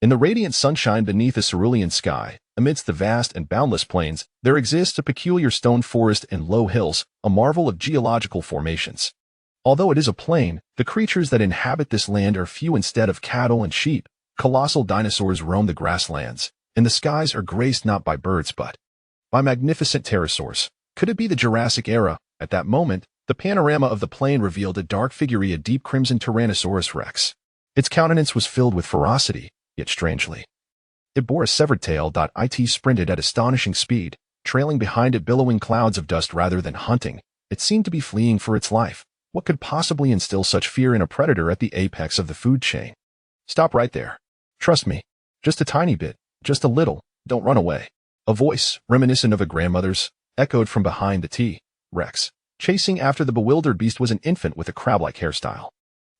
In the radiant sunshine beneath a cerulean sky, amidst the vast and boundless plains, there exists a peculiar stone forest and low hills, a marvel of geological formations. Although it is a plain, the creatures that inhabit this land are few. Instead of cattle and sheep, colossal dinosaurs roam the grasslands, and the skies are graced not by birds but by magnificent pterosaurs. Could it be the Jurassic era? At that moment, the panorama of the plain revealed a dark figure, a deep crimson Tyrannosaurus rex. Its countenance was filled with ferocity, yet strangely, it bore a severed tail. It sprinted at astonishing speed, trailing behind it billowing clouds of dust. Rather than hunting, it seemed to be fleeing for its life. What could possibly instill such fear in a predator at the apex of the food chain? Stop right there. Trust me. Just a tiny bit. Just a little. Don't run away. A voice, reminiscent of a grandmother's, echoed from behind the T-Rex. Chasing after the bewildered beast was an infant with a crab-like hairstyle.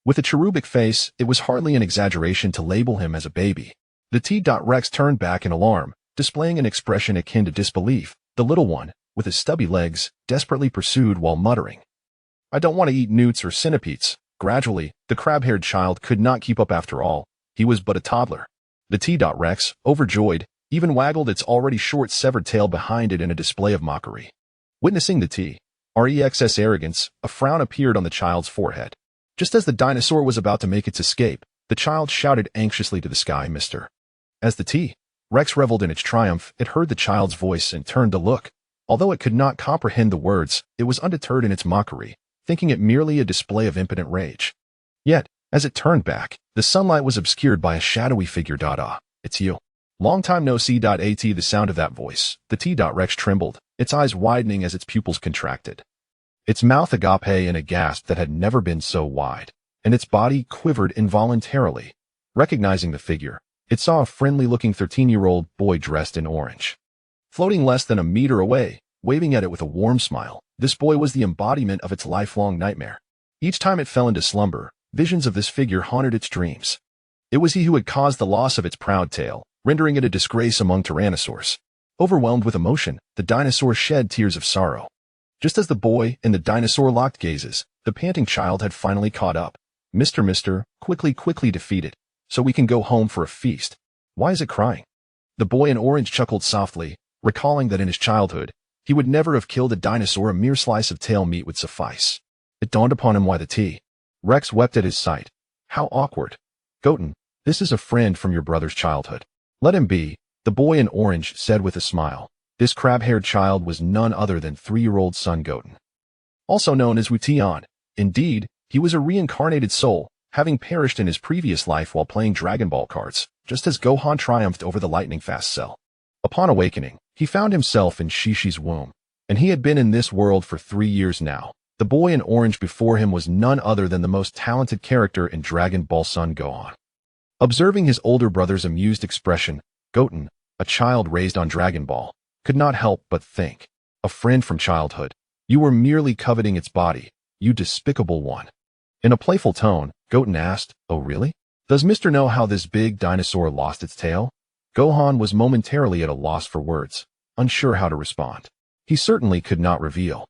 With a cherubic face, it was hardly an exaggeration to label him as a baby. The T-Rex turned back in alarm, displaying an expression akin to disbelief. The little one, with his stubby legs, desperately pursued while muttering, "I don't want to eat newts or centipedes." Gradually, the crab-haired child could not keep up. After all, he was but a toddler. The T-Rex, overjoyed, even waggled its already short severed tail behind it in a display of mockery. Witnessing the T-Rex's arrogance, a frown appeared on the child's forehead. Just as the dinosaur was about to make its escape, the child shouted anxiously to the sky, "Mister." As the T-Rex reveled in its triumph, it heard the child's voice and turned to look. Although it could not comprehend the words, it was undeterred in its mockery, thinking it merely a display of impotent rage. Yet, as it turned back, the sunlight was obscured by a shadowy figure. It's you. Long time no see. At the sound of that voice, the T-Rex trembled, its eyes widening as its pupils contracted. Its mouth agape in a gasp that had never been so wide, and its body quivered involuntarily. Recognizing the figure, it saw a friendly-looking 13-year-old boy dressed in orange. Floating less than a meter away, waving at it with a warm smile, this boy was the embodiment of its lifelong nightmare. Each time it fell into slumber, visions of this figure haunted its dreams. It was he who had caused the loss of its proud tail, rendering it a disgrace among tyrannosaurs. Overwhelmed with emotion, the dinosaur shed tears of sorrow. Just as the boy and the dinosaur locked gazes, the panting child had finally caught up. Mister, quickly defeat it, so we can go home for a feast. Why is it crying?" The boy in orange chuckled softly, recalling that in his childhood, he would never have killed a dinosaur. A mere slice of tail meat would suffice. It dawned upon him why the T-Rex wept at his sight. How awkward. "Goten, this is a friend from your brother's childhood. Let him be," the boy in orange said with a smile. This crab-haired child was none other than 3-year-old son Goten, also known as Tian. Indeed, he was a reincarnated soul, having perished in his previous life while playing Dragon Ball cards, just as Gohan triumphed over the lightning-fast Cell. Upon awakening, he found himself in Shishi's womb, and he had been in this world for 3 years now. The boy in orange before him was none other than the most talented character in Dragon Ball Son Gohan. Observing his older brother's amused expression, Goten, a child raised on Dragon Ball, could not help but think, "A friend from childhood. You were merely coveting its body, you despicable one." In a playful tone, Goten asked, "Oh really? Does Mr. know how this big dinosaur lost its tail?" Gohan was momentarily at a loss for words, unsure how to respond. He certainly could not reveal.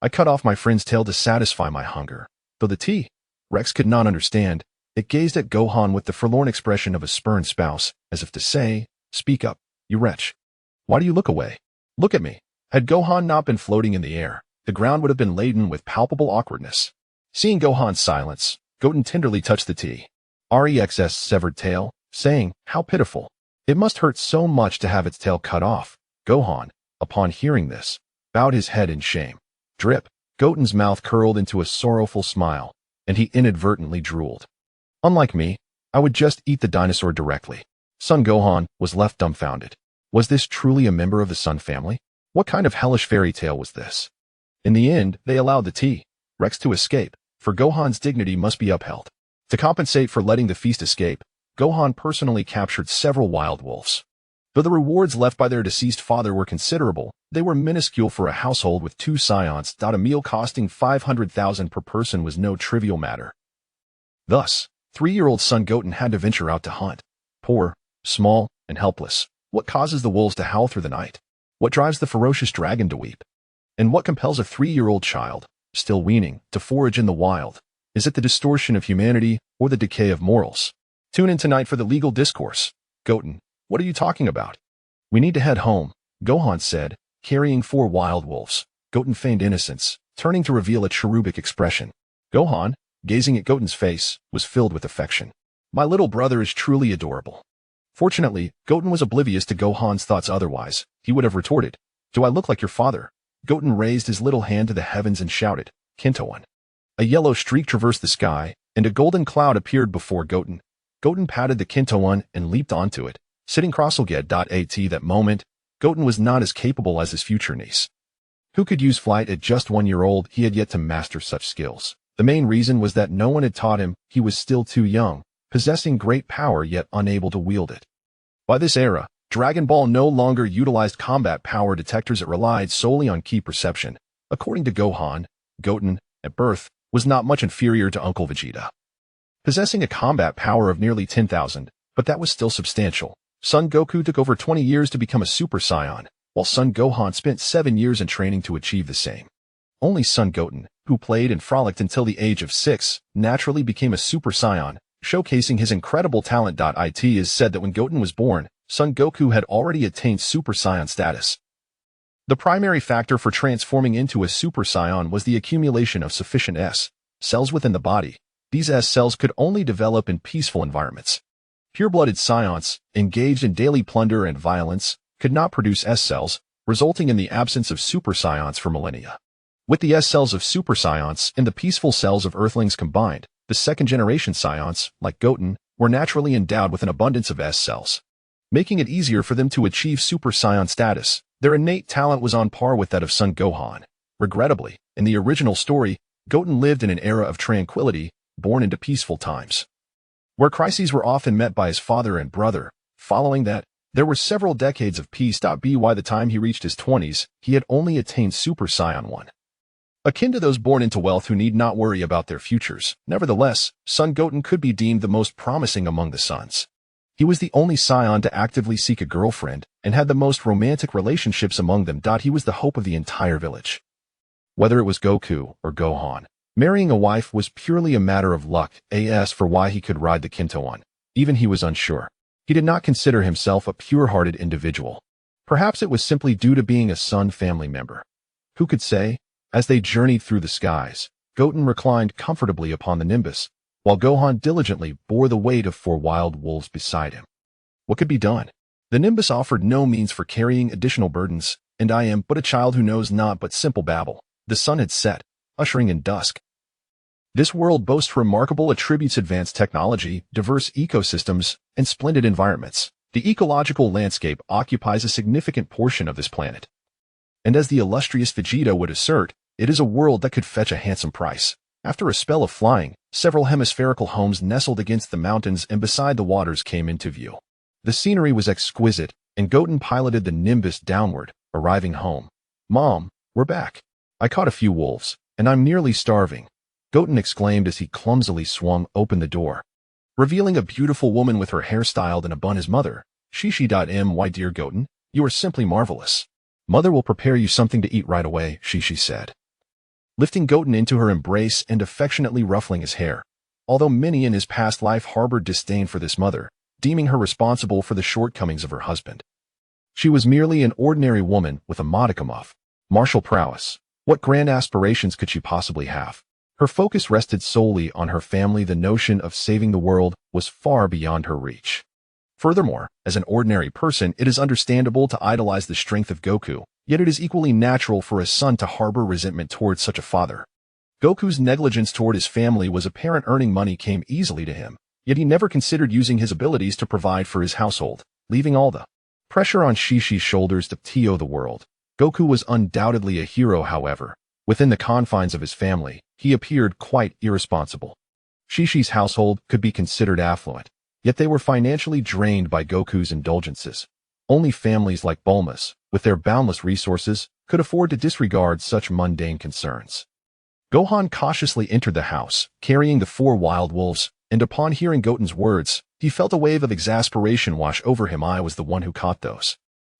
"I cut off my friend's tail to satisfy my hunger." Though the T-Rex could not understand, it gazed at Gohan with the forlorn expression of a spurned spouse, as if to say, "Speak up, you wretch. Why do you look away? Look at me." Had Gohan not been floating in the air, the ground would have been laden with palpable awkwardness. Seeing Gohan's silence, Goten tenderly touched the T-Rex's severed tail, saying, "How pitiful. It must hurt so much to have its tail cut off." Gohan, upon hearing this, bowed his head in shame. Drip. Goten's mouth curled into a sorrowful smile, and he inadvertently drooled. "Unlike me, I would just eat the dinosaur directly." Son Gohan was left dumbfounded. Was this truly a member of the Sun family? What kind of hellish fairy tale was this? In the end, they allowed the T-Rex to escape, for Gohan's dignity must be upheld. To compensate for letting the feast escape, Gohan personally captured several wild wolves. Though the rewards left by their deceased father were considerable, they were minuscule for a household with 2 Saiyans. A meal costing 500,000 per person was no trivial matter. Thus, 3-year-old son Goten had to venture out to hunt. Poor, small, and helpless. What causes the wolves to howl through the night? What drives the ferocious dragon to weep? And what compels a 3-year-old child, still weaning, to forage in the wild? Is it the distortion of humanity or the decay of morals? Tune in tonight for the legal discourse. Goten, what are you talking about? We need to head home, Gohan said, carrying 4 wild wolves. Goten feigned innocence, turning to reveal a cherubic expression. Gohan, gazing at Goten's face, was filled with affection. My little brother is truly adorable. Fortunately, Goten was oblivious to Gohan's thoughts otherwise. He would have retorted, Do I look like your father? Goten raised his little hand to the heavens and shouted, Kintoan. A yellow streak traversed the sky, and a golden cloud appeared before Goten. Goten patted the Kintoan and leaped onto it, sitting cross-legged. At that moment, Goten was not as capable as his future niece. Who could use flight at just 1 year old? He had yet to master such skills. The main reason was that no one had taught him. He was still too young, possessing great power yet unable to wield it. By this era, Dragon Ball no longer utilized combat power detectors. It relied solely on ki perception. According to Gohan, Goten, at birth, was not much inferior to Uncle Vegeta, possessing a combat power of nearly 10,000, but that was still substantial. Son Goku took over 20 years to become a Super Saiyan, while Son Gohan spent 7 years in training to achieve the same. Only Son Goten, who played and frolicked until the age of 6, naturally became a Super Saiyan, showcasing his incredible talent. It is said that when Goten was born, Son Goku had already attained Super Saiyan status. The primary factor for transforming into a Super Saiyan was the accumulation of sufficient S cells within the body. These S cells could only develop in peaceful environments. Pure-blooded Saiyans, engaged in daily plunder and violence, could not produce S cells, resulting in the absence of Super Saiyans for millennia. With the S cells of Super Saiyans and the peaceful cells of Earthlings combined, the second-generation Saiyans, like Goten, were naturally endowed with an abundance of S cells, making it easier for them to achieve Super Saiyan status. Their innate talent was on par with that of Son Gohan. Regrettably, in the original story, Goten lived in an era of tranquility, born into peaceful times, where crises were often met by his father and brother. Following that, there were several decades of peace. By the time he reached his 20s, he had only attained Super Saiyan 1. Akin to those born into wealth who need not worry about their futures. Nevertheless, Son Goten could be deemed the most promising among the sons. He was the only Saiyan to actively seek a girlfriend, and had the most romantic relationships among them. He was the hope of the entire village. Whether it was Goku or Gohan, marrying a wife was purely a matter of luck. As for why he could ride the Kintoan, even he was unsure. He did not consider himself a pure-hearted individual. Perhaps it was simply due to being a Sun family member. Who could say? As they journeyed through the skies, Goten reclined comfortably upon the Nimbus, while Gohan diligently bore the weight of 4 wild wolves beside him. What could be done? The Nimbus offered no means for carrying additional burdens, and I am but a child who knows not but simple babble. The sun had set, ushering in dusk. This world boasts remarkable attributes: advanced technology, diverse ecosystems, and splendid environments. The ecological landscape occupies a significant portion of this planet. And as the illustrious Vegeta would assert, it is a world that could fetch a handsome price. After a spell of flying, several hemispherical homes nestled against the mountains and beside the waters came into view. The scenery was exquisite, and Goten piloted the Nimbus downward, arriving home. Mom, we're back. I caught a few wolves, and I'm nearly starving, Goten exclaimed as he clumsily swung open the door, revealing a beautiful woman with her hair styled in a bun. His mother, Shishi.My dear Goten, you are simply marvelous. Mother will prepare you something to eat right away, Shishi said, lifting Goten into her embrace and affectionately ruffling his hair. Although many in his past life harbored disdain for this mother, deeming her responsible for the shortcomings of her husband, she was merely an ordinary woman with a modicum of martial prowess. What grand aspirations could she possibly have? Her focus rested solely on her family. The notion of saving the world was far beyond her reach. Furthermore, as an ordinary person, it is understandable to idolize the strength of Goku, yet it is equally natural for a son to harbor resentment towards such a father. Goku's negligence toward his family was apparent. Earning money came easily to him, yet he never considered using his abilities to provide for his household, leaving all the pressure on Shishi's shoulders to TO the world. Goku was undoubtedly a hero. However, within the confines of his family, he appeared quite irresponsible. Shishi's household could be considered affluent, yet they were financially drained by Goku's indulgences. Only families like Bulma's, with their boundless resources, could afford to disregard such mundane concerns. Gohan cautiously entered the house, carrying the 4 wild wolves, and upon hearing Goten's words, he felt a wave of exasperation wash over him. I was the one who caught those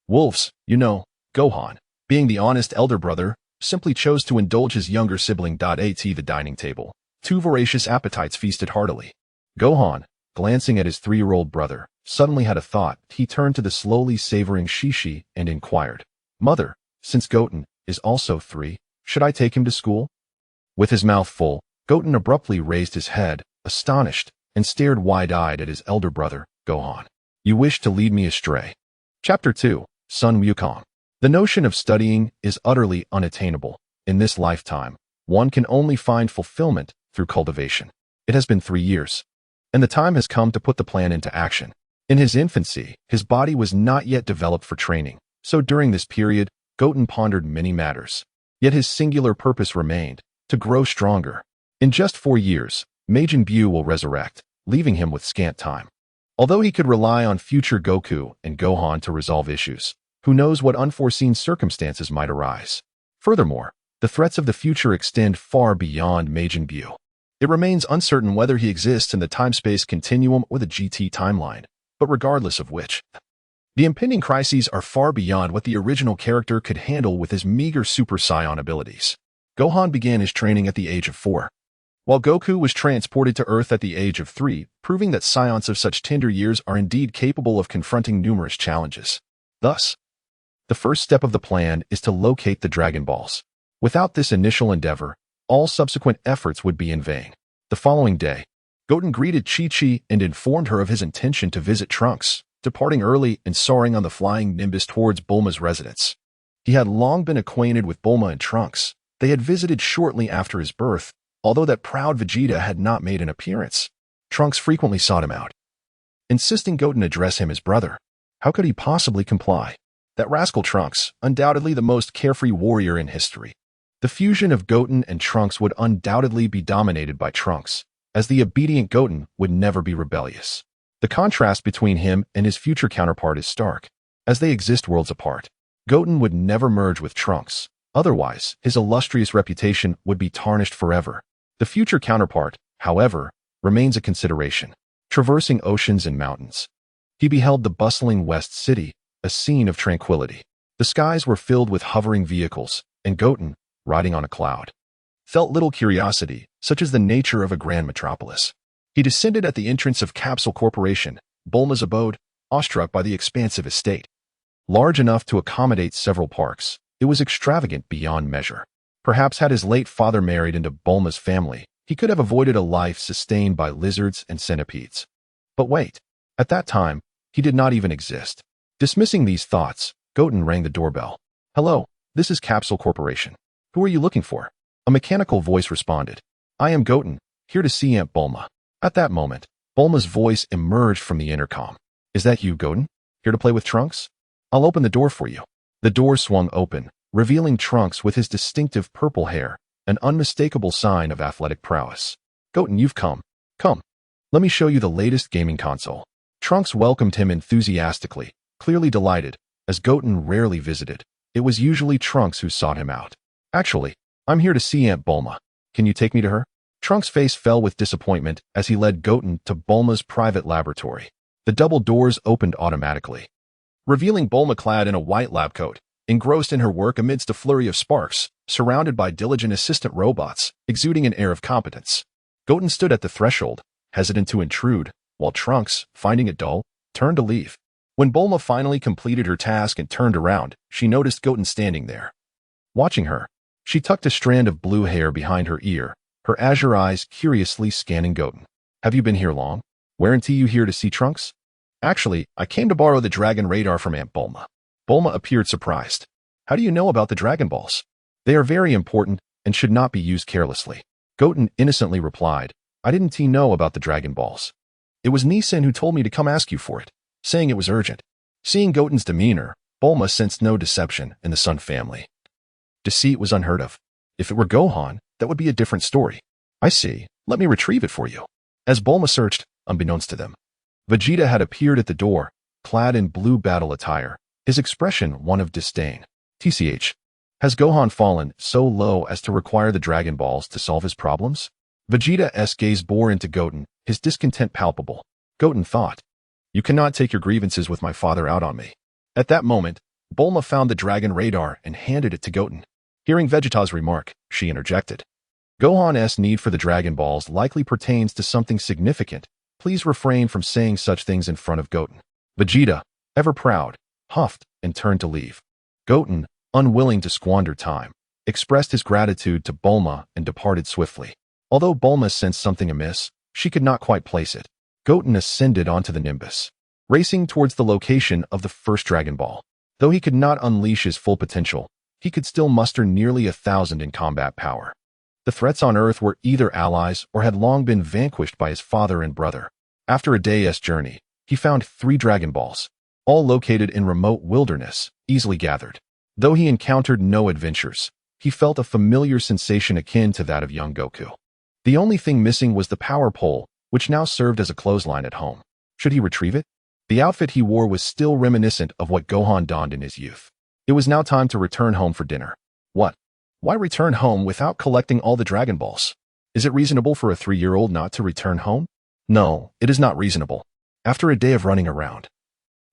wolves, you know. Gohan, being the honest elder brother, simply chose to indulge his younger sibling. At the dining table, 2 voracious appetites feasted heartily. Gohan, glancing at his 3-year-old brother, suddenly had a thought. He turned to the slowly savoring Shishi and inquired, "Mother, since Goten is also 3, should I take him to school?" With his mouth full, Goten abruptly raised his head, astonished, and stared wide-eyed at his elder brother, Gohan. "You wish to lead me astray." Chapter 2, Sun Wukong. The notion of studying is utterly unattainable. In this lifetime, one can only find fulfillment through cultivation. It has been 3 years, and the time has come to put the plan into action. In his infancy, his body was not yet developed for training, so during this period, Goten pondered many matters. Yet his singular purpose remained, to grow stronger. In just 4 years, Majin Buu will resurrect, leaving him with scant time. Although he could rely on future Goku and Gohan to resolve issues, who knows what unforeseen circumstances might arise. Furthermore, the threats of the future extend far beyond Majin Buu. It remains uncertain whether he exists in the time-space continuum or the GT timeline, but regardless of which, the impending crises are far beyond what the original character could handle with his meager Super Saiyan abilities. Gohan began his training at the age of 4, while Goku was transported to Earth at the age of 3, proving that Saiyans of such tender years are indeed capable of confronting numerous challenges. Thus, the first step of the plan is to locate the Dragon Balls. Without this initial endeavor, all subsequent efforts would be in vain. The following day, Goten greeted Chi-Chi and informed her of his intention to visit Trunks, departing early and soaring on the flying Nimbus towards Bulma's residence. He had long been acquainted with Bulma and Trunks. They had visited shortly after his birth, although that proud Vegeta had not made an appearance. Trunks frequently sought him out, insisting Goten address him as brother. How could he possibly comply? That rascal Trunks, undoubtedly the most carefree warrior in history. The fusion of Goten and Trunks would undoubtedly be dominated by Trunks, as the obedient Goten would never be rebellious. The contrast between him and his future counterpart is stark. As they exist worlds apart, Goten would never merge with Trunks. Otherwise, his illustrious reputation would be tarnished forever. The future counterpart, however, remains a consideration. Traversing oceans and mountains, he beheld the bustling West City, a scene of tranquility. The skies were filled with hovering vehicles, and Goten, riding on a cloud, felt little curiosity, such as the nature of a grand metropolis. He descended at the entrance of Capsule Corporation, Bulma's abode, awestruck by the expansive estate. Large enough to accommodate several parks, it was extravagant beyond measure. Perhaps had his late father married into Bulma's family, he could have avoided a life sustained by lizards and centipedes. But wait, at that time, he did not even exist. Dismissing these thoughts, Goten rang the doorbell. "Hello, this is Capsule Corporation. Who are you looking for?" A mechanical voice responded. "I am Goten, here to see Aunt Bulma." At that moment, Bulma's voice emerged from the intercom. "Is that you, Goten? Here to play with Trunks? I'll open the door for you." The door swung open, revealing Trunks with his distinctive purple hair, an unmistakable sign of athletic prowess. "Goten, you've come. Come. Let me show you the latest gaming console." Trunks welcomed him enthusiastically, clearly delighted, as Goten rarely visited. It was usually Trunks who sought him out. "Actually, I'm here to see Aunt Bulma. Can you take me to her?" Trunks' face fell with disappointment as he led Goten to Bulma's private laboratory. The double doors opened automatically, revealing Bulma clad in a white lab coat, engrossed in her work amidst a flurry of sparks, surrounded by diligent assistant robots, exuding an air of competence. Goten stood at the threshold, hesitant to intrude, while Trunks, finding it dull, turned to leave. When Bulma finally completed her task and turned around, she noticed Goten standing there. Watching her, she tucked a strand of blue hair behind her ear, her azure eyes curiously scanning Goten. "Have you been here long? Weren't you here to see Trunks?" "Actually, I came to borrow the Dragon Radar from Aunt Bulma." Bulma appeared surprised. "How do you know about the Dragon Balls?" "They are very important and should not be used carelessly." Goten innocently replied, "I didn't know about the Dragon Balls. It was Nissan who told me to come ask you for it, saying it was urgent." Seeing Goten's demeanor, Bulma sensed no deception in the Sun family. Deceit was unheard of. If it were Gohan, that would be a different story. "I see. Let me retrieve it for you." As Bulma searched, unbeknownst to them, Vegeta had appeared at the door, clad in blue battle attire, his expression one of disdain. "TCH, has Gohan fallen so low as to require the Dragon Balls to solve his problems?" Vegeta's gaze bore into Goten, his discontent palpable. Goten thought, "You cannot take your grievances with my father out on me." At that moment, Bulma found the Dragon Radar and handed it to Goten. Hearing Vegeta's remark, she interjected, "Gohan's need for the Dragon Balls likely pertains to something significant, Please refrain from saying such things in front of Goten. Vegeta, ever proud, huffed and turned to leave. Goten, unwilling to squander time, expressed his gratitude to Bulma and departed swiftly. Although Bulma sensed something amiss, she could not quite place it. Goten ascended onto the Nimbus, racing towards the location of the first Dragon Ball. Though he could not unleash his full potential, he could still muster nearly 1,000 in combat power. The threats on Earth were either allies or had long been vanquished by his father and brother. After a day's journey, he found 3 Dragon Balls, all located in remote wilderness, easily gathered. Though he encountered no adventures, he felt a familiar sensation akin to that of young Goku. The only thing missing was the power pole, which now served as a clothesline at home. Should he retrieve it? The outfit he wore was still reminiscent of what Gohan donned in his youth. It was now time to return home for dinner. What? Why return home without collecting all the Dragon Balls? Is it reasonable for a 3-year-old not to return home? No, it is not reasonable. After a day of running around,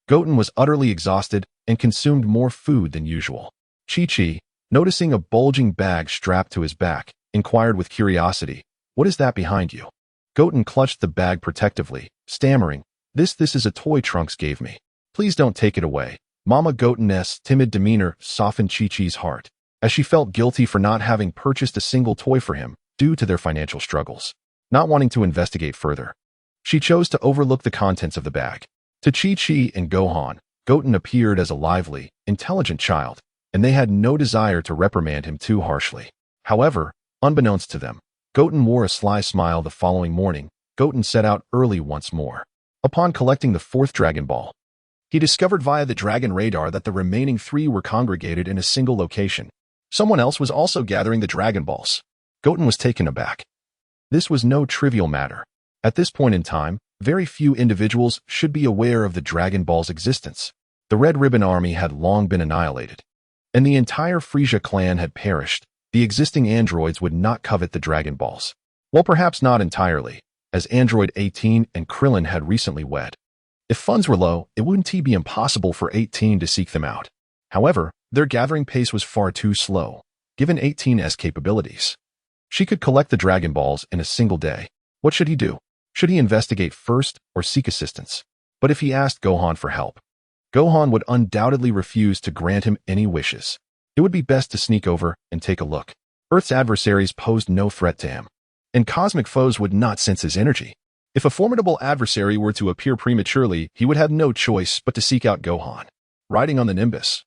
Goten was utterly exhausted and consumed more food than usual. Chi-Chi, noticing a bulging bag strapped to his back, inquired with curiosity, "What is that behind you?" Goten clutched the bag protectively, stammering, This is a toy Trunks gave me. Please don't take it away." Mama Goten's timid demeanor softened Chi-Chi's heart, as she felt guilty for not having purchased a single toy for him due to their financial struggles. Not wanting to investigate further, she chose to overlook the contents of the bag. To Chi-Chi and Gohan, Goten appeared as a lively, intelligent child, and they had no desire to reprimand him too harshly. However, unbeknownst to them, Goten wore a sly smile. The following morning, Goten set out early once more. Upon collecting the 4th Dragon Ball, he discovered via the Dragon Radar that the remaining 3 were congregated in a single location. Someone else was also gathering the Dragon Balls. Goten was taken aback. This was no trivial matter. At this point in time, very few individuals should be aware of the Dragon Ball's existence. The Red Ribbon Army had long been annihilated, and the entire Frieza clan had perished. The existing androids would not covet the Dragon Balls. Well, perhaps not entirely, as Android 18 and Krillin had recently wed. If funds were low, it wouldn't be impossible for 18 to seek them out. However, their gathering pace was far too slow, given 18's capabilities. She could collect the Dragon Balls in a single day. What should he do? Should he investigate first or seek assistance? But if he asked Gohan for help, Gohan would undoubtedly refuse to grant him any wishes. It would be best to sneak over and take a look. Earth's adversaries posed no threat to him, and cosmic foes would not sense his energy. If a formidable adversary were to appear prematurely, he would have no choice but to seek out Gohan. Riding on the Nimbus,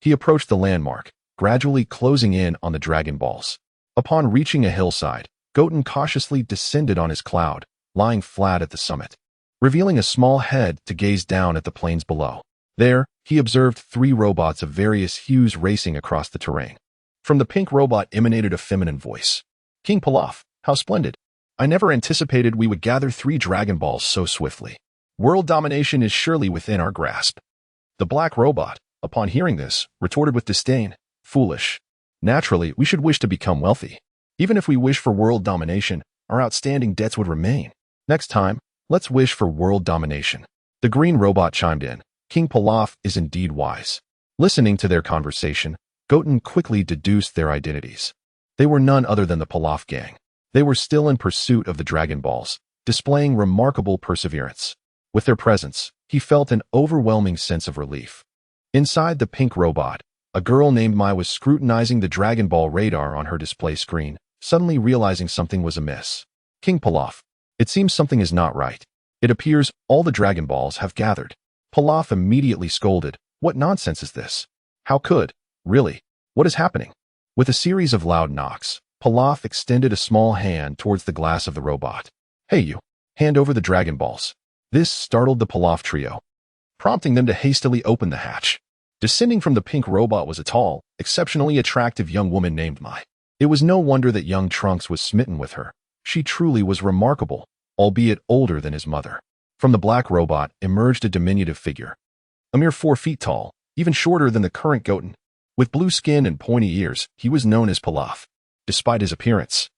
he approached the landmark, gradually closing in on the Dragon Balls. Upon reaching a hillside, Goten cautiously descended on his cloud, lying flat at the summit, revealing a small head to gaze down at the plains below. There, he observed 3 robots of various hues racing across the terrain. From the pink robot emanated a feminine voice. "King Pilaf, how splendid. I never anticipated we would gather 3 Dragon Balls so swiftly. World domination is surely within our grasp." The black robot, upon hearing this, retorted with disdain, "Foolish. Naturally, we should wish to become wealthy. Even if we wish for world domination, our outstanding debts would remain. Next time, let's wish for world domination." The green robot chimed in, "King Pilaf is indeed wise." Listening to their conversation, Goten quickly deduced their identities. They were none other than the Pilaf gang. They were still in pursuit of the Dragon Balls, displaying remarkable perseverance. With their presence, he felt an overwhelming sense of relief. Inside the pink robot, a girl named Mai was scrutinizing the Dragon Ball radar on her display screen, suddenly realizing something was amiss. "King Pilaf, it seems something is not right. It appears all the Dragon Balls have gathered." Pilaf immediately scolded, "What nonsense is this? How could? Really? What is happening?" With a series of loud knocks, Pilaf extended a small hand towards the glass of the robot. "Hey you, hand over the Dragon Balls." This startled the Pilaf trio, prompting them to hastily open the hatch. Descending from the pink robot was a tall, exceptionally attractive young woman named Mai. It was no wonder that young Trunks was smitten with her. She truly was remarkable, albeit older than his mother. From the black robot emerged a diminutive figure, a mere 4 feet tall, even shorter than the current Goten. With blue skin and pointy ears, he was known as Pilaf. Despite his appearance,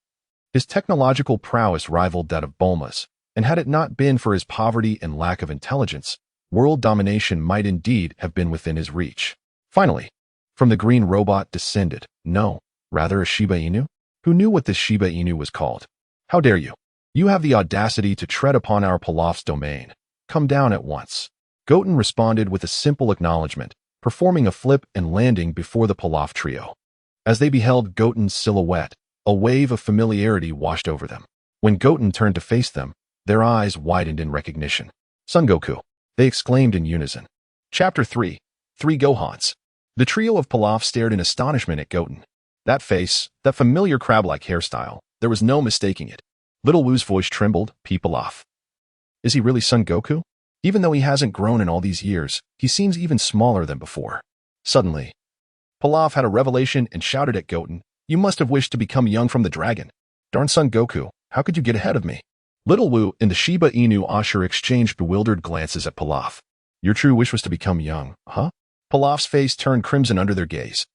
his technological prowess rivaled that of Bulma's, and had it not been for his poverty and lack of intelligence, world domination might indeed have been within his reach. Finally, from the green robot descended, no, rather a Shiba Inu? Who knew what this Shiba Inu was called? "How dare you? You have the audacity to tread upon our Pilaf's domain. Come down at once. Goten responded with a simple acknowledgement, performing a flip and landing before the Pilaf trio. As they beheld Goten's silhouette, a wave of familiarity washed over them. When Goten turned to face them, their eyes widened in recognition. Son Goku, they exclaimed in unison. Chapter 3. 3 Gohans. The trio of Pilaf stared in astonishment at Goten. That face, that familiar crab-like hairstyle, there was no mistaking it. Little Wu's voice trembled, Pilaf. Is he really Son Goku? Even though he hasn't grown in all these years, he seems even smaller than before. Suddenly, Pilaf had a revelation and shouted at Goten, You must have wished to become young from the dragon. Darn Son Goku, how could you get ahead of me? Little Wu and the Shiba Inu Ashur exchanged bewildered glances at Pilaf. Your true wish was to become young, huh? Pilaf's face turned crimson under their gaze.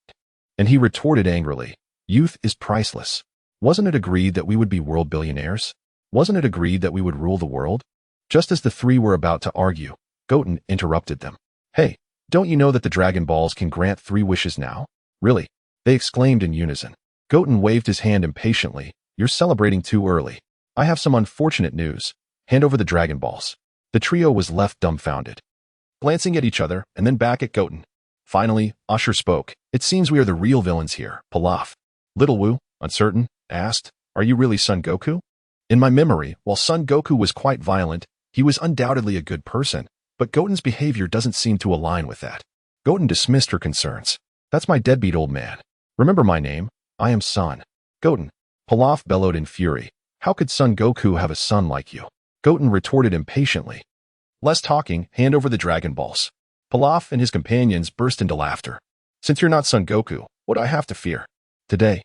And he retorted angrily, Youth is priceless. Wasn't it agreed that we would be world billionaires? Wasn't it agreed that we would rule the world? Just as the three were about to argue, Goten interrupted them. Hey, don't you know that the Dragon Balls can grant 3 wishes now? Really? They exclaimed in unison. Goten waved his hand impatiently. You're celebrating too early. I have some unfortunate news. Hand over the Dragon Balls. The trio was left dumbfounded, glancing at each other and then back at Goten. Finally, Ashur spoke. It seems we are the real villains here, Pilaf. Little Wu, uncertain, asked, Are you really Son Goku? In my memory, while Son Goku was quite violent, he was undoubtedly a good person, but Goten's behavior doesn't seem to align with that. Goten dismissed her concerns. That's my deadbeat old man. Remember my name? I am Son. Goten. Pilaf bellowed in fury. How could Son Goku have a son like you? Goten retorted impatiently. Less talking, hand over the Dragon Balls. Pilaf and his companions burst into laughter. Since you're not Son Goku, what do I have to fear? Today,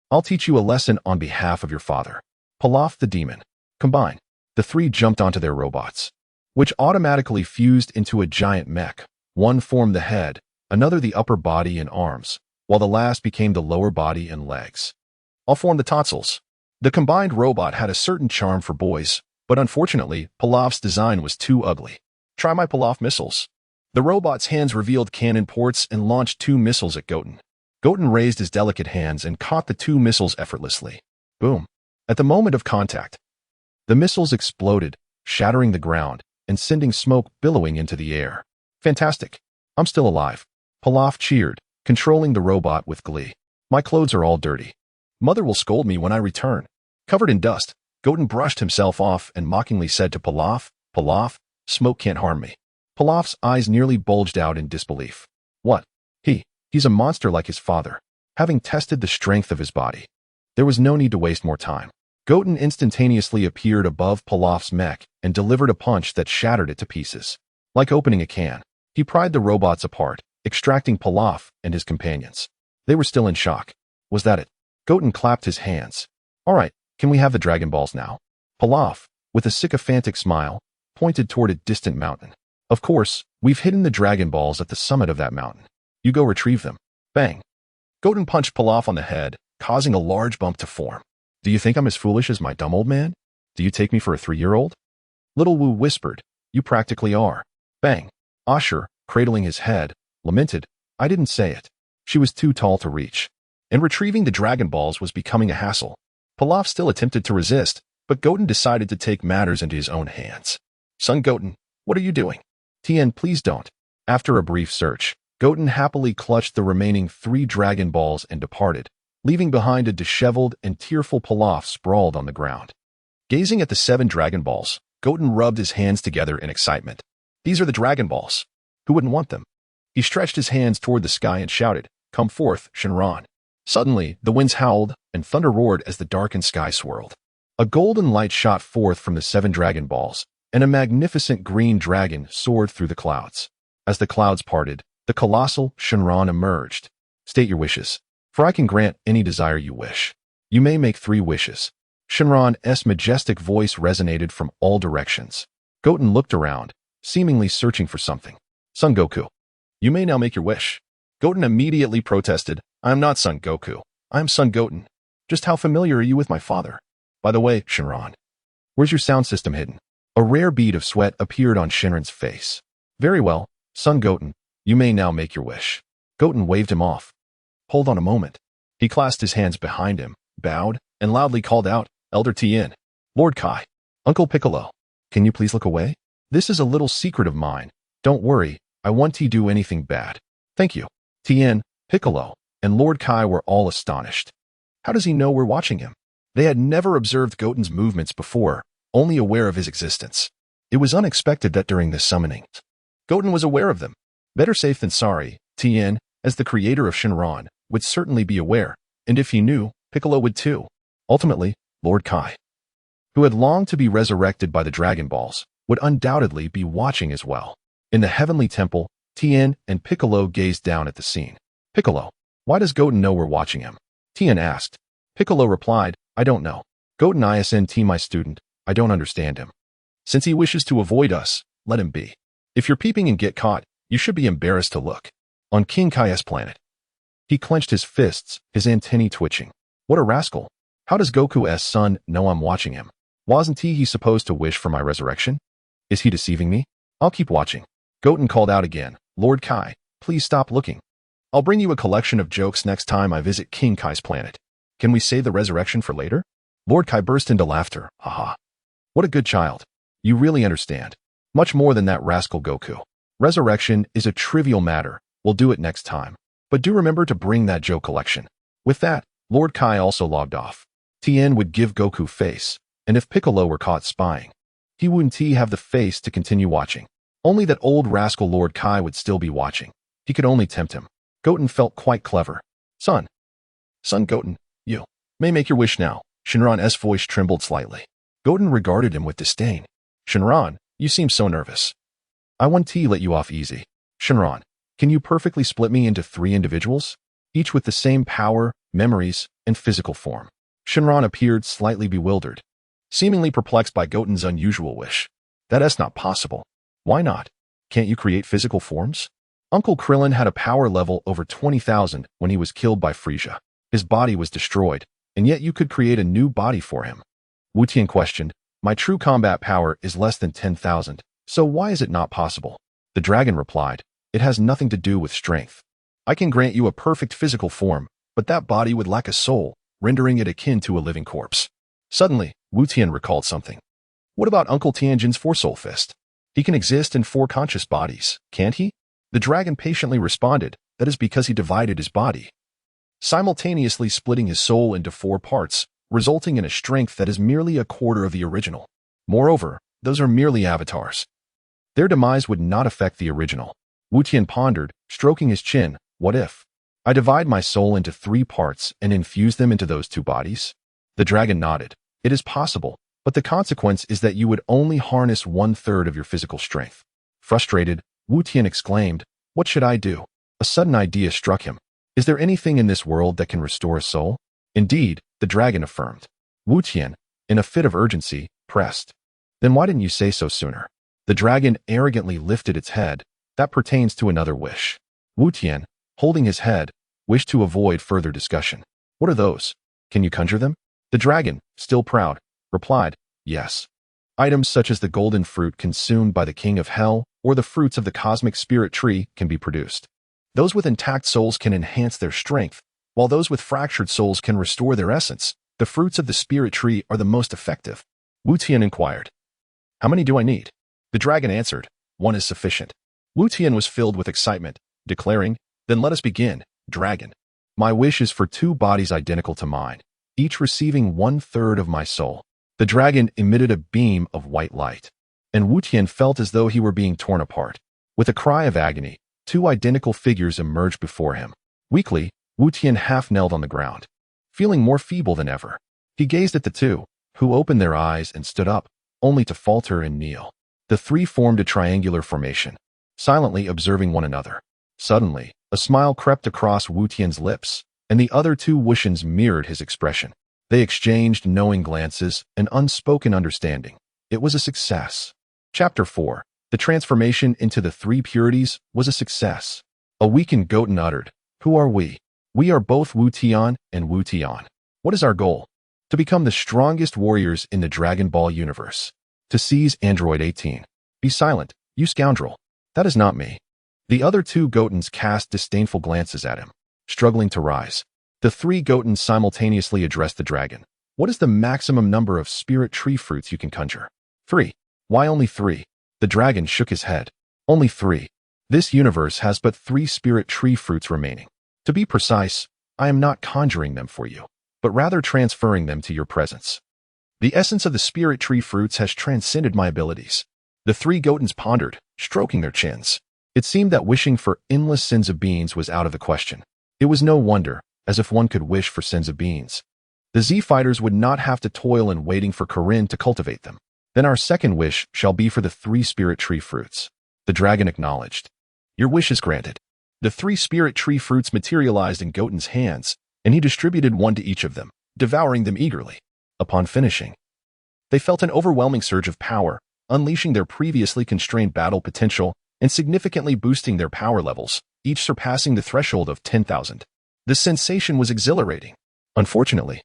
I'll teach you a lesson on behalf of your father. Pilaf the demon. Combine. The 3 jumped onto their robots, which automatically fused into a giant mech. One formed the head, another the upper body and arms, while the last became the lower body and legs. All formed the tonsils. The combined robot had a certain charm for boys, but unfortunately, Pilaf's design was too ugly. Try my Pilaf missiles. The robot's hands revealed cannon ports and launched 2 missiles at Goten. Goten raised his delicate hands and caught the 2 missiles effortlessly. Boom. At the moment of contact, the missiles exploded, shattering the ground and sending smoke billowing into the air. Fantastic. I'm still alive. Pilaf cheered, controlling the robot with glee. My clothes are all dirty. Mother will scold me when I return. Covered in dust, Goten brushed himself off and mockingly said to Pilaf, Pilaf, smoke can't harm me. Pilaf's eyes nearly bulged out in disbelief. What? He's a monster like his father. Having tested the strength of his body, there was no need to waste more time. Goten instantaneously appeared above Pilaf's mech and delivered a punch that shattered it to pieces. Like opening a can, he pried the robots apart, extracting Pilaf and his companions. They were still in shock. Was that it? Goten clapped his hands. All right, can we have the Dragon Balls now? Pilaf, with a sycophantic smile, pointed toward a distant mountain. Of course, we've hidden the Dragon Balls at the summit of that mountain. You go retrieve them. Bang. Goten punched Pilaf on the head, causing a large bump to form. Do you think I'm as foolish as my dumb old man? Do you take me for a 3-year-old? Little Wu whispered, You practically are. Bang. Ashur, cradling his head, lamented, I didn't say it. She was too tall to reach. And retrieving the Dragon Balls was becoming a hassle. Pilaf still attempted to resist, but Goten decided to take matters into his own hands. Son Goten, what are you doing? Tian, please don't. After a brief search, Goten happily clutched the remaining 3 Dragon Balls and departed, leaving behind a disheveled and tearful Pilaf sprawled on the ground. Gazing at the 7 Dragon Balls, Goten rubbed his hands together in excitement. These are the Dragon Balls. Who wouldn't want them? He stretched his hands toward the sky and shouted, Come forth, Shenron. Suddenly, the winds howled and thunder roared as the darkened sky swirled. A golden light shot forth from the 7 Dragon Balls, and a magnificent green dragon soared through the clouds. As the clouds parted, the colossal Shenron emerged. State your wishes, for I can grant any desire you wish. You may make 3 wishes. Shenron's majestic voice resonated from all directions. Goten looked around, seemingly searching for something. Son Goku, you may now make your wish. Goten immediately protested, I am not Son Goku. I am Son Goten. Just how familiar are you with my father? By the way, Shenron, where's your sound system hidden? A rare bead of sweat appeared on Shenron's face. Very well, Son Goten, you may now make your wish. Goten waved him off. Hold on a moment. He clasped his hands behind him, bowed, and loudly called out, Elder Tian. Lord Kai. Uncle Piccolo. Can you please look away? This is a little secret of mine. Don't worry, I won't do anything bad. Thank you. Tian, Piccolo, and Lord Kai were all astonished. How does he know we're watching him? They had never observed Goten's movements before, only aware of his existence. It was unexpected that during this summoning, Goten was aware of them. Better safe than sorry. Tian, as the creator of Shinran, would certainly be aware, and if he knew, Piccolo would too. Ultimately, Lord Kai, who had longed to be resurrected by the Dragon Balls, would undoubtedly be watching as well. In the heavenly temple, Tian and Piccolo gazed down at the scene. Piccolo, why does Goten know we're watching him? Tian asked. Piccolo replied, I don't know. Goten isn't my student, I don't understand him. Since he wishes to avoid us, let him be. If you're peeping and get caught, you should be embarrassed to look. On King Kai's planet. He clenched his fists, his antennae twitching. What a rascal. How does Goku's son know I'm watching him? Wasn't he supposed to wish for my resurrection? Is he deceiving me? I'll keep watching. Goten called out again. Lord Kai, please stop looking. I'll bring you a collection of jokes next time I visit King Kai's planet. Can we save the resurrection for later? Lord Kai burst into laughter. Haha. What a good child. You really understand. Much more than that rascal Goku. Resurrection is a trivial matter. We'll do it next time. But do remember to bring that joke collection. With that, Lord Kai also logged off. Tian would give Goku face, and if Piccolo were caught spying, he wouldn't have the face to continue watching. Only that old rascal Lord Kai would still be watching. He could only tempt him. Goten felt quite clever. Son Goten, you may make your wish now. Shinran's voice trembled slightly. Goten regarded him with disdain. Shinran, you seem so nervous. I won't let you off easy. Shinran, can you perfectly split me into 3 individuals? Each with the same power, memories, and physical form. Shinran appeared slightly bewildered, seemingly perplexed by Goten's unusual wish. That's not possible. Why not? Can't you create physical forms? Uncle Krillin had a power level over 20,000 when he was killed by Frieza. His body was destroyed, and yet you could create a new body for him. Wu Tian questioned, my true combat power is less than 10,000, so why is it not possible? The dragon replied, it has nothing to do with strength. I can grant you a perfect physical form, but that body would lack a soul, rendering it akin to a living corpse. Suddenly, Wu Tian recalled something. What about Uncle Tianjin's 4-soul fist? He can exist in 4 conscious bodies, can't he? The dragon patiently responded, that is because he divided his body, simultaneously splitting his soul into 4 parts, resulting in a strength that is merely a quarter of the original. Moreover, those are merely avatars. Their demise would not affect the original. Wu Tian pondered, stroking his chin, what if I divide my soul into 3 parts and infuse them into those 2 bodies? The dragon nodded. It is possible, but the consequence is that you would only harness 1/3 of your physical strength. Frustrated, Wu Tian exclaimed, what should I do? A sudden idea struck him. Is there anything in this world that can restore a soul? Indeed, the dragon affirmed. Wu Tian, in a fit of urgency, pressed. Then why didn't you say so sooner? The dragon arrogantly lifted its head. That pertains to another wish. Wu Tian, holding his head, wished to avoid further discussion. What are those? Can you conjure them? The dragon, still proud, replied, yes. Items such as the golden fruit consumed by the king of hell or the fruits of the cosmic spirit tree can be produced. Those with intact souls can enhance their strength, while those with fractured souls can restore their essence. The fruits of the spirit tree are the most effective. Wu Tian inquired. How many do I need? The dragon answered, 1 is sufficient. Wu Tian was filled with excitement, declaring, then let us begin, dragon. My wish is for 2 bodies identical to mine, each receiving 1/3 of my soul. The dragon emitted a beam of white light, and Wu Tian felt as though he were being torn apart. With a cry of agony, 2 identical figures emerged before him. Weakly, Wu Tian half-knelt on the ground, feeling more feeble than ever. He gazed at the 2, who opened their eyes and stood up, only to falter and kneel. The 3 formed a triangular formation, silently observing one another. Suddenly, a smile crept across Wu Tian's lips, and the other 2 Wushins mirrored his expression. They exchanged knowing glances, an unspoken understanding. It was a success. Chapter 4. The transformation into the 3 purities was a success. A weakened Goten uttered, who are we? We are both Wu Tian and Wu Tian. What is our goal? To become the strongest warriors in the Dragon Ball universe. To seize Android 18. Be silent, you scoundrel. That is not me. The other 2 Gotens cast disdainful glances at him, struggling to rise. The 3 Gotens simultaneously addressed the dragon. What is the maximum number of spirit tree fruits you can conjure? 3. Why only 3? The dragon shook his head. Only 3. This universe has but 3 spirit tree fruits remaining. To be precise, I am not conjuring them for you, but rather transferring them to your presence. The essence of the spirit tree fruits has transcended my abilities. The 3 Gotens pondered, stroking their chins. It seemed that wishing for endless sins of beings was out of the question. It was no wonder, as if one could wish for sins of beings. The Z fighters would not have to toil in waiting for Corinne to cultivate them. Then our second wish shall be for the 3 spirit tree fruits. The dragon acknowledged. Your wish is granted. The 3 spirit tree fruits materialized in Goten's hands, and he distributed one to each of them, devouring them eagerly. Upon finishing, they felt an overwhelming surge of power, unleashing their previously constrained battle potential and significantly boosting their power levels, each surpassing the threshold of 10,000. The sensation was exhilarating. Unfortunately,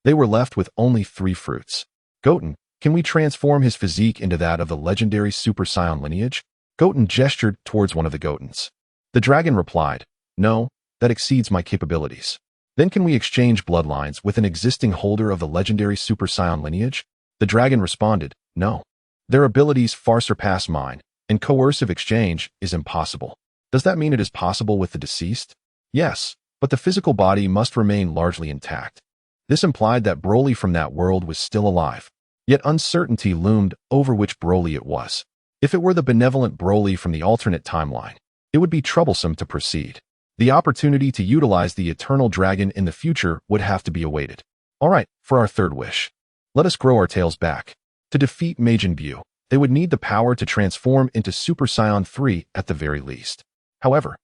they were left with only 3 fruits. Goten, can we transform his physique into that of the legendary Super Saiyan lineage? Goten gestured towards one of the Gotens. The dragon replied, no, that exceeds my capabilities. Then can we exchange bloodlines with an existing holder of the legendary Super Saiyan lineage? The dragon responded, no. Their abilities far surpass mine, and coercive exchange is impossible. Does that mean it is possible with the deceased? Yes, but the physical body must remain largely intact. This implied that Broly from that world was still alive. Yet uncertainty loomed over which Broly it was. If it were the benevolent Broly from the alternate timeline, it would be troublesome to proceed. The opportunity to utilize the eternal dragon in the future would have to be awaited. All right, for our third wish. Let us grow our tails back. To defeat Majin Buu, they would need the power to transform into Super Saiyan 3 at the very least. However,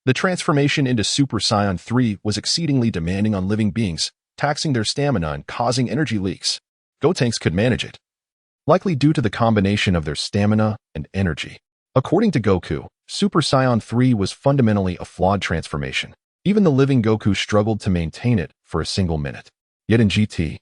the transformation into Super Saiyan 3 was exceedingly demanding on living beings, taxing their stamina and causing energy leaks. Gotens could manage it, likely due to the combination of their stamina and energy. According to Goku, Super Saiyan 3 was fundamentally a flawed transformation. Even the living Goku struggled to maintain it for a single minute. Yet in GT,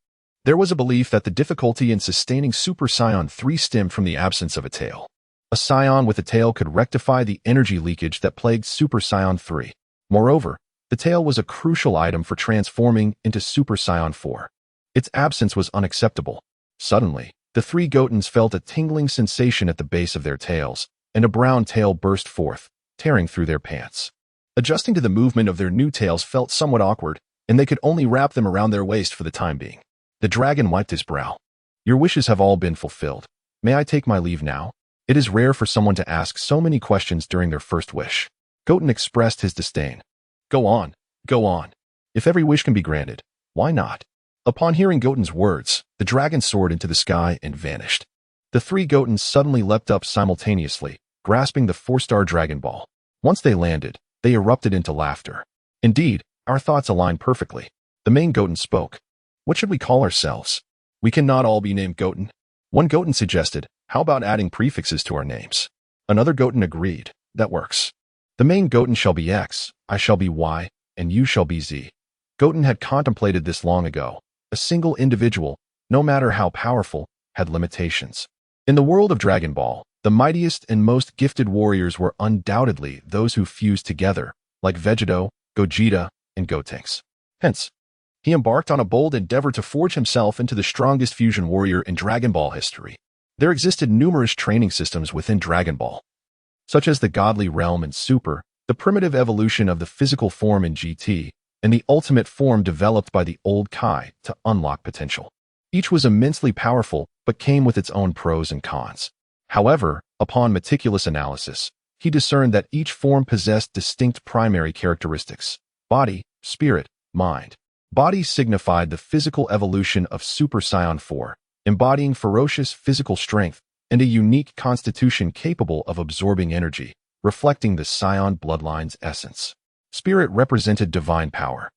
there was a belief that the difficulty in sustaining Super Saiyan 3 stemmed from the absence of a tail. A Saiyan with a tail could rectify the energy leakage that plagued Super Saiyan 3. Moreover, the tail was a crucial item for transforming into Super Saiyan 4. Its absence was unacceptable. Suddenly, the 3 Gotens felt a tingling sensation at the base of their tails, and a brown tail burst forth, tearing through their pants. Adjusting to the movement of their new tails felt somewhat awkward, and they could only wrap them around their waist for the time being. The dragon wiped his brow. Your wishes have all been fulfilled. May I take my leave now? It is rare for someone to ask so many questions during their first wish. Goten expressed his disdain. Go on, go on. If every wish can be granted, why not? Upon hearing Goten's words, the dragon soared into the sky and vanished. The 3 Gotens suddenly leapt up simultaneously, grasping the 4-star Dragon Ball. Once they landed, they erupted into laughter. Indeed, our thoughts aligned perfectly. The main Goten spoke. What should we call ourselves? We cannot all be named Goten. One Goten suggested, how about adding prefixes to our names? Another Goten agreed, that works. The main Goten shall be X, I shall be Y, and you shall be Z. Goten had contemplated this long ago. A single individual, no matter how powerful, had limitations. In the world of Dragon Ball, the mightiest and most gifted warriors were undoubtedly those who fused together, like Vegeta, Gogeta, and Gotens. Hence, he embarked on a bold endeavor to forge himself into the strongest fusion warrior in Dragon Ball history. There existed numerous training systems within Dragon Ball, such as the Godly Realm and Super, the primitive evolution of the physical form in GT, and the ultimate form developed by the old Kai to unlock potential. Each was immensely powerful, but came with its own pros and cons. However, upon meticulous analysis, he discerned that each form possessed distinct primary characteristics: body, spirit, mind. Body signified the physical evolution of Super Saiyan 4, embodying ferocious physical strength and a unique constitution capable of absorbing energy, reflecting the Saiyan bloodline's essence. Spirit represented divine power,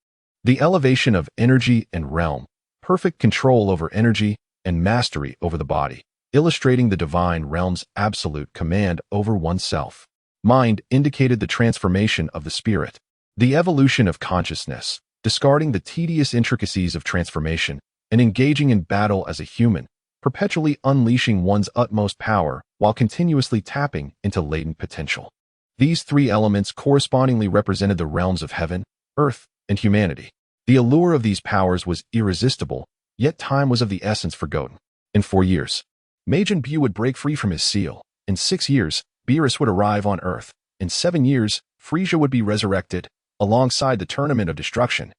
the elevation of energy and realm, perfect control over energy, and mastery over the body, illustrating the divine realm's absolute command over oneself. Mind indicated the transformation of the spirit, the evolution of consciousness, discarding the tedious intricacies of transformation and engaging in battle as a human, perpetually unleashing one's utmost power while continuously tapping into latent potential. These 3 elements correspondingly represented the realms of heaven, earth, and humanity. The allure of these powers was irresistible, Yet time was of the essence for Goten. In 4 years, Majin Buu would break free from his seal. In 6 years, Beerus would arrive on Earth. In 7 years, Frieza would be resurrected, alongside the Tournament of Destruction,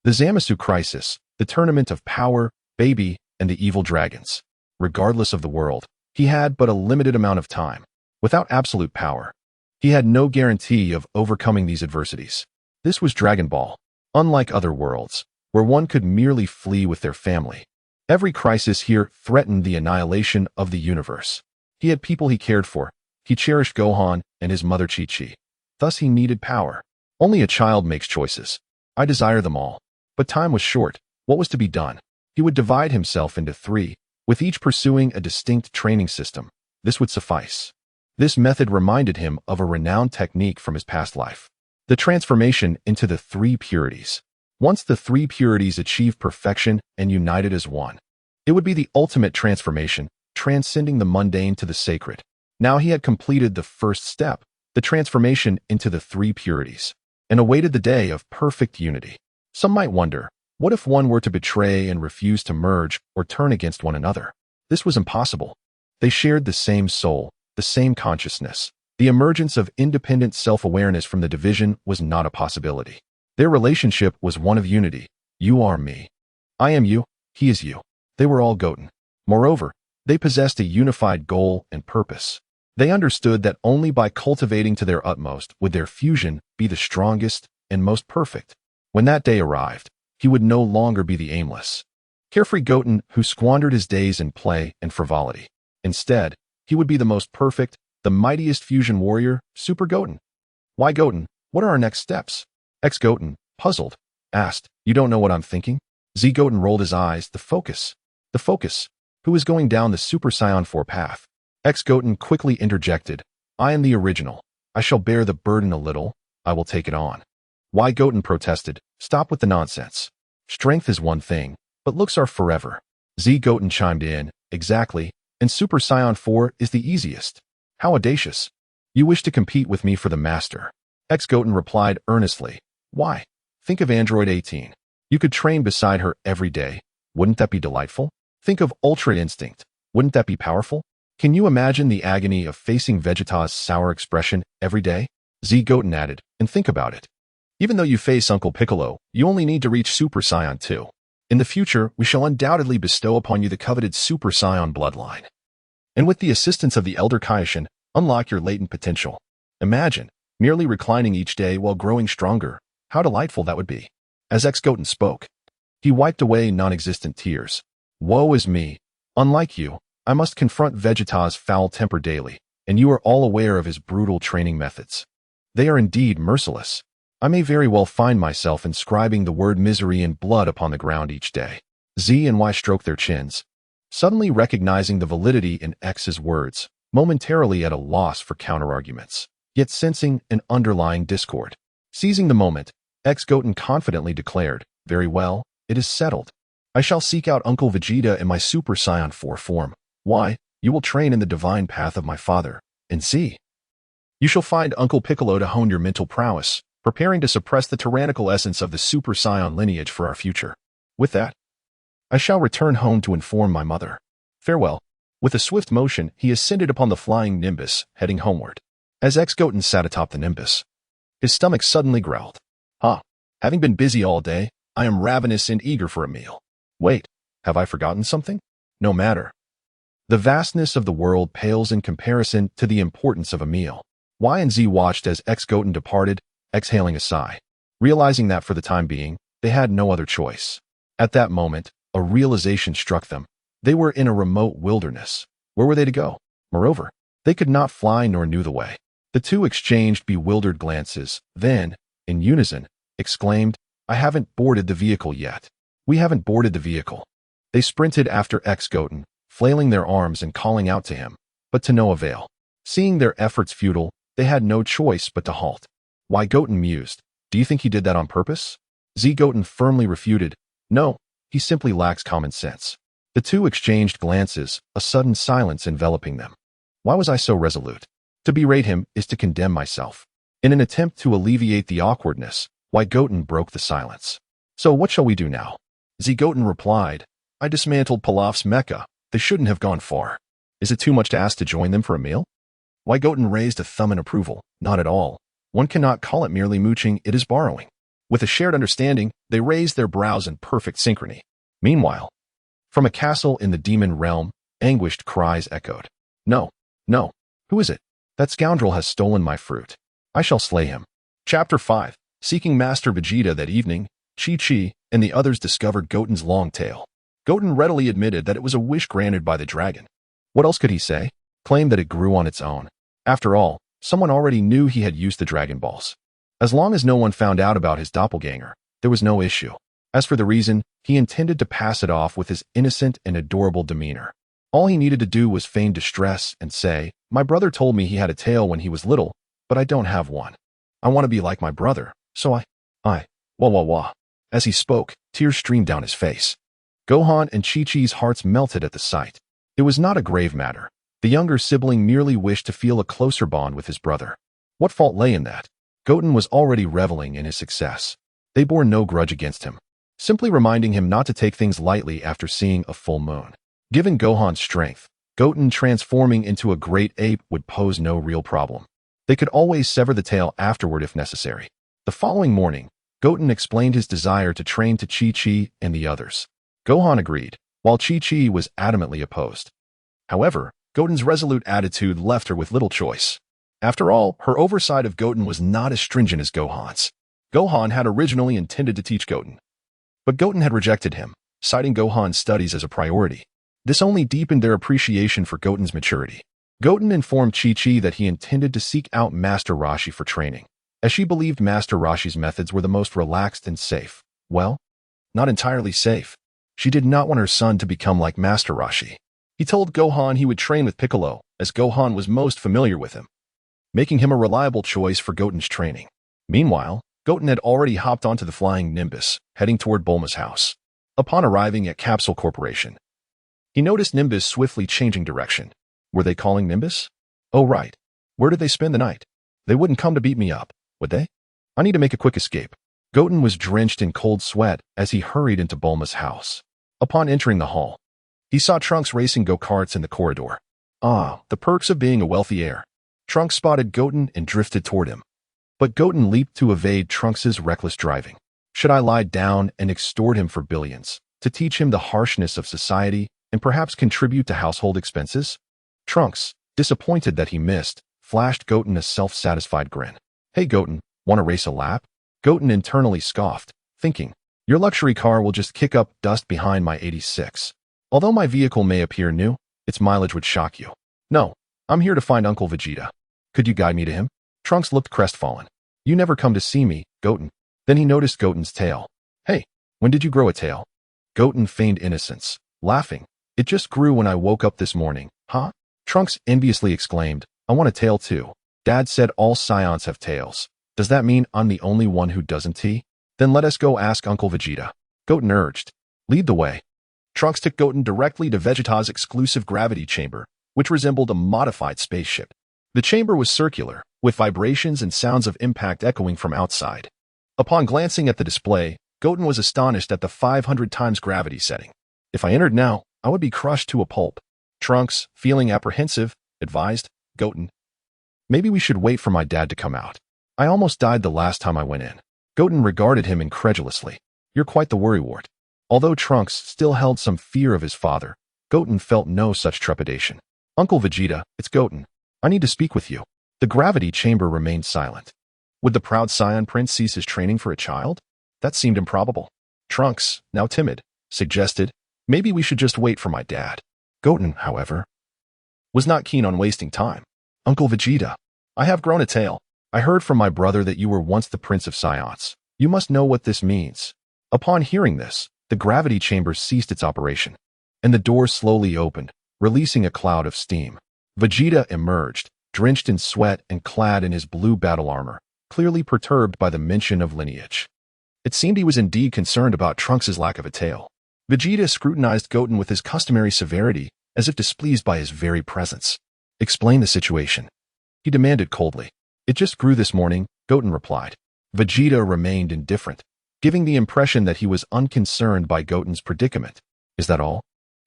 the Zamasu Crisis, the Tournament of Power, Baby, and the Evil Dragons. Regardless of the world, he had but a limited amount of time. Without absolute power, he had no guarantee of overcoming these adversities. This was Dragon Ball. Unlike other worlds, where one could merely flee with their family, every crisis here threatened the annihilation of the universe. He had people he cared for. He cherished Gohan and his mother Chi-Chi. Thus he needed power. Only a child makes choices. I desire them all. But time was short. What was to be done? He would divide himself into 3, with each pursuing a distinct training system. This would suffice. This method reminded him of a renowned technique from his past life. The transformation into the 3 purities. Once the 3 purities achieved perfection and united as one, it would be the ultimate transformation, transcending the mundane to the sacred. Now he had completed the first step, the transformation into the 3 purities, and awaited the day of perfect unity. Some might wonder, what if one were to betray and refuse to merge or turn against one another? This was impossible. They shared the same soul, the same consciousness. The emergence of independent self-awareness from the division was not a possibility. Their relationship was one of unity. You are me. I am you. He is you. They were all Goten. Moreover, they possessed a unified goal and purpose. They understood that only by cultivating to their utmost would their fusion be the strongest and most perfect. When that day arrived, he would no longer be the aimless, carefree Goten who squandered his days in play and frivolity. Instead, he would be the most perfect, the mightiest fusion warrior, Super Goten. Why Goten? What are our next steps? Goten, puzzled, asked, You don't know what I'm thinking? Goten rolled his eyes. The focus. The focus. Who is going down the Super Saiyan 4 path? Goten quickly interjected, I am the original. I shall bear the burden a little. I will take it on. Why Goten protested, Stop with the nonsense. Strength is one thing, but looks are forever. Goten chimed in, Exactly, and Super Saiyan 4 is the easiest. How audacious. You wish to compete with me for the master. Goten replied earnestly, Why? Think of Android 18. You could train beside her every day. Wouldn't that be delightful? Think of Ultra Instinct. Wouldn't that be powerful? Can you imagine the agony of facing Vegeta's sour expression every day? Goten added, And think about it. Even though you face Uncle Piccolo, you only need to reach Super Saiyan 2. In the future, we shall undoubtedly bestow upon you the coveted Super Saiyan bloodline. And with the assistance of the Elder Kaioshin, unlock your latent potential. Imagine, merely reclining each day while growing stronger. How delightful that would be. As Goten spoke, he wiped away non-existent tears. Woe is me. Unlike you, I must confront Vegeta's foul temper daily, and you are all aware of his brutal training methods. They are indeed merciless. I may very well find myself inscribing the word misery in blood upon the ground each day. Z and Y stroked their chins, suddenly recognizing the validity in X's words, momentarily at a loss for counterarguments, yet sensing an underlying discord. Seizing the moment, Goten confidently declared, Very well, it is settled. I shall seek out Uncle Vegeta in my Super Saiyan 4 form. Why, you will train in the divine path of my father, and see. You shall find Uncle Piccolo to hone your mental prowess, preparing to suppress the tyrannical essence of the Super Saiyan lineage for our future. With that, I shall return home to inform my mother. Farewell. With a swift motion, he ascended upon the flying Nimbus, heading homeward. As Goten sat atop the Nimbus, his stomach suddenly growled. Having been busy all day, I am ravenous and eager for a meal. Wait, have I forgotten something? No matter. The vastness of the world pales in comparison to the importance of a meal. Y and Z watched as Goten departed, exhaling a sigh, realizing that for the time being, they had no other choice. At that moment, a realization struck them. They were in a remote wilderness. Where were they to go? Moreover, they could not fly nor knew the way. The two exchanged bewildered glances, then, in unison, exclaimed, I haven't boarded the vehicle yet. We haven't boarded the vehicle. They sprinted after Goten, flailing their arms and calling out to him, but to no avail. Seeing their efforts futile, they had no choice but to halt. Why Goten mused, Do you think he did that on purpose? Goten firmly refuted, No, he simply lacks common sense. The two exchanged glances, a sudden silence enveloping them. Why was I so resolute? To berate him is to condemn myself. In an attempt to alleviate the awkwardness, Goten broke the silence. So what shall we do now? Goten replied, I dismantled Pilaf's mecha. They shouldn't have gone far. Is it too much to ask to join them for a meal? Why Goten raised a thumb in approval. Not at all. One cannot call it merely mooching, it is borrowing. With a shared understanding, they raised their brows in perfect synchrony. Meanwhile, from a castle in the demon realm, anguished cries echoed. No, no. Who is it? That scoundrel has stolen my fruit. I shall slay him. Chapter 5. Seeking Master Vegeta that evening, Chi-Chi and the others discovered Goten's long tail. Goten readily admitted that it was a wish granted by the dragon. What else could he say? Claim that it grew on its own. After all, someone already knew he had used the Dragon Balls. As long as no one found out about his doppelganger, there was no issue. As for the reason, he intended to pass it off with his innocent and adorable demeanor. All he needed to do was feign distress and say, "My brother told me he had a tail when he was little, but I don't have one. I want to be like my brother, so wah wah wah." As he spoke, tears streamed down his face. Gohan and Chi-Chi's hearts melted at the sight. It was not a grave matter. The younger sibling merely wished to feel a closer bond with his brother. What fault lay in that? Goten was already reveling in his success. They bore no grudge against him, simply reminding him not to take things lightly after seeing a full moon. Given Gohan's strength, Goten transforming into a great ape would pose no real problem. They could always sever the tail afterward if necessary. The following morning, Goten explained his desire to train to Chi-Chi and the others. Gohan agreed, while Chi-Chi was adamantly opposed. However, Goten's resolute attitude left her with little choice. After all, her oversight of Goten was not as stringent as Gohan's. Gohan had originally intended to teach Goten, but Goten had rejected him, citing Gohan's studies as a priority. This only deepened their appreciation for Goten's maturity. Goten informed Chi-Chi that he intended to seek out Master Roshi for training, as she believed Master Roshi's methods were the most relaxed and safe. Well, not entirely safe. She did not want her son to become like Master Roshi. He told Gohan he would train with Piccolo, as Gohan was most familiar with him, making him a reliable choice for Goten's training. Meanwhile, Goten had already hopped onto the flying Nimbus, heading toward Bulma's house. Upon arriving at Capsule Corporation, he noticed Nimbus swiftly changing direction. Were they calling Nimbus? Oh right. Where did they spend the night? They wouldn't come to beat me up, would they? I need to make a quick escape. Goten was drenched in cold sweat as he hurried into Bulma's house. Upon entering the hall, he saw Trunks racing go-karts in the corridor. Ah, the perks of being a wealthy heir. Trunks spotted Goten and drifted toward him. But Goten leaped to evade Trunks' reckless driving. Should I lie down and extort him for billions, to teach him the harshness of society and perhaps contribute to household expenses? Trunks, disappointed that he missed, flashed Goten a self-satisfied grin. Hey Goten, want to race a lap? Goten internally scoffed, thinking, your luxury car will just kick up dust behind my 86. Although my vehicle may appear new, its mileage would shock you. No, I'm here to find Uncle Vegeta. Could you guide me to him? Trunks looked crestfallen. You never come to see me, Goten. Then he noticed Goten's tail. Hey, when did you grow a tail? Goten feigned innocence, laughing. It just grew when I woke up this morning. Huh? Trunks enviously exclaimed, I want a tail too. Dad said all Saiyans have tails. Does that mean I'm the only one who doesn't? Then let us go ask Uncle Vegeta. Goten urged. Lead the way. Trunks took Goten directly to Vegeta's exclusive gravity chamber, which resembled a modified spaceship. The chamber was circular, with vibrations and sounds of impact echoing from outside. Upon glancing at the display, Goten was astonished at the 500 times gravity setting. If I entered now, I would be crushed to a pulp. Trunks, feeling apprehensive, advised, Goten, maybe we should wait for my dad to come out. I almost died the last time I went in. Goten regarded him incredulously. You're quite the worrywart. Although Trunks still held some fear of his father, Goten felt no such trepidation. Uncle Vegeta, it's Goten. I need to speak with you. The gravity chamber remained silent. Would the proud Saiyan prince cease his training for a child? That seemed improbable. Trunks, now timid, suggested, maybe we should just wait for my dad. Goten, however, was not keen on wasting time. Uncle Vegeta, I have grown a tail. I heard from my brother that you were once the Prince of Saiyans. You must know what this means. Upon hearing this, the gravity chamber ceased its operation, and the door slowly opened, releasing a cloud of steam. Vegeta emerged, drenched in sweat and clad in his blue battle armor, clearly perturbed by the mention of lineage. It seemed he was indeed concerned about Trunks' lack of a tail. Vegeta scrutinized Goten with his customary severity, as if displeased by his very presence. Explain the situation, he demanded coldly. It just grew this morning, Goten replied. Vegeta remained indifferent, giving the impression that he was unconcerned by Goten's predicament. Is that all?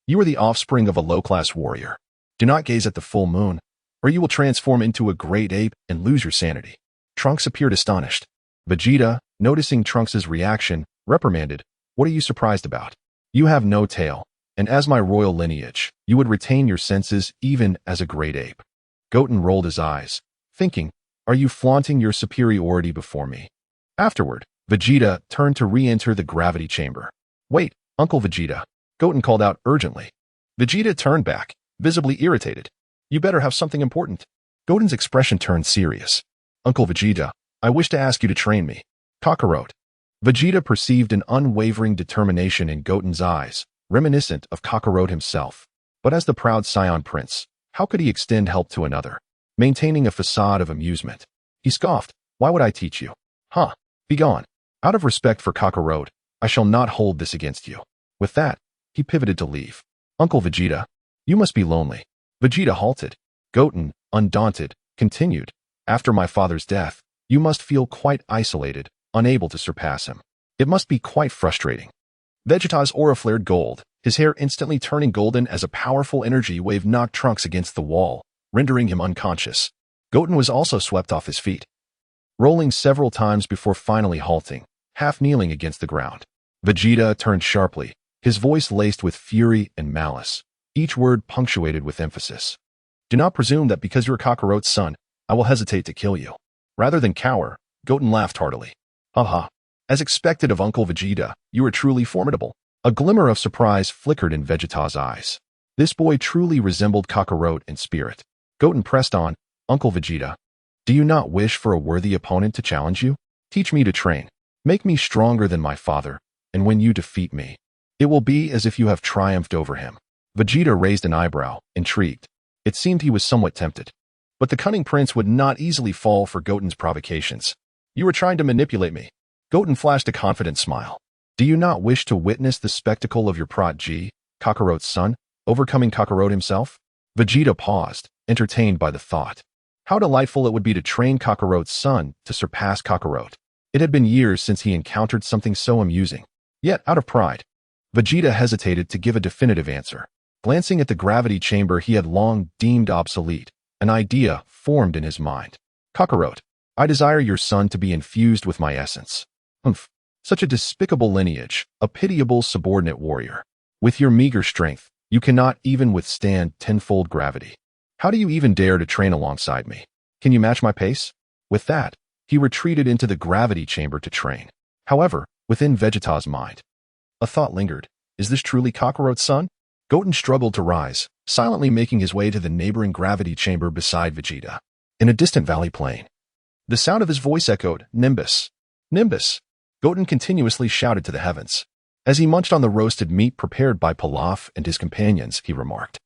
You are the offspring of a low-class warrior. Do not gaze at the full moon, or you will transform into a great ape and lose your sanity. Trunks appeared astonished. Vegeta, noticing Trunks' reaction, reprimanded, "What are you surprised about? You have no tail, and as my royal lineage, you would retain your senses even as a great ape." Goten rolled his eyes, thinking, "Are you flaunting your superiority before me?" Afterward, Vegeta turned to re-enter the gravity chamber. "Wait, Uncle Vegeta," Goten called out urgently. Vegeta turned back, visibly irritated. "You better have something important." Goten's expression turned serious. "Uncle Vegeta, I wish to ask you to train me." Kakarot. Vegeta perceived an unwavering determination in Goten's eyes, reminiscent of Kakarot himself. But as the proud Saiyan prince, how could he extend help to another, maintaining a facade of amusement? He scoffed, "Why would I teach you? Huh, begone. Out of respect for Kakarot, I shall not hold this against you." With that, he pivoted to leave. "Uncle Vegeta, you must be lonely." Vegeta halted. Goten, undaunted, continued, "After my father's death, you must feel quite isolated, unable to surpass him. It must be quite frustrating." Vegeta's aura flared gold, his hair instantly turning golden as a powerful energy wave knocked Trunks against the wall, rendering him unconscious. Goten was also swept off his feet, rolling several times before finally halting, half kneeling against the ground. Vegeta turned sharply, his voice laced with fury and malice, each word punctuated with emphasis. "Do not presume that because you're Kakarot's son, I will hesitate to kill you." Rather than cower, Goten laughed heartily. "Haha. As expected of Uncle Vegeta, you are truly formidable." A glimmer of surprise flickered in Vegeta's eyes. This boy truly resembled Kakarot in spirit. Goten pressed on, "Uncle Vegeta, do you not wish for a worthy opponent to challenge you? Teach me to train. Make me stronger than my father, and when you defeat me, it will be as if you have triumphed over him." Vegeta raised an eyebrow, intrigued. It seemed he was somewhat tempted. But the cunning prince would not easily fall for Goten's provocations. "You are trying to manipulate me." Goten flashed a confident smile. "Do you not wish to witness the spectacle of your protege, Kakarot's son, overcoming Kakarot himself?" Vegeta paused, entertained by the thought. How delightful it would be to train Kakarot's son to surpass Kakarot. It had been years since he encountered something so amusing. Yet, out of pride, Vegeta hesitated to give a definitive answer. Glancing at the gravity chamber he had long deemed obsolete, an idea formed in his mind. "Kakarot, I desire your son to be infused with my essence." "Humph. Such a despicable lineage, a pitiable subordinate warrior. With your meager strength, you cannot even withstand tenfold gravity. How do you even dare to train alongside me? Can you match my pace?" With that, he retreated into the gravity chamber to train. However, within Vegeta's mind, a thought lingered. Is this truly Kakarot's son? Goten struggled to rise, silently making his way to the neighboring gravity chamber beside Vegeta. In a distant valley plain, the sound of his voice echoed, "Nimbus! Nimbus!" Goten continuously shouted to the heavens. As he munched on the roasted meat prepared by Pilaf and his companions, he remarked,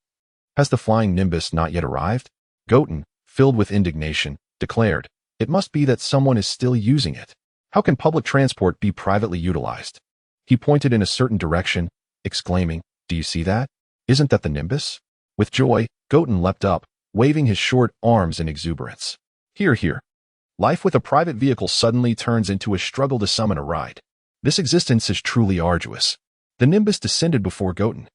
"Has the flying Nimbus not yet arrived?" Goten, filled with indignation, declared, "It must be that someone is still using it. How can public transport be privately utilized?" He pointed in a certain direction, exclaiming, "Do you see that? Isn't that the Nimbus?" With joy, Goten leapt up, waving his short arms in exuberance. "Here, here." Life with a private vehicle suddenly turns into a struggle to summon a ride. This existence is truly arduous. The Nimbus descended before Goten,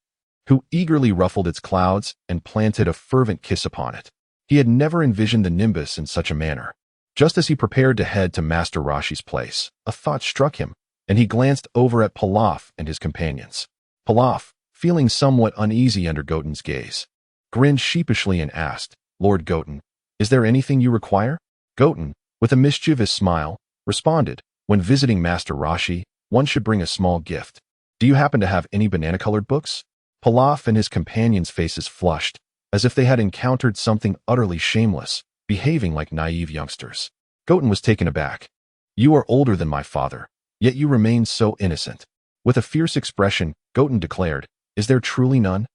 who eagerly ruffled its clouds and planted a fervent kiss upon it. He had never envisioned the Nimbus in such a manner. Just as he prepared to head to Master Roshi's place, a thought struck him, and he glanced over at Pilaf and his companions. Pilaf, feeling somewhat uneasy under Goten's gaze, grinned sheepishly and asked, "Lord Goten, is there anything you require?" Goten, with a mischievous smile, responded, "When visiting Master Roshi, one should bring a small gift. Do you happen to have any banana-colored books?" Pilaf and his companions' faces flushed, as if they had encountered something utterly shameless, behaving like naive youngsters. Goten was taken aback. "You are older than my father, yet you remain so innocent." With a fierce expression, Goten declared, "Is there truly none?"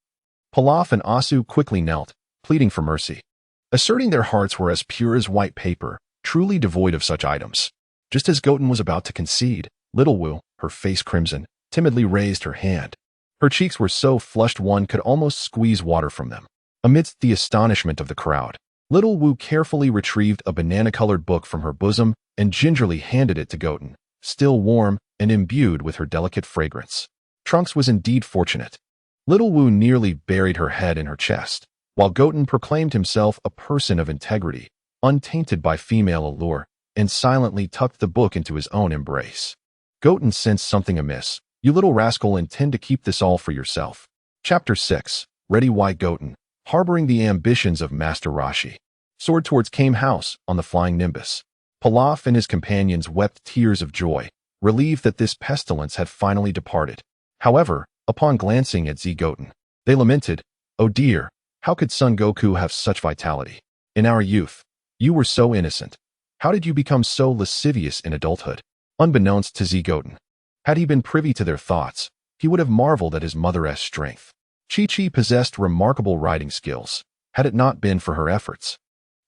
Pilaf and Asu quickly knelt, pleading for mercy, asserting their hearts were as pure as white paper, truly devoid of such items. Just as Goten was about to concede, Little Wu, her face crimson, timidly raised her hand. Her cheeks were so flushed one could almost squeeze water from them. Amidst the astonishment of the crowd, Little Wu carefully retrieved a banana-colored book from her bosom and gingerly handed it to Goten, still warm and imbued with her delicate fragrance. Trunks was indeed fortunate. Little Wu nearly buried her head in her chest, while Goten proclaimed himself a person of integrity, untainted by female allure, and silently tucked the book into his own embrace. Goten sensed something amiss. You little rascal intend to keep this all for yourself. Chapter 6. Ready Why Goten, harboring the ambitions of Master Roshi, soared towards Kame House on the flying Nimbus. Pilaf and his companions wept tears of joy, relieved that this pestilence had finally departed. However, upon glancing at Z Goten, they lamented, "Oh dear, how could Son Goku have such vitality? In our youth, you were so innocent. How did you become so lascivious in adulthood?" Unbeknownst to Z Goten, had he been privy to their thoughts, he would have marveled at his mother's strength. Chi-Chi possessed remarkable riding skills. Had it not been for her efforts,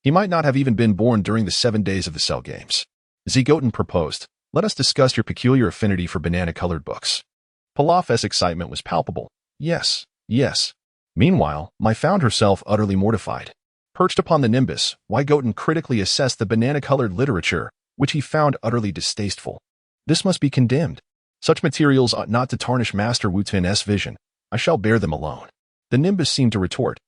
he might not have even been born during the 7 days of the Cell Games. Z Goten proposed, "Let us discuss your peculiar affinity for banana-colored books." Pilaf's excitement was palpable. Yes, yes. Meanwhile, Mai found herself utterly mortified. Perched upon the Nimbus, Goten critically assessed the banana-colored literature, which he found utterly distasteful. This must be condemned. Such materials ought not to tarnish Master Wu Tian's vision. I shall bear them alone. The Nimbus seemed to retort.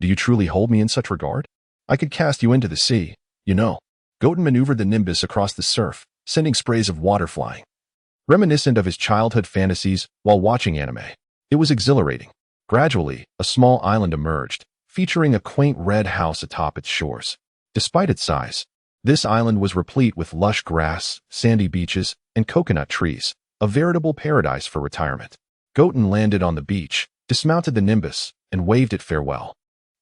Do you truly hold me in such regard? I could cast you into the sea, you know. Goten maneuvered the Nimbus across the surf, sending sprays of water flying. Reminiscent of his childhood fantasies while watching anime, it was exhilarating. Gradually, a small island emerged, featuring a quaint red house atop its shores. Despite its size, this island was replete with lush grass, sandy beaches, and coconut trees, a veritable paradise for retirement. Goten landed on the beach, dismounted the Nimbus, and waved it farewell.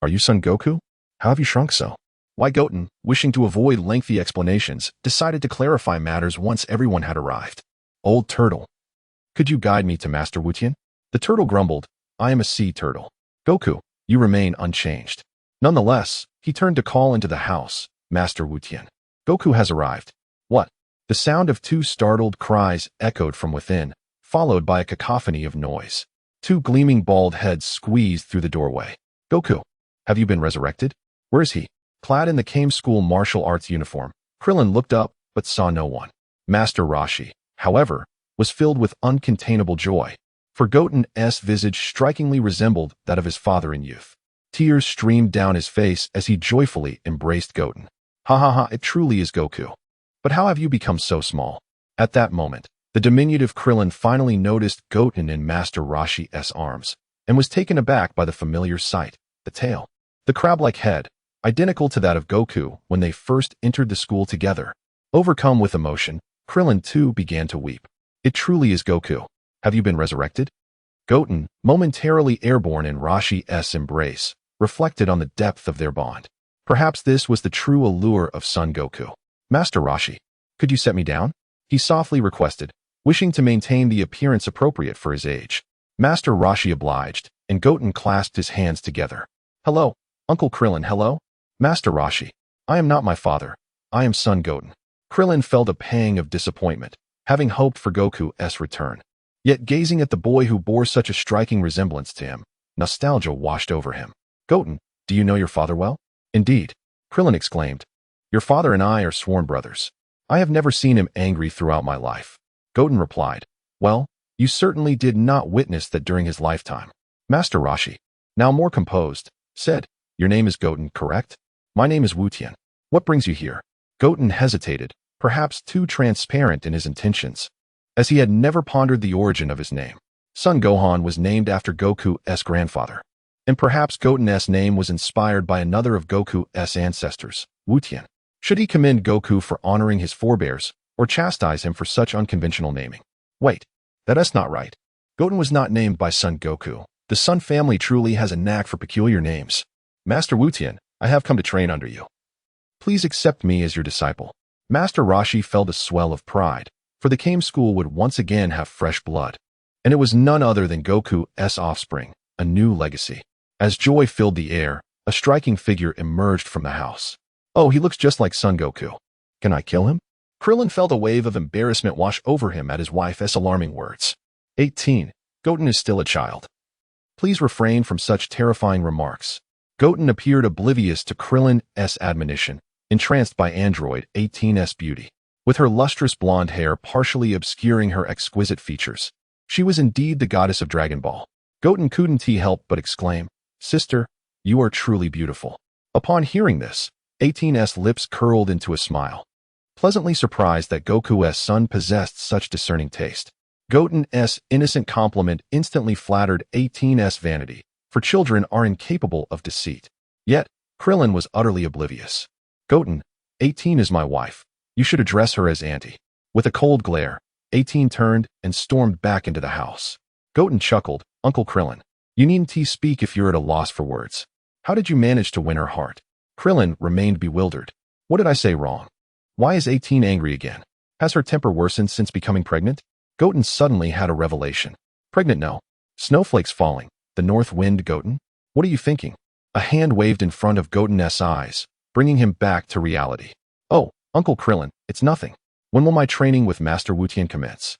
Are you Son Goku? How have you shrunk so? Goten, wishing to avoid lengthy explanations, decided to clarify matters once everyone had arrived. Old turtle. Could you guide me to Master Wu Tian? The turtle grumbled, I am a sea turtle. Goku, you remain unchanged. Nonetheless, he turned to call into the house, Master Wu Tian. Goku has arrived. What? The sound of 2 startled cries echoed from within, followed by a cacophony of noise. 2 gleaming bald heads squeezed through the doorway. Goku, have you been resurrected? Where is he? Clad in the Kame School martial arts uniform, Krillin looked up, but saw no one. Master Roshi, however, was filled with uncontainable joy, for Goten's visage strikingly resembled that of his father in youth. Tears streamed down his face as he joyfully embraced Goten. Ha ha ha, it truly is Goku. But how have you become so small? At that moment, the diminutive Krillin finally noticed Goten in Master Roshi's arms, and was taken aback by the familiar sight, the tail. The crab-like head, identical to that of Goku when they first entered the school together. Overcome with emotion, Krillin too began to weep. It truly is Goku. Have you been resurrected? Goten, momentarily airborne in Roshi's embrace, reflected on the depth of their bond. Perhaps this was the true allure of Son Goku. Master Roshi, could you set me down? He softly requested, wishing to maintain the appearance appropriate for his age. Master Roshi obliged, and Goten clasped his hands together. Hello, Uncle Krillin, hello? Master Roshi, I am not my father. I am Son Goten. Krillin felt a pang of disappointment, having hoped for Goku's return. Yet gazing at the boy who bore such a striking resemblance to him, nostalgia washed over him. Goten, do you know your father well? Indeed, Krillin exclaimed. Your father and I are sworn brothers. I have never seen him angry throughout my life. Goten replied, well, you certainly did not witness that during his lifetime. Master Roshi, now more composed, said, your name is Goten, correct? My name is Wu Tian. What brings you here? Goten hesitated, perhaps too transparent in his intentions, as he had never pondered the origin of his name. Son Gohan was named after Goku's grandfather, and perhaps Goten's name was inspired by another of Goku's ancestors, Wu Tian. Should he commend Goku for honoring his forebears, or chastise him for such unconventional naming? Wait, that's not right. Goten was not named by Son Goku. The Son family truly has a knack for peculiar names. Master Wu Tian, I have come to train under you. Please accept me as your disciple. Master Roshi felt a swell of pride, for the Kame School would once again have fresh blood, and it was none other than Goku's offspring, a new legacy. As joy filled the air, a striking figure emerged from the house. Oh, he looks just like Son Goku. Can I kill him? Krillin felt a wave of embarrassment wash over him at his wife's alarming words. 18. Goten is still a child. Please refrain from such terrifying remarks. Goten appeared oblivious to Krillin's admonition, entranced by Android 18's beauty. With her lustrous blonde hair partially obscuring her exquisite features, she was indeed the goddess of Dragon Ball. Goten couldn't help but exclaim, "Sister, you are truly beautiful." Upon hearing this, 18's lips curled into a smile. Pleasantly surprised that Goku's son possessed such discerning taste. Goten's innocent compliment instantly flattered 18's vanity, for children are incapable of deceit. Yet, Krillin was utterly oblivious. "Goten, 18 is my wife. You should address her as auntie." With a cold glare, 18 turned and stormed back into the house. Goten chuckled, "Uncle Krillin, you needn't speak if you're at a loss for words. How did you manage to win her heart?" Krillin remained bewildered. "What did I say wrong? Why is 18 angry again? Has her temper worsened since becoming pregnant?" Goten suddenly had a revelation. "Pregnant, no. Snowflakes falling. The north wind, Goten? What are you thinking?" A hand waved in front of Goten's eyes, bringing him back to reality. "Oh, Uncle Krillin, it's nothing. When will my training with Master Wu Tian commence?"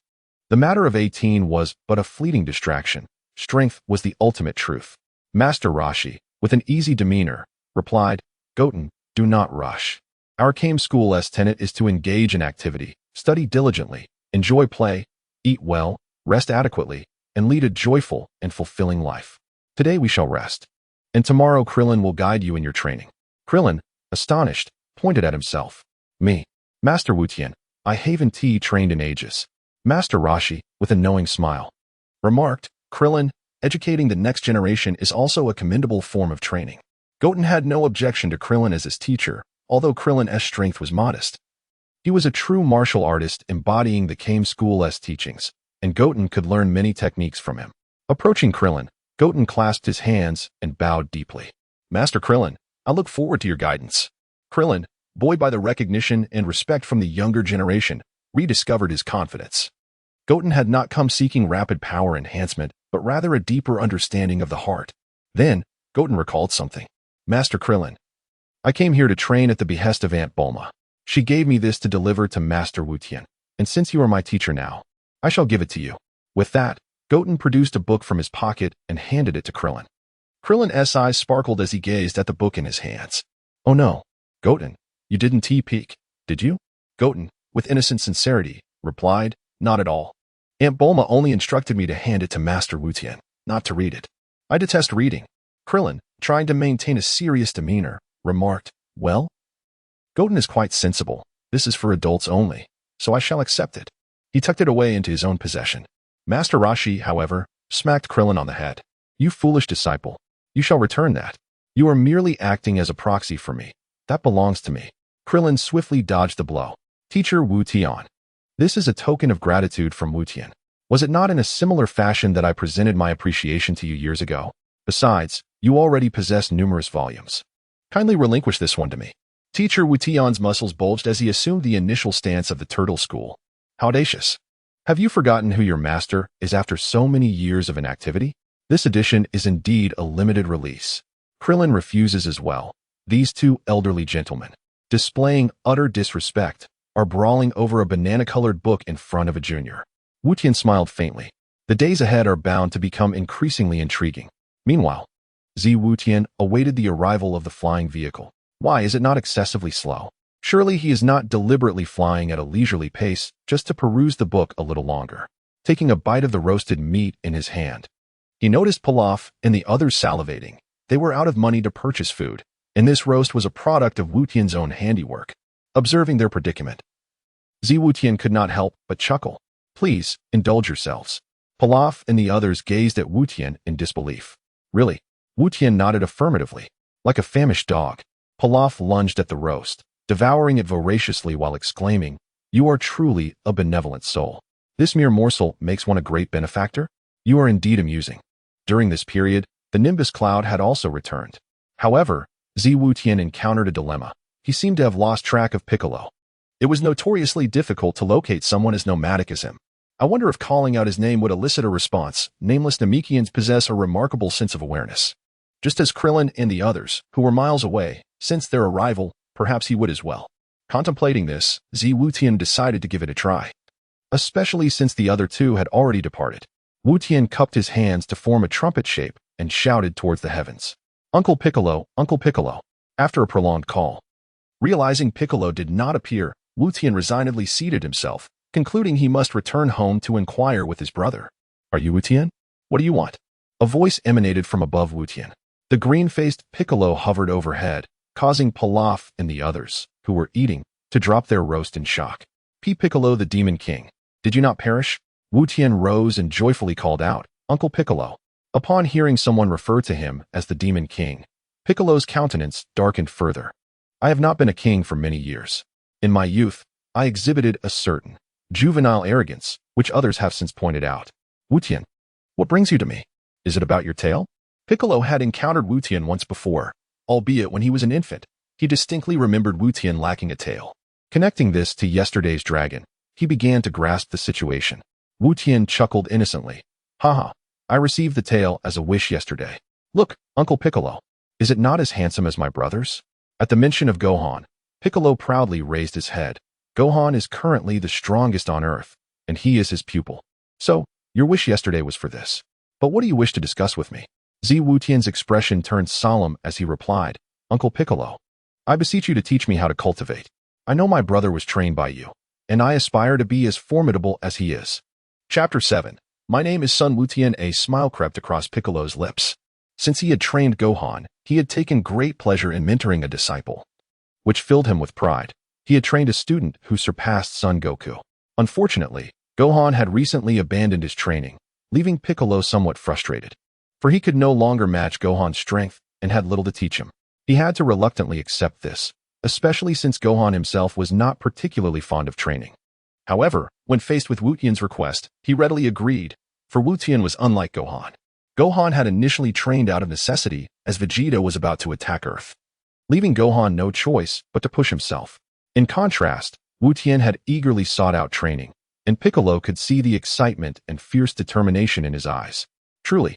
The matter of 18 was but a fleeting distraction. Strength was the ultimate truth. Master Roshi, with an easy demeanor, replied, "Goten, do not rush. Our Kame School's tenet is to engage in activity, study diligently, enjoy play, eat well, rest adequately, and lead a joyful and fulfilling life. Today we shall rest, and tomorrow Krillin will guide you in your training." Krillin, astonished, pointed at himself. "Me, Master Wu Tian, I haven't trained in ages." Master Roshi, with a knowing smile, remarked, "Krillin, educating the next generation is also a commendable form of training." Goten had no objection to Krillin as his teacher, although Krillin's strength was modest. He was a true martial artist embodying the Kame School's teachings, and Goten could learn many techniques from him. Approaching Krillin, Goten clasped his hands and bowed deeply. "Master Krillin, I look forward to your guidance." Krillin, buoyed by the recognition and respect from the younger generation, rediscovered his confidence. Goten had not come seeking rapid power enhancement, but rather a deeper understanding of the heart. Then, Goten recalled something. "Master Krillin, I came here to train at the behest of Aunt Bulma. She gave me this to deliver to Master Wu Tian, and since you are my teacher now, I shall give it to you." With that, Goten produced a book from his pocket and handed it to Krillin. Krillin's eyes sparkled as he gazed at the book in his hands. "Oh no, Goten, you didn't peek, did you?" Goten, with innocent sincerity, replied, "Not at all. Aunt Bulma only instructed me to hand it to Master Wu Tian, not to read it. I detest reading." Krillin, trying to maintain a serious demeanor, remarked, "Well, Goten is quite sensible. This is for adults only, so I shall accept it." He tucked it away into his own possession. Master Roshi, however, smacked Krillin on the head. "You foolish disciple. You shall return that. You are merely acting as a proxy for me. That belongs to me." Krillin swiftly dodged the blow. "Teacher Wu Tian, this is a token of gratitude from Wu Tian. Was it not in a similar fashion that I presented my appreciation to you years ago? Besides, you already possess numerous volumes. Kindly relinquish this one to me." Teacher Wu Tian's muscles bulged as he assumed the initial stance of the turtle school. "How audacious. Have you forgotten who your master is after so many years of inactivity? This edition is indeed a limited release." Krillin refuses as well. These two elderly gentlemen, displaying utter disrespect, are brawling over a banana-colored book in front of a junior. Wu Tian smiled faintly. The days ahead are bound to become increasingly intriguing. Meanwhile, Wu Tian awaited the arrival of the flying vehicle. Why is it not excessively slow? Surely he is not deliberately flying at a leisurely pace just to peruse the book a little longer. Taking a bite of the roasted meat in his hand, he noticed Pilaf and the others salivating. They were out of money to purchase food, and this roast was a product of Wu Tian's own handiwork. Observing their predicament, Wu Tian could not help but chuckle. "Please, indulge yourselves." Pilaf and the others gazed at Wu Tian in disbelief. "Really?" Wu Tian nodded affirmatively. Like a famished dog, Pilaf lunged at the roast, devouring it voraciously while exclaiming, "You are truly a benevolent soul. This mere morsel makes one a great benefactor? You are indeed amusing." During this period, the Nimbus cloud had also returned. However, Wu Tian encountered a dilemma. He seemed to have lost track of Piccolo. It was notoriously difficult to locate someone as nomadic as him. I wonder if calling out his name would elicit a response. Nameless Namekians possess a remarkable sense of awareness. Just as Krillin and the others, who were miles away, sensed their arrival, perhaps he would as well. Contemplating this, Wu Tian decided to give it a try. Especially since the other two had already departed. Wu Tian cupped his hands to form a trumpet shape and shouted towards the heavens. "Uncle Piccolo, Uncle Piccolo." After a prolonged call, realizing Piccolo did not appear, Wu Tian resignedly seated himself, concluding he must return home to inquire with his brother. "Are you Wu Tian? What do you want?" A voice emanated from above Tian. The green-faced Piccolo hovered overhead, causing Pilaf and the others, who were eating, to drop their roast in shock. Piccolo the Demon King, did you not perish? Tian rose and joyfully called out, Uncle Piccolo. Upon hearing someone refer to him as the Demon King, Piccolo's countenance darkened further. I have not been a king for many years. In my youth, I exhibited a certain juvenile arrogance, which others have since pointed out. Tian, what brings you to me? Is it about your tail? Piccolo had encountered Tian once before, albeit when he was an infant. He distinctly remembered Tian lacking a tail. Connecting this to yesterday's dragon, he began to grasp the situation. Tian chuckled innocently. Haha, I received the tail as a wish yesterday. Look, Uncle Piccolo, is it not as handsome as my brother's? At the mention of Gohan, Piccolo proudly raised his head. Gohan is currently the strongest on Earth, and he is his pupil. So, your wish yesterday was for this. But what do you wish to discuss with me? Tian's expression turned solemn as he replied, Uncle Piccolo, I beseech you to teach me how to cultivate. I know my brother was trained by you, and I aspire to be as formidable as he is. Chapter 7. My name is Sun Tian. A smile crept across Piccolo's lips. Since he had trained Gohan, he had taken great pleasure in mentoring a disciple, which filled him with pride. He had trained a student who surpassed Son Goku. Unfortunately, Gohan had recently abandoned his training, leaving Piccolo somewhat frustrated. For he could no longer match Gohan's strength and had little to teach him. He had to reluctantly accept this, especially since Gohan himself was not particularly fond of training. However, when faced with Tian's request, he readily agreed, for Tian was unlike Gohan. Gohan had initially trained out of necessity as Vegeta was about to attack Earth, leaving Gohan no choice but to push himself. In contrast, Tian had eagerly sought out training, and Piccolo could see the excitement and fierce determination in his eyes. Truly,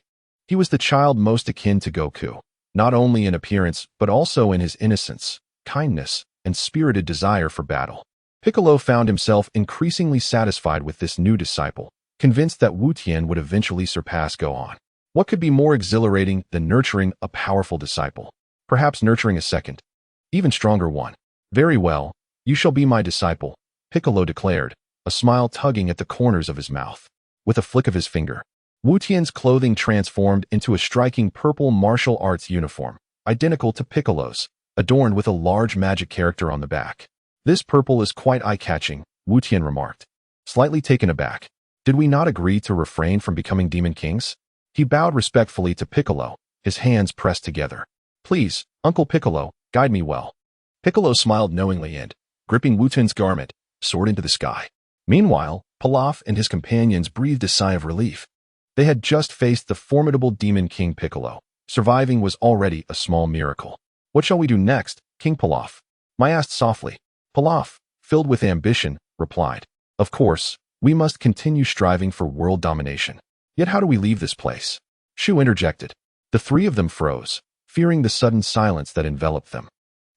he was the child most akin to Goku, not only in appearance but also in his innocence, kindness, and spirited desire for battle. Piccolo found himself increasingly satisfied with this new disciple, convinced that Tian would eventually surpass Gohan. What could be more exhilarating than nurturing a powerful disciple? Perhaps nurturing a second, even stronger one. Very well, you shall be my disciple, Piccolo declared, a smile tugging at the corners of his mouth. With a flick of his finger, Tian's clothing transformed into a striking purple martial arts uniform, identical to Piccolo's, adorned with a large magic character on the back. This purple is quite eye-catching, Tian remarked, slightly taken aback. Did we not agree to refrain from becoming demon kings? He bowed respectfully to Piccolo, his hands pressed together. Please, Uncle Piccolo, guide me well. Piccolo smiled knowingly and, gripping Tian's garment, soared into the sky. Meanwhile, Pilaf and his companions breathed a sigh of relief. They had just faced the formidable Demon King Piccolo. Surviving was already a small miracle. What shall we do next, King Pilaf? Mai asked softly. Pilaf, filled with ambition, replied, Of course, we must continue striving for world domination. Yet how do we leave this place? Shu interjected. The three of them froze, fearing the sudden silence that enveloped them.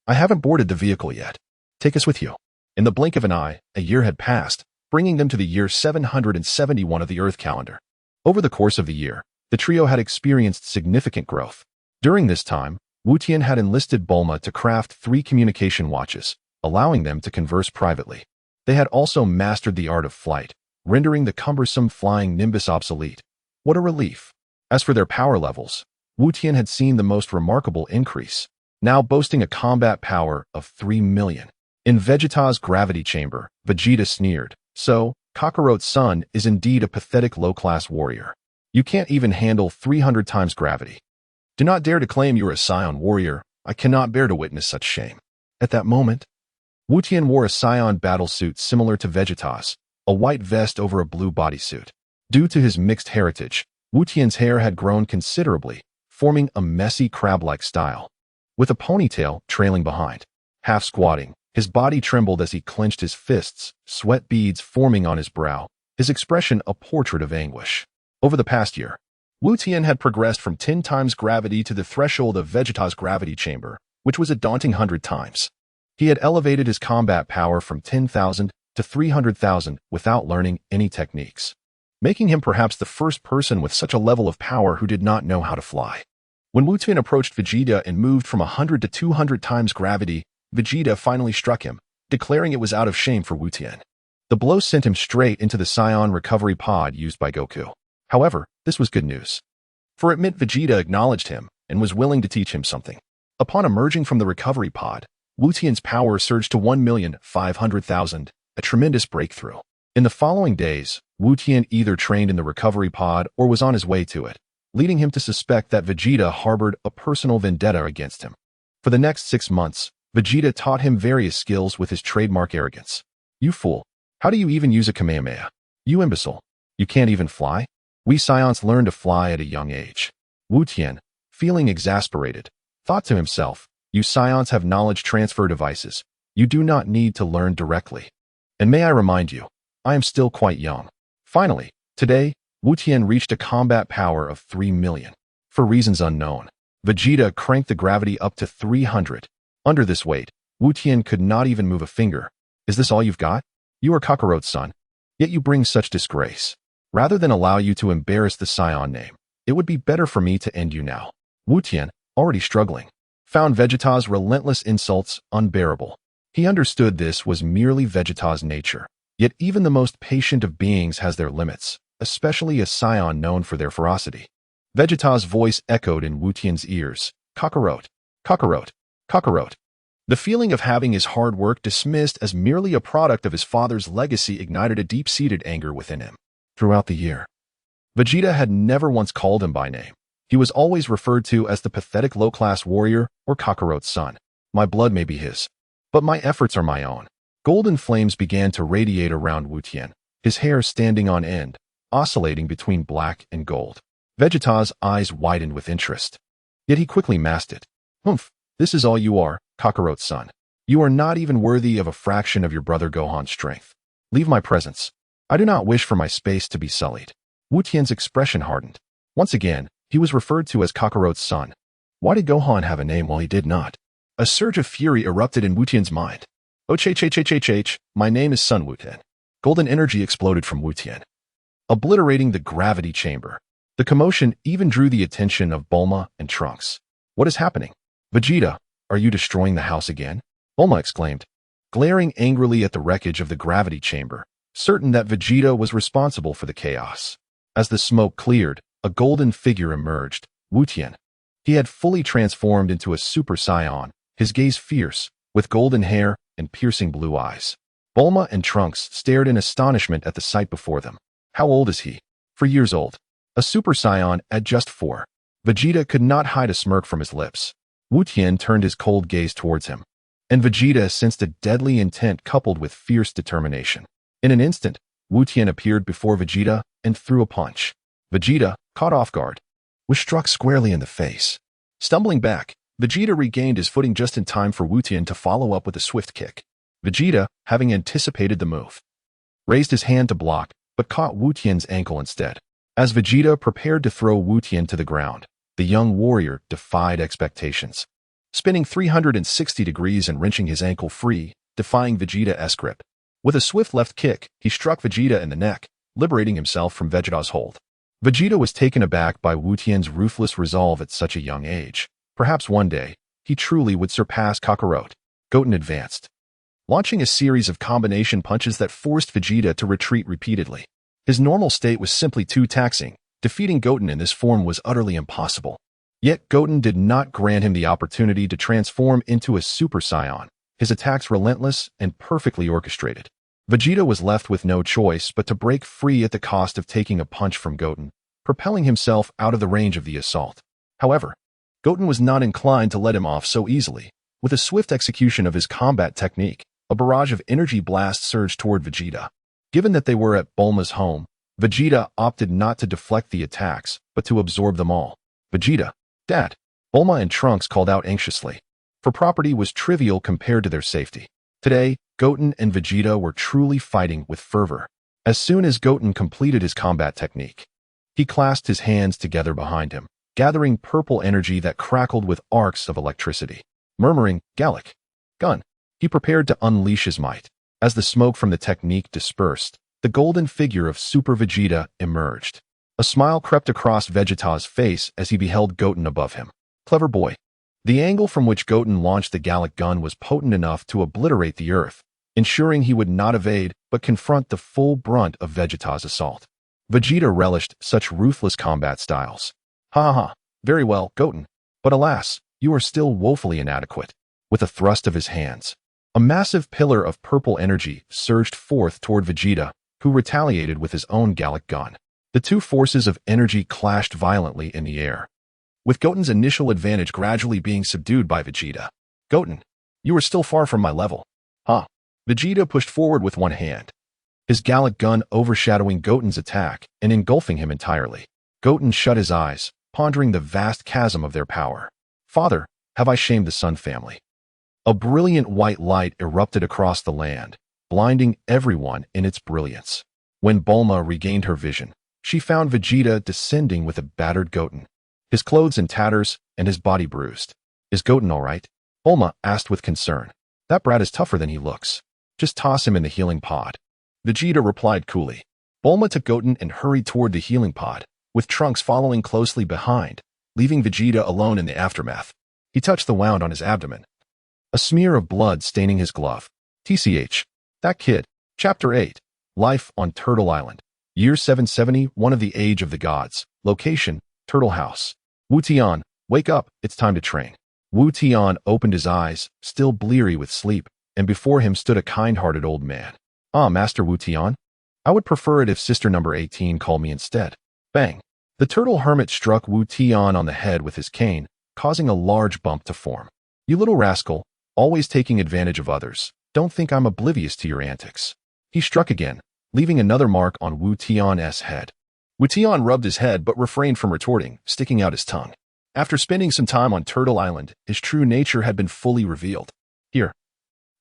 I haven't boarded the vehicle yet. Take us with you. In the blink of an eye, a year had passed, bringing them to the year 771 of the Earth calendar. Over the course of the year, the trio had experienced significant growth. During this time, Tian had enlisted Bulma to craft 3 communication watches, allowing them to converse privately. They had also mastered the art of flight, rendering the cumbersome flying Nimbus obsolete. What a relief! As for their power levels, Tian had seen the most remarkable increase, now boasting a combat power of 3 million. In Vegeta's gravity chamber, Vegeta sneered, So, Kakarot's son is indeed a pathetic low-class warrior. You can't even handle 300 times gravity. Do not dare to claim you are a Saiyan warrior. I cannot bear to witness such shame. At that moment, Tian wore a Saiyan battlesuit similar to Vegeta's, a white vest over a blue bodysuit. Due to his mixed heritage, Tian's hair had grown considerably, forming a messy crab-like style, with a ponytail trailing behind. Half squatting, his body trembled as he clenched his fists, sweat beads forming on his brow, his expression a portrait of anguish. Over the past year, Tian had progressed from 10 times gravity to the threshold of Vegeta's gravity chamber, which was a daunting 100 times. He had elevated his combat power from 10,000 to 300,000 without learning any techniques, making him perhaps the first person with such a level of power who did not know how to fly. When Tian approached Vegeta and moved from 100 to 200 times gravity, Vegeta finally struck him, declaring it was out of shame for Tian. The blow sent him straight into the Saiyan recovery pod used by Goku. However, this was good news. For it meant Vegeta acknowledged him and was willing to teach him something. Upon emerging from the recovery pod, Wu Tian's power surged to 1,500,000, a tremendous breakthrough. In the following days, Wu Tian either trained in the recovery pod or was on his way to it, leading him to suspect that Vegeta harbored a personal vendetta against him. For the next 6 months, Vegeta taught him various skills with his trademark arrogance. You fool! How do you even use a Kamehameha? You imbecile! You can't even fly? We Saiyans learn to fly at a young age. Wu Tian, feeling exasperated, thought to himself, you Saiyans have knowledge transfer devices. You do not need to learn directly. And may I remind you, I am still quite young. Finally, today, Wu Tian reached a combat power of 3 million. For reasons unknown, Vegeta cranked the gravity up to 300. Under this weight, Wu Tian could not even move a finger. Is this all you've got? You are Kakarot's son. Yet you bring such disgrace. Rather than allow you to embarrass the Saiyan name, it would be better for me to end you now. Wu Tian, already struggling, found Vegeta's relentless insults unbearable. He understood this was merely Vegeta's nature. Yet even the most patient of beings has their limits, especially a Saiyan known for their ferocity. Vegeta's voice echoed in Wu Tian's ears. Kakarot, Kakarot, Kakarot. The feeling of having his hard work dismissed as merely a product of his father's legacy ignited a deep-seated anger within him. Throughout the year, Vegeta had never once called him by name. He was always referred to as the pathetic low-class warrior or Kakarot's son. My blood may be his, but my efforts are my own. Golden flames began to radiate around Wu Tian, his hair standing on end, oscillating between black and gold. Vegeta's eyes widened with interest. Yet he quickly masked it. Humph, this is all you are, Kakarot's son. You are not even worthy of a fraction of your brother Gohan's strength. Leave my presence. I do not wish for my space to be sullied. Wu Tian's expression hardened. Once again, he was referred to as Kakarot's son. Why did Gohan have a name while he did not? A surge of fury erupted in Wu Tian's mind. Oh, my name is Sun Wu Tian. Golden energy exploded from Wu Tian, obliterating the gravity chamber. The commotion even drew the attention of Bulma and Trunks. What is happening? Vegeta, are you destroying the house again? Bulma exclaimed, glaring angrily at the wreckage of the gravity chamber, certain that Vegeta was responsible for the chaos. As the smoke cleared, a golden figure emerged, Wu Tian. He had fully transformed into a Super Saiyan, his gaze fierce, with golden hair and piercing blue eyes. Bulma and Trunks stared in astonishment at the sight before them. How old is he? 4 years old. A Super Saiyan at just 4. Vegeta could not hide a smirk from his lips. Wu Tian turned his cold gaze towards him, and Vegeta sensed a deadly intent coupled with fierce determination. In an instant, Wu Tian appeared before Vegeta and threw a punch. Vegeta, caught off guard, was struck squarely in the face. Stumbling back, Vegeta regained his footing just in time for Wu Tian to follow up with a swift kick. Vegeta, having anticipated the move, raised his hand to block, but caught Wu Tian's ankle instead. As Vegeta prepared to throw Wu Tian to the ground, the young warrior defied expectations, spinning 360 degrees and wrenching his ankle free, defying Vegeta's grip. With a swift left kick, he struck Vegeta in the neck, liberating himself from Vegeta's hold. Vegeta was taken aback by Wu Tian's ruthless resolve at such a young age. Perhaps one day, he truly would surpass Kakarot. Goten advanced, launching a series of combination punches that forced Vegeta to retreat repeatedly. His normal state was simply too taxing. Defeating Goten in this form was utterly impossible. Yet Goten did not grant him the opportunity to transform into a Super Saiyan, his attacks relentless and perfectly orchestrated. Vegeta was left with no choice but to break free at the cost of taking a punch from Goten, propelling himself out of the range of the assault. However, Goten was not inclined to let him off so easily. With a swift execution of his combat technique, a barrage of energy blasts surged toward Vegeta. Given that they were at Bulma's home, Vegeta opted not to deflect the attacks, but to absorb them all. Vegeta, Dad, Bulma and Trunks called out anxiously, for property was trivial compared to their safety. Today, Goten and Vegeta were truly fighting with fervor. As soon as Goten completed his combat technique, he clasped his hands together behind him, gathering purple energy that crackled with arcs of electricity. Murmuring, Gallic, gun, he prepared to unleash his might. As the smoke from the technique dispersed, the golden figure of Super Vegeta emerged. A smile crept across Vegeta's face as he beheld Goten above him. Clever boy. The angle from which Goten launched the Gallic gun was potent enough to obliterate the earth, ensuring he would not evade but confront the full brunt of Vegeta's assault. Vegeta relished such ruthless combat styles. Ha ha, very well, Goten. But alas, you are still woefully inadequate. With a thrust of his hands, a massive pillar of purple energy surged forth toward Vegeta, who retaliated with his own Gallic gun. The two forces of energy clashed violently in the air, with Goten's initial advantage gradually being subdued by Vegeta. Goten, you are still far from my level. Huh? Vegeta pushed forward with one hand, his Gallic gun overshadowing Goten's attack and engulfing him entirely. Goten shut his eyes, pondering the vast chasm of their power. Father, have I shamed the Sun family? A brilliant white light erupted across the land, blinding everyone in its brilliance. When Bulma regained her vision, she found Vegeta descending with a battered Goten, his clothes in tatters and his body bruised. Is Goten all right? Bulma asked with concern. That brat is tougher than he looks. Just toss him in the healing pod. Vegeta replied coolly. Bulma took Goten and hurried toward the healing pod, with Trunks following closely behind, leaving Vegeta alone in the aftermath. He touched the wound on his abdomen, a smear of blood staining his glove. TCH. That kid. Chapter 8. Life on Turtle Island. Year 770, one of the Age of the Gods. Location, Turtle House. Wu Tian, wake up, it's time to train. Wu Tian opened his eyes, still bleary with sleep, and before him stood a kind-hearted old man. Ah, Master Wu Tian? I would prefer it if Sister Number 18 called me instead. Bang. The turtle hermit struck Wu Tian on the head with his cane, causing a large bump to form. You little rascal, always taking advantage of others. Don't think I'm oblivious to your antics. He struck again, leaving another mark on Wu Tian's head. Wu Tian rubbed his head but refrained from retorting, sticking out his tongue. After spending some time on Turtle Island, his true nature had been fully revealed. Here.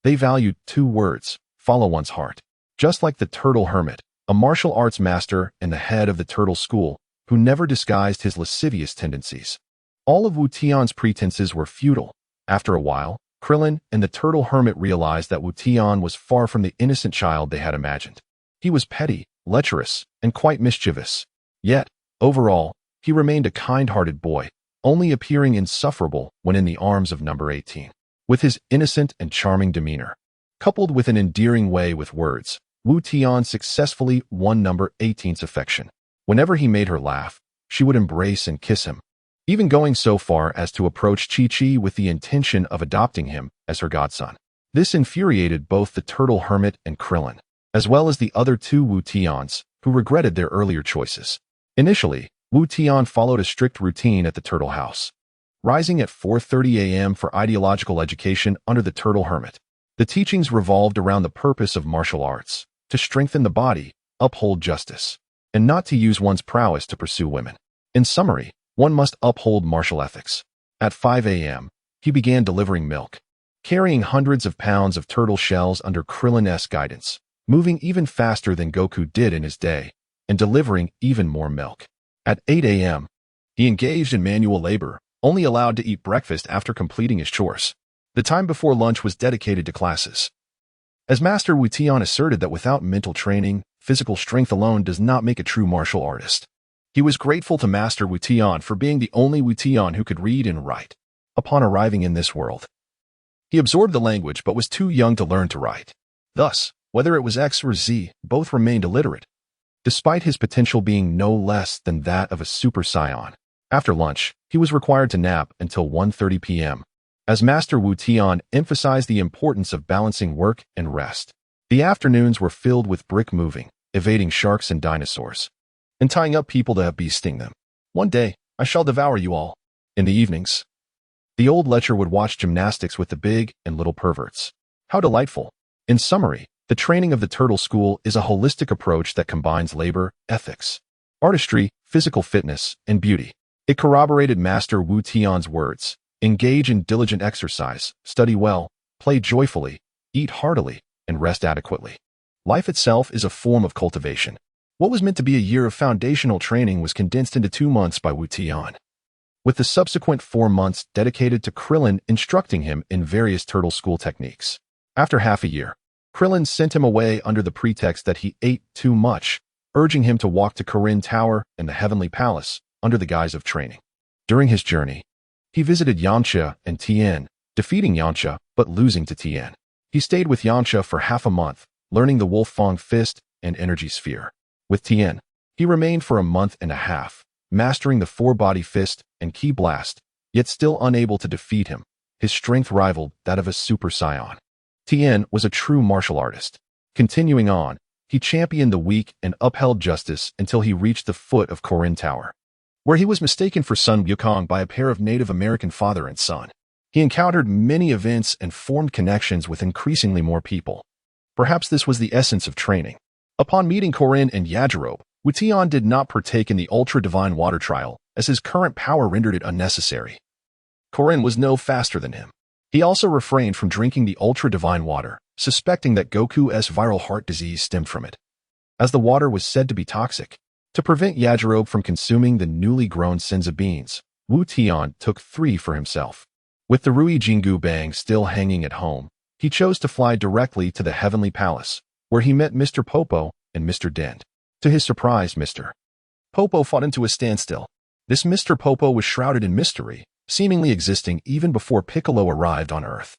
They valued 2 words, follow one's heart. Just like the turtle hermit, a martial arts master and the head of the turtle school, who never disguised his lascivious tendencies. All of Wu Tian's pretenses were futile. After a while, Krillin and the turtle hermit realized that Wu Tian was far from the innocent child they had imagined. He was petty, lecherous, and quite mischievous. Yet, overall, he remained a kind-hearted boy, only appearing insufferable when in the arms of Number 18. With his innocent and charming demeanor, coupled with an endearing way with words, Wu Tian successfully won Number 18's affection. Whenever he made her laugh, she would embrace and kiss him, even going so far as to approach Chi-Chi with the intention of adopting him as her godson. This infuriated both the turtle hermit and Krillin, as well as the other 2 Wu Tians, who regretted their earlier choices. Initially, Wu Tian followed a strict routine at the Turtle House, rising at 4:30 a.m. for ideological education under the Turtle Hermit. The teachings revolved around the purpose of martial arts, to strengthen the body, uphold justice, and not to use one's prowess to pursue women. In summary, one must uphold martial ethics. At 5 a.m., he began delivering milk, carrying hundreds of pounds of turtle shells under Krillin's guidance, moving even faster than Goku did in his day, and delivering even more milk. At 8 a.m., he engaged in manual labor, only allowed to eat breakfast after completing his chores. The time before lunch was dedicated to classes. As Master Wu Tian asserted that without mental training, physical strength alone does not make a true martial artist. He was grateful to Master Wu Tian for being the only Wu Tian who could read and write. Upon arriving in this world, he absorbed the language but was too young to learn to write. Thus, whether it was X or Z, both remained illiterate, despite his potential being no less than that of a Super Saiyan. After lunch, he was required to nap until 1:30 p.m., as Master Wu Tian emphasized the importance of balancing work and rest. The afternoons were filled with brick moving, evading sharks and dinosaurs, and tying up people to have bees sting them. One day, I shall devour you all. In the evenings, the old lecher would watch gymnastics with the big and little perverts. How delightful. In summary, the training of the Turtle School is a holistic approach that combines labor, ethics, artistry, physical fitness, and beauty. It corroborated Master Wu Tian's words: engage in diligent exercise, study well, play joyfully, eat heartily, and rest adequately. Life itself is a form of cultivation. What was meant to be a year of foundational training was condensed into 2 months by Wu Tian, with the subsequent 4 months dedicated to Krillin instructing him in various Turtle School techniques. After half a year, Krillin sent him away under the pretext that he ate too much, urging him to walk to Korin Tower and the Heavenly Palace under the guise of training. During his journey, he visited Yamcha and Tian, defeating Yamcha but losing to Tian. He stayed with Yamcha for half a month, learning the Wolf Fang Fist and Energy Sphere. With Tian, he remained for a month and a half, mastering the four-body fist and ki blast, yet still unable to defeat him. His strength rivaled that of a Super Saiyan. Tian was a true martial artist. Continuing on, he championed the weak and upheld justice until he reached the foot of Korin Tower, where he was mistaken for Sun Wukong by a pair of Native American father and son. He encountered many events and formed connections with increasingly more people. Perhaps this was the essence of training. Upon meeting Korin and Yajirobe, Wu Tian did not partake in the ultra-divine water trial, as his current power rendered it unnecessary. Korin was no faster than him. He also refrained from drinking the ultra-divine water, suspecting that Goku's viral heart disease stemmed from it, as the water was said to be toxic. To prevent Yajirobe from consuming the newly grown senzu beans, Wu Tian took 3 for himself. With the Rui Jingu Bang still hanging at home, he chose to fly directly to the Heavenly Palace, where he met Mr. Popo and Mr. Dent. To his surprise, Mr. Popo fought him to a standstill. This Mr. Popo was shrouded in mystery, seemingly existing even before Piccolo arrived on Earth.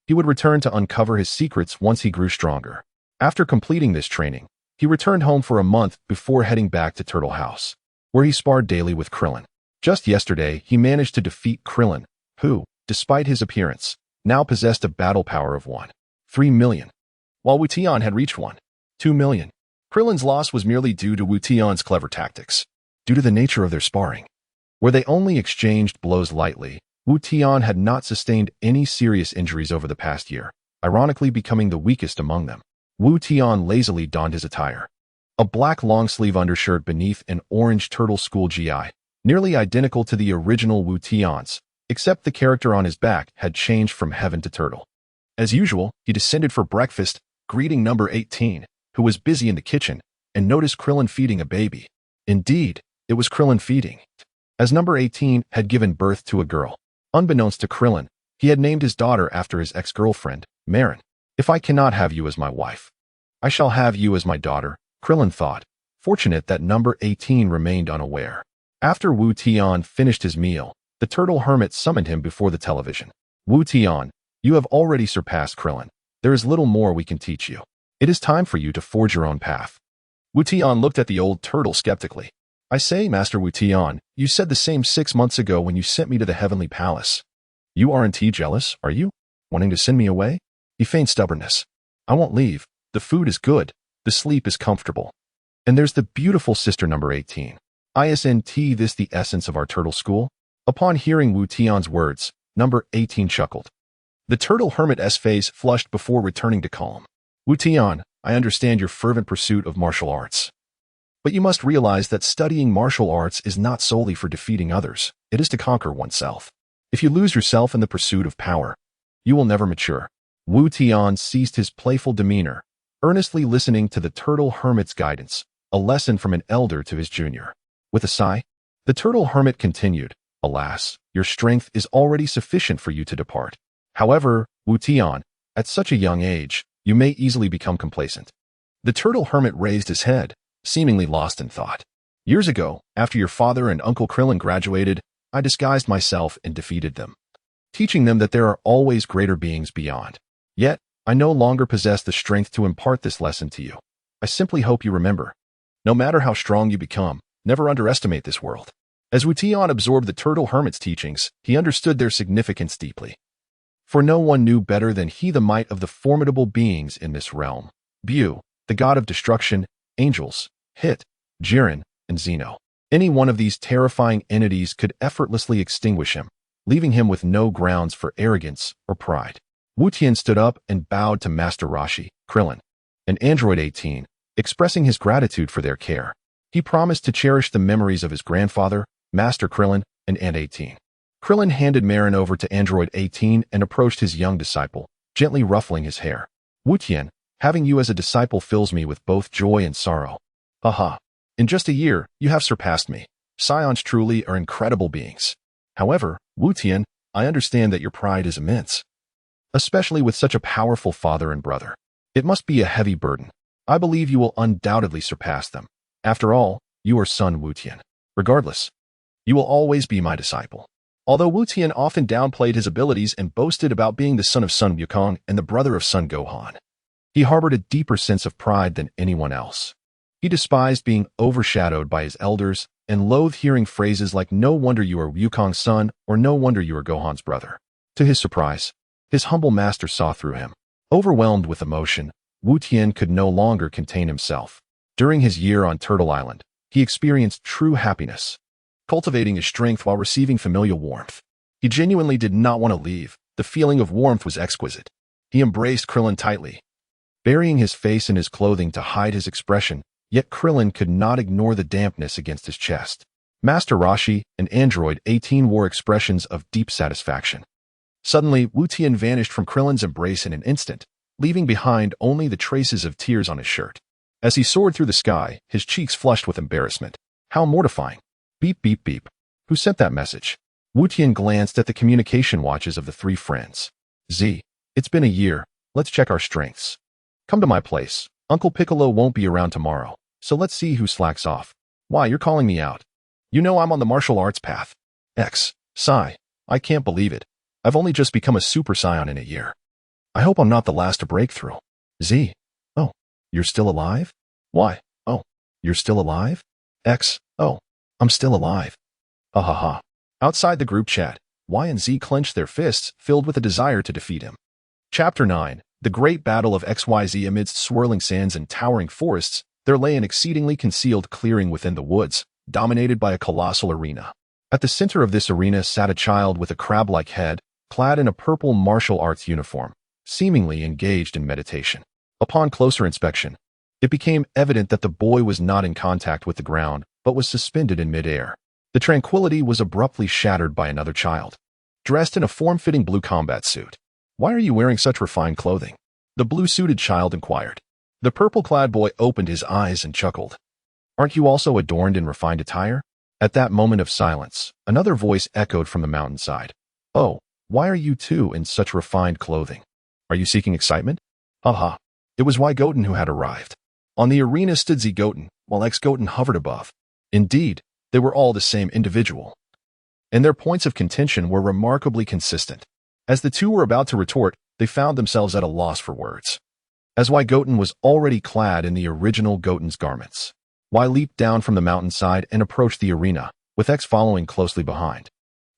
He would return to uncover his secrets once he grew stronger. After completing this training, he returned home for a month before heading back to Turtle House, where he sparred daily with Krillin. Just yesterday, he managed to defeat Krillin, who, despite his appearance, now possessed a battle power of 1.3 million, while Wu Tian had reached 1.2 million. Krillin's loss was merely due to Wu Tian's clever tactics. Due to the nature of their sparring, where they only exchanged blows lightly, Wu Tian had not sustained any serious injuries over the past year, ironically becoming the weakest among them. Wu Tian lazily donned his attire, a black long-sleeve undershirt beneath an orange turtle school GI, nearly identical to the original Wu Tian's, except the character on his back had changed from heaven to turtle. As usual, he descended for breakfast, greeting number 18, who was busy in the kitchen, and noticed Krillin feeding a baby. Indeed, it was Krillin feeding, as number 18 had given birth to a girl. Unbeknownst to Krillin, he had named his daughter after his ex-girlfriend, Marin. If I cannot have you as my wife, I shall have you as my daughter, Krillin thought, fortunate that number 18 remained unaware. After Wu Tian finished his meal, the turtle hermit summoned him before the television. Wu Tian, you have already surpassed Krillin. There is little more we can teach you. It is time for you to forge your own path. Wu Tian looked at the old turtle skeptically. I say, Master Wu Tian, you said the same 6 months ago when you sent me to the Heavenly Palace. You aren't jealous, are you? Wanting to send me away? He feigned stubbornness. I won't leave. The food is good. The sleep is comfortable. And there's the beautiful sister number 18. Isn't this the essence of our turtle school? Upon hearing Wu Tian's words, number 18 chuckled. The turtle hermit's face flushed before returning to calm. Wu Tian, I understand your fervent pursuit of martial arts. But you must realize that studying martial arts is not solely for defeating others. It is to conquer oneself. If you lose yourself in the pursuit of power, you will never mature. Wu Tian ceased his playful demeanor, earnestly listening to the turtle hermit's guidance, a lesson from an elder to his junior. With a sigh, the turtle hermit continued, Alas, your strength is already sufficient for you to depart. However, Wu Tian, at such a young age, you may easily become complacent. The turtle hermit raised his head, seemingly lost in thought. Years ago, after your father and Uncle Krillin graduated, I disguised myself and defeated them, teaching them that there are always greater beings beyond. Yet, I no longer possess the strength to impart this lesson to you. I simply hope you remember. No matter how strong you become, never underestimate this world. As Wu Tian absorbed the turtle hermit's teachings, he understood their significance deeply. For no one knew better than he the might of the formidable beings in this realm. Bu, the god of destruction, angels, Hit, Jiren, and Zeno. Any one of these terrifying entities could effortlessly extinguish him, leaving him with no grounds for arrogance or pride. Wu Tian stood up and bowed to Master Roshi, Krillin, and Android 18, expressing his gratitude for their care. He promised to cherish the memories of his grandfather, Master Krillin, and Aunt 18. Krillin handed Marin over to Android 18 and approached his young disciple, gently ruffling his hair. Wu Tian, having you as a disciple fills me with both joy and sorrow. Haha. In just a year, you have surpassed me. Saiyans truly are incredible beings. However, Wu Tian, I understand that your pride is immense, especially with such a powerful father and brother. It must be a heavy burden. I believe you will undoubtedly surpass them. After all, you are son Wu Tian. Regardless, you will always be my disciple. Although Wu Tian often downplayed his abilities and boasted about being the son of Sun Wukong and the brother of Son Gohan, he harbored a deeper sense of pride than anyone else. He despised being overshadowed by his elders and loathed hearing phrases like "no wonder you are Wukong's son" or "no wonder you are Gohan's brother." To his surprise, his humble master saw through him. Overwhelmed with emotion, Wu Tian could no longer contain himself. During his year on Turtle Island, he experienced true happiness, cultivating his strength while receiving familial warmth. He genuinely did not want to leave. The feeling of warmth was exquisite. He embraced Krillin tightly, burying his face in his clothing to hide his expression, yet Krillin could not ignore the dampness against his chest. Master Roshi and Android 18 wore expressions of deep satisfaction. Suddenly, Wu Tian vanished from Krillin's embrace in an instant, leaving behind only the traces of tears on his shirt. As he soared through the sky, his cheeks flushed with embarrassment. How mortifying. Beep, beep, beep. Who sent that message? Wu Tian glanced at the communication watches of the three friends. Z, it's been a year. Let's check our strengths. Come to my place. Uncle Piccolo won't be around tomorrow, so let's see who slacks off. Why, you're calling me out. You know I'm on the martial arts path. X. Sai. I can't believe it. I've only just become a Super Saiyan in a year. I hope I'm not the last to break through. Z. Oh, you're still alive? Why? Oh, you're still alive? X. Oh, I'm still alive. Ha ha ha. Outside the group chat, Y and Z clenched their fists, filled with a desire to defeat him. Chapter 9. The Great Battle of XYZ. Amidst swirling sands and towering forests, there lay an exceedingly concealed clearing within the woods, dominated by a colossal arena. At the center of this arena sat a child with a crab-like head, clad in a purple martial arts uniform, seemingly engaged in meditation. Upon closer inspection, it became evident that the boy was not in contact with the ground, but was suspended in midair. The tranquility was abruptly shattered by another child, dressed in a form-fitting blue combat suit. Why are you wearing such refined clothing? The blue-suited child inquired. The purple-clad boy opened his eyes and chuckled. Aren't you also adorned in refined attire? At that moment of silence, another voice echoed from the mountainside. Oh, why are you two in such refined clothing? Are you seeking excitement? Haha. It was Y Goten who had arrived. On the arena stood Z Goten, while X Goten hovered above. Indeed, they were all the same individual, and their points of contention were remarkably consistent. As the two were about to retort, they found themselves at a loss for words. As Y Goten was already clad in the original Goten's garments, Y leaped down from the mountainside and approached the arena, with X following closely behind.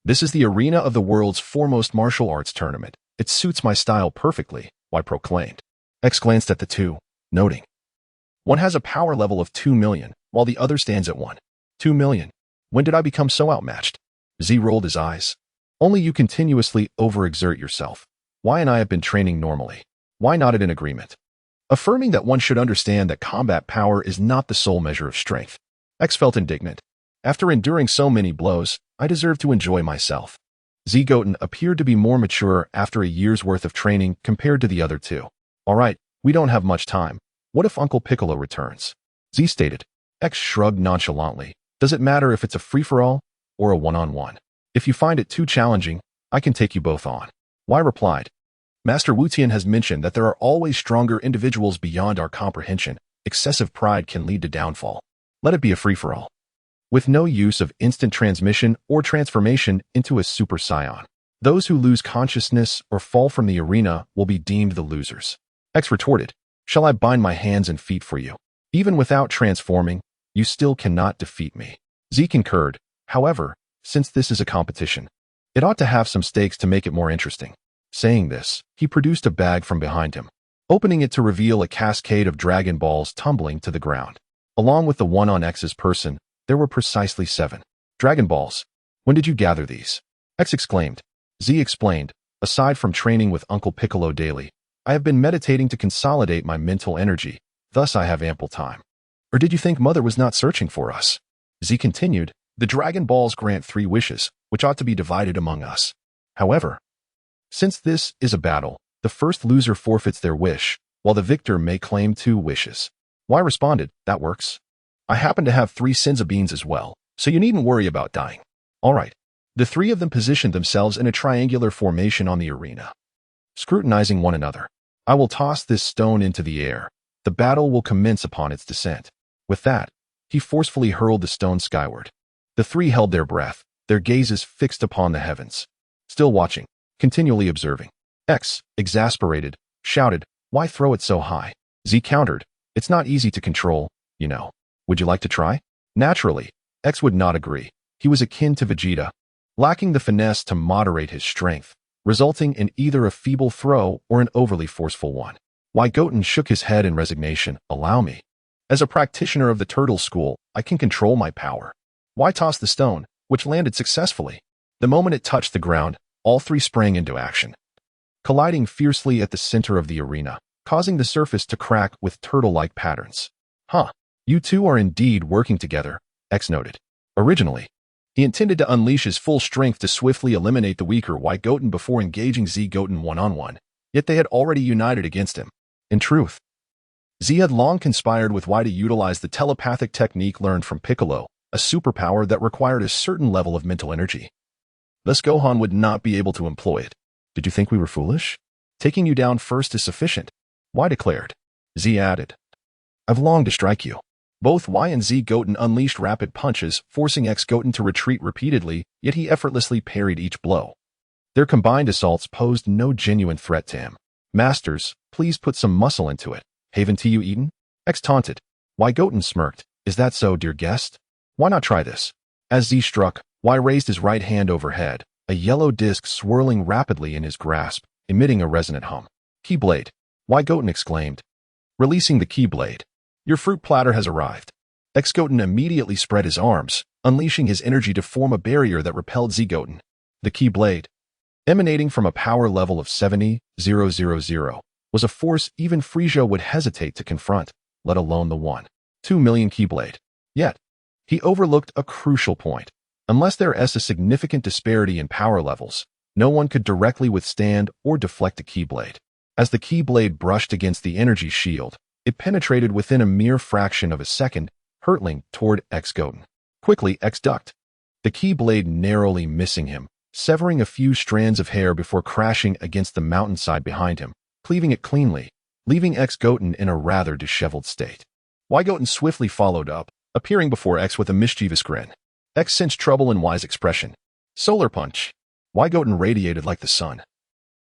This is the arena of the world's foremost martial arts tournament. It suits my style perfectly, Y proclaimed. X glanced at the two, noting. One has a power level of 2 million, while the other stands at 2 million. When did I become so outmatched? Z rolled his eyes. Only you continuously overexert yourself. Y and I have been training normally. Why not in agreement? Affirming that one should understand that combat power is not the sole measure of strength. X felt indignant. After enduring so many blows, I deserve to enjoy myself. Z Goten appeared to be more mature after a year's worth of training compared to the other two. Alright, we don't have much time. What if Uncle Piccolo returns? Z stated. X shrugged nonchalantly. Does it matter if it's a free-for-all or a one-on-one? If you find it too challenging, I can take you both on. Y replied. Master Wu Tian has mentioned that there are always stronger individuals beyond our comprehension. Excessive pride can lead to downfall. Let it be a free-for-all, with no use of instant transmission or transformation into a Super Saiyan. Those who lose consciousness or fall from the arena will be deemed the losers. X retorted. Shall I bind my hands and feet for you? Even without transforming, you still cannot defeat me. Z concurred. However, since this is a competition, it ought to have some stakes to make it more interesting. Saying this, he produced a bag from behind him, opening it to reveal a cascade of Dragon Balls tumbling to the ground. Along with the one on X's person, there were precisely 7 Dragon Balls. When did you gather these? X exclaimed. Z explained. Aside from training with Uncle Piccolo daily, I have been meditating to consolidate my mental energy, thus I have ample time. Or did you think Mother was not searching for us? Z continued. The Dragon Balls grant 3 wishes, which ought to be divided among us. However, since this is a battle, the first loser forfeits their wish, while the victor may claim 2 wishes. Y responded, that works. I happen to have 3 Senzu beans as well, so you needn't worry about dying. Alright. The 3 of them positioned themselves in a triangular formation on the arena, scrutinizing one another. I will toss this stone into the air. The battle will commence upon its descent. With that, he forcefully hurled the stone skyward. The 3 held their breath, their gazes fixed upon the heavens, still watching, continually observing. X, exasperated, shouted, why throw it so high? Z countered, it's not easy to control, you know. Would you like to try? Naturally, X would not agree. He was akin to Vegeta, lacking the finesse to moderate his strength, resulting in either a feeble throw or an overly forceful one. Why Goten shook his head in resignation. Allow me. As a practitioner of the turtle school, I can control my power. Why toss the stone, which landed successfully? The moment it touched the ground, all three sprang into action, colliding fiercely at the center of the arena, causing the surface to crack with turtle-like patterns. Huh, you two are indeed working together, X noted. Originally, he intended to unleash his full strength to swiftly eliminate the weaker White Goten before engaging Z Goten one-on-one, yet they had already united against him. In truth, Z had long conspired with Y to utilize the telepathic technique learned from Piccolo, a superpower that required a certain level of mental energy. Thus Gohan would not be able to employ it. Did you think we were foolish? Taking you down first is sufficient, Y declared. Z added, I've longed to strike you. Both Y and Z Goten unleashed rapid punches, forcing X Goten to retreat repeatedly, yet he effortlessly parried each blow. Their combined assaults posed no genuine threat to him. Masters, please put some muscle into it. Haven't you eaten? X taunted. Y Goten smirked. Is that so, dear guest? Why not try this? As Z struck, Y raised his right hand overhead, a yellow disc swirling rapidly in his grasp, emitting a resonant hum. Keyblade, Y Goten exclaimed, releasing the Keyblade. Your fruit platter has arrived. X Goten immediately spread his arms, unleashing his energy to form a barrier that repelled Z Goten. The Keyblade, emanating from a power level of 70,000, was a force even Frieza would hesitate to confront, let alone the 1.2 million Keyblade. Yet, he overlooked a crucial point. Unless there is a significant disparity in power levels, no one could directly withstand or deflect a Keyblade. As the Keyblade brushed against the energy shield, it penetrated within a mere fraction of a second, hurtling toward X Goten. Quickly, X ducked, the Keyblade narrowly missing him, severing a few strands of hair before crashing against the mountainside behind him, cleaving it cleanly, leaving X Goten in a rather disheveled state. Y Goten swiftly followed up, appearing before X with a mischievous grin. X sensed trouble in Y's expression. Solar punch. Y Goten radiated like the sun,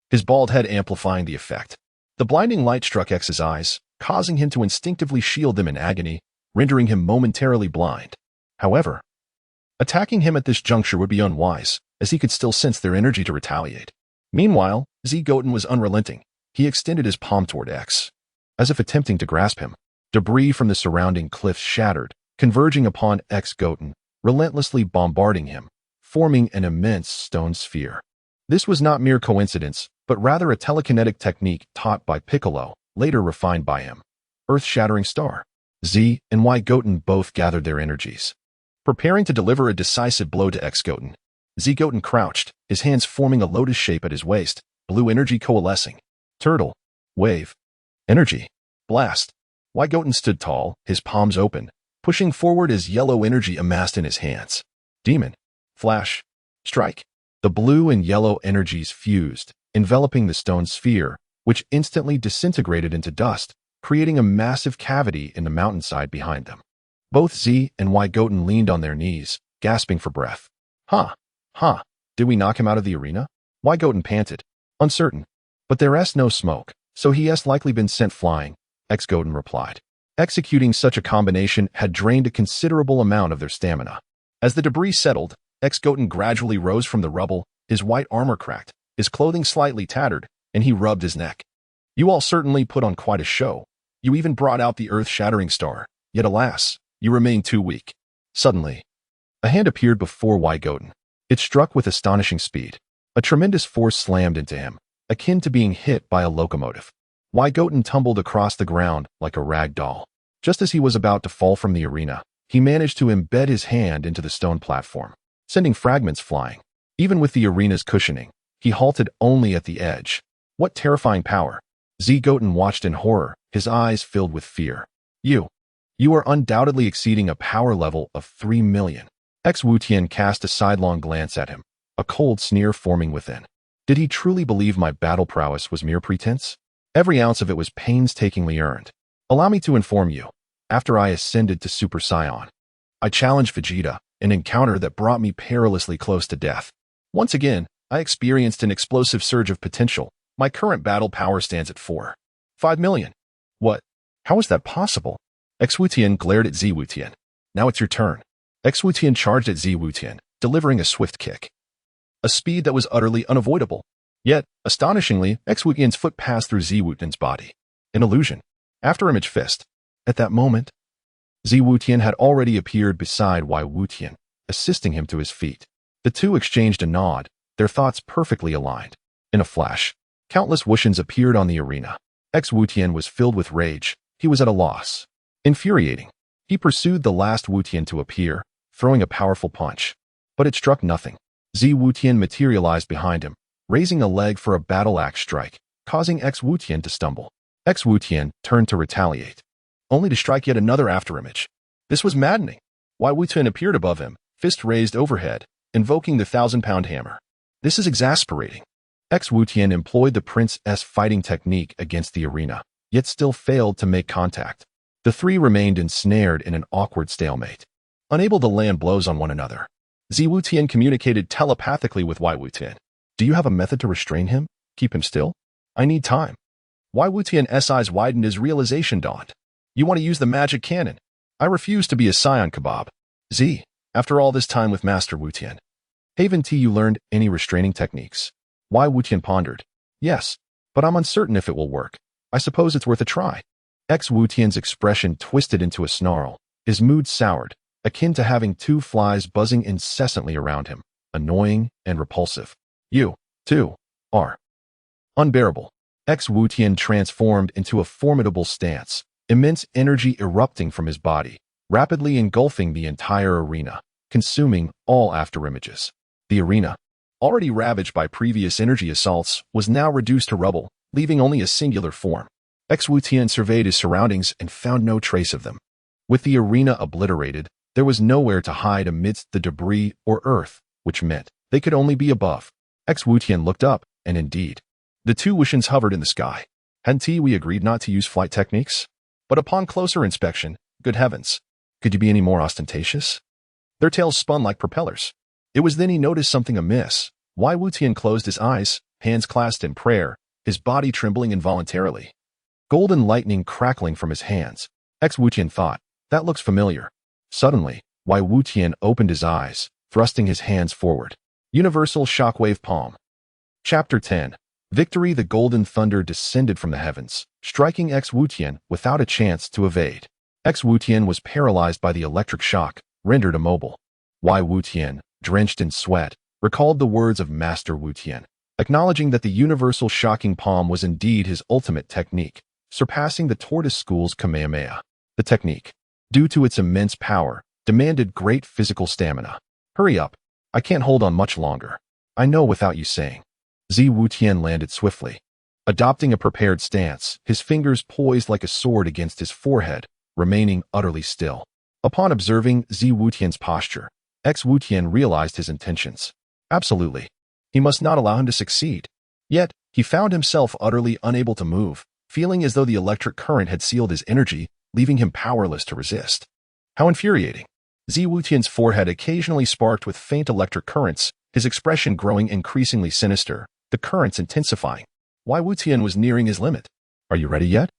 his bald head amplifying the effect. The blinding light struck X's eyes, causing him to instinctively shield them in agony, rendering him momentarily blind. However, attacking him at this juncture would be unwise, as he could still sense their energy to retaliate. Meanwhile, Z Goten was unrelenting. He extended his palm toward X, as if attempting to grasp him. Debris from the surrounding cliffs shattered, converging upon X Goten, relentlessly bombarding him, forming an immense stone sphere. This was not mere coincidence, but rather a telekinetic technique taught by Piccolo, later refined by him. Earth-shattering star. Z and Y Goten both gathered their energies, preparing to deliver a decisive blow to X Goten. Z Goten crouched, his hands forming a lotus shape at his waist, blue energy coalescing. Turtle. Wave. Energy. Blast. Y Goten stood tall, his palms open, pushing forward as yellow energy amassed in his hands. Demon. Flash. Strike. The blue and yellow energies fused, enveloping the stone sphere, which instantly disintegrated into dust, creating a massive cavity in the mountainside behind them. Both Z and Y Goten leaned on their knees, gasping for breath. Did we knock him out of the arena? Y Goten panted, uncertain. But there's no smoke, so he has likely been sent flying, X Goten replied. Executing such a combination had drained a considerable amount of their stamina. As the debris settled, X Goten gradually rose from the rubble, his white armor cracked, his clothing slightly tattered, and he rubbed his neck. You all certainly put on quite a show. You even brought out the earth-shattering star, yet alas, you remain too weak. Suddenly, a hand appeared before Y Goten. It struck with astonishing speed. A tremendous force slammed into him, akin to being hit by a locomotive. Y Goten tumbled across the ground like a rag doll. Just as he was about to fall from the arena, he managed to embed his hand into the stone platform, sending fragments flying. Even with the arena's cushioning, he halted only at the edge. What terrifying power! Z Goten watched in horror, his eyes filled with fear. You are undoubtedly exceeding a power level of 3 million. Wu Tian cast a sidelong glance at him, a cold sneer forming within. Did he truly believe my battle prowess was mere pretense? Every ounce of it was painstakingly earned. Allow me to inform you, after I ascended to Super Saiyan, I challenged Vegeta, an encounter that brought me perilously close to death. Once again, I experienced an explosive surge of potential. My current battle power stands at 4.5 million. What? How is that possible? Xu Tian glared at Ziwu Tian. Now it's your turn. Xu Tian charged at Ziwu Tian, delivering a swift kick. A speed that was utterly unavoidable. Yet, astonishingly, Xu Tian's foot passed through Ziwu Tian's body. An illusion. After-image fist. At that moment, Ziwu Tian had already appeared beside Wai Wu Tian, assisting him to his feet. The two exchanged a nod, their thoughts perfectly aligned. In a flash, countless Wuxians appeared on the arena. Xu Tian was filled with rage. He was at a loss. Infuriating. He pursued the last Wu Tian to appear, throwing a powerful punch. But it struck nothing. Ziwu Tian materialized behind him, raising a leg for a battle axe strike, causing Xu Tian to stumble. Xu Tian turned to retaliate, only to strike yet another afterimage. This was maddening. Wai Wu Tian appeared above him, fist raised overhead, invoking the 1,000-pound hammer. This is exasperating. Xu Tian employed the Prince S fighting technique against the arena, yet still failed to make contact. The three remained ensnared in an awkward stalemate, unable to land blows on one another. Ziwu Tian communicated telepathically with Wai Wu Tian. Do you have a method to restrain him? Keep him still? I need time. Wai Wu Tian's eyes widened as realization dawned. You want to use the magic cannon? I refuse to be a Saiyan kebab. Z, after all this time with Master Wu Tian, haven't you learned any restraining techniques? Wai Wu Tian pondered. Yes, but I'm uncertain if it will work. I suppose it's worth a try. Xu Tian's expression twisted into a snarl, his mood soured, akin to having two flies buzzing incessantly around him, annoying and repulsive. You, too, are unbearable. Xu Tian transformed into a formidable stance, immense energy erupting from his body, rapidly engulfing the entire arena, consuming all afterimages. The arena, already ravaged by previous energy assaults, was now reduced to rubble, leaving only a singular form. Xu Tian surveyed his surroundings and found no trace of them. With the arena obliterated, there was nowhere to hide amidst the debris or earth, which meant they could only be above. Xu Tian looked up, and indeed, the two Wuxians hovered in the sky. Hadn't we agreed not to use flight techniques? But upon closer inspection, good heavens, could you be any more ostentatious? Their tails spun like propellers. It was then he noticed something amiss. Wai Wu Tian closed his eyes, hands clasped in prayer, his body trembling involuntarily. Golden lightning crackling from his hands. Xu Tian thought, that looks familiar. Suddenly, Wai Wu Tian opened his eyes, thrusting his hands forward. Universal Shockwave Palm. Chapter 10. Victory. The golden thunder descended from the heavens, striking Xu Tian without a chance to evade. Xu Tian was paralyzed by the electric shock, rendered immobile. Wai Wu Tian, drenched in sweat, recalled the words of Master Wu Tian, acknowledging that the universal shocking palm was indeed his ultimate technique, surpassing the tortoise school's Kamehameha. The technique, due to its immense power, demanded great physical stamina. Hurry up. I can't hold on much longer. I know without you saying. Ziwu Tian landed swiftly. Adopting a prepared stance, his fingers poised like a sword against his forehead, remaining utterly still. Upon observing Ziwu Tian's posture, Xu Tian realized his intentions. Absolutely. He must not allow him to succeed. Yet, he found himself utterly unable to move, feeling as though the electric current had sealed his energy, leaving him powerless to resist. How infuriating. Ziwu Tian's forehead occasionally sparked with faint electric currents, his expression growing increasingly sinister, the currents intensifying. Wai Wu Tian was nearing his limit. Are you ready yet?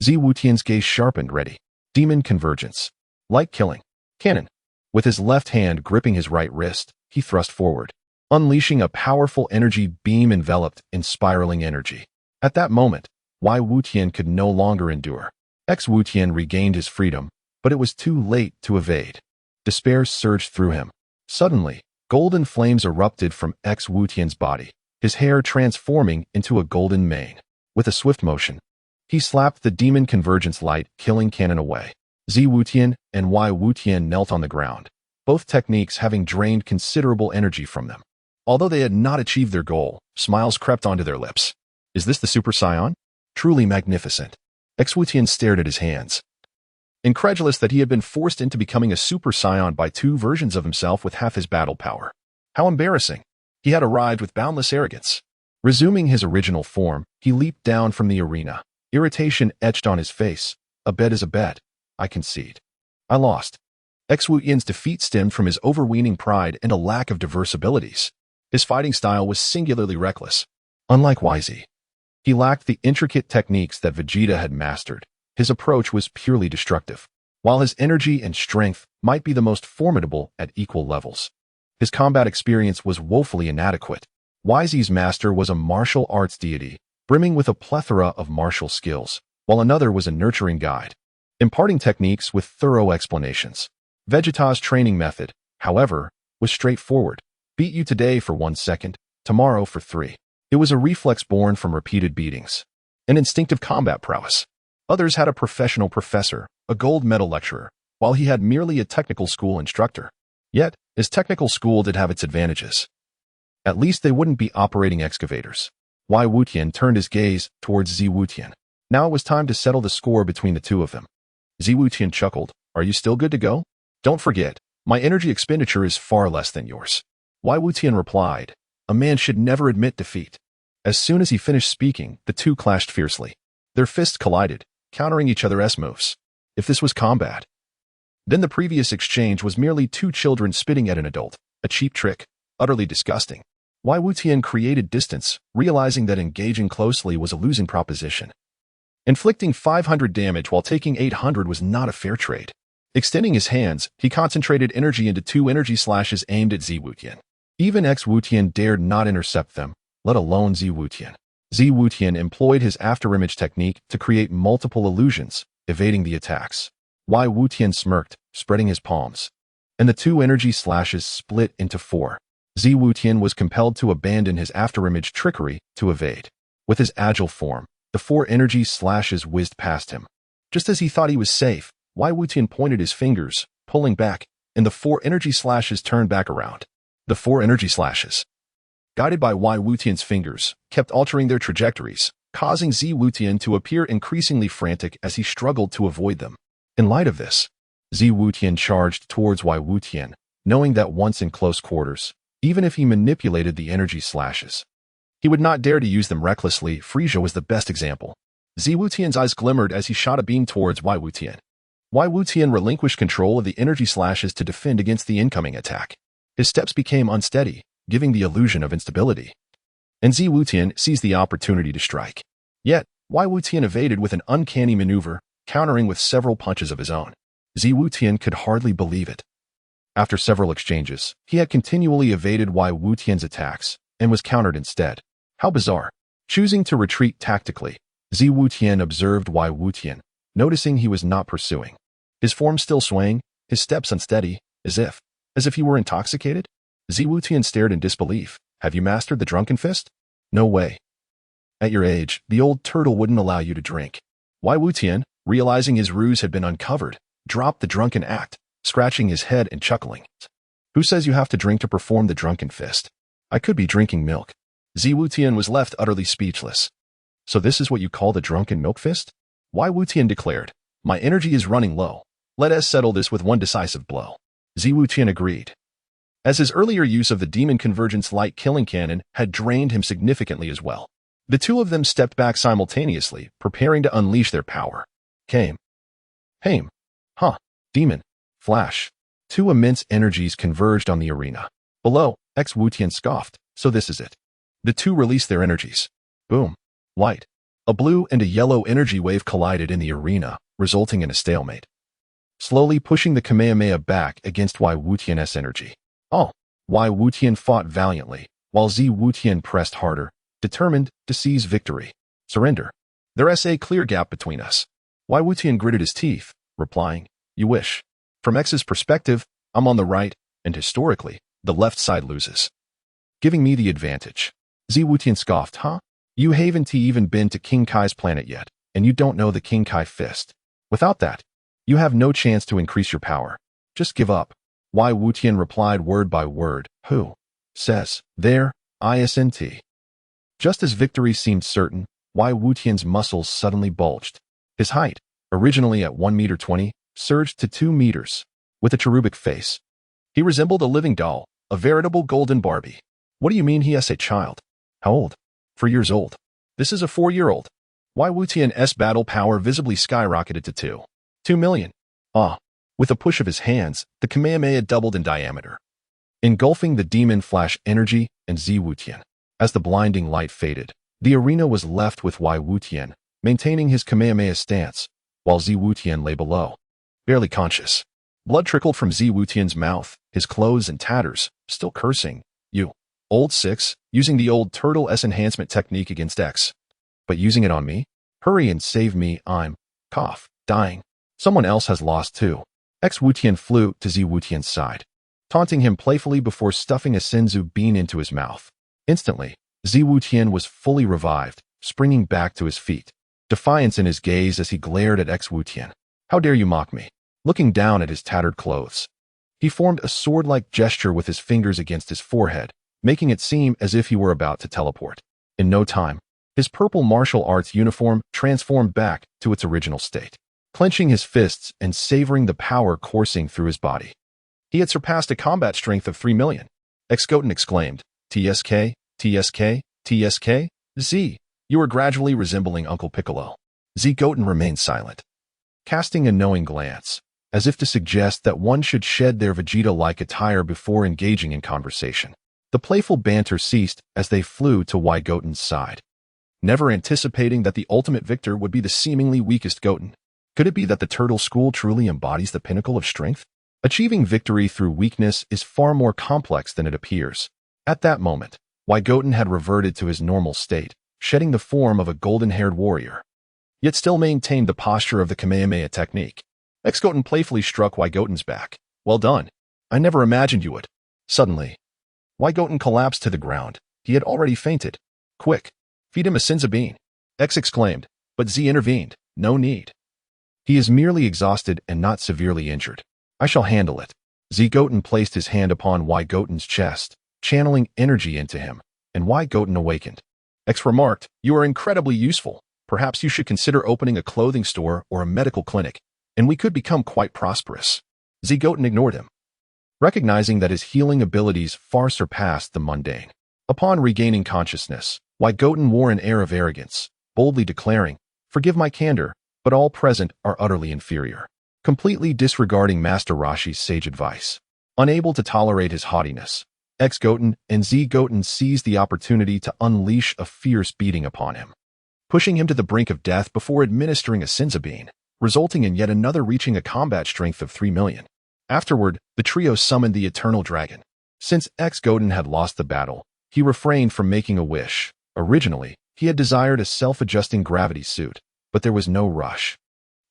Ziwu Tian's gaze sharpened. Ready. Demon convergence. Light killing. Cannon. With his left hand gripping his right wrist, he thrust forward, unleashing a powerful energy beam enveloped in spiraling energy. At that moment, Wai Wu Tian could no longer endure. Xu Tian regained his freedom, but it was too late to evade. Despair surged through him. Suddenly, golden flames erupted from Xu Tian's body, his hair transforming into a golden mane. With a swift motion, he slapped the demon convergence light killing cannon away. Ziwu Tian and Wai Wu Tian knelt on the ground, both techniques having drained considerable energy from them. Although they had not achieved their goal, smiles crept onto their lips. Is this the Super Saiyan? Truly magnificent. Xu Tian stared at his hands, incredulous that he had been forced into becoming a Super Saiyan by two versions of himself with half his battle power. How embarrassing. He had arrived with boundless arrogance. Resuming his original form, he leaped down from the arena. Irritation etched on his face. A bet is a bet. I concede. I lost. Xu Tian's defeat stemmed from his overweening pride and a lack of diverse abilities. His fighting style was singularly reckless. Unlike YZ, he lacked the intricate techniques that Vegeta had mastered. His approach was purely destructive. while his energy and strength might be the most formidable at equal levels. His combat experience was woefully inadequate. Yz's master was a martial arts deity, brimming with a plethora of martial skills, while another was a nurturing guide, imparting techniques with thorough explanations. Vegeta's training method, however, was straightforward. Beat you today for 1 second, tomorrow for 3. It was a reflex born from repeated beatings, an instinctive combat prowess. Others had a professional professor, a gold medal lecturer, while he had merely a technical school instructor. Yet, his technical school did have its advantages. At least they wouldn't be operating excavators. Tian turned his gaze towards Tian. Now it was time to settle the score between the two of them. Tian chuckled. Are you still good to go? Don't forget, my energy expenditure is far less than yours. Tian replied. A man should never admit defeat. As soon as he finished speaking, the two clashed fiercely. Their fists collided, countering each other's moves. If this was combat, then the previous exchange was merely two children spitting at an adult, a cheap trick, utterly disgusting. Tian created distance, realizing that engaging closely was a losing proposition. Inflicting 500 damage while taking 800 was not a fair trade. Extending his hands, he concentrated energy into 2 energy slashes aimed at Tian. Even Tian dared not intercept them, let alone Tian. Tian employed his afterimage technique to create multiple illusions, evading the attacks. Tian smirked, spreading his palms, and the 2 energy slashes split into 4. Tian was compelled to abandon his afterimage trickery to evade. With his agile form, the 4 energy slashes whizzed past him. Just as he thought he was safe, Tian pointed his fingers, pulling back, and the 4 energy slashes turned back around. The 4 energy slashes, guided by Tian's fingers, kept altering their trajectories, causing Tian to appear increasingly frantic as he struggled to avoid them. In light of this, Tian charged towards Tian, knowing that once in close quarters, even if he manipulated the energy slashes, he would not dare to use them recklessly. Frieza was the best example. Tian's eyes glimmered as he shot a beam towards Tian. Tian relinquished control of the energy slashes to defend against the incoming attack. His steps became unsteady, giving the illusion of instability. And Tian seized the opportunity to strike. Yet, Tian evaded with an uncanny maneuver, countering with several punches of his own. Tian could hardly believe it. After several exchanges, he had continually evaded Tian's attacks, and was countered instead. How bizarre. Choosing to retreat tactically, Tian observed Tian, noticing he was not pursuing. His form still swaying, his steps unsteady, as if he were intoxicated. Tian stared in disbelief. Have you mastered the drunken fist? No way. At your age, the old turtle wouldn't allow you to drink. Tian, realizing his ruse had been uncovered, dropped the drunken act, scratching his head and chuckling. Who says you have to drink to perform the drunken fist? I could be drinking milk. Tian was left utterly speechless. So this is what you call the drunken milk fist? Tian declared. My energy is running low. Let us settle this with one decisive blow. Tian agreed, as his earlier use of the Demon Convergence light killing cannon had drained him significantly as well. The two of them stepped back simultaneously, preparing to unleash their power. Came. Haim. Huh. Demon. Flash. 2 immense energies converged on the arena. Below, Tian scoffed. So this is it. The 2 released their energies. Boom. Light. A blue and a yellow energy wave collided in the arena, resulting in a stalemate, slowly pushing the Kamehameha back against Tian's energy. Oh. Tian fought valiantly, while Tian pressed harder, determined to seize victory. Surrender. There's a clear gap between us. Tian gritted his teeth, replying, You wish. From X's perspective, I'm on the right, and historically, the left side loses, giving me the advantage. Tian scoffed. Huh? You haven't even been to King Kai's planet yet, and you don't know the King Kai fist. Without that, you have no chance to increase your power. Just give up. Tian replied word by word. Who says there, isn't? Just as victory seemed certain, Tian's muscles suddenly bulged. His height, originally at 1.20 meters, surged to 2 meters. With a cherubic face, he resembled a living doll, a veritable golden Barbie. What do you mean he is a child? How old? 4 years old. This is a 4-year-old. Tian's battle power visibly skyrocketed to 2 million. With a push of his hands, the Kamehameha doubled in diameter, engulfing the demon flash energy and Tian. As the blinding light faded, the arena was left with Tian, maintaining his Kamehameha stance, while Tian lay below, barely conscious. Blood trickled from Zi Wutian's mouth, his clothes in tatters, still cursing. You. Old 6, using the old Turtle S enhancement technique against X. But using it on me? Hurry and save me, I'm, dying. Someone else has lost too. X Wutian flew to Zi Wutian's side, taunting him playfully before stuffing a Senzu bean into his mouth. Instantly, Zi Wutian was fully revived, springing back to his feet, defiance in his gaze as he glared at X Wutian. How dare you mock me? Looking down at his tattered clothes, he formed a sword-like gesture with his fingers against his forehead, making it seem as if he were about to teleport. In no time, his purple martial arts uniform transformed back to its original state, clenching his fists and savoring the power coursing through his body. He had surpassed a combat strength of 3 million. Goten exclaimed, TSK, TSK, TSK, Z, you are gradually resembling Uncle Piccolo. Goten remained silent, casting a knowing glance, as if to suggest that one should shed their Vegeta-like attire before engaging in conversation. The playful banter ceased as they flew to Goten's side. Never anticipating that the ultimate victor would be the seemingly weakest Goten. Could it be that the Turtle School truly embodies the pinnacle of strength? Achieving victory through weakness is far more complex than it appears. At that moment, Goten had reverted to his normal state, shedding the form of a golden-haired warrior, yet still maintained the posture of the Kamehameha technique. Goten playfully struck Goten's back. Well done. I never imagined you would. Suddenly, Goten collapsed to the ground. He had already fainted. Quick, feed him a Senzu bean. X exclaimed, but Z intervened. No need. He is merely exhausted and not severely injured. I shall handle it. Goten placed his hand upon Goten's chest, channeling energy into him, and Goten awakened. X remarked, you are incredibly useful. Perhaps you should consider opening a clothing store or a medical clinic, and we could become quite prosperous. Goten ignored him, recognizing that his healing abilities far surpassed the mundane. Upon regaining consciousness, Goten wore an air of arrogance, boldly declaring, forgive my candor, but all present are utterly inferior. Completely disregarding Master Roshi's sage advice. Unable to tolerate his haughtiness, Goten and Goten seized the opportunity to unleash a fierce beating upon him, pushing him to the brink of death before administering a Senzu bean, resulting in yet another reaching a combat strength of 3 million. Afterward, the trio summoned the Eternal Dragon. Since Goten had lost the battle, he refrained from making a wish. Originally, he had desired a self-adjusting gravity suit, but there was no rush,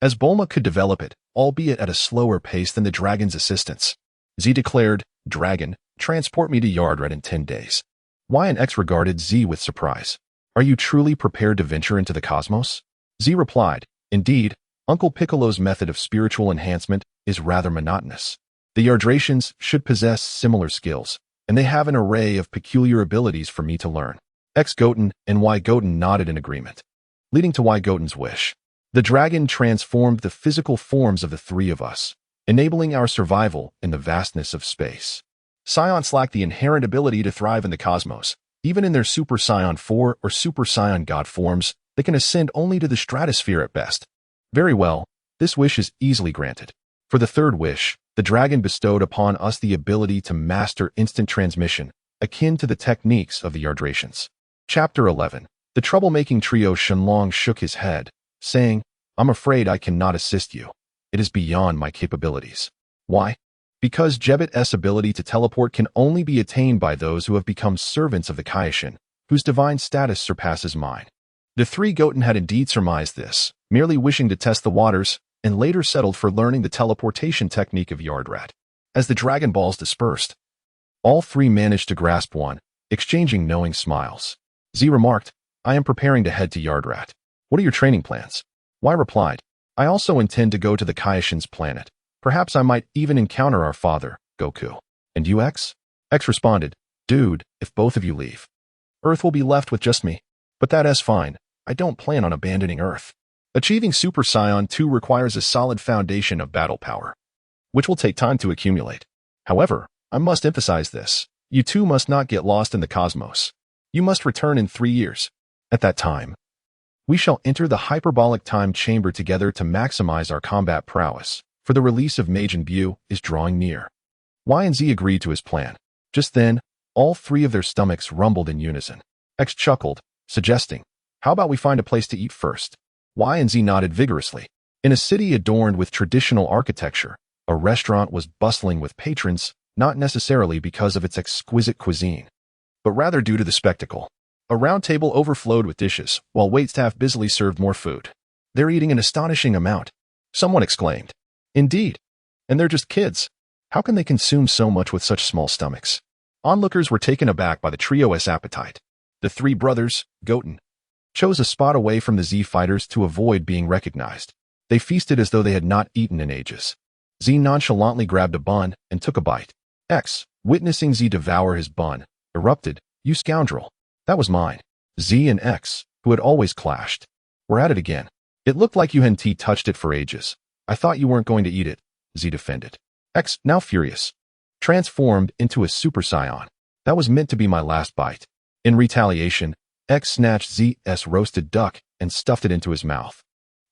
as Bulma could develop it, albeit at a slower pace than the dragon's assistance. Z declared, Dragon, transport me to Yardrat in 10 days. Y and X regarded Z with surprise. Are you truly prepared to venture into the cosmos? Z replied, indeed, Uncle Piccolo's method of spiritual enhancement is rather monotonous. The Yardratians should possess similar skills, and they have an array of peculiar abilities for me to learn. Goten and Goten nodded in agreement, leading to Goten's wish. The dragon transformed the physical forms of the three of us, enabling our survival in the vastness of space. Saiyans lack the inherent ability to thrive in the cosmos. Even in their Super Saiyan 4 or Super Saiyan God forms, they can ascend only to the stratosphere at best. Very well, this wish is easily granted. For the third wish, the dragon bestowed upon us the ability to master instant transmission, akin to the techniques of the Yardratians. Chapter 11. The troublemaking trio Shenlong shook his head, saying, I'm afraid I cannot assist you. It is beyond my capabilities. Why? Because Jebet's ability to teleport can only be attained by those who have become servants of the Kaioshin, whose divine status surpasses mine. The three Goten had indeed surmised this, merely wishing to test the waters, and later settled for learning the teleportation technique of Yardrat. As the Dragon Balls dispersed, all three managed to grasp one, exchanging knowing smiles. Z remarked, I am preparing to head to Yardrat. What are your training plans? Y replied, I also intend to go to the Kaioshin's planet. Perhaps I might even encounter our father, Goku. And you, X? X responded, dude, if both of you leave, Earth will be left with just me. But that's fine. I don't plan on abandoning Earth. Achieving Super Saiyan 2 requires a solid foundation of battle power, which will take time to accumulate. However, I must emphasize this. You two must not get lost in the cosmos. You must return in 3 years. At that time, we shall enter the hyperbolic time chamber together to maximize our combat prowess, for the release of Majin Buu is drawing near. Y and Z agreed to his plan. Just then, all three of their stomachs rumbled in unison. X chuckled, suggesting, how about we find a place to eat first? Y and Z nodded vigorously. In a city adorned with traditional architecture, a restaurant was bustling with patrons, not necessarily because of its exquisite cuisine, but rather due to the spectacle. A round table overflowed with dishes, while waitstaff busily served more food. "They're eating an astonishing amount," someone exclaimed. "Indeed. And they're just kids. How can they consume so much with such small stomachs?" Onlookers were taken aback by the trio's appetite. The three brothers, Goten, chose a spot away from the Z fighters to avoid being recognized. They feasted as though they had not eaten in ages. Z nonchalantly grabbed a bun and took a bite. X, witnessing Z devour his bun, erupted, "You scoundrel. That was mine." Z and X, who had always clashed, were at it again. "It looked like you hadn't touched it for ages. I thought you weren't going to eat it," Z defended. X, now furious, transformed into a Super Saiyan. "That was meant to be my last bite." In retaliation, X snatched Z's roasted duck and stuffed it into his mouth,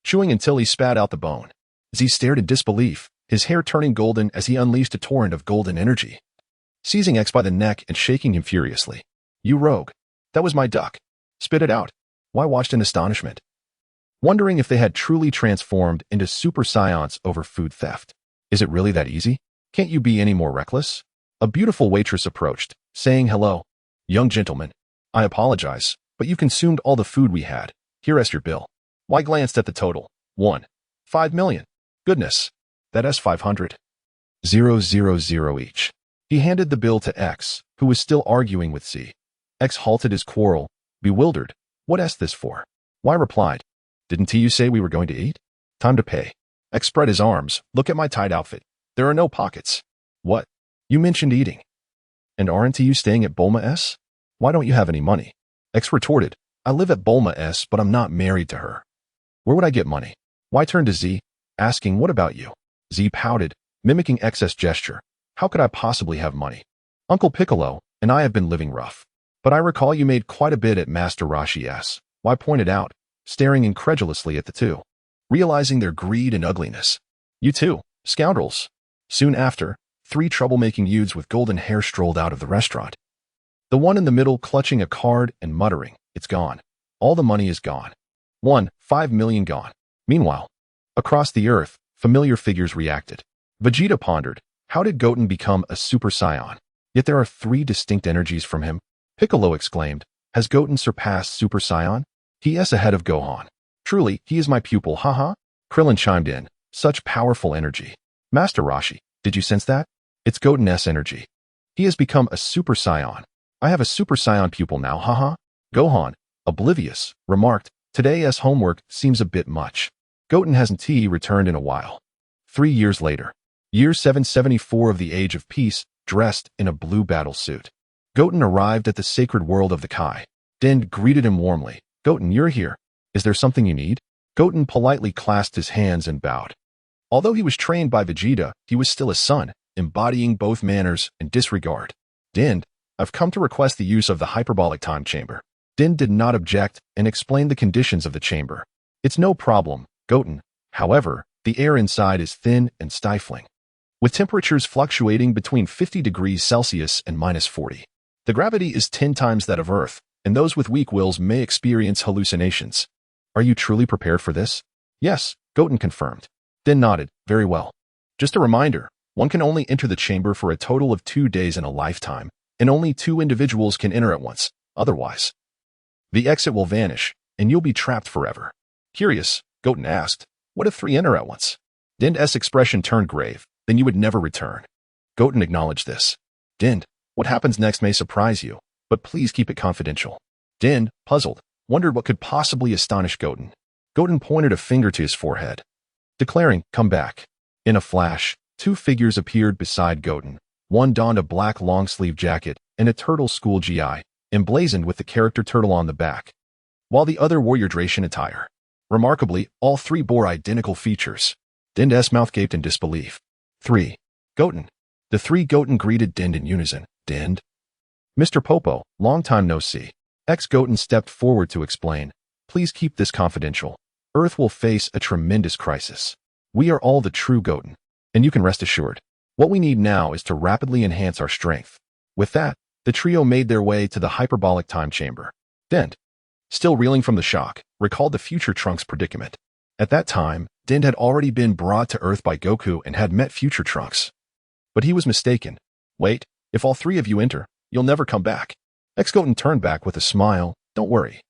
chewing until he spat out the bone. Z stared in disbelief, his hair turning golden as he unleashed a torrent of golden energy, seizing X by the neck and shaking him furiously. "You rogue. That was my duck. Spit it out." Y watched in astonishment, wondering if they had truly transformed into Super Saiyans over food theft. "Is it really that easy? Can't you be any more reckless?" A beautiful waitress approached, saying, "Hello, young gentleman. I apologize, but you consumed all the food we had. Here's your bill." Y glanced at the total. 5 million. Goodness. That's 500,000 each. He handed the bill to X, who was still arguing with Z. X halted his quarrel, bewildered. "What's this for?" Y replied, "Didn't you say we were going to eat? Time to pay." X spread his arms. "Look at my tight outfit. There are no pockets." "What? You mentioned eating. And aren't you staying at Bulma S? Why don't you have any money?" X retorted, "I live at Bulma S, but I'm not married to her. Where would I get money?" Y turned to Z, asking, "What about you?" Z pouted, mimicking X's gesture. "How could I possibly have money? Uncle Piccolo and I have been living rough. But I recall you made quite a bit at Master Roshi S," Y pointed out, staring incredulously at the two, realizing their greed and ugliness. "You too, scoundrels." Soon after, 3 troublemaking youths with golden hair strolled out of the restaurant. The one in the middle clutching a card and muttering, "It's gone. All the money is gone. 5 million gone." Meanwhile, across the earth, familiar figures reacted. Vegeta pondered, how did Goten become a Super Saiyan? Yet there are 3 distinct energies from him. Piccolo exclaimed, "Has Goten surpassed Super Saiyan? He is ahead of Gohan. Truly, he is my pupil, haha." Krillin chimed in, "Such powerful energy. Master Roshi, did you sense that? It's Goten's energy. He has become a Super Saiyan. I have a Super Saiyan pupil now, haha." Gohan, oblivious, remarked, "Today's homework seems a bit much. Goten hasn't returned in a while." 3 years later, year 774 of the Age of Peace, dressed in a blue battle suit, Goten arrived at the sacred world of the Kai. Din greeted him warmly. "Goten, you're here. Is there something you need?" Goten politely clasped his hands and bowed. Although he was trained by Vegeta, he was still a son, embodying both manners and disregard. "Din, I've come to request the use of the hyperbolic time chamber." Din did not object and explained the conditions of the chamber. "It's no problem, Goten. However, the air inside is thin and stifling, with temperatures fluctuating between 50 degrees Celsius and -40. The gravity is 10 times that of Earth, and those with weak wills may experience hallucinations. Are you truly prepared for this?" "Yes," Goten confirmed. Din nodded. "Very well. Just a reminder, one can only enter the chamber for a total of 2 days in a lifetime, and only 2 individuals can enter at once. Otherwise, the exit will vanish, and you'll be trapped forever." Curious, Goten asked, "What if 3 enter at once?" Din's expression turned grave. "Then you would never return." Goten acknowledged this. "Din, what happens next may surprise you, but please keep it confidential." Din, puzzled, wondered what could possibly astonish Goten. Goten pointed a finger to his forehead, declaring, "Come back." In a flash, 2 figures appeared beside Goten. One donned a black long-sleeve jacket and a turtle school GI, emblazoned with the character turtle on the back, while the other wore your Dracian attire. Remarkably, all 3 bore identical features. Din's mouth gaped in disbelief. 3. Goten. The 3 Goten greeted Din in unison. "Din? Mr. Popo, long time no see." Goten stepped forward to explain, "Please keep this confidential. Earth will face a tremendous crisis. We are all the true Goten, and you can rest assured. What we need now is to rapidly enhance our strength." With that, the trio made their way to the hyperbolic time chamber. Din, still reeling from the shock, recalled the future Trunks' predicament. At that time, Din had already been brought to Earth by Goku and had met future Trunks. But he was mistaken. Wait, if all three of you enter, you'll never come back. Goten turned back with a smile. Don't worry.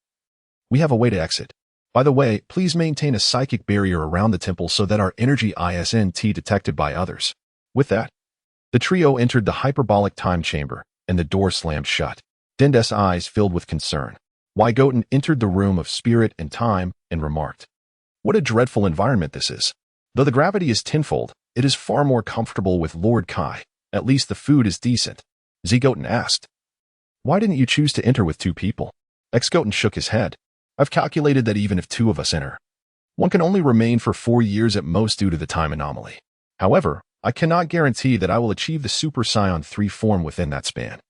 We have a way to exit. By the way, please maintain a psychic barrier around the temple so that our energy isn't detected by others. With that, the trio entered the hyperbolic time chamber, and the door slammed shut. Din's eyes filled with concern. Goten entered the room of spirit and time and remarked, "What a dreadful environment this is. Though the gravity is tenfold, it is far more comfortable with Lord Kai. At least the food is decent." Goten asked, "Why didn't you choose to enter with two people?" Goten shook his head. "I've calculated that even if two of us enter, one can only remain for 4 years at most due to the time anomaly. However, I cannot guarantee that I will achieve the Super Saiyan 3 form within that span.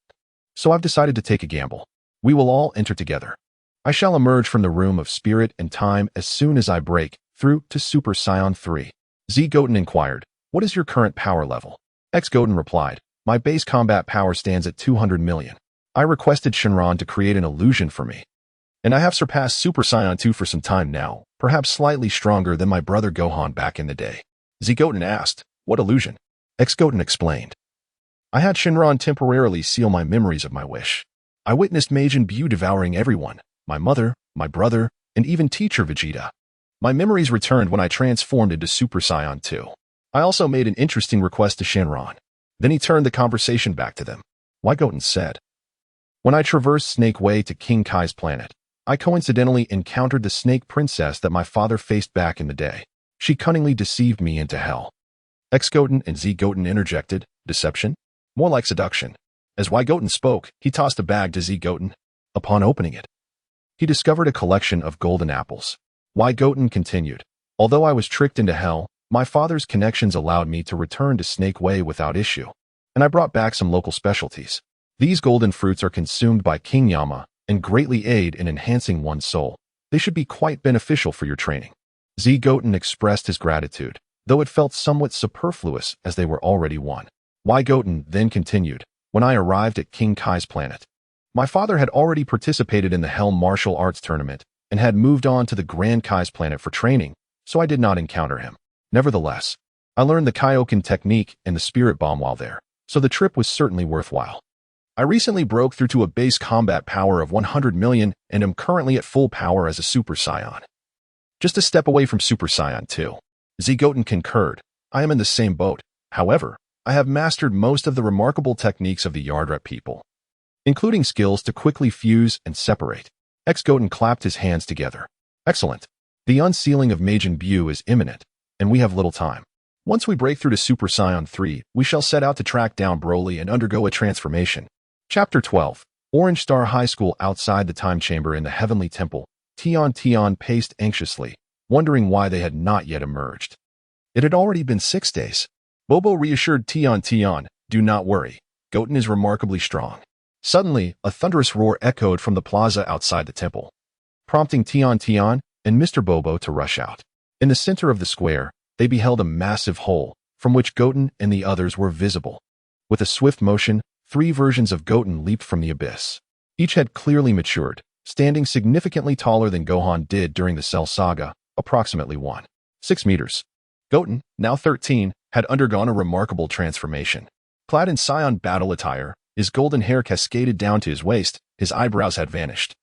So I've decided to take a gamble. We will all enter together. I shall emerge from the room of spirit and time as soon as I break through to Super Saiyan 3. Goten inquired, "What is your current power level?" Goten replied, "My base combat power stands at 200 million. I requested Shenron to create an illusion for me, and I have surpassed Super Saiyan 2 for some time now, perhaps slightly stronger than my brother Gohan back in the day." Goten asked, "What illusion?" Goten explained, "I had Shenron temporarily seal my memories of my wish. I witnessed Majin Buu devouring everyone, my mother, my brother, and even teacher Vegeta. My memories returned when I transformed into Super Saiyan 2. I also made an interesting request to Shenron." Then he turned the conversation back to them. Goten said, "When I traversed Snake Way to King Kai's planet, I coincidentally encountered the Snake Princess that my father faced back in the day. She cunningly deceived me into hell." Goten and Goten interjected, "Deception? More like seduction." As Goten spoke, he tossed a bag to Goten. Upon opening it, he discovered a collection of golden apples. Goten continued, "Although I was tricked into hell, my father's connections allowed me to return to Snake Way without issue, and I brought back some local specialties. These golden fruits are consumed by King Yama and greatly aid in enhancing one's soul. They should be quite beneficial for your training." Goten expressed his gratitude, though it felt somewhat superfluous as they were already one. Goten then continued, "When I arrived at King Kai's planet, my father had already participated in the Hell Martial Arts Tournament and had moved on to the Grand Kai's planet for training, so I did not encounter him. Nevertheless, I learned the Kaioken technique and the spirit bomb while there, so the trip was certainly worthwhile. I recently broke through to a base combat power of 100 million and am currently at full power as a Super Saiyan. Just a step away from Super Saiyan 2. Goten concurred, "I am in the same boat. However, I have mastered most of the remarkable techniques of the Yardrat people, including skills to quickly fuse and separate." Goten clapped his hands together. "Excellent. The unsealing of Majin Buu is imminent, and we have little time. Once we break through to Super Saiyan 3, we shall set out to track down Broly and undergo a transformation." Chapter 12. Orange Star High School. Outside the time chamber in the Heavenly Temple, Tian paced anxiously, wondering why they had not yet emerged. It had already been 6 days. Bobo reassured Tian, "Do not worry. Goten is remarkably strong." Suddenly, a thunderous roar echoed from the plaza outside the temple, prompting Tian and Mr. Bobo to rush out. In the center of the square, they beheld a massive hole, from which Goten and the others were visible. With a swift motion, 3 versions of Goten leaped from the abyss. Each had clearly matured, standing significantly taller than Gohan did during the Cell Saga, approximately 1.6 meters. Goten, now 13, had undergone a remarkable transformation. Clad in Saiyan battle attire, his golden hair cascaded down to his waist, his eyebrows had vanished,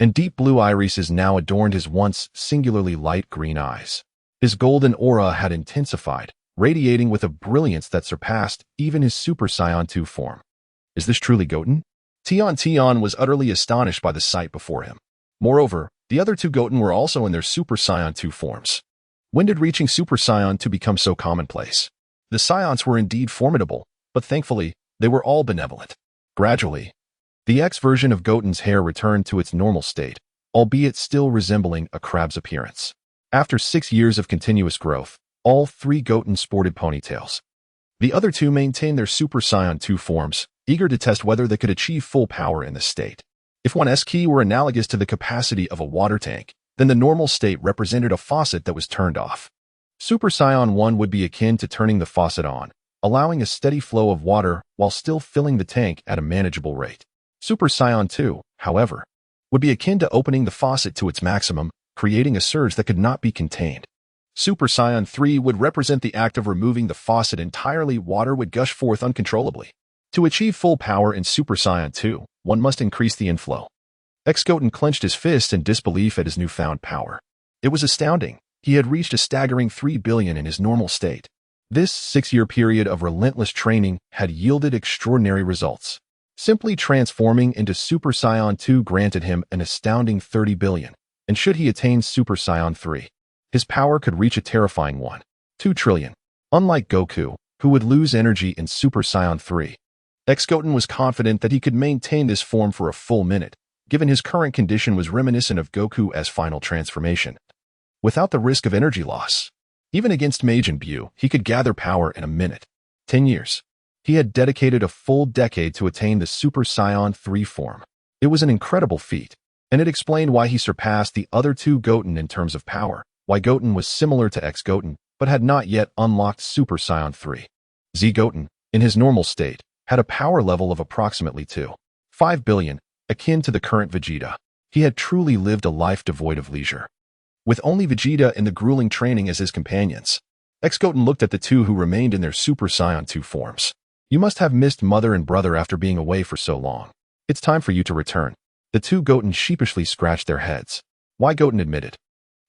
and deep blue irises now adorned his once singularly light green eyes. His golden aura had intensified, radiating with a brilliance that surpassed even his Super Saiyan 2 form. Is this truly Goten? Tian was utterly astonished by the sight before him. Moreover, the other 2 Goten were also in their Super Saiyan 2 forms. When did reaching Super Saiyan 2 become so commonplace? The Saiyans were indeed formidable, but thankfully, they were all benevolent. Gradually, the X version of Goten's hair returned to its normal state, albeit still resembling a crab's appearance. After 6 years of continuous growth, all 3 Goten sported ponytails. The other 2 maintained their Super Saiyan 2 forms, eager to test whether they could achieve full power in this state. If one's key were analogous to the capacity of a water tank, then the normal state represented a faucet that was turned off. Super Saiyan 1 would be akin to turning the faucet on, allowing a steady flow of water while still filling the tank at a manageable rate. Super Saiyan 2, however, would be akin to opening the faucet to its maximum, creating a surge that could not be contained. Super Saiyan 3 would represent the act of removing the faucet entirely. Water would gush forth uncontrollably. To achieve full power in Super Saiyan 2, one must increase the inflow. Goten clenched his fist in disbelief at his newfound power. It was astounding. He had reached a staggering 3 billion in his normal state. This 6-year period of relentless training had yielded extraordinary results. Simply transforming into Super Saiyan 2 granted him an astounding 30 billion, and should he attain Super Saiyan 3, his power could reach a terrifying 1.2 trillion. Unlike Goku, who would lose energy in Super Saiyan 3, Goten was confident that he could maintain this form for a full minute, given his current condition was reminiscent of Goku's final transformation. Without the risk of energy loss, even against Majin Buu, he could gather power in a minute. 10 years. He had dedicated a full decade to attain the Super Saiyan 3 form. It was an incredible feat, and it explained why he surpassed the other two Goten in terms of power, why Goten was similar to Goten, but had not yet unlocked Super Saiyan 3. Goten, in his normal state, had a power level of approximately 2.5 billion, akin to the current Vegeta. He had truly lived a life devoid of leisure. With only Vegeta and the grueling training as his companions, Goten looked at the two who remained in their Super Saiyan 2 forms. You must have missed mother and brother after being away for so long. It's time for you to return. The two Goten sheepishly scratched their heads. Why? Goten admitted.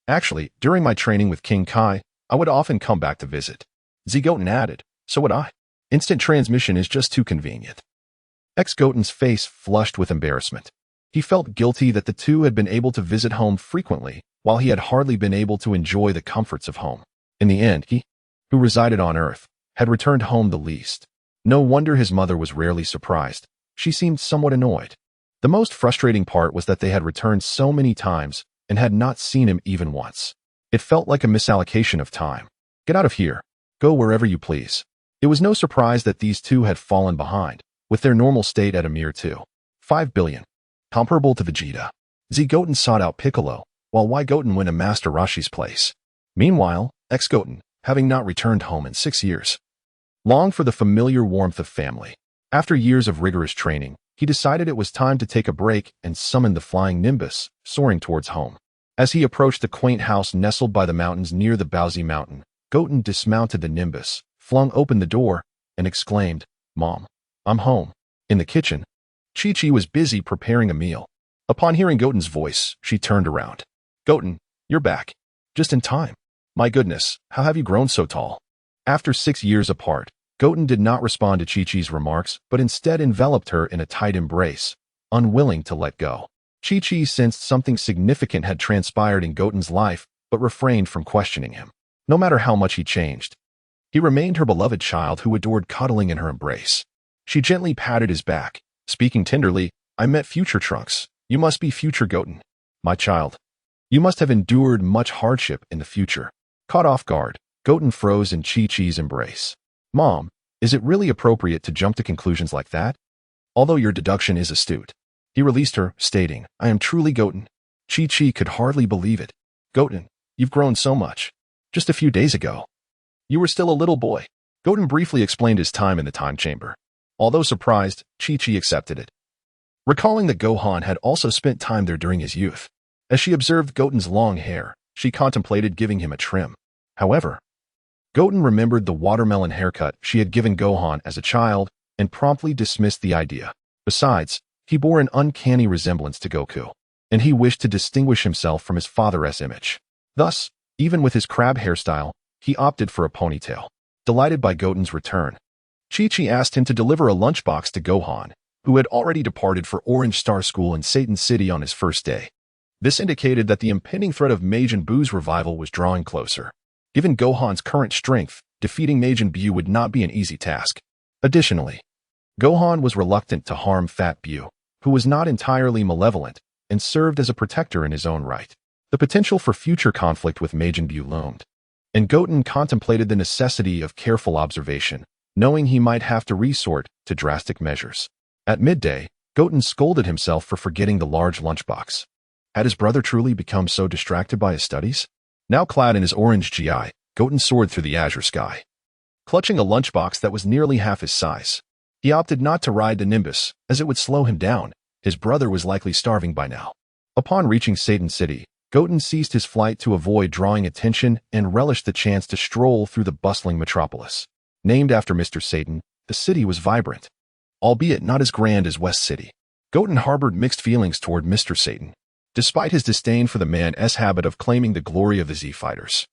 Actually, during my training with King Kai, I would often come back to visit. Goten added, so would I. Instant transmission is just too convenient. Goten's face flushed with embarrassment. He felt guilty that the two had been able to visit home frequently, while he had hardly been able to enjoy the comforts of home. In the end, he, who resided on Earth, had returned home the least. No wonder his mother was rarely surprised. She seemed somewhat annoyed. The most frustrating part was that they had returned so many times and had not seen him even once. It felt like a misallocation of time. Get out of here. Go wherever you please. It was no surprise that these two had fallen behind, with their normal state at a mere 2.5 billion. Comparable to Vegeta. Goten sought out Piccolo, while Goten went to Master Roshi's place. Meanwhile, Goten, having not returned home in 6 years, longed for the familiar warmth of family. After years of rigorous training, he decided it was time to take a break and summoned the flying Nimbus, soaring towards home. As he approached the quaint house nestled by the mountains near the Lam-Z mountain, Goten dismounted the Nimbus, flung open the door, and exclaimed, "Mom, I'm home." In the kitchen, Chi-Chi was busy preparing a meal. Upon hearing Goten's voice, she turned around. "Goten, you're back. Just in time. My goodness, how have you grown so tall?" After 6 years apart, Goten did not respond to Chi-Chi's remarks, but instead enveloped her in a tight embrace, unwilling to let go. Chi-Chi sensed something significant had transpired in Goten's life, but refrained from questioning him. No matter how much he changed, he remained her beloved child who adored cuddling in her embrace. She gently patted his back, speaking tenderly, "I met future Trunks. You must be future Goten. My child. You must have endured much hardship in the future." Caught off guard, Goten froze in Chi-Chi's embrace. "Mom, is it really appropriate to jump to conclusions like that? Although your deduction is astute." He released her, stating, "I am truly Goten." Chi-Chi could hardly believe it. "Goten, you've grown so much. Just a few days ago, you were still a little boy." Goten briefly explained his time in the time chamber. Although surprised, Chi-Chi accepted it, recalling that Gohan had also spent time there during his youth. As she observed Goten's long hair, she contemplated giving him a trim. However, Goten remembered the watermelon haircut she had given Gohan as a child and promptly dismissed the idea. Besides, he bore an uncanny resemblance to Goku, and he wished to distinguish himself from his father's image. Thus, even with his crab hairstyle, he opted for a ponytail. Delighted by Goten's return, Chi-Chi asked him to deliver a lunchbox to Gohan, who had already departed for Orange Star School in Satan City on his first day. This indicated that the impending threat of Majin Buu's revival was drawing closer. Given Gohan's current strength, defeating Majin Buu would not be an easy task. Additionally, Gohan was reluctant to harm Fat Buu, who was not entirely malevolent and served as a protector in his own right. The potential for future conflict with Majin Buu loomed, and Goten contemplated the necessity of careful observation, knowing he might have to resort to drastic measures. At midday, Goten scolded himself for forgetting the large lunchbox. Had his brother truly become so distracted by his studies? Now clad in his orange GI, Goten soared through the azure sky, clutching a lunchbox that was nearly half his size. He opted not to ride the Nimbus, as it would slow him down. His brother was likely starving by now. Upon reaching Satan City, Goten ceased his flight to avoid drawing attention and relished the chance to stroll through the bustling metropolis. Named after Mr. Satan, the city was vibrant, albeit not as grand as West City. Goten harbored mixed feelings toward Mr. Satan, despite his disdain for the man's habit of claiming the glory of the Z-fighters.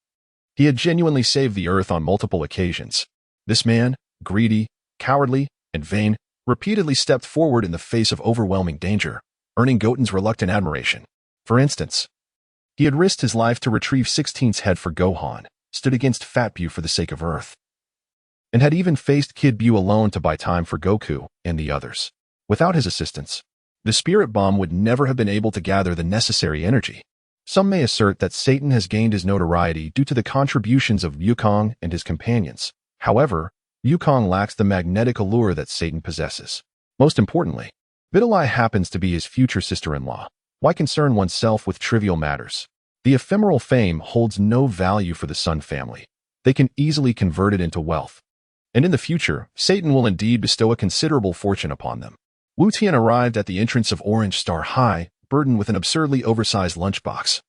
He had genuinely saved the Earth on multiple occasions. This man, greedy, cowardly, and vain, repeatedly stepped forward in the face of overwhelming danger, earning Goten's reluctant admiration. For instance, he had risked his life to retrieve 16's head for Gohan, stood against Fat Buu for the sake of Earth, and had even faced Kid Buu alone to buy time for Goku and the others. Without his assistance, the Spirit Bomb would never have been able to gather the necessary energy. Some may assert that Satan has gained his notoriety due to the contributions of Wukong and his companions. However, Wukong lacks the magnetic allure that Satan possesses. Most importantly, Vegeta happens to be his future sister-in-law. Why concern oneself with trivial matters? The ephemeral fame holds no value for the Sun family. They can easily convert it into wealth. And in the future, Satan will indeed bestow a considerable fortune upon them. Tian arrived at the entrance of Orange Star High, burdened with an absurdly oversized lunchbox,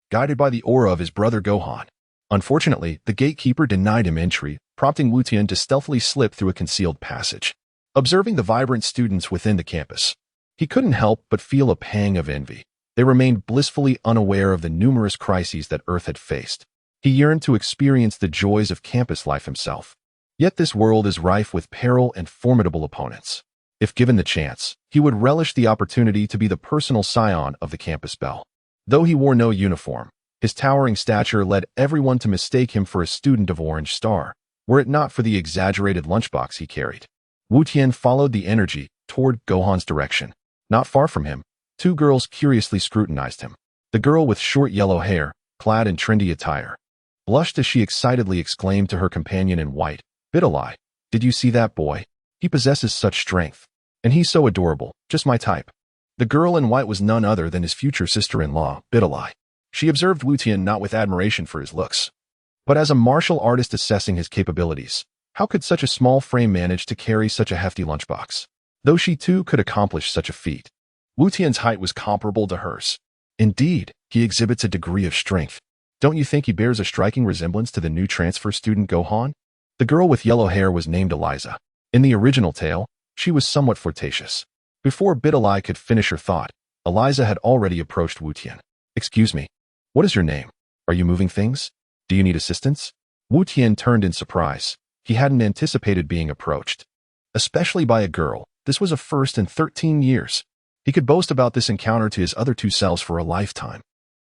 guided by the aura of his brother Gohan. Unfortunately, the gatekeeper denied him entry, prompting Tian to stealthily slip through a concealed passage. Observing the vibrant students within the campus, he couldn't help but feel a pang of envy. They remained blissfully unaware of the numerous crises that Earth had faced. He yearned to experience the joys of campus life himself. Yet this world is rife with peril and formidable opponents. If given the chance, he would relish the opportunity to be the personal scion of the campus belle. Though he wore no uniform, his towering stature led everyone to mistake him for a student of Orange Star, were it not for the exaggerated lunchbox he carried. Tian followed the energy toward Gohan's direction. Not far from him, two girls curiously scrutinized him. The girl with short yellow hair, clad in trendy attire, blushed as she excitedly exclaimed to her companion in white, "Vegeta, did you see that boy? He possesses such strength. And he's so adorable, just my type." The girl in white was none other than his future sister-in-law, Vegeta. She observed Tian not with admiration for his looks, but as a martial artist assessing his capabilities. How could such a small frame manage to carry such a hefty lunchbox? Though she too could accomplish such a feat, Tian's height was comparable to hers. Indeed, he exhibits a degree of strength. Don't you think he bears a striking resemblance to the new transfer student Gohan? The girl with yellow hair was named Eliza. In the original tale, she was somewhat flirtatious. Before Vegeta could finish her thought, Eliza had already approached Tian. "Excuse me, what is your name? Are you moving things? Do you need assistance?" Tian turned in surprise. He hadn't anticipated being approached, especially by a girl. This was a first in 13 years. He could boast about this encounter to his other two selves for a lifetime.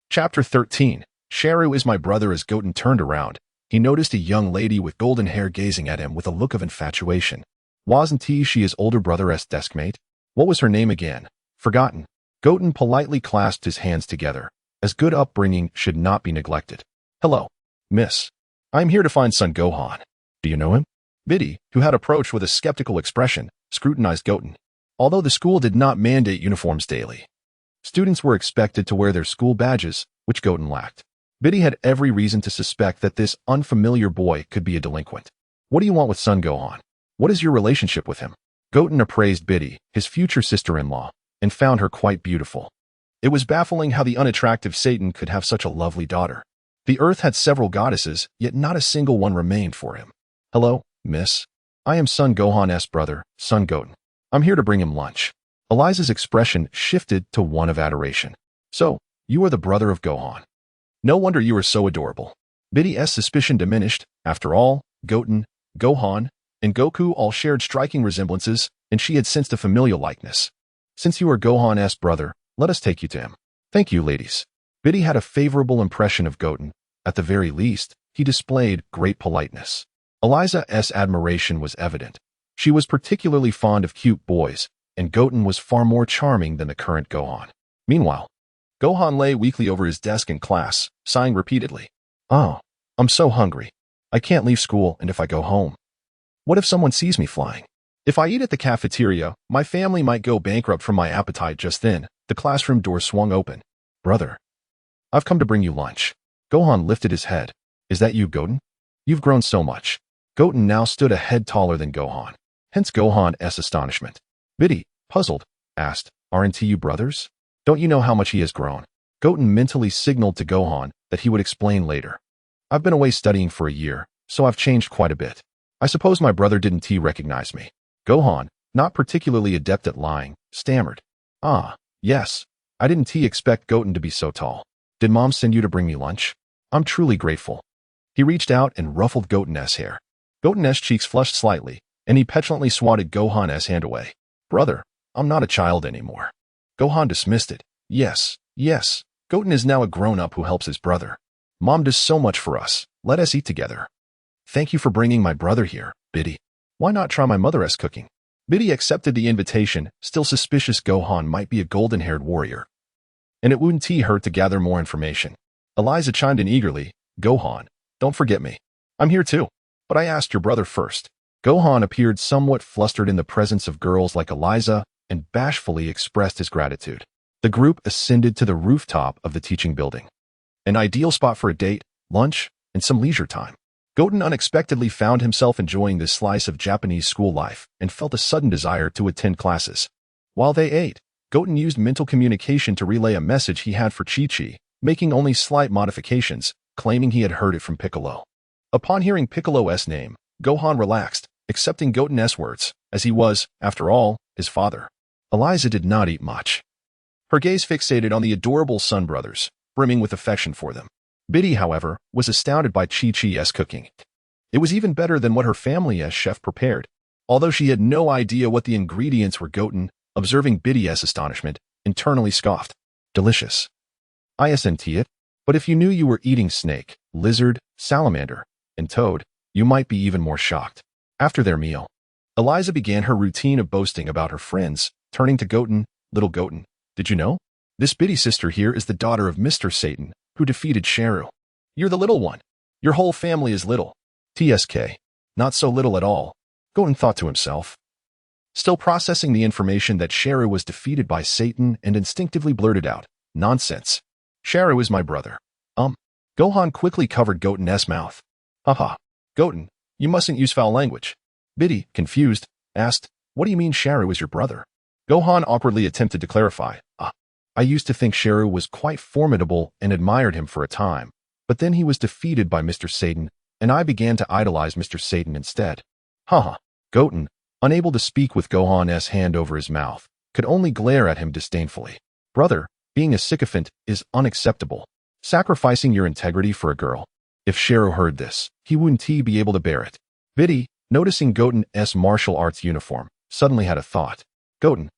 Chapter 13. Sharu is my brother. As Goten turned around, he noticed a young lady with golden hair gazing at him with a look of infatuation. Wasn't she his older brother's deskmate? What was her name again? Forgotten. Goten politely clasped his hands together, as good upbringing should not be neglected. "Hello, miss. I am here to find son Gohan. Do you know him?" Biddy, who had approached with a skeptical expression, scrutinized Goten. Although the school did not mandate uniforms daily, students were expected to wear their school badges, which Goten lacked. Biddy had every reason to suspect that this unfamiliar boy could be a delinquent. "What do you want with son Gohan? What is your relationship with him?" Goten appraised Biddy, his future sister-in-law, and found her quite beautiful. It was baffling how the unattractive Satan could have such a lovely daughter. The Earth had several goddesses, yet not a single one remained for him. "Hello, miss. I am son Gohan's brother, son Goten. I'm here to bring him lunch." Eliza's expression shifted to one of adoration. "So, you are the brother of Gohan. No wonder you are so adorable." Biddy's suspicion diminished. After all, Goten, Gohan, and Goku all shared striking resemblances, and she had sensed a familial likeness. "Since you are Gohan's brother, let us take you to him." "Thank you, ladies." Biddy had a favorable impression of Goten. At the very least, he displayed great politeness. Eliza's admiration was evident. She was particularly fond of cute boys, and Goten was far more charming than the current Gohan. Meanwhile, Gohan lay weakly over his desk in class, sighing repeatedly. "Oh, I'm so hungry. I can't leave school, and if I go home, what if someone sees me flying? If I eat at the cafeteria, my family might go bankrupt from my appetite." Just then, the classroom door swung open. "Brother, I've come to bring you lunch." Gohan lifted his head. "Is that you, Goten? You've grown so much." Goten now stood a head taller than Gohan, hence Gohan's astonishment. Biddy, puzzled, asked, "Aren't you brothers? Don't you know how much he has grown?" Goten mentally signaled to Gohan that he would explain later. I've been away studying for a year, so I've changed quite a bit. I suppose my brother didn't recognize me. Gohan, not particularly adept at lying, stammered. Ah, yes. I didn't expect Goten to be so tall. Did Mom send you to bring me lunch? I'm truly grateful. He reached out and ruffled Goten's hair. Goten's cheeks flushed slightly, and he petulantly swatted Gohan's hand away. Brother, I'm not a child anymore. Gohan dismissed it. Yes. Goten is now a grown-up who helps his brother. Mom does so much for us. Let us eat together. Thank you for bringing my brother here, Biddy. Why not try my mother's cooking? Biddy accepted the invitation, still suspicious Gohan might be a golden-haired warrior. And it wouldn't hurt to gather more information. Eliza chimed in eagerly. Gohan, don't forget me. I'm here too. But I asked your brother first. Gohan appeared somewhat flustered in the presence of girls like Eliza and bashfully expressed his gratitude. The group ascended to the rooftop of the teaching building. An ideal spot for a date, lunch, and some leisure time. Goten unexpectedly found himself enjoying this slice of Japanese school life and felt a sudden desire to attend classes. While they ate, Goten used mental communication to relay a message he had for Chi-Chi, making only slight modifications, claiming he had heard it from Piccolo. Upon hearing Piccolo's name, Gohan relaxed, accepting Goten's words, as he was, after all, his father. Eliza did not eat much. Her gaze fixated on the adorable Sun brothers, brimming with affection for them. Biddy, however, was astounded by Chi-Chi's cooking. It was even better than what her family's chef prepared. Although she had no idea what the ingredients were, Goten, observing Biddy's astonishment, internally scoffed. Delicious. Isn't it? But if you knew you were eating snake, lizard, salamander, and toad, you might be even more shocked. After their meal, Eliza began her routine of boasting about her friends, turning to Goten. Little Goten, did you know? This Biddy sister here is the daughter of Mr. Satan, who defeated Sharu. You're the little one. Your whole family is little. TSK. Not so little at all, Goten thought to himself. Still processing the information that Sharu was defeated by Satan and instinctively blurted out, Nonsense. Sharu is my brother. Gohan quickly covered Goten's mouth. Haha. Goten, you mustn't use foul language. Biddy, confused, asked, What do you mean Sharu is your brother? Gohan awkwardly attempted to clarify. I used to think Sharu was quite formidable and admired him for a time, but then he was defeated by Mr. Satan, and I began to idolize Mr. Satan instead. Haha. Goten, unable to speak with Gohan's hand over his mouth, could only glare at him disdainfully. Brother, being a sycophant is unacceptable. Sacrificing your integrity for a girl. If Sharu heard this, he wouldn't be able to bear it. Biddy, noticing Goten's martial arts uniform, suddenly had a thought. Goten,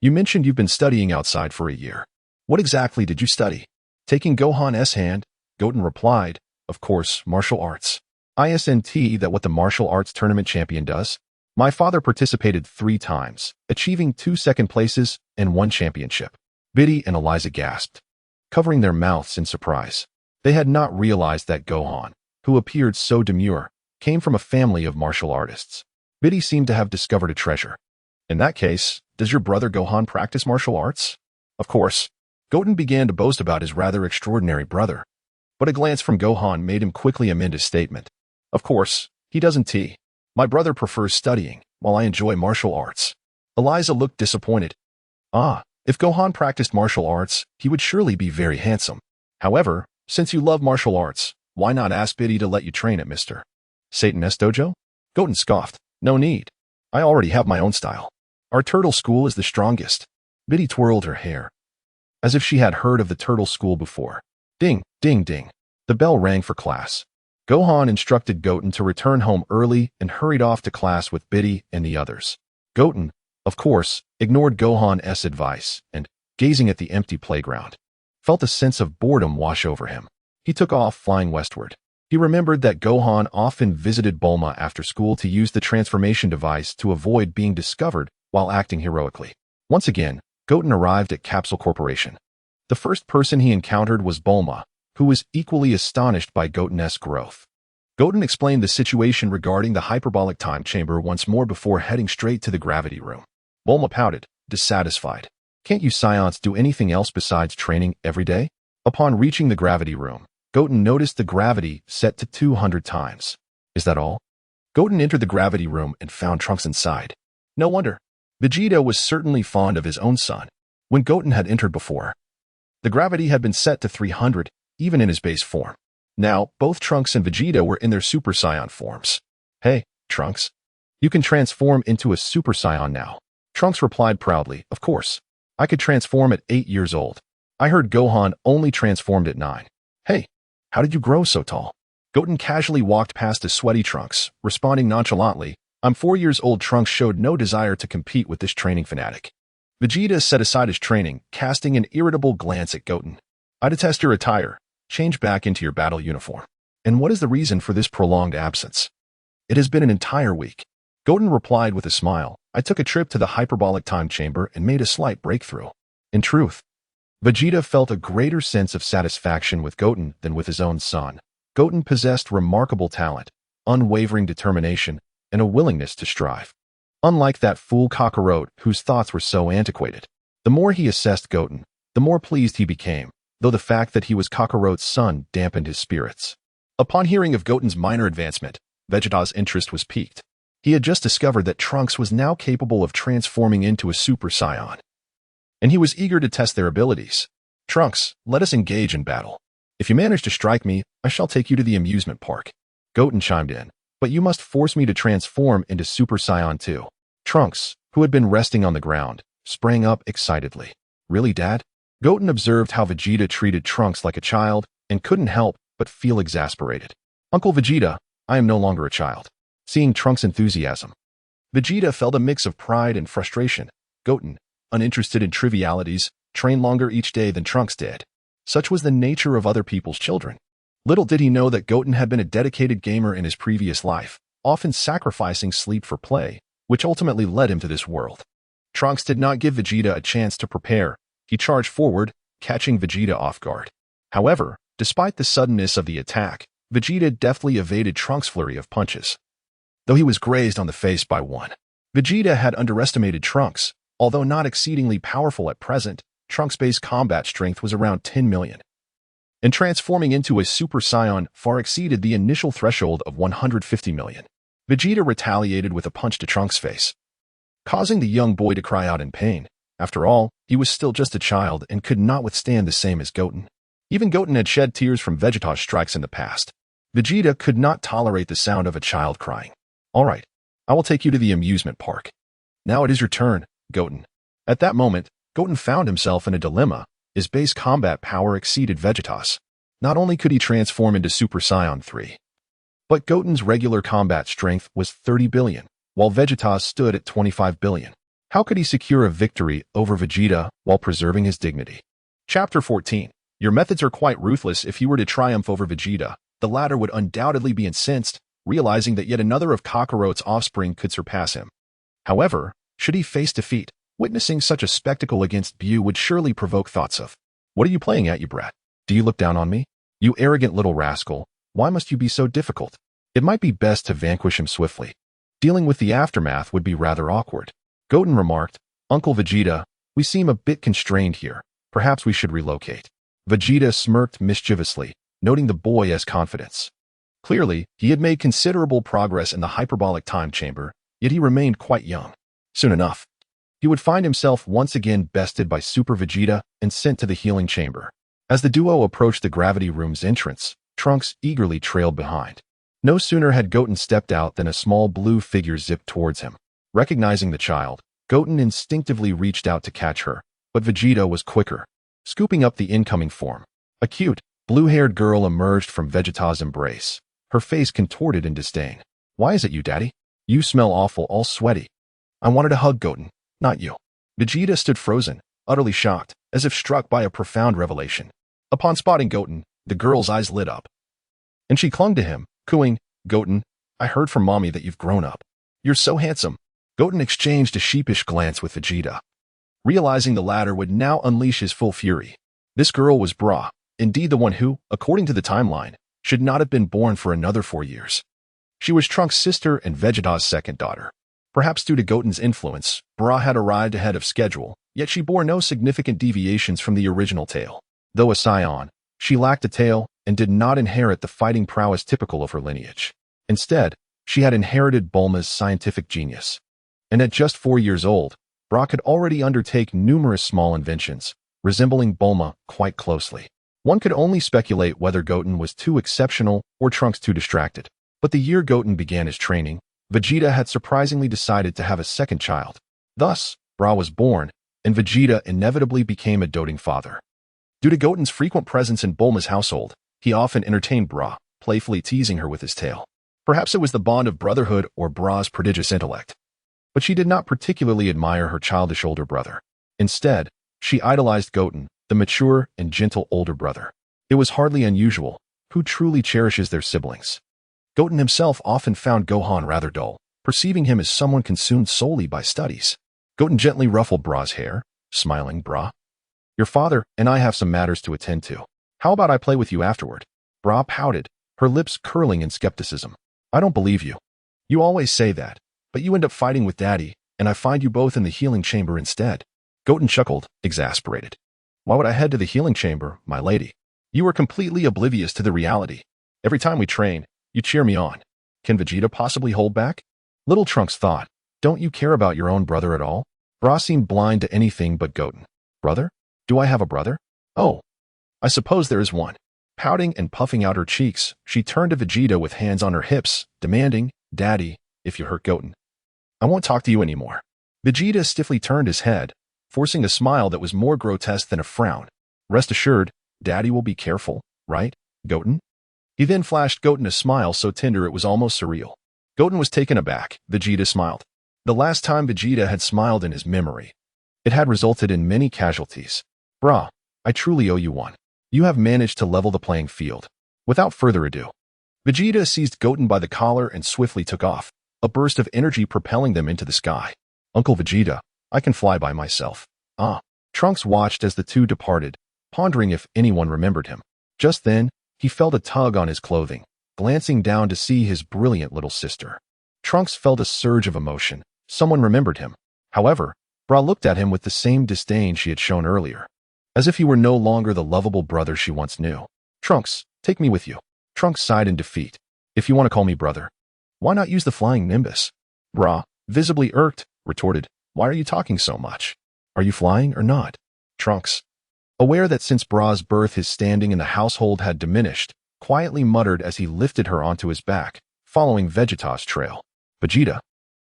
you mentioned you've been studying outside for a year. What exactly did you study? Taking Gohan's hand, Goten replied, Of course, martial arts. Isn't that what the martial arts tournament champion does? My father participated 3 times, achieving 2 second places and 1 championship. Biddy and Eliza gasped, covering their mouths in surprise. They had not realized that Gohan, who appeared so demure, came from a family of martial artists. Biddy seemed to have discovered a treasure. In that case, does your brother Gohan practice martial arts? Of course. Goten began to boast about his rather extraordinary brother. But a glance from Gohan made him quickly amend his statement. Of course, he doesn't. My brother prefers studying, while I enjoy martial arts. Eliza looked disappointed. If Gohan practiced martial arts, he would surely be very handsome. However, since you love martial arts, why not ask Biddy to let you train at Mr. Satan's dojo? Goten scoffed. No need. I already have my own style. Our turtle school is the strongest. Biddy twirled her hair, as if she had heard of the turtle school before. Ding, ding, ding. The bell rang for class. Gohan instructed Goten to return home early and hurried off to class with Biddy and the others. Goten, of course, ignored Gohan's advice and, gazing at the empty playground, felt a sense of boredom wash over him. He took off, flying westward. He remembered that Gohan often visited Bulma after school to use the transformation device to avoid being discovered while acting heroically. Once again, Goten arrived at Capsule Corporation. The first person he encountered was Bulma, who was equally astonished by Goten's growth. Goten explained the situation regarding the hyperbolic time chamber once more before heading straight to the gravity room. Bulma pouted, dissatisfied. Can't you Saiyans do anything else besides training every day? Upon reaching the gravity room, Goten noticed the gravity set to 200 times. Is that all? Goten entered the gravity room and found Trunks inside. No wonder. Vegeta was certainly fond of his own son. When Goten had entered before, The gravity had been set to 300, even in his base form. Now, both Trunks and Vegeta were in their Super Saiyan forms. Hey, Trunks. You can transform into a Super Saiyan now. Trunks replied proudly, of course. I could transform at 8 years old. I heard Gohan only transformed at 9. Hey, how did you grow so tall? Goten casually walked past his sweaty Trunks, responding nonchalantly, I'm 4 years old. Trunks showed no desire to compete with this training fanatic. Vegeta set aside his training, casting an irritable glance at Goten. I detest your attire. Change back into your battle uniform. And what is the reason for this prolonged absence? It has been an entire week. Goten replied with a smile. I took a trip to the hyperbolic time chamber and made a slight breakthrough. In truth, Vegeta felt a greater sense of satisfaction with Goten than with his own son. Goten possessed remarkable talent, unwavering determination, and a willingness to strive. Unlike that fool Kakarot, whose thoughts were so antiquated. The more he assessed Goten, the more pleased he became, though the fact that he was Kakarot's son dampened his spirits. Upon hearing of Goten's minor advancement, Vegeta's interest was piqued. He had just discovered that Trunks was now capable of transforming into a Super Saiyan, and he was eager to test their abilities. Trunks, let us engage in battle. If you manage to strike me, I shall take you to the amusement park. Goten chimed in, but you must force me to transform into Super Saiyan 2. Trunks, who had been resting on the ground, sprang up excitedly. Really, Dad? Goten observed how Vegeta treated Trunks like a child and couldn't help but feel exasperated. Uncle Vegeta, I am no longer a child. Seeing Trunks' enthusiasm, Vegeta felt a mix of pride and frustration. Goten, uninterested in trivialities, trained longer each day than Trunks did. Such was the nature of other people's children. Little did he know that Goten had been a dedicated gamer in his previous life, often sacrificing sleep for play, which ultimately led him to this world. Trunks did not give Vegeta a chance to prepare. He charged forward, catching Vegeta off guard. However, despite the suddenness of the attack, Vegeta deftly evaded Trunks' flurry of punches. Though he was grazed on the face by one, Vegeta had underestimated Trunks. Although not exceedingly powerful at present, Trunks' base combat strength was around 10 million. And transforming into a Super Saiyan far exceeded the initial threshold of 150 million. Vegeta retaliated with a punch to Trunks' face, causing the young boy to cry out in pain. After all, he was still just a child and could not withstand the same as Goten. Even Goten had shed tears from Vegeta's strikes in the past. Vegeta could not tolerate the sound of a child crying. All right, I will take you to the amusement park. Now it is your turn, Goten. At that moment, Goten found himself in a dilemma. His base combat power exceeded Vegeta's. Not only could he transform into Super Saiyan 3, but Goten's regular combat strength was 30 billion, while Vegeta's stood at 25 billion. How could he secure a victory over Vegeta while preserving his dignity? Chapter 14. Your methods are quite ruthless. If you were to triumph over Vegeta, the latter would undoubtedly be incensed, realizing that yet another of Kakarot's offspring could surpass him. However, should he face defeat, witnessing such a spectacle against Buu would surely provoke thoughts of, what are you playing at, you brat? Do you look down on me? You arrogant little rascal, why must you be so difficult? It might be best to vanquish him swiftly. Dealing with the aftermath would be rather awkward. Goten remarked, Uncle Vegeta, we seem a bit constrained here. Perhaps we should relocate. Vegeta smirked mischievously, noting the boy as confidence. Clearly, he had made considerable progress in the hyperbolic time chamber, yet he remained quite young. Soon enough, he would find himself once again bested by Super Vegeta and sent to the healing chamber. As the duo approached the gravity room's entrance, Trunks eagerly trailed behind. No sooner had Goten stepped out than a small blue figure zipped towards him. Recognizing the child, Goten instinctively reached out to catch her, but Vegeta was quicker, scooping up the incoming form. A cute, blue-haired girl emerged from Vegeta's embrace, her face contorted in disdain. Why is it you, Daddy? You smell awful, all sweaty. I wanted to hug Goten, not you. Vegeta stood frozen, utterly shocked, as if struck by a profound revelation. Upon spotting Goten, the girl's eyes lit up, and she clung to him, cooing, Goten, I heard from Mommy that you've grown up. You're so handsome. Goten exchanged a sheepish glance with Vegeta, realizing the latter would now unleash his full fury. This girl was Bra, indeed the one who, according to the timeline, should not have been born for another 4 years. She was Trunks' sister and Vegeta's second daughter. Perhaps due to Goten's influence, Bra had arrived ahead of schedule, yet she bore no significant deviations from the original tale. Though a Saiyan, she lacked a tail and did not inherit the fighting prowess typical of her lineage. Instead, she had inherited Bulma's scientific genius. And at just 4 years old, Bra could already undertake numerous small inventions, resembling Bulma quite closely. One could only speculate whether Goten was too exceptional or Trunks too distracted. But the year Goten began his training, Vegeta had surprisingly decided to have a second child. Thus, Bra was born, and Vegeta inevitably became a doting father. Due to Goten's frequent presence in Bulma's household, he often entertained Bra, playfully teasing her with his tail. Perhaps it was the bond of brotherhood or Bra's prodigious intellect. But she did not particularly admire her childish older brother. Instead, she idolized Goten, the mature and gentle older brother. It was hardly unusual. Who truly cherishes their siblings? Goten himself often found Gohan rather dull, perceiving him as someone consumed solely by studies. Goten gently ruffled Bra's hair, smiling. Bra, your father and I have some matters to attend to. How about I play with you afterward? Bra pouted, her lips curling in skepticism. I don't believe you. You always say that, but you end up fighting with Daddy, and I find you both in the healing chamber instead. Goten chuckled, exasperated. Why would I head to the healing chamber, my lady? You are completely oblivious to the reality. Every time we train, you cheer me on. Can Vegeta possibly hold back? Little Trunks thought, don't you care about your own brother at all? Bra seemed blind to anything but Goten. Brother? Do I have a brother? Oh, I suppose there is one. Pouting and puffing out her cheeks, she turned to Vegeta with hands on her hips, demanding, Daddy, if you hurt Goten, I won't talk to you anymore. Vegeta stiffly turned his head, forcing a smile that was more grotesque than a frown. Rest assured, Daddy will be careful, right, Goten? He then flashed Goten a smile so tender it was almost surreal. Goten was taken aback. Vegeta smiled. The last time Vegeta had smiled in his memory, it had resulted in many casualties. Bra, I truly owe you one. You have managed to level the playing field. Without further ado, Vegeta seized Goten by the collar and swiftly took off, a burst of energy propelling them into the sky. Uncle Vegeta, I can fly by myself. Ah. Trunks watched as the two departed, pondering if anyone remembered him. Just then, he felt a tug on his clothing, glancing down to see his brilliant little sister. Trunks felt a surge of emotion. Someone remembered him. However, Bra looked at him with the same disdain she had shown earlier, as if he were no longer the lovable brother she once knew. Trunks, take me with you. Trunks sighed in defeat. If you want to call me brother, why not use the flying Nimbus? Bra, visibly irked, retorted, why are you talking so much? Are you flying or not? Trunks, aware that since Bra's birth his standing in the household had diminished, quietly muttered as he lifted her onto his back, following Vegeta's trail. Vegeta,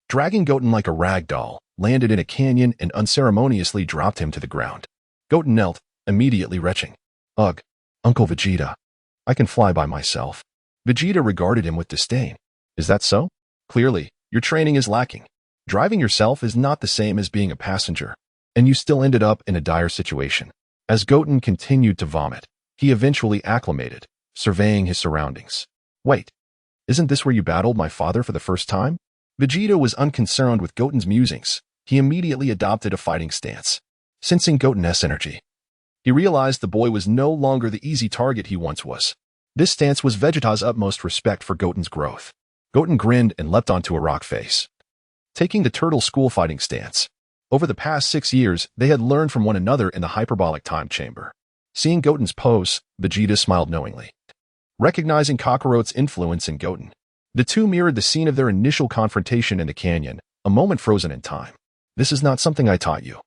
dragging Goten like a rag doll, landed in a canyon and unceremoniously dropped him to the ground. Goten knelt, immediately retching. Ugh, Uncle Vegeta, I can fly by myself. Vegeta regarded him with disdain. Is that so? Clearly, your training is lacking. Driving yourself is not the same as being a passenger, and you still ended up in a dire situation. As Goten continued to vomit, he eventually acclimated, surveying his surroundings. Wait, isn't this where you battled my father for the first time? Vegeta was unconcerned with Goten's musings. He immediately adopted a fighting stance. Sensing Goten's energy, he realized the boy was no longer the easy target he once was. This stance was Vegeta's utmost respect for Goten's growth. Goten grinned and leapt onto a rock face, taking the turtle school fighting stance. Over the past 6 years, they had learned from one another in the hyperbolic time chamber. Seeing Goten's pose, Vegeta smiled knowingly. Recognizing Kakarot's influence in Goten, the two mirrored the scene of their initial confrontation in the canyon, a moment frozen in time. This is not something I taught you,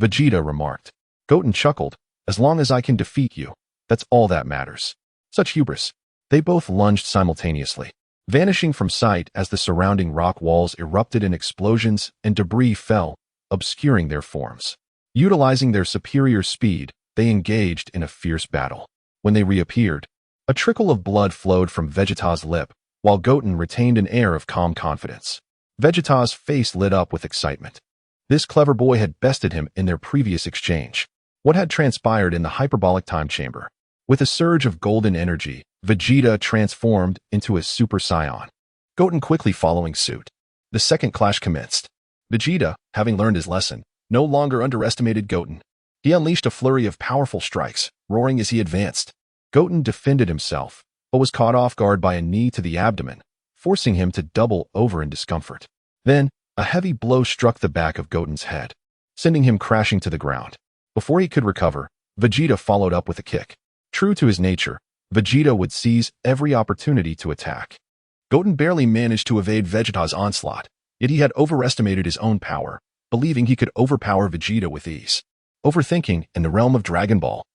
Vegeta remarked. Goten chuckled. As long as I can defeat you, that's all that matters. Such hubris. They both lunged simultaneously, vanishing from sight as the surrounding rock walls erupted in explosions and debris fell, obscuring their forms. Utilizing their superior speed, they engaged in a fierce battle. When they reappeared, a trickle of blood flowed from Vegeta's lip, while Goten retained an air of calm confidence. Vegeta's face lit up with excitement. This clever boy had bested him in their previous exchange. What had transpired in the hyperbolic time chamber? With a surge of golden energy, Vegeta transformed into a Super Saiyan, Goten quickly following suit. The second clash commenced. Vegeta, having learned his lesson, no longer underestimated Goten. He unleashed a flurry of powerful strikes, roaring as he advanced. Goten defended himself, but was caught off guard by a knee to the abdomen, forcing him to double over in discomfort. Then, a heavy blow struck the back of Goten's head, sending him crashing to the ground. Before he could recover, Vegeta followed up with a kick. True to his nature, Vegeta would seize every opportunity to attack. Goten barely managed to evade Vegeta's onslaught, yet he had overestimated his own power, believing he could overpower Vegeta with ease. Overthinking in the realm of Dragon Ball.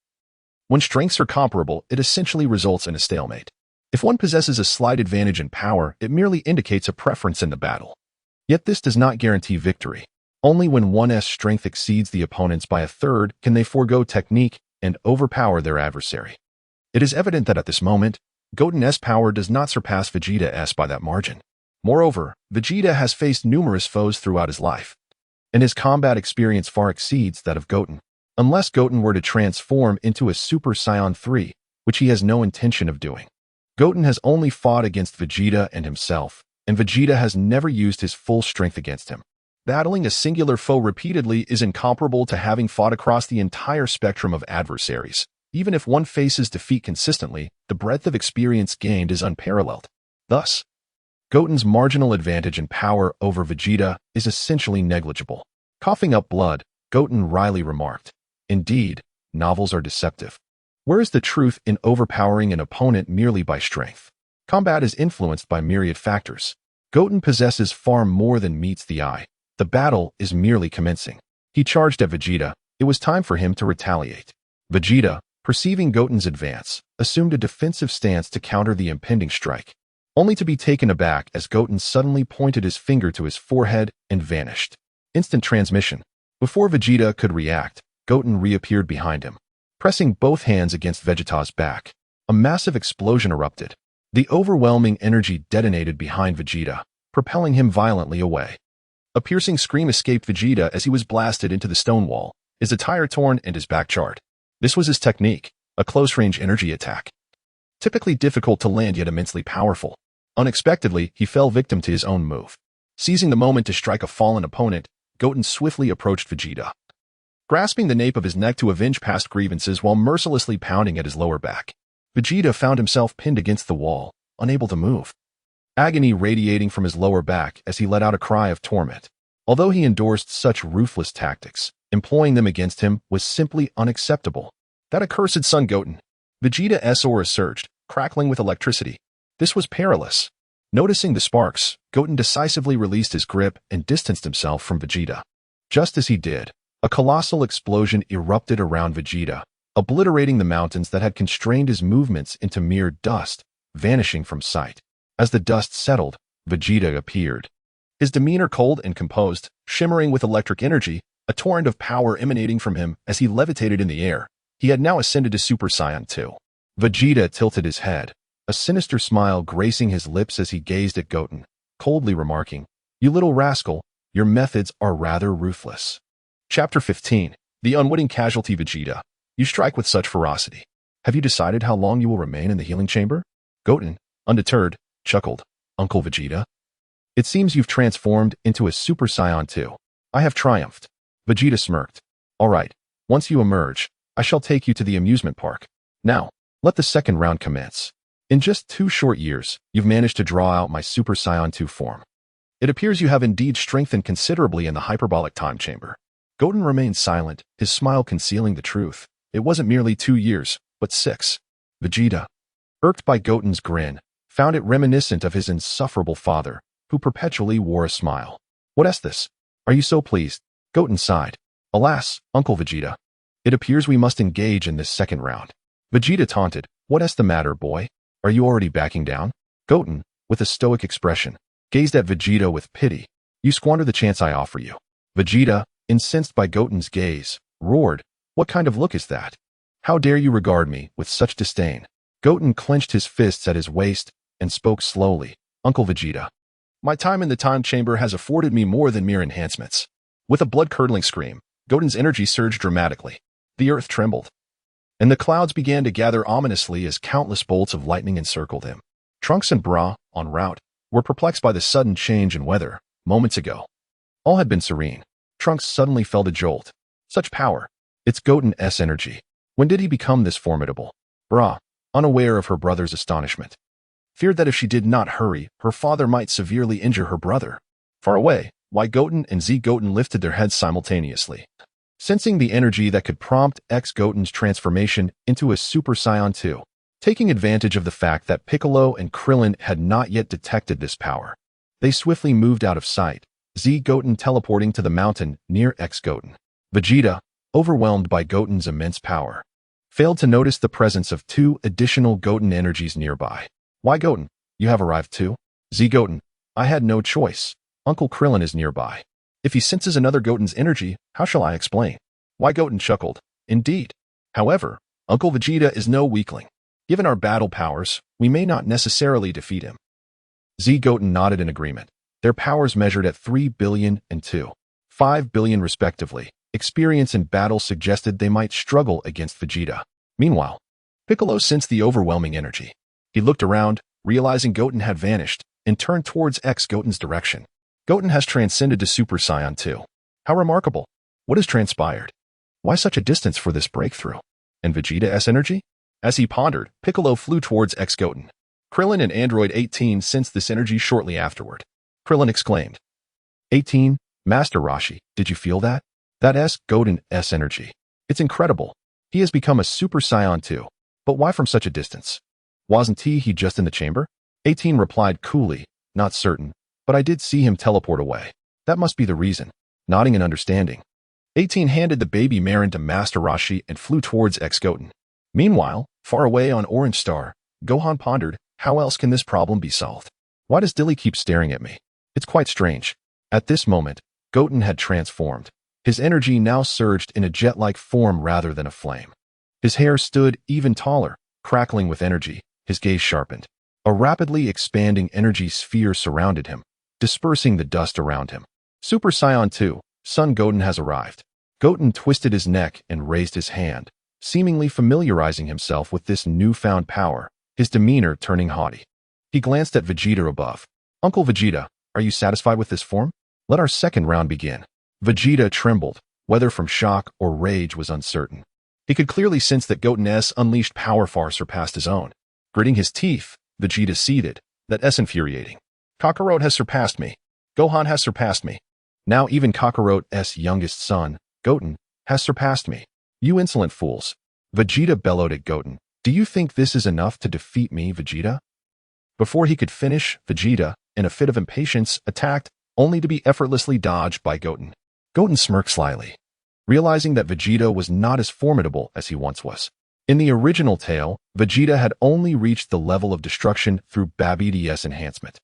When strengths are comparable, it essentially results in a stalemate. If one possesses a slight advantage in power, it merely indicates a preference in the battle. Yet this does not guarantee victory. Only when one's strength exceeds the opponent's by a third can they forego technique and overpower their adversary. It is evident that at this moment, Goten's power does not surpass Vegeta's by that margin. Moreover, Vegeta has faced numerous foes throughout his life, and his combat experience far exceeds that of Goten. Unless Goten were to transform into a Super Saiyan 3, which he has no intention of doing. Goten has only fought against Vegeta and himself, and Vegeta has never used his full strength against him. Battling a singular foe repeatedly is incomparable to having fought across the entire spectrum of adversaries. Even if one faces defeat consistently, the breadth of experience gained is unparalleled. Thus, Goten's marginal advantage in power over Vegeta is essentially negligible. Coughing up blood, Goten wryly remarked, "Indeed, novels are deceptive. Where is the truth in overpowering an opponent merely by strength? Combat is influenced by myriad factors. Goten possesses far more than meets the eye. The battle is merely commencing." He charged at Vegeta. It was time for him to retaliate. Vegeta, perceiving Goten's advance, assumed a defensive stance to counter the impending strike, only to be taken aback as Goten suddenly pointed his finger to his forehead and vanished. Instant transmission. Before Vegeta could react, Goten reappeared behind him, pressing both hands against Vegeta's back. A massive explosion erupted. The overwhelming energy detonated behind Vegeta, propelling him violently away. A piercing scream escaped Vegeta as he was blasted into the stone wall, his attire torn and his back charred. This was his technique, a close-range energy attack. Typically difficult to land yet immensely powerful. Unexpectedly, he fell victim to his own move. Seizing the moment to strike a fallen opponent, Goten swiftly approached Vegeta, grasping the nape of his neck to avenge past grievances while mercilessly pounding at his lower back. Vegeta found himself pinned against the wall, unable to move, agony radiating from his lower back as he let out a cry of torment. Although he endorsed such ruthless tactics, employing them against him was simply unacceptable. That accursed Son Goten! Vegeta's aura surged, crackling with electricity. This was perilous. Noticing the sparks, Goten decisively released his grip and distanced himself from Vegeta. Just as he did, a colossal explosion erupted around Vegeta, obliterating the mountains that had constrained his movements into mere dust, vanishing from sight. As the dust settled, Vegeta appeared. His demeanor cold and composed, shimmering with electric energy, a torrent of power emanating from him as he levitated in the air. He had now ascended to Super Saiyan 2. Vegeta tilted his head, a sinister smile gracing his lips as he gazed at Goten, coldly remarking, "You little rascal, your methods are rather ruthless." Chapter 15. The Unwitting Casualty. Vegeta, you strike with such ferocity. Have you decided how long you will remain in the healing chamber? Goten, undeterred, chuckled, "Uncle Vegeta, it seems you've transformed into a Super Saiyan 2. I have triumphed." Vegeta smirked. "All right, once you emerge, I shall take you to the amusement park. Now, let the second round commence. In just 2 short years, you've managed to draw out my Super Saiyan 2 form. It appears you have indeed strengthened considerably in the hyperbolic time chamber." Goten remained silent, his smile concealing the truth. It wasn't merely 2 years, but 6. Vegeta, irked by Goten's grin, found it reminiscent of his insufferable father, who perpetually wore a smile. "What's this? Are you so pleased?" Goten sighed. "Alas, Uncle Vegeta, it appears we must engage in this second round." Vegeta taunted, "What's the matter, boy? Are you already backing down?" Goten, with a stoic expression, gazed at Vegeta with pity. "You squander the chance I offer you." Vegeta, incensed by Goten's gaze, roared, "What kind of look is that? How dare you regard me with such disdain?" Goten clenched his fists at his waist and spoke slowly, "Uncle Vegeta, my time in the time chamber has afforded me more than mere enhancements." With a blood-curdling scream, Goten's energy surged dramatically. The earth trembled, and the clouds began to gather ominously as countless bolts of lightning encircled him. Trunks and Bra, en route, were perplexed by the sudden change in weather. Moments ago, all had been serene. Trunks suddenly felt a jolt. Such power! It's Goten's energy. When did he become this formidable? Bra, unaware of her brother's astonishment, feared that if she did not hurry, her father might severely injure her brother. Far away, Goten and Goten lifted their heads simultaneously, sensing the energy that could prompt Goten's transformation into a Super Saiyan 2. Taking advantage of the fact that Piccolo and Krillin had not yet detected this power, they swiftly moved out of sight, Goten teleporting to the mountain near Goten. Vegeta, overwhelmed by Goten's immense power, failed to notice the presence of two additional Goten energies nearby. Why Goten? You have arrived too? Z Goten, I had no choice. Uncle Krillin is nearby. If he senses another Goten's energy, how shall I explain? Why Goten chuckled. Indeed. However, Uncle Vegeta is no weakling. Given our battle powers, we may not necessarily defeat him. Z Goten nodded in agreement. Their powers measured at 3 billion and 5 billion respectively. Experience in battle suggested they might struggle against Vegeta. Meanwhile, Piccolo sensed the overwhelming energy. He looked around, realizing Goten had vanished, and turned towards Goten's direction. Goten has transcended to Super Saiyan 2. How remarkable. What has transpired? Why such a distance for this breakthrough? And Vegeta's energy? As he pondered, Piccolo flew towards Goten. Krillin and Android 18 sensed this energy shortly afterward. Krillin exclaimed, 18, Master Roshi, did you feel that? That Goten's energy. It's incredible. He has become a Super Saiyan 2. But why from such a distance? Wasn't he just in the chamber? 18 replied coolly, not certain, but I did see him teleport away. That must be the reason. Nodding in understanding, 18 handed the baby Marin to Master Roshi and flew towards Goten. Meanwhile, far away on Orange Star, Gohan pondered, how else can this problem be solved? Why does Dilly keep staring at me? It's quite strange. At this moment, Goten had transformed. His energy now surged in a jet-like form rather than a flame. His hair stood even taller, crackling with energy, his gaze sharpened. A rapidly expanding energy sphere surrounded him, dispersing the dust around him. Super Saiyan 2, Son Goten has arrived. Goten twisted his neck and raised his hand, seemingly familiarizing himself with this newfound power, his demeanor turning haughty. He glanced at Vegeta above. Uncle Vegeta, are you satisfied with this form? Let our second round begin. Vegeta trembled, whether from shock or rage was uncertain. He could clearly sense that Goten's unleashed power far surpassed his own. Gritting his teeth, Vegeta seethed. That's infuriating. Kakarot has surpassed me. Gohan has surpassed me. Now even Kakarot's youngest son, Goten, has surpassed me. You insolent fools. Vegeta bellowed at Goten. Do you think this is enough to defeat me, Vegeta? Before he could finish, Vegeta, in a fit of impatience, attacked, only to be effortlessly dodged by Goten. Goten smirked slyly, realizing that Vegeta was not as formidable as he once was. In the original tale, Vegeta had only reached the level of destruction through Babby's enhancement.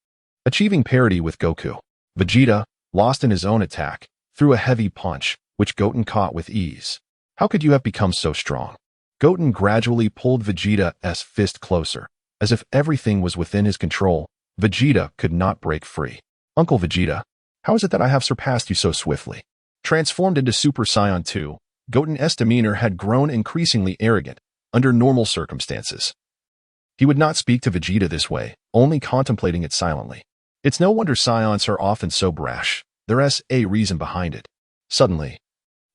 Achieving parity with Goku, Vegeta, lost in his own attack, threw a heavy punch, which Goten caught with ease. How could you have become so strong? Goten gradually pulled Vegeta's fist closer. As if everything was within his control, Vegeta could not break free. Uncle Vegeta, how is it that I have surpassed you so swiftly? Transformed into Super Saiyan 2, Goten's demeanor had grown increasingly arrogant under normal circumstances. He would not speak to Vegeta this way, only contemplating it silently. It's no wonder Saiyans are often so brash. There's a reason behind it. Suddenly,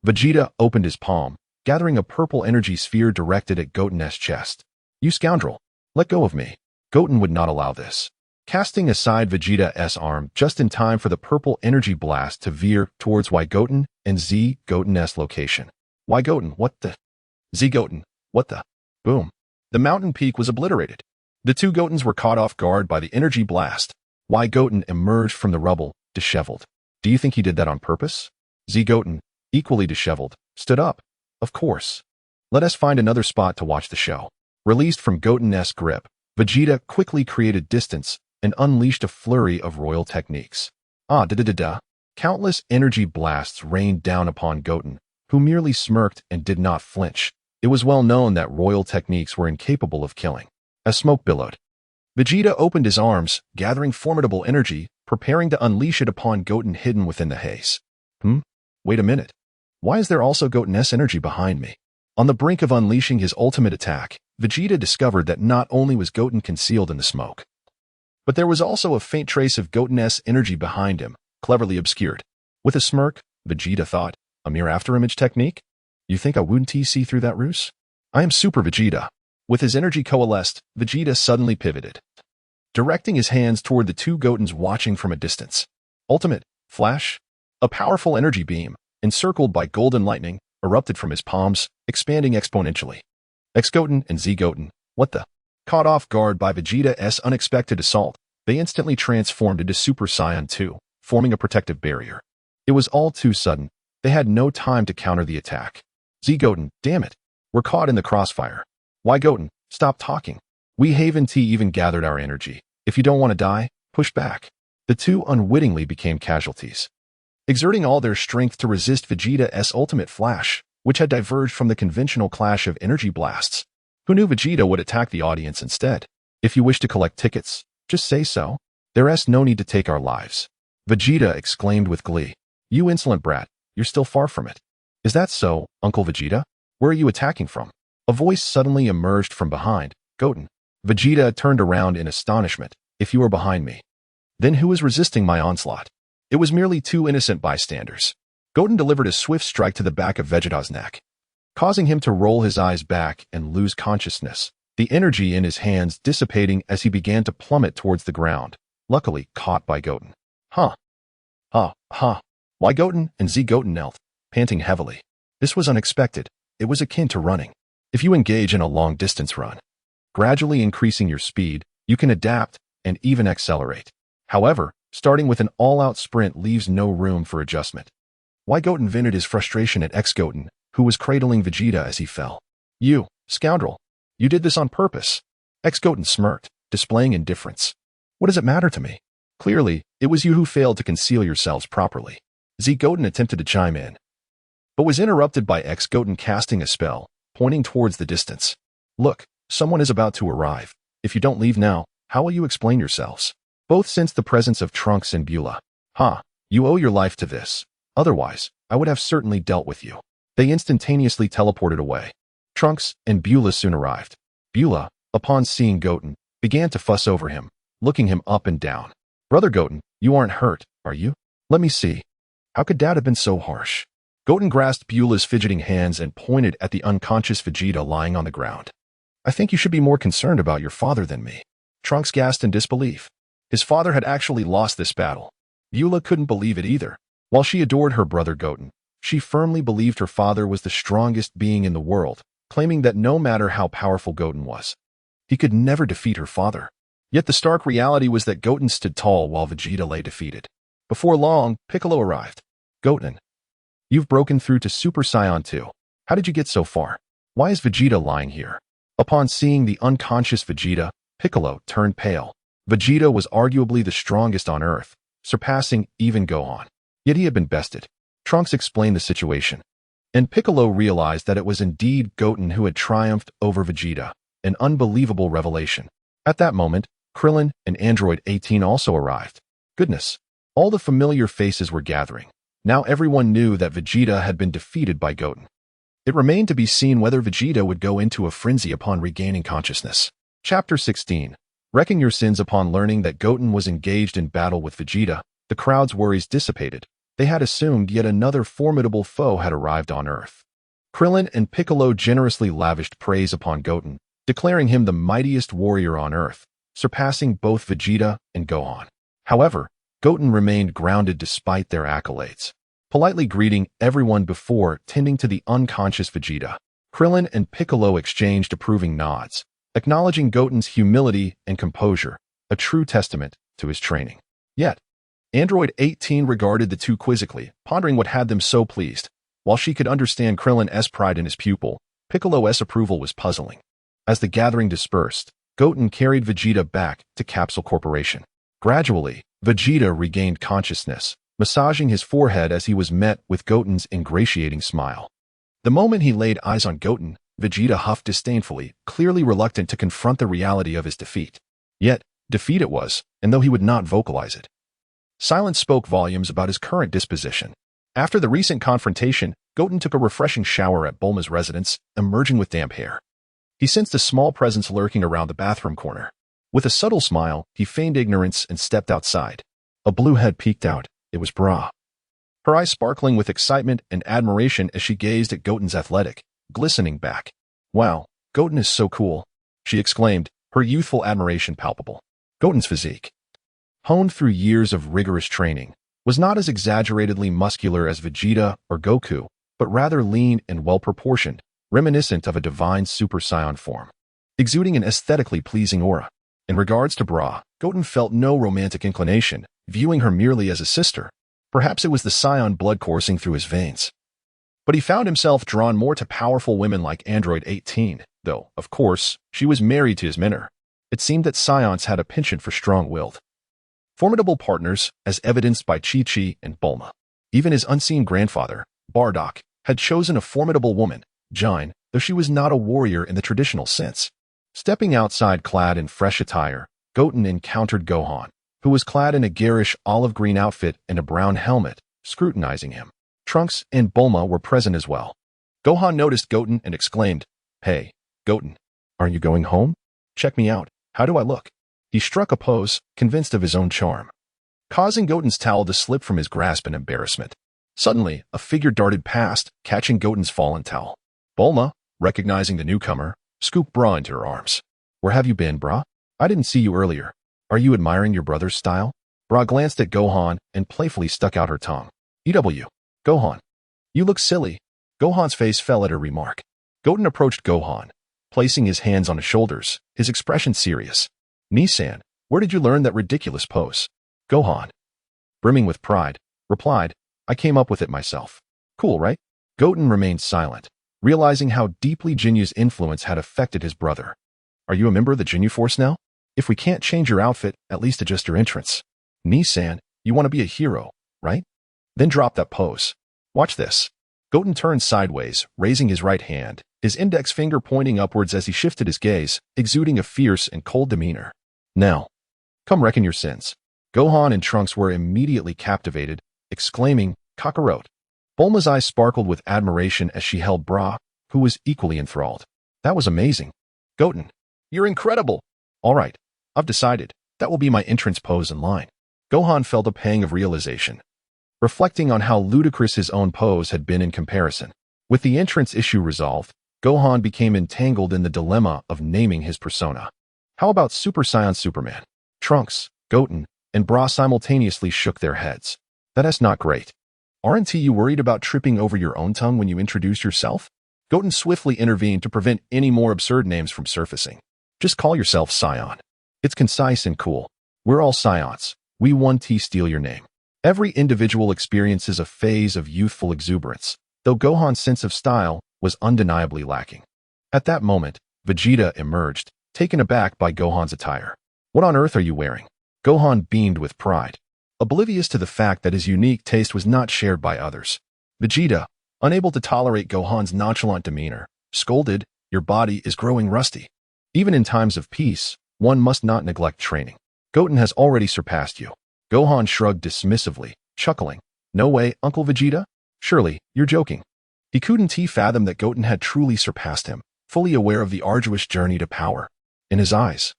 Vegeta opened his palm, gathering a purple energy sphere directed at Goten's chest. You scoundrel! Let go of me. Goten would not allow this. Casting aside Vegeta's arm just in time for the purple energy blast to veer towards Goten and Z Goten's location. Goten, what the? Z Goten, what the? Boom. The mountain peak was obliterated. The two Gotens were caught off guard by the energy blast. Goten emerged from the rubble, disheveled. Do you think he did that on purpose? Z Goten, equally disheveled, stood up. Of course. Let us find another spot to watch the show. Released from Goten's grip, Vegeta quickly created distance and unleashed a flurry of royal techniques. Countless energy blasts rained down upon Goten, who merely smirked and did not flinch. It was well known that royal techniques were incapable of killing. As smoke billowed, Vegeta opened his arms, gathering formidable energy, preparing to unleash it upon Goten hidden within the haze. Wait a minute. Why is there also Goten's energy behind me? On the brink of unleashing his ultimate attack, Vegeta discovered that not only was Goten concealed in the smoke, but there was also a faint trace of Goten's energy behind him, cleverly obscured. With a smirk, Vegeta thought, a mere afterimage technique? You think I wouldn't see through that ruse? I am Super Vegeta. With his energy coalesced, Vegeta suddenly pivoted, directing his hands toward the two Gotens watching from a distance. Ultimate, flash, a powerful energy beam, encircled by golden lightning, erupted from his palms, expanding exponentially. Goten and Z Goten, what the? Caught off guard by Vegeta's unexpected assault, they instantly transformed into Super Saiyan 2, forming a protective barrier. It was all too sudden. They had no time to counter the attack. Goten, damn it. We're caught in the crossfire. Why Goten, stop talking. We haven't even gathered our energy. If you don't want to die, push back. The two unwittingly became casualties, exerting all their strength to resist Vegeta's ultimate flash, which had diverged from the conventional clash of energy blasts. Who knew Vegeta would attack the audience instead? If you wish to collect tickets, just say so. There's no need to take our lives. Vegeta exclaimed with glee. You insolent brat, you're still far from it. Is that so, Uncle Vegeta? Where are you attacking from? A voice suddenly emerged from behind. Goten. Vegeta turned around in astonishment. If you are behind me, then who is resisting my onslaught? It was merely two innocent bystanders. Goten delivered a swift strike to the back of Vegeta's neck, causing him to roll his eyes back and lose consciousness, the energy in his hands dissipating as he began to plummet towards the ground, luckily caught by Goten. Huh. Why Goten and Goten knelt, panting heavily. This was unexpected. It was akin to running. If you engage in a long-distance run, gradually increasing your speed, you can adapt and even accelerate. However, starting with an all-out sprint leaves no room for adjustment. Why Goten vented his frustration at ex-Goten, who was cradling Vegeta as he fell. You, scoundrel. You did this on purpose. Ex-Goten smirked, displaying indifference. What does it matter to me? Clearly, it was you who failed to conceal yourselves properly. Goten attempted to chime in, but was interrupted by ex-Goten casting a spell, pointing towards the distance. Look, someone is about to arrive. If you don't leave now, how will you explain yourselves? Both sensed the presence of Trunks and Beulah. You owe your life to this. Otherwise, I would have certainly dealt with you. They instantaneously teleported away. Trunks and Beulah soon arrived. Beulah, upon seeing Goten, began to fuss over him, looking him up and down. Brother Goten, you aren't hurt, are you? Let me see. How could Dad have been so harsh? Goten grasped Beulah's fidgeting hands and pointed at the unconscious Vegeta lying on the ground. I think you should be more concerned about your father than me. Trunks gasped in disbelief. His father had actually lost this battle. Beulah couldn't believe it either. While she adored her brother Goten, she firmly believed her father was the strongest being in the world, claiming that no matter how powerful Goten was, he could never defeat her father. Yet the stark reality was that Goten stood tall while Vegeta lay defeated. Before long, Piccolo arrived. Goten, you've broken through to Super Saiyan 2. How did you get so far? Why is Vegeta lying here? Upon seeing the unconscious Vegeta, Piccolo turned pale. Vegeta was arguably the strongest on Earth, surpassing even Gohan. Yet he had been bested. Trunks explained the situation, and Piccolo realized that it was indeed Goten who had triumphed over Vegeta, an unbelievable revelation. At that moment, Krillin and Android 18 also arrived. Goodness, all the familiar faces were gathering. Now everyone knew that Vegeta had been defeated by Goten. It remained to be seen whether Vegeta would go into a frenzy upon regaining consciousness. Chapter 16. Reckon your sins. Upon learning that Goten was engaged in battle with Vegeta, the crowd's worries dissipated. They had assumed yet another formidable foe had arrived on Earth. Krillin and Piccolo generously lavished praise upon Goten, declaring him the mightiest warrior on Earth, surpassing both Vegeta and Gohan. However, Goten remained grounded despite their accolades, politely greeting everyone before tending to the unconscious Vegeta. Krillin and Piccolo exchanged approving nods, acknowledging Goten's humility and composure, a true testament to his training. Yet, Android 18 regarded the two quizzically, pondering what had them so pleased. While she could understand Krillin's pride in his pupil, Piccolo's approval was puzzling. As the gathering dispersed, Goten carried Vegeta back to Capsule Corporation. Gradually, Vegeta regained consciousness, massaging his forehead as he was met with Goten's ingratiating smile. The moment he laid eyes on Goten, Vegeta huffed disdainfully, clearly reluctant to confront the reality of his defeat. Yet, defeat it was, and though he would not vocalize it, silence spoke volumes about his current disposition. After the recent confrontation, Goten took a refreshing shower at Bulma's residence, emerging with damp hair. He sensed a small presence lurking around the bathroom corner. With a subtle smile, he feigned ignorance and stepped outside. A blue head peeked out. It was Bra. Her eyes sparkling with excitement and admiration as she gazed at Goten's athletic, glistening back. Wow, Goten is so cool, she exclaimed, her youthful admiration palpable. Goten's physique, honed through years of rigorous training, was not as exaggeratedly muscular as Vegeta or Goku, but rather lean and well-proportioned, reminiscent of a divine Super Saiyan form, exuding an aesthetically pleasing aura. In regards to Bra, Goten felt no romantic inclination, viewing her merely as a sister. Perhaps it was the Saiyan blood coursing through his veins. But he found himself drawn more to powerful women like Android 18, though, of course, she was married to his mentor. It seemed that Scions had a penchant for strong-willed, formidable partners, as evidenced by Chi-Chi and Bulma. Even his unseen grandfather, Bardock, had chosen a formidable woman, Jine, though she was not a warrior in the traditional sense. Stepping outside clad in fresh attire, Goten encountered Gohan, who was clad in a garish olive-green outfit and a brown helmet, scrutinizing him. Trunks and Bulma were present as well. Gohan noticed Goten and exclaimed, "Hey, Goten, aren't you going home? Check me out. How do I look?" He struck a pose, convinced of his own charm, causing Goten's towel to slip from his grasp in embarrassment. Suddenly, a figure darted past, catching Goten's fallen towel. Bulma, recognizing the newcomer, scooped Bra into her arms. "Where have you been, Bra? I didn't see you earlier. Are you admiring your brother's style?" Bra glanced at Gohan and playfully stuck out her tongue. "EW. Gohan. You look silly." Gohan's face fell at her remark. Goten approached Gohan, placing his hands on his shoulders, his expression serious. "Nissan, where did you learn that ridiculous pose?" Gohan, brimming with pride, replied, "I came up with it myself." "Cool, right?" Goten remained silent, realizing how deeply Jinyu's influence had affected his brother. "Are you a member of the Jinyu Force now? If we can't change your outfit, at least adjust your entrance." "Nissan, you want to be a hero, right? Then drop that pose. Watch this." Goten turned sideways, raising his right hand, his index finger pointing upwards as he shifted his gaze, exuding a fierce and cold demeanor. "Now, come reckon your sins." Gohan and Trunks were immediately captivated, exclaiming, "Kakarot." Bulma's eyes sparkled with admiration as she held Bra, who was equally enthralled. "That was amazing. Goten, you're incredible." "All right, I've decided. That will be my entrance pose in line." Gohan felt a pang of realization, reflecting on how ludicrous his own pose had been in comparison. With the entrance issue resolved, Gohan became entangled in the dilemma of naming his persona. How about Super Saiyan Superman? Trunks, Goten, and Bra simultaneously shook their heads. "That's not great. Aren't you worried about tripping over your own tongue when you introduce yourself?" Goten swiftly intervened to prevent any more absurd names from surfacing. "Just call yourself Saiyan. It's concise and cool. We're all Saions. We 1T steal your name." Every individual experiences a phase of youthful exuberance, though Gohan's sense of style was undeniably lacking. At that moment, Vegeta emerged, taken aback by Gohan's attire. "What on earth are you wearing?" Gohan beamed with pride, oblivious to the fact that his unique taste was not shared by others. Vegeta, unable to tolerate Gohan's nonchalant demeanor, scolded, "Your body is growing rusty. Even in times of peace, one must not neglect training. Goten has already surpassed you." Gohan shrugged dismissively, chuckling. "No way, Uncle Vegeta? Surely, you're joking." He couldn't fathom that Goten had truly surpassed him, fully aware of the arduous journey to power. In his eyes,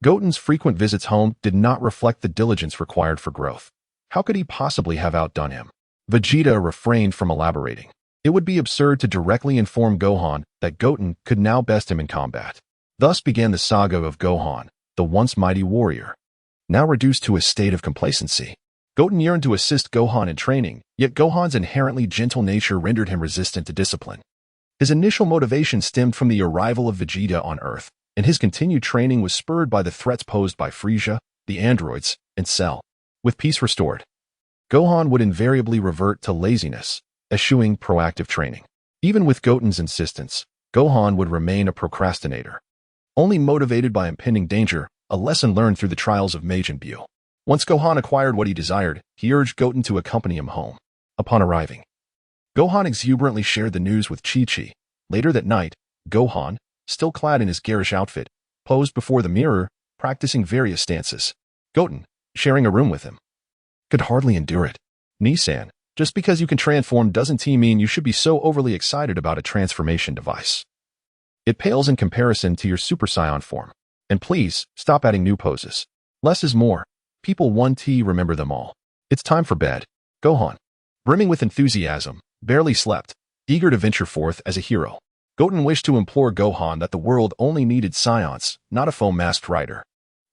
Goten's frequent visits home did not reflect the diligence required for growth. How could he possibly have outdone him? Vegeta refrained from elaborating. It would be absurd to directly inform Gohan that Goten could now best him in combat. Thus began the saga of Gohan, the once mighty warrior, now reduced to a state of complacency. Goten yearned to assist Gohan in training, yet Gohan's inherently gentle nature rendered him resistant to discipline. His initial motivation stemmed from the arrival of Vegeta on Earth, and his continued training was spurred by the threats posed by Frieza, the androids, and Cell. With peace restored, Gohan would invariably revert to laziness, eschewing proactive training. Even with Goten's insistence, Gohan would remain a procrastinator, only motivated by impending danger, a lesson learned through the trials of Majin Buu. Once Gohan acquired what he desired, he urged Goten to accompany him home. Upon arriving, Gohan exuberantly shared the news with Chi-Chi. Later that night, Gohan, still clad in his garish outfit, posed before the mirror, practicing various stances. Goten, sharing a room with him, could hardly endure it. "Nissan, just because you can transform doesn't mean you should be so overly excited about a transformation device. It pales in comparison to your Super Saiyan form. And please, stop adding new poses. Less is more. People 1T remember them all. It's time for bed." Gohan, brimming with enthusiasm, barely slept, eager to venture forth as a hero. Goten wished to implore Gohan that the world only needed Scions, not a foam-masked rider.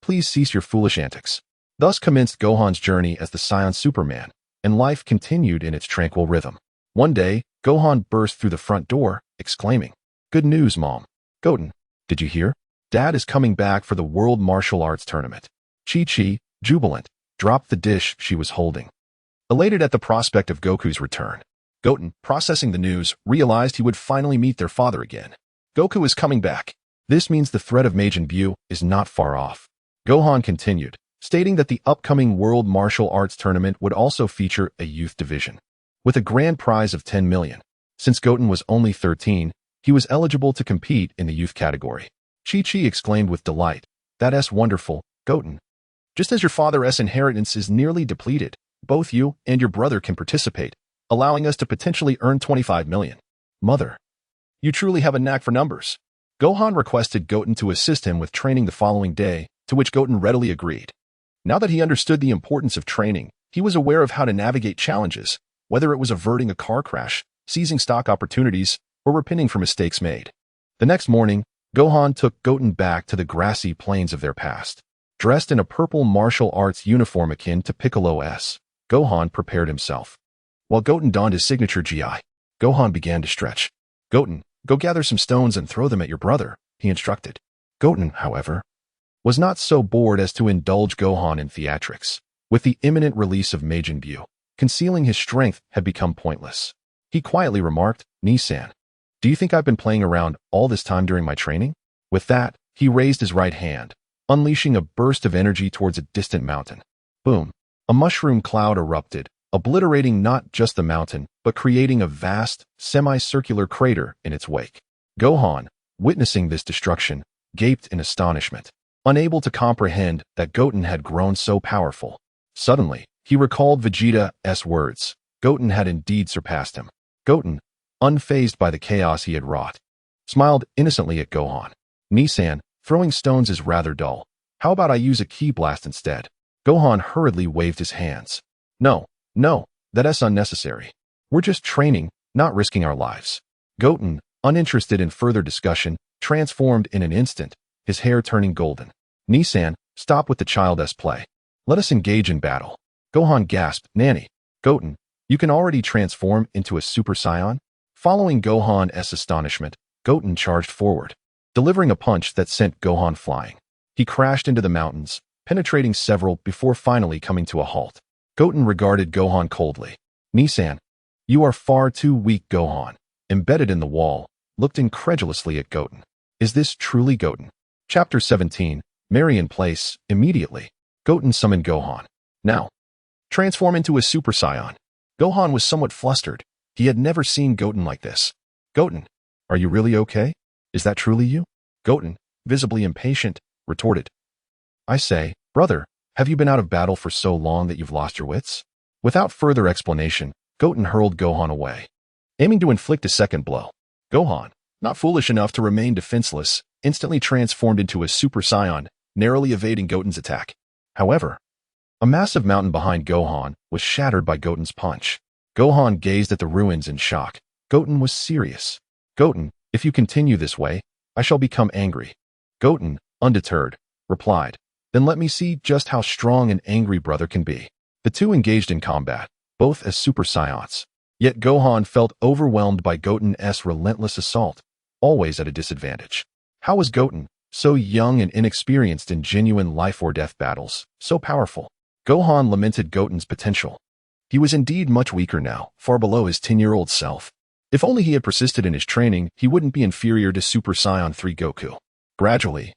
"Please cease your foolish antics." Thus commenced Gohan's journey as the Saiyan Superman, and life continued in its tranquil rhythm. One day, Gohan burst through the front door, exclaiming, "Good news, Mom." "Goten, did you hear? Dad is coming back for the World Martial Arts Tournament." Chi-Chi, jubilant, dropped the dish she was holding, elated at the prospect of Goku's return. Goten, processing the news, realized he would finally meet their father again. Goku is coming back. This means the threat of Majin Buu is not far off. Gohan continued, stating that the upcoming World Martial Arts Tournament would also feature a youth division, with a grand prize of 10 million. Since Goten was only 13, he was eligible to compete in the youth category. Chi-Chi exclaimed with delight, "That's wonderful, Goten. Just as your father's inheritance is nearly depleted, both you and your brother can participate, allowing us to potentially earn 25 million. Mother, you truly have a knack for numbers." Gohan requested Goten to assist him with training the following day, to which Goten readily agreed. Now that he understood the importance of training, he was aware of how to navigate challenges, whether it was averting a car crash, seizing stock opportunities, or repenting for mistakes made. The next morning, Gohan took Goten back to the grassy plains of their past. Dressed in a purple martial arts uniform akin to Piccolo's, Gohan prepared himself. While Goten donned his signature GI, Gohan began to stretch. "Goten, go gather some stones and throw them at your brother," he instructed. Goten, however, was not so bored as to indulge Gohan in theatrics. With the imminent release of Majin Buu, concealing his strength had become pointless. He quietly remarked, "Ni-san, do you think I've been playing around all this time during my training?" With that, he raised his right hand, unleashing a burst of energy towards a distant mountain. Boom! A mushroom cloud erupted, obliterating not just the mountain, but creating a vast, semicircular crater in its wake. Gohan, witnessing this destruction, gaped in astonishment, unable to comprehend that Goten had grown so powerful. Suddenly, he recalled Vegeta's words. Goten had indeed surpassed him. Goten, unfazed by the chaos he had wrought, smiled innocently at Gohan. "Ni-san, throwing stones is rather dull. How about I use a ki blast instead?" Gohan hurriedly waved his hands. No, that's unnecessary. We're just training, not risking our lives." Goten, uninterested in further discussion, transformed in an instant, his hair turning golden. "Ni-san, stop with the child's play. Let us engage in battle." Gohan gasped, "Nanny, Goten, you can already transform into a Super Saiyan?" Following Gohan's astonishment, Goten charged forward, delivering a punch that sent Gohan flying. He crashed into the mountains, penetrating several before finally coming to a halt. Goten regarded Gohan coldly. "Ni-san, you are far too weak." Gohan, embedded in the wall, looked incredulously at Goten. Is this truly Goten? Chapter 17, Marion Place. Immediately, Goten summoned Gohan. "Now, transform into a Super Saiyan." Gohan was somewhat flustered. He had never seen Goten like this. "Goten, are you really okay? Is that truly you?" Goten, visibly impatient, retorted, "I say, brother, have you been out of battle for so long that you've lost your wits?" Without further explanation, Goten hurled Gohan away, aiming to inflict a second blow. Gohan, not foolish enough to remain defenseless, instantly transformed into a Super Saiyan, narrowly evading Goten's attack. However, a massive mountain behind Gohan was shattered by Goten's punch. Gohan gazed at the ruins in shock. Goten was serious. "Goten, if you continue this way, I shall become angry." Goten, undeterred, replied, "Then let me see just how strong an angry brother can be." The two engaged in combat, both as Super Saiyans. Yet Gohan felt overwhelmed by Goten's relentless assault, always at a disadvantage. How was Goten, so young and inexperienced in genuine life-or-death battles, so powerful? Gohan lamented Goten's potential. He was indeed much weaker now, far below his 10-year-old self. If only he had persisted in his training, he wouldn't be inferior to Super Saiyan 3 Goku. Gradually,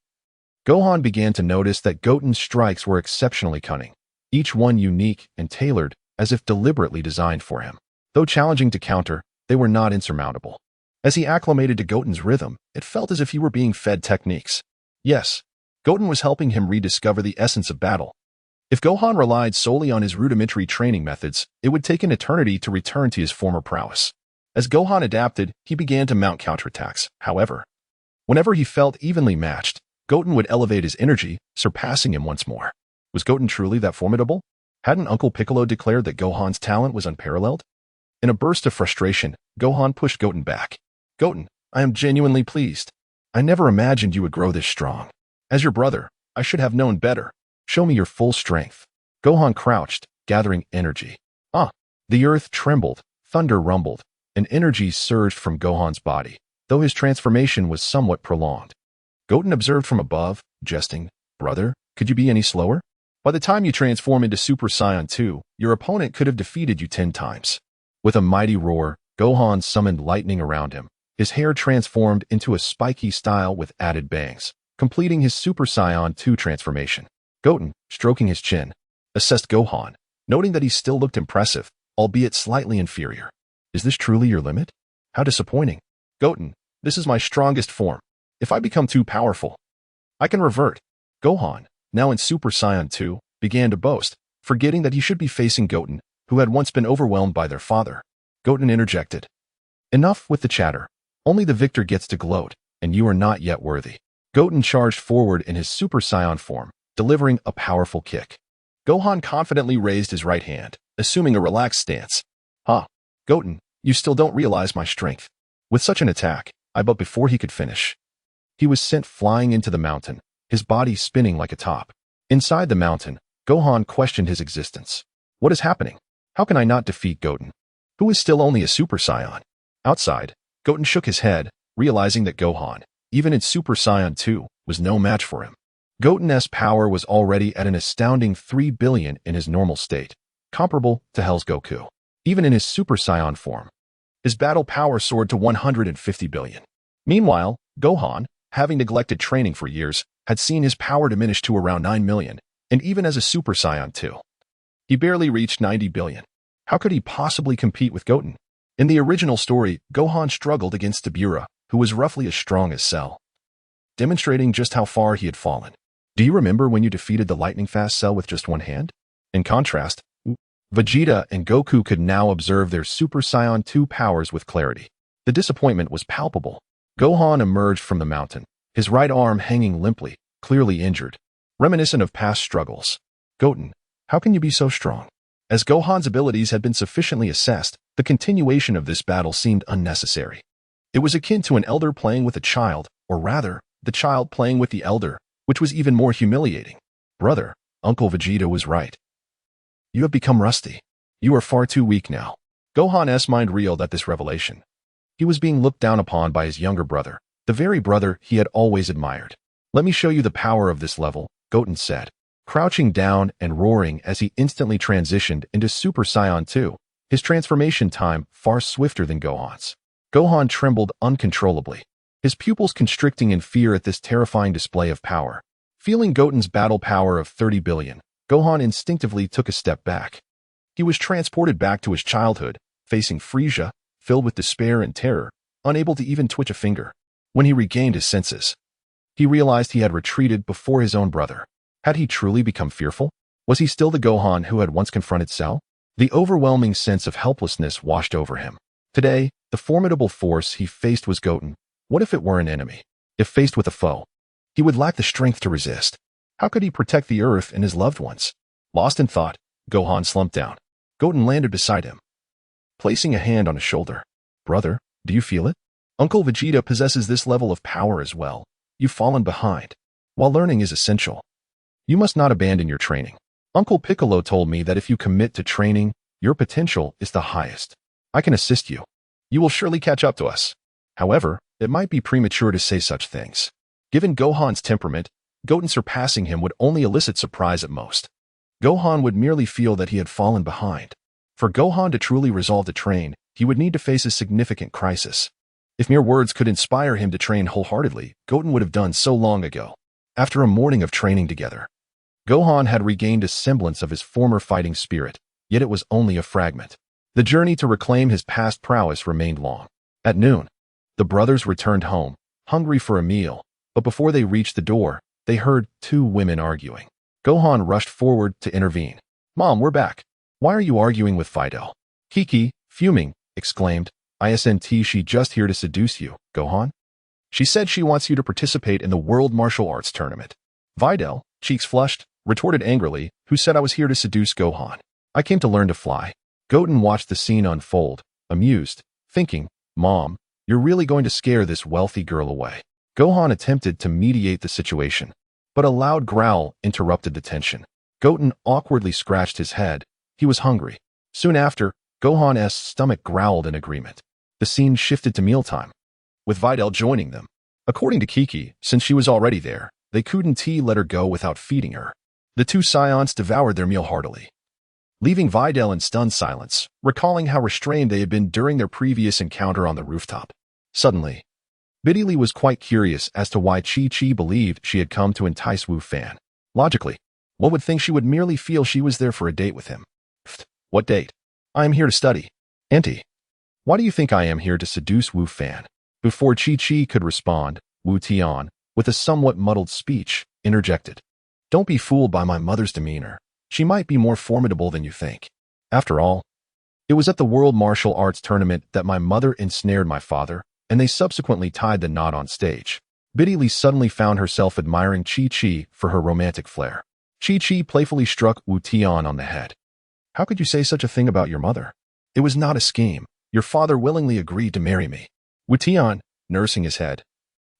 Gohan began to notice that Goten's strikes were exceptionally cunning, each one unique and tailored, as if deliberately designed for him. Though challenging to counter, they were not insurmountable. As he acclimated to Goten's rhythm, it felt as if he were being fed techniques. Yes, Goten was helping him rediscover the essence of battle. If Gohan relied solely on his rudimentary training methods, it would take an eternity to return to his former prowess. As Gohan adapted, he began to mount counterattacks. However, whenever he felt evenly matched, Goten would elevate his energy, surpassing him once more. Was Goten truly that formidable? Hadn't Uncle Piccolo declared that Gohan's talent was unparalleled? In a burst of frustration, Gohan pushed Goten back. "Goten, I am genuinely pleased. I never imagined you would grow this strong. As your brother, I should have known better. Show me your full strength." Gohan crouched, gathering energy. The earth trembled, thunder rumbled, and energy surged from Gohan's body, though his transformation was somewhat prolonged. Goten observed from above, jesting, "Brother, could you be any slower? By the time you transform into Super Saiyan 2, your opponent could have defeated you 10 times. With a mighty roar, Gohan summoned lightning around him. His hair transformed into a spiky style with added bangs, completing his Super Saiyan 2 transformation. Goten, stroking his chin, assessed Gohan, noting that he still looked impressive, albeit slightly inferior. Is this truly your limit? How disappointing. Goten, this is my strongest form. If I become too powerful, I can revert. Gohan, now in Super Saiyan 2, began to boast, forgetting that he should be facing Goten, who had once been overwhelmed by their father. Goten interjected. Enough with the chatter. Only the victor gets to gloat, and you are not yet worthy. Goten charged forward in his Super Saiyan form, delivering a powerful kick. Gohan confidently raised his right hand, assuming a relaxed stance. Goten, you still don't realize my strength. With such an attack, but before he could finish, he was sent flying into the mountain, his body spinning like a top. Inside the mountain, Gohan questioned his existence. What is happening? How can I not defeat Goten, who is still only a Super Saiyan? Outside, Goten shook his head, realizing that Gohan, even in Super Saiyan 2, was no match for him. Goten's power was already at an astounding 3 billion in his normal state, comparable to Hell's Goku. Even in his Super Saiyan form, his battle power soared to 150 billion. Meanwhile, Gohan, having neglected training for years, had seen his power diminish to around 9 million, and even as a Super Saiyan 2, he barely reached 90 billion. How could he possibly compete with Goten? In the original story, Gohan struggled against Beerus, who was roughly as strong as Cell, demonstrating just how far he had fallen. Do you remember when you defeated the lightning-fast Cell with just one hand? In contrast, Vegeta and Goku could now observe their Super Saiyan 2 powers with clarity. The disappointment was palpable. Gohan emerged from the mountain, his right arm hanging limply, clearly injured, reminiscent of past struggles. Goten, how can you be so strong? As Gohan's abilities had been sufficiently assessed, the continuation of this battle seemed unnecessary. It was akin to an elder playing with a child, or rather, the child playing with the elder, which was even more humiliating. Brother, Uncle Vegeta was right. You have become rusty. You are far too weak now. Gohan's mind reeled at this revelation. He was being looked down upon by his younger brother, the very brother he had always admired. Let me show you the power of this level, Goten said, crouching down and roaring as he instantly transitioned into Super Saiyan 2, his transformation time far swifter than Gohan's. Gohan trembled uncontrollably, his pupils constricting in fear at this terrifying display of power. Feeling Goten's battle power of 30 billion, Gohan instinctively took a step back. He was transported back to his childhood, facing Frieza, filled with despair and terror, unable to even twitch a finger. When he regained his senses, he realized he had retreated before his own brother. Had he truly become fearful? Was he still the Gohan who had once confronted Cell? The overwhelming sense of helplessness washed over him. Today, the formidable force he faced was Goten. What if it were an enemy? If faced with a foe, he would lack the strength to resist. How could he protect the Earth and his loved ones? Lost in thought, Gohan slumped down. Goten landed beside him, placing a hand on his shoulder. Brother, do you feel it? Uncle Vegeta possesses this level of power as well. You've fallen behind. While learning is essential, you must not abandon your training. Uncle Piccolo told me that if you commit to training, your potential is the highest. I can assist you. You will surely catch up to us. However, it might be premature to say such things. Given Gohan's temperament, Goten surpassing him would only elicit surprise at most. Gohan would merely feel that he had fallen behind. For Gohan to truly resolve to train, he would need to face a significant crisis. If mere words could inspire him to train wholeheartedly, Goten would have done so long ago. After a morning of training together, Gohan had regained a semblance of his former fighting spirit, yet it was only a fragment. The journey to reclaim his past prowess remained long. At noon, the brothers returned home, hungry for a meal, but before they reached the door, they heard two women arguing. Gohan rushed forward to intervene. Mom, we're back. Why are you arguing with Fidel? Kiki, fuming, exclaimed, "Isn't she just here to seduce you, Gohan? She said she wants you to participate in the World Martial Arts Tournament." Videl, cheeks flushed, retorted angrily, "Who said I was here to seduce Gohan? I came to learn to fly." Goten watched the scene unfold, amused, thinking, Mom, you're really going to scare this wealthy girl away. Gohan attempted to mediate the situation, but a loud growl interrupted the tension. Goten awkwardly scratched his head. He was hungry. Soon after, Gohan's stomach growled in agreement. The scene shifted to mealtime, with Videl joining them. According to Kiki, since she was already there, they couldn't let her go without feeding her. The two Saiyans devoured their meal heartily. leaving Videl in stunned silence, recalling how restrained they had been during their previous encounter on the rooftop. Suddenly, Biddy was quite curious as to why Chi-Chi believed she had come to entice Wu Fan. Logically, one would think she would merely feel she was there for a date with him. What date? I am here to study. Auntie, why do you think I am here to seduce Wu Fan? Before Chi-Chi could respond, Wu Tian, with a somewhat muddled speech, interjected. Don't be fooled by my mother's demeanor. She might be more formidable than you think. After all, it was at the World Martial Arts Tournament that my mother ensnared my father, and they subsequently tied the knot on stage. Biddy suddenly found herself admiring Chi-Chi for her romantic flair. Chi-Chi playfully struck Wu Tian on the head. How could you say such a thing about your mother? It was not a scheme. Your father willingly agreed to marry me. Wu Tian, nursing his head,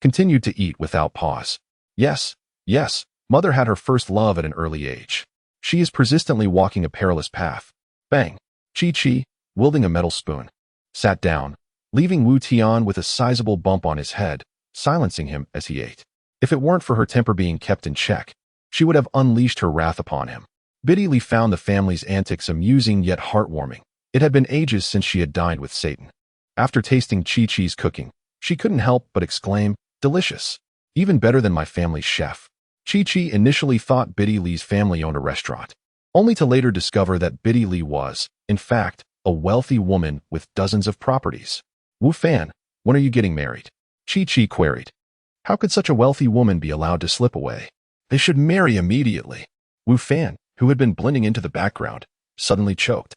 continued to eat without pause. Yes, mother had her first love at an early age. She is persistently walking a perilous path. Bang! Chi-Chi, wielding a metal spoon, sat down, leaving Wu Tian with a sizable bump on his head, silencing him as he ate. If it weren't for her temper being kept in check, she would have unleashed her wrath upon him. Biddy found the family's antics amusing yet heartwarming. It had been ages since she had dined with Satan. After tasting Chi-Chi's cooking, she couldn't help but exclaim, delicious. Even better than my family's chef. Chi-Chi initially thought Biddy Lee's family owned a restaurant, only to later discover that Biddy Lee was, in fact, a wealthy woman with dozens of properties. Wu Fan, when are you getting married? Chi-Chi queried. How could such a wealthy woman be allowed to slip away? They should marry immediately. Wu Fan, who had been blending into the background, suddenly choked,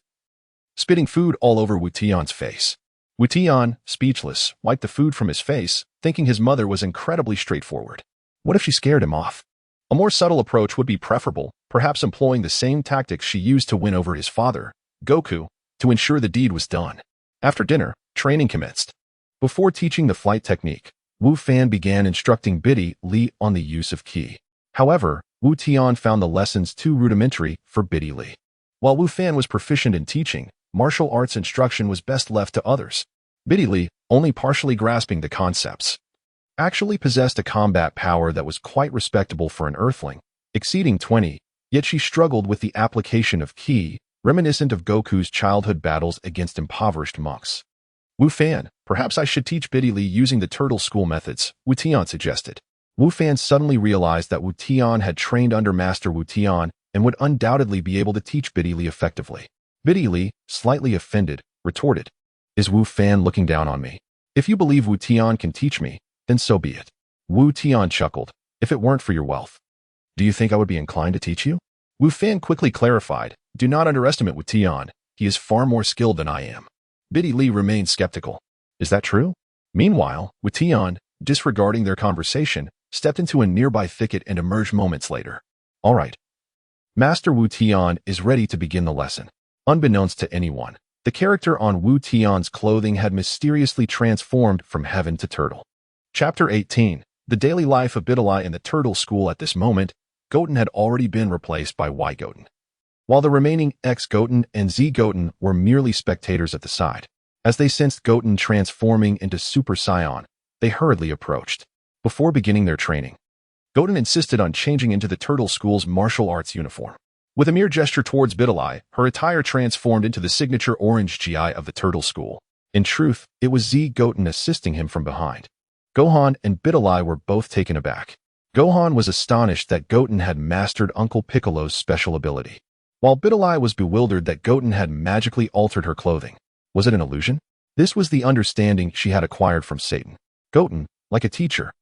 spitting food all over Wu Tian's face. Wu Tian, speechless, wiped the food from his face, thinking his mother was incredibly straightforward. What if she scared him off? A more subtle approach would be preferable, perhaps employing the same tactics she used to win over his father, Goku, to ensure the deed was done. After dinner, training commenced. Before teaching the flight technique, Wu Fan began instructing Biddy Lee on the use of ki. However, Wu Tian found the lessons too rudimentary for Biddy Lee. While Wu Fan was proficient in teaching, martial arts instruction was best left to others. Biddy Lee, only partially grasping the concepts, actually possessed a combat power that was quite respectable for an earthling, exceeding 20, yet she struggled with the application of ki, reminiscent of Goku's childhood battles against impoverished monks. Wu Fan, perhaps I should teach Biddy Lee using the turtle school methods, Wu Tian suggested. Wu Fan suddenly realized that Wu Tian had trained under Master Wu Tian and would undoubtedly be able to teach Biddy Lee effectively. Biddy Lee, slightly offended, retorted, Is Wu Fan looking down on me? If you believe Wu Tian can teach me, then so be it. Wu Tian chuckled. If it weren't for your wealth, do you think I would be inclined to teach you? Wu Fan quickly clarified, Do not underestimate Wu Tian. He is far more skilled than I am. Biddy Lee remained skeptical. Is that true? Meanwhile, Wu Tian, disregarding their conversation, stepped into a nearby thicket and emerged moments later. All right. Master Wu Tian is ready to begin the lesson. Unbeknownst to anyone, the character on Wu Tian's clothing had mysteriously transformed from heaven to turtle. Chapter 18. The daily life of Biddy in the turtle school. At this moment, Goten had already been replaced by Y Goten, while the remaining X Goten and Z Goten were merely spectators at the side. As they sensed Goten transforming into Super Saiyan, they hurriedly approached. Before beginning their training, Goten insisted on changing into the turtle school's martial arts uniform. With a mere gesture towards Biddy, her attire transformed into the signature orange GI of the turtle school. In truth, it was Z Goten assisting him from behind. Gohan and Biddy were both taken aback. Gohan was astonished that Goten had mastered Uncle Piccolo's special ability, while Biddy was bewildered that Goten had magically altered her clothing. Was it an illusion? This was the understanding she had acquired from Satan. Goten, like a teacher,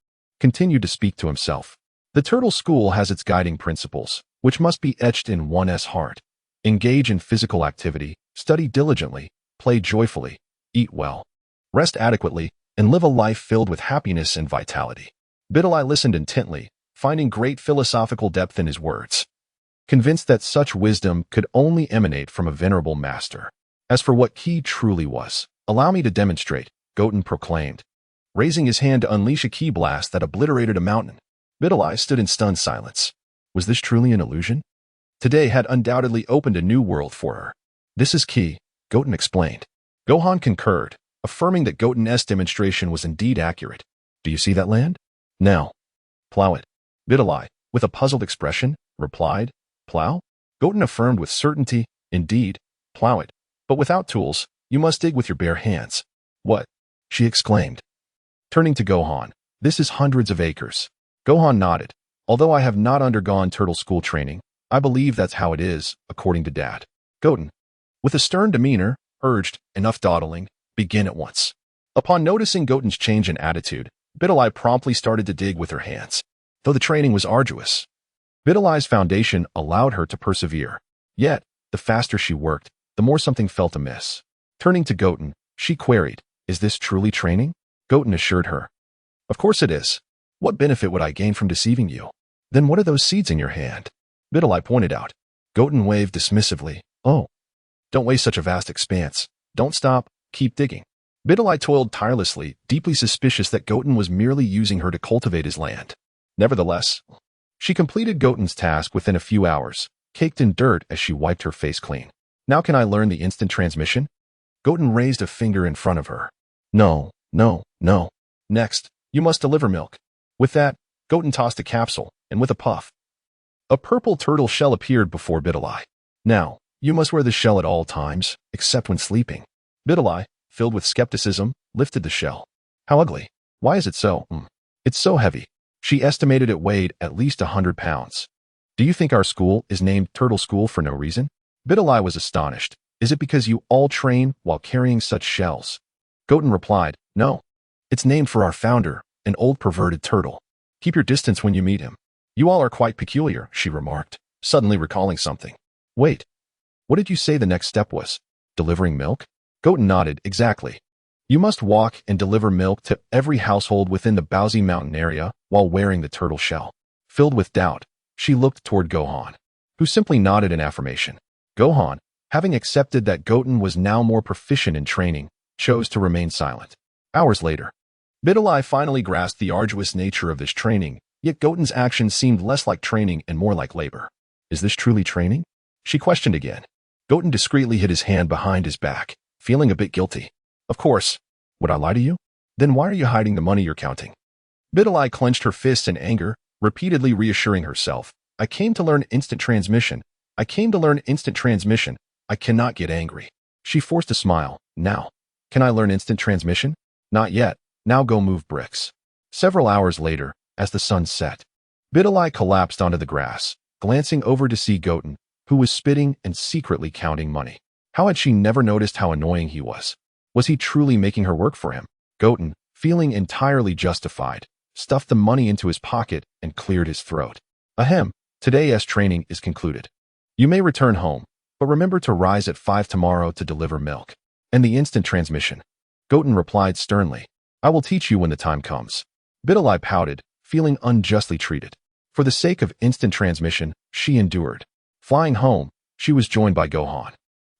continued to speak to himself. The turtle school has its guiding principles, which must be etched in one's heart. Engage in physical activity, study diligently, play joyfully, eat well, rest adequately, and live a life filled with happiness and vitality. Biddy listened intently, finding great philosophical depth in his words, convinced that such wisdom could only emanate from a venerable master. As for what ki truly was, allow me to demonstrate, Goten proclaimed, raising his hand to unleash a ki blast that obliterated a mountain. Biddy stood in stunned silence. Was this truly an illusion? Today had undoubtedly opened a new world for her. This is ki, Goten explained. Gohan concurred, affirming that Goten's demonstration was indeed accurate. Do you see that land? Now, plow it. Biddy, with a puzzled expression, replied, Plow? Goten affirmed with certainty, Indeed, plow it. But without tools, you must dig with your bare hands. What? She exclaimed. Turning to Gohan, this is hundreds of acres. Gohan nodded. Although I have not undergone turtle school training, I believe that's how it is, according to Dad. Goten, with a stern demeanor, urged, enough dawdling, begin at once. Upon noticing Goten's change in attitude, Bidalai promptly started to dig with her hands, though the training was arduous. Bidalai's foundation allowed her to persevere. Yet, the faster she worked, the more something felt amiss. Turning to Goten, she queried, is this truly training? Goten assured her. Of course it is. What benefit would I gain from deceiving you? Then what are those seeds in your hand? Bidalai pointed out. Goten waved dismissively. Oh, don't waste such a vast expanse. Don't stop, keep digging. Bidalai toiled tirelessly, deeply suspicious that Goten was merely using her to cultivate his land. Nevertheless, she completed Goten's task within a few hours, caked in dirt as she wiped her face clean. Now can I learn the instant transmission? Goten raised a finger in front of her. No, no, no. Next, you must deliver milk. With that, Goten tossed a capsule, and with a puff, a purple turtle shell appeared before Bidalai. Now, you must wear the shell at all times, except when sleeping. Bidalai, filled with skepticism, lifted the shell. How ugly. Why is it so? It's so heavy. She estimated it weighed at least 100 pounds. Do you think our school is named Turtle School for no reason? Bidalai was astonished. Is it because you all train while carrying such shells? Goten replied, no. It's named for our founder, an old perverted turtle. Keep your distance when you meet him. You all are quite peculiar, she remarked, suddenly recalling something. Wait. What did you say the next step was? Delivering milk? Goten nodded, exactly. You must walk and deliver milk to every household within the Lam-Z mountain area while wearing the turtle shell. Filled with doubt, she looked toward Gohan, who simply nodded in affirmation. Gohan, having accepted that Goten was now more proficient in training, chose to remain silent. Hours later, Bidalai finally grasped the arduous nature of this training, yet Goten's actions seemed less like training and more like labor. Is this truly training? She questioned again. Goten discreetly hid his hand behind his back, feeling a bit guilty. Of course. Would I lie to you? Then why are you hiding the money you're counting? Bidalai clenched her fists in anger, repeatedly reassuring herself. I came to learn instant transmission. I came to learn instant transmission. I cannot get angry. She forced a smile. Now. Can I learn instant transmission? Not yet. Now go move bricks. Several hours later, as the sun set, Bidalai collapsed onto the grass, glancing over to see Goten, who was spitting and secretly counting money. How had she never noticed how annoying he was? Was he truly making her work for him? Goten, feeling entirely justified, stuffed the money into his pocket and cleared his throat. Ahem, today's training is concluded. You may return home, but remember to rise at 5 tomorrow to deliver milk. And the instant transmission. Goten replied sternly. I will teach you when the time comes. Bidalai pouted, feeling unjustly treated. For the sake of instant transmission, she endured. Flying home, she was joined by Gohan,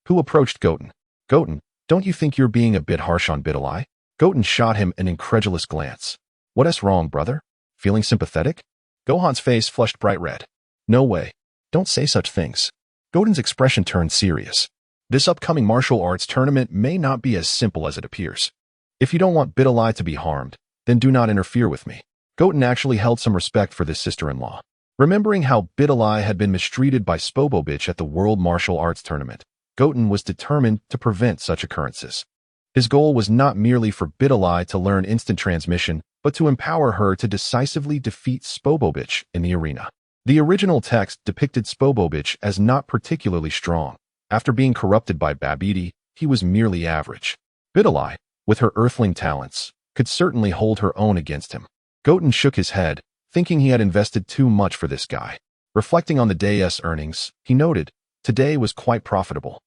who approached Goten. Goten, don't you think you're being a bit harsh on Bidalai? Goten shot him an incredulous glance. What's wrong, brother? Feeling sympathetic? Gohan's face flushed bright red. No way. Don't say such things. Goten's expression turned serious. This upcoming martial arts tournament may not be as simple as it appears. If you don't want Bidalai to be harmed, then do not interfere with me. Goten actually held some respect for this sister-in-law. Remembering how Bidalai had been mistreated by Spobobich at the World Martial Arts Tournament, Goten was determined to prevent such occurrences. His goal was not merely for Bidalai to learn instant transmission, but to empower her to decisively defeat Spobobich in the arena. The original text depicted Spobobich as not particularly strong. After being corrupted by Babidi, he was merely average. Bidalai, with her earthling talents, could certainly hold her own against him. Goten shook his head, thinking he had invested too much for this guy. Reflecting on the day's earnings, he noted, today was quite profitable.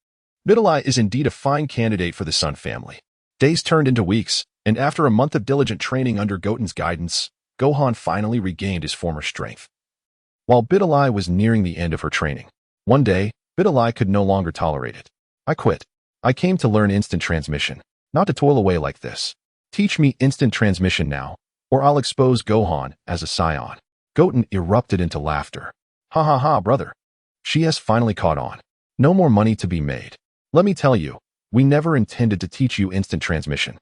Bidalai is indeed a fine candidate for the Sun family. Days turned into weeks, and after a month of diligent training under Goten's guidance, Gohan finally regained his former strength. While Bidalai was nearing the end of her training, one day, Bidalai could no longer tolerate it. I quit. I came to learn instant transmission, not to toil away like this. Teach me instant transmission now, or I'll expose Gohan as a Saiyan. Goten erupted into laughter. Ha ha ha, brother. She has finally caught on. No more money to be made. Let me tell you, we never intended to teach you instant transmission.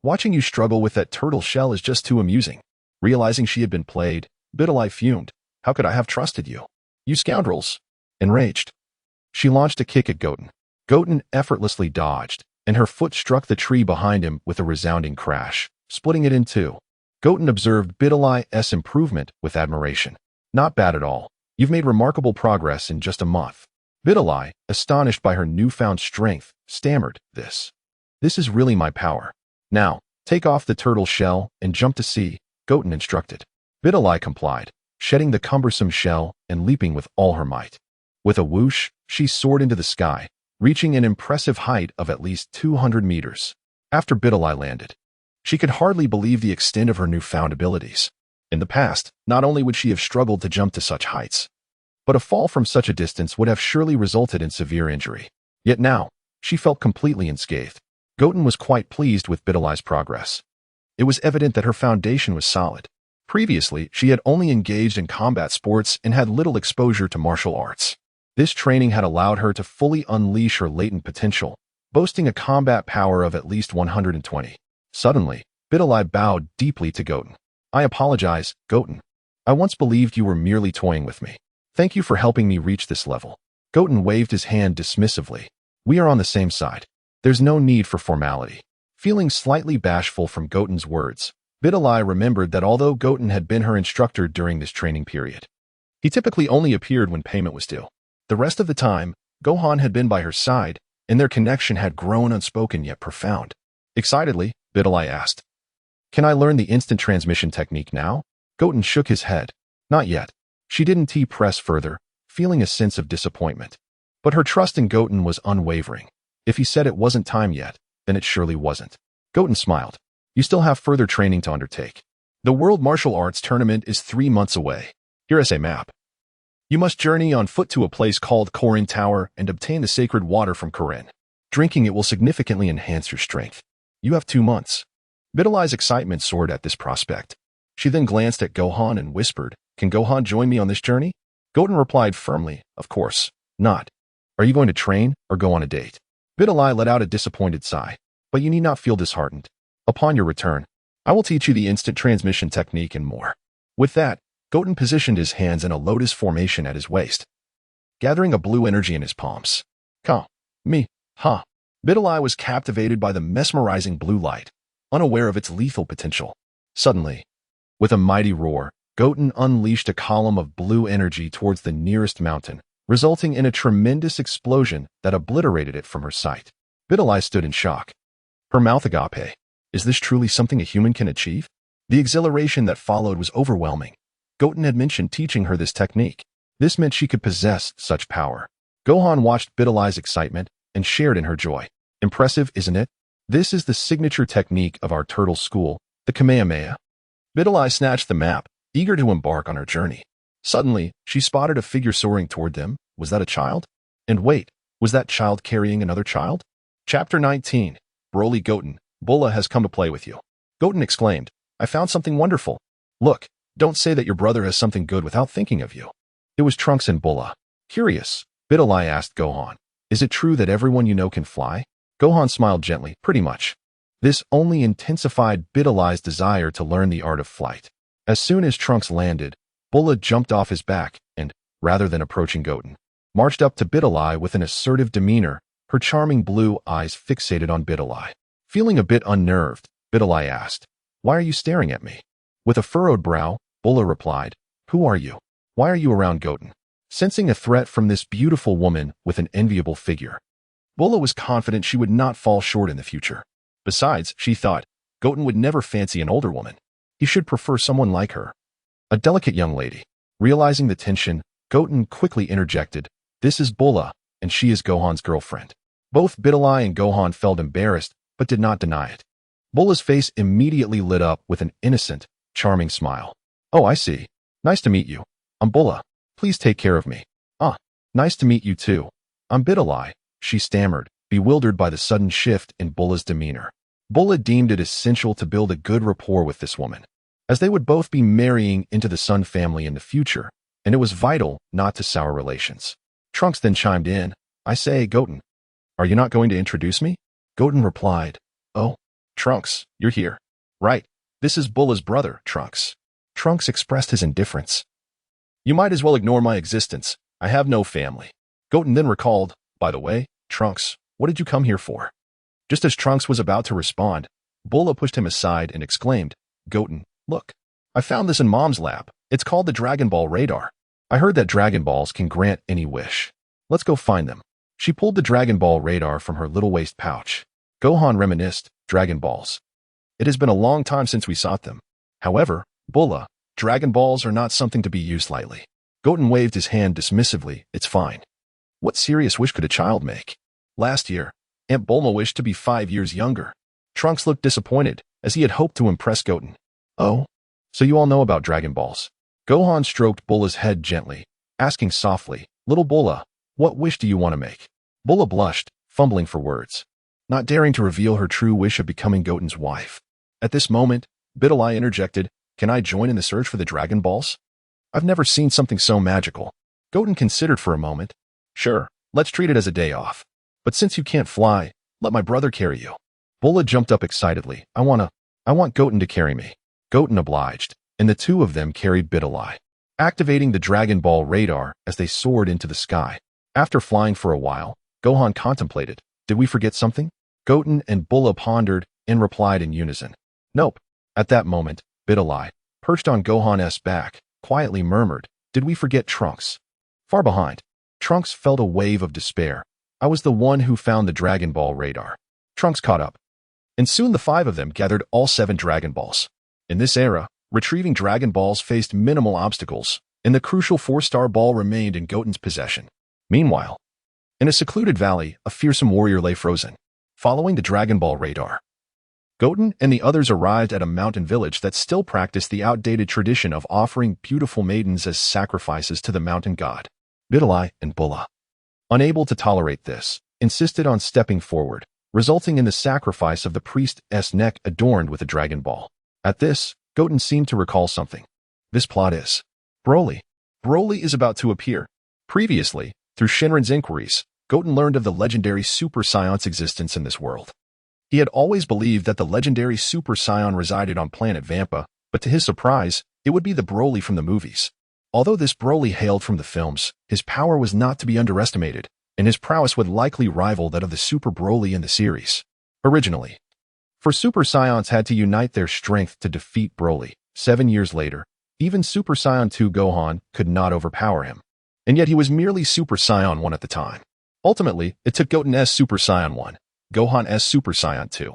Watching you struggle with that turtle shell is just too amusing. Realizing she had been played, Bidalai fumed. How could I have trusted you? You scoundrels. Enraged, She launched a kick at Goten. Goten effortlessly dodged, and her foot struck the tree behind him with a resounding crash, splitting it in two. Goten observed Bidalai's improvement with admiration. Not bad at all. You've made remarkable progress in just a month. Bidalai, astonished by her newfound strength, stammered, This is really my power. Now, take off the turtle shell and jump to sea, Goten instructed. Bidalai complied, shedding the cumbersome shell and leaping with all her might. With a whoosh, she soared into the sky, reaching an impressive height of at least 200 meters. After Bidalai landed, she could hardly believe the extent of her newfound abilities. In the past, not only would she have struggled to jump to such heights, but a fall from such a distance would have surely resulted in severe injury. Yet now, she felt completely unscathed. Goten was quite pleased with Bidalai's progress. It was evident that her foundation was solid. Previously, she had only engaged in combat sports and had little exposure to martial arts. This training had allowed her to fully unleash her latent potential, boasting a combat power of at least 120. Suddenly, Bidalai bowed deeply to Goten. I apologize, Goten. I once believed you were merely toying with me. Thank you for helping me reach this level. Goten waved his hand dismissively. We are on the same side. There's no need for formality. Feeling slightly bashful from Goten's words, Bidalai remembered that although Goten had been her instructor during this training period, he typically only appeared when payment was due. The rest of the time, Gohan had been by her side, and their connection had grown unspoken yet profound. Excitedly, Bidalai asked, Can I learn the instant transmission technique now? Goten shook his head. Not yet. She didn't press further, feeling a sense of disappointment. But her trust in Goten was unwavering. If he said it wasn't time yet, then it surely wasn't. Goten smiled. You still have further training to undertake. The World Martial Arts Tournament is 3 months away. Here is a map. You must journey on foot to a place called Korin Tower and obtain the sacred water from Korin. Drinking it will significantly enhance your strength. You have 2 months. Bidalai's excitement soared at this prospect. She then glanced at Gohan and whispered, Can Gohan join me on this journey? Goten replied firmly, Of course, not. Are you going to train or go on a date? Bidalai let out a disappointed sigh. But you need not feel disheartened. Upon your return, I will teach you the instant transmission technique and more. With that, Goten positioned his hands in a lotus formation at his waist, gathering a blue energy in his palms. Ka, me, ha. Bidalai was captivated by the mesmerizing blue light, unaware of its lethal potential. Suddenly, with a mighty roar, Goten unleashed a column of blue energy towards the nearest mountain, resulting in a tremendous explosion that obliterated it from her sight. Bidalai stood in shock. Her mouth agape. Is this truly something a human can achieve? The exhilaration that followed was overwhelming. Goten had mentioned teaching her this technique. This meant she could possess such power. Gohan watched Bidalai's excitement and shared in her joy. Impressive, isn't it? This is the signature technique of our turtle school, the Kamehameha. Bidalai snatched the map, eager to embark on her journey. Suddenly, she spotted a figure soaring toward them. Was that a child? And wait, was that child carrying another child? Chapter 19. Broly Goten, Bulla has come to play with you. Goten exclaimed, I found something wonderful. Look, don't say that your brother has something good without thinking of you. It was Trunks and Bulla. Curious, Bidalai asked Gohan. Is it true that everyone you know can fly? Gohan smiled gently, pretty much. This only intensified Bidalai's desire to learn the art of flight. As soon as Trunks landed, Bulla jumped off his back and, rather than approaching Goten, marched up to Bidalai with an assertive demeanor, her charming blue eyes fixated on Bidalai. Feeling a bit unnerved, Bidalai asked, Why are you staring at me? With a furrowed brow, Bulla replied, Who are you? Why are you around Goten? Sensing a threat from this beautiful woman with an enviable figure, Bulla was confident she would not fall short in the future. Besides, she thought, Goten would never fancy an older woman. He should prefer someone like her. A delicate young lady. Realizing the tension, Goten quickly interjected, This is Bulla, and she is Gohan's girlfriend. Both Bidalai and Gohan felt embarrassed, but did not deny it. Bulla's face immediately lit up with an innocent, charming smile. Oh, I see. Nice to meet you. I'm Bulla. Please take care of me. Ah, nice to meet you too. I'm Bidalai, she stammered, bewildered by the sudden shift in Bulla's demeanor. Bulla deemed it essential to build a good rapport with this woman, as they would both be marrying into the Sun family in the future, and it was vital not to sour relations. Trunks then chimed in, I say, Goten, are you not going to introduce me? Goten replied, Oh, Trunks, you're here. Right, this is Bulla's brother, Trunks. Trunks expressed his indifference. You might as well ignore my existence. I have no family. Goten then recalled, by the way, Trunks, what did you come here for? Just as Trunks was about to respond, Bulla pushed him aside and exclaimed, Goten, look. I found this in Mom's lab. It's called the Dragon Ball radar. I heard that Dragon Balls can grant any wish. Let's go find them. She pulled the Dragon Ball radar from her little waist pouch. Gohan reminisced, Dragon Balls. It has been a long time since we sought them. However, Bulla, Dragon Balls are not something to be used lightly. Goten waved his hand dismissively, it's fine. What serious wish could a child make? Last year, Aunt Bulma wished to be 5 years younger. Trunks looked disappointed, as he had hoped to impress Goten. Oh? So you all know about Dragon Balls. Gohan stroked Bulla's head gently, asking softly, Little Bulla, what wish do you want to make? Bulla blushed, fumbling for words, not daring to reveal her true wish of becoming Goten's wife. At this moment, Bidalai interjected, Can I join in the search for the Dragon Balls? I've never seen something so magical. Goten considered for a moment. Sure, let's treat it as a day off. But since you can't fly, let my brother carry you. Bulla jumped up excitedly. I want Goten to carry me. Goten obliged, and the two of them carried Bidalai, activating the Dragon Ball radar as they soared into the sky. After flying for a while, Gohan contemplated, Did we forget something? Goten and Bulla pondered and replied in unison. Nope. At that moment, Bidalai, perched on Gohan's back, quietly murmured, Did we forget Trunks? Far behind, Trunks felt a wave of despair. I was the one who found the Dragon Ball radar. Trunks caught up. And soon the 5 of them gathered all 7 Dragon Balls. In this era, retrieving Dragon Balls faced minimal obstacles, and the crucial 4-star ball remained in Goten's possession. Meanwhile, in a secluded valley, a fearsome warrior lay frozen, following the Dragon Ball radar. Goten and the others arrived at a mountain village that still practiced the outdated tradition of offering beautiful maidens as sacrifices to the mountain god. Bidalai and Bulla, unable to tolerate this, insisted on stepping forward, resulting in the sacrifice of the priest's neck adorned with a Dragon Ball. At this, Goten seemed to recall something. This plot is Broly. Broly is about to appear. Previously, through Shenron's inquiries, Goten learned of the legendary Super Saiyan's existence in this world. He had always believed that the legendary Super Saiyan resided on planet Vampa, but to his surprise, it would be the Broly from the movies. Although this Broly hailed from the films, his power was not to be underestimated, and his prowess would likely rival that of the Super Broly in the series. Originally, for Super Saiyans had to unite their strength to defeat Broly. 7 years later, even Super Saiyan 2 Gohan could not overpower him. And yet he was merely Super Saiyan 1 at the time. Ultimately, it took Goten's Super Saiyan 1, Gohan's Super Saiyan 2,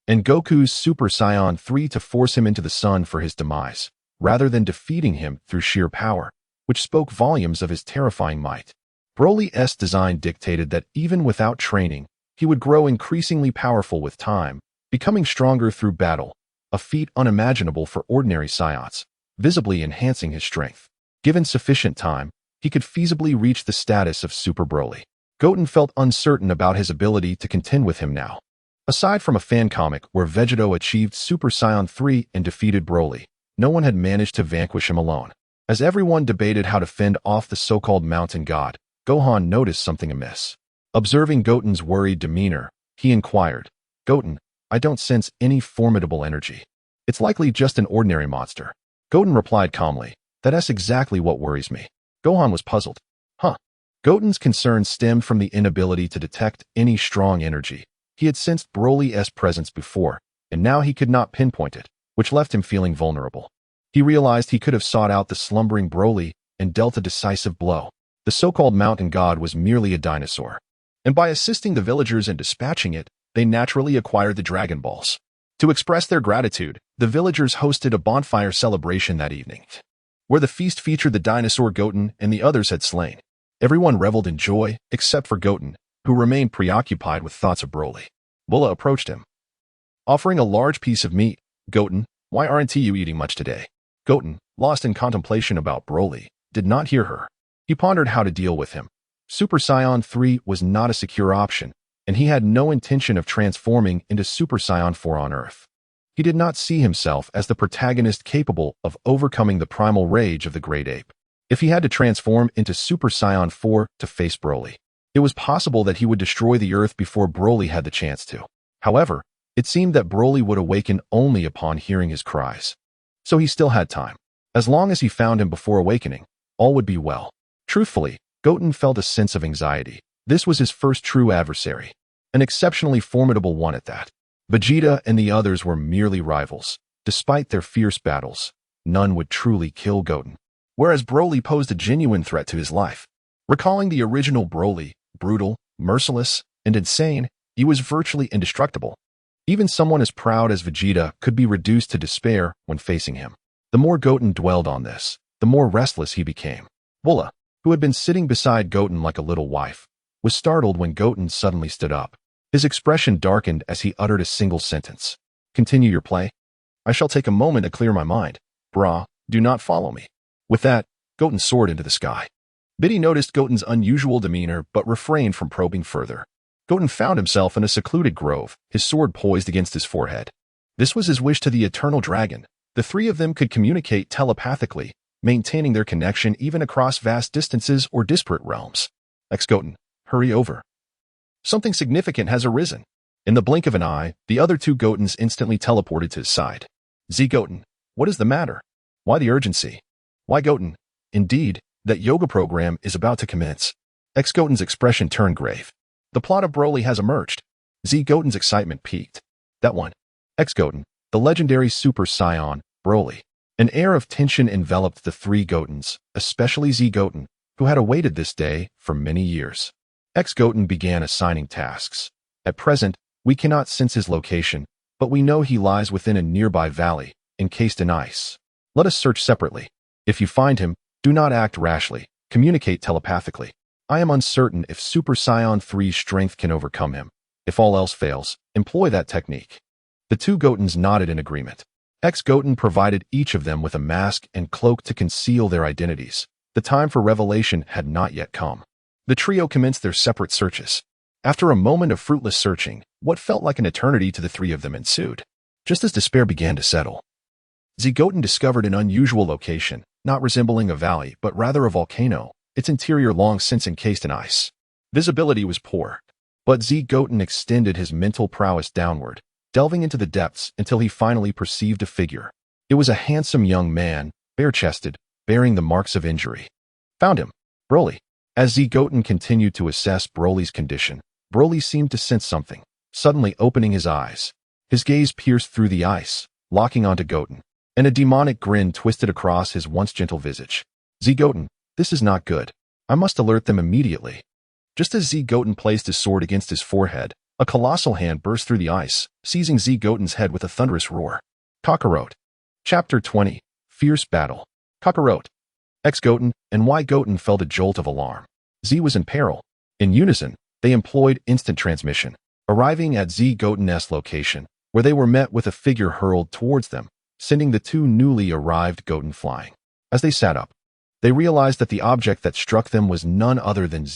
and Goku's Super Saiyan 3 to force him into the sun for his demise, rather than defeating him through sheer power, which spoke volumes of his terrifying might. Broly's design dictated that even without training, he would grow increasingly powerful with time, becoming stronger through battle, a feat unimaginable for ordinary Saiyans, visibly enhancing his strength. Given sufficient time, he could feasibly reach the status of Super Broly. Goten felt uncertain about his ability to contend with him now. Aside from a fan comic where Vegeta achieved Super Saiyan 3 and defeated Broly, no one had managed to vanquish him alone. As everyone debated how to fend off the so-called mountain god, Gohan noticed something amiss. Observing Goten's worried demeanor, he inquired, Goten, I don't sense any formidable energy. It's likely just an ordinary monster. Goten replied calmly, That's exactly what worries me. Gohan was puzzled. Huh. Goten's concern stemmed from the inability to detect any strong energy. He had sensed Broly's presence before, and now he could not pinpoint it, which left him feeling vulnerable. He realized he could have sought out the slumbering Broly and dealt a decisive blow. The so-called mountain god was merely a dinosaur, and by assisting the villagers in dispatching it, they naturally acquired the Dragon Balls. To express their gratitude, the villagers hosted a bonfire celebration that evening, where the feast featured the dinosaur Goten and the others had slain. Everyone reveled in joy, except for Goten, who remained preoccupied with thoughts of Broly. Bulla approached him, offering a large piece of meat. Goten, why aren't you eating much today? Goten, lost in contemplation about Broly, did not hear her. He pondered how to deal with him. Super Saiyan 3 was not a secure option, and he had no intention of transforming into Super Saiyan 4 on Earth. He did not see himself as the protagonist capable of overcoming the primal rage of the great ape. If he had to transform into Super Saiyan 4 to face Broly, it was possible that he would destroy the Earth before Broly had the chance to. However, it seemed that Broly would awaken only upon hearing his cries. So he still had time. As long as he found him before awakening, all would be well. Truthfully, Goten felt a sense of anxiety. This was his first true adversary, an exceptionally formidable one at that. Vegeta and the others were merely rivals. Despite their fierce battles, none would truly kill Goten, whereas Broly posed a genuine threat to his life. Recalling the original Broly, brutal, merciless, and insane, he was virtually indestructible. Even someone as proud as Vegeta could be reduced to despair when facing him. The more Goten dwelled on this, the more restless he became. Bulla, who had been sitting beside Goten like a little wife, was startled when Goten suddenly stood up. His expression darkened as he uttered a single sentence. "Continue your play. I shall take a moment to clear my mind. Brah, do not follow me." With that, Goten soared into the sky. Biddy noticed Goten's unusual demeanor but refrained from probing further. Goten found himself in a secluded grove, his sword poised against his forehead. This was his wish to the eternal dragon. The three of them could communicate telepathically, maintaining their connection even across vast distances or disparate realms. "Goten, hurry over. Something significant has arisen." In the blink of an eye, the other two Gotens instantly teleported to his side. "Goten, what is the matter? Why the urgency?" "Why Goten? Indeed, that yoga program is about to commence." Goten's expression turned grave. "The plot of Broly has emerged." Goten's excitement peaked. "That one." Goten, the legendary Super Saiyan, Broly. An air of tension enveloped the three Gotens, especially Goten, who had awaited this day for many years. Goten began assigning tasks. "At present, we cannot sense his location, but we know he lies within a nearby valley, encased in ice. Let us search separately. If you find him, do not act rashly. Communicate telepathically. I am uncertain if Super Saiyan 3's strength can overcome him. If all else fails, employ that technique." The two Gotens nodded in agreement. Goten provided each of them with a mask and cloak to conceal their identities. The time for revelation had not yet come. The trio commenced their separate searches. After a moment of fruitless searching, what felt like an eternity to the three of them ensued. Just as despair began to settle, Goten discovered an unusual location, not resembling a valley, but rather a volcano, its interior long since encased in ice. Visibility was poor, but Goten extended his mental prowess downward, delving into the depths until he finally perceived a figure. It was a handsome young man, bare-chested, bearing the marks of injury. "Found him. Broly." As Goten continued to assess Broly's condition, Broly seemed to sense something, suddenly opening his eyes. His gaze pierced through the ice, locking onto Goten, and a demonic grin twisted across his once gentle visage. "Goten, this is not good. I must alert them immediately." Just as Goten placed his sword against his forehead, a colossal hand burst through the ice, seizing Goten's head with a thunderous roar. Kakarot. Chapter 20. Fierce Battle. Kakarot. Goten, and why Goten felt a jolt of alarm. Was in peril. In unison, they employed instant transmission, arriving at Goten's location, where they were met with a figure hurled towards them, sending the two newly arrived Goten flying. As they sat up, they realized that the object that struck them was none other than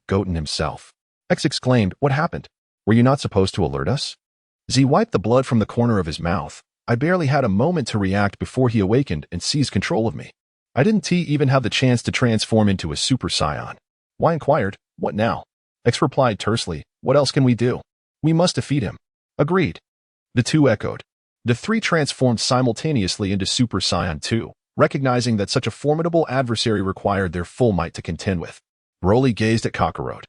Goten himself. Exclaimed, "What happened? Were you not supposed to alert us?" Wiped the blood from the corner of his mouth. "I barely had a moment to react before he awakened and seized control of me. I didn't even have the chance to transform into a Super Saiyan." Y inquired, "What now?" X replied tersely, "What else can we do? We must defeat him." "Agreed." The two echoed. The three transformed simultaneously into Super Saiyan 2, recognizing that such a formidable adversary required their full might to contend with. Broly gazed at Kakarot,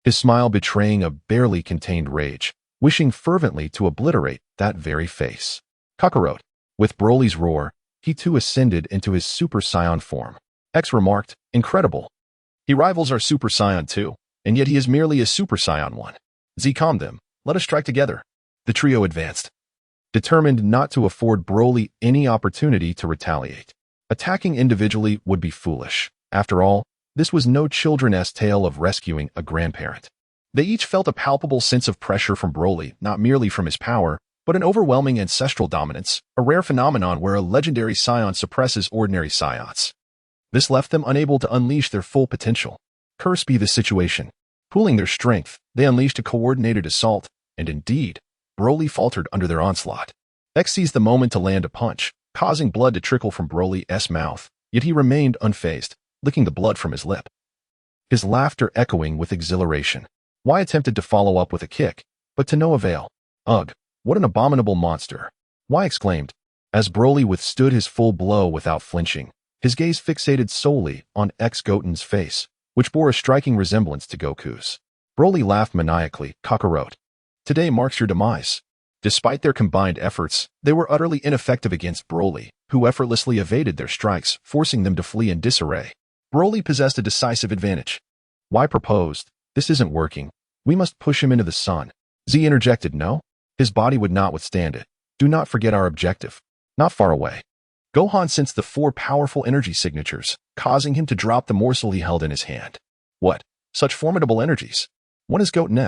his smile betraying a barely contained rage, wishing fervently to obliterate that very face. Kakarot, with Broly's roar, he too ascended into his Super Saiyan form. X remarked, "Incredible. He rivals our Super Saiyan 2, and yet he is merely a Super Saiyan 1. Calm them. Let us strike together." The trio advanced, determined not to afford Broly any opportunity to retaliate. Attacking individually would be foolish. After all, this was no children's tale of rescuing a grandparent. They each felt a palpable sense of pressure from Broly, not merely from his power, but an overwhelming ancestral dominance, a rare phenomenon where a legendary Saiyan suppresses ordinary Saiyans. This left them unable to unleash their full potential. Curse be the situation. Pooling their strength, they unleashed a coordinated assault, and indeed, Broly faltered under their onslaught. X seized the moment to land a punch, causing blood to trickle from Broly's mouth, yet he remained unfazed, licking the blood from his lip. His laughter echoing with exhilaration. Y attempted to follow up with a kick, but to no avail. "Ugh, what an abominable monster!" Y exclaimed, as Broly withstood his full blow without flinching, his gaze fixated solely on Goten's face. which bore a striking resemblance to Goku's. Broly laughed maniacally. Kakarot. Today marks your demise. Despite their combined efforts, they were utterly ineffective against Broly, who effortlessly evaded their strikes, forcing them to flee in disarray. Broly possessed a decisive advantage. Why proposed? This isn't working. We must push him into the sun. Z interjected. No? His body would not withstand it. Do not forget our objective. Not far away. Gohan sensed the 4 powerful energy signatures, causing him to drop the morsel he held in his hand. What? Such formidable energies. One is Goten.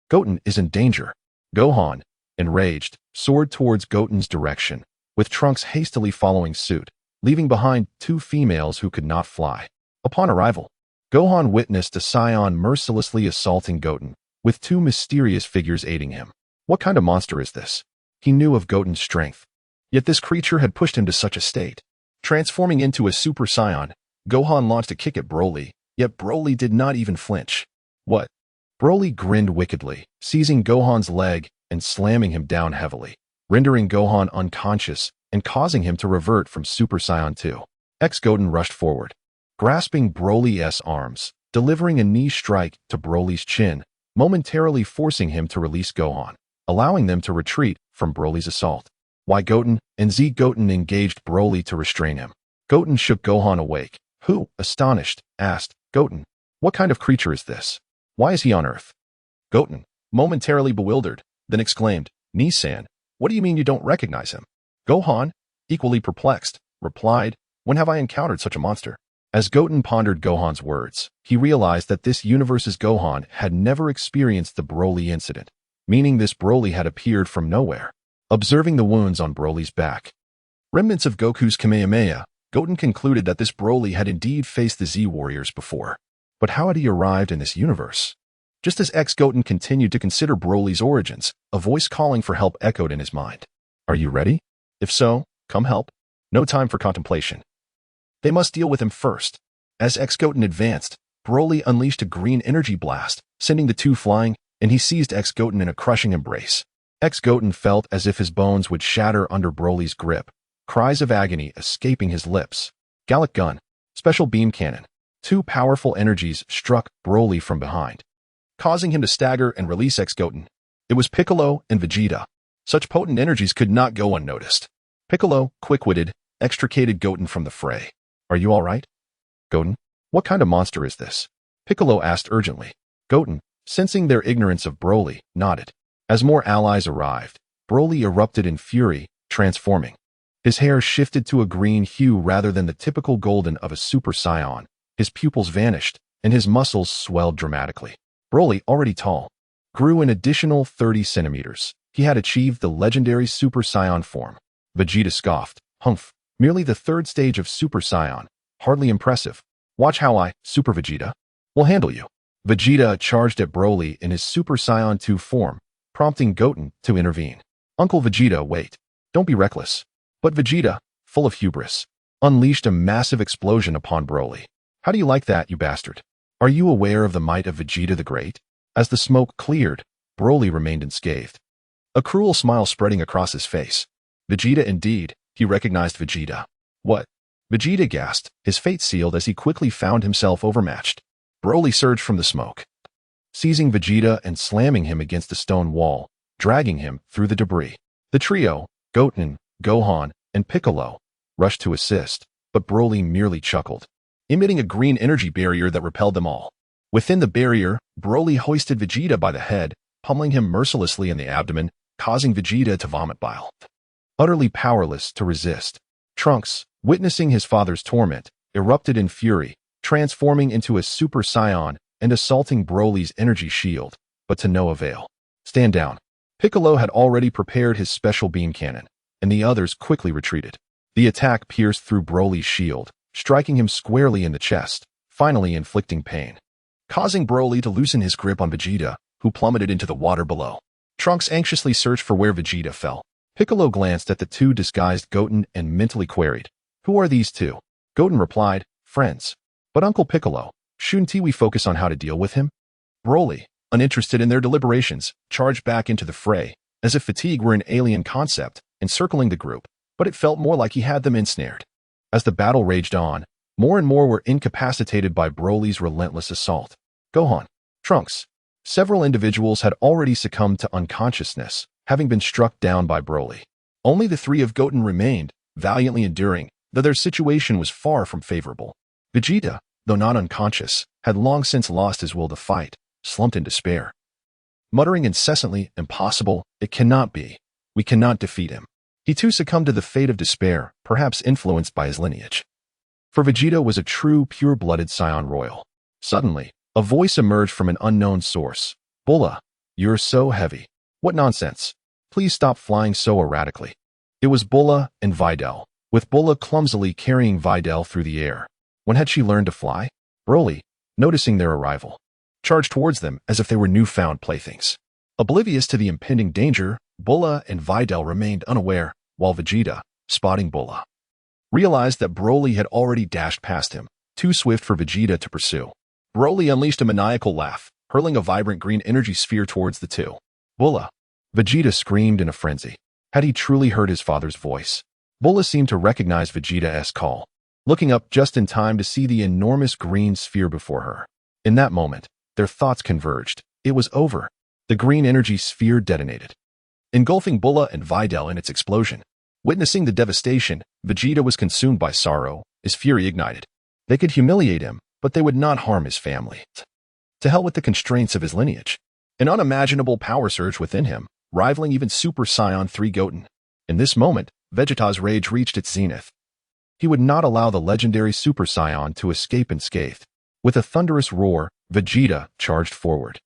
Goten is in danger. Gohan, enraged, soared towards Goten's direction, with Trunks hastily following suit, leaving behind 2 females who could not fly. Upon arrival, Gohan witnessed a Saiyan mercilessly assaulting Goten, with 2 mysterious figures aiding him. What kind of monster is this? He knew of Goten's strength. Yet this creature had pushed him to such a state. Transforming into a Super Saiyan, Gohan launched a kick at Broly, yet Broly did not even flinch. What? Broly grinned wickedly, seizing Gohan's leg and slamming him down heavily, rendering Gohan unconscious and causing him to revert from Super Saiyan 2. Goten rushed forward, grasping Broly's arms, delivering a knee strike to Broly's chin, momentarily forcing him to release Gohan, allowing them to retreat from Broly's assault. Why Goten and Z Goten engaged Broly to restrain him. Goten shook Gohan awake, who, astonished, asked, Goten, what kind of creature is this? Why is he on Earth? Goten, momentarily bewildered, then exclaimed, Nissan, what do you mean you don't recognize him? Gohan, equally perplexed, replied, when have I encountered such a monster? As Goten pondered Gohan's words, he realized that this universe's Gohan had never experienced the Broly incident, meaning this Broly had appeared from nowhere. Observing the wounds on Broly's back, remnants of Goku's Kamehameha, Goten concluded that this Broly had indeed faced the Z-Warriors before. But how had he arrived in this universe? Just as Goten continued to consider Broly's origins, a voice calling for help echoed in his mind. Are you ready? If so, come help. No time for contemplation. They must deal with him first. As Goten advanced, Broly unleashed a green energy blast, sending the 2 flying, and he seized Goten in a crushing embrace. Goten felt as if his bones would shatter under Broly's grip, cries of agony escaping his lips. Gallic Gun, Special Beam Cannon. 2 powerful energies struck Broly from behind, causing him to stagger and release Goten. It was Piccolo and Vegeta. Such potent energies could not go unnoticed. Piccolo, quick-witted, extricated Goten from the fray. Are you all right? Goten, what kind of monster is this? Piccolo asked urgently. Goten, sensing their ignorance of Broly, nodded. As more allies arrived, Broly erupted in fury, transforming. His hair shifted to a green hue rather than the typical golden of a Super Saiyan. His pupils vanished, and his muscles swelled dramatically. Broly, already tall, grew an additional 30 centimeters. He had achieved the legendary Super Saiyan form. Vegeta scoffed. Humph, merely the 3rd stage of Super Saiyan. Hardly impressive. Watch how I, Super Vegeta, will handle you. Vegeta charged at Broly in his Super Saiyan 2 form, prompting Goten to intervene. Uncle Vegeta, wait. Don't be reckless. But Vegeta, full of hubris, unleashed a massive explosion upon Broly. How do you like that, you bastard? Are you aware of the might of Vegeta the Great? As the smoke cleared, Broly remained unscathed, a cruel smile spreading across his face. Vegeta indeed, he recognized Vegeta. What? Vegeta gasped, his fate sealed as he quickly found himself overmatched. Broly surged from the smoke, seizing Vegeta and slamming him against the stone wall, dragging him through the debris. The trio, Goten, Gohan, and Piccolo, rushed to assist, but Broly merely chuckled, emitting a green energy barrier that repelled them all. Within the barrier, Broly hoisted Vegeta by the head, pummeling him mercilessly in the abdomen, causing Vegeta to vomit bile. Utterly powerless to resist, Trunks, witnessing his father's torment, erupted in fury, transforming into a Super Saiyan and assaulting Broly's energy shield, but to no avail. Stand down. Piccolo had already prepared his special beam cannon, and the others quickly retreated. The attack pierced through Broly's shield, striking him squarely in the chest, finally inflicting pain, causing Broly to loosen his grip on Vegeta, who plummeted into the water below. Trunks anxiously searched for where Vegeta fell. Piccolo glanced at the 2 disguised Goten and mentally queried, "Who are these 2? Goten replied, "Friends." "But Uncle Piccolo, shouldn't we focus on how to deal with him?" Broly, uninterested in their deliberations, charged back into the fray, as if fatigue were an alien concept, encircling the group, but it felt more like he had them ensnared. As the battle raged on, More and more were incapacitated by Broly's relentless assault. Gohan, Trunks. Several individuals had already succumbed to unconsciousness, having been struck down by Broly. Only the three of Goten remained, valiantly enduring, though their situation was far from favorable. Vegeta, though not unconscious, had long since lost his will to fight, slumped in despair. Muttering incessantly, "Impossible, it cannot be. We cannot defeat him." He too succumbed to the fate of despair, perhaps influenced by his lineage. For Vegeta was a true, pure-blooded Saiyan royal. Suddenly, a voice emerged from an unknown source. "Bulla, you're so heavy. What nonsense. Please stop flying so erratically." It was Bulla and Videl, with Bulla clumsily carrying Videl through the air. When had she learned to fly? Broly, noticing their arrival, charged towards them as if they were newfound playthings. Oblivious to the impending danger, Bulla and Videl remained unaware, while Vegeta, spotting Bulla, realized that Broly had already dashed past him, too swift for Vegeta to pursue. Broly unleashed a maniacal laugh, hurling a vibrant green energy sphere towards the two. "Bulla!" Vegeta screamed in a frenzy. Had he truly heard his father's voice? Bulla seemed to recognize Vegeta's call, looking up just in time to see the enormous green sphere before her. In that moment, their thoughts converged. It was over. The green energy sphere detonated, engulfing Bulla and Videl in its explosion. Witnessing the devastation, Vegeta was consumed by sorrow, his fury ignited. They could humiliate him, but they would not harm his family. To hell with the constraints of his lineage. An unimaginable power surged within him, rivaling even Super Saiyan 3 Goten. In this moment, Vegeta's rage reached its zenith. He would not allow the legendary Super Saiyan to escape unscathed. With a thunderous roar, Vegeta charged forward,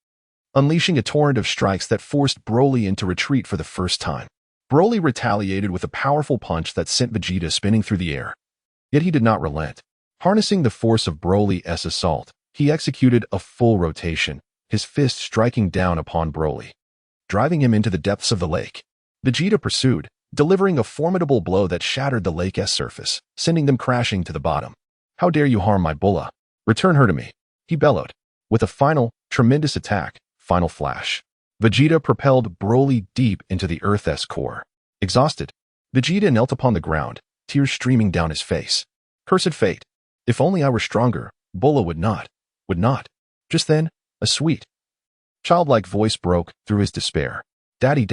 unleashing a torrent of strikes that forced Broly into retreat for the first time. Broly retaliated with a powerful punch that sent Vegeta spinning through the air. Yet he did not relent. Harnessing the force of Broly's assault, he executed a full rotation, his fist striking down upon Broly, driving him into the depths of the lake. Vegeta pursued, delivering a formidable blow that shattered the lake's surface, sending them crashing to the bottom. "How dare you harm my Bulla? Return her to me," he bellowed. With a final, tremendous attack, Final Flash, Vegeta propelled Broly deep into the Earth's core. Exhausted, Vegeta knelt upon the ground, tears streaming down his face. Cursed fate. If only I were stronger, Bulla would not. Just then, a sweet, childlike voice broke through his despair. Daddy,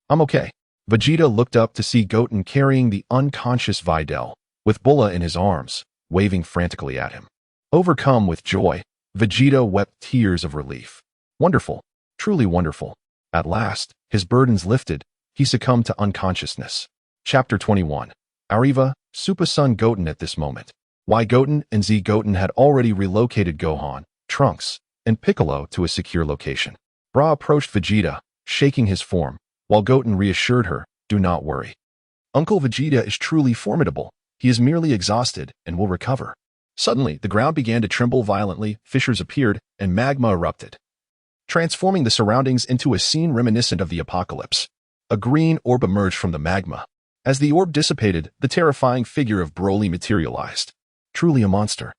I'm okay." Vegeta looked up to see Goten carrying the unconscious Videl, with Bulla in his arms, waving frantically at him. Overcome with joy, Vegeta wept tears of relief. Wonderful, truly wonderful. At last, his burdens lifted, he succumbed to unconsciousness. Chapter 21. Arriva, Super Son Goten. At this moment, why Goten and Z Goten had already relocated Gohan, Trunks, and Piccolo to a secure location. Bra approached Vegeta, shaking his form, while Goten reassured her, "Do not worry. Uncle Vegeta is truly formidable. He is merely exhausted and will recover." Suddenly, the ground began to tremble violently, fissures appeared, and magma erupted, transforming the surroundings into a scene reminiscent of the apocalypse. A green orb emerged from the magma. As the orb dissipated, the terrifying figure of Broly materialized. Truly a monster.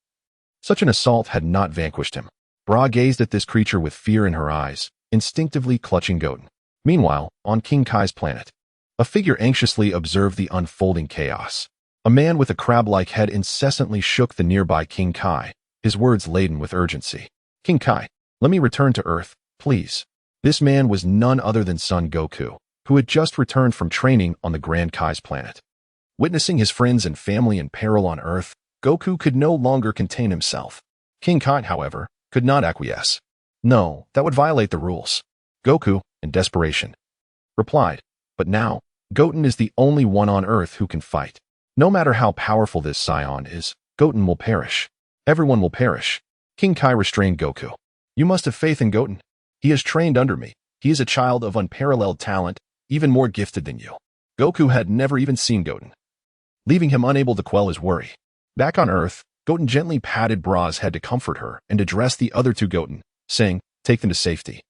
Such an assault had not vanquished him. Bra gazed at this creature with fear in her eyes, instinctively clutching Goten. Meanwhile, on King Kai's planet, a figure anxiously observed the unfolding chaos. A man with a crab-like head incessantly shook the nearby King Kai, his words laden with urgency. "King Kai, let me return to Earth, please." This man was none other than Son Goku, who had just returned from training on the Grand Kai's planet. Witnessing his friends and family in peril on Earth, Goku could no longer contain himself. King Kai, however, could not acquiesce. No, that would violate the rules. Goku, in desperation, replied, "But now, Goten is the only one on Earth who can fight. No matter how powerful this Saiyan is, Goten will perish. Everyone will perish." King Kai restrained Goku. "You must have faith in Goten. He has trained under me. He is a child of unparalleled talent, even more gifted than you." Goku had never even seen Goten, leaving him unable to quell his worry. Back on Earth, Goten gently patted Bra's head to comfort her and addressed the other two Goten, saying, "Take them to safety.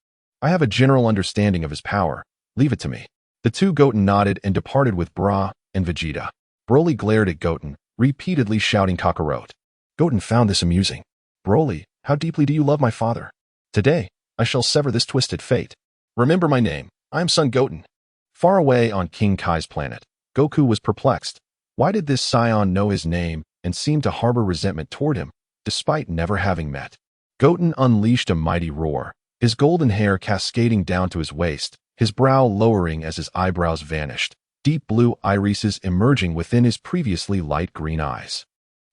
I have a general understanding of his power. Leave it to me." The two Goten nodded and departed with Bra and Vegeta. Broly glared at Goten, repeatedly shouting Kakarot. Goten found this amusing. "Broly, how deeply do you love my father? Today, I shall sever this twisted fate. Remember my name. I am Son Goten." Far away on King Kai's planet, Goku was perplexed. Why did this Saiyan know his name and seemed to harbor resentment toward him, despite never having met. Goten unleashed a mighty roar, his golden hair cascading down to his waist, his brow lowering as his eyebrows vanished, deep blue irises emerging within his previously light green eyes.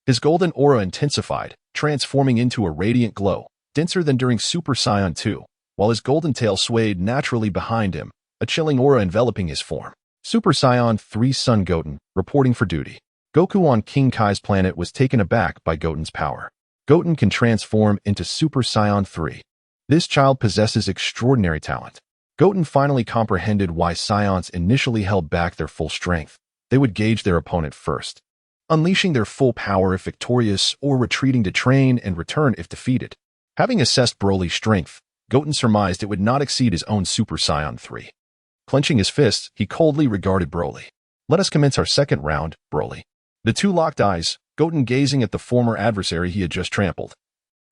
His golden aura intensified, transforming into a radiant glow, denser than during Super Saiyan 2, while his golden tail swayed naturally behind him, a chilling aura enveloping his form. Super Saiyan 3 Son Goten, reporting for duty. Goku on King Kai's planet was taken aback by Goten's power. Goten can transform into Super Saiyan 3. This child possesses extraordinary talent. Goten finally comprehended why Saiyans initially held back their full strength. They would gauge their opponent first, unleashing their full power if victorious or retreating to train and return if defeated. Having assessed Broly's strength, Goten surmised it would not exceed his own Super Saiyan 3. Clenching his fists, he coldly regarded Broly. Let us commence our second round, Broly. The two locked eyes, Goten gazing at the former adversary he had just trampled,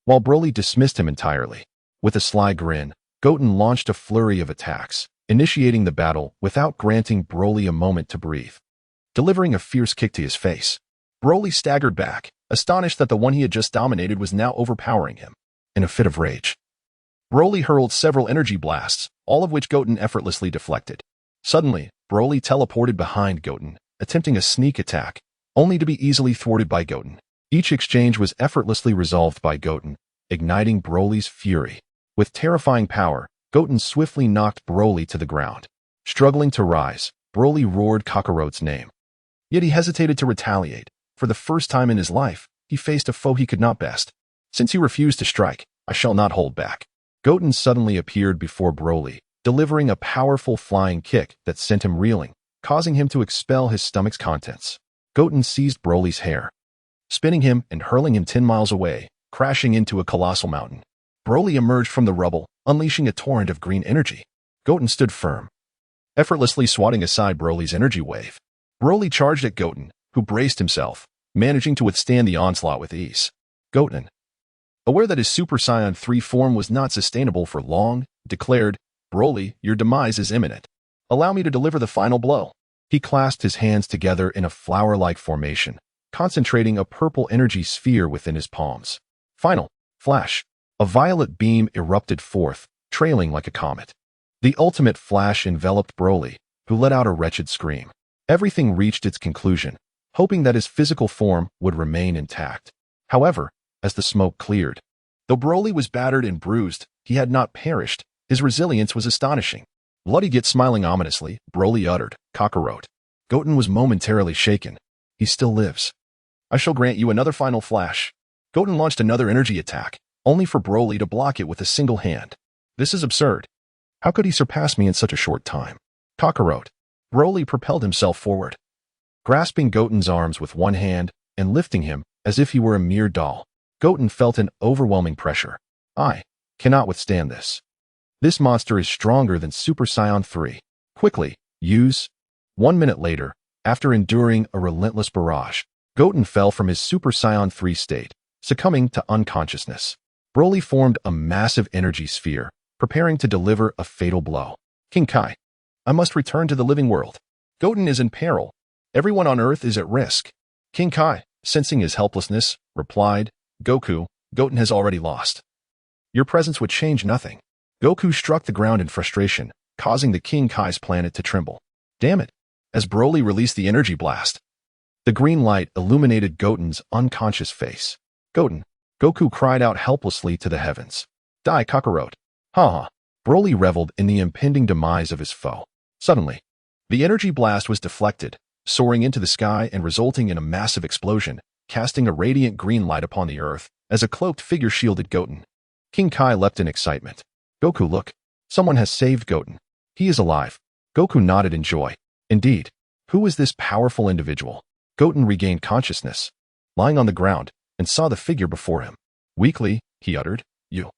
while Broly dismissed him entirely. With a sly grin, Goten launched a flurry of attacks, initiating the battle without granting Broly a moment to breathe. Delivering a fierce kick to his face, Broly staggered back, astonished that the one he had just dominated was now overpowering him. In a fit of rage, Broly hurled several energy blasts, all of which Goten effortlessly deflected. Suddenly, Broly teleported behind Goten, attempting a sneak attack, only to be easily thwarted by Goten. Each exchange was effortlessly resolved by Goten, igniting Broly's fury. With terrifying power, Goten swiftly knocked Broly to the ground. Struggling to rise, Broly roared Kakarot's name. Yet he hesitated to retaliate. For the first time in his life, he faced a foe he could not best. Since you refuse to strike, I shall not hold back. Goten suddenly appeared before Broly, delivering a powerful flying kick that sent him reeling, causing him to expel his stomach's contents. Goten seized Broly's hair, spinning him and hurling him 10 miles away, crashing into a colossal mountain. Broly emerged from the rubble, unleashing a torrent of green energy. Goten stood firm, effortlessly swatting aside Broly's energy wave. Broly charged at Goten, who braced himself, managing to withstand the onslaught with ease. Goten, aware that his Super Saiyan 3 form was not sustainable for long, declared, Broly, your demise is imminent. Allow me to deliver the final blow. He clasped his hands together in a flower-like formation, concentrating a purple energy sphere within his palms. Final flash. A violet beam erupted forth, trailing like a comet. The ultimate flash enveloped Broly, who let out a wretched scream. Everything reached its conclusion, hoping that his physical form would remain intact. However, as the smoke cleared, though Broly was battered and bruised, he had not perished. His resilience was astonishing. Bloody yet smiling ominously, Broly uttered, Kakarot. Goten was momentarily shaken. He still lives. I shall grant you another final flash. Goten launched another energy attack, only for Broly to block it with a single hand. This is absurd. How could he surpass me in such a short time? Kakarot. Broly propelled himself forward, grasping Goten's arms with one hand and lifting him as if he were a mere doll. Goten felt an overwhelming pressure. I cannot withstand this. This monster is stronger than Super Saiyan 3. Quickly, use. 1 minute later, after enduring a relentless barrage, Goten fell from his Super Saiyan 3 state, succumbing to unconsciousness. Broly formed a massive energy sphere, preparing to deliver a fatal blow. King Kai, I must return to the living world. Goten is in peril. Everyone on Earth is at risk. King Kai, sensing his helplessness, replied, Goku, Goten has already lost. Your presence would change nothing. Goku struck the ground in frustration, causing the King Kai's planet to tremble. Damn it! As Broly released the energy blast, the green light illuminated Goten's unconscious face. Goten, Goku cried out helplessly to the heavens. Die, Kakarot. Ha ha. Broly reveled in the impending demise of his foe. Suddenly, the energy blast was deflected, soaring into the sky and resulting in a massive explosion, casting a radiant green light upon the earth as a cloaked figure shielded Goten. King Kai leapt in excitement. Goku, look. Someone has saved Goten. He is alive. Goku nodded in joy. Indeed. Who is this powerful individual? Goten regained consciousness, lying on the ground, and saw the figure before him. Weakly, he uttered, You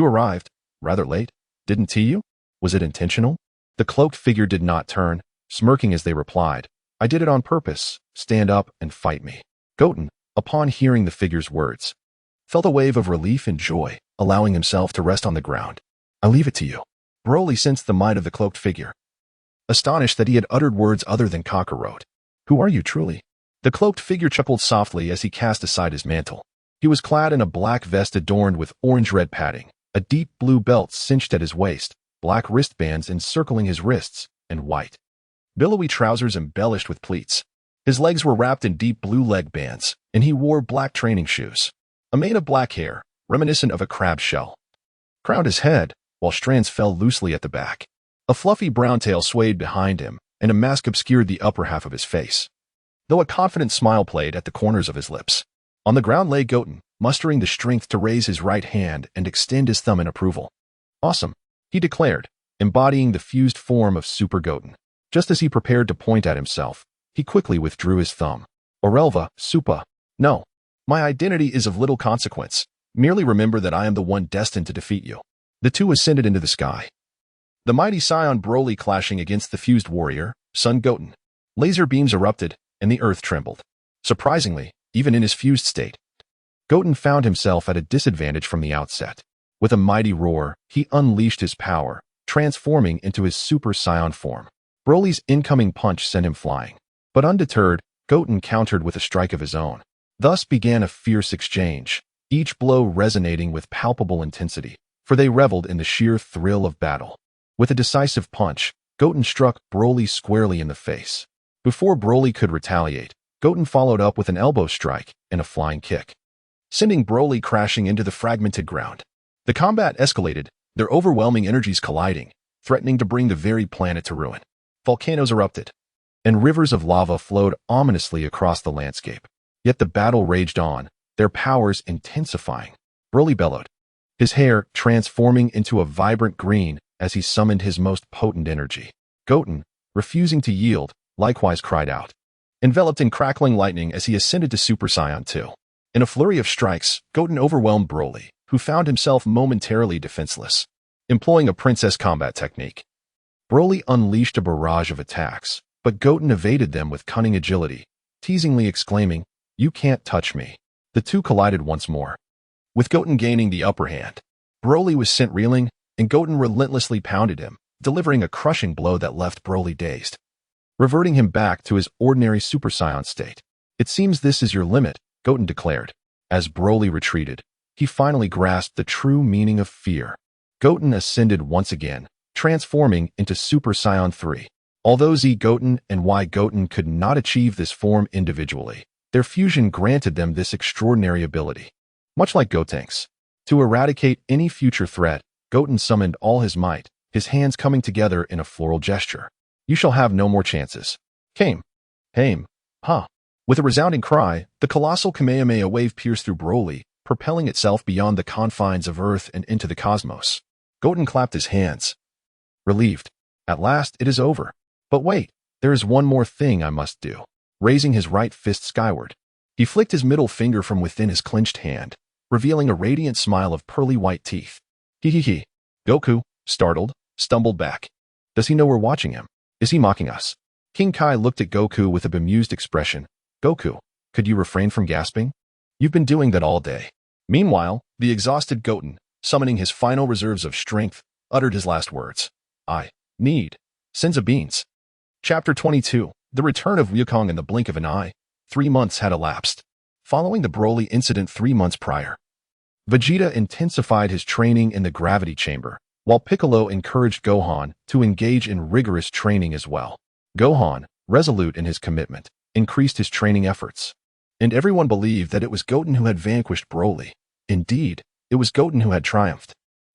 arrived. Rather late. Didn't you? Was it intentional? The cloaked figure did not turn, smirking as they replied, I did it on purpose. Stand up and fight me. Goten, upon hearing the figure's words, felt a wave of relief and joy, allowing himself to rest on the ground. I leave it to you. Broly sensed the might of the cloaked figure, astonished that he had uttered words other than Kakarot. Who are you truly? The cloaked figure chuckled softly as he cast aside his mantle. He was clad in a black vest adorned with orange-red padding, a deep blue belt cinched at his waist, black wristbands encircling his wrists, and white, billowy trousers embellished with pleats. His legs were wrapped in deep blue leg bands, and he wore black training shoes. A mane of black hair, reminiscent of a crab shell, crowned his head, while strands fell loosely at the back. A fluffy brown tail swayed behind him, and a mask obscured the upper half of his face, though a confident smile played at the corners of his lips. On the ground lay Goten, mustering the strength to raise his right hand and extend his thumb in approval. "Awesome," he declared, embodying the fused form of Super Goten. Just as he prepared to point at himself, he quickly withdrew his thumb. "Orelva, Supa. No. My identity is of little consequence. Merely remember that I am the one destined to defeat you." The two ascended into the sky, the mighty Saiyan Broly clashing against the fused warrior, Son Goten. Laser beams erupted, and the earth trembled. Surprisingly, even in his fused state, Goten found himself at a disadvantage from the outset. With a mighty roar, he unleashed his power, transforming into his Super Saiyan form. Broly's incoming punch sent him flying. But undeterred, Goten countered with a strike of his own. Thus began a fierce exchange, each blow resonating with palpable intensity, for they reveled in the sheer thrill of battle. With a decisive punch, Goten struck Broly squarely in the face. Before Broly could retaliate, Goten followed up with an elbow strike and a flying kick, sending Broly crashing into the fragmented ground. The combat escalated, their overwhelming energies colliding, threatening to bring the very planet to ruin. Volcanoes erupted, and rivers of lava flowed ominously across the landscape. Yet the battle raged on, their powers intensifying. Broly bellowed, his hair transforming into a vibrant green as he summoned his most potent energy. Goten, refusing to yield, likewise cried out, enveloped in crackling lightning as he ascended to Super Saiyan 2. In a flurry of strikes, Goten overwhelmed Broly, who found himself momentarily defenseless. Employing a princess combat technique, Broly unleashed a barrage of attacks, but Goten evaded them with cunning agility, teasingly exclaiming, "You can't touch me." The two collided once more, with Goten gaining the upper hand. Broly was sent reeling, and Goten relentlessly pounded him, delivering a crushing blow that left Broly dazed, reverting him back to his ordinary Super Saiyan state. "It seems this is your limit," Goten declared. As Broly retreated, he finally grasped the true meaning of fear. Goten ascended once again, transforming into Super Saiyan 3. Although Z Goten and Y Goten could not achieve this form individually, their fusion granted them this extraordinary ability. Much like Gotens, to eradicate any future threat, Goten summoned all his might, his hands coming together in a floral gesture. "You shall have no more chances." Came. Haim. Ha. With a resounding cry, the colossal Kamehameha wave pierced through Broly, propelling itself beyond the confines of Earth and into the cosmos. Goten clapped his hands, relieved. At last, it is over. But wait, there is one more thing I must do. Raising his right fist skyward, he flicked his middle finger from within his clenched hand, revealing a radiant smile of pearly white teeth. He. Goku, startled, stumbled back. Does he know we're watching him? Is he mocking us? King Kai looked at Goku with a bemused expression. "Goku, could you refrain from gasping? You've been doing that all day." Meanwhile, the exhausted Goten, summoning his final reserves of strength, uttered his last words. "I need Senza beans." Chapter 22. The return of Wukong in the blink of an eye. 3 months had elapsed. Following the Broly incident 3 months prior, Vegeta intensified his training in the gravity chamber, while Piccolo encouraged Gohan to engage in rigorous training as well. Gohan, resolute in his commitment, increased his training efforts. And everyone believed that it was Goten who had vanquished Broly. Indeed, it was Goten who had triumphed.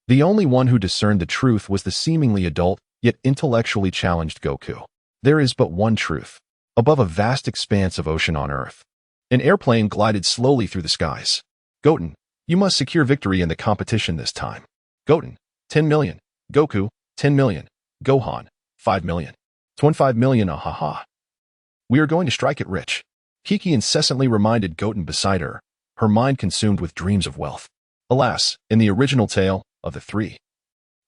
The only one who discerned the truth was the seemingly adult, yet intellectually challenged Goku. There is but one truth. Above a vast expanse of ocean on Earth, an airplane glided slowly through the skies. "Goten, you must secure victory in the competition this time." Goten, 10 million. Goku, 10 million. Gohan, 5 million. 25 million, ahaha. "We are going to strike it rich," Kiki incessantly reminded Goten beside her, her mind consumed with dreams of wealth. Alas, in the original tale, of the three,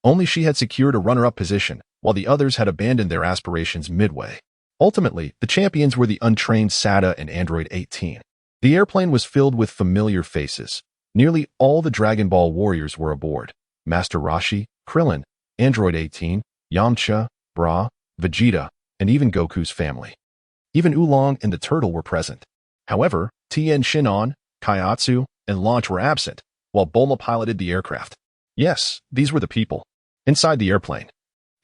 only she had secured a runner-up position, while the others had abandoned their aspirations midway. Ultimately, the champions were the untrained Sada and Android 18. The airplane was filled with familiar faces. Nearly all the Dragon Ball warriors were aboard. Master Roshi, Krillin, Android 18, Yamcha, Bra, Vegeta, and even Goku's family. Even Oolong and the turtle were present. However, Tian, Shinon, Kaiatsu, and Launch were absent, while Bulma piloted the aircraft. Yes, these were the people. Inside the airplane.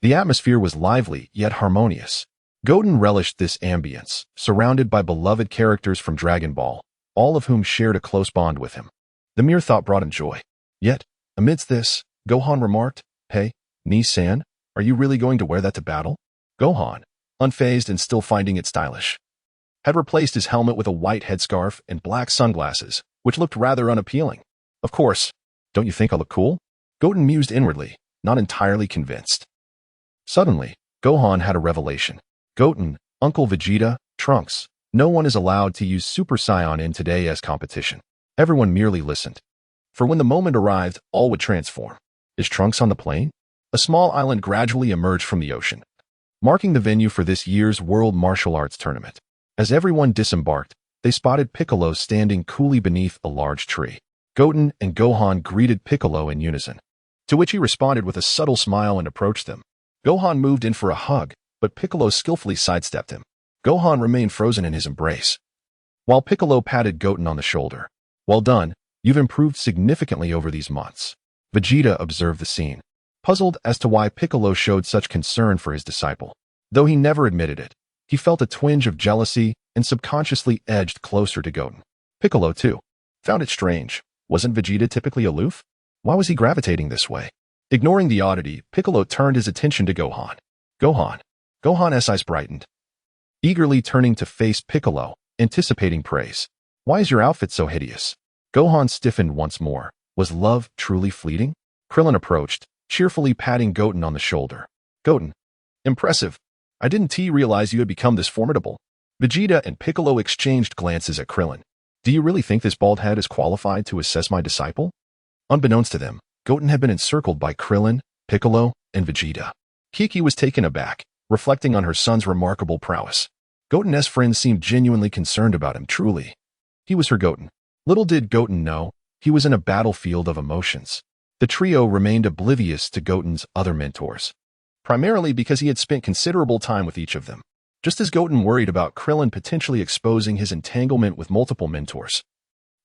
The atmosphere was lively yet harmonious. Goten relished this ambience, surrounded by beloved characters from Dragon Ball, all of whom shared a close bond with him. The mere thought brought him joy. Yet, amidst this, Gohan remarked, "Hey, Ni-san, are you really going to wear that to battle?" Gohan, unfazed and still finding it stylish, had replaced his helmet with a white headscarf and black sunglasses, which looked rather unappealing. Of course, don't you think I look cool? Goten mused inwardly, not entirely convinced. Suddenly, Gohan had a revelation. Goten, Uncle Vegeta, Trunks, no one is allowed to use Super Saiyan in today as competition. Everyone merely listened. For when the moment arrived, all would transform. Is Trunks on the plane? A small island gradually emerged from the ocean, marking the venue for this year's World Martial Arts Tournament. As everyone disembarked, they spotted Piccolo standing coolly beneath a large tree. Goten and Gohan greeted Piccolo in unison, to which he responded with a subtle smile and approached them. Gohan moved in for a hug, but Piccolo skillfully sidestepped him. Gohan remained frozen in his embrace, while Piccolo patted Goten on the shoulder. "Well done, you've improved significantly over these months." Vegeta observed the scene, puzzled as to why Piccolo showed such concern for his disciple. Though he never admitted it, he felt a twinge of jealousy and subconsciously edged closer to Goten. Piccolo, too, found it strange. Wasn't Vegeta typically aloof? Why was he gravitating this way? Ignoring the oddity, Piccolo turned his attention to Gohan. Gohan's eyes brightened, eagerly turning to face Piccolo, anticipating praise. "Why is your outfit so hideous?" Gohan stiffened once more. Was love truly fleeting? Krillin approached, cheerfully patting Goten on the shoulder. "Goten, impressive. I didn't realize you had become this formidable." Vegeta and Piccolo exchanged glances at Krillin. "Do you really think this bald head is qualified to assess my disciple?" Unbeknownst to them, Goten had been encircled by Krillin, Piccolo, and Vegeta. Kiki was taken aback, reflecting on her son's remarkable prowess. Goten's friends seemed genuinely concerned about him, truly. He was her Goten. Little did Goten know, he was in a battlefield of emotions. The trio remained oblivious to Goten's other mentors, primarily because he had spent considerable time with each of them. Just as Goten worried about Krillin potentially exposing his entanglement with multiple mentors,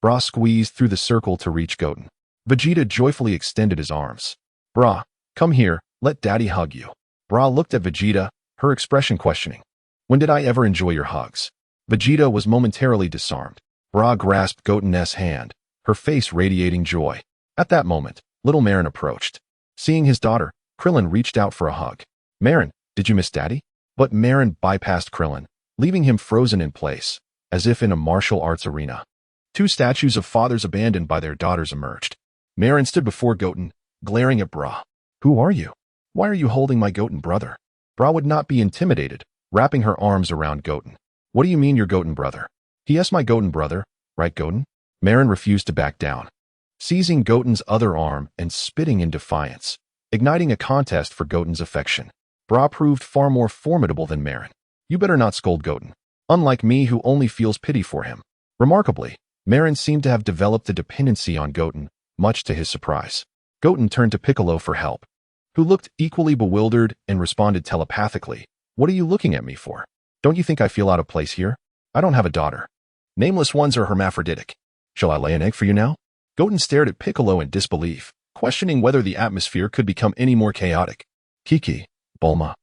Bra squeezed through the circle to reach Goten. Vegeta joyfully extended his arms. "Bra, come here, let Daddy hug you." Bra looked at Vegeta, her expression questioning. "When did I ever enjoy your hugs?" Vegeta was momentarily disarmed. Bra grasped Goten's hand, her face radiating joy. At that moment, little Marin approached. Seeing his daughter, Krillin reached out for a hug. "Marin, did you miss Daddy?" But Marin bypassed Krillin, leaving him frozen in place, as if in a martial arts arena. Two statues of fathers abandoned by their daughters emerged. Marin stood before Goten, glaring at Bra. "Who are you? Why are you holding my Goten brother?" Bra would not be intimidated, wrapping her arms around Goten. "What do you mean your Goten brother?" "Yes, my Goten brother, right, Goten?" Marin refused to back down, seizing Goten's other arm and spitting in defiance, igniting a contest for Goten's affection. Bra proved far more formidable than Marin. "You better not scold Goten, unlike me who only feels pity for him." Remarkably, Marin seemed to have developed a dependency on Goten, much to his surprise. Goten turned to Piccolo for help, who looked equally bewildered and responded telepathically. "What are you looking at me for? Don't you think I feel out of place here? I don't have a daughter. Nameless ones are hermaphroditic. Shall I lay an egg for you now?" Goten stared at Piccolo in disbelief, questioning whether the atmosphere could become any more chaotic. Kiki, Bulma,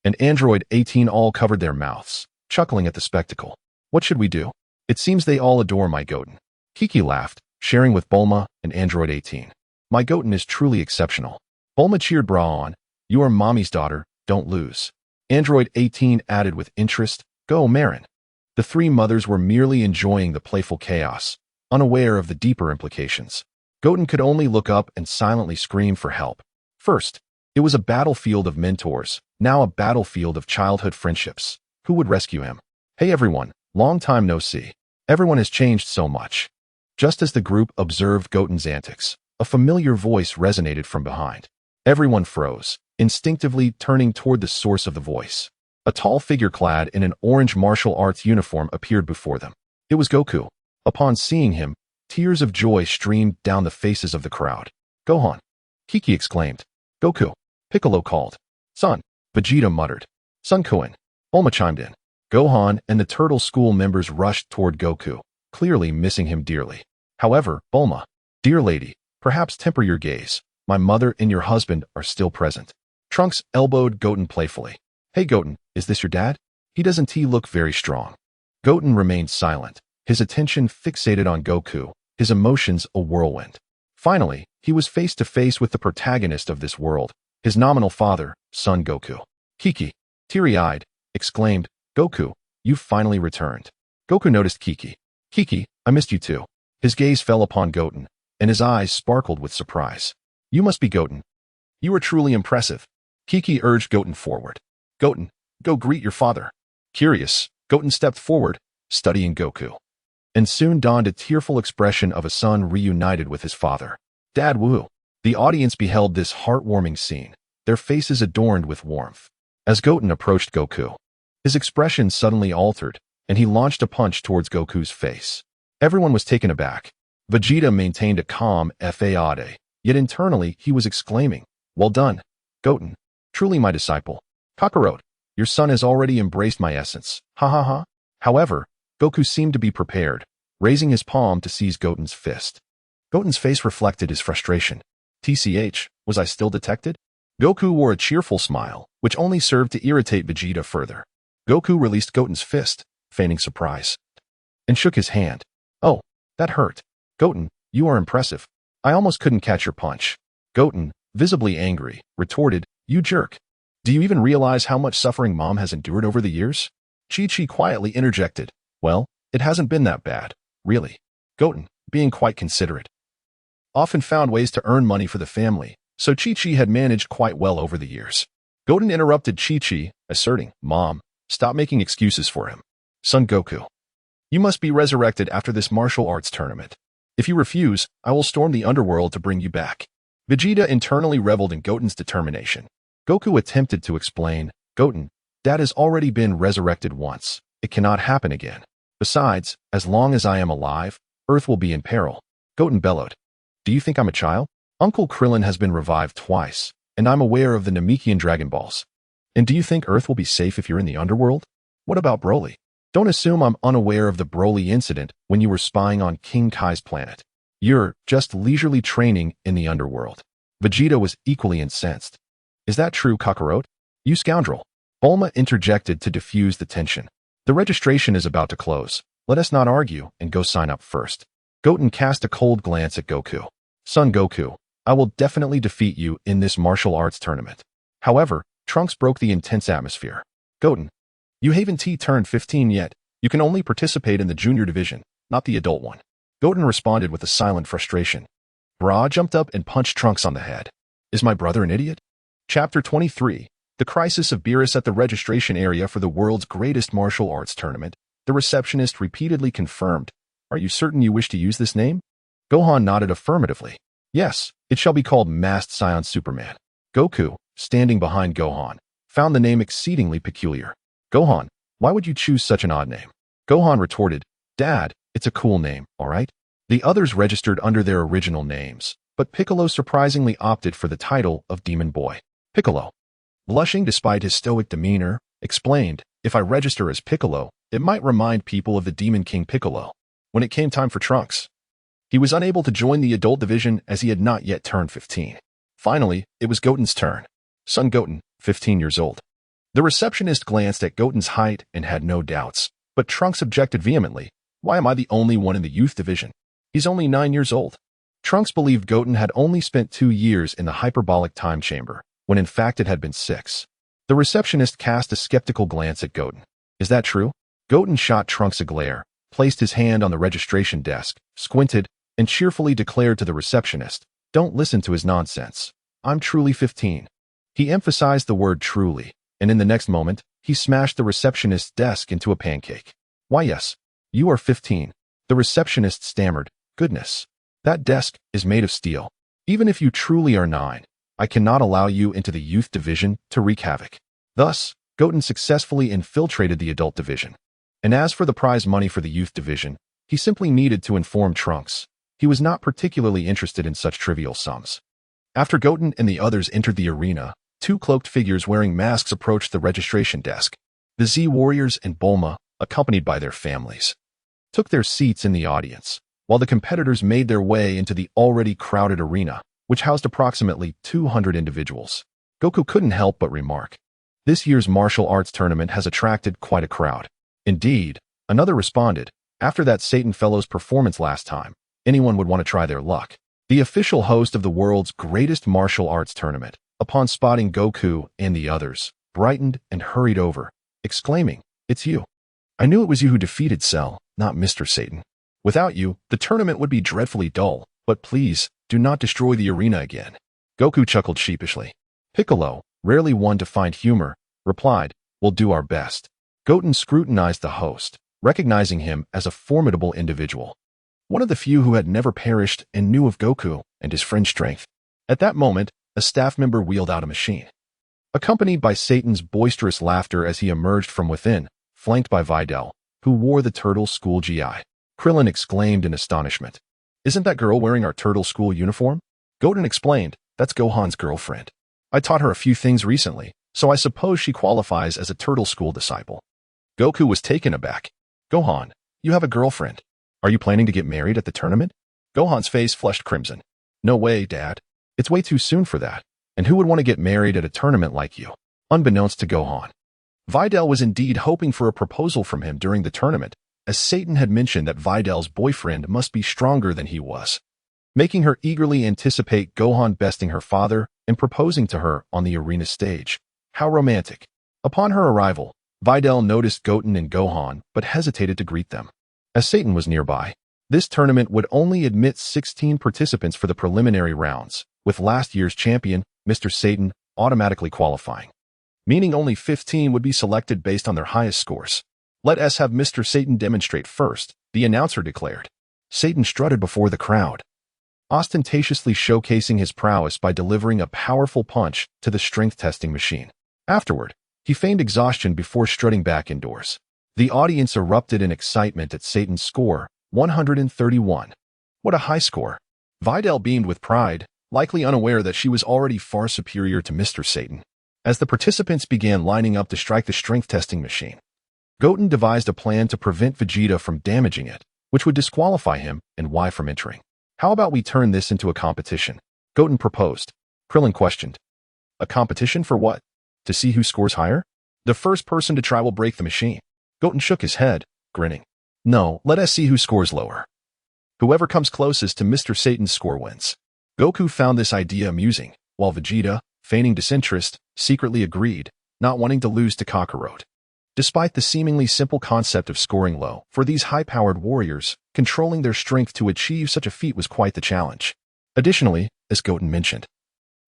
and Android 18 all covered their mouths, chuckling at the spectacle. "What should we do? It seems they all adore my Goten." Kiki laughed, sharing with Bulma and Android 18. "My Goten is truly exceptional." Bulma cheered Bra on. "You are Mommy's daughter, don't lose." Android 18 added with interest, "Go, Marin." The three mothers were merely enjoying the playful chaos, unaware of the deeper implications. Goten could only look up and silently scream for help. First, it was a battlefield of mentors, now a battlefield of childhood friendships. Who would rescue him? "Hey everyone, long time no see. Everyone has changed so much." Just as the group observed Goten's antics, a familiar voice resonated from behind. Everyone froze, instinctively turning toward the source of the voice. A tall figure clad in an orange martial arts uniform appeared before them. It was Goku. Upon seeing him, tears of joy streamed down the faces of the crowd. "Gohan!" Kiki exclaimed. "Goku!" Piccolo called. "Son!" Vegeta muttered. "Son Koen!" Bulma chimed in. Gohan and the Turtle School members rushed toward Goku, clearly missing him dearly. However, Bulma, dear lady, perhaps temper your gaze. My mother and your husband are still present. Trunks elbowed Goten playfully. Hey Goten, is this your dad? He doesn't look very strong. Goten remained silent, his attention fixated on Goku, his emotions a whirlwind. Finally, he was face to face with the protagonist of this world, his nominal father, Son Goku. Kiki, teary-eyed, exclaimed, Goku, you've finally returned. Goku noticed Kiki. Kiki, I missed you too. His gaze fell upon Goten, and his eyes sparkled with surprise. You must be Goten. You are truly impressive. Kiki urged Goten forward. Goten, go greet your father. Curious, Goten stepped forward, studying Goku. And soon dawned a tearful expression of a son reunited with his father. Dad Wu. The audience beheld this heartwarming scene, their faces adorned with warmth. As Goten approached Goku, his expression suddenly altered, and he launched a punch towards Goku's face. Everyone was taken aback. Vegeta maintained a calm facade, yet internally he was exclaiming, well done, Goten, truly my disciple. Kakarot, your son has already embraced my essence, ha ha ha. However, Goku seemed to be prepared, raising his palm to seize Goten's fist. Goten's face reflected his frustration. TCH, was I still detected? Goku wore a cheerful smile, which only served to irritate Vegeta further. Goku released Goten's fist, feigning surprise, and shook his hand. Oh, that hurt. Goten, you are impressive. I almost couldn't catch your punch. Goten, visibly angry, retorted, you jerk. Do you even realize how much suffering Mom has endured over the years? Chi-Chi quietly interjected, well, it hasn't been that bad, really. Goten, being quite considerate, often found ways to earn money for the family, so Chi-Chi had managed quite well over the years. Goten interrupted Chi-Chi, asserting, Mom, stop making excuses for him. Son Goku, you must be resurrected after this martial arts tournament. If you refuse, I will storm the underworld to bring you back. Vegeta internally reveled in Goten's determination. Goku attempted to explain, Goten, Dad has already been resurrected once. It cannot happen again. Besides, as long as I am alive, Earth will be in peril. Goten bellowed. Do you think I'm a child? Uncle Krillin has been revived twice, and I'm aware of the Namekian Dragon Balls. And do you think Earth will be safe if you're in the underworld? What about Broly? Don't assume I'm unaware of the Broly incident when you were spying on King Kai's planet. You're just leisurely training in the underworld. Vegeta was equally incensed. Is that true, Kakarot? You scoundrel. Bulma interjected to diffuse the tension. The registration is about to close. Let us not argue and go sign up first. Goten cast a cold glance at Goku. Son Goku, I will definitely defeat you in this martial arts tournament. However, Trunks broke the intense atmosphere. Goten, you haven't turned 15 yet. You can only participate in the junior division, not the adult one. Goten responded with a silent frustration. Bra jumped up and punched Trunks on the head. Is my brother an idiot? Chapter 23. The crisis of Beerus. At the registration area for the world's greatest martial arts tournament, the receptionist repeatedly confirmed, Are you certain you wish to use this name? Gohan nodded affirmatively. Yes, it shall be called Masked Saiyan Superman. Goku, standing behind Gohan, found the name exceedingly peculiar. Gohan, why would you choose such an odd name? Gohan retorted, Dad, it's a cool name, alright? The others registered under their original names, but Piccolo surprisingly opted for the title of Demon Boy. Piccolo, blushing despite his stoic demeanor, explained, if I register as Piccolo, it might remind people of the Demon King Piccolo. When it came time for Trunks, he was unable to join the adult division as he had not yet turned 15. Finally, it was Goten's turn. Son Goten, 15 years old. The receptionist glanced at Goten's height and had no doubts, but Trunks objected vehemently. Why am I the only one in the youth division? He's only 9 years old. Trunks believed Goten had only spent 2 years in the hyperbolic time chamber, when in fact it had been 6. The receptionist cast a skeptical glance at Goten. Is that true? Goten shot Trunks a glare, placed his hand on the registration desk, squinted, and cheerfully declared to the receptionist, Don't listen to his nonsense. I'm truly 15. He emphasized the word truly, and in the next moment, he smashed the receptionist's desk into a pancake. Why yes, you are 15. The receptionist stammered, Goodness, that desk is made of steel. Even if you truly are 9, I cannot allow you into the youth division to wreak havoc. Thus, Goten successfully infiltrated the adult division. And as for the prize money for the youth division, he simply needed to inform Trunks. He was not particularly interested in such trivial sums. After Goten and the others entered the arena, 2 cloaked figures wearing masks approached the registration desk. The Z Warriors and Bulma, accompanied by their families, took their seats in the audience, while the competitors made their way into the already crowded arena, which housed approximately 200 individuals. Goku couldn't help but remark, "This year's martial arts tournament has attracted quite a crowd." Indeed, another responded, "After that Satan fellow's performance last time, anyone would want to try their luck." The official host of the world's greatest martial arts tournament, upon spotting Goku and the others, brightened and hurried over, exclaiming, "It's you. I knew it was you who defeated Cell, not Mr. Satan. Without you, the tournament would be dreadfully dull, but please, do not destroy the arena again." Goku chuckled sheepishly. Piccolo, rarely one to find humor, replied, "We'll do our best." Goten scrutinized the host, recognizing him as a formidable individual, one of the few who had never perished and knew of Goku and his friend's strength. At that moment, a staff member wheeled out a machine, accompanied by Satan's boisterous laughter as he emerged from within, flanked by Videl, who wore the Turtle School GI. Krillin exclaimed in astonishment, "Isn't that girl wearing our Turtle School uniform?" Goten explained, "That's Gohan's girlfriend. I taught her a few things recently, so I suppose she qualifies as a Turtle School disciple." Goku was taken aback. "Gohan, you have a girlfriend. Are you planning to get married at the tournament?" Gohan's face flushed crimson. "No way, Dad. It's way too soon for that. And who would want to get married at a tournament like you?" Unbeknownst to Gohan, Videl was indeed hoping for a proposal from him during the tournament, as Satan had mentioned that Videl's boyfriend must be stronger than he was, making her eagerly anticipate Gohan besting her father and proposing to her on the arena stage. How romantic. Upon her arrival, Videl noticed Goten and Gohan but hesitated to greet them. As Satan was nearby, this tournament would only admit 16 participants for the preliminary rounds, with last year's champion, Mr. Satan, automatically qualifying, meaning only 15 would be selected based on their highest scores. "Let us have Mr. Satan demonstrate first," the announcer declared. Satan strutted before the crowd, ostentatiously showcasing his prowess by delivering a powerful punch to the strength testing machine. Afterward, he feigned exhaustion before strutting back indoors. The audience erupted in excitement at Satan's score, 131. What a high score. Videl beamed with pride, likely unaware that she was already far superior to Mr. Satan. As the participants began lining up to strike the strength testing machine, Goten devised a plan to prevent Vegeta from damaging it, which would disqualify him and Y from entering. "How about we turn this into a competition?" Goten proposed. Krillin questioned, "A competition for what? To see who scores higher? The first person to try will break the machine." Goten shook his head, grinning. "No, let us see who scores lower. Whoever comes closest to Mr. Satan's score wins." Goku found this idea amusing, while Vegeta, feigning disinterest, secretly agreed, not wanting to lose to Kakarot. Despite the seemingly simple concept of scoring low, for these high-powered warriors, controlling their strength to achieve such a feat was quite the challenge. Additionally, as Goten mentioned,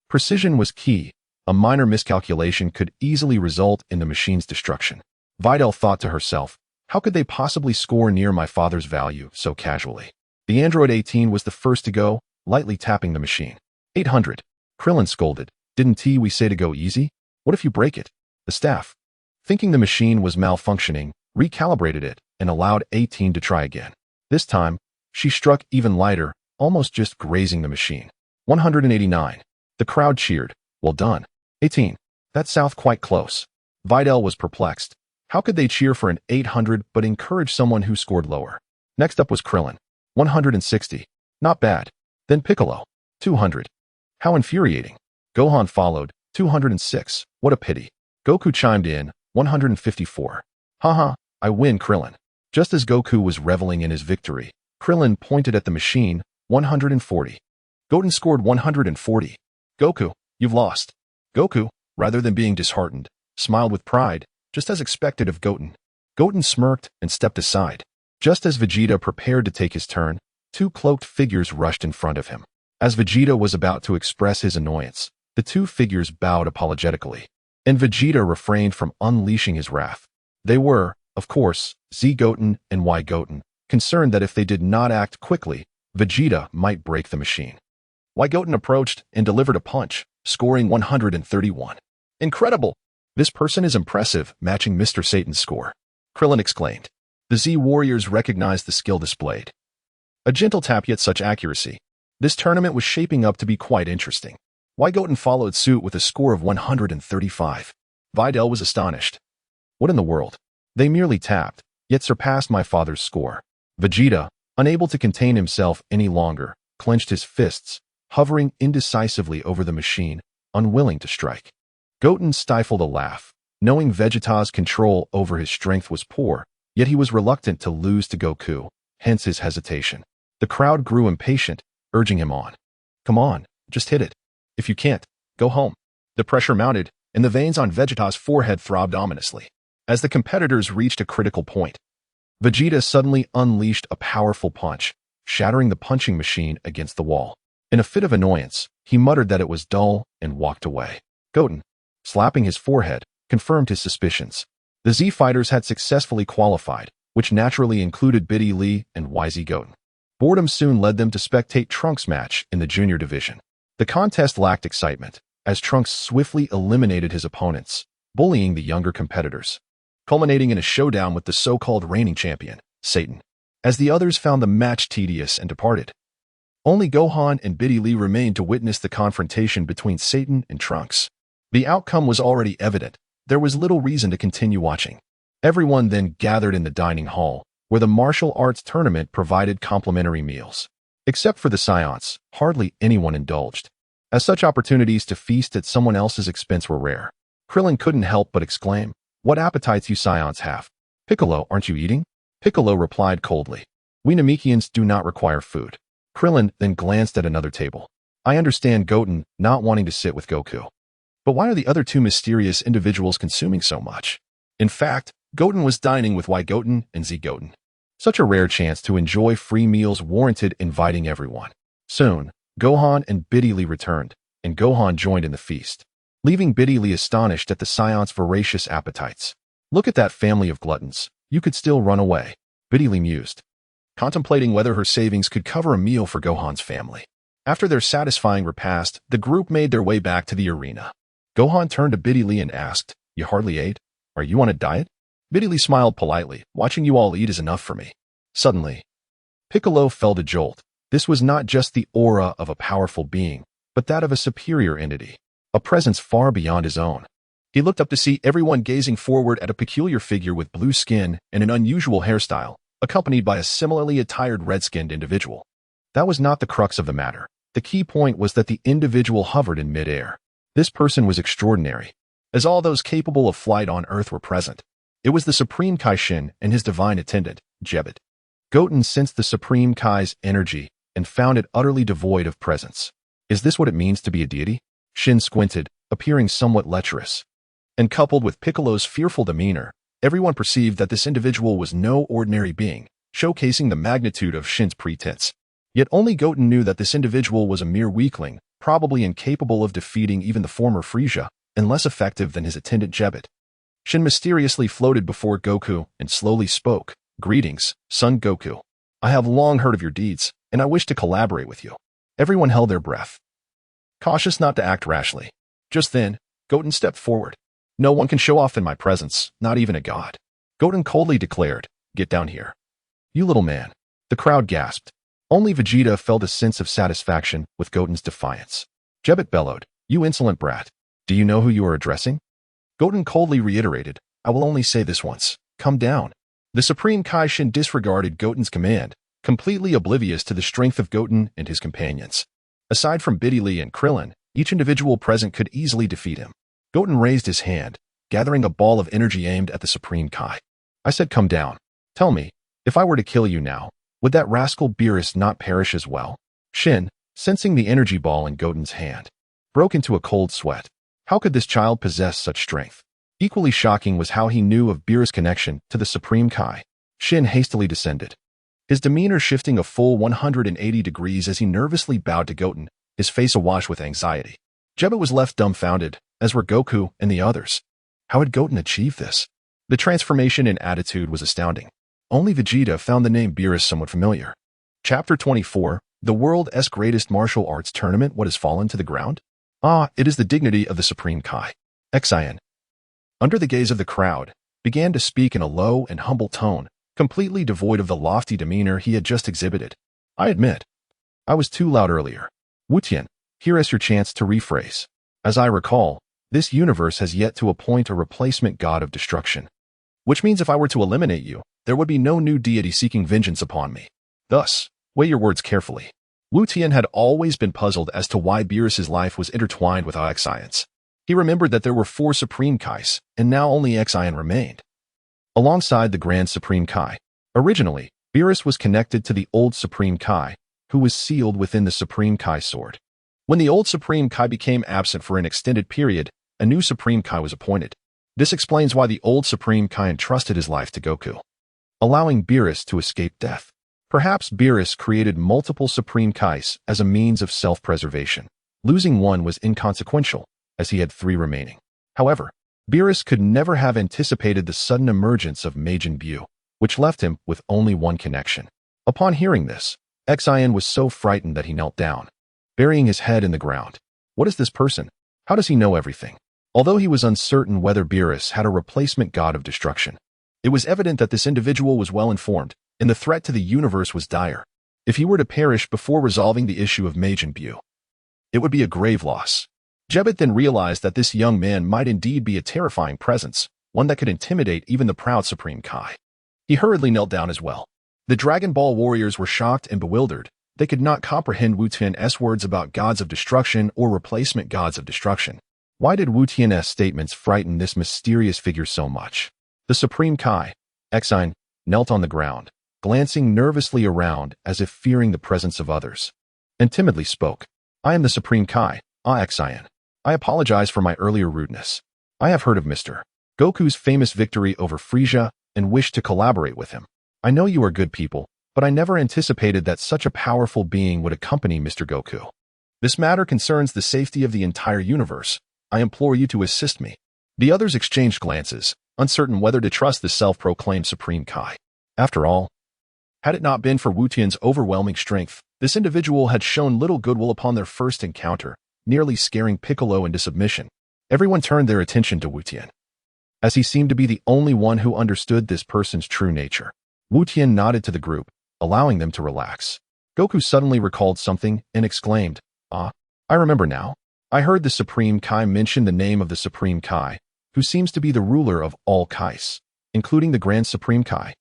precision was key. A minor miscalculation could easily result in the machine's destruction. Videl thought to herself, "How could they possibly score near my father's value so casually?" The android 18 was the first to go, lightly tapping the machine. 800. Krillin scolded, "Didn't we say to go easy? What if you break it?" The staff, thinking the machine was malfunctioning, recalibrated it and allowed 18 to try again. This time, she struck even lighter, almost just grazing the machine. 189. The crowd cheered. "Well done, 18. That's south quite close." Videl was perplexed. How could they cheer for an 800 but encourage someone who scored lower? Next up was Krillin. 160. Not bad. Then Piccolo. 200. How infuriating. Gohan followed. 206. What a pity. Goku chimed in. 154. Haha, I win, Krillin. Just as Goku was reveling in his victory, Krillin pointed at the machine. 140. Goten scored 140. Goku, you've lost. Goku, rather than being disheartened, smiled with pride, just as expected of Goten. Goten smirked and stepped aside. Just as Vegeta prepared to take his turn, two cloaked figures rushed in front of him. As Vegeta was about to express his annoyance, the two figures bowed apologetically, and Vegeta refrained from unleashing his wrath. They were, of course, Z Goten and Y Goten, concerned that if they did not act quickly, Vegeta might break the machine. Y Goten approached and delivered a punch, scoring 131. Incredible! This person is impressive, matching Mr. Satan's score. Krillin exclaimed. The Z Warriors recognized the skill displayed. A gentle tap yet such accuracy. This tournament was shaping up to be quite interesting. Y Goten followed suit with a score of 135. Videl was astonished. What in the world? They merely tapped, yet surpassed my father's score. Vegeta, unable to contain himself any longer, clenched his fists, hovering indecisively over the machine, unwilling to strike. Goten stifled a laugh, knowing Vegeta's control over his strength was poor, yet he was reluctant to lose to Goku, hence his hesitation. The crowd grew impatient, urging him on. Come on, just hit it. If you can't, go home. The pressure mounted, and the veins on Vegeta's forehead throbbed ominously. As the competitors reached a critical point, Vegeta suddenly unleashed a powerful punch, shattering the punching machine against the wall. In a fit of annoyance, he muttered that it was dull and walked away. Goten, slapping his forehead, confirmed his suspicions. The Z fighters had successfully qualified, which naturally included Biddy Lee and YZ Goten. Boredom soon led them to spectate Trunks' match in the junior division. The contest lacked excitement, as Trunks swiftly eliminated his opponents, bullying the younger competitors, culminating in a showdown with the so-called reigning champion, Satan, as the others found the match tedious and departed. Only Gohan and Biddy Lee remained to witness the confrontation between Satan and Trunks. The outcome was already evident. There was little reason to continue watching. Everyone then gathered in the dining hall, where the martial arts tournament provided complimentary meals. Except for the Saiyans, hardly anyone indulged, as such opportunities to feast at someone else's expense were rare. Krillin couldn't help but exclaim, "What appetites you Saiyans have? Piccolo, aren't you eating?" Piccolo replied coldly, "We Namekians do not require food." Krillin then glanced at another table. "I understand Goten not wanting to sit with Goku. But why are the other two mysterious individuals consuming so much?" In fact, Goten was dining with Y Goten and Z Goten. Such a rare chance to enjoy free meals warranted inviting everyone. Soon, Gohan and Biddy Lee returned, and Gohan joined in the feast, leaving Biddy Lee astonished at the Saiyans' voracious appetites. "Look at that family of gluttons. You could still run away," Biddy Lee mused, contemplating whether her savings could cover a meal for Gohan's family. After their satisfying repast, the group made their way back to the arena. Gohan turned to Biddy Lee and asked, "You hardly ate? Are you on a diet?" Biddy Lee smiled politely. "Watching you all eat is enough for me." Suddenly, Piccolo felt a jolt. This was not just the aura of a powerful being, but that of a superior entity, a presence far beyond his own. He looked up to see everyone gazing forward at a peculiar figure with blue skin and an unusual hairstyle, accompanied by a similarly attired red-skinned individual. That was not the crux of the matter. The key point was that the individual hovered in mid-air. This person was extraordinary, as all those capable of flight on Earth were present. It was the Supreme Kai Shin and his divine attendant, Jebet. Goten sensed the Supreme Kai's energy and found it utterly devoid of presence. Is this what it means to be a deity? Shin squinted, appearing somewhat lecherous. And coupled with Piccolo's fearful demeanor, everyone perceived that this individual was no ordinary being, showcasing the magnitude of Shin's pretense. Yet only Goten knew that this individual was a mere weakling, probably incapable of defeating even the former Frieza, and less effective than his attendant Jebet. Shin mysteriously floated before Goku and slowly spoke, "Greetings, son Goku. I have long heard of your deeds, and I wish to collaborate with you." Everyone held their breath, cautious not to act rashly. Just then, Goten stepped forward. "No one can show off in my presence, not even a god." Goten coldly declared, "Get down here, you little man." The crowd gasped. Only Vegeta felt a sense of satisfaction with Goten's defiance. Jebet bellowed, "You insolent brat. Do you know who you are addressing?" Goten coldly reiterated, "I will only say this once. Come down." The Supreme Kai Shin disregarded Goten's command, completely oblivious to the strength of Goten and his companions. Aside from Biddy Lee and Krillin, each individual present could easily defeat him. Goten raised his hand, gathering a ball of energy aimed at the Supreme Kai. "I said come down. Tell me, if I were to kill you now, would that rascal Beerus not perish as well?" Shin, sensing the energy ball in Goten's hand, broke into a cold sweat. How could this child possess such strength? Equally shocking was how he knew of Beerus' connection to the Supreme Kai. Shin hastily descended, his demeanor shifting a full 180 degrees as he nervously bowed to Goten, his face awash with anxiety. Jebet was left dumbfounded, as were Goku and the others. How had Goten achieved this? The transformation in attitude was astounding. Only Vegeta found the name Beerus somewhat familiar. Chapter 24, The World's Greatest Martial Arts Tournament. What has fallen to the ground? Ah, it is the dignity of the Supreme Kai. Xian, under the gaze of the crowd, began to speak in a low and humble tone, completely devoid of the lofty demeanor he had just exhibited. "I admit, I was too loud earlier. Tian, here is your chance to rephrase. As I recall, this universe has yet to appoint a replacement God of Destruction. which means if I were to eliminate you, there would be no new deity seeking vengeance upon me. Thus, weigh your words carefully. Wu Tian had always been puzzled as to why Beerus's life was intertwined with Science. He remembered that there were 4 Supreme Kais, and now only Xian remained. Alongside the Grand Supreme Kai. Originally, Beerus was connected to the old Supreme Kai, who was sealed within the Supreme Kai sword. When the old Supreme Kai became absent for an extended period, a new Supreme Kai was appointed. This explains why the old Supreme Kai entrusted his life to Goku, allowing Beerus to escape death. Perhaps Beerus created multiple Supreme Kais as a means of self-preservation. Losing one was inconsequential, as he had 3 remaining. However, Beerus could never have anticipated the sudden emergence of Majin Buu, which left him with only one connection. Upon hearing this, Xian was so frightened that he knelt down, burying his head in the ground. What is this person? How does he know everything? Although he was uncertain whether Beerus had a replacement God of Destruction, it was evident that this individual was well informed, and the threat to the universe was dire. If he were to perish before resolving the issue of Majin Buu, it would be a grave loss. Jebet then realized that this young man might indeed be a terrifying presence, one that could intimidate even the proud Supreme Kai. He hurriedly knelt down as well. The Dragon Ball warriors were shocked and bewildered. They could not comprehend Wu Tian's words about gods of destruction or replacement gods of destruction. Why did Wu Tian's statements frighten this mysterious figure so much? The Supreme Kai, Xian, knelt on the ground, glancing nervously around as if fearing the presence of others, and timidly spoke. I am the Supreme Kai, Xian. I apologize for my earlier rudeness. I have heard of Mr. Goku's famous victory over Frieza and wish to collaborate with him. I know you are good people, but I never anticipated that such a powerful being would accompany Mr. Goku. This matter concerns the safety of the entire universe. I implore you to assist me. The others exchanged glances, uncertain whether to trust the self-proclaimed Supreme Kai. After all, had it not been for Wu Tian's overwhelming strength, this individual had shown little goodwill upon their first encounter, nearly scaring Piccolo into submission. Everyone turned their attention to Wu Tian, as he seemed to be the only one who understood this person's true nature. Wu Tian nodded to the group, allowing them to relax. Goku suddenly recalled something and exclaimed, I remember now. I heard the Supreme Kai mention the name of the Supreme Kai, who seems to be the ruler of all Kais, including the Grand Supreme Kai.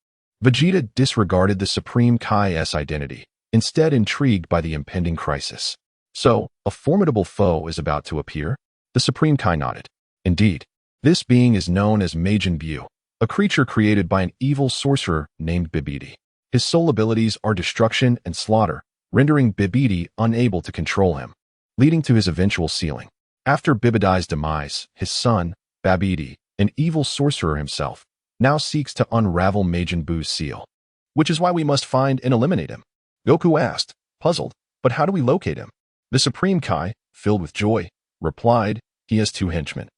Vegeta disregarded the Supreme Kai's identity, instead intrigued by the impending crisis. So, a formidable foe is about to appear? The Supreme Kai nodded. Indeed, this being is known as Majin Buu, a creature created by an evil sorcerer named Bibidi. His sole abilities are destruction and slaughter, rendering Bibidi unable to control him, leading to his eventual sealing. After Bibidi's demise, his son, Babidi, an evil sorcerer himself, now seeks to unravel Majin Buu's seal. Which is why we must find and eliminate him. Goku asked, puzzled, but how do we locate him? The Supreme Kai, filled with joy, replied, he has 2 henchmen,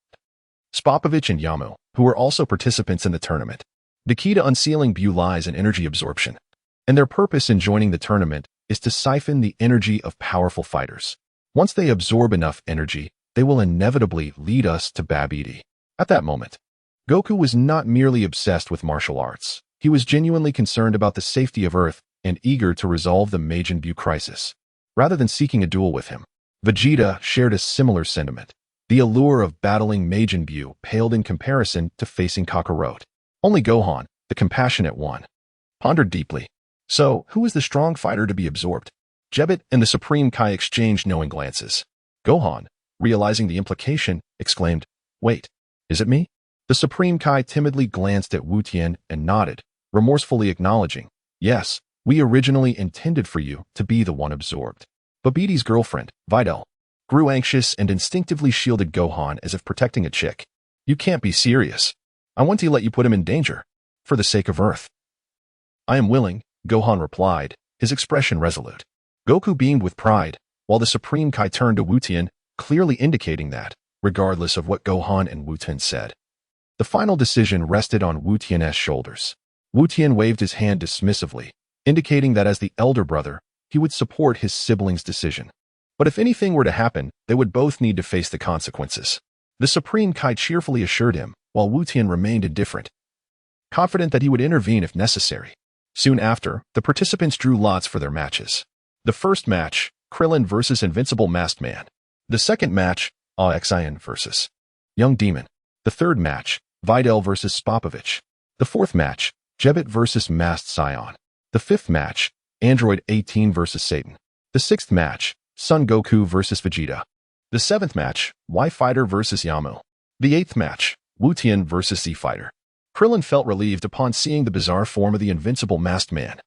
Spopovich and Yamu, who were also participants in the tournament. The key to unsealing Buu lies in energy absorption, and their purpose in joining the tournament is to siphon the energy of powerful fighters. Once they absorb enough energy, they will inevitably lead us to Babidi. At that moment, Goku was not merely obsessed with martial arts. He was genuinely concerned about the safety of Earth and eager to resolve the Majin Buu crisis. Rather than seeking a duel with him, Vegeta shared a similar sentiment. The allure of battling Majin Buu paled in comparison to facing Kakarot. Only Gohan, the compassionate one, pondered deeply. So, who is the strong fighter to be absorbed? Jebet and the Supreme Kai exchanged knowing glances. Gohan, realizing the implication, exclaimed, wait, is it me? The Supreme Kai timidly glanced at Wu Tian and nodded, remorsefully acknowledging, yes, we originally intended for you to be the one absorbed. Babidi's girlfriend, Videl, grew anxious and instinctively shielded Gohan as if protecting a chick. You can't be serious. I want to let you put him in danger, for the sake of Earth. I am willing, Gohan replied, his expression resolute. Goku beamed with pride, while the Supreme Kai turned to Wu Tian, clearly indicating that, regardless of what Gohan and Wu Tian said, the final decision rested on Wu Tian's shoulders. Wu Tian waved his hand dismissively, indicating that as the elder brother, he would support his sibling's decision. But if anything were to happen, they would both need to face the consequences. The Supreme Kai cheerfully assured him, while Wu Tian remained indifferent, confident that he would intervene if necessary. Soon after, the participants drew lots for their matches. The first match, Krillin versus Invincible Masked Man. The second match, Xian versus Young Demon. The third match, Videl versus Spopovich. The fourth match, Jebit vs. Masked Saiyan. The fifth match, Android 18 vs. Satan. The sixth match, Son Goku vs. Vegeta. The seventh match, Y Fighter vs. Yamu. The eighth match, Wu Tian vs. Z Fighter. Krillin felt relieved upon seeing the bizarre form of the invincible masked man.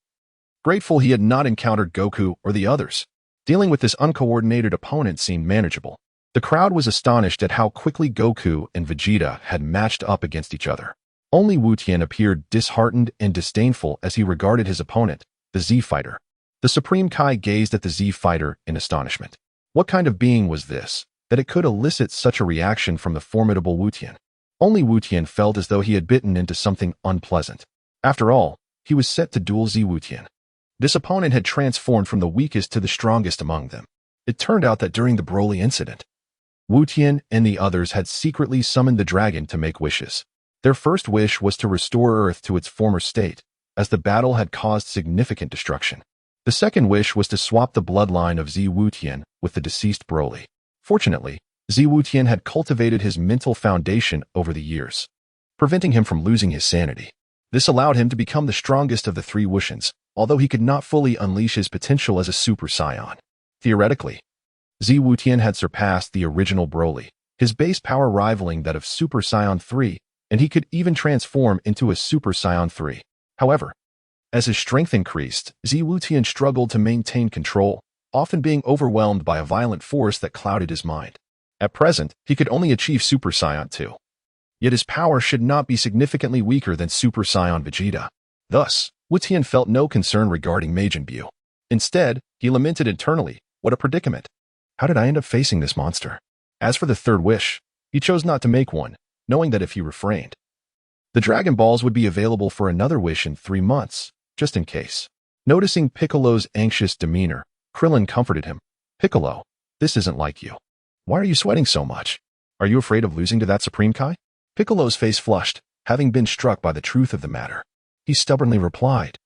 Grateful he had not encountered Goku or the others. Dealing with this uncoordinated opponent seemed manageable. The crowd was astonished at how quickly Goku and Vegeta had matched up against each other. Only Wu Tian appeared disheartened and disdainful as he regarded his opponent, the Z Fighter. The Supreme Kai gazed at the Z Fighter in astonishment. What kind of being was this, that it could elicit such a reaction from the formidable Wu Tian? Only Wu Tian felt as though he had bitten into something unpleasant. After all, he was set to duel Z Wu Tian. This opponent had transformed from the weakest to the strongest among them. It turned out that during the Broly incident, Wu Tian and the others had secretly summoned the dragon to make wishes. Their first wish was to restore Earth to its former state, as the battle had caused significant destruction. The second wish was to swap the bloodline of Z Wu Tian with the deceased Broly. Fortunately, Z Wu Tian had cultivated his mental foundation over the years, preventing him from losing his sanity. This allowed him to become the strongest of the three Wushins, although he could not fully unleash his potential as a Super Saiyan. Theoretically, Z Wu Tian had surpassed the original Broly, his base power rivaling that of Super Saiyan 3, and he could even transform into a Super Saiyan 3. However, as his strength increased, Z Wu Tian struggled to maintain control, often being overwhelmed by a violent force that clouded his mind. At present, he could only achieve Super Saiyan 2. Yet his power should not be significantly weaker than Super Saiyan Vegeta. Thus, Wu Tian felt no concern regarding Majin Buu. Instead, he lamented internally, "What a predicament. How did I end up facing this monster?" As for the third wish, he chose not to make one, knowing that if he refrained, the Dragon Balls would be available for another wish in 3 months, just in case. Noticing Piccolo's anxious demeanor, Krillin comforted him. "Piccolo, this isn't like you. Why are you sweating so much? Are you afraid of losing to that Supreme Kai?" Piccolo's face flushed, having been struck by the truth of the matter. He stubbornly replied,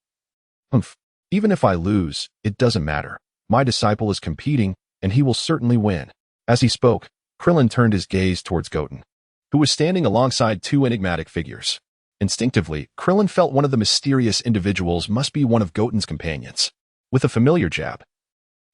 "Humph, even if I lose, it doesn't matter. My disciple is competing, and he will certainly win." As he spoke, Krillin turned his gaze towards Goten, who was standing alongside two enigmatic figures. Instinctively, Krillin felt one of the mysterious individuals must be one of Goten's companions. With a familiar jab,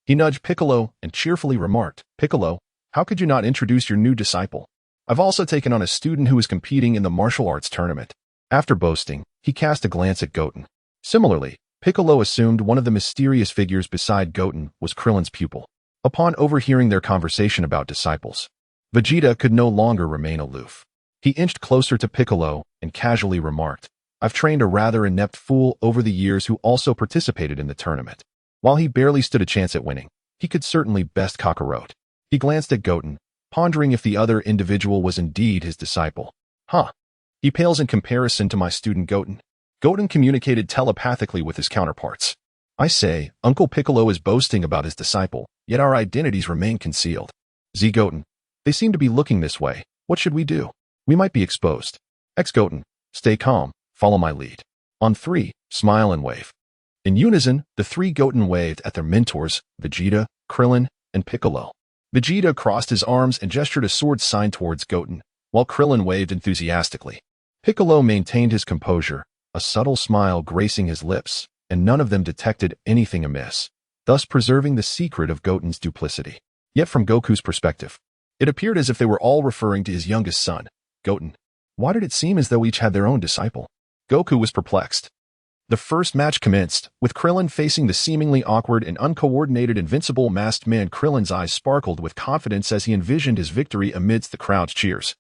he nudged Piccolo and cheerfully remarked, "Piccolo, how could you not introduce your new disciple? I've also taken on a student who is competing in the martial arts tournament." After boasting, he cast a glance at Goten. Similarly, Piccolo assumed one of the mysterious figures beside Goten was Krillin's pupil. Upon overhearing their conversation about disciples, Vegeta could no longer remain aloof. He inched closer to Piccolo and casually remarked, "I've trained a rather inept fool over the years who also participated in the tournament. While he barely stood a chance at winning, he could certainly best Kakarot." He glanced at Goten, pondering if the other individual was indeed his disciple. "Huh. He pales in comparison to my student Goten." Goten communicated telepathically with his counterparts. "I say, Uncle Piccolo is boasting about his disciple, yet our identities remain concealed. Z Goten, they seem to be looking this way. What should we do? We might be exposed. X Goten, stay calm, follow my lead. On 3, smile and wave." In unison, the 3 Goten waved at their mentors, Vegeta, Krillin, and Piccolo. Vegeta crossed his arms and gestured a sword sign towards Goten, while Krillin waved enthusiastically. Piccolo maintained his composure, a subtle smile gracing his lips, and none of them detected anything amiss, thus preserving the secret of Goten's duplicity. Yet from Goku's perspective, it appeared as if they were all referring to his youngest son, Goten. Why did it seem as though each had their own disciple? Goku was perplexed. The first match commenced, with Krillin facing the seemingly awkward and uncoordinated invincible masked man. Krillin's eyes sparkled with confidence as he envisioned his victory amidst the crowd's cheers.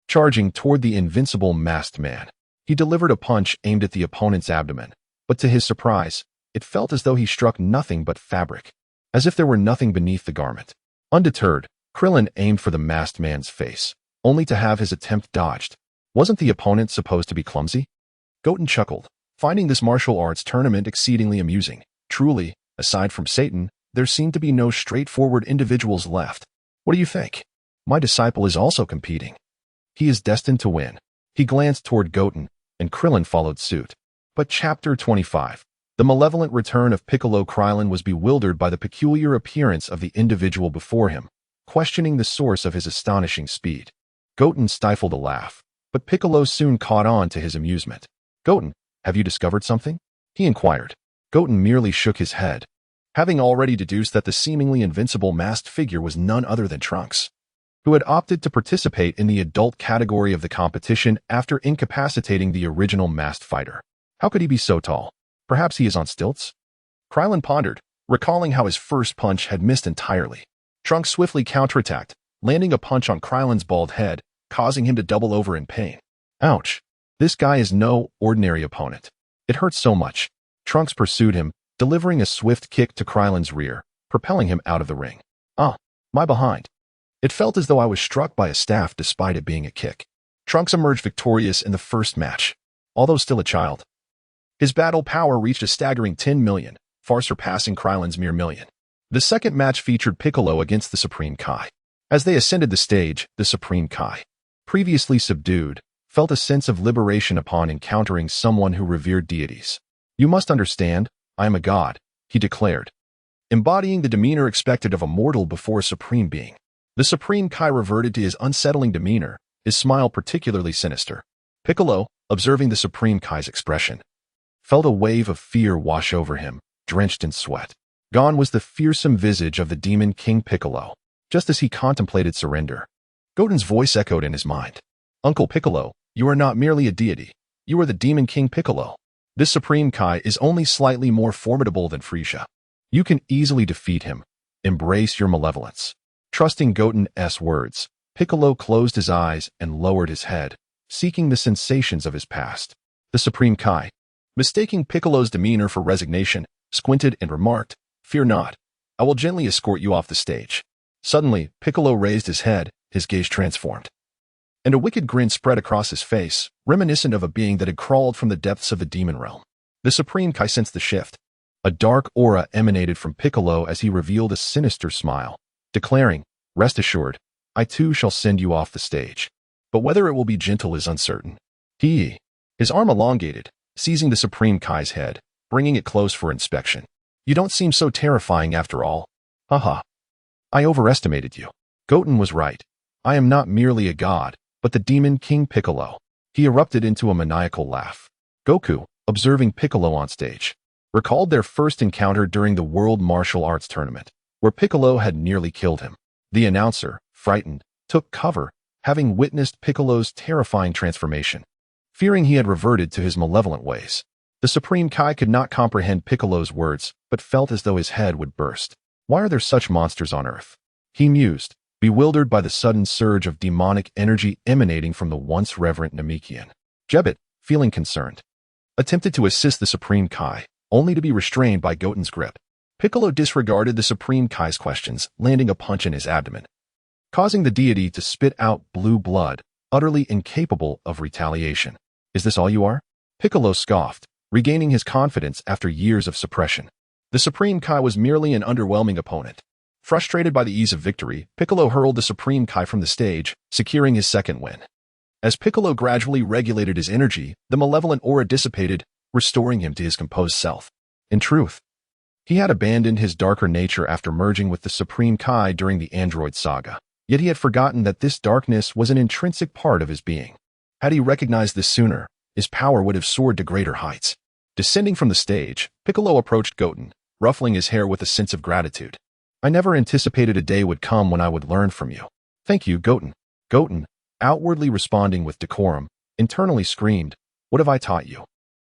Charging toward the invincible masked man, he delivered a punch aimed at the opponent's abdomen, but to his surprise, it felt as though he struck nothing but fabric, as if there were nothing beneath the garment. Undeterred, Krillin aimed for the masked man's face, only to have his attempt dodged. Wasn't the opponent supposed to be clumsy? Goten chuckled, finding this martial arts tournament exceedingly amusing. Truly, aside from Satan, there seemed to be no straightforward individuals left. What do you think? My disciple is also competing. He is destined to win. He glanced toward Goten, and Krillin followed suit. But Chapter 25. The malevolent return of Piccolo. Krillin was bewildered by the peculiar appearance of the individual before him, questioning the source of his astonishing speed. Goten stifled a laugh, but Piccolo soon caught on to his amusement. Goten, have you discovered something? He inquired. Goten merely shook his head, having already deduced that the seemingly invincible masked figure was none other than Trunks, who had opted to participate in the adult category of the competition after incapacitating the original masked fighter. How could he be so tall? Perhaps he is on stilts? Krillin pondered, recalling how his first punch had missed entirely. Trunks swiftly counterattacked, landing a punch on Krillin's bald head, causing him to double over in pain. Ouch. This guy is no ordinary opponent. It hurts so much. Trunks pursued him, delivering a swift kick to Krillin's rear, propelling him out of the ring. Ah, my behind. It felt as though I was struck by a staff despite it being a kick. Trunks emerged victorious in the first match, although still a child. His battle power reached a staggering 10 million, far surpassing Krillin's mere million. The second match featured Piccolo against the Supreme Kai. As they ascended the stage, the Supreme Kai, previously subdued, felt a sense of liberation upon encountering someone who revered deities. You must understand, I am a god, he declared, embodying the demeanor expected of a mortal before a supreme being. The Supreme Kai reverted to his unsettling demeanor, his smile particularly sinister. Piccolo, observing the Supreme Kai's expression, felt a wave of fear wash over him, drenched in sweat. Gone was the fearsome visage of the Demon King Piccolo. Just as he contemplated surrender, Goten's voice echoed in his mind. Uncle Piccolo, you are not merely a deity. You are the Demon King Piccolo. This Supreme Kai is only slightly more formidable than Frieza. You can easily defeat him. Embrace your malevolence. Trusting Goten's words, Piccolo closed his eyes and lowered his head, seeking the sensations of his past. The Supreme Kai, mistaking Piccolo's demeanor for resignation, squinted and remarked, "Fear not. I will gently escort you off the stage." Suddenly, Piccolo raised his head, his gaze transformed, and a wicked grin spread across his face, reminiscent of a being that had crawled from the depths of the demon realm. The Supreme Kai sensed the shift. A dark aura emanated from Piccolo as he revealed a sinister smile, declaring, "Rest assured, I too shall send you off the stage. But whether it will be gentle is uncertain." His arm elongated, seizing the Supreme Kai's head, bringing it close for inspection. "You don't seem so terrifying after all. Haha. I overestimated you." Goten was right. I am not merely a god, but the Demon King Piccolo. He erupted into a maniacal laugh. Goku, observing Piccolo on stage, recalled their first encounter during the World Martial Arts Tournament, where Piccolo had nearly killed him. The announcer, frightened, took cover, having witnessed Piccolo's terrifying transformation. Fearing he had reverted to his malevolent ways, the Supreme Kai could not comprehend Piccolo's words, but felt as though his head would burst. Why are there such monsters on Earth? He mused, bewildered by the sudden surge of demonic energy emanating from the once reverent Namekian. Jebet, feeling concerned, attempted to assist the Supreme Kai, only to be restrained by Goten's grip. Piccolo disregarded the Supreme Kai's questions, landing a punch in his abdomen, causing the deity to spit out blue blood, utterly incapable of retaliation. "Is this all you are?" Piccolo scoffed, regaining his confidence after years of suppression. The Supreme Kai was merely an underwhelming opponent. Frustrated by the ease of victory, Piccolo hurled the Supreme Kai from the stage, securing his second win. As Piccolo gradually regulated his energy, the malevolent aura dissipated, restoring him to his composed self. In truth, he had abandoned his darker nature after merging with the Supreme Kai during the Android Saga. Yet he had forgotten that this darkness was an intrinsic part of his being. Had he recognized this sooner, his power would have soared to greater heights. Descending from the stage, Piccolo approached Goten, ruffling his hair with a sense of gratitude. "I never anticipated a day would come when I would learn from you." "Thank you, Goten." Goten, outwardly responding with decorum, internally screamed, "What have I taught you?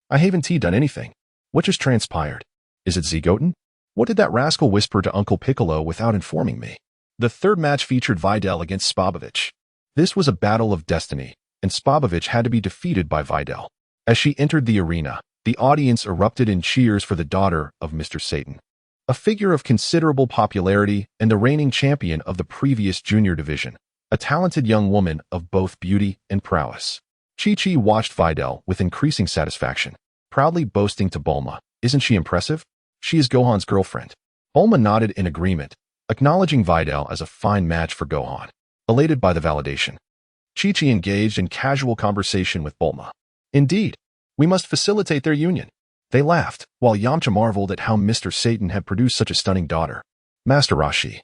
I haven't done anything. What just transpired? Is it Z Goten? What did that rascal whisper to Uncle Piccolo without informing me?" The third match featured Videl against Spabovich. This was a battle of destiny, and Spabovich had to be defeated by Videl. As she entered the arena, the audience erupted in cheers for the daughter of Mr. Satan, a figure of considerable popularity and the reigning champion of the previous junior division, a talented young woman of both beauty and prowess. Chi-Chi watched Videl with increasing satisfaction, proudly boasting to Bulma, "Isn't she impressive? She is Gohan's girlfriend." Bulma nodded in agreement, acknowledging Videl as a fine match for Gohan. Elated by the validation, Chi-Chi engaged in casual conversation with Bulma. "Indeed, we must facilitate their union." They laughed, while Yamcha marveled at how Mr. Satan had produced such a stunning daughter. Master Roshi,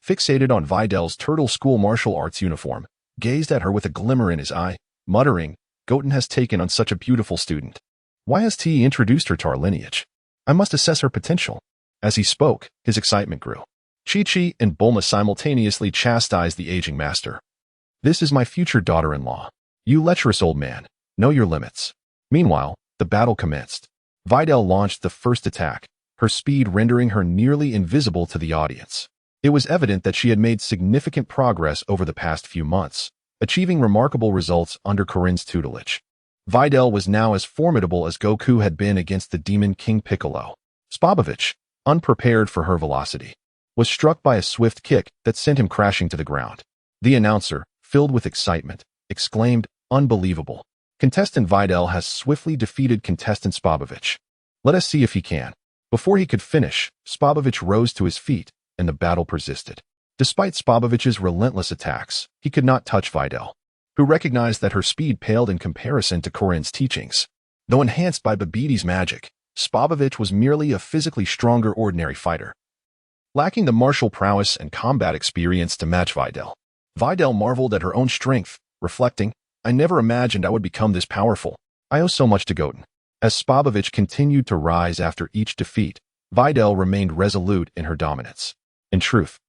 fixated on Videl's turtle school martial arts uniform, gazed at her with a glimmer in his eye, muttering, "Goten has taken on such a beautiful student." Why has T introduced her to our lineage? I must assess her potential. As he spoke, his excitement grew. Chi-Chi and Bulma simultaneously chastised the aging master. This is my future daughter-in-law. You lecherous old man. Know your limits. Meanwhile, the battle commenced. Videl launched the first attack, her speed rendering her nearly invisible to the audience. It was evident that she had made significant progress over the past few months, achieving remarkable results under Corinne's tutelage. Videl was now as formidable as Goku had been against the Demon King Piccolo. Spobovich, unprepared for her velocity, was struck by a swift kick that sent him crashing to the ground. The announcer, filled with excitement, exclaimed, "Unbelievable. Contestant Videl has swiftly defeated contestant Spobovich. Let us see if he can." Before he could finish, Spobovich rose to his feet, and the battle persisted. Despite Spobovich's relentless attacks, he could not touch Videl, who recognized that her speed paled in comparison to Corinne's teachings. Though enhanced by Babiti's magic, Spobovich was merely a physically stronger ordinary fighter, lacking the martial prowess and combat experience to match Videl. Videl marveled at her own strength, reflecting, "I never imagined I would become this powerful. I owe so much to Goten." As Spobovich continued to rise after each defeat, Videl remained resolute in her dominance. In truth,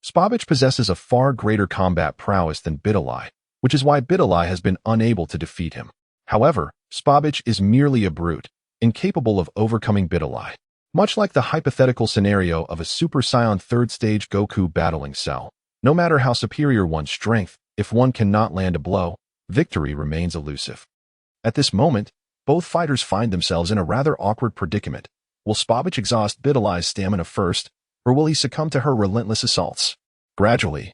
Spobovich possesses a far greater combat prowess than Bidalai, which is why Bidalai has been unable to defeat him. However, Spobovich is merely a brute, incapable of overcoming Bidalai. Much like the hypothetical scenario of a Super Saiyan 3rd stage Goku battling Cell, no matter how superior one's strength, if one cannot land a blow, victory remains elusive. At this moment, both fighters find themselves in a rather awkward predicament. Will Spobovich exhaust Bidalai's stamina first, or will he succumb to her relentless assaults? Gradually,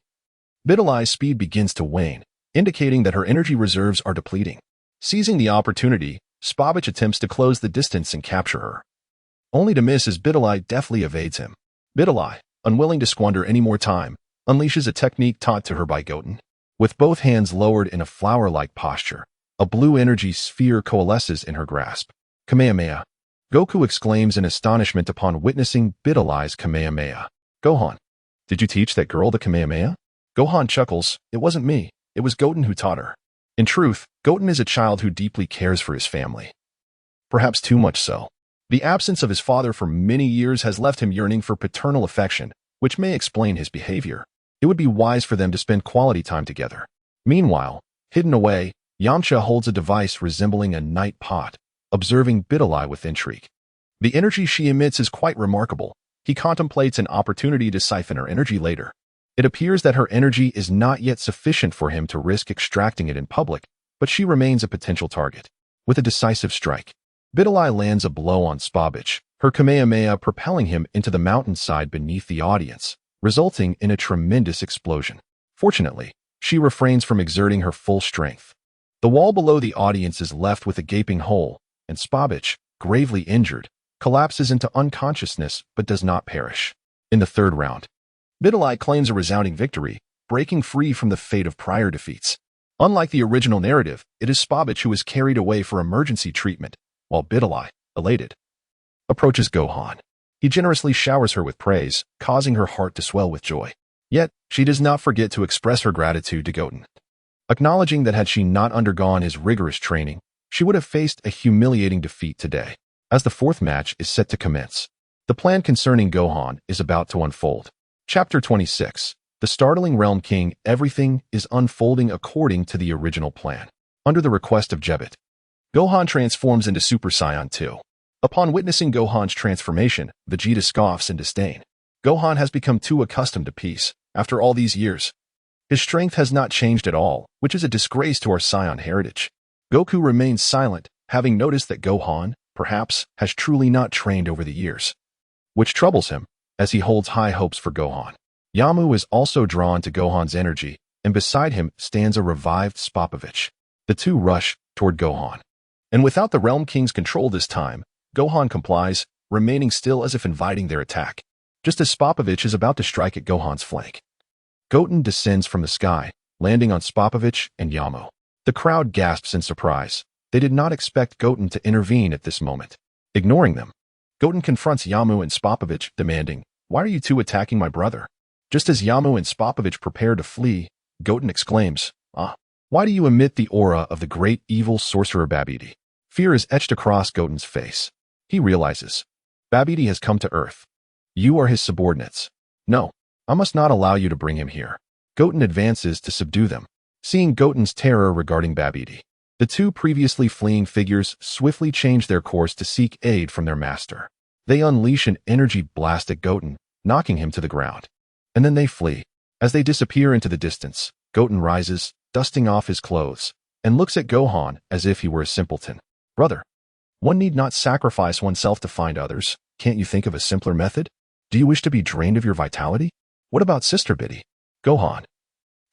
Bidalai's speed begins to wane, indicating that her energy reserves are depleting. Seizing the opportunity, Spobovich attempts to close the distance and capture her, only to miss as Bidalai deftly evades him. Bidalai, unwilling to squander any more time, unleashes a technique taught to her by Goten. With both hands lowered in a flower-like posture, a blue energy sphere coalesces in her grasp. Kamehameha. Goku exclaims in astonishment upon witnessing Bidalai's Kamehameha. Gohan, did you teach that girl the Kamehameha? Gohan chuckles, "It wasn't me, it was Goten who taught her." In truth, Goten is a child who deeply cares for his family. Perhaps too much so. The absence of his father for many years has left him yearning for paternal affection, which may explain his behavior. It would be wise for them to spend quality time together. Meanwhile, hidden away, Yamcha holds a device resembling a night pot, observing Bidalai with intrigue. The energy she emits is quite remarkable. He contemplates an opportunity to siphon her energy later. It appears that her energy is not yet sufficient for him to risk extracting it in public, but she remains a potential target. With a decisive strike, Bidalai lands a blow on Spobovich, her Kamehameha propelling him into the mountainside beneath the audience, resulting in a tremendous explosion. Fortunately, she refrains from exerting her full strength. The wall below the audience is left with a gaping hole, and Spobovich, gravely injured, collapses into unconsciousness but does not perish. In the third round, Bidalai claims a resounding victory, breaking free from the fate of prior defeats. Unlike the original narrative, it is Spobovich who is carried away for emergency treatment, while Bidalai, elated, approaches Gohan. He generously showers her with praise, causing her heart to swell with joy. Yet, she does not forget to express her gratitude to Goten, acknowledging that had she not undergone his rigorous training, she would have faced a humiliating defeat today. As the fourth match is set to commence, the plan concerning Gohan is about to unfold. Chapter 26. The Startling Realm King. Everything is unfolding according to the original plan. Under the request of Jebet, Gohan transforms into Super Saiyan 2. Upon witnessing Gohan's transformation, Vegeta scoffs in disdain. Gohan has become too accustomed to peace. After all these years, his strength has not changed at all, which is a disgrace to our Saiyan heritage. Goku remains silent, having noticed that Gohan, perhaps, has truly not trained over the years, which troubles him, as he holds high hopes for Gohan. Yamu is also drawn to Gohan's energy, and beside him stands a revived Spobovich. The two rush toward Gohan. And without the Realm King's control this time, Gohan complies, remaining still as if inviting their attack. Just as Spobovich is about to strike at Gohan's flank, Goten descends from the sky, landing on Spobovich and Yamu. The crowd gasps in surprise. They did not expect Goten to intervene at this moment. Ignoring them, Goten confronts Yamu and Spobovich, demanding, "Why are you two attacking my brother?" Just as Yamu and Spobovich prepare to flee, Goten exclaims, "Why do you emit the aura of the great evil sorcerer Babidi?" Fear is etched across Goten's face. He realizes, Babidi has come to Earth. You are his subordinates. No, I must not allow you to bring him here. Goten advances to subdue them. Seeing Goten's terror regarding Babidi, the two previously fleeing figures swiftly change their course to seek aid from their master. They unleash an energy blast at Goten, knocking him to the ground. And then they flee. As they disappear into the distance, Goten rises, dusting off his clothes, and looks at Gohan as if he were a simpleton. Brother, one need not sacrifice oneself to find others. Can't you think of a simpler method? Do you wish to be drained of your vitality? What about Sister Biddy? Gohan,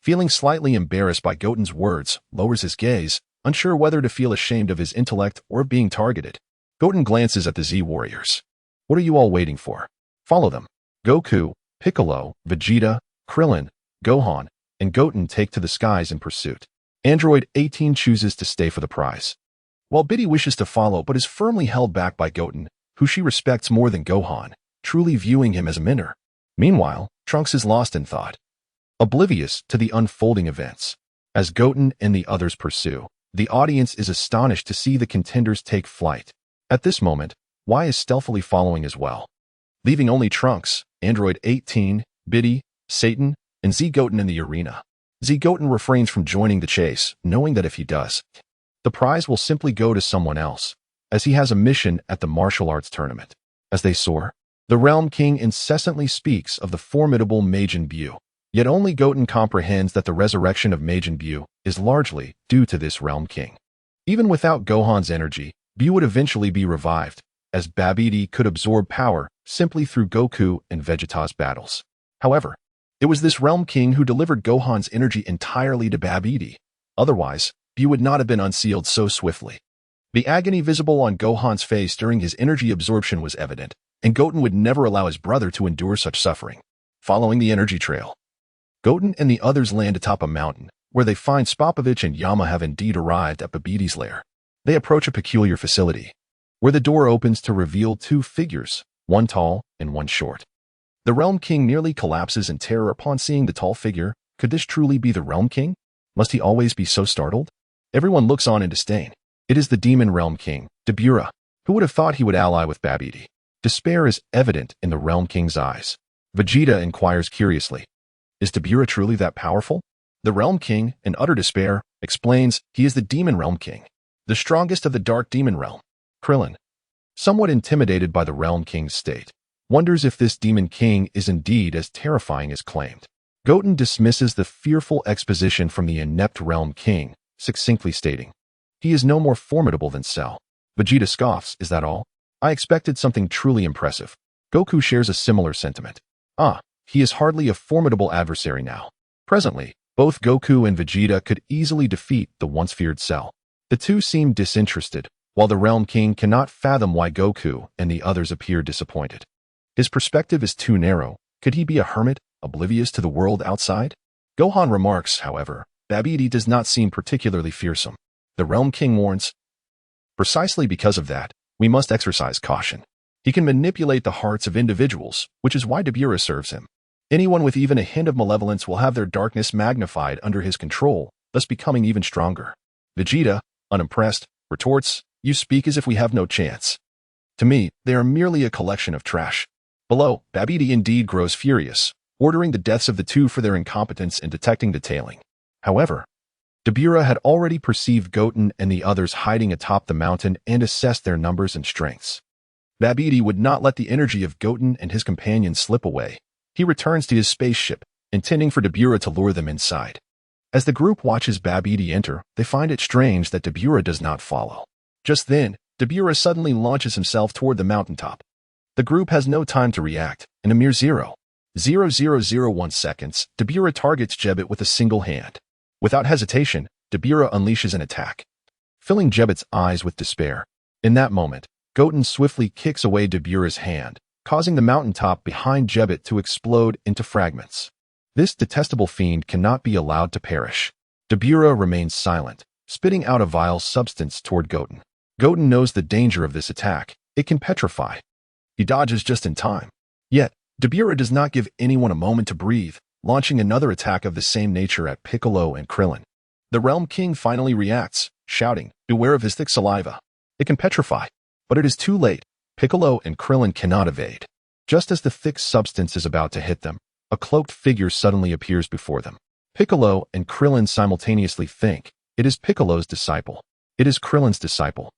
feeling slightly embarrassed by Goten's words, lowers his gaze, unsure whether to feel ashamed of his intellect or of being targeted. Goten glances at the Z warriors. What are you all waiting for? Follow them. Goku, Piccolo, Vegeta, Krillin, Gohan, and Goten take to the skies in pursuit. Android 18 chooses to stay for the prize, while Biddy wishes to follow but is firmly held back by Goten, who she respects more than Gohan, truly viewing him as a mentor. Meanwhile, Trunks is lost in thought, oblivious to the unfolding events. As Goten and the others pursue, the audience is astonished to see the contenders take flight. At this moment, Y is stealthily following as well, leaving only Trunks, Android 18, Biddy, Satan, and Z Goten in the arena. Z Goten refrains from joining the chase, knowing that if he does, the prize will simply go to someone else, as he has a mission at the martial arts tournament. As they soar, the Realm King incessantly speaks of the formidable Majin Buu, yet only Goten comprehends that the resurrection of Majin Buu is largely due to this Realm King. Even without Gohan's energy, Buu would eventually be revived, as Babidi could absorb power simply through Goku and Vegeta's battles. However, it was this Realm King who delivered Gohan's energy entirely to Babidi. Otherwise, Buu would not have been unsealed so swiftly. The agony visible on Gohan's face during his energy absorption was evident, and Goten would never allow his brother to endure such suffering. Following the energy trail, Goten and the others land atop a mountain, where they find Spopovich and Yama have indeed arrived at Babidi's lair. They approach a peculiar facility, where the door opens to reveal two figures, one tall and one short. The Realm King nearly collapses in terror upon seeing the tall figure. Could this truly be the Realm King? Must he always be so startled? Everyone looks on in disdain. It is the Demon Realm King, Dabura. Who would have thought he would ally with Babidi? Despair is evident in the Realm King's eyes. Vegeta inquires curiously, is Dabura truly that powerful? The Realm King, in utter despair, explains he is the Demon Realm King, the strongest of the Dark Demon Realm. Krillin, somewhat intimidated by the Realm King's state, wonders if this Demon King is indeed as terrifying as claimed. Goten dismisses the fearful exposition from the inept Realm King, succinctly stating, he is no more formidable than Cell. Vegeta scoffs, is that all? I expected something truly impressive. Goku shares a similar sentiment. He is hardly a formidable adversary now. Presently, both Goku and Vegeta could easily defeat the once feared Cell. The two seem disinterested, while the Realm King cannot fathom why Goku and the others appear disappointed. His perspective is too narrow. Could he be a hermit, oblivious to the world outside? Gohan remarks, however, Babidi does not seem particularly fearsome. The Realm King warns, precisely because of that, we must exercise caution. He can manipulate the hearts of individuals, which is why Dabura serves him. Anyone with even a hint of malevolence will have their darkness magnified under his control, thus becoming even stronger. Vegeta, unimpressed, retorts, you speak as if we have no chance. To me, they are merely a collection of trash. Below, Babidi indeed grows furious, ordering the deaths of the two for their incompetence in detecting detailing. However, Dabura had already perceived Goten and the others hiding atop the mountain and assessed their numbers and strengths. Babidi would not let the energy of Goten and his companions slip away. He returns to his spaceship, intending for Dabura to lure them inside. As the group watches Babidi enter, they find it strange that Dabura does not follow. Just then, Dabura suddenly launches himself toward the mountaintop. The group has no time to react. In a mere 0.0001 seconds, Dabura targets Jebbit with a single hand. Without hesitation, Dabura unleashes an attack, filling Jebbit's eyes with despair. In that moment, Goten swiftly kicks away Dabura's hand, causing the mountaintop behind Jebbit to explode into fragments. This detestable fiend cannot be allowed to perish. Dabura remains silent, spitting out a vile substance toward Goten. Goten knows the danger of this attack. It can petrify. He dodges just in time. Yet, Dabura does not give anyone a moment to breathe, launching another attack of the same nature at Piccolo and Krillin. The Realm King finally reacts, shouting, beware of his thick saliva. It can petrify. But it is too late. Piccolo and Krillin cannot evade. Just as the thick substance is about to hit them, a cloaked figure suddenly appears before them. Piccolo and Krillin simultaneously think, it is Piccolo's disciple. It is Krillin's disciple.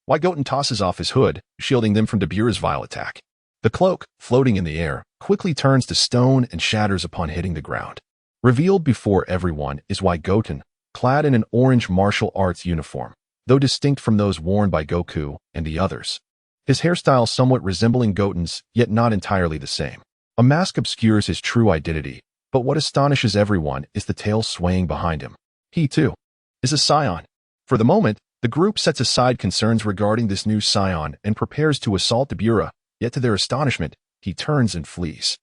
Why Goten tosses off his hood, shielding them from Beerus' vile attack. The cloak, floating in the air, quickly turns to stone and shatters upon hitting the ground. Revealed before everyone is why Goten, clad in an orange martial arts uniform, though distinct from those worn by Goku and the others. His hairstyle somewhat resembling Goten's, yet not entirely the same. A mask obscures his true identity, but what astonishes everyone is the tail swaying behind him. He, too, is a Saiyan. For the moment, the group sets aside concerns regarding this new Saiyan and prepares to assault the Beerus, yet to their astonishment, he turns and flees.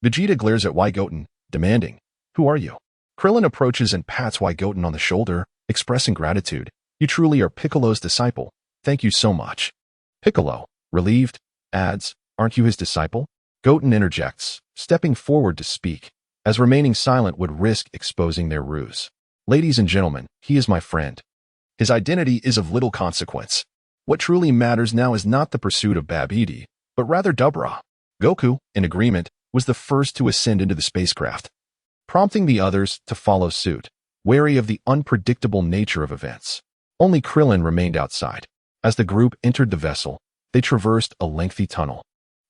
Vegeta glares at Goten, demanding, "Who are you?" Krillin approaches and pats Goten on the shoulder, expressing gratitude. "You truly are Piccolo's disciple. Thank you so much." Piccolo, relieved, adds, "Aren't you his disciple?" Goten interjects, stepping forward to speak, as remaining silent would risk exposing their ruse. "Ladies and gentlemen, he is my friend. His identity is of little consequence. What truly matters now is not the pursuit of Babidi, but rather Dubra." Goku, in agreement, was the first to ascend into the spacecraft, prompting the others to follow suit, wary of the unpredictable nature of events. Only Krillin remained outside. As the group entered the vessel, they traversed a lengthy tunnel,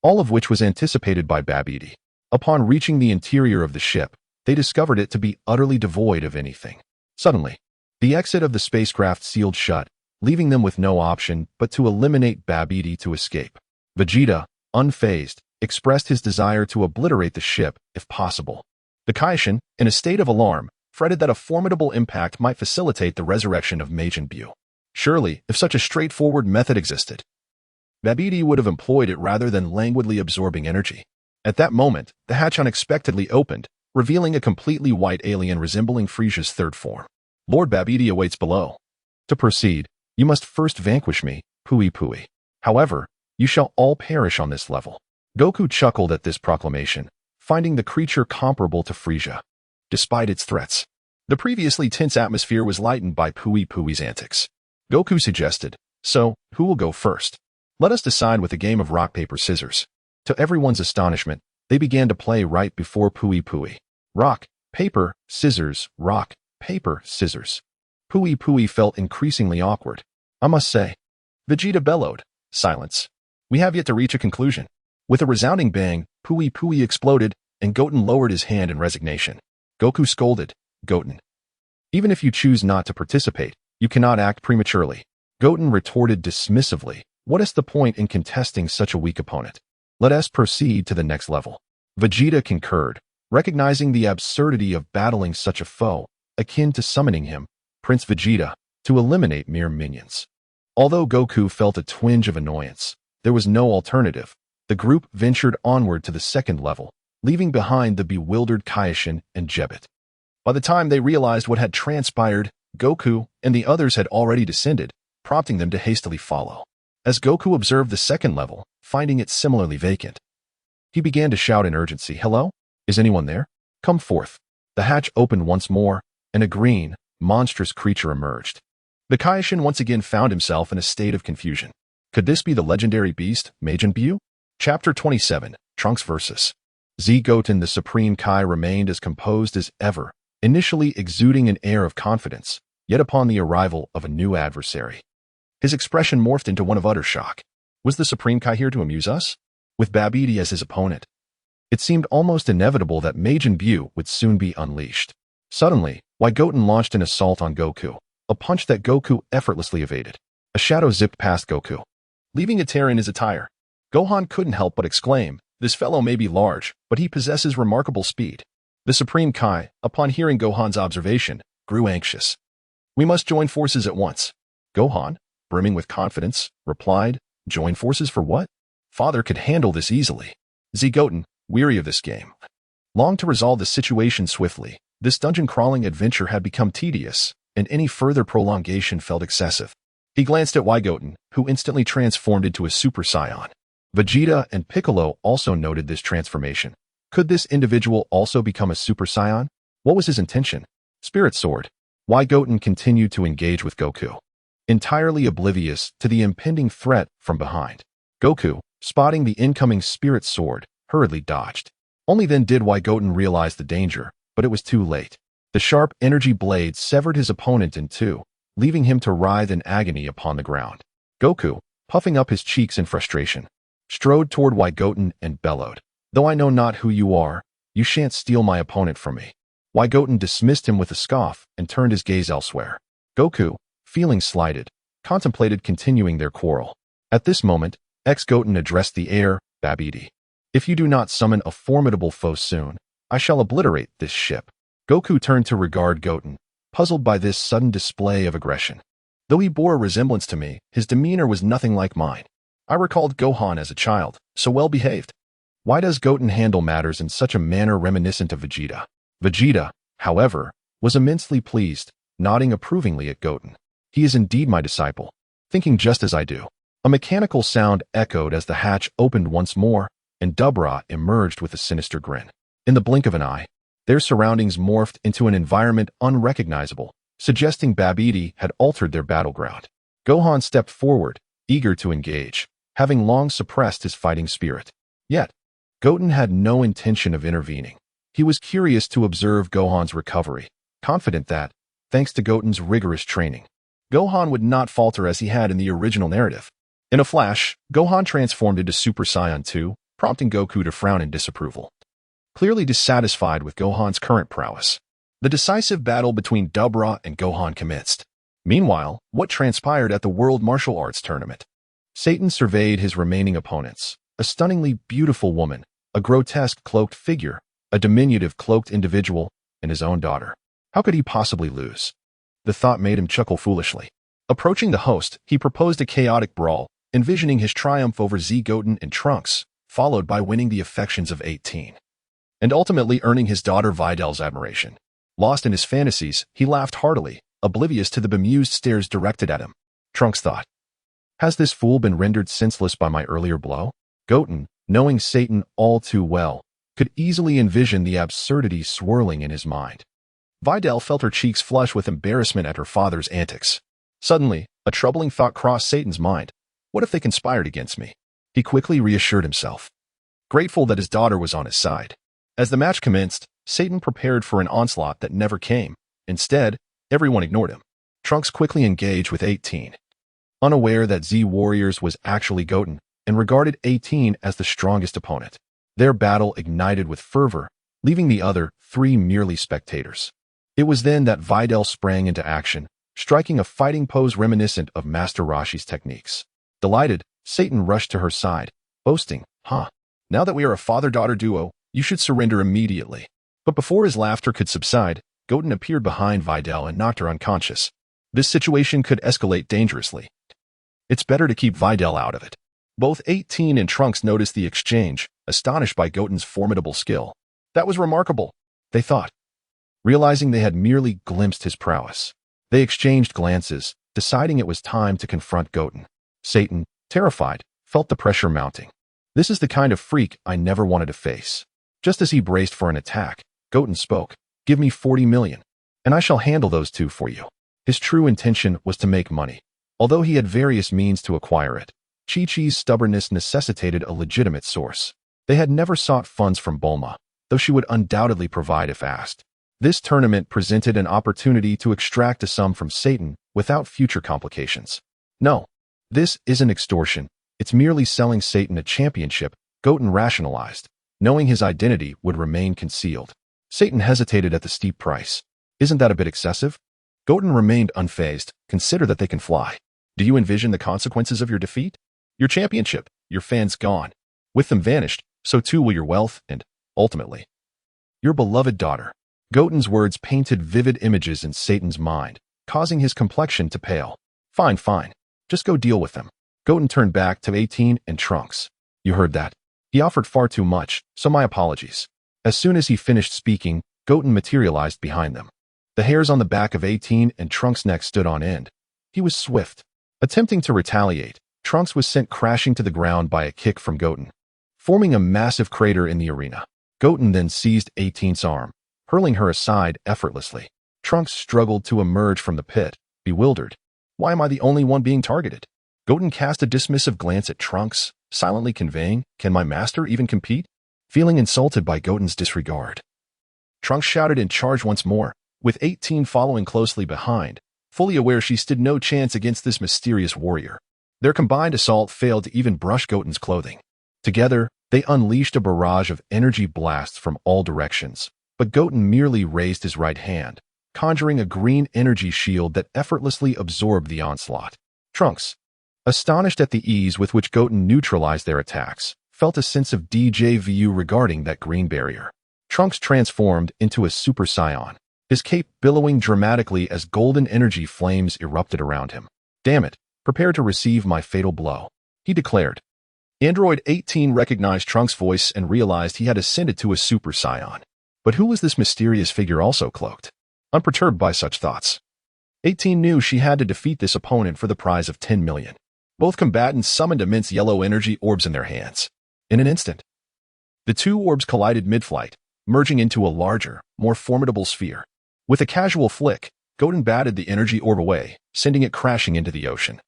all of which was anticipated by Babidi. Upon reaching the interior of the ship, they discovered it to be utterly devoid of anything. Suddenly, the exit of the spacecraft sealed shut, leaving them with no option but to eliminate Babidi to escape. Vegeta, unfazed, expressed his desire to obliterate the ship if possible. The Kaishin, in a state of alarm, fretted that a formidable impact might facilitate the resurrection of Majin Buu. Surely, if such a straightforward method existed, Babidi would have employed it rather than languidly absorbing energy. At that moment, the hatch unexpectedly opened, revealing a completely white alien resembling Frisia's third form. "Lord Babidi awaits below. To proceed, you must first vanquish me, Pui. However, you shall all perish on this level." Goku chuckled at this proclamation, finding the creature comparable to Frisia. Despite its threats, the previously tense atmosphere was lightened by Pui's antics. Goku suggested, "So, who will go first? Let us decide with a game of rock, paper, scissors." To everyone's astonishment, they began to play right before Pui. Rock, paper, scissors, rock, paper, scissors. Pui felt increasingly awkward. "I must say." Vegeta bellowed, "Silence. We have yet to reach a conclusion." With a resounding bang, Pui exploded, and Goten lowered his hand in resignation. Goku scolded, "Goten, even if you choose not to participate, you cannot act prematurely." Goten retorted dismissively, "What is the point in contesting such a weak opponent? Let us proceed to the next level." Vegeta concurred, recognizing the absurdity of battling such a foe, akin to summoning him, Prince Vegeta, to eliminate mere minions. Although Goku felt a twinge of annoyance, there was no alternative. The group ventured onward to the second level, leaving behind the bewildered Kaishin and Jebet. By the time they realized what had transpired, Goku and the others had already descended, prompting them to hastily follow. As Goku observed the second level, finding it similarly vacant, he began to shout in urgency, "Hello? Is anyone there? Come forth." The hatch opened once more, and a green, monstrous creature emerged. The Kaishin once again found himself in a state of confusion. Could this be the legendary beast, Majin Buu? Chapter 27, Trunks vs. Z. Goten, the Supreme Kai, remained as composed as ever, initially exuding an air of confidence, yet upon the arrival of a new adversary, his expression morphed into one of utter shock. Was the Supreme Kai here to amuse us? With Babidi as his opponent, it seemed almost inevitable that Majin Buu would soon be unleashed. Suddenly, Goten launched an assault on Goku, a punch that Goku effortlessly evaded. A shadow zipped past Goku, leaving a tear in his attire. Gohan couldn't help but exclaim, "This fellow may be large, but he possesses remarkable speed." The Supreme Kai, upon hearing Gohan's observation, grew anxious. "We must join forces at once." Gohan, brimming with confidence, replied, "Join forces for what? Father could handle this easily." Z. Goten, weary of this game, longed to resolve the situation swiftly. This dungeon-crawling adventure had become tedious, and any further prolongation felt excessive. He glanced at Goten, who instantly transformed into a Super Saiyan. Vegeta and Piccolo also noted this transformation. Could this individual also become a Super Saiyan? What was his intention? Spirit Sword. Goten continued to engage with Goku. entirely oblivious to the impending threat from behind. Goku, spotting the incoming spirit sword, hurriedly dodged. Only then did Goten realize the danger, but it was too late. The sharp energy blade severed his opponent in two, leaving him to writhe in agony upon the ground. Goku, puffing up his cheeks in frustration, strode toward Goten and bellowed, "Though I know not who you are, you shan't steal my opponent from me." Goten dismissed him with a scoff and turned his gaze elsewhere. Goku, feeling slighted, contemplated continuing their quarrel. At this moment, Goten addressed the air, "Babidi, if you do not summon a formidable foe soon, I shall obliterate this ship." Goku turned to regard Goten, puzzled by this sudden display of aggression. Though he bore a resemblance to me, his demeanor was nothing like mine. I recalled Gohan as a child, so well behaved. Why does Goten handle matters in such a manner reminiscent of Vegeta? Vegeta, however, was immensely pleased, nodding approvingly at Goten. He is indeed my disciple, thinking just as I do. A mechanical sound echoed as the hatch opened once more, and Dubra emerged with a sinister grin. In the blink of an eye, their surroundings morphed into an environment unrecognizable, suggesting Babidi had altered their battleground. Gohan stepped forward, eager to engage, having long suppressed his fighting spirit. Yet, Goten had no intention of intervening. He was curious to observe Gohan's recovery, confident that, thanks to Goten's rigorous training, Gohan would not falter as he had in the original narrative. In a flash, Gohan transformed into Super Saiyan 2, prompting Goku to frown in disapproval. Clearly dissatisfied with Gohan's current prowess, the decisive battle between Dubra and Gohan commenced. Meanwhile, what transpired at the World Martial Arts Tournament? Satan surveyed his remaining opponents, a stunningly beautiful woman, a grotesque cloaked figure, a diminutive cloaked individual, and his own daughter. How could he possibly lose? The thought made him chuckle foolishly. Approaching the host, he proposed a chaotic brawl, envisioning his triumph over Goten and Trunks, followed by winning the affections of 18. And ultimately earning his daughter Vidal's admiration. Lost in his fantasies, he laughed heartily, oblivious to the bemused stares directed at him. Trunks thought, "Has this fool been rendered senseless by my earlier blow?" Goten, knowing Satan all too well, could easily envision the absurdity swirling in his mind. Vidal felt her cheeks flush with embarrassment at her father's antics. Suddenly, a troubling thought crossed Satan's mind. What if they conspired against me? He quickly reassured himself, grateful that his daughter was on his side. As the match commenced, Satan prepared for an onslaught that never came. Instead, everyone ignored him. Trunks quickly engaged with 18. Unaware that Z Warriors was actually Goten, and regarded 18 as the strongest opponent. Their battle ignited with fervor, leaving the other three merely spectators. It was then that Vidal sprang into action, striking a fighting pose reminiscent of Master Roshi's techniques. Delighted, Satan rushed to her side, boasting, "Now that we are a father-daughter duo, you should surrender immediately." But before his laughter could subside, Goten appeared behind Vidal and knocked her unconscious. This situation could escalate dangerously. It's better to keep Vidal out of it. Both 18 and Trunks noticed the exchange, astonished by Goten's formidable skill. That was remarkable, they thought. Realizing they had merely glimpsed his prowess, they exchanged glances, deciding it was time to confront Goten. Satan, terrified, felt the pressure mounting. This is the kind of freak I never wanted to face. Just as he braced for an attack, Goten spoke, "Give me 40 million, and I shall handle those two for you." His true intention was to make money. Although he had various means to acquire it, Chi-Chi's stubbornness necessitated a legitimate source. They had never sought funds from Bulma, though she would undoubtedly provide if asked. This tournament presented an opportunity to extract a sum from Satan without future complications. No, this isn't extortion. It's merely selling Satan a championship, Goten rationalized, knowing his identity would remain concealed. Satan hesitated at the steep price. Isn't that a bit excessive? Goten remained unfazed. Consider that they can fly. Do you envision the consequences of your defeat? Your championship, your fans gone. With them vanished, so too will your wealth and, ultimately, your beloved daughter. Goten's words painted vivid images in Satan's mind, causing his complexion to pale. Fine. Just go deal with them. Goten turned back to 18 and Trunks. You heard that. He offered far too much, so my apologies. As soon as he finished speaking, Goten materialized behind them. The hairs on the back of 18 and Trunks' neck stood on end. He was swift. Attempting to retaliate, Trunks was sent crashing to the ground by a kick from Goten, forming a massive crater in the arena. Goten then seized 18's arm, hurling her aside effortlessly. Trunks struggled to emerge from the pit, bewildered. Why am I the only one being targeted? Goten cast a dismissive glance at Trunks, silently conveying, can my master even compete? Feeling insulted by Goten's disregard, Trunks shouted and charged once more, with 18 following closely behind, fully aware she stood no chance against this mysterious warrior. Their combined assault failed to even brush Goten's clothing. Together, they unleashed a barrage of energy blasts from all directions, but Goten merely raised his right hand, conjuring a green energy shield that effortlessly absorbed the onslaught. Trunks, astonished at the ease with which Goten neutralized their attacks, felt a sense of déjà vu regarding that green barrier. Trunks transformed into a Super Saiyan, his cape billowing dramatically as golden energy flames erupted around him. Damn it, prepare to receive my fatal blow, he declared. Android 18 recognized Trunks' voice and realized he had ascended to a Super Saiyan. But who was this mysterious figure also cloaked? Unperturbed by such thoughts, 18 knew she had to defeat this opponent for the prize of 10 million. Both combatants summoned immense yellow energy orbs in their hands. In an instant, the two orbs collided mid-flight, merging into a larger, more formidable sphere. With a casual flick, Goten batted the energy orb away, sending it crashing into the ocean,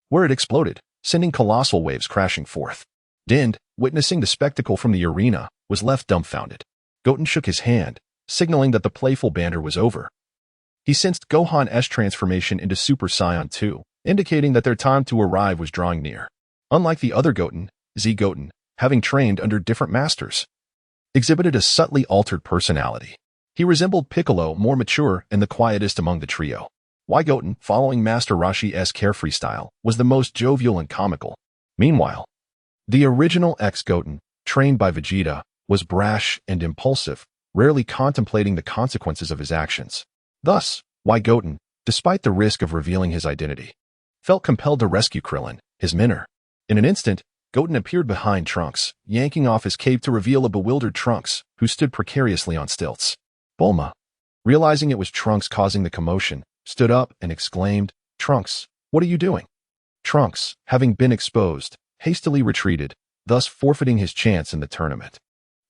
where it exploded, sending colossal waves crashing forth. Din, witnessing the spectacle from the arena, was left dumbfounded. Goten shook his hand, signaling that the playful banter was over. He sensed Gohan's transformation into Super Saiyan 2, indicating that their time to arrive was drawing near. Unlike the other Goten, Goten, having trained under different masters, exhibited a subtly altered personality. He resembled Piccolo, more mature and the quietest among the trio. Goten, following Master Roshi's carefree style, was the most jovial and comical. Meanwhile, the original ex-Goten, trained by Vegeta, was brash and impulsive, rarely contemplating the consequences of his actions. Thus, Goten, despite the risk of revealing his identity, felt compelled to rescue Krillin, his mentor. In an instant, Goten appeared behind Trunks, yanking off his cape to reveal a bewildered Trunks, who stood precariously on stilts. Bulma, realizing it was Trunks causing the commotion, stood up and exclaimed, "Trunks, what are you doing?" Trunks, having been exposed, hastily retreated, thus forfeiting his chance in the tournament.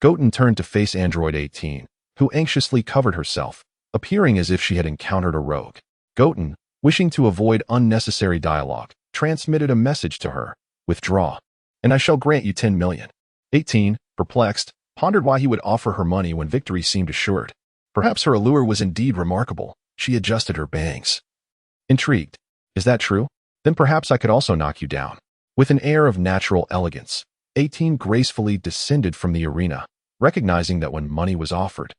Goten turned to face Android 18, who anxiously covered herself, appearing as if she had encountered a rogue. Goten, wishing to avoid unnecessary dialogue, transmitted a message to her, "Withdraw, and I shall grant you 10 million. 18, perplexed, pondered why he would offer her money when victory seemed assured. Perhaps her allure was indeed remarkable. She adjusted her bangs. Intrigued, "Is that true? Then perhaps I could also knock you down." With an air of natural elegance, 18 gracefully descended from the arena, recognizing that when money was offered,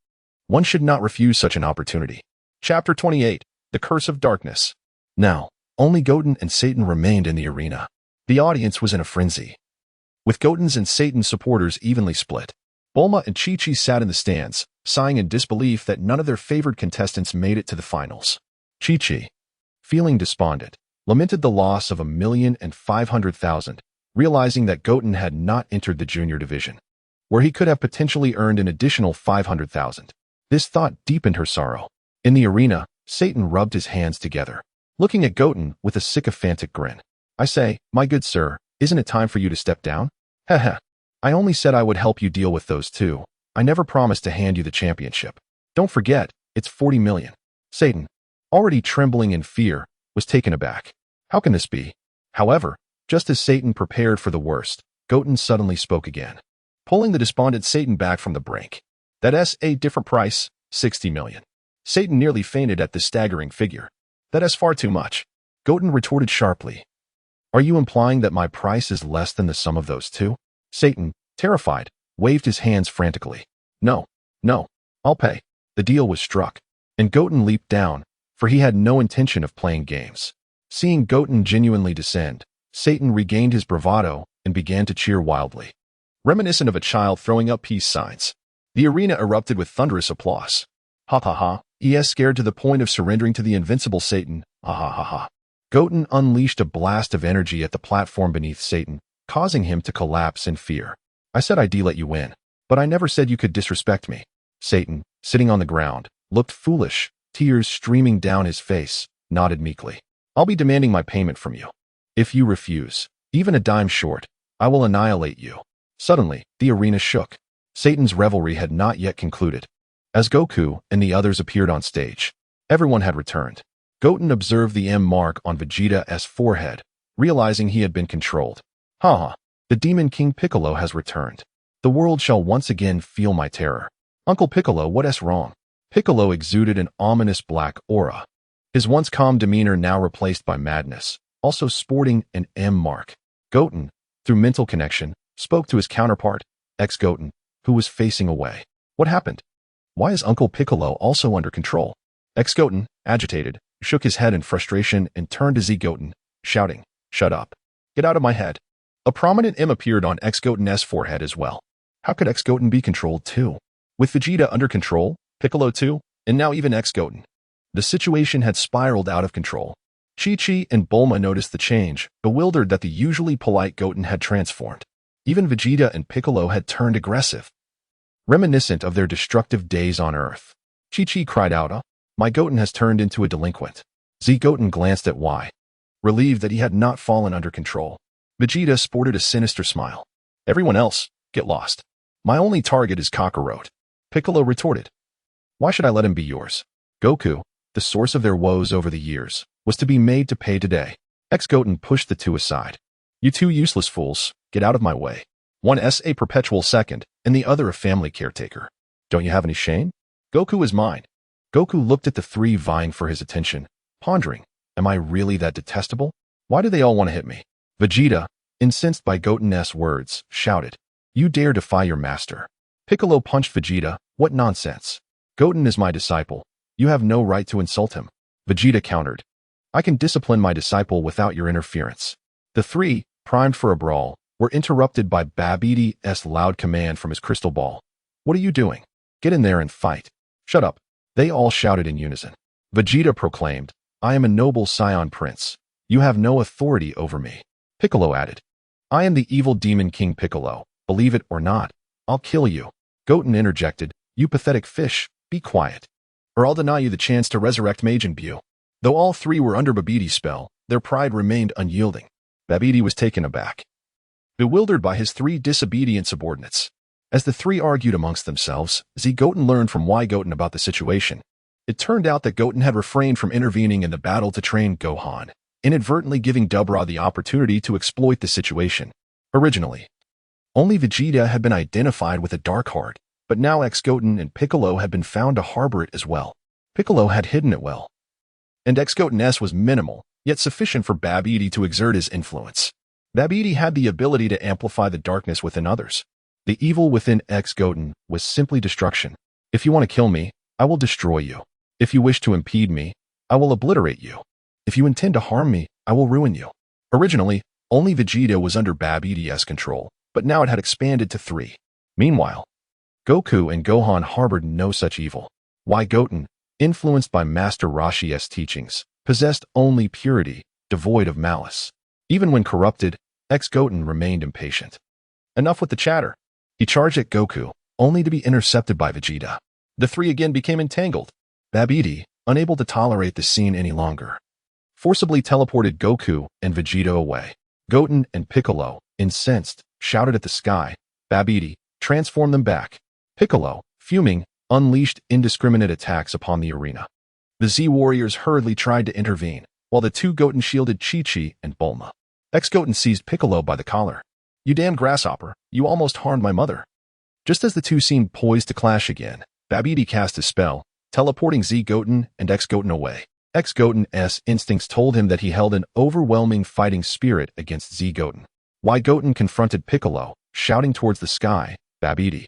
one should not refuse such an opportunity. Chapter 28, The Curse of Darkness. Now, only Goten and Satan remained in the arena. The audience was in a frenzy, with Goten's and Satan's supporters evenly split. Bulma and Chi-Chi sat in the stands, sighing in disbelief that none of their favored contestants made it to the finals. Chi-Chi, feeling despondent, lamented the loss of 1,500,000, realizing that Goten had not entered the junior division, where he could have potentially earned an additional 500,000. This thought deepened her sorrow. In the arena, Satan rubbed his hands together, looking at Goten with a sycophantic grin. "I say, my good sir, isn't it time for you to step down?" "Heh. I only said I would help you deal with those two. I never promised to hand you the championship. Don't forget, it's 40 million. Satan, already trembling in fear, was taken aback. How can this be? However, just as Satan prepared for the worst, Goten suddenly spoke again, pulling the despondent Satan back from the brink. "That's a different price, 60 million. Satan nearly fainted at this staggering figure. "That's far too much," Goten retorted sharply. "Are you implying that my price is less than the sum of those two?" Satan, terrified, waved his hands frantically. No, I'll pay." The deal was struck, and Goten leaped down, for he had no intention of playing games. Seeing Goten genuinely descend, Satan regained his bravado and began to cheer wildly, reminiscent of a child throwing up peace signs. The arena erupted with thunderous applause. "Ha ha ha, he is scared to the point of surrendering to the invincible Satan. Ha ha ha ha." Goten unleashed a blast of energy at the platform beneath Satan, causing him to collapse in fear. "I said I'd let you win, but I never said you could disrespect me." Satan, sitting on the ground, looked foolish, tears streaming down his face, nodded meekly. "I'll be demanding my payment from you. If you refuse, even a dime short, I will annihilate you." Suddenly, the arena shook. Satan's revelry had not yet concluded. As Goku and the others appeared on stage, everyone had returned. Goten observed the M mark on Vegeta's forehead, realizing he had been controlled. Haha, the Demon King Piccolo has returned. The world shall once again feel my terror. Uncle Piccolo, what's wrong? Piccolo exuded an ominous black aura. His once calm demeanor now replaced by madness, also sporting an M mark. Goten, through mental connection, spoke to his counterpart, ex-Goten, who was facing away. What happened? Why is Uncle Piccolo also under control? Ex-Goten, agitated, shook his head in frustration and turned to Z-Goten, shouting, "Shut up. Get out of my head." A prominent M appeared on ex-Goten's forehead as well. How could ex-Goten be controlled too? With Vegeta under control, Piccolo too, and now even ex-Goten. The situation had spiraled out of control. Chi-Chi and Bulma noticed the change, bewildered that the usually polite Goten had transformed. Even Vegeta and Piccolo had turned aggressive, reminiscent of their destructive days on Earth. Chi-Chi cried out, "My Goten has turned into a delinquent." Z-Goten glanced at Y, relieved that he had not fallen under control. Vegeta sported a sinister smile. "Everyone else, get lost. My only target is Kakarot." Piccolo retorted, "Why should I let him be yours?" Goku, the source of their woes over the years, was to be made to pay today. Ex-Goten pushed the two aside. "You two useless fools, get out of my way. One's a perpetual second, and the other a family caretaker. Don't you have any shame? Goku is mine." Goku looked at the three vying for his attention, pondering, "Am I really that detestable? Why do they all want to hit me?" Vegeta, incensed by Goten's words, shouted, "You dare defy your master." Piccolo punched Vegeta. "What nonsense. Goten is my disciple. You have no right to insult him." Vegeta countered, "I can discipline my disciple without your interference." The three, primed for a brawl, were interrupted by Babidi-'s loud command from his crystal ball. "What are you doing? Get in there and fight." "Shut up," they all shouted in unison. Vegeta proclaimed, "I am a noble Saiyan prince. You have no authority over me." Piccolo added, "I am the evil Demon King Piccolo. Believe it or not, I'll kill you." Goten interjected, "You pathetic fish, be quiet, or I'll deny you the chance to resurrect Majin Buu." Though all three were under Babidi's spell, their pride remained unyielding. Babidi was taken aback, bewildered by his three disobedient subordinates. As the three argued amongst themselves, Z-Goten learned from Y-Goten about the situation. It turned out that Goten had refrained from intervening in the battle to train Gohan, inadvertently giving Dubra the opportunity to exploit the situation. Originally, only Vegeta had been identified with a dark heart, but now ex-Goten and Piccolo had been found to harbor it as well. Piccolo had hidden it well, and ex-Goten's was minimal, yet sufficient for Babidi to exert his influence. Babidi had the ability to amplify the darkness within others. The evil within ex-Goten was simply destruction. "If you want to kill me, I will destroy you. If you wish to impede me, I will obliterate you. If you intend to harm me, I will ruin you." Originally, only Vegeta was under Babidi's control, but now it had expanded to three. Meanwhile, Goku and Gohan harbored no such evil. Y-Goten, influenced by Master Roshi's teachings, possessed only purity, devoid of malice. Even when corrupted, ex-Goten remained impatient. Enough with the chatter. He charged at Goku, only to be intercepted by Vegeta. The three again became entangled. Babidi, unable to tolerate the scene any longer, forcibly teleported Goku and Vegeta away. Goten and Piccolo, incensed, shouted at the sky. Babidi, transformed them back. Piccolo, fuming, unleashed indiscriminate attacks upon the arena. The Z-Warriors hurriedly tried to intervene, while the two Goten shielded Chi-Chi and Bulma. Ex-Goten seized Piccolo by the collar. "You damn grasshopper, you almost harmed my mother." Just as the two seemed poised to clash again, Babidi cast his spell, teleporting Z-Goten and ex-Goten away. Ex-Goten's instincts told him that he held an overwhelming fighting spirit against Z-Goten. Y-Goten confronted Piccolo, shouting towards the sky, "Babidi,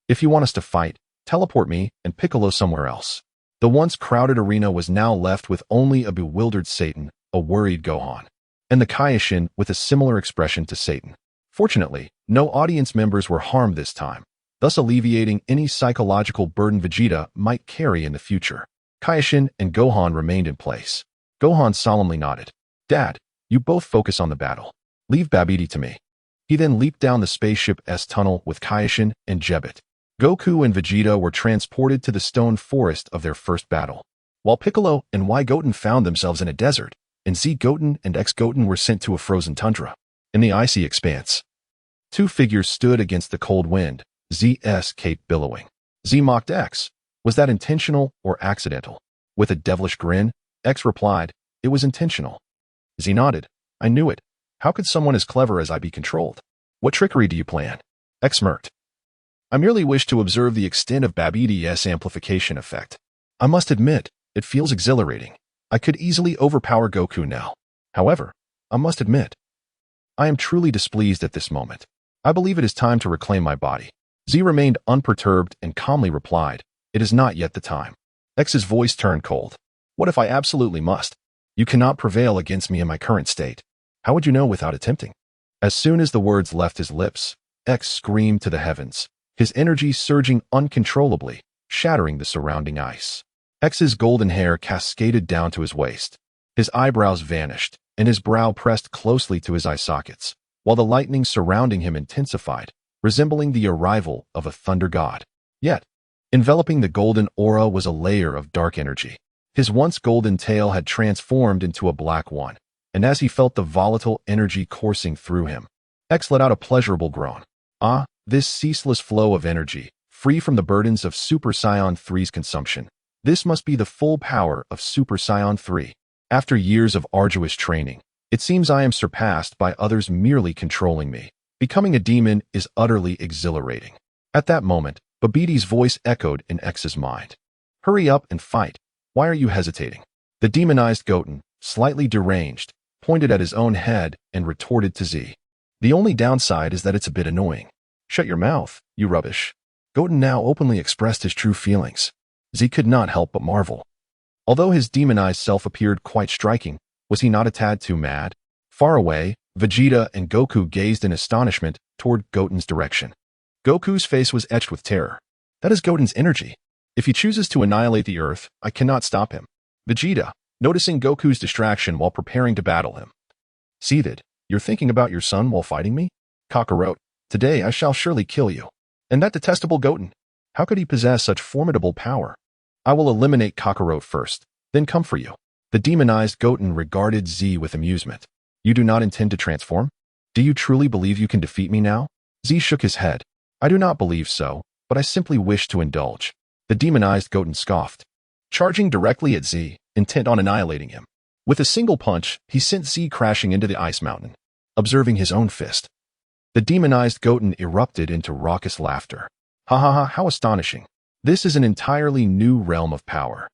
if you want us to fight, teleport me and Piccolo somewhere else." The once crowded arena was now left with only a bewildered Satan, a worried Gohan, and the Kaioshin with a similar expression to Satan. Fortunately, no audience members were harmed this time, thus alleviating any psychological burden Vegeta might carry in the future. Kaioshin and Gohan remained in place. Gohan solemnly nodded. "Dad, you both focus on the battle. Leave Babidi to me." He then leaped down the spaceship's tunnel with Kaioshin and Jebet. Goku and Vegeta were transported to the stone forest of their first battle, while Piccolo and Y-Goten found themselves in a desert, and Z-Goten and ex-Goten were sent to a frozen tundra. In the icy expanse, two figures stood against the cold wind, Z's cape billowing. Z mocked X. Was that intentional or accidental? With a devilish grin, X replied, "It was intentional." Z nodded. "I knew it. How could someone as clever as I be controlled? What trickery do you plan?" X smirked. "I merely wish to observe the extent of Babbitt's amplification effect. I must admit, it feels exhilarating. I could easily overpower Goku now. However, I must admit, I am truly displeased at this moment. I believe it is time to reclaim my body." Z remained unperturbed and calmly replied, "It is not yet the time." X's voice turned cold. "What if I absolutely must? You cannot prevail against me in my current state. How would you know without attempting?" As soon as the words left his lips, X screamed to the heavens, his energy surging uncontrollably, shattering the surrounding ice. X's golden hair cascaded down to his waist. His eyebrows vanished, and his brow pressed closely to his eye sockets, while the lightning surrounding him intensified, resembling the arrival of a thunder god. Yet, enveloping the golden aura was a layer of dark energy. His once golden tail had transformed into a black one, and as he felt the volatile energy coursing through him, X let out a pleasurable groan. Ah, this ceaseless flow of energy, free from the burdens of Super Saiyan 3's consumption. This must be the full power of Super Saiyan 3. After years of arduous training, it seems I am surpassed by others merely controlling me. Becoming a demon is utterly exhilarating. At that moment, Babbitt's voice echoed in X's mind. "Hurry up and fight. Why are you hesitating?" The demonized Goten, slightly deranged, pointed at his own head and retorted to Z. "The only downside is that it's a bit annoying." "Shut your mouth, you rubbish." Goten now openly expressed his true feelings. Z could not help but marvel. Although his demonized self appeared quite striking, was he not a tad too mad? Far away, Vegeta and Goku gazed in astonishment toward Goten's direction. Goku's face was etched with terror. "That is Goten's energy. If he chooses to annihilate the Earth, I cannot stop him." Vegeta, noticing Goku's distraction while preparing to battle him, seethed. "You're thinking about your son while fighting me? Kakarot, today I shall surely kill you. And that detestable Goten, how could he possess such formidable power? I will eliminate Kakarot first, then come for you." The demonized Goten regarded Z with amusement. "You do not intend to transform? Do you truly believe you can defeat me now?" Z shook his head. "I do not believe so, but I simply wish to indulge." The demonized Goten scoffed, charging directly at Z, intent on annihilating him. With a single punch, he sent Z crashing into the ice mountain, observing his own fist. The demonized Goten erupted into raucous laughter. "Ha ha ha, how astonishing. This is an entirely new realm of power."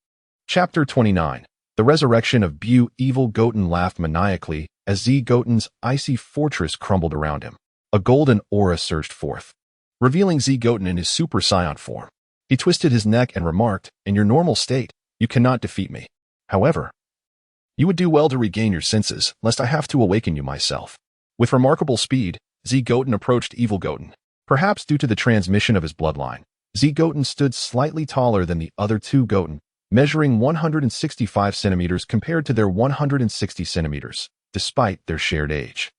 Chapter 29. The Resurrection of Buu. Evil Goten laughed maniacally as Z Goten's icy fortress crumbled around him. A golden aura surged forth, revealing Z Goten in his Super Saiyan form. He twisted his neck and remarked, "In your normal state, you cannot defeat me. However, you would do well to regain your senses, lest I have to awaken you myself." With remarkable speed, Z Goten approached Evil Goten. Perhaps due to the transmission of his bloodline, Z Goten stood slightly taller than the other two Goten, measuring 165 centimeters compared to their 160 centimeters, despite their shared age.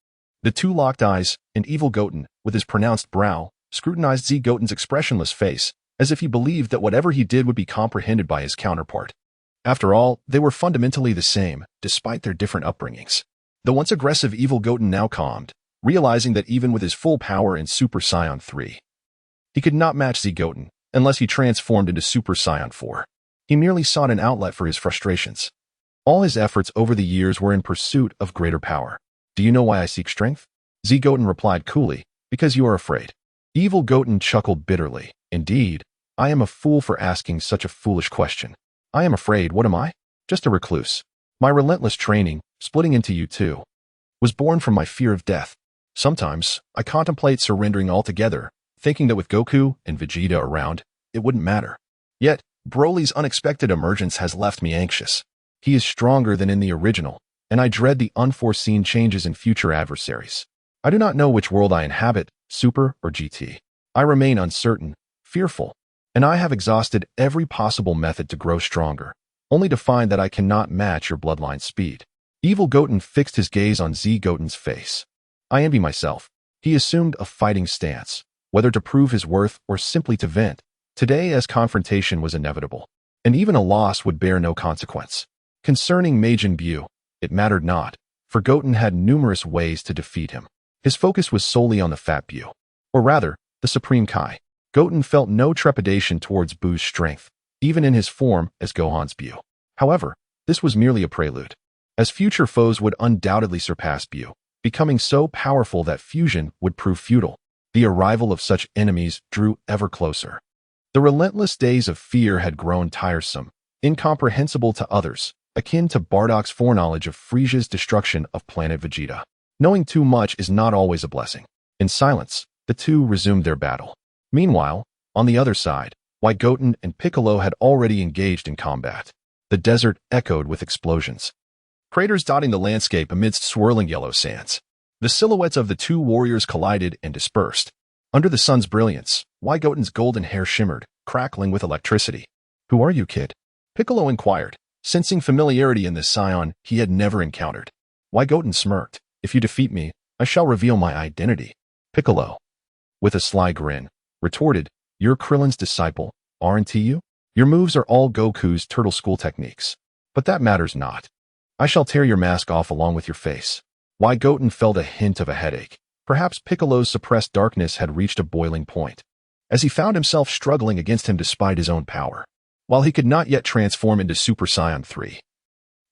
The two locked eyes, and Evil Goten, with his pronounced brow, scrutinized Z Goten's expressionless face, as if he believed that whatever he did would be comprehended by his counterpart. After all, they were fundamentally the same, despite their different upbringings. The once aggressive Evil Goten now calmed, realizing that even with his full power in Super Saiyan 3, he could not match Z Goten unless he transformed into Super Saiyan 4. He merely sought an outlet for his frustrations. All his efforts over the years were in pursuit of greater power. "Do you know why I seek strength?" Z Goten replied coolly, "Because you are afraid." Evil Goten chuckled bitterly. "Indeed, I am a fool for asking such a foolish question. I am afraid, what am I? Just a recluse. My relentless training, splitting into you two, was born from my fear of death. Sometimes, I contemplate surrendering altogether, thinking that with Goku and Vegeta around, it wouldn't matter. Yet, Broly's unexpected emergence has left me anxious. He is stronger than in the original, and I dread the unforeseen changes in future adversaries. I do not know which world I inhabit, Super or GT. I remain uncertain, fearful, and I have exhausted every possible method to grow stronger, only to find that I cannot match your bloodline speed." Evil Goten fixed his gaze on Z Goten's face. "I envy myself." He assumed a fighting stance, whether to prove his worth or simply to vent. Today, as confrontation was inevitable, and even a loss would bear no consequence. Concerning Majin Buu, it mattered not, for Goten had numerous ways to defeat him. His focus was solely on the Fat Buu, or rather, the Supreme Kai. Goten felt no trepidation towards Buu's strength, even in his form as Gohan's Buu. However, this was merely a prelude, as future foes would undoubtedly surpass Buu, becoming so powerful that fusion would prove futile. The arrival of such enemies drew ever closer. The relentless days of fear had grown tiresome, incomprehensible to others, akin to Bardock's foreknowledge of Frisia's destruction of planet Vegeta. Knowing too much is not always a blessing. In silence, the two resumed their battle. Meanwhile, on the other side, Goten and Piccolo had already engaged in combat. The desert echoed with explosions, craters dotting the landscape amidst swirling yellow sands. The silhouettes of the two warriors collided and dispersed. Under the sun's brilliance, Goten's golden hair shimmered, crackling with electricity. "Who are you, kid?" Piccolo inquired, sensing familiarity in this scion he had never encountered. Goten smirked. "If you defeat me, I shall reveal my identity." Piccolo, with a sly grin, retorted, "You're Krillin's disciple, aren't you? Your moves are all Goku's turtle school techniques. But that matters not. I shall tear your mask off along with your face." Goten felt a hint of a headache. Perhaps Piccolo's suppressed darkness had reached a boiling point, as he found himself struggling against him despite his own power. While he could not yet transform into Super Saiyan 3,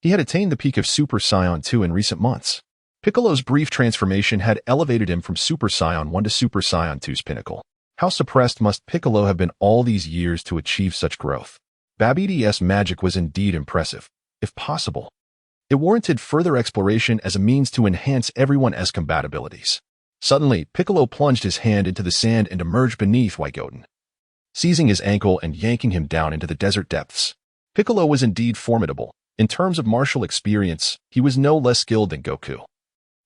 he had attained the peak of Super Saiyan 2 in recent months. Piccolo's brief transformation had elevated him from Super Saiyan 1 to Super Saiyan 2's pinnacle. How suppressed must Piccolo have been all these years to achieve such growth? Babid's magic was indeed impressive, if possible. It warranted further exploration as a means to enhance everyone's compatibilities. Suddenly, Piccolo plunged his hand into the sand and emerged beneath Goten, seizing his ankle and yanking him down into the desert depths. Piccolo was indeed formidable. In terms of martial experience, he was no less skilled than Goku.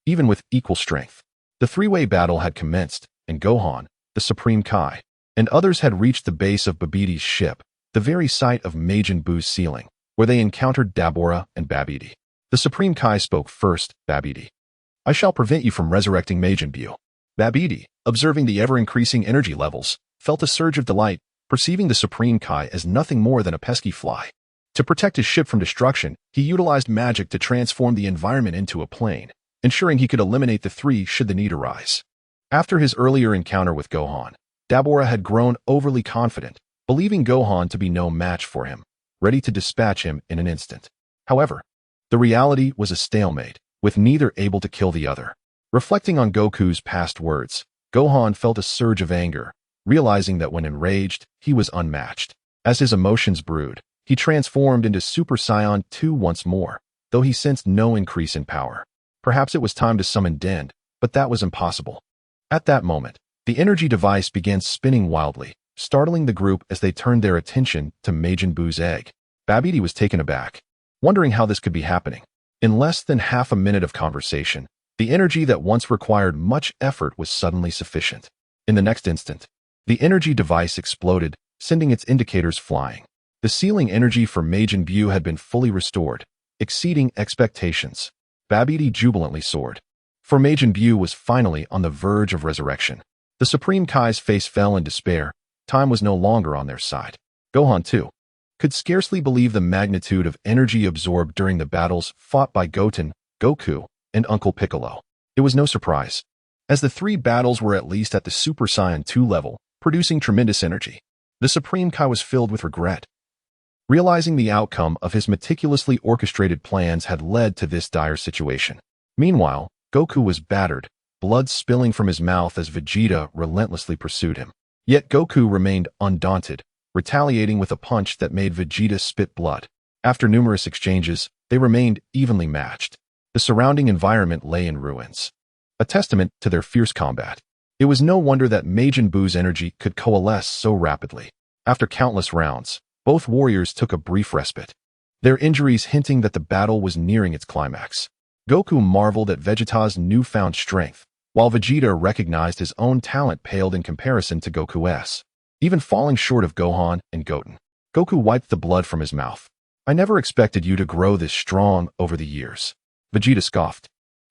Even with equal strength, the three-way battle had commenced, and Gohan, the Supreme Kai, and others had reached the base of Babid's ship, the very site of Majin Buu's ceiling, where they encountered Dabura and Babidi. The Supreme Kai spoke first. "Babidi, I shall prevent you from resurrecting Majin Buu." Babidi, observing the ever-increasing energy levels, felt a surge of delight, perceiving the Supreme Kai as nothing more than a pesky fly. To protect his ship from destruction, he utilized magic to transform the environment into a plane, ensuring he could eliminate the three should the need arise. After his earlier encounter with Gohan, Dabura had grown overly confident, believing Gohan to be no match for him, ready to dispatch him in an instant. However, the reality was a stalemate, with neither able to kill the other. Reflecting on Goku's past words, Gohan felt a surge of anger, realizing that when enraged, he was unmatched. As his emotions brewed, he transformed into Super Saiyan 2 once more, though he sensed no increase in power. Perhaps it was time to summon Den, but that was impossible. At that moment, the energy device began spinning wildly, startling the group as they turned their attention to Majin Buu's egg. Babidi was taken aback, wondering how this could be happening. In less than half a minute of conversation, the energy that once required much effort was suddenly sufficient. In the next instant, the energy device exploded, sending its indicators flying. The ceiling energy for Majin Buu had been fully restored, exceeding expectations. Babidi jubilantly soared, for Majin Buu was finally on the verge of resurrection. The Supreme Kai's face fell in despair. Time was no longer on their side. Gohan, too, could scarcely believe the magnitude of energy absorbed during the battles fought by Goten, Goku, and Uncle Piccolo. It was no surprise, as the three battles were at least at the Super Saiyan 2 level, producing tremendous energy. The Supreme Kai was filled with regret, realizing the outcome of his meticulously orchestrated plans had led to this dire situation. Meanwhile, Goku was battered, blood spilling from his mouth as Vegeta relentlessly pursued him. Yet Goku remained undaunted, retaliating with a punch that made Vegeta spit blood. After numerous exchanges, they remained evenly matched. The surrounding environment lay in ruins, a testament to their fierce combat. It was no wonder that Majin Buu's energy could coalesce so rapidly. After countless rounds, both warriors took a brief respite, their injuries hinting that the battle was nearing its climax. Goku marveled at Vegeta's newfound strength, while Vegeta recognized his own talent paled in comparison to Goku's, even falling short of Gohan and Goten. Goku wiped the blood from his mouth. "I never expected you to grow this strong over the years." Vegeta scoffed.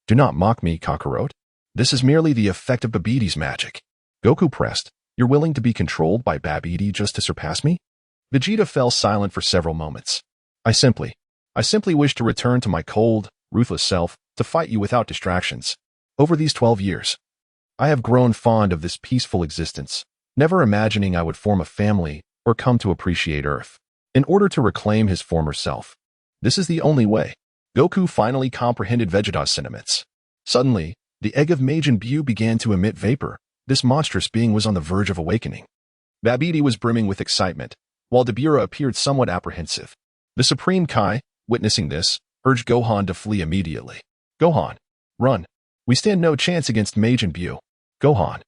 "Do not mock me, Kakarot. This is merely the effect of Babid's magic." Goku pressed. "You're willing to be controlled by Babidi just to surpass me?" Vegeta fell silent for several moments. I simply wish to return to my cold, ruthless self, to fight you without distractions. Over these 12 years, I have grown fond of this peaceful existence, never imagining I would form a family or come to appreciate Earth." In order to reclaim his former self, This is the only way. Goku finally comprehended Vegeta's sentiments. Suddenly, the egg of Majin Buu began to emit vapor. This monstrous being was on the verge of awakening. Babidi was brimming with excitement, while Dabura appeared somewhat apprehensive. The Supreme Kai, witnessing this, urged Gohan to flee immediately. Gohan, run. We stand no chance against Majin Buu. Gohan,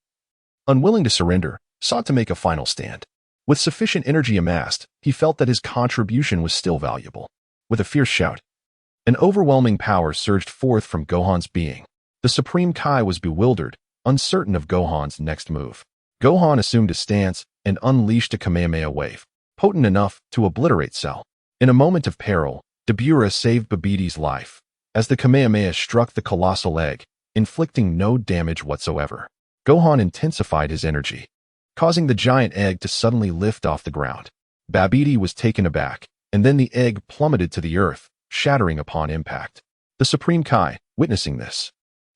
unwilling to surrender, sought to make a final stand. With sufficient energy amassed, he felt that his contribution was still valuable. With a fierce shout, an overwhelming power surged forth from Gohan's being. The Supreme Kai was bewildered, uncertain of Gohan's next move. Gohan assumed a stance and unleashed a Kamehameha wave, potent enough to obliterate Cell. In a moment of peril, Dabura saved Babidi's life, as the Kamehameha struck the colossal egg, inflicting no damage whatsoever. Gohan intensified his energy, causing the giant egg to suddenly lift off the ground. Babidi was taken aback, and then the egg plummeted to the earth, shattering upon impact. The Supreme Kai, witnessing this,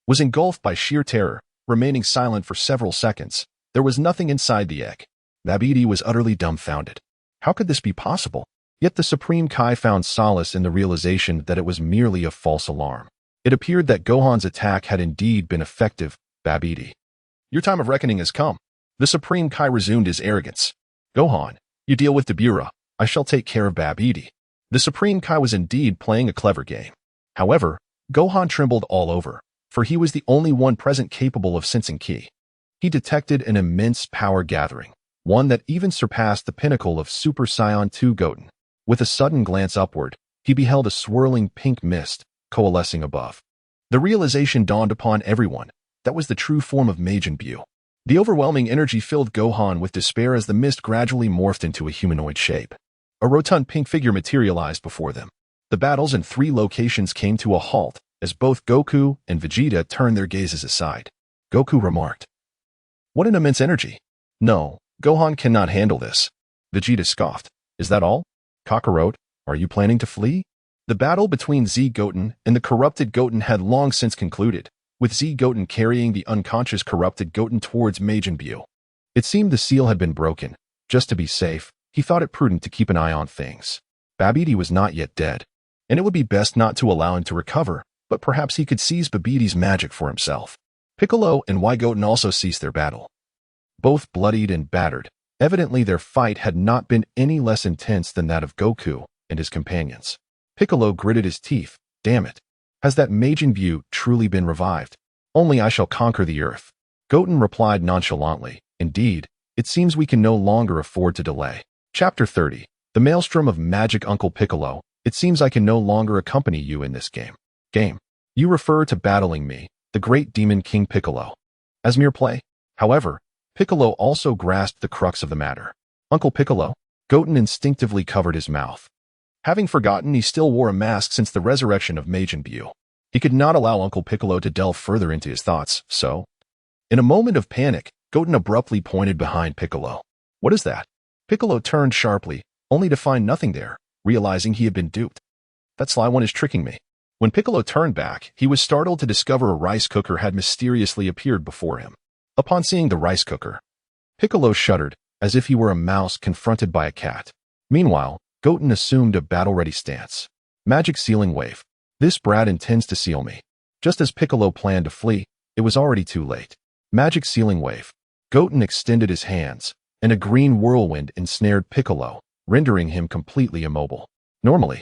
was engulfed by sheer terror, remaining silent for several seconds. There was nothing inside the egg. Babidi was utterly dumbfounded. How could this be possible? Yet the Supreme Kai found solace in the realization that it was merely a false alarm. It appeared that Gohan's attack had indeed been effective. Babidi, your time of reckoning has come. The Supreme Kai resumed his arrogance. Gohan, you deal with Dabura. I shall take care of Babidi. The Supreme Kai was indeed playing a clever game. However, Gohan trembled all over, for he was the only one present capable of sensing ki. He detected an immense power gathering, one that even surpassed the pinnacle of Super Saiyan 2 Goten. With a sudden glance upward, he beheld a swirling pink mist coalescing above. The realization dawned upon everyone. That was the true form of Majin Buu. The overwhelming energy filled Gohan with despair as the mist gradually morphed into a humanoid shape. A rotund pink figure materialized before them. The battles in 3 locations came to a halt as both Goku and Vegeta turned their gazes aside. Goku remarked, "What an immense energy! No, Gohan cannot handle this." Vegeta scoffed. "Is that all? Kakarot, are you planning to flee?" The battle between Z Goten and the corrupted Goten had long since concluded, with Z Goten carrying the unconscious corrupted Goten towards Majin Buu. It seemed the seal had been broken. Just to be safe, he thought it prudent to keep an eye on things. Babidi was not yet dead, and it would be best not to allow him to recover, but perhaps he could seize Babidi's magic for himself. Piccolo and Goten also ceased their battle. Both bloodied and battered. Evidently their fight had not been any less intense than that of Goku and his companions. Piccolo gritted his teeth. Damn it. Has that Majin Buu truly been revived? Only I shall conquer the earth. Goten replied nonchalantly. Indeed, it seems we can no longer afford to delay. Chapter 30. The Maelstrom of Magic. Uncle Piccolo, it seems I can no longer accompany you in this game. You refer to battling me, the great demon King Piccolo, as mere play. However, Piccolo also grasped the crux of the matter. Uncle Piccolo? Goten instinctively covered his mouth. Having forgotten he still wore a mask since the resurrection of Majin Buu, he could not allow Uncle Piccolo to delve further into his thoughts, so, in a moment of panic, Goten abruptly pointed behind Piccolo. What is that? Piccolo turned sharply, only to find nothing there, realizing he had been duped. That sly one is tricking me. When Piccolo turned back, he was startled to discover a rice cooker had mysteriously appeared before him. Upon seeing the rice cooker, Piccolo shuddered, as if he were a mouse confronted by a cat. Meanwhile, Goten assumed a battle-ready stance. Magic sealing wave. This brat intends to seal me. Just as Piccolo planned to flee, it was already too late. Magic sealing wave. Goten extended his hands, and a green whirlwind ensnared Piccolo, rendering him completely immobile. Normally,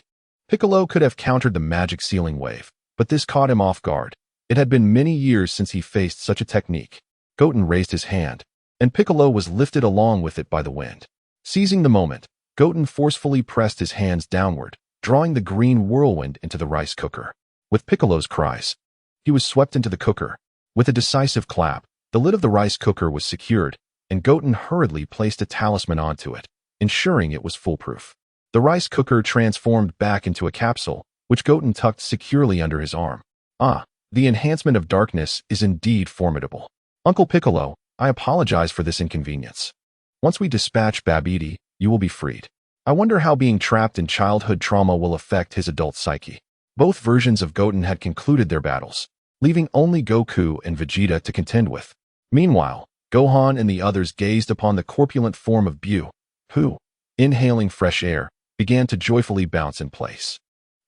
Piccolo could have countered the magic sealing wave, but this caught him off guard. It had been many years since he faced such a technique. Goten raised his hand, and Piccolo was lifted along with it by the wind. Seizing the moment, Goten forcefully pressed his hands downward, drawing the green whirlwind into the rice cooker. With Piccolo's cries, he was swept into the cooker. With a decisive clap, the lid of the rice cooker was secured, and Goten hurriedly placed a talisman onto it, ensuring it was foolproof. The rice cooker transformed back into a capsule, which Goten tucked securely under his arm. Ah, the enhancement of darkness is indeed formidable. Uncle Piccolo, I apologize for this inconvenience. Once we dispatch Babidi, you will be freed. I wonder how being trapped in childhood trauma will affect his adult psyche. Both versions of Goten had concluded their battles, leaving only Goku and Vegeta to contend with. Meanwhile, Gohan and the others gazed upon the corpulent form of Buu, who, inhaling fresh air, began to joyfully bounce in place.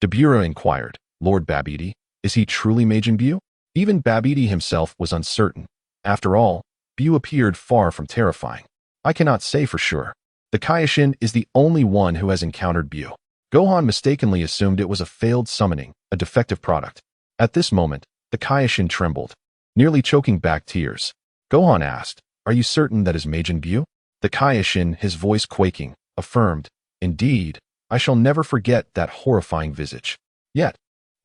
Deburah inquired. Lord Babidi, is he truly Majin Buu? Even Babidi himself was uncertain. After all, Buu appeared far from terrifying. I cannot say for sure. The Kaioshin is the only one who has encountered Buu. Gohan mistakenly assumed it was a failed summoning, a defective product. At this moment, the Kaioshin trembled, nearly choking back tears. Gohan asked, "Are you certain that is Majin Buu?" The Kaioshin, his voice quaking, affirmed, "Indeed, I shall never forget that horrifying visage." Yet,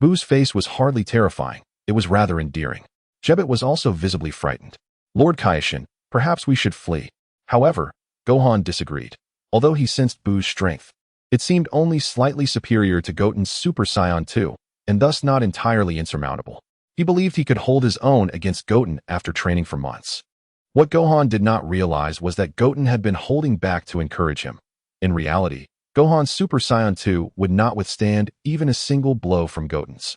Buu's face was hardly terrifying, it was rather endearing. Jebet was also visibly frightened. "Lord Kaioshin, perhaps we should flee." However, Gohan disagreed. Although he sensed Buu's strength, it seemed only slightly superior to Goten's Super Saiyan 2, and thus not entirely insurmountable. He believed he could hold his own against Goten after training for months. What Gohan did not realize was that Goten had been holding back to encourage him. In reality, Gohan's Super Saiyan 2 would not withstand even a single blow from Gotens.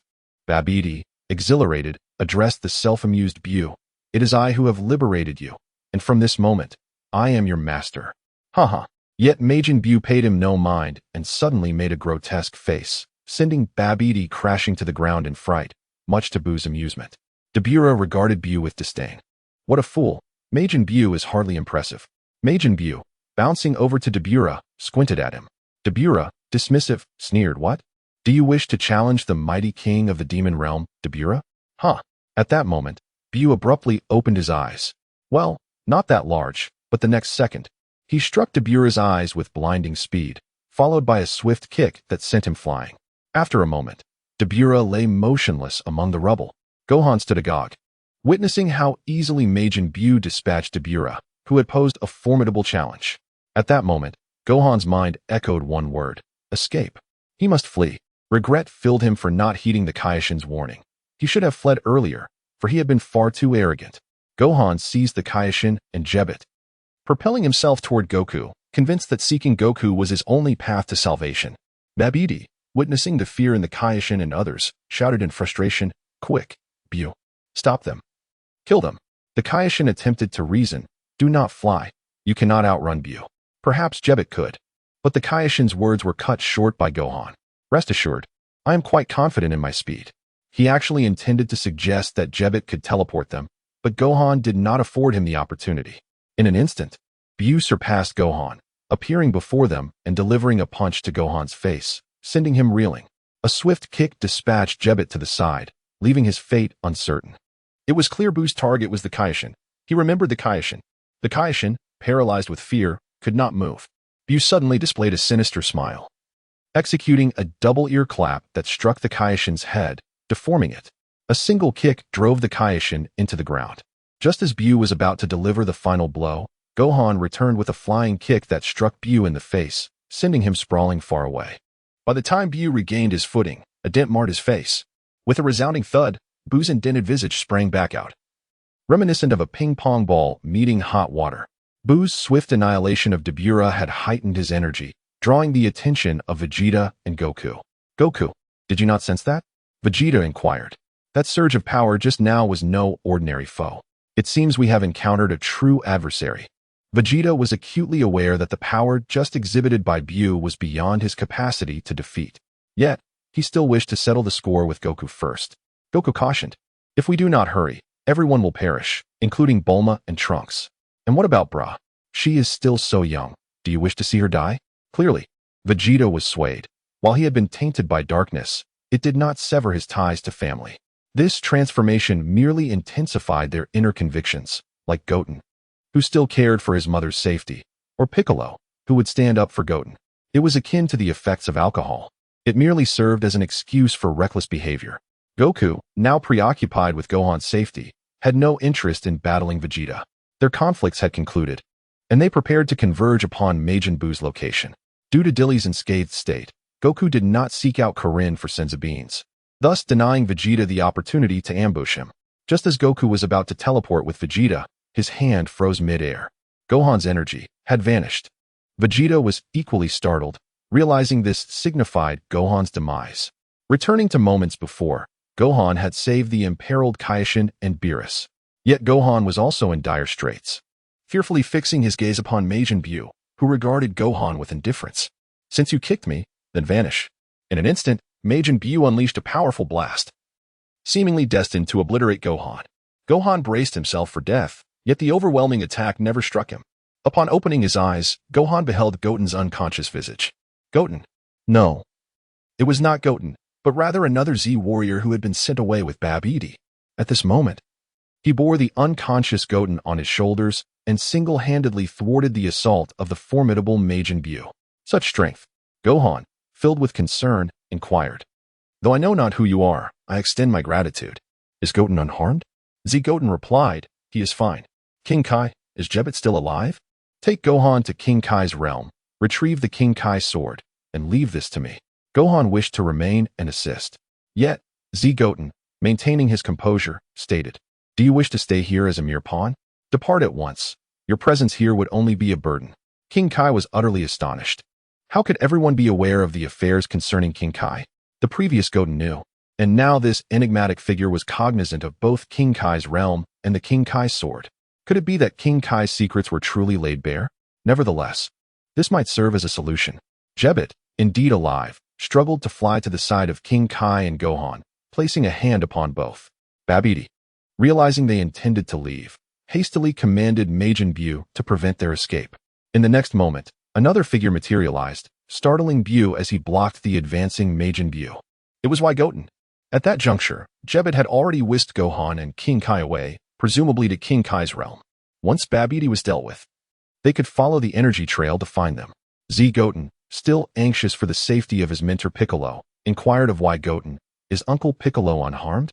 Babidi, exhilarated, addressed the self-amused Buu. "It is I who have liberated you, and from this moment, I am your master." Haha. Yet Majin Buu paid him no mind and suddenly made a grotesque face, sending Babidi crashing to the ground in fright, much to Buu's amusement. Deburah regarded Buu with disdain. "What a fool. Majin Buu is hardly impressive." Majin Buu, bouncing over to Deburah, squinted at him. Deburah, dismissive, sneered, "What? Do you wish to challenge the mighty king of the demon realm, Deburah?" Huh. At that moment, Buu abruptly opened his eyes. Well, not that large, but the next second, he struck Deburah's eyes with blinding speed, followed by a swift kick that sent him flying. After a moment, Deburah lay motionless among the rubble. Gohan stood agog, witnessing how easily Majin Buu dispatched Deburah, who had posed a formidable challenge. At that moment, Gohan's mind echoed one word: escape. He must flee. Regret filled him for not heeding the Kaioshin's warning. He should have fled earlier, for he had been far too arrogant. Gohan seized the Kaioshin and Jebet, propelling himself toward Goku, convinced that seeking Goku was his only path to salvation. Babidi, witnessing the fear in the Kaioshin and others, shouted in frustration, "Quick, Buu! Stop them! Kill them!" The Kaioshin attempted to reason. "Do not fly. You cannot outrun Buu." Perhaps Jebet could. But the Kaioshin's words were cut short by Gohan. "Rest assured, I am quite confident in my speed." He actually intended to suggest that Jebet could teleport them, but Gohan did not afford him the opportunity. In an instant, Buu surpassed Gohan, appearing before them and delivering a punch to Gohan's face, sending him reeling. A swift kick dispatched Jebet to the side, leaving his fate uncertain. It was clear Buu's target was the Kaioshin. He remembered the Kaioshin. The Kaioshin, paralyzed with fear, could not move. Buu suddenly displayed a sinister smile, executing a double ear clap that struck the Kaioshin's head, deforming it. A single kick drove the Kaioshin into the ground. Just as Buu was about to deliver the final blow, Gohan returned with a flying kick that struck Buu in the face, sending him sprawling far away. By the time Buu regained his footing, a dent marred his face. With a resounding thud, Buu's indented visage sprang back out, reminiscent of a ping-pong ball meeting hot water. Buu's swift annihilation of Deburah had heightened his energy, drawing the attention of Vegeta and Goku. "Goku, did you not sense that?" Vegeta inquired. "That surge of power just now was no ordinary foe. It seems we have encountered a true adversary." Vegeta was acutely aware that the power just exhibited by Buu was beyond his capacity to defeat. Yet, he still wished to settle the score with Goku first. Goku cautioned, "If we do not hurry, everyone will perish, including Bulma and Trunks. And what about Bra? She is still so young. Do you wish to see her die?" Clearly, Vegeta was swayed. While he had been tainted by darkness, it did not sever his ties to family. This transformation merely intensified their inner convictions, like Goten, who still cared for his mother's safety, or Piccolo, who would stand up for Goten. It was akin to the effects of alcohol. It merely served as an excuse for reckless behavior. Goku, now preoccupied with Gohan's safety, had no interest in battling Vegeta. Their conflicts had concluded, and they prepared to converge upon Majin Buu's location. Due to Dilly's unscathed state, Goku did not seek out Karin for Senzu Beans, thus denying Vegeta the opportunity to ambush him. Just as Goku was about to teleport with Vegeta, his hand froze mid-air. Gohan's energy had vanished. Vegeta was equally startled, realizing this signified Gohan's demise. Returning to moments before, Gohan had saved the imperiled Kaioshin and Beerus. Yet Gohan was also in dire straits, fearfully fixing his gaze upon Majin Buu, who regarded Gohan with indifference. "Since you kicked me, then vanish." In an instant, Majin Buu unleashed a powerful blast, seemingly destined to obliterate Gohan. Gohan braced himself for death, yet the overwhelming attack never struck him. Upon opening his eyes, Gohan beheld Goten's unconscious visage. Goten. No. It was not Goten, but rather another Z warrior who had been sent away with Babidi. At this moment, he bore the unconscious Goten on his shoulders and single-handedly thwarted the assault of the formidable Majin Buu. Such strength. Gohan, filled with concern, inquired. Though I know not who you are, I extend my gratitude. Is Goten unharmed? Z Goten replied, he is fine. King Kai, is Jebet still alive? Take Gohan to King Kai's realm, retrieve the King Kai sword, and leave this to me. Gohan wished to remain and assist. Yet, Z Goten, maintaining his composure, stated, do you wish to stay here as a mere pawn? Depart at once. Your presence here would only be a burden. King Kai was utterly astonished. How could everyone be aware of the affairs concerning King Kai? The previous Goten knew, and now this enigmatic figure was cognizant of both King Kai's realm and the King Kai sword. Could it be that King Kai's secrets were truly laid bare? Nevertheless, this might serve as a solution. Jebet, indeed alive, struggled to fly to the side of King Kai and Gohan, placing a hand upon both. Babidi, realizing they intended to leave, hastily commanded Majin Buu to prevent their escape. In the next moment, another figure materialized, startling Buu as he blocked the advancing Majin Buu. It was Goten. At that juncture, Jebet had already whisked Gohan and King Kai away, presumably to King Kai's realm. Once Babidi was dealt with, they could follow the energy trail to find them. Z Goten, still anxious for the safety of his mentor Piccolo, inquired of Goten, is Uncle Piccolo unharmed?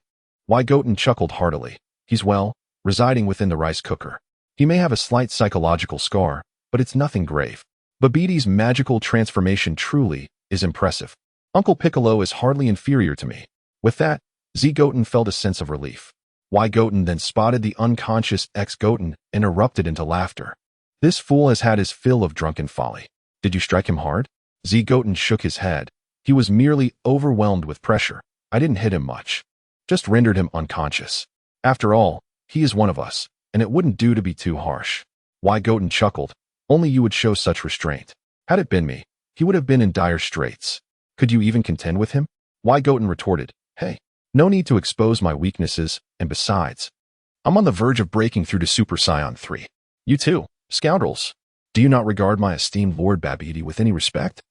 Goten chuckled heartily. He's well, residing within the rice cooker. He may have a slight psychological scar, but it's nothing grave. Babidi's magical transformation truly is impressive. Uncle Piccolo is hardly inferior to me. With that, Z Goten felt a sense of relief. Goten then spotted the unconscious ex-Goten and erupted into laughter. This fool has had his fill of drunken folly. Did you strike him hard? Z Goten shook his head. He was merely overwhelmed with pressure. I didn't hit him much. Just rendered him unconscious. After all, he is one of us, and it wouldn't do to be too harsh. Goten chuckled. Only you would show such restraint. Had it been me, he would have been in dire straits. Could you even contend with him? Goten retorted, hey, no need to expose my weaknesses, and besides, I'm on the verge of breaking through to Super Saiyan 3. You too, scoundrels. Do you not regard my esteemed Lord Babidi with any respect?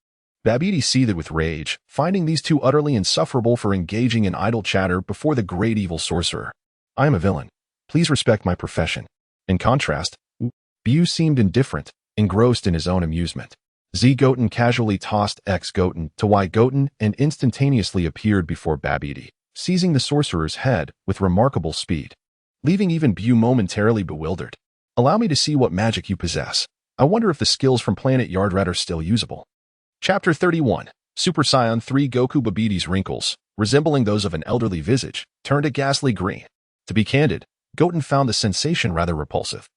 Babidi seethed with rage, finding these two utterly insufferable for engaging in idle chatter before the great evil sorcerer. I am a villain. Please respect my profession. In contrast, Buu seemed indifferent, engrossed in his own amusement. Z Goten casually tossed X Goten to Goten and instantaneously appeared before Babidi, seizing the sorcerer's head with remarkable speed, leaving even Buu momentarily bewildered. Allow me to see what magic you possess. I wonder if the skills from Planet Yardrat are still usable. Chapter 31. Super Saiyan 3 Goku Babidi's wrinkles, resembling those of an elderly visage, turned a ghastly green. To be candid, Goten found the sensation rather repulsive.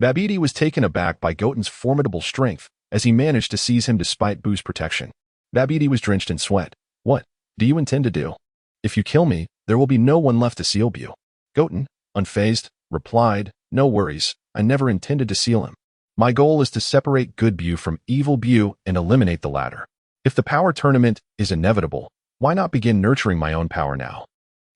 Babidi was taken aback by Goten's formidable strength as he managed to seize him despite Buu's protection. Babidi was drenched in sweat. What do you intend to do? If you kill me, there will be no one left to seal Buu. Goten, unfazed, replied, no worries, I never intended to seal him. My goal is to separate good Buu from evil Buu and eliminate the latter. If the power tournament is inevitable, why not begin nurturing my own power now?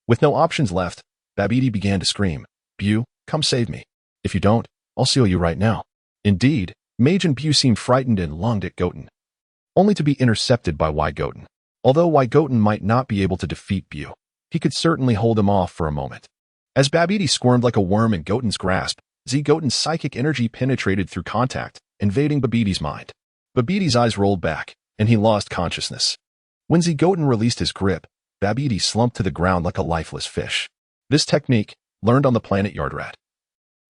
With no options left, Babidi began to scream, Buu, come save me. If you don't, I'll seal you right now. Indeed, Majin Buu seemed frightened and lunged at Goten, only to be intercepted by Goten. Although Goten might not be able to defeat Buu, he could certainly hold him off for a moment. As Babidi squirmed like a worm in Goten's grasp, Z Goten's psychic energy penetrated through contact, invading Babidi's mind. Babidi's eyes rolled back, and he lost consciousness. When Z Goten released his grip, Babidi slumped to the ground like a lifeless fish. This technique, learned on the planet Yardrat,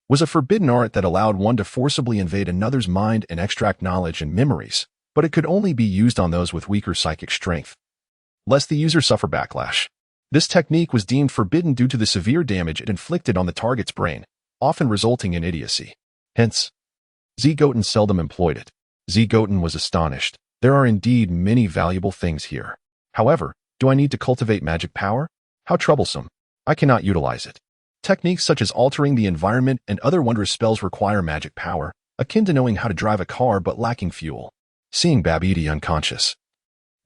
was a forbidden art that allowed one to forcibly invade another's mind and extract knowledge and memories, but it could only be used on those with weaker psychic strength, lest the user suffer backlash. This technique was deemed forbidden due to the severe damage it inflicted on the target's brain, often resulting in idiocy. Hence, Z Goten seldom employed it. Z Goten was astonished. There are indeed many valuable things here. However, do I need to cultivate magic power? How troublesome. I cannot utilize it. Techniques such as altering the environment and other wondrous spells require magic power, akin to knowing how to drive a car but lacking fuel. Seeing Babidi unconscious,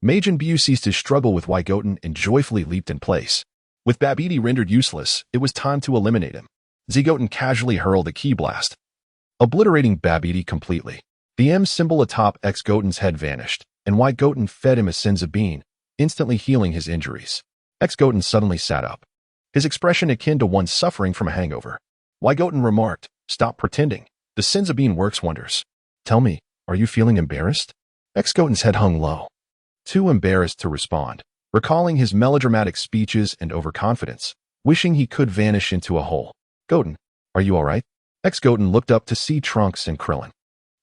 Majin Buu ceased his struggle with Goten and joyfully leaped in place. With Babidi rendered useless, it was time to eliminate him. Goten casually hurled a ki blast, obliterating Babidi completely. The M symbol atop Goten's head vanished, and Goten fed him a senzu bean, instantly healing his injuries. Goten suddenly sat up, his expression akin to one suffering from a hangover. Goten remarked, "Stop pretending. The senzu bean works wonders. Tell me, are you feeling embarrassed?" Goten's head hung low, too embarrassed to respond, recalling his melodramatic speeches and overconfidence, wishing he could vanish into a hole. "Goten, are you alright?" Goten looked up to see Trunks and Krillin.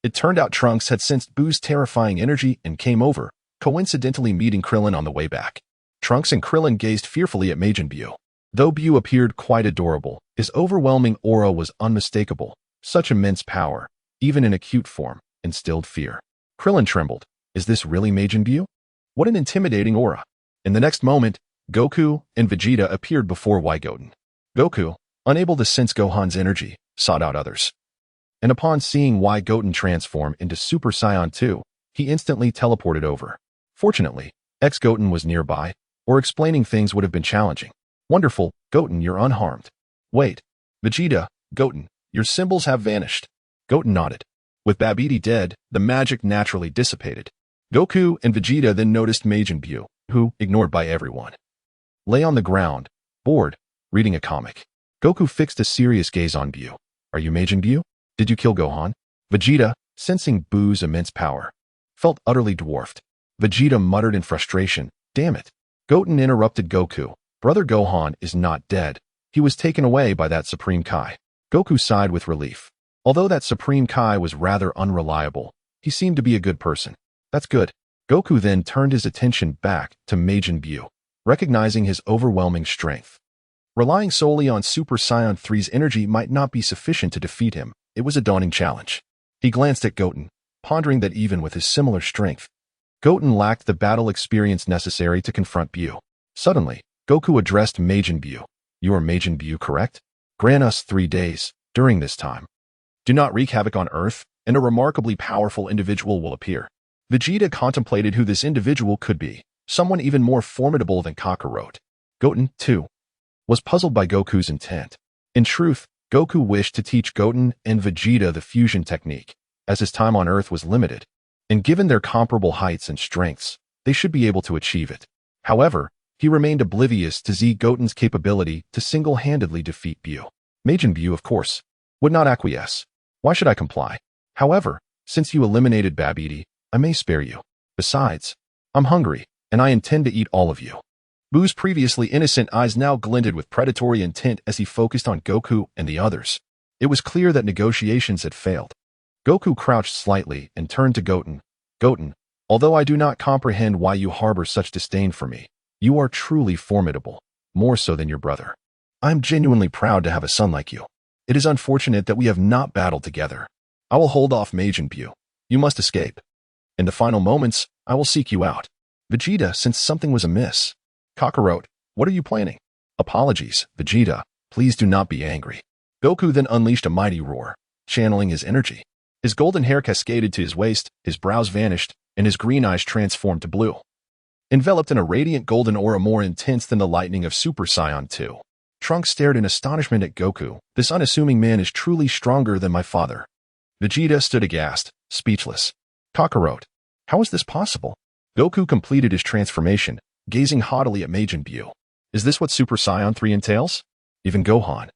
It turned out Trunks had sensed Buu's terrifying energy and came over, coincidentally meeting Krillin on the way back. Trunks and Krillin gazed fearfully at Majin Buu. Though Buu appeared quite adorable, his overwhelming aura was unmistakable. Such immense power, even in acute form, instilled fear. Krillin trembled. Is this really Majin Buu? What an intimidating aura. In the next moment, Goku and Vegeta appeared before Goten. Goku, unable to sense Gohan's energy, sought out others. And upon seeing Goten transform into Super Saiyan 2, he instantly teleported over. Fortunately, Goten was nearby, or explaining things would have been challenging. "Wonderful, Goten, you're unharmed." "Wait, Vegeta, Goten, your symbols have vanished." Goten nodded. With Babidi dead, the magic naturally dissipated. Goku and Vegeta then noticed Majin Buu, who, ignored by everyone, lay on the ground, bored, reading a comic. Goku fixed a serious gaze on Buu. "Are you Majin Buu? Did you kill Gohan?" Vegeta, sensing Buu's immense power, felt utterly dwarfed. Vegeta muttered in frustration, "Damn it." Goten interrupted Goku. "Brother Gohan is not dead. He was taken away by that Supreme Kai." Goku sighed with relief. Although that Supreme Kai was rather unreliable, he seemed to be a good person. "That's good." Goku then turned his attention back to Majin Buu, recognizing his overwhelming strength. Relying solely on Super Saiyan 3's energy might not be sufficient to defeat him. It was a daunting challenge. He glanced at Goten, pondering that even with his similar strength, Goten lacked the battle experience necessary to confront Buu. Suddenly, Goku addressed Majin Buu. "You are Majin Buu, correct? Grant us 3 days. During this time, do not wreak havoc on Earth, and a remarkably powerful individual will appear." Vegeta contemplated who this individual could be, someone even more formidable than Kakarot. Goten, too, was puzzled by Goku's intent. In truth, Goku wished to teach Goten and Vegeta the fusion technique, as his time on Earth was limited, and given their comparable heights and strengths, they should be able to achieve it. However, he remained oblivious to Goten's capability to single-handedly defeat Buu. Majin Buu, of course, would not acquiesce. "Why should I comply? However, since you eliminated Babidi, I may spare you. Besides, I'm hungry, and I intend to eat all of you." Buu's previously innocent eyes now glinted with predatory intent as he focused on Goku and the others. It was clear that negotiations had failed. Goku crouched slightly and turned to Goten. "Goten, although I do not comprehend why you harbor such disdain for me, you are truly formidable, more so than your brother. I am genuinely proud to have a son like you. It is unfortunate that we have not battled together. I will hold off Majin Buu. You must escape. In the final moments, I will seek you out." Vegeta sensed something was amiss. "Kakarot, what are you planning?" "Apologies, Vegeta. Please do not be angry." Goku then unleashed a mighty roar, channeling his energy. His golden hair cascaded to his waist, his brows vanished, and his green eyes transformed to blue, enveloped in a radiant golden aura more intense than the lightning of Super Saiyan 2. Trunks stared in astonishment at Goku. "This unassuming man is truly stronger than my father." Vegeta stood aghast, speechless. "Kakarot, how is this possible?" Goku completed his transformation, gazing haughtily at Majin Buu. "Is this what Super Saiyan 3 entails?" Even Gohan,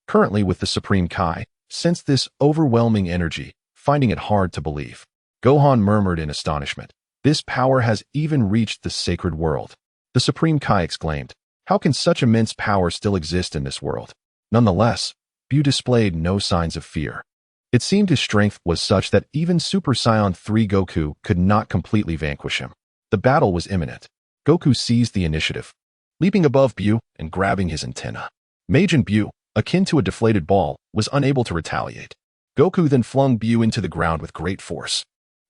currently with the Supreme Kai, sensed this overwhelming energy, finding it hard to believe. Gohan murmured in astonishment. "This power has even reached the sacred world." The Supreme Kai exclaimed, "How can such immense power still exist in this world?" Nonetheless, Buu displayed no signs of fear. It seemed his strength was such that even Super Saiyan 3 Goku could not completely vanquish him. The battle was imminent. Goku seized the initiative, leaping above Buu and grabbing his antenna. Majin Buu, akin to a deflated ball, was unable to retaliate. Goku then flung Buu into the ground with great force.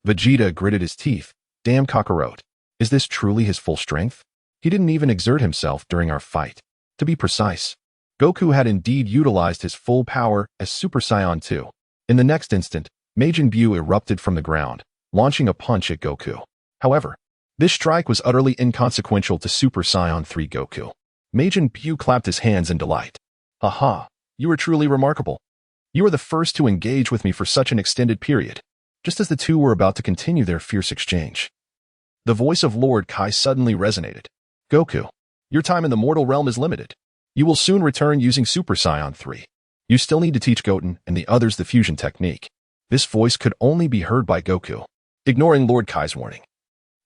Vegeta gritted his teeth. "Damn Kakarot. Is this truly his full strength? He didn't even exert himself during our fight." To be precise, Goku had indeed utilized his full power as Super Saiyan 2. In the next instant, Majin Buu erupted from the ground, launching a punch at Goku. However, This strike was utterly inconsequential to Super Saiyan 3 Goku. Majin Buu clapped his hands in delight. Aha, you are truly remarkable. You are the first to engage with me for such an extended period, just as the two were about to continue their fierce exchange. The voice of Lord Kai suddenly resonated. Goku, your time in the mortal realm is limited. You will soon return using Super Saiyan 3. You still need to teach Goten and the others the fusion technique. This voice could only be heard by Goku, ignoring Lord Kai's warning.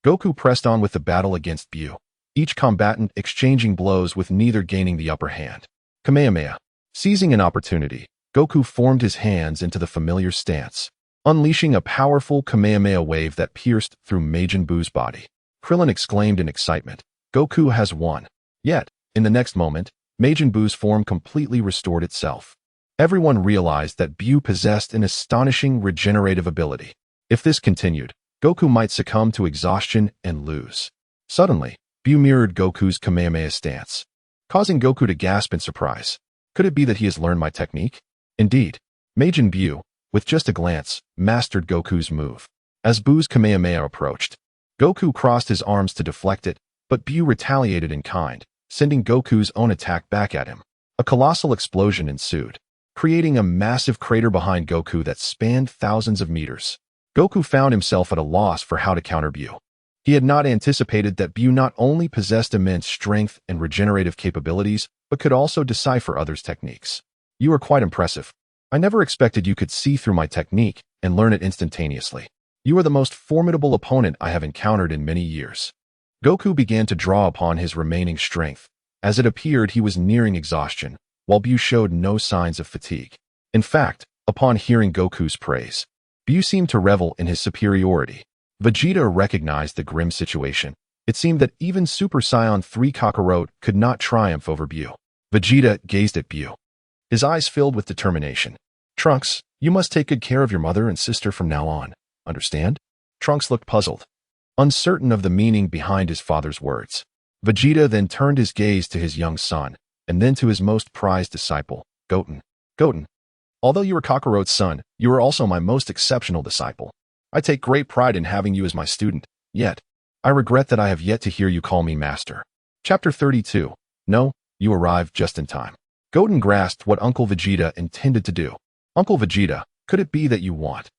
Goku pressed on with the battle against Buu, each combatant exchanging blows with neither gaining the upper hand. Kamehameha. Seizing an opportunity, Goku formed his hands into the familiar stance, unleashing a powerful Kamehameha wave that pierced through Majin Buu's body. Krillin exclaimed in excitement, Goku has won. Yet, in the next moment, Majin Buu's form completely restored itself. Everyone realized that Buu possessed an astonishing regenerative ability. If this continued, Goku might succumb to exhaustion and lose. Suddenly, Buu mirrored Goku's Kamehameha stance, causing Goku to gasp in surprise. Could it be that he has learned my technique? Indeed, Majin Buu, with just a glance, mastered Goku's move. As Buu's Kamehameha approached, Goku crossed his arms to deflect it, but Buu retaliated in kind, sending Goku's own attack back at him. A colossal explosion ensued, creating a massive crater behind Goku that spanned thousands of meters. Goku found himself at a loss for how to counter Buu. He had not anticipated that Buu not only possessed immense strength and regenerative capabilities, but could also decipher others' techniques. You are quite impressive. I never expected you could see through my technique and learn it instantaneously. You are the most formidable opponent I have encountered in many years. Goku began to draw upon his remaining strength. As it appeared, he was nearing exhaustion, while Buu showed no signs of fatigue. In fact, upon hearing Goku's praise, Buu seemed to revel in his superiority. Vegeta recognized the grim situation. It seemed that even Super Saiyan 3 Kakarot could not triumph over Buu. Vegeta gazed at Buu, his eyes filled with determination. Trunks, you must take good care of your mother and sister from now on. Understand? Trunks looked puzzled, uncertain of the meaning behind his father's words. Vegeta then turned his gaze to his young son, and then to his most prized disciple, Goten. Goten, although you are Kakarot's son, you are also my most exceptional disciple. I take great pride in having you as my student, yet, I regret that I have yet to hear you call me master. Chapter 32. No, you arrived just in time. Goten grasped what Uncle Vegeta intended to do. Uncle Vegeta, could it be that you want?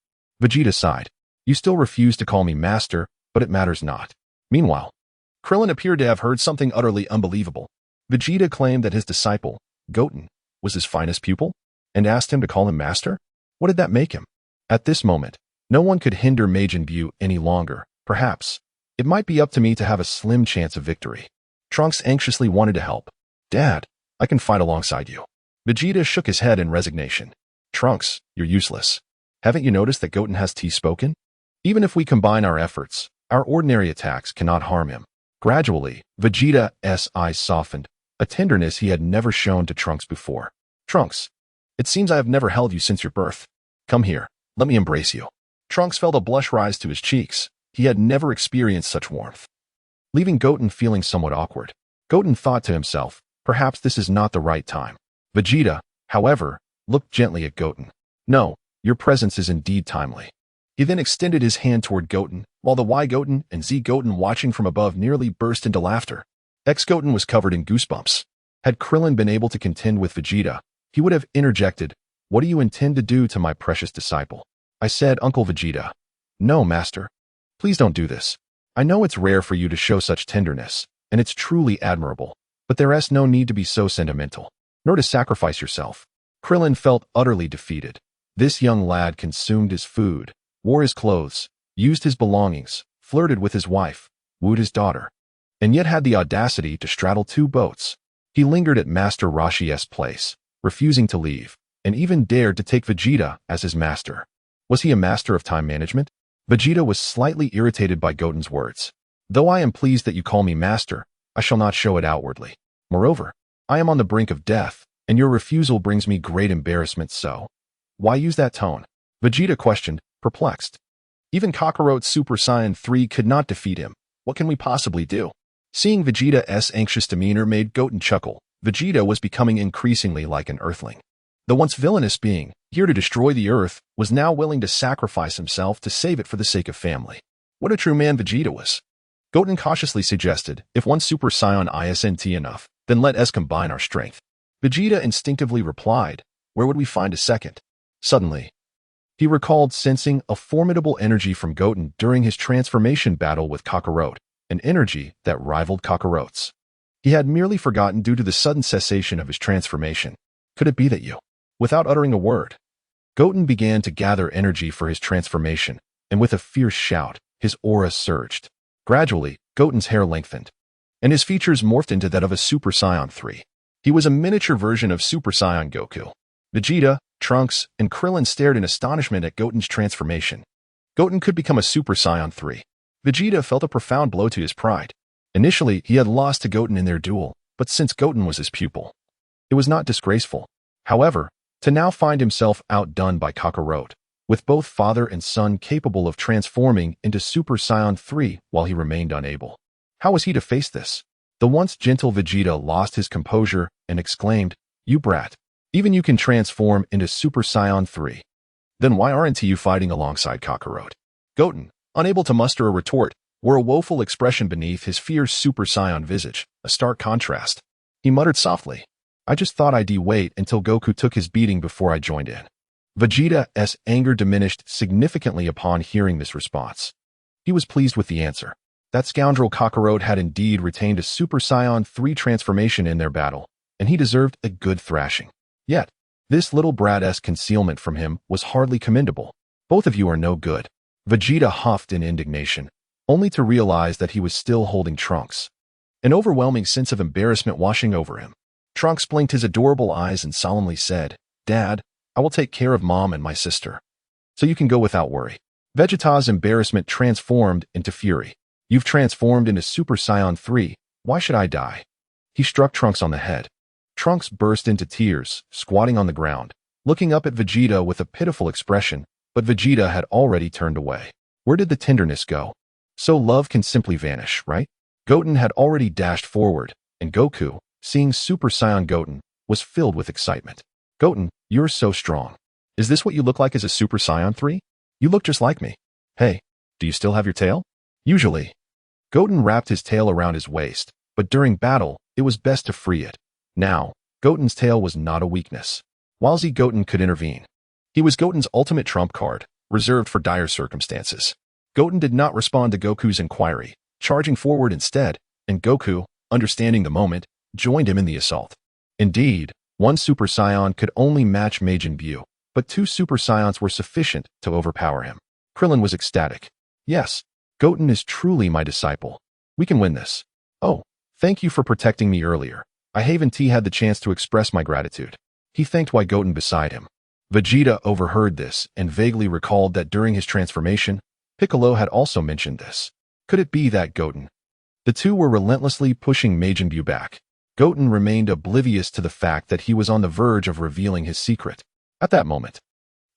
Vegeta sighed. You still refuse to call me master, but it matters not. Meanwhile, Krillin appeared to have heard something utterly unbelievable. Vegeta claimed that his disciple, Goten, was his finest pupil, and asked him to call him master? What did that make him? At this moment, no one could hinder Majin Buu any longer. Perhaps, it might be up to me to have a slim chance of victory. Trunks anxiously wanted to help. Dad, I can fight alongside you. Vegeta shook his head in resignation. Trunks, you're useless. Haven't you noticed that Goten has T-spoken? Even if we combine our efforts, our ordinary attacks cannot harm him. Gradually, Vegeta's eyes softened, a tenderness he had never shown to Trunks before. Trunks, it seems I have never held you since your birth. Come here, let me embrace you. Trunks felt a blush rise to his cheeks. He had never experienced such warmth, leaving Goten feeling somewhat awkward. Goten thought to himself, perhaps this is not the right time. Vegeta, however, looked gently at Goten. No, your presence is indeed timely. He then extended his hand toward Goten, while the Y Goten and Z Goten watching from above nearly burst into laughter. X Goten was covered in goosebumps. Had Krillin been able to contend with Vegeta, he would have interjected, what do you intend to do to my precious disciple? I said, Uncle Vegeta. No, master. Please don't do this. I know it's rare for you to show such tenderness, and it's truly admirable, but there is no need to be so sentimental, nor to sacrifice yourself. Krillin felt utterly defeated. This young lad consumed his food, wore his clothes, used his belongings, flirted with his wife, wooed his daughter, and yet had the audacity to straddle two boats. He lingered at Master Roshi's place, refusing to leave, and even dared to take Vegeta as his master. Was he a master of time management? Vegeta was slightly irritated by Goten's words. Though I am pleased that you call me master, I shall not show it outwardly. Moreover, I am on the brink of death, and your refusal brings me great embarrassment, so why use that tone? Vegeta questioned, perplexed. Even Kakarot's Super Saiyan 3 could not defeat him. What can we possibly do? Seeing Vegeta's anxious demeanor made Goten chuckle. Vegeta was becoming increasingly like an earthling. The once villainous being, here to destroy the earth, was now willing to sacrifice himself to save it for the sake of family. What a true man Vegeta was. Goten cautiously suggested, if one Super Saiyan isn't enough, then let us combine our strength. Vegeta instinctively replied, where would we find a second? Suddenly, he recalled sensing a formidable energy from Goten during his transformation battle with Kakarot, an energy that rivaled Kakarot's. He had merely forgotten due to the sudden cessation of his transformation. Could it be that you? Without uttering a word, Goten began to gather energy for his transformation, and with a fierce shout, his aura surged. Gradually, Goten's hair lengthened, and his features morphed into that of a Super Saiyan 3. He was a miniature version of Super Saiyan Goku. Vegeta, Trunks, and Krillin stared in astonishment at Goten's transformation. Goten could become a Super Saiyan 3. Vegeta felt a profound blow to his pride. Initially, he had lost to Goten in their duel, but since Goten was his pupil, it was not disgraceful. However, to now find himself outdone by Kakarot, with both father and son capable of transforming into Super Saiyan 3 while he remained unable. How was he to face this? The once gentle Vegeta lost his composure and exclaimed, "You brat! Even you can transform into Super Saiyan 3. Then why aren't you fighting alongside Kakarot?" Goten, unable to muster a retort, wore a woeful expression beneath his fierce Super Saiyan visage, a stark contrast. He muttered softly, "I just thought I'd wait until Goku took his beating before I joined in." Vegeta's anger diminished significantly upon hearing this response. He was pleased with the answer. That scoundrel Kakarot had indeed retained a Super Saiyan 3 transformation in their battle, and he deserved a good thrashing. Yet, this little brat's concealment from him was hardly commendable. Both of you are no good. Vegeta huffed in indignation, only to realize that he was still holding Trunks. An overwhelming sense of embarrassment washing over him. Trunks blinked his adorable eyes and solemnly said, "Dad, I will take care of Mom and my sister, so you can go without worry." Vegeta's embarrassment transformed into fury. "You've transformed into Super Saiyan 3. Why should I die?" He struck Trunks on the head. Trunks burst into tears, squatting on the ground, looking up at Vegeta with a pitiful expression, but Vegeta had already turned away. Where did the tenderness go? So love can simply vanish, right? Goten had already dashed forward, and Goku, seeing Super Saiyan Goten, was filled with excitement. "Goten, you're so strong. Is this what you look like as a Super Saiyan 3? You look just like me. Hey, do you still have your tail?" Usually, Goten wrapped his tail around his waist, but during battle, it was best to free it. Now, Goten's tail was not a weakness. Lam-Z Goten could intervene. He was Goten's ultimate trump card, reserved for dire circumstances. Goten did not respond to Goku's inquiry, charging forward instead, and Goku, understanding the moment, joined him in the assault. Indeed, one Super Saiyan could only match Majin Buu, but two Super Saiyans were sufficient to overpower him. Krillin was ecstatic. "Yes, Goten is truly my disciple. We can win this. Oh, thank you for protecting me earlier. I haven't had the chance to express my gratitude." He thanked Goten beside him. Vegeta overheard this and vaguely recalled that during his transformation, Piccolo had also mentioned this. Could it be that Goten? The two were relentlessly pushing Majin Buu back. Goten remained oblivious to the fact that he was on the verge of revealing his secret. At that moment,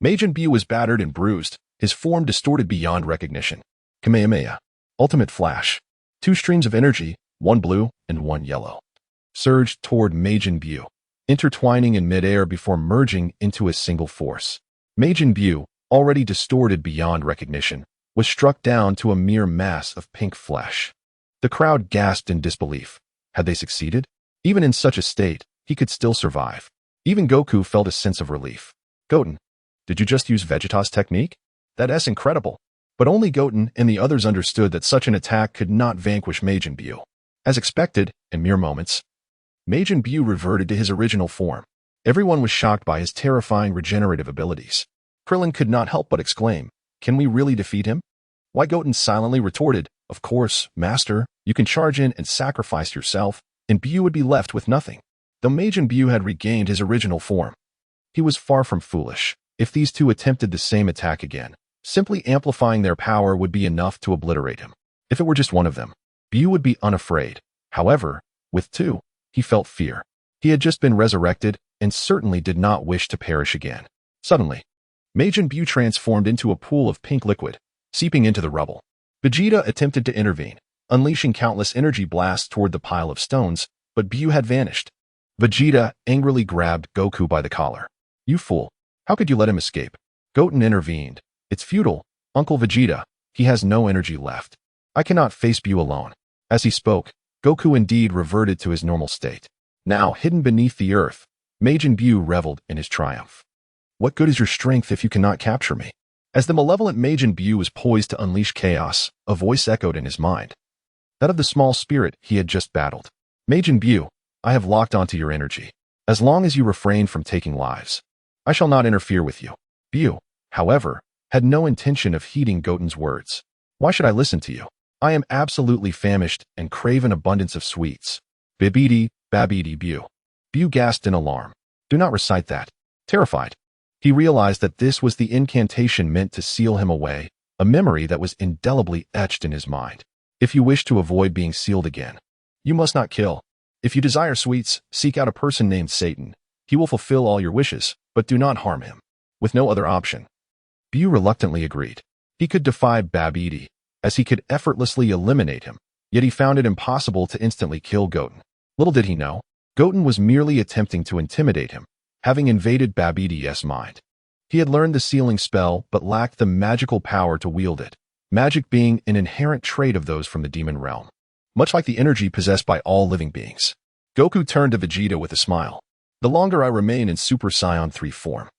Majin Buu was battered and bruised, his form distorted beyond recognition. Kamehameha. Ultimate Flash. Two streams of energy, one blue and one yellow, surged toward Majin Buu, intertwining in midair before merging into a single force. Majin Buu, already distorted beyond recognition, was struck down to a mere mass of pink flesh. The crowd gasped in disbelief. Had they succeeded? Even in such a state, he could still survive. Even Goku felt a sense of relief. "Goten, did you just use Vegeta's technique? That's incredible." But only Goten and the others understood that such an attack could not vanquish Majin Buu. As expected, in mere moments, Majin Buu reverted to his original form. Everyone was shocked by his terrifying regenerative abilities. Krillin could not help but exclaim, "Can we really defeat him?" Why Goten silently retorted, "Of course, Master, you can charge in and sacrifice yourself, and Buu would be left with nothing." Though Majin Buu had regained his original form, he was far from foolish. If these two attempted the same attack again, simply amplifying their power would be enough to obliterate him. If it were just one of them, Buu would be unafraid. However, with two, he felt fear. He had just been resurrected and certainly did not wish to perish again. Suddenly, Majin Buu transformed into a pool of pink liquid, seeping into the rubble. Vegeta attempted to intervene, unleashing countless energy blasts toward the pile of stones, but Buu had vanished. Vegeta angrily grabbed Goku by the collar. "You fool! How could you let him escape?" Goten intervened. "It's futile, Uncle Vegeta. He has no energy left. I cannot face Buu alone. As he spoke, Goku indeed reverted to his normal state. Now, hidden beneath the earth, Majin Buu reveled in his triumph. What good is your strength if you cannot capture me? As the malevolent Majin Buu was poised to unleash chaos, a voice echoed in his mind. That of the small spirit he had just battled. Majin Buu, I have locked onto your energy. As long as you refrain from taking lives, I shall not interfere with you. Buu, however, had no intention of heeding Goten's words. Why should I listen to you? I am absolutely famished and crave an abundance of sweets. Bibidi, babidi Buu. Buu gasped in alarm. Do not recite that. Terrified, he realized that this was the incantation meant to seal him away, a memory that was indelibly etched in his mind. If you wish to avoid being sealed again, you must not kill. If you desire sweets, seek out a person named Satan. He will fulfill all your wishes, but do not harm him. With no other option, Buu reluctantly agreed. He could defy Babidi, as he could effortlessly eliminate him, yet he found it impossible to instantly kill Goten. Little did he know, Goten was merely attempting to intimidate him, having invaded Babidi's mind. He had learned the sealing spell but lacked the magical power to wield it, magic being an inherent trait of those from the demon realm, much like the energy possessed by all living beings. Goku turned to Vegeta with a smile. The longer I remain in Super Saiyan 3 form,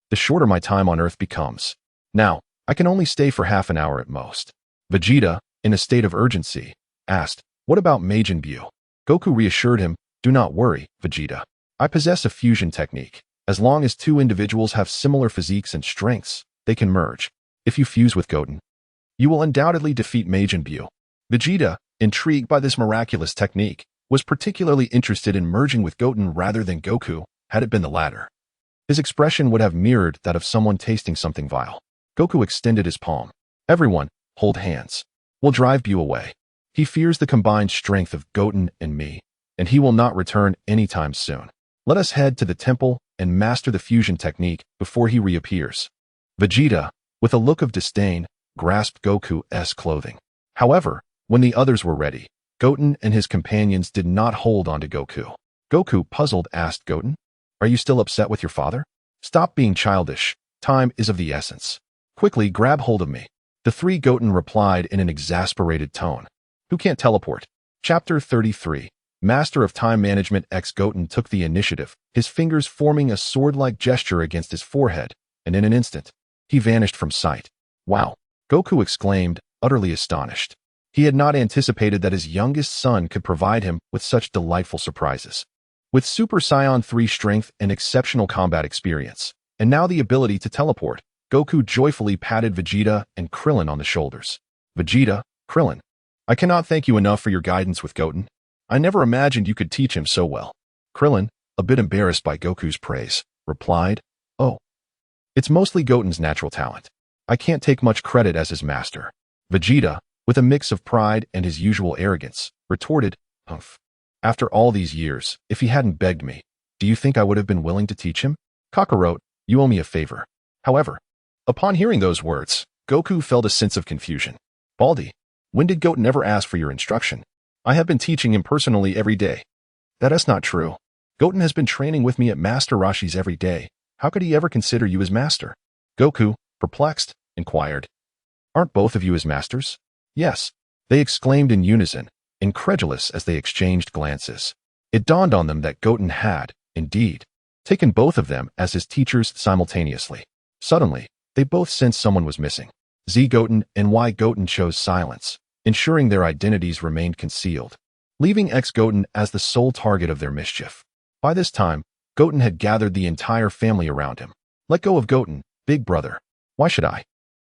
the shorter my time on Earth becomes. Now, I can only stay for half an hour at most. Vegeta, in a state of urgency, asked, what about Majin Buu? Goku reassured him, do not worry, Vegeta. I possess a fusion technique. As long as two individuals have similar physiques and strengths, they can merge. If you fuse with Goten, you will undoubtedly defeat Majin Buu. Vegeta, intrigued by this miraculous technique, was particularly interested in merging with Goten rather than Goku, had it been the latter. His expression would have mirrored that of someone tasting something vile. Goku extended his palm. Everyone, hold hands. We'll drive Buu away. He fears the combined strength of Goten and me, and he will not return anytime soon. Let us head to the temple and master the fusion technique before he reappears. Vegeta, with a look of disdain, grasped Goku's clothing. However, when the others were ready, Goten and his companions did not hold on to Goku. Goku, puzzled, asked Goten, are you still upset with your father? Stop being childish. Time is of the essence. Quickly grab hold of me. The three Goten replied in an exasperated tone. Who can't teleport? Chapter 33. Master of Time Management X Goten took the initiative, his fingers forming a sword-like gesture against his forehead, and in an instant, he vanished from sight. Wow! Goku exclaimed, utterly astonished. He had not anticipated that his youngest son could provide him with such delightful surprises. With Super Saiyan 3 strength and exceptional combat experience, and now the ability to teleport, Goku joyfully patted Vegeta and Krillin on the shoulders. Vegeta, Krillin, I cannot thank you enough for your guidance with Goten. I never imagined you could teach him so well. Krillin, a bit embarrassed by Goku's praise, replied, oh, it's mostly Goten's natural talent. I can't take much credit as his master. Vegeta, with a mix of pride and his usual arrogance, retorted, humph. After all these years, if he hadn't begged me, do you think I would have been willing to teach him? Kakarot, you owe me a favor. However, upon hearing those words, Goku felt a sense of confusion. Baldy, when did Goten ever ask for your instruction? I have been teaching him personally every day. That is not true. Goten has been training with me at Master Roshi's every day. How could he ever consider you his master? Goku, perplexed, inquired. Aren't both of you his masters? Yes, they exclaimed in unison, incredulous as they exchanged glances. It dawned on them that Goten had, indeed, taken both of them as his teachers simultaneously. Suddenly, they both sensed someone was missing. Z Goten and Y Goten chose silence, ensuring their identities remained concealed, leaving X Goten as the sole target of their mischief. By this time, Goten had gathered the entire family around him. Let go of Goten, big brother. Why should I?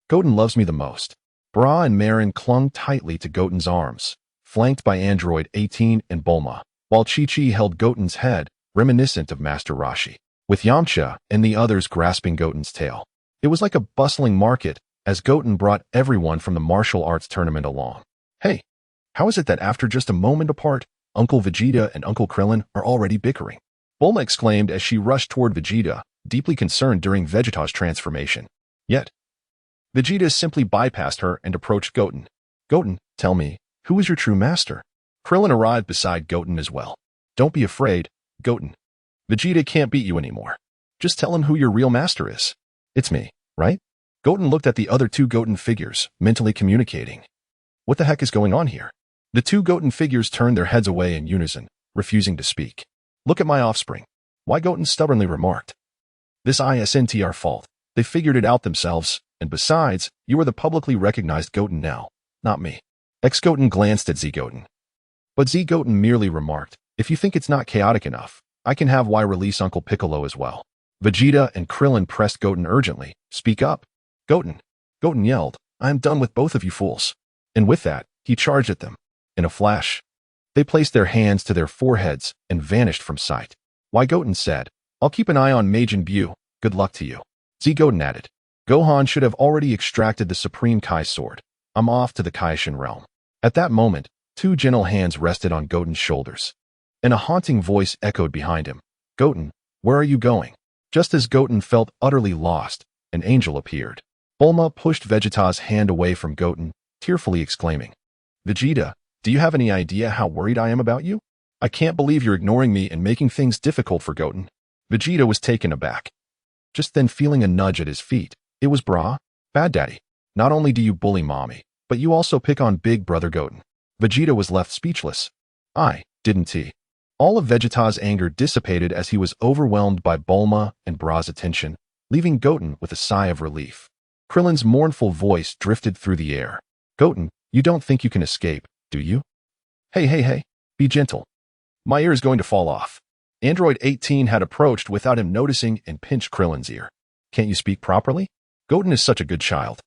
Goten loves me the most. Bra and Marin clung tightly to Goten's arms, flanked by Android 18 and Bulma, while Chi-Chi held Goten's head, reminiscent of Master Roshi, with Yamcha and the others grasping Goten's tail. It was like a bustling market, as Goten brought everyone from the martial arts tournament along. Hey, how is it that after just a moment apart, Uncle Vegeta and Uncle Krillin are already bickering? Bulma exclaimed as she rushed toward Vegeta, deeply concerned during Vegeta's transformation. Yet, Vegeta simply bypassed her and approached Goten. Goten, tell me, who is your true master? Krillin arrived beside Goten as well. Don't be afraid, Goten. Vegeta can't beat you anymore. Just tell him who your real master is. It's me, right? Goten looked at the other two Goten figures, mentally communicating. What the heck is going on here? The two Goten figures turned their heads away in unison, refusing to speak. Look at my offspring. Why Goten stubbornly remarked. This isn't our fault. They figured it out themselves, and besides, you are the publicly recognized Goten now, not me. Ex-Goten glanced at Z-Goten. But Z-Goten merely remarked, if you think it's not chaotic enough, I can have why release Uncle Piccolo as well. Vegeta and Krillin pressed Goten urgently. Speak up. Goten. Goten yelled, I am done with both of you fools. And with that, he charged at them. In a flash, they placed their hands to their foreheads and vanished from sight. Why Goten said, I'll keep an eye on Majin Buu. Good luck to you. Z-Goten added. Gohan should have already extracted the Supreme Kai sword. I'm off to the Kaishin realm. At that moment, two gentle hands rested on Goten's shoulders. And a haunting voice echoed behind him. Goten, where are you going? Just as Goten felt utterly lost, an angel appeared. Bulma pushed Vegeta's hand away from Goten, tearfully exclaiming, Vegeta, do you have any idea how worried I am about you? I can't believe you're ignoring me and making things difficult for Goten. Vegeta was taken aback. Just then feeling a nudge at his feet. It was Bra. Bad Daddy. Not only do you bully Mommy, but you also pick on big brother Goten. Vegeta was left speechless. Didn't he? All of Vegeta's anger dissipated as he was overwhelmed by Bulma and Bra's attention, leaving Goten with a sigh of relief. Krillin's mournful voice drifted through the air. Goten, you don't think you can escape, do you? Hey, be gentle. My ear is going to fall off. Android 18 had approached without him noticing and pinched Krillin's ear. Can't you speak properly? Goten is such a good child.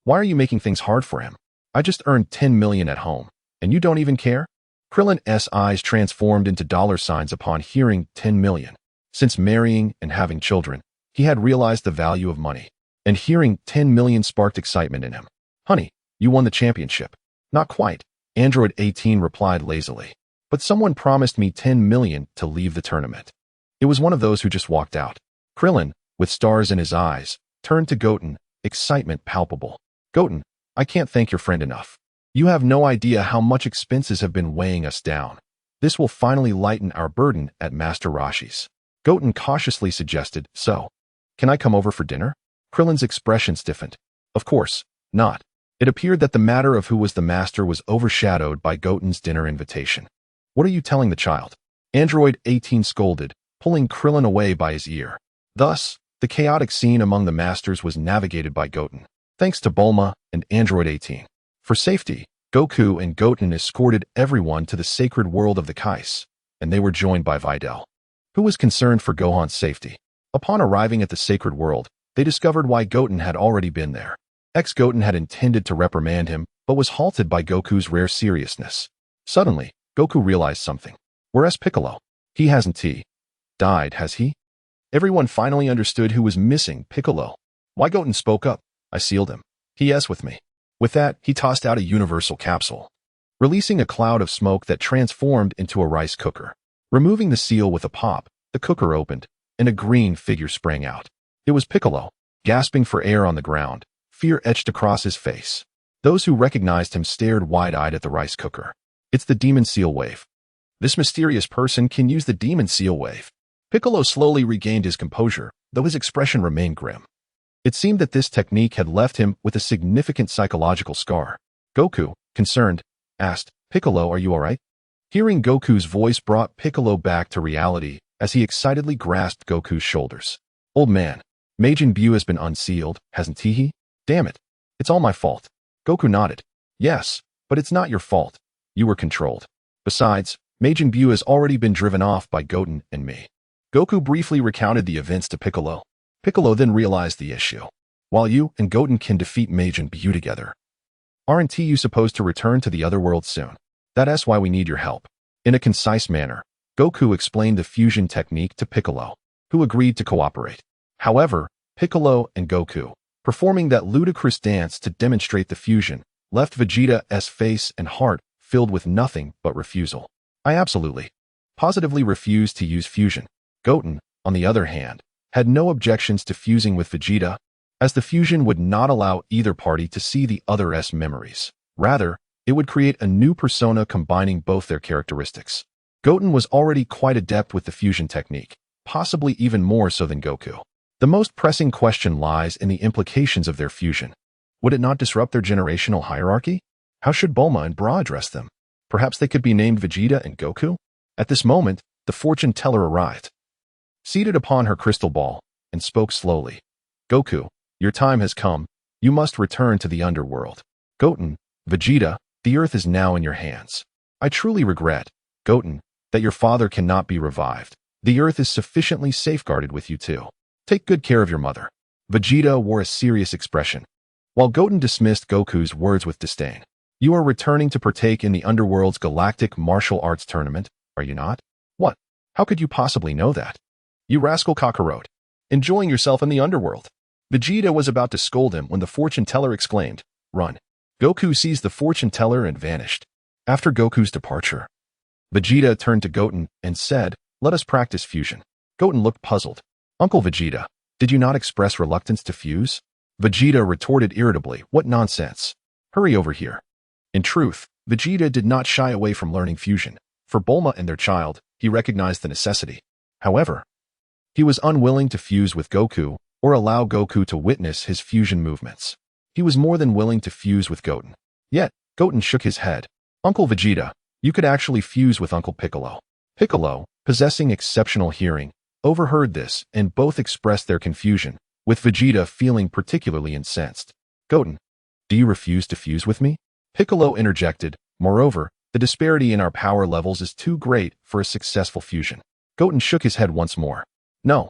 Why are you making things hard for him? I just earned 10 million at home, and you don't even care? Krillin's eyes transformed into dollar signs upon hearing 10 million. Since marrying and having children, he had realized the value of money, and hearing 10 million sparked excitement in him. Honey, you won the championship. Not quite, Android 18 replied lazily. But someone promised me 10 million to leave the tournament. It was one of those who just walked out. Krillin, with stars in his eyes, turned to Goten, excitement palpable. Goten, I can't thank your friend enough. You have no idea how much expenses have been weighing us down. This will finally lighten our burden at Master Roshi's. Goten cautiously suggested, so, can I come over for dinner? Krillin's expression stiffened. Of course, not. It appeared that the matter of who was the master was overshadowed by Goten's dinner invitation. What are you telling the child? Android 18 scolded, pulling Krillin away by his ear. Thus, the chaotic scene among the masters was navigated by Goten, thanks to Bulma and Android 18. For safety, Goku and Goten escorted everyone to the sacred world of the Kais, and they were joined by Videl, who was concerned for Gohan's safety. Upon arriving at the sacred world, they discovered why Goten had already been there. Ex-Goten had intended to reprimand him, but was halted by Goku's rare seriousness. Suddenly, Goku realized something. Whereas Piccolo, he hasn't died, has he? Everyone finally understood who was missing Piccolo. Why Goten spoke up. I sealed him. He is with me. With that, he tossed out a universal capsule, releasing a cloud of smoke that transformed into a rice cooker. Removing the seal with a pop, the cooker opened, and a green figure sprang out. It was Piccolo, gasping for air on the ground, fear etched across his face. Those who recognized him stared wide-eyed at the rice cooker. It's the Demon Seal Wave. This mysterious person can use the Demon Seal Wave. Piccolo slowly regained his composure, though his expression remained grim. It seemed that this technique had left him with a significant psychological scar. Goku, concerned, asked, Piccolo, are you alright? Hearing Goku's voice brought Piccolo back to reality as he excitedly grasped Goku's shoulders. Old man, Majin Buu has been unsealed, hasn't he? Damn it. It's all my fault. Goku nodded. Yes, but it's not your fault. You were controlled. Besides, Majin Buu has already been driven off by Goten and me. Goku briefly recounted the events to Piccolo. Piccolo then realized the issue. While you and Goten can defeat Majin Buu together, aren't you supposed to return to the other world soon? That's why we need your help. In a concise manner, Goku explained the fusion technique to Piccolo, who agreed to cooperate. However, Piccolo and Goku, performing that ludicrous dance to demonstrate the fusion, left Vegeta's face and heart filled with nothing but refusal. I absolutely, positively refuse to use fusion. Goten, on the other hand, had no objections to fusing with Vegeta, as the fusion would not allow either party to see the other's memories. Rather, it would create a new persona combining both their characteristics. Goten was already quite adept with the fusion technique, possibly even more so than Goku. The most pressing question lies in the implications of their fusion. Would it not disrupt their generational hierarchy? How should Bulma and Bra address them? Perhaps they could be named Vegeta and Goku? At this moment, the fortune teller arrived, seated upon her crystal ball, and spoke slowly. Goku, your time has come. You must return to the underworld. Goten, Vegeta, the earth is now in your hands. I truly regret, Goten, that your father cannot be revived. The earth is sufficiently safeguarded with you too. Take good care of your mother. Vegeta wore a serious expression, while Goten dismissed Goku's words with disdain. You are returning to partake in the underworld's galactic martial arts tournament, are you not? What? How could you possibly know that? You rascal Kakarot. Enjoying yourself in the underworld. Vegeta was about to scold him when the fortune teller exclaimed, Run. Goku seized the fortune teller and vanished. After Goku's departure, Vegeta turned to Goten and said, Let us practice fusion. Goten looked puzzled. Uncle Vegeta, did you not express reluctance to fuse? Vegeta retorted irritably, What nonsense. Hurry over here. In truth, Vegeta did not shy away from learning fusion. For Bulma and their child, he recognized the necessity. However, he was unwilling to fuse with Goku or allow Goku to witness his fusion movements. He was more than willing to fuse with Goten. Yet, Goten shook his head. Uncle Vegeta, you could actually fuse with Uncle Piccolo. Piccolo, possessing exceptional hearing, overheard this and both expressed their confusion, with Vegeta feeling particularly incensed. Goten, do you refuse to fuse with me? Piccolo interjected, Moreover, the disparity in our power levels is too great for a successful fusion. Goten shook his head once more. No.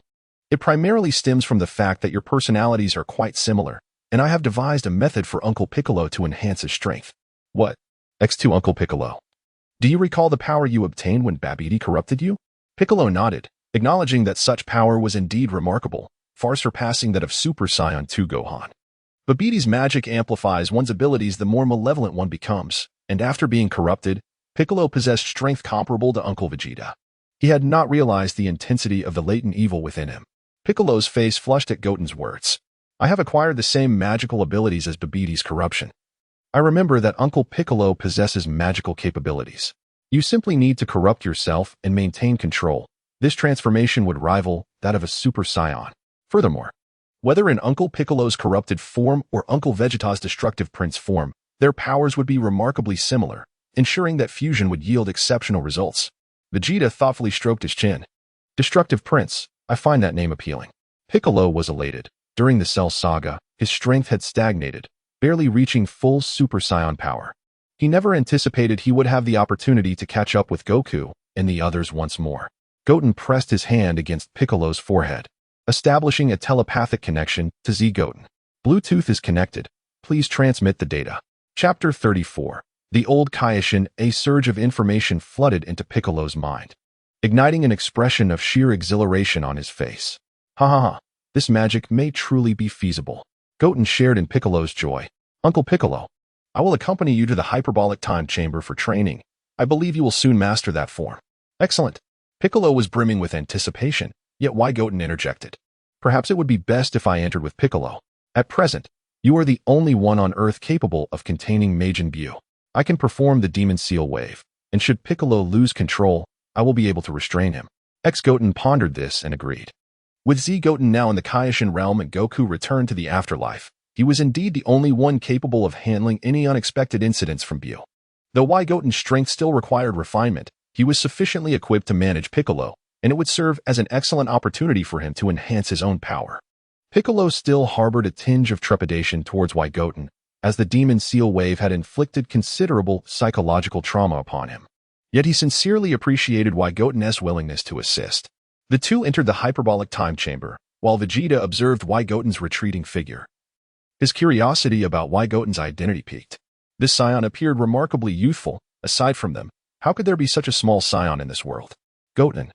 It primarily stems from the fact that your personalities are quite similar, and I have devised a method for Uncle Piccolo to enhance his strength. What? X2 Uncle Piccolo. Do you recall the power you obtained when Babidi corrupted you? Piccolo nodded, acknowledging that such power was indeed remarkable, far surpassing that of Super Saiyan 2 Gohan. Babidi's magic amplifies one's abilities the more malevolent one becomes, and after being corrupted, Piccolo possessed strength comparable to Uncle Vegeta. He had not realized the intensity of the latent evil within him. Piccolo's face flushed at Goten's words. I have acquired the same magical abilities as Babidi's corruption. I remember that Uncle Piccolo possesses magical capabilities. You simply need to corrupt yourself and maintain control. This transformation would rival that of a Super Saiyan. Furthermore, whether in Uncle Piccolo's corrupted form or Uncle Vegeta's destructive prince form, their powers would be remarkably similar, ensuring that fusion would yield exceptional results. Vegeta thoughtfully stroked his chin. Destructive Prince, I find that name appealing. Piccolo was elated. During the Cell Saga, his strength had stagnated, barely reaching full Super Saiyan power. He never anticipated he would have the opportunity to catch up with Goku and the others once more. Goten pressed his hand against Piccolo's forehead, establishing a telepathic connection to Z Goten. Bluetooth is connected. Please transmit the data. Chapter 34. The Old Kaioshin. A surge of information flooded into Piccolo's mind, igniting an expression of sheer exhilaration on his face. Ha ha ha, this magic may truly be feasible. Goten shared in Piccolo's joy. Uncle Piccolo, I will accompany you to the hyperbolic time chamber for training. I believe you will soon master that form. Excellent. Piccolo was brimming with anticipation, yet why Goten interjected. Perhaps it would be best if I entered with Piccolo. At present, you are the only one on Earth capable of containing Majin Buu. I can perform the Demon Seal Wave, and should Piccolo lose control, I will be able to restrain him. Goten pondered this and agreed. With Z Goten now in the Kaioshin realm and Goku returned to the afterlife, he was indeed the only one capable of handling any unexpected incidents from Buu. Though Y Goten's strength still required refinement, he was sufficiently equipped to manage Piccolo, and it would serve as an excellent opportunity for him to enhance his own power. Piccolo still harbored a tinge of trepidation towards Y Goten, as the Demon Seal Wave had inflicted considerable psychological trauma upon him. Yet he sincerely appreciated Y Goten's willingness to assist. The two entered the hyperbolic time chamber, while Vegeta observed Y Goten's retreating figure. His curiosity about Y Goten's identity piqued. This Saiyan appeared remarkably youthful. Aside from them, how could there be such a small Saiyan in this world? Goten.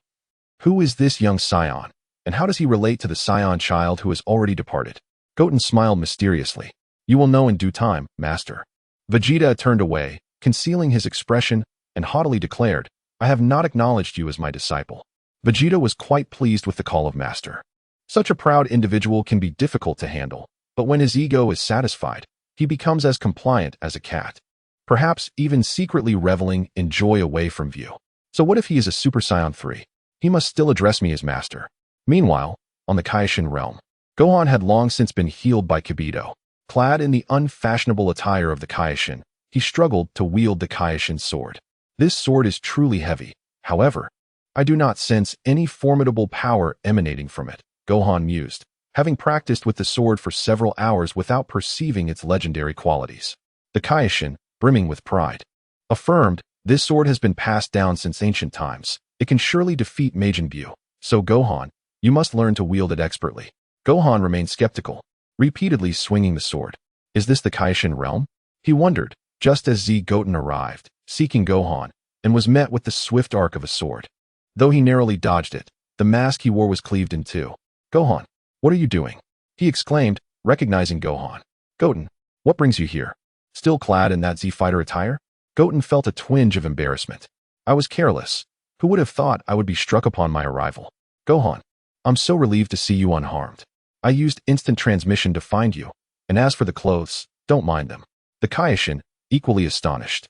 Who is this young Saiyan, and how does he relate to the Saiyan child who has already departed? Goten smiled mysteriously. You will know in due time, master. Vegeta turned away, concealing his expression, and haughtily declared, I have not acknowledged you as my disciple. Vegeta was quite pleased with the call of master. Such a proud individual can be difficult to handle, but when his ego is satisfied, he becomes as compliant as a cat. Perhaps even secretly reveling in joy away from view. So what if he is a Super Saiyan 3? He must still address me as master. Meanwhile, on the Kaioshin realm, Gohan had long since been healed by Kibito. Clad in the unfashionable attire of the Kaioshin, he struggled to wield the Kaioshin sword. This sword is truly heavy. However, I do not sense any formidable power emanating from it, Gohan mused, having practiced with the sword for several hours without perceiving its legendary qualities. The Kaioshin, brimming with pride, affirmed, this sword has been passed down since ancient times. It can surely defeat Majin Buu. So Gohan, you must learn to wield it expertly. Gohan remained skeptical, repeatedly swinging the sword. Is this the Kaioshin realm? He wondered, just as Goten arrived, seeking Gohan, and was met with the swift arc of a sword. Though he narrowly dodged it, the mask he wore was cleaved in two. Gohan, what are you doing? He exclaimed, recognizing Gohan. Goten, what brings you here? Still clad in that Z fighter attire? Goten felt a twinge of embarrassment. I was careless. Who would have thought I would be struck upon my arrival? Gohan, I'm so relieved to see you unharmed. I used instant transmission to find you, and as for the clothes, don't mind them. The Kaioshin, equally astonished,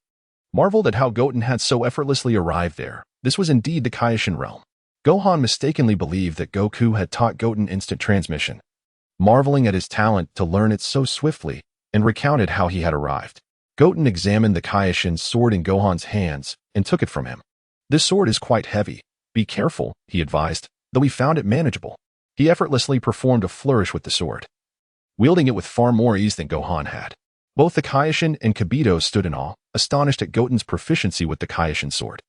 marveled at how Goten had so effortlessly arrived there. This was indeed the Kaioshin realm. Gohan mistakenly believed that Goku had taught Goten instant transmission, marveling at his talent to learn it so swiftly, and recounted how he had arrived. Goten examined the Kaioshin sword in Gohan's hands and took it from him. This sword is quite heavy. Be careful, he advised, though he found it manageable. He effortlessly performed a flourish with the sword, wielding it with far more ease than Gohan had. Both the Kaioshin and Kibito stood in awe, astonished at Goten's proficiency with the Kaioshin sword.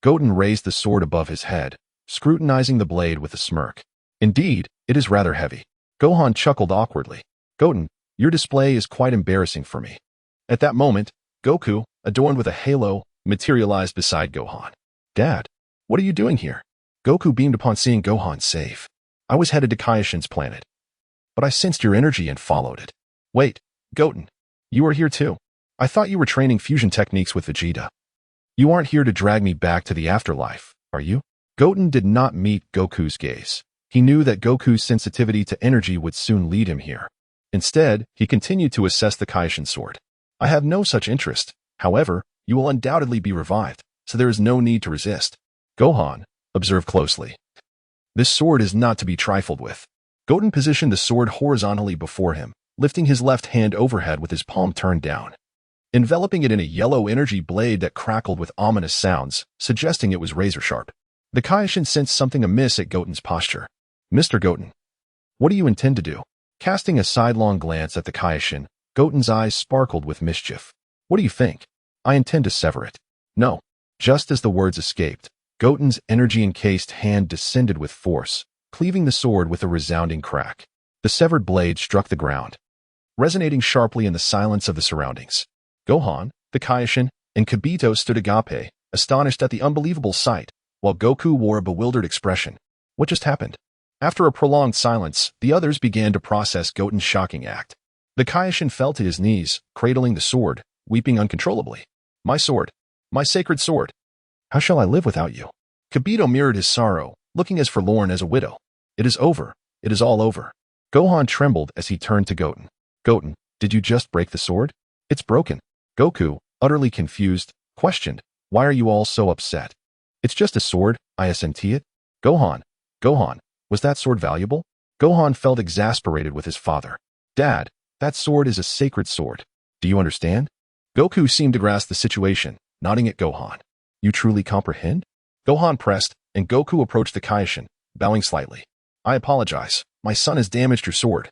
Goten raised the sword above his head, scrutinizing the blade with a smirk. Indeed, it is rather heavy. Gohan chuckled awkwardly. Goten, your display is quite embarrassing for me. At that moment, Goku, adorned with a halo, materialized beside Gohan. Dad, what are you doing here? Goku beamed upon seeing Gohan safe. I was headed to Kaioshin's planet, but I sensed your energy and followed it. Wait, Goten, you are here too. I thought you were training fusion techniques with Vegeta. You aren't here to drag me back to the afterlife, are you? Goten did not meet Goku's gaze. He knew that Goku's sensitivity to energy would soon lead him here. Instead, he continued to assess the Kaioshin sword. I have no such interest. However, you will undoubtedly be revived, so there is no need to resist. Gohan, observe closely. This sword is not to be trifled with. Goten positioned the sword horizontally before him, lifting his left hand overhead with his palm turned down, enveloping it in a yellow energy blade that crackled with ominous sounds, suggesting it was razor-sharp. The Kaioshin sensed something amiss at Goten's posture. Mr. Goten, what do you intend to do? Casting a sidelong glance at the Kaioshin, Goten's eyes sparkled with mischief. What do you think? I intend to sever it. No. Just as the words escaped, Goten's energy-encased hand descended with force, cleaving the sword with a resounding crack. The severed blade struck the ground, resonating sharply in the silence of the surroundings. Gohan, the Kaioshin, and Kibito stood agape, astonished at the unbelievable sight, while Goku wore a bewildered expression. What just happened? After a prolonged silence, the others began to process Goten's shocking act. The Kaioshin fell to his knees, cradling the sword, weeping uncontrollably. My sword. My sacred sword. How shall I live without you? Kibito mirrored his sorrow, looking as forlorn as a widow. It is over. It is all over. Gohan trembled as he turned to Goten. Goten, did you just break the sword? It's broken. Goku, utterly confused, questioned, why are you all so upset? It's just a sword, I assent it. Gohan, was that sword valuable? Gohan felt exasperated with his father. Dad, that sword is a sacred sword. Do you understand? Goku seemed to grasp the situation, nodding at Gohan. You truly comprehend? Gohan pressed, and Goku approached the Kaioshin, bowing slightly. I apologize. My son has damaged your sword,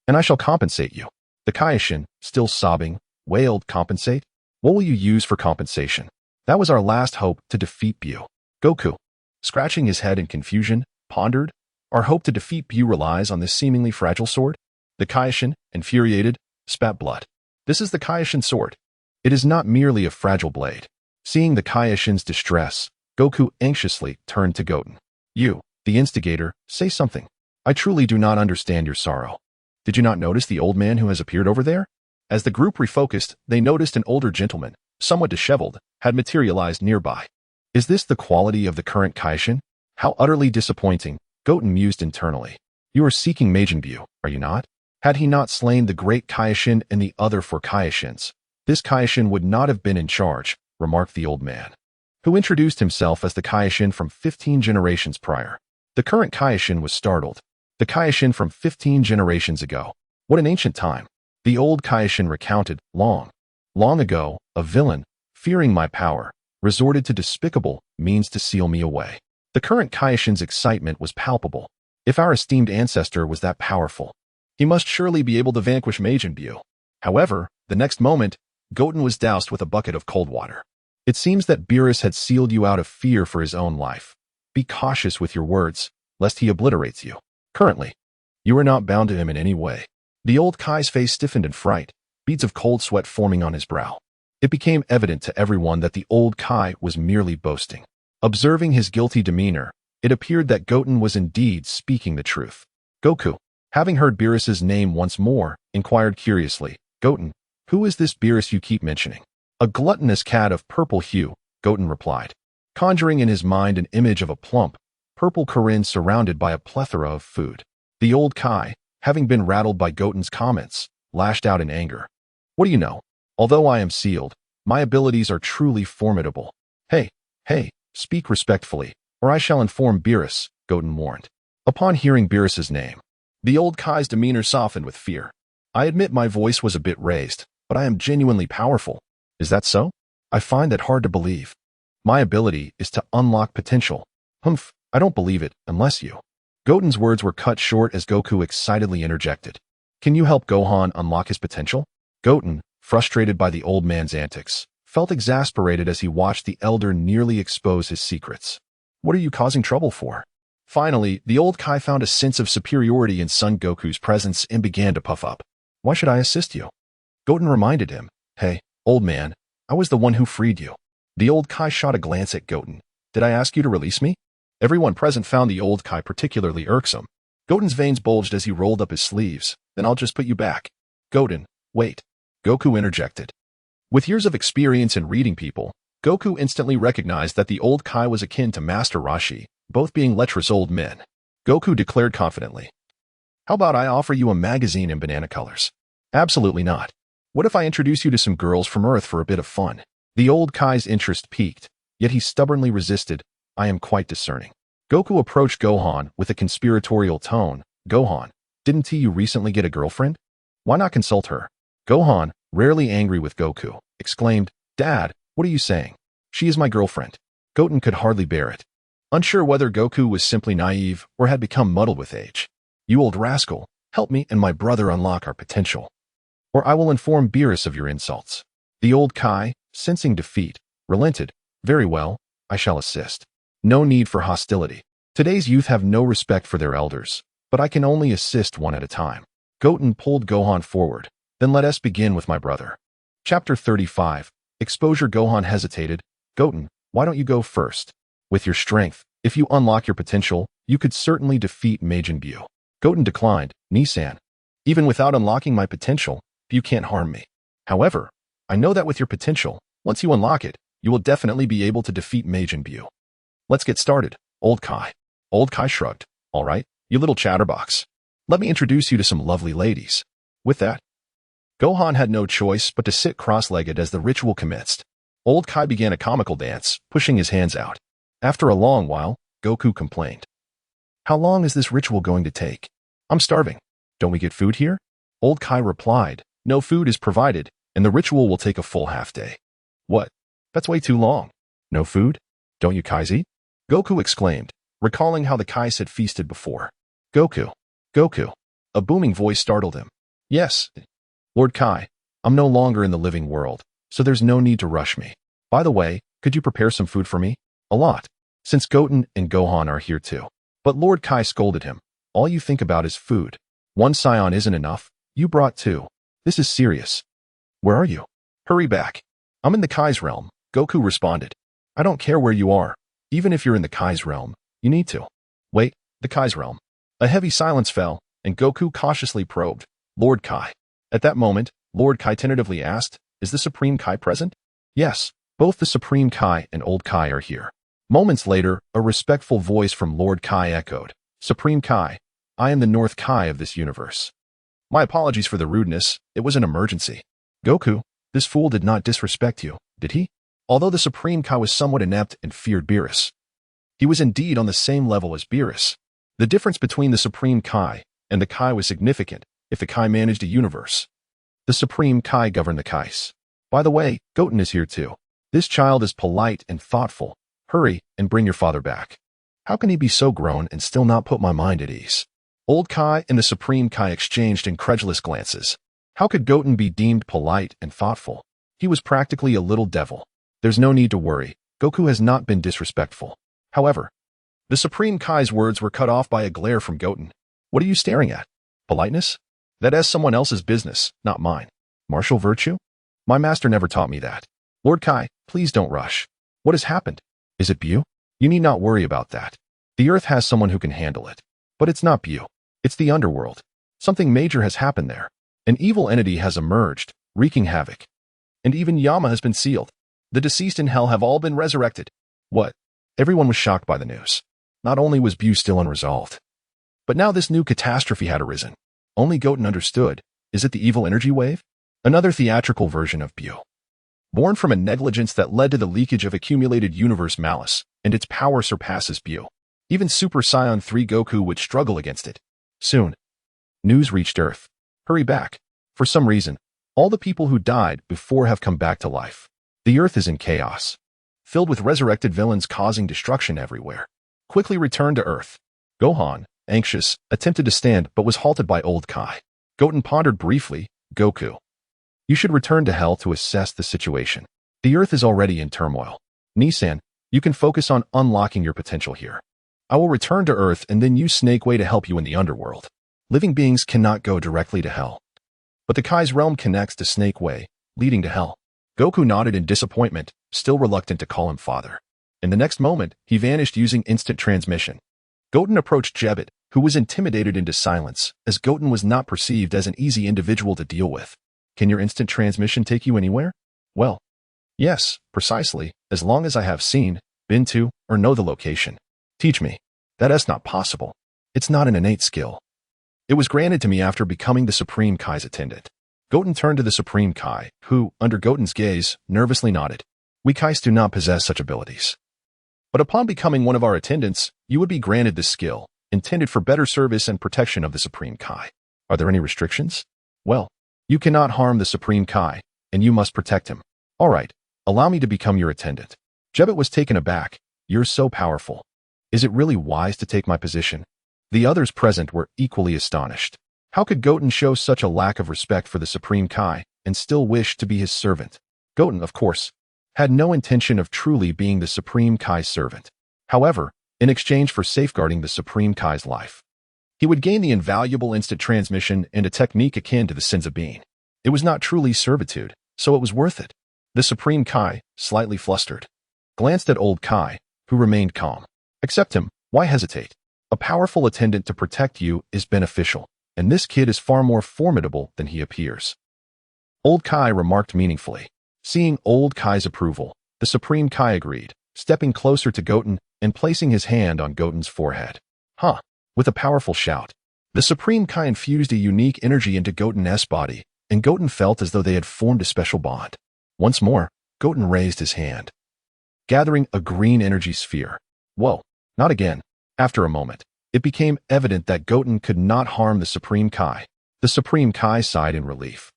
and I shall compensate you. The Kaioshin, still sobbing, wailed, compensate? What will you use for compensation? That was our last hope to defeat Buu. Goku, scratching his head in confusion, pondered, our hope to defeat Buu relies on this seemingly fragile sword? The Kaioshin, infuriated, spat blood. This is the Kaioshin sword. It is not merely a fragile blade. Seeing the Kaioshin's distress, Goku anxiously turned to Goten. You, the instigator, say something. I truly do not understand your sorrow. Did you not notice the old man who has appeared over there? As the group refocused, they noticed an older gentleman, somewhat disheveled, had materialized nearby. Is this the quality of the current Kaioshin? How utterly disappointing, Goten mused internally. You are seeking Majin Buu, are you not? Had he not slain the great Kaioshin and the other 4 Kaioshins, this Kaioshin would not have been in charge, remarked the old man, who introduced himself as the Kaioshin from 15 generations prior. The current Kaioshin was startled. The Kaioshin from 15 generations ago. What an ancient time. The old Kaioshin recounted, long Long ago, a villain, fearing my power, resorted to despicable means to seal me away. The current Kaishin's excitement was palpable. If our esteemed ancestor was that powerful, he must surely be able to vanquish Majin Buu. However, the next moment, Goten was doused with a bucket of cold water. It seems that Beerus had sealed you out of fear for his own life. Be cautious with your words, lest he obliterates you. Currently, you are not bound to him in any way. The old Kai's face stiffened in fright, beads of cold sweat forming on his brow. It became evident to everyone that the old Kai was merely boasting. Observing his guilty demeanor, it appeared that Goten was indeed speaking the truth. Goku, having heard Beerus's name once more, inquired curiously, Goten, who is this Beerus you keep mentioning? A gluttonous cat of purple hue, Goten replied, conjuring in his mind an image of a plump, purple Korin surrounded by a plethora of food. The old Kai, having been rattled by Goten's comments, lashed out in anger. What do you know? Although I am sealed, my abilities are truly formidable. Hey, speak respectfully, or I shall inform Beerus, Goten warned. Upon hearing Beerus's name, the old Kai's demeanor softened with fear. I admit my voice was a bit raised, but I am genuinely powerful. Is that so? I find that hard to believe. My ability is to unlock potential. Humph, I don't believe it, unless you. Goten's words were cut short as Goku excitedly interjected. Can you help Gohan unlock his potential? Goten, frustrated by the old man's antics, felt exasperated as he watched the elder nearly expose his secrets. What are you causing trouble for? Finally, the old Kai found a sense of superiority in Son Goku's presence and began to puff up. Why should I assist you? Goten reminded him. Hey, old man, I was the one who freed you. The old Kai shot a glance at Goten. Did I ask you to release me? Everyone present found the old Kai particularly irksome. Goten's veins bulged as he rolled up his sleeves. Then I'll just put you back. Goten, wait. Goku interjected. With years of experience in reading people, Goku instantly recognized that the old Kai was akin to Master Roshi, both being lecherous old men. Goku declared confidently. How about I offer you a magazine in banana colors? Absolutely not. What if I introduce you to some girls from Earth for a bit of fun? The old Kai's interest piqued, yet he stubbornly resisted. I am quite discerning. Goku approached Gohan with a conspiratorial tone. Gohan, didn't you recently get a girlfriend? Why not consult her? Gohan, rarely angry with Goku, exclaimed, Dad, what are you saying? She is my girlfriend. Goten could hardly bear it. Unsure whether Goku was simply naive or had become muddled with age. You old rascal, help me and my brother unlock our potential. Or I will inform Beerus of your insults. The old Kai, sensing defeat, relented. Very well, I shall assist. No need for hostility. Today's youth have no respect for their elders, but I can only assist one at a time. Goten pulled Gohan forward. Then let us begin with my brother. Chapter 35. Exposure. Gohan hesitated. Goten, why don't you go first? With your strength, if you unlock your potential, you could certainly defeat Majin Buu. Goten declined. Nissan. Even without unlocking my potential, you can't harm me. However, I know that with your potential, once you unlock it, you will definitely be able to defeat Majin Buu. Let's get started, old Kai. Old Kai shrugged. All right, you little chatterbox. Let me introduce you to some lovely ladies. With that, Gohan had no choice but to sit cross-legged as the ritual commenced. Old Kai began a comical dance, pushing his hands out. After a long while, Goku complained. How long is this ritual going to take? I'm starving. Don't we get food here? Old Kai replied, no food is provided, and the ritual will take a full half-day. What? That's way too long. No food? Don't you Kais eat? Goku exclaimed, recalling how the Kais had feasted before. Goku. A booming voice startled him. Yes. Lord Kai, I'm no longer in the living world, so there's no need to rush me. By the way, could you prepare some food for me? A lot, since Goten and Gohan are here too. But Lord Kai scolded him. All you think about is food. One Saiyan isn't enough. You brought two. This is serious. Where are you? Hurry back. I'm in the Kai's realm, Goku responded. I don't care where you are. Even if you're in the Kai's realm, you need to. Wait, the Kai's realm. A heavy silence fell, and Goku cautiously probed. Lord Kai. At that moment, Lord Kai tentatively asked, is the Supreme Kai present? Yes, both the Supreme Kai and Old Kai are here. Moments later, a respectful voice from Lord Kai echoed. Supreme Kai, I am the North Kai of this universe. My apologies for the rudeness, it was an emergency. Goku, this fool did not disrespect you, did he? Although the Supreme Kai was somewhat inept and feared Beerus, he was indeed on the same level as Beerus. The difference between the Supreme Kai and the Kai was significant if the Kai managed a universe. The Supreme Kai governed the Kais. By the way, Goten is here too. This child is polite and thoughtful. Hurry and bring your father back. How can he be so grown and still not put my mind at ease? Old Kai and the Supreme Kai exchanged incredulous glances. How could Goten be deemed polite and thoughtful? He was practically a little devil. There's no need to worry. Goku has not been disrespectful. However, the Supreme Kai's words were cut off by a glare from Goten. What are you staring at? Politeness? That is someone else's business, not mine. Martial virtue? My master never taught me that. Lord Kai, please don't rush. What has happened? Is it Buu? You need not worry about that. The earth has someone who can handle it. But it's not Buu. It's the underworld. Something major has happened there. An evil entity has emerged, wreaking havoc. And even Yama has been sealed. The deceased in hell have all been resurrected. What? Everyone was shocked by the news. Not only was Buu still unresolved, but now this new catastrophe had arisen. Only Goten understood. Is it the evil energy wave? Another theatrical version of Buu. Born from a negligence that led to the leakage of accumulated universe malice, and its power surpasses Buu. Even Super Saiyan 3 Goku would struggle against it. Soon, news reached Earth. Hurry back. For some reason, all the people who died before have come back to life. The Earth is in chaos, filled with resurrected villains causing destruction everywhere. Quickly return to Earth. Gohan, anxious, attempted to stand but was halted by Old Kai. Goten pondered briefly. Goku, you should return to Hell to assess the situation. The Earth is already in turmoil. Nissan, you can focus on unlocking your potential here. I will return to Earth and then use Snake Way to help you in the underworld. Living beings cannot go directly to Hell. But the Kai's realm connects to Snake Way, leading to Hell. Goku nodded in disappointment, still reluctant to call him father. In the next moment, he vanished using instant transmission. Goten approached Jebet, who was intimidated into silence, as Goten was not perceived as an easy individual to deal with. Can your instant transmission take you anywhere? Well, yes, precisely, as long as I have seen, been to, or know the location. Teach me. That is not possible. It's not an innate skill. It was granted to me after becoming the Supreme Kai's attendant. Goten turned to the Supreme Kai, who, under Goten's gaze, nervously nodded. We Kais do not possess such abilities. But upon becoming one of our attendants, you would be granted this skill, intended for better service and protection of the Supreme Kai. Are there any restrictions? Well, you cannot harm the Supreme Kai, and you must protect him. All right, allow me to become your attendant. Jebet was taken aback. You're so powerful. Is it really wise to take my position? The others present were equally astonished. How could Goten show such a lack of respect for the Supreme Kai and still wish to be his servant? Goten, of course, had no intention of truly being the Supreme Kai's servant. However, in exchange for safeguarding the Supreme Kai's life, he would gain the invaluable instant transmission and a technique akin to the Senzu Bean. It was not truly servitude, so it was worth it. The Supreme Kai, slightly flustered, glanced at Old Kai, who remained calm. Accept him. Why hesitate? A powerful attendant to protect you is beneficial, and this kid is far more formidable than he appears. Old Kai remarked meaningfully. Seeing Old Kai's approval, the Supreme Kai agreed, stepping closer to Goten and placing his hand on Goten's forehead. Huh! With a powerful shout, the Supreme Kai infused a unique energy into Goten's body, and Goten felt as though they had formed a special bond. Once more, Goten raised his hand, gathering a green energy sphere. Whoa, not again. After a moment, it became evident that Goten could not harm the Supreme Kai. The Supreme Kai sighed in relief.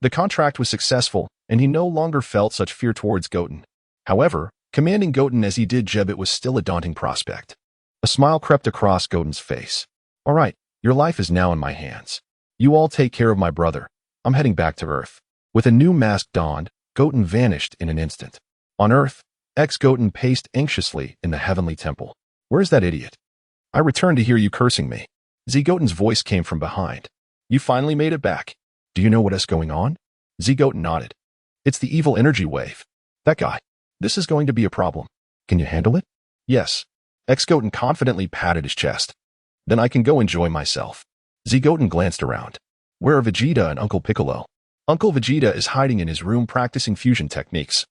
The contract was successful, and he no longer felt such fear towards Goten. However, commanding Goten as he did Jebet was still a daunting prospect. A smile crept across Goten's face. All right, your life is now in my hands. You all take care of my brother. I'm heading back to Earth. With a new mask donned, Goten vanished in an instant. On Earth, ex-Goten paced anxiously in the heavenly temple. Where's that idiot? I returned to hear you cursing me. Z-Goten's voice came from behind. You finally made it back. Do you know what is going on? Z-Goten nodded. It's the evil energy wave. That guy. This is going to be a problem. Can you handle it? Yes. Ex-Goten confidently patted his chest. Then I can go enjoy myself. Z-Goten glanced around. Where are Vegeta and Uncle Piccolo? Uncle Vegeta is hiding in his room practicing fusion techniques.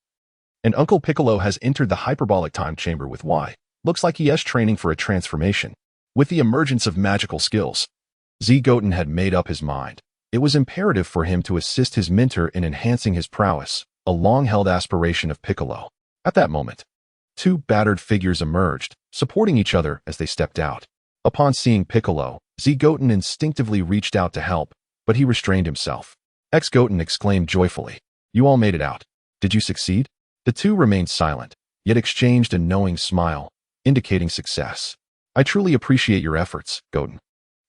And Uncle Piccolo has entered the hyperbolic time chamber with Y. Looks like he is training for a transformation. With the emergence of magical skills, Z-Goten had made up his mind. It was imperative for him to assist his mentor in enhancing his prowess, a long-held aspiration of Piccolo. At that moment, two battered figures emerged, supporting each other as they stepped out. Upon seeing Piccolo, Z-Goten instinctively reached out to help, but he restrained himself. Ex-Goten exclaimed joyfully, You all made it out. Did you succeed? The two remained silent, yet exchanged a knowing smile, indicating success. I truly appreciate your efforts, Goten,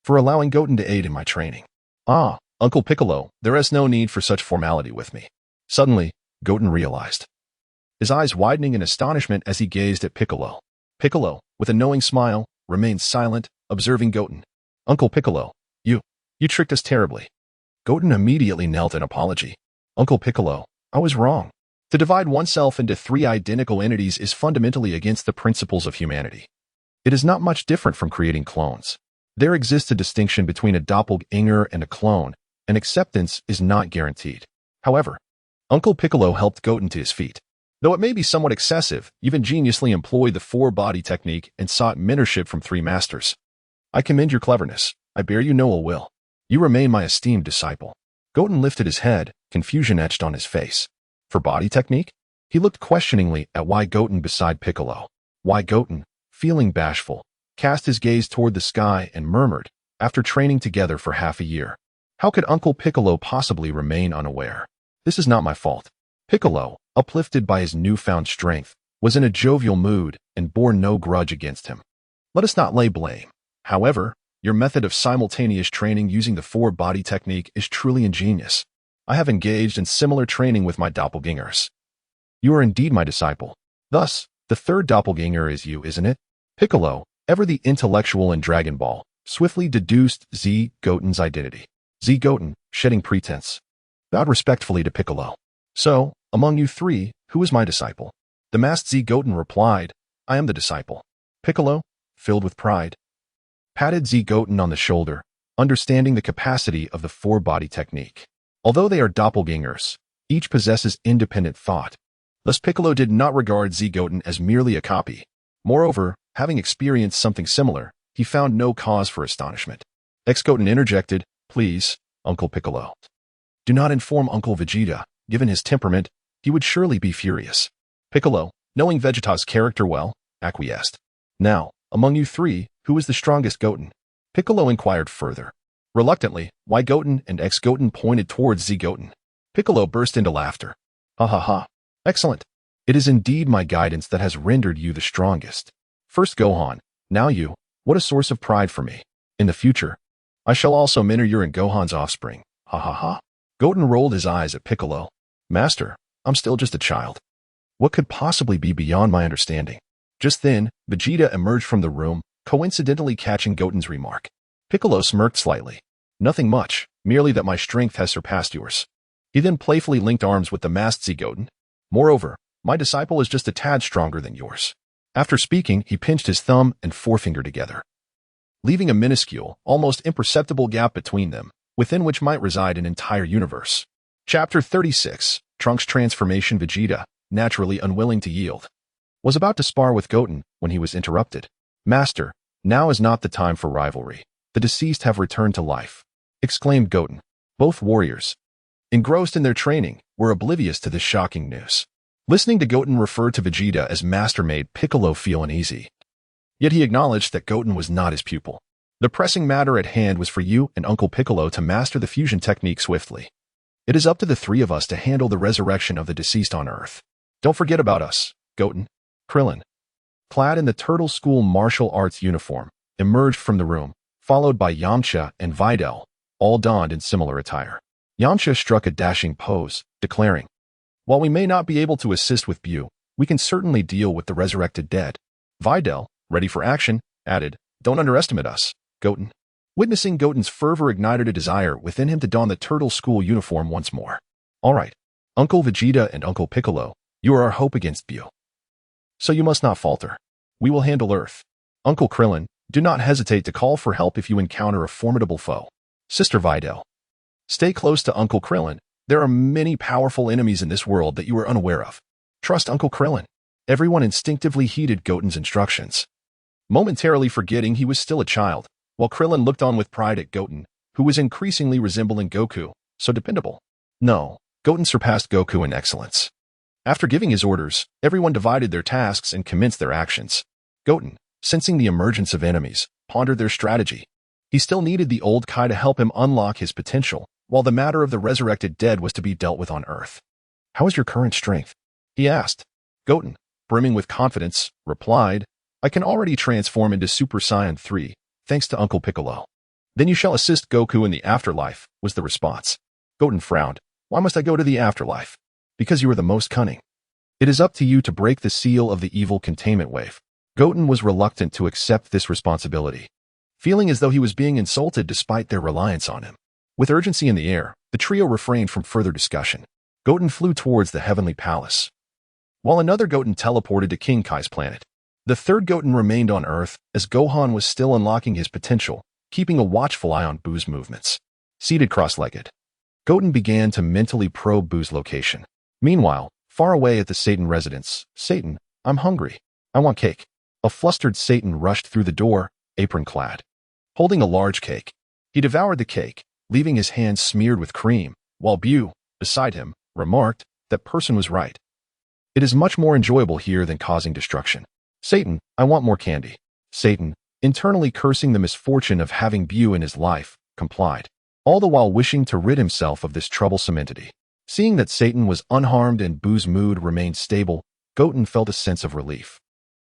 for allowing Goten to aid in my training. Ah, Uncle Piccolo, there is no need for such formality with me. Suddenly, Goten realized, his eyes widening in astonishment as he gazed at Piccolo. Piccolo, with a knowing smile, remained silent, observing Goten. Uncle Piccolo, you tricked us terribly. Goten immediately knelt in apology. Uncle Piccolo, I was wrong. To divide oneself into three identical entities is fundamentally against the principles of humanity. It is not much different from creating clones. There exists a distinction between a doppelganger and a clone, and acceptance is not guaranteed. However, Uncle Piccolo helped Goten to his feet. Though it may be somewhat excessive, you've ingeniously employed the four-body technique and sought mentorship from three masters. I commend your cleverness. I bear you no ill will. You remain my esteemed disciple. Goten lifted his head, confusion etched on his face. For body technique? He looked questioningly at why Goten beside Piccolo. Why Goten, feeling bashful, cast his gaze toward the sky and murmured, after training together for half a year. How could Uncle Piccolo possibly remain unaware? This is not my fault. Piccolo, uplifted by his newfound strength, was in a jovial mood and bore no grudge against him. Let us not lay blame. However, your method of simultaneous training using the four-body technique is truly ingenious. I have engaged in similar training with my doppelgangers. You are indeed my disciple. Thus, the third doppelganger is you, isn't it? Piccolo, ever the intellectual in Dragon Ball, swiftly deduced Z. Goten's identity. Z. Goten, shedding pretense, bowed respectfully to Piccolo. So, among you three, who is my disciple? The masked Z. Goten replied, I am the disciple. Piccolo, filled with pride, patted Z. Goten on the shoulder, understanding the capacity of the four-body technique. Although they are doppelgangers, each possesses independent thought. Thus Piccolo did not regard Z. Goten as merely a copy. Moreover, having experienced something similar, he found no cause for astonishment. Goten interjected, Please, Uncle Piccolo. Do not inform Uncle Vegeta. Given his temperament, he would surely be furious. Piccolo, knowing Vegeta's character well, acquiesced. Now, among you three, who is the strongest Goten? Piccolo inquired further. Reluctantly, Y. Goten and X. Goten pointed towards Z. Goten. Piccolo burst into laughter. Ha ha ha. Excellent. It is indeed my guidance that has rendered you the strongest. First Gohan, now you. What a source of pride for me. In the future, I shall also mentor your and Gohan's offspring. Ha ha ha. Goten rolled his eyes at Piccolo. Master, I'm still just a child. What could possibly be beyond my understanding? Just then, Vegeta emerged from the room, coincidentally catching Goten's remark. Piccolo smirked slightly. Nothing much, merely that my strength has surpassed yours. He then playfully linked arms with the masked Z. Goten. Moreover, my disciple is just a tad stronger than yours. After speaking, he pinched his thumb and forefinger together, leaving a minuscule, almost imperceptible gap between them, within which might reside an entire universe. Chapter 36, Trunks' Transformation. Vegeta, naturally unwilling to yield, was about to spar with Goten when he was interrupted. Master, now is not the time for rivalry. The deceased have returned to life, exclaimed Goten. Both warriors, engrossed in their training, were oblivious to this shocking news. Listening to Goten refer to Vegeta as master made Piccolo feel uneasy. Yet he acknowledged that Goten was not his pupil. The pressing matter at hand was for you and Uncle Piccolo to master the fusion technique swiftly. It is up to the three of us to handle the resurrection of the deceased on Earth. Don't forget about us, Goten. Krillin, clad in the Turtle School martial arts uniform, emerged from the room, followed by Yamcha and Videl, all donned in similar attire. Yamcha struck a dashing pose, declaring, While we may not be able to assist with Buu, we can certainly deal with the resurrected dead. Videl, ready for action, added, Don't underestimate us, Goten. Witnessing Goten's fervor ignited a desire within him to don the Turtle School uniform once more. All right, Uncle Vegeta and Uncle Piccolo, you are our hope against Buu. So you must not falter. We will handle Earth. Uncle Krillin, do not hesitate to call for help if you encounter a formidable foe. Sister Videl, stay close to Uncle Krillin. There are many powerful enemies in this world that you are unaware of. Trust Uncle Krillin. Everyone instinctively heeded Goten's instructions, momentarily forgetting he was still a child, while Krillin looked on with pride at Goten, who was increasingly resembling Goku, so dependable. No, Goten surpassed Goku in excellence. After giving his orders, everyone divided their tasks and commenced their actions. Goten, sensing the emergence of enemies, pondered their strategy. He still needed the old Kai to help him unlock his potential, while the matter of the resurrected dead was to be dealt with on Earth. How is your current strength? He asked. Goten, brimming with confidence, replied, I can already transform into Super Saiyan 3, thanks to Uncle Piccolo. Then you shall assist Goku in the afterlife, was the response. Goten frowned. Why must I go to the afterlife? Because you are the most cunning. It is up to you to break the seal of the evil containment wave. Goten was reluctant to accept this responsibility, feeling as though he was being insulted despite their reliance on him. With urgency in the air, the trio refrained from further discussion. Goten flew towards the heavenly palace, while another Goten teleported to King Kai's planet. The third Goten remained on Earth as Gohan was still unlocking his potential, keeping a watchful eye on Buu's movements. Seated cross-legged, Goten began to mentally probe Buu's location. Meanwhile, far away at the Satan residence, Satan, I'm hungry. I want cake. A flustered Satan rushed through the door, apron-clad, holding a large cake. He devoured the cake, leaving his hands smeared with cream, while Buu, beside him, remarked, that person was right. It is much more enjoyable here than causing destruction. Satan, I want more candy. Satan, internally cursing the misfortune of having Buu in his life, complied, all the while wishing to rid himself of this troublesome entity. Seeing that Satan was unharmed and Buu's mood remained stable, Goten felt a sense of relief.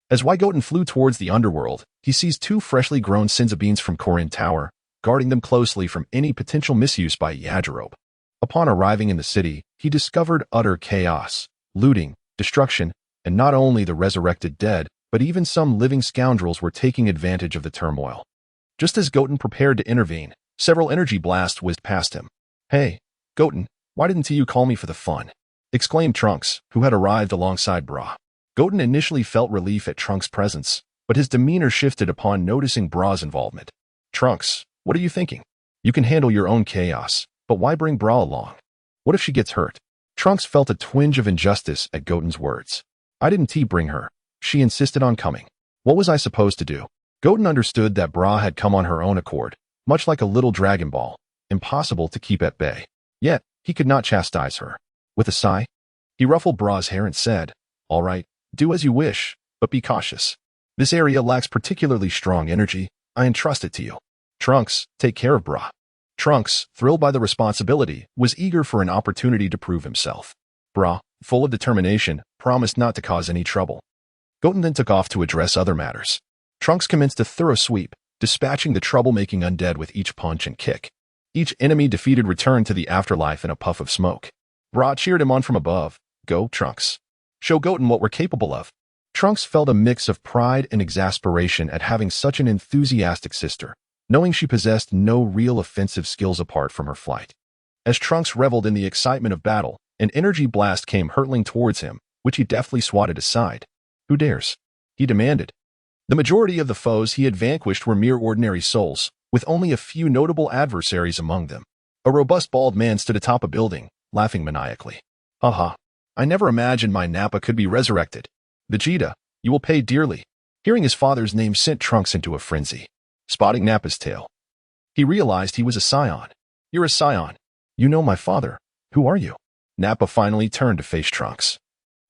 As Goten flew towards the underworld, he sees two freshly grown Sinzabeans from Korin Tower, guarding them closely from any potential misuse by Yajirobe. Upon arriving in the city, he discovered utter chaos, looting, destruction, and not only the resurrected dead, but even some living scoundrels were taking advantage of the turmoil. Just as Goten prepared to intervene, several energy blasts whizzed past him. Hey, Goten, why didn't you call me for the fun? Exclaimed Trunks, who had arrived alongside Bra. Goten initially felt relief at Trunks' presence, but his demeanor shifted upon noticing Bra's involvement. Trunks, what are you thinking? You can handle your own chaos, but why bring Bra along? What if she gets hurt? Trunks felt a twinge of injustice at Goten's words. I didn't bring her. She insisted on coming. What was I supposed to do? Goten understood that Bra had come on her own accord, much like a little Dragon Ball, impossible to keep at bay. Yet, he could not chastise her. With a sigh, he ruffled Bra's hair and said, All right, do as you wish, but be cautious. This area lacks particularly strong energy. I entrust it to you. Trunks, take care of Bra. Trunks, thrilled by the responsibility, was eager for an opportunity to prove himself. Bra, full of determination, promised not to cause any trouble. Goten then took off to address other matters. Trunks commenced a thorough sweep, dispatching the troublemaking undead with each punch and kick. Each enemy defeated returned to the afterlife in a puff of smoke. Bra cheered him on from above. Go, Trunks. Show Goten what we're capable of. Trunks felt a mix of pride and exasperation at having such an enthusiastic sister, knowing she possessed no real offensive skills apart from her flight. As Trunks reveled in the excitement of battle, an energy blast came hurtling towards him, which he deftly swatted aside. Who dares? He demanded. The majority of the foes he had vanquished were mere ordinary souls, with only a few notable adversaries among them. A robust bald man stood atop a building, laughing maniacally. Haha, I never imagined my Nappa could be resurrected. Vegeta, you will pay dearly. Hearing his father's name sent Trunks into a frenzy. Spotting Nappa's tail, he realized he was a Saiyan. You're a Saiyan. You know my father. Who are you? Nappa finally turned to face Trunks,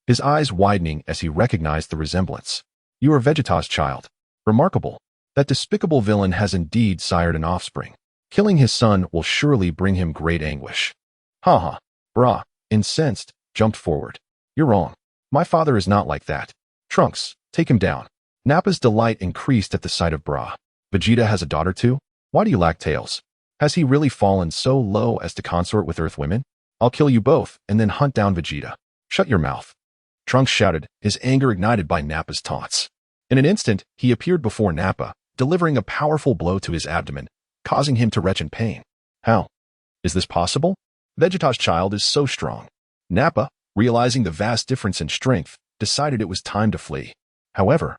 his eyes widening as he recognized the resemblance. You are Vegeta's child. Remarkable. That despicable villain has indeed sired an offspring. Killing his son will surely bring him great anguish. Haha. Bra, incensed, jumped forward. You're wrong. My father is not like that. Trunks, take him down. Nappa's delight increased at the sight of Bra. Vegeta has a daughter too? Why do you lack tails? Has he really fallen so low as to consort with Earth women? I'll kill you both and then hunt down Vegeta. Shut your mouth. Trunks shouted, his anger ignited by Nappa's taunts. In an instant, he appeared before Nappa, delivering a powerful blow to his abdomen, causing him to retch in pain. How? Is this possible? Vegeta's child is so strong. Nappa, realizing the vast difference in strength, decided it was time to flee. However,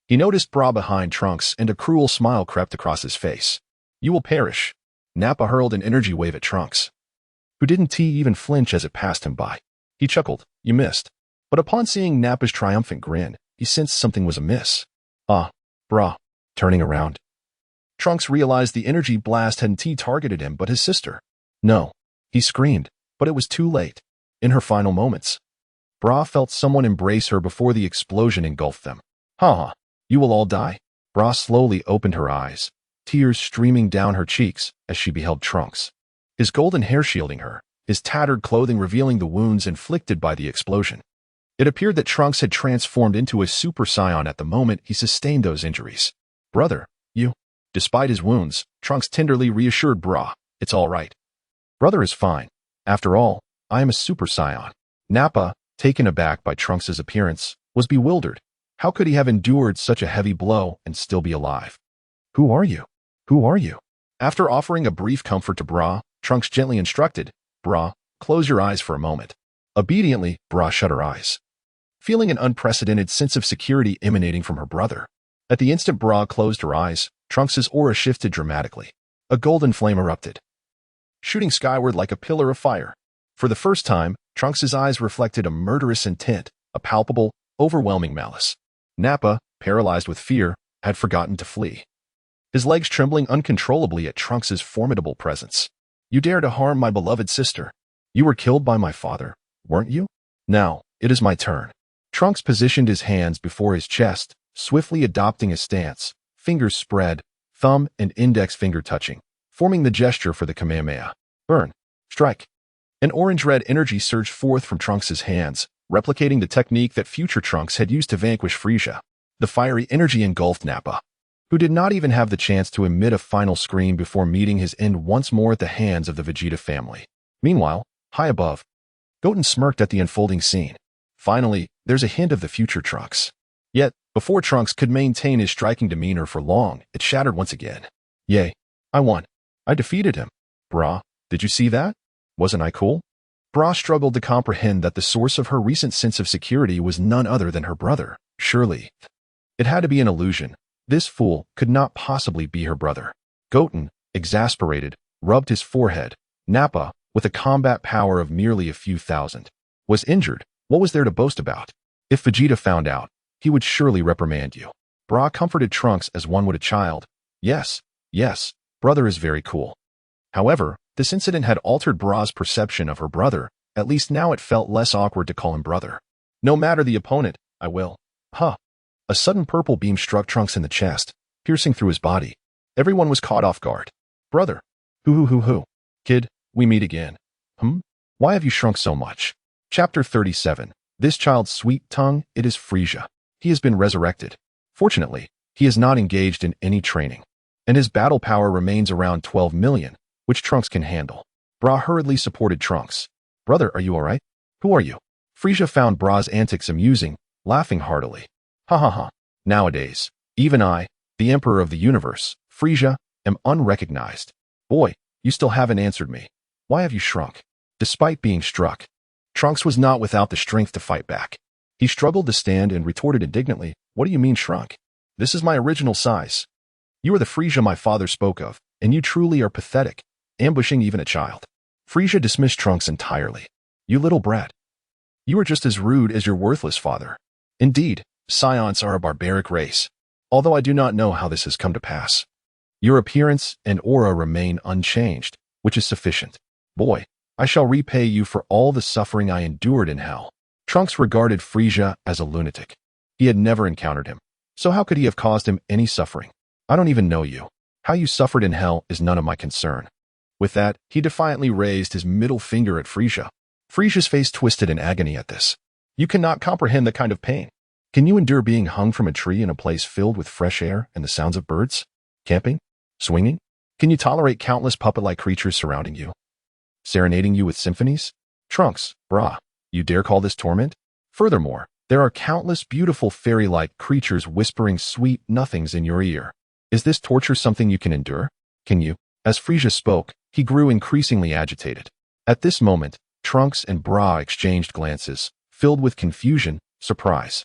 he noticed Bra behind Trunks and a cruel smile crept across his face. You will perish. Nappa hurled an energy wave at Trunks, who didn't even flinch as it passed him by. He chuckled, you missed. But upon seeing Nappa's triumphant grin, he sensed something was amiss. Ah, Bra. Turning around, Trunks realized the energy blast hadn't targeted him but his sister. No. He screamed, but it was too late. In her final moments, Bra felt someone embrace her before the explosion engulfed them. Haha, you will all die. Bra slowly opened her eyes, tears streaming down her cheeks as she beheld Trunks, his golden hair shielding her, his tattered clothing revealing the wounds inflicted by the explosion. It appeared that Trunks had transformed into a Super Saiyan at the moment he sustained those injuries. Brother, you. Despite his wounds, Trunks tenderly reassured Bra, it's all right. Brother is fine. After all, I am a Super Saiyan. Nappa, taken aback by Trunks' appearance, was bewildered. How could he have endured such a heavy blow and still be alive? Who are you? Who are you? After offering a brief comfort to Bra, Trunks gently instructed, Bra, close your eyes for a moment. Obediently, Bra shut her eyes, feeling an unprecedented sense of security emanating from her brother. At the instant Bra closed her eyes, Trunks' aura shifted dramatically. A golden flame erupted, shooting skyward like a pillar of fire. For the first time, Trunks' eyes reflected a murderous intent, a palpable, overwhelming malice. Nappa, paralyzed with fear, had forgotten to flee, his legs trembling uncontrollably at Trunks' formidable presence. You dare to harm my beloved sister. You were killed by my father, weren't you? Now, it is my turn. Trunks positioned his hands before his chest, swiftly adopting a stance, fingers spread, thumb and index finger touching, forming the gesture for the Kamehameha. Burn. Strike. An orange-red energy surged forth from Trunks' hands, replicating the technique that future Trunks had used to vanquish Frieza. The fiery energy engulfed Nappa, who did not even have the chance to emit a final scream before meeting his end once more at the hands of the Vegeta family. Meanwhile, high above, Goten smirked at the unfolding scene. Finally, there's a hint of the future Trunks. Yet, before Trunks could maintain his striking demeanor for long, it shattered once again. Yay, I won. I defeated him. Bra, did you see that? Wasn't I cool? Bra struggled to comprehend that the source of her recent sense of security was none other than her brother. Surely, it had to be an illusion. This fool could not possibly be her brother. Goten, exasperated, rubbed his forehead. Nappa, with a combat power of merely a few thousand, was injured. What was there to boast about? If Vegeta found out, he would surely reprimand you. Bra comforted Trunks as one would a child. Yes, brother is very cool. However, this incident had altered Bra's perception of her brother. At least now it felt less awkward to call him brother. No matter the opponent, I will. Huh. A sudden purple beam struck Trunks in the chest, piercing through his body. Everyone was caught off guard. Brother. Who. Kid, we meet again. Why have you shrunk so much? Chapter 37. This child's sweet tongue, it is Frieza. He has been resurrected. Fortunately, he is not engaged in any training, and his battle power remains around 12 million, which Trunks can handle. Bra hurriedly supported Trunks. Brother, are you alright? Who are you? Frieza found Bra's antics amusing, laughing heartily. Ha. Nowadays, even I, the Emperor of the Universe, Frieza, am unrecognized. Boy, you still haven't answered me. Why have you shrunk? Despite being struck, Trunks was not without the strength to fight back. He struggled to stand and retorted indignantly, what do you mean shrunk? This is my original size. You are the Frieza my father spoke of, and you truly are pathetic, ambushing even a child. Frieza dismissed Trunks entirely. You little brat. You are just as rude as your worthless father. Indeed, Saiyans are a barbaric race, although I do not know how this has come to pass. Your appearance and aura remain unchanged, which is sufficient. Boy, I shall repay you for all the suffering I endured in hell. Trunks regarded Frieza as a lunatic. He had never encountered him, so how could he have caused him any suffering? I don't even know you. How you suffered in hell is none of my concern. With that, he defiantly raised his middle finger at Frieza. Frieza's face twisted in agony at this. You cannot comprehend the kind of pain. Can you endure being hung from a tree in a place filled with fresh air and the sounds of birds? Camping? Swinging? Can you tolerate countless puppet-like creatures surrounding you, serenading you with symphonies? Trunks, Bra, you dare call this torment? Furthermore, there are countless beautiful fairy-like creatures whispering sweet nothings in your ear. Is this torture something you can endure? Can you? As Frieza spoke, he grew increasingly agitated. At this moment, Trunks and Bra exchanged glances, filled with confusion, surprise,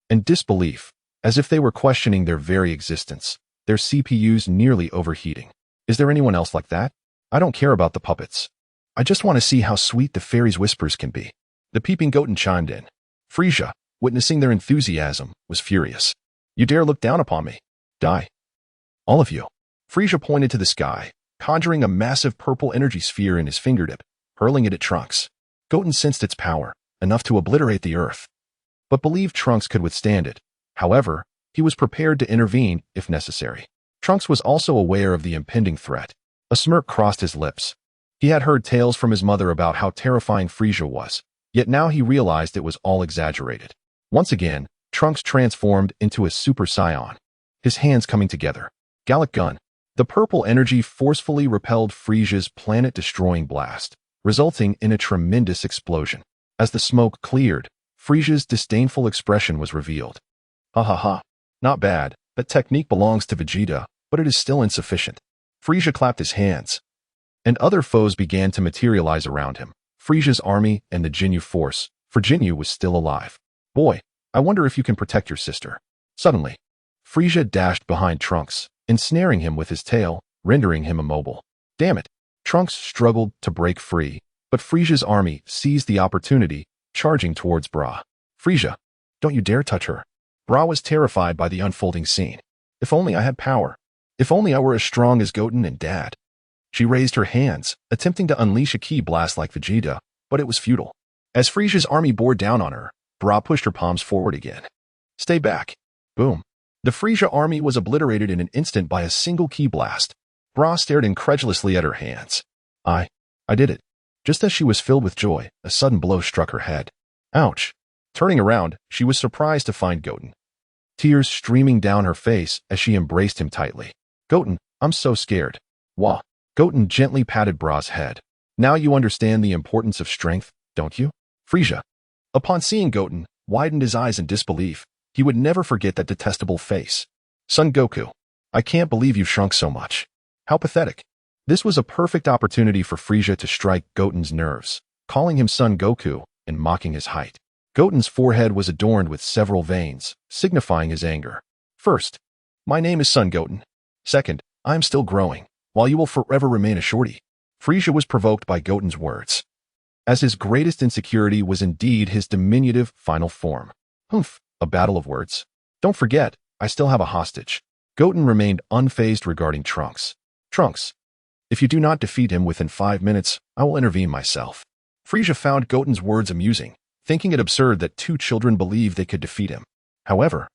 and disbelief, as if they were questioning their very existence, their CPUs nearly overheating. Is there anyone else like that? I don't care about the puppets. I just want to see how sweet the fairies' whispers can be. The peeping Goten chimed in. Frieza, witnessing their enthusiasm, was furious. You dare look down upon me? Die. All of you. Frieza pointed to the sky, conjuring a massive purple energy sphere in his fingertip, hurling it at Trunks. Goten sensed its power, enough to obliterate the earth, but believed Trunks could withstand it. However, he was prepared to intervene if necessary. Trunks was also aware of the impending threat. A smirk crossed his lips. He had heard tales from his mother about how terrifying Frieza was, yet now he realized it was all exaggerated. Once again, Trunks transformed into a Super Saiyan, his hands coming together. Gallic Gun. The purple energy forcefully repelled Frieza's planet-destroying blast, resulting in a tremendous explosion. As the smoke cleared, Frieza's disdainful expression was revealed. Ha ha ha. Not bad. That technique belongs to Vegeta, but it is still insufficient. Frieza clapped his hands, and other foes began to materialize around him. Frieza's army and the Jinyu force, for Jinyu was still alive. Boy, I wonder if you can protect your sister. Suddenly, Frieza dashed behind Trunks, ensnaring him with his tail, rendering him immobile. Damn it! Trunks struggled to break free, but Frieza's army seized the opportunity, charging towards Bra. Frieza, don't you dare touch her. Bra was terrified by the unfolding scene. If only I had power. If only I were as strong as Goten and Dad. She raised her hands, attempting to unleash a ki blast like Vegeta, but it was futile. As Frieza's army bore down on her, Bra pushed her palms forward again. Stay back. Boom. The Frieza army was obliterated in an instant by a single ki blast. Bra stared incredulously at her hands. I did it. Just as she was filled with joy, a sudden blow struck her head. Ouch. Turning around, she was surprised to find Goten, tears streaming down her face as she embraced him tightly. Goten, I'm so scared. Wah. Goten gently patted Bra's head. Now you understand the importance of strength, don't you? Frieza, upon seeing Goten, widened his eyes in disbelief. He would never forget that detestable face. Son Goku, I can't believe you've shrunk so much. How pathetic. This was a perfect opportunity for Frieza to strike Goten's nerves, calling him Son Goku and mocking his height. Goten's forehead was adorned with several veins, signifying his anger. First, my name is Son Goten. Second, I am still growing, while you will forever remain a shorty. Frieza was provoked by Goten's words, as his greatest insecurity was indeed his diminutive final form. Humph, a battle of words. Don't forget, I still have a hostage. Goten remained unfazed regarding Trunks. Trunks, if you do not defeat him within 5 minutes, I will intervene myself. Frieza found Goten's words amusing, thinking it absurd that two children believed they could defeat him. However,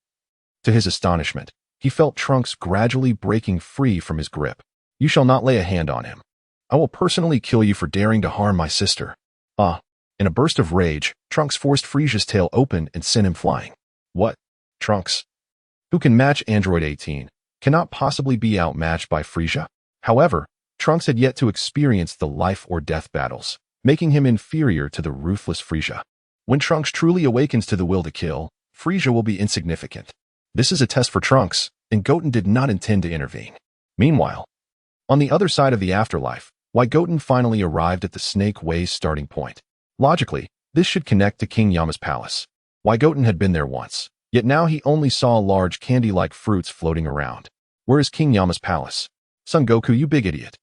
to his astonishment, he felt Trunks gradually breaking free from his grip. You shall not lay a hand on him. I will personally kill you for daring to harm my sister. In a burst of rage, Trunks forced Frieza's tail open and sent him flying. What? Trunks, who can match Android 18, cannot possibly be outmatched by Frieza? However, Trunks had yet to experience the life-or-death battles, making him inferior to the ruthless Frieza. When Trunks truly awakens to the will to kill, Frieza will be insignificant. This is a test for Trunks, and Goten did not intend to intervene. Meanwhile, on the other side of the afterlife, Goten finally arrived at the Snake Way's starting point. Logically, this should connect to King Yama's palace. Goten had been there once, yet now he only saw large candy-like fruits floating around. Where is King Yama's palace? Son Goku, you big idiot.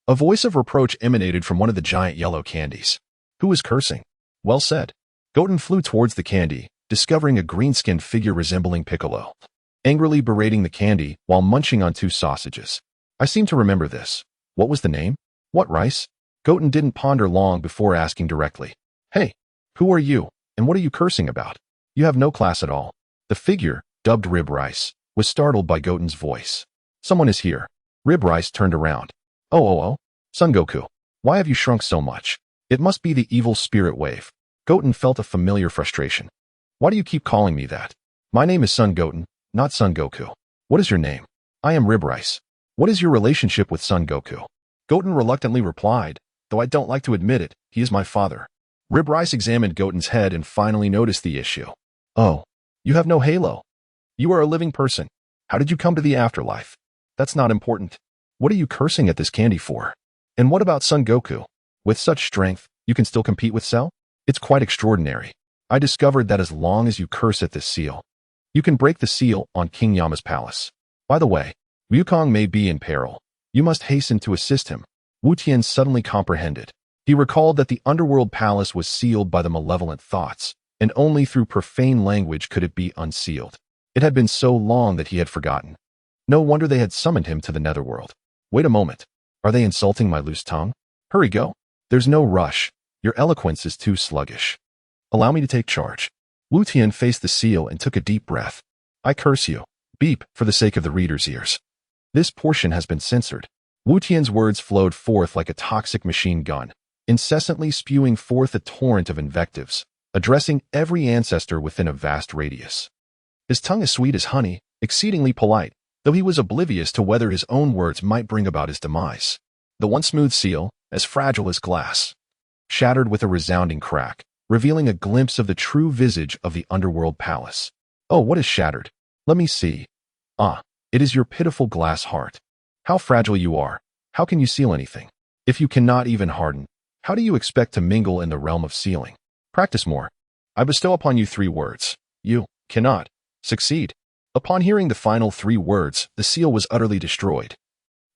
A voice of reproach emanated from one of the giant yellow candies. Who is cursing? Well said. Goten flew towards the candy, discovering a green-skinned figure resembling Piccolo, angrily berating the candy while munching on 2 sausages. I seem to remember this. What was the name? What rice? Goten didn't ponder long before asking directly. Hey, who are you, and what are you cursing about? You have no class at all. The figure, dubbed Rib Rice, was startled by Goten's voice. Someone is here. Rib Rice turned around. Oh, Son Goku, why have you shrunk so much? It must be the evil spirit wave. Goten felt a familiar frustration. Why do you keep calling me that? My name is Son Goten, not Son Goku. What is your name? I am Rib Rice. What is your relationship with Son Goku? Goten reluctantly replied, though I don't like to admit it, he is my father. Rib Rice examined Goten's head and finally noticed the issue. Oh, you have no halo. You are a living person. How did you come to the afterlife? That's not important. What are you cursing at this candy for? And what about Son Goku? With such strength, you can still compete with Cell? It's quite extraordinary. I discovered that as long as you curse at this seal, you can break the seal on King Yama's palace. By the way, Wukong may be in peril. You must hasten to assist him. Wu Tian suddenly comprehended. He recalled that the underworld palace was sealed by the malevolent thoughts, and only through profane language could it be unsealed. It had been so long that he had forgotten. No wonder they had summoned him to the netherworld. Wait a moment. Are they insulting my loose tongue? Hurry, go. There's no rush. Your eloquence is too sluggish. Allow me to take charge. Wu Tian faced the seal and took a deep breath. I curse you. Beep, for the sake of the reader's ears. This portion has been censored. Wu Tian's words flowed forth like a toxic machine gun, incessantly spewing forth a torrent of invectives, addressing every ancestor within a vast radius. His tongue as sweet as honey, exceedingly polite, though he was oblivious to whether his own words might bring about his demise. The once smooth seal, as fragile as glass, shattered with a resounding crack, revealing a glimpse of the true visage of the underworld palace. Oh, what is shattered? Let me see. Ah, it is your pitiful glass heart. How fragile you are. How can you seal anything? If you cannot even harden, how do you expect to mingle in the realm of sealing? Practice more. I bestow upon you 3 words. You cannot succeed. Upon hearing the final 3 words, the seal was utterly destroyed,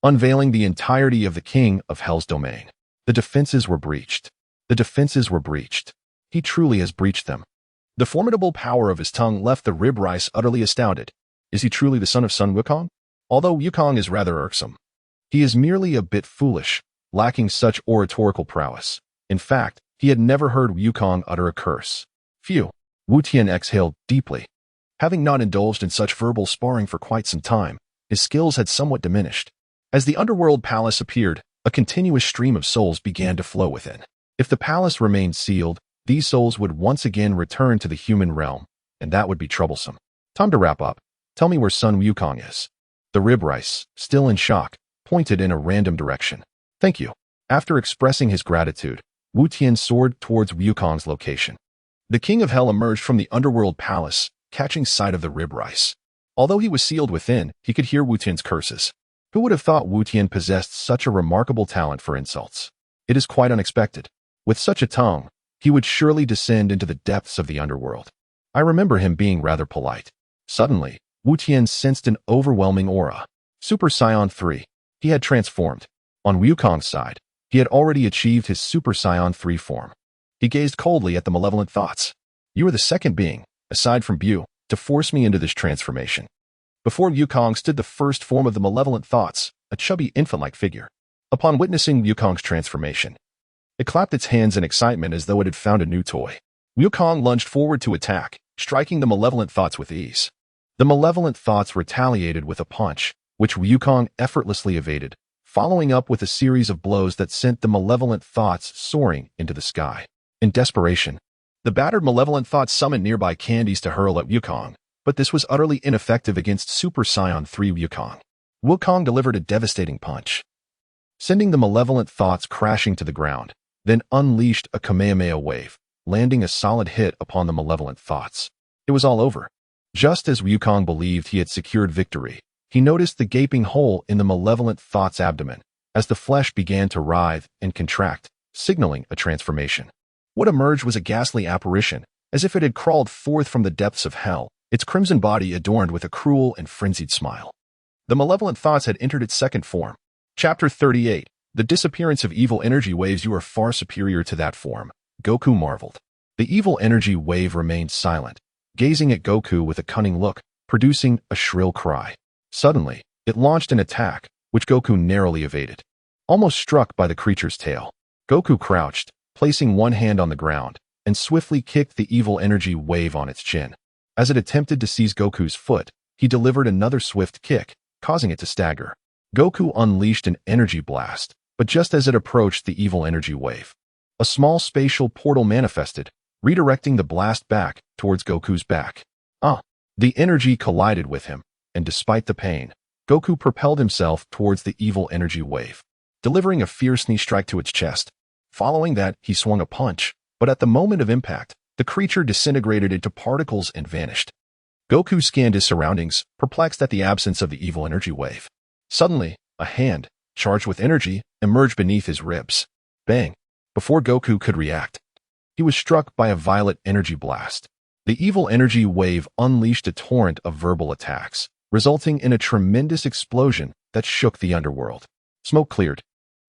unveiling the entirety of the king of Hell's domain. The defenses were breached. The defenses were breached. He truly has breached them. The formidable power of his tongue left the rib rice utterly astounded. Is he truly the son of Sun Wukong? Although Wukong is rather irksome, he is merely a bit foolish, lacking such oratorical prowess. In fact, he had never heard Wukong utter a curse. Phew. Wu Tian exhaled deeply. Having not indulged in such verbal sparring for quite some time, his skills had somewhat diminished. As the underworld palace appeared, a continuous stream of souls began to flow within. If the palace remained sealed, these souls would once again return to the human realm, and that would be troublesome. Time to wrap up. Tell me where Sun Wukong is. The rib rice, still in shock, pointed in a random direction. Thank you. After expressing his gratitude, Wu Tian soared towards Wukong's location. The king of hell emerged from the underworld palace, catching sight of the rib rice. Although he was sealed within, he could hear Wu Tian's curses. Who would have thought Wu Tian possessed such a remarkable talent for insults? It is quite unexpected. With such a tongue, he would surely descend into the depths of the underworld. I remember him being rather polite. Suddenly, Wu Tian sensed an overwhelming aura. Super Saiyan 3. He had transformed. On Wukong's side, he had already achieved his Super Saiyan 3 form. He gazed coldly at the malevolent thoughts. You are the second being, aside from Buu, to force me into this transformation. Before Wukong stood the first form of the malevolent thoughts, a chubby infant-like figure. Upon witnessing Wukong's transformation, it clapped its hands in excitement as though it had found a new toy. Wukong lunged forward to attack, striking the malevolent thoughts with ease. The malevolent thoughts retaliated with a punch, which Wukong effortlessly evaded, following up with a series of blows that sent the malevolent thoughts soaring into the sky. In desperation, the battered malevolent thoughts summoned nearby candies to hurl at Wukong, but this was utterly ineffective against Super Saiyan 3 Wukong. Wukong delivered a devastating punch, sending the malevolent thoughts crashing to the ground, then unleashed a Kamehameha wave, landing a solid hit upon the malevolent thoughts. It was all over. Just as Wukong believed he had secured victory, he noticed the gaping hole in the malevolent thought's abdomen as the flesh began to writhe and contract, signaling a transformation. What emerged was a ghastly apparition, as if it had crawled forth from the depths of hell, its crimson body adorned with a cruel and frenzied smile. The malevolent thoughts had entered its second form. Chapter 38. The disappearance of evil energy waves. You are far superior to that form, Goku marveled. The evil energy wave remained silent, gazing at Goku with a cunning look, producing a shrill cry. Suddenly, it launched an attack, which Goku narrowly evaded. Almost struck by the creature's tail, Goku crouched, placing one hand on the ground, and swiftly kicked the evil energy wave on its chin. As it attempted to seize Goku's foot, he delivered another swift kick, causing it to stagger. Goku unleashed an energy blast, but just as it approached the evil energy wave, a small spatial portal manifested, redirecting the blast back towards Goku's back. The energy collided with him, and despite the pain, Goku propelled himself towards the evil energy wave, delivering a fierce knee strike to its chest. Following that, he swung a punch, but at the moment of impact, the creature disintegrated into particles and vanished. Goku scanned his surroundings, perplexed at the absence of the evil energy wave. Suddenly, a hand, charged with energy, emerged beneath his ribs. Bang! Before Goku could react, he was struck by a violet energy blast. The evil energy wave unleashed a torrent of verbal attacks, resulting in a tremendous explosion that shook the underworld. Smoke cleared,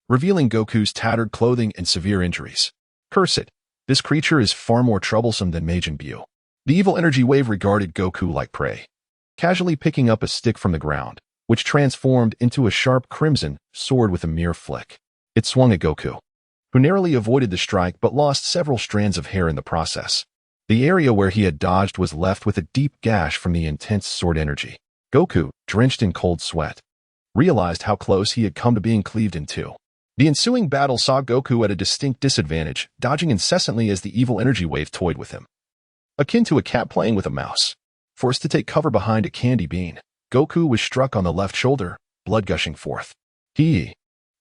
revealing Goku's tattered clothing and severe injuries. Curse it! This creature is far more troublesome than Majin Buu. The evil energy wave regarded Goku like prey, casually picking up a stick from the ground, which transformed into a sharp crimson sword with a mere flick. It swung at Goku, who narrowly avoided the strike but lost several strands of hair in the process. The area where he had dodged was left with a deep gash from the intense sword energy. Goku, drenched in cold sweat, realized how close he had come to being cleaved in two. The ensuing battle saw Goku at a distinct disadvantage, dodging incessantly as the evil energy wave toyed with him. Akin to a cat playing with a mouse. Forced to take cover behind a candy bean, Goku was struck on the left shoulder, blood gushing forth. The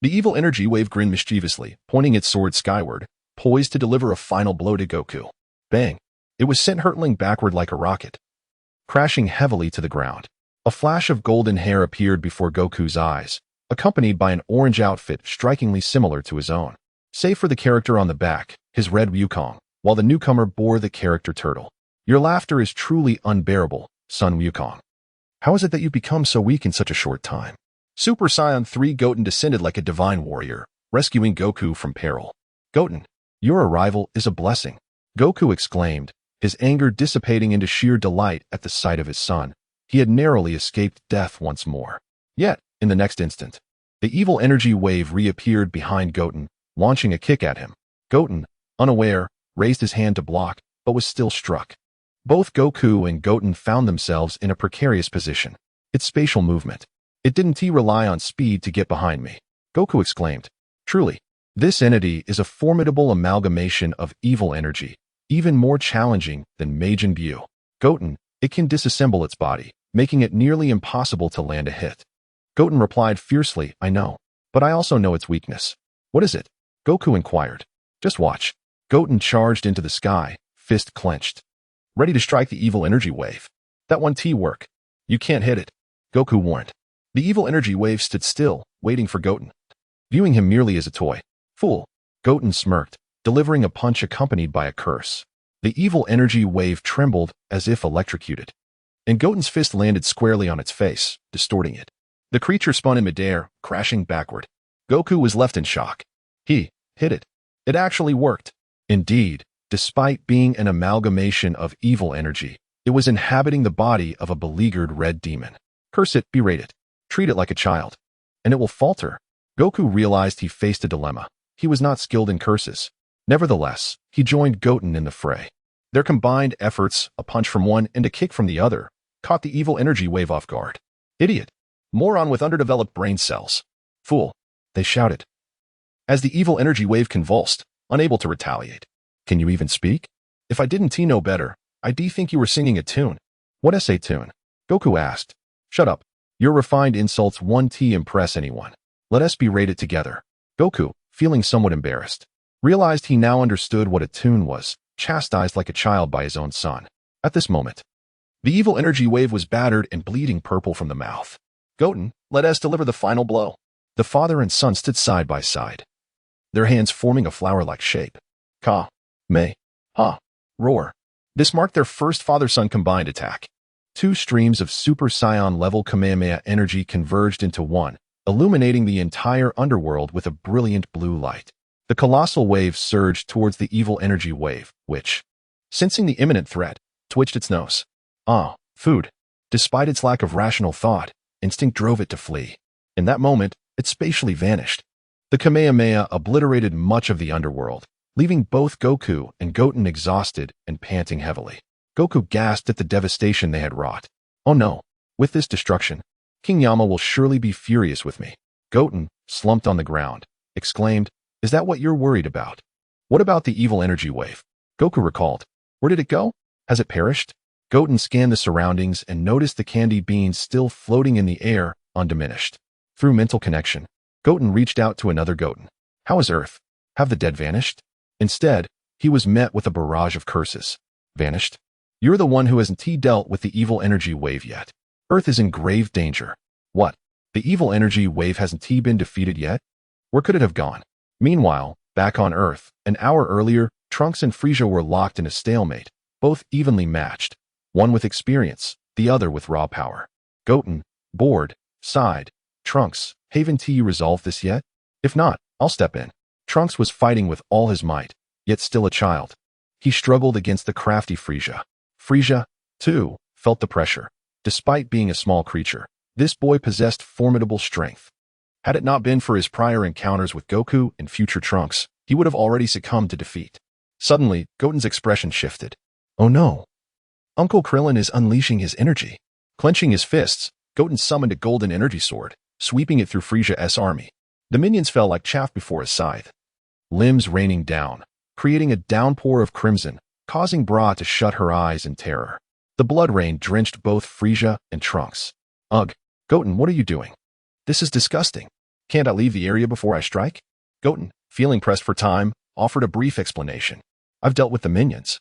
evil energy wave grinned mischievously, pointing its sword skyward, poised to deliver a final blow to Goku. Bang! It was sent hurtling backward like a rocket, crashing heavily to the ground. A flash of golden hair appeared before Goku's eyes, accompanied by an orange outfit strikingly similar to his own. Save for the character on the back, his red Wukong, while the newcomer bore the character turtle. Your laughter is truly unbearable, son Wukong. How is it that you've become so weak in such a short time? Super Saiyan 3 Goten descended like a divine warrior, rescuing Goku from peril. Goten, your arrival is a blessing, Goku exclaimed, his anger dissipating into sheer delight at the sight of his son. He had narrowly escaped death once more. Yet, in the next instant, the evil energy wave reappeared behind Goten, launching a kick at him. Goten, unaware, raised his hand to block, but was still struck. Both Goku and Goten found themselves in a precarious position. Its spatial movement. It didn't rely on speed to get behind me, Goku exclaimed. Truly, this entity is a formidable amalgamation of evil energy, even more challenging than Majin Buu. Goten, it can disassemble its body, making it nearly impossible to land a hit. Goten replied fiercely, I know, but I also know its weakness. What is it? Goku inquired. Just watch. Goten charged into the sky, fist clenched, ready to strike the evil energy wave. That one work. You can't hit it, Goku warned. The evil energy wave stood still, waiting for Goten, viewing him merely as a toy. Fool, Goten smirked, delivering a punch accompanied by a curse. The evil energy wave trembled as if electrocuted, and Goten's fist landed squarely on its face, distorting it. The creature spun in midair, crashing backward. Goku was left in shock. He hit it. It actually worked. Indeed, despite being an amalgamation of evil energy, it was inhabiting the body of a beleaguered red demon. Curse it, berate it. Treat it like a child, and it will falter. Goku realized he faced a dilemma. He was not skilled in curses. Nevertheless, he joined Goten in the fray. Their combined efforts, a punch from one and a kick from the other, caught the evil energy wave off guard. Idiot. Moron with underdeveloped brain cells. Fool. They shouted, as the evil energy wave convulsed, unable to retaliate. Can you even speak? If I didn't know better, I'd think you were singing a tune. What essay tune? Goku asked. Shut up. Your refined insults won't impress anyone. Let us berate it together. Goku, feeling somewhat embarrassed, realized he now understood what a tune was, chastised like a child by his own son. At this moment, the evil energy wave was battered and bleeding purple from the mouth. Goten, let us deliver the final blow. The father and son stood side by side, their hands forming a flower-like shape. Ka, me, ha, roar. This marked their first father-son combined attack. Two streams of Super Saiyan-level Kamehameha energy converged into one, illuminating the entire underworld with a brilliant blue light. The colossal wave surged towards the evil energy wave, which, sensing the imminent threat, twitched its nose. Food. Despite its lack of rational thought, instinct drove it to flee. In that moment, it spatially vanished. The Kamehameha obliterated much of the underworld, leaving both Goku and Goten exhausted and panting heavily. Goku gasped at the devastation they had wrought. Oh no, with this destruction, King Yama will surely be furious with me. Goten, slumped on the ground, exclaimed, is that what you're worried about? What about the evil energy wave? Goku recalled. Where did it go? Has it perished? Goten scanned the surroundings and noticed the candy beans still floating in the air, undiminished. Through mental connection, Goten reached out to another Goten. How is Earth? Have the dead vanished? Instead, he was met with a barrage of curses. Vanished? You're the one who hasn't dealt with the evil energy wave yet. Earth is in grave danger. What? The evil energy wave hasn't been defeated yet? Where could it have gone? Meanwhile, back on Earth, an hour earlier, Trunks and Frieza were locked in a stalemate, both evenly matched, one with experience, the other with raw power. Goten, bored, sighed. Trunks, haven't you resolved this yet? If not, I'll step in. Trunks was fighting with all his might, yet still a child. He struggled against the crafty Frieza. Frieza, too, felt the pressure. Despite being a small creature, this boy possessed formidable strength. Had it not been for his prior encounters with Goku and future Trunks, he would have already succumbed to defeat. Suddenly, Goten's expression shifted. Oh no. Uncle Krillin is unleashing his energy. Clenching his fists, Goten summoned a golden energy sword, sweeping it through Frisia's army. The minions fell like chaff before his scythe, limbs raining down, creating a downpour of crimson, causing Bra to shut her eyes in terror. The blood rain drenched both Frisia and Trunks. Ugh, Goten, what are you doing? This is disgusting. Can't I leave the area before I strike? Goten, feeling pressed for time, offered a brief explanation. I've dealt with the minions.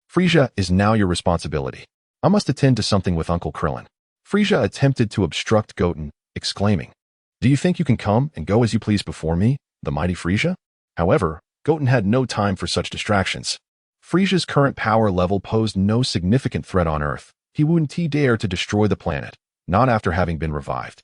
Frisia is now your responsibility. I must attend to something with Uncle Krillin. Frisia attempted to obstruct Goten, exclaiming, Do you think you can come and go as you please before me, the mighty Frisia? However, Goten had no time for such distractions. Frisia's current power level posed no significant threat on Earth. He wouldn't dare to destroy the planet, not after having been revived.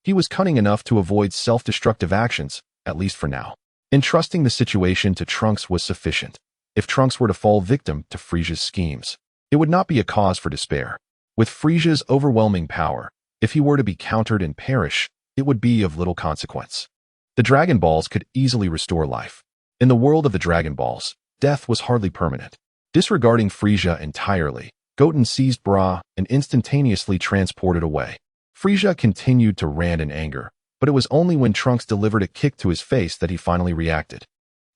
He was cunning enough to avoid self-destructive actions, at least for now. Entrusting the situation to Trunks was sufficient. If Trunks were to fall victim to Frisia's schemes, it would not be a cause for despair. With Frisia's overwhelming power, if he were to be countered and perish, it would be of little consequence. The Dragon Balls could easily restore life. In the world of the Dragon Balls, death was hardly permanent. Disregarding Frisia entirely, Goten seized Bra and instantaneously transported away. Frisia continued to rant in anger, but it was only when Trunks delivered a kick to his face that he finally reacted.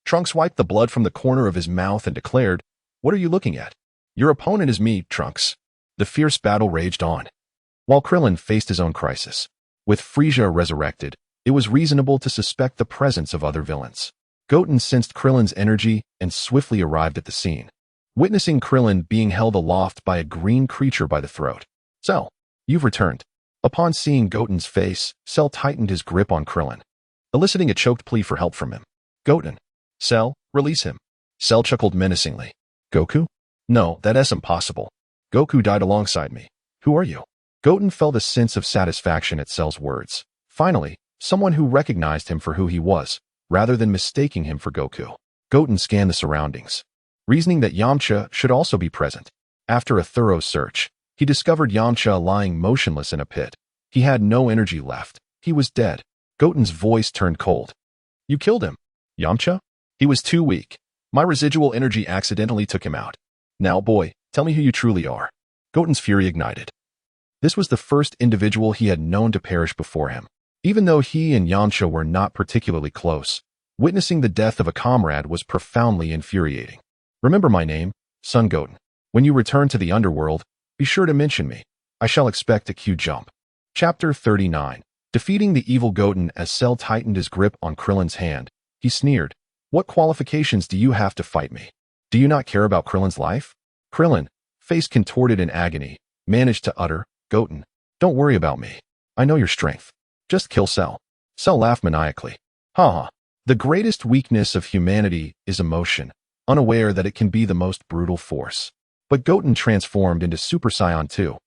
Trunks wiped the blood from the corner of his mouth and declared, What are you looking at? Your opponent is me, Trunks. The fierce battle raged on, while Krillin faced his own crisis. With Frisia resurrected, it was reasonable to suspect the presence of other villains. Goten sensed Krillin's energy and swiftly arrived at the scene, witnessing Krillin being held aloft by a green creature by the throat. Cell, you've returned. Upon seeing Goten's face, Cell tightened his grip on Krillin, eliciting a choked plea for help from him. Goten. Cell, release him. Cell chuckled menacingly. Goku? No, that's impossible. Goku died alongside me. Who are you? Goten felt a sense of satisfaction at Cell's words. Finally, someone who recognized him for who he was, rather than mistaking him for Goku. Goten scanned the surroundings, reasoning that Yamcha should also be present. After a thorough search, he discovered Yamcha lying motionless in a pit. He had no energy left. He was dead. Goten's voice turned cold. You killed him. Yamcha? He was too weak. My residual energy accidentally took him out. Now, boy, tell me who you truly are. Goten's fury ignited. This was the first individual he had known to perish before him. Even though he and Yamcha were not particularly close, witnessing the death of a comrade was profoundly infuriating. Remember my name, Son Goten. When you return to the underworld, be sure to mention me. I shall expect a Q jump. Chapter 39. Defeating the evil Goten. As Cell tightened his grip on Krillin's hand, he sneered. What qualifications do you have to fight me? Do you not care about Krillin's life? Krillin, face contorted in agony, managed to utter, Goten, don't worry about me. I know your strength. Just kill Cell. Cell laughed maniacally. Ha ha. The greatest weakness of humanity is emotion, unaware that it can be the most brutal force. But Goten transformed into Super Saiyan 2,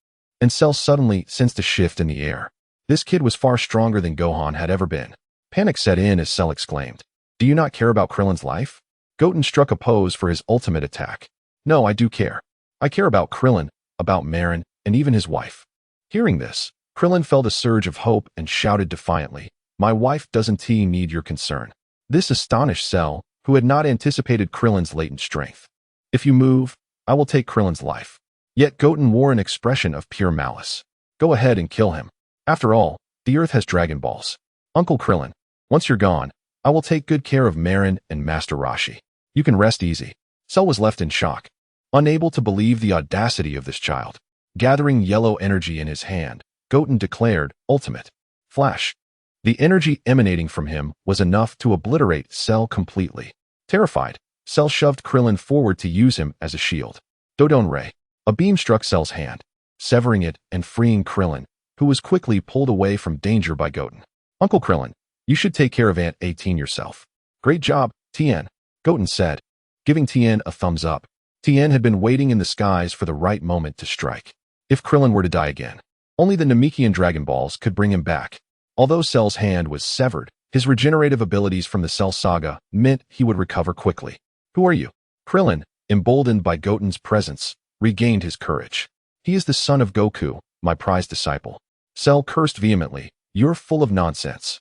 and Cell suddenly sensed a shift in the air. This kid was far stronger than Gohan had ever been. Panic set in as Cell exclaimed, Do you not care about Krillin's life? Goten struck a pose for his ultimate attack. No, I do care. I care about Krillin, about Marin, and even his wife. Hearing this, Krillin felt a surge of hope and shouted defiantly, My wife doesn't need your concern. This astonished Cell, who had not anticipated Krillin's latent strength. If you move, I will take Krillin's life. Yet Goten wore an expression of pure malice. Go ahead and kill him. After all, the Earth has Dragon Balls. Uncle Krillin, once you're gone, I will take good care of Marin and Master Roshi. You can rest easy. Cell was left in shock, unable to believe the audacity of this child. Gathering yellow energy in his hand, Goten declared, Ultimate. Flash. The energy emanating from him was enough to obliterate Cell completely. Terrified, Cell shoved Krillin forward to use him as a shield. Dodon Ray. A beam struck Cell's hand, severing it and freeing Krillin, who was quickly pulled away from danger by Goten. Uncle Krillin, you should take care of Aunt 18 yourself. Great job, Tian, Goten said, giving Tian a thumbs up. Tian had been waiting in the skies for the right moment to strike. If Krillin were to die again, only the Namekian Dragon Balls could bring him back. Although Cell's hand was severed, his regenerative abilities from the Cell Saga meant he would recover quickly. Who are you? Krillin, emboldened by Goten's presence, regained his courage. He is the son of Goku, my prized disciple. Cell cursed vehemently. You're full of nonsense.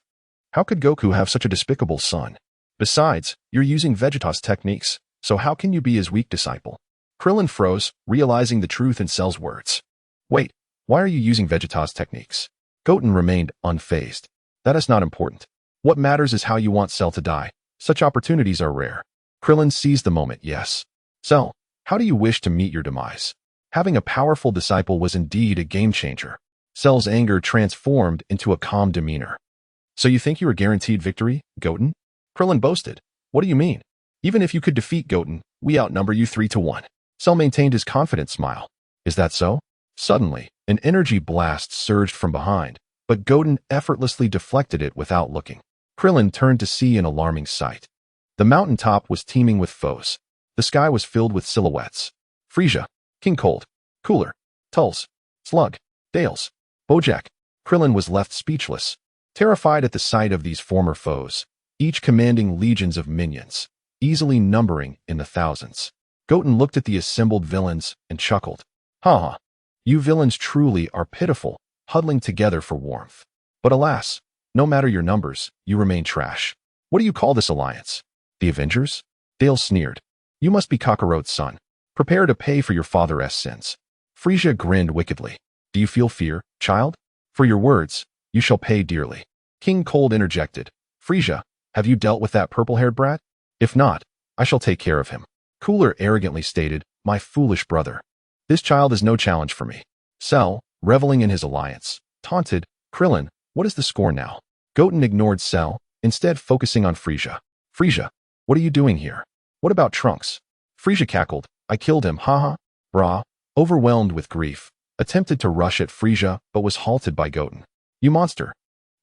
How could Goku have such a despicable son? Besides, you're using Vegeta's techniques, so how can you be his weak disciple? Krillin froze, realizing the truth in Cell's words. Wait, why are you using Vegeta's techniques? Goten remained unfazed. That is not important. What matters is how you want Cell to die. Such opportunities are rare. Krillin seized the moment, yes. Cell, how do you wish to meet your demise? Having a powerful disciple was indeed a game-changer. Cell's anger transformed into a calm demeanor. So you think you are guaranteed victory, Goten? Krillin boasted. What do you mean? Even if you could defeat Goten, we outnumber you 3-1. Cell maintained his confident smile. Is that so? Suddenly, an energy blast surged from behind, but Goten effortlessly deflected it without looking. Krillin turned to see an alarming sight. The mountaintop was teeming with foes. The sky was filled with silhouettes. Frieza, King Cold, Cooler, Tulls, Slug, Dales, Bojack. Krillin was left speechless, terrified at the sight of these former foes, each commanding legions of minions, easily numbering in the thousands. Goten looked at the assembled villains and chuckled. Ha! You villains truly are pitiful, huddling together for warmth. But alas, no matter your numbers, you remain trash. What do you call this alliance? The Avengers? Dale sneered. You must be Kakarot's son. Prepare to pay for your father's sins. Frieza grinned wickedly. Do you feel fear, child? For your words, you shall pay dearly. King Cold interjected. Frieza, have you dealt with that purple-haired brat? If not, I shall take care of him. Cooler arrogantly stated, my foolish brother. This child is no challenge for me. Cell, reveling in his alliance, taunted, Krillin, what is the score now? Goten ignored Cell, instead focusing on Frieza. Frieza, what are you doing here? What about Trunks? Frieza cackled, I killed him, haha. Bra, overwhelmed with grief, attempted to rush at Frieza but was halted by Goten. You monster.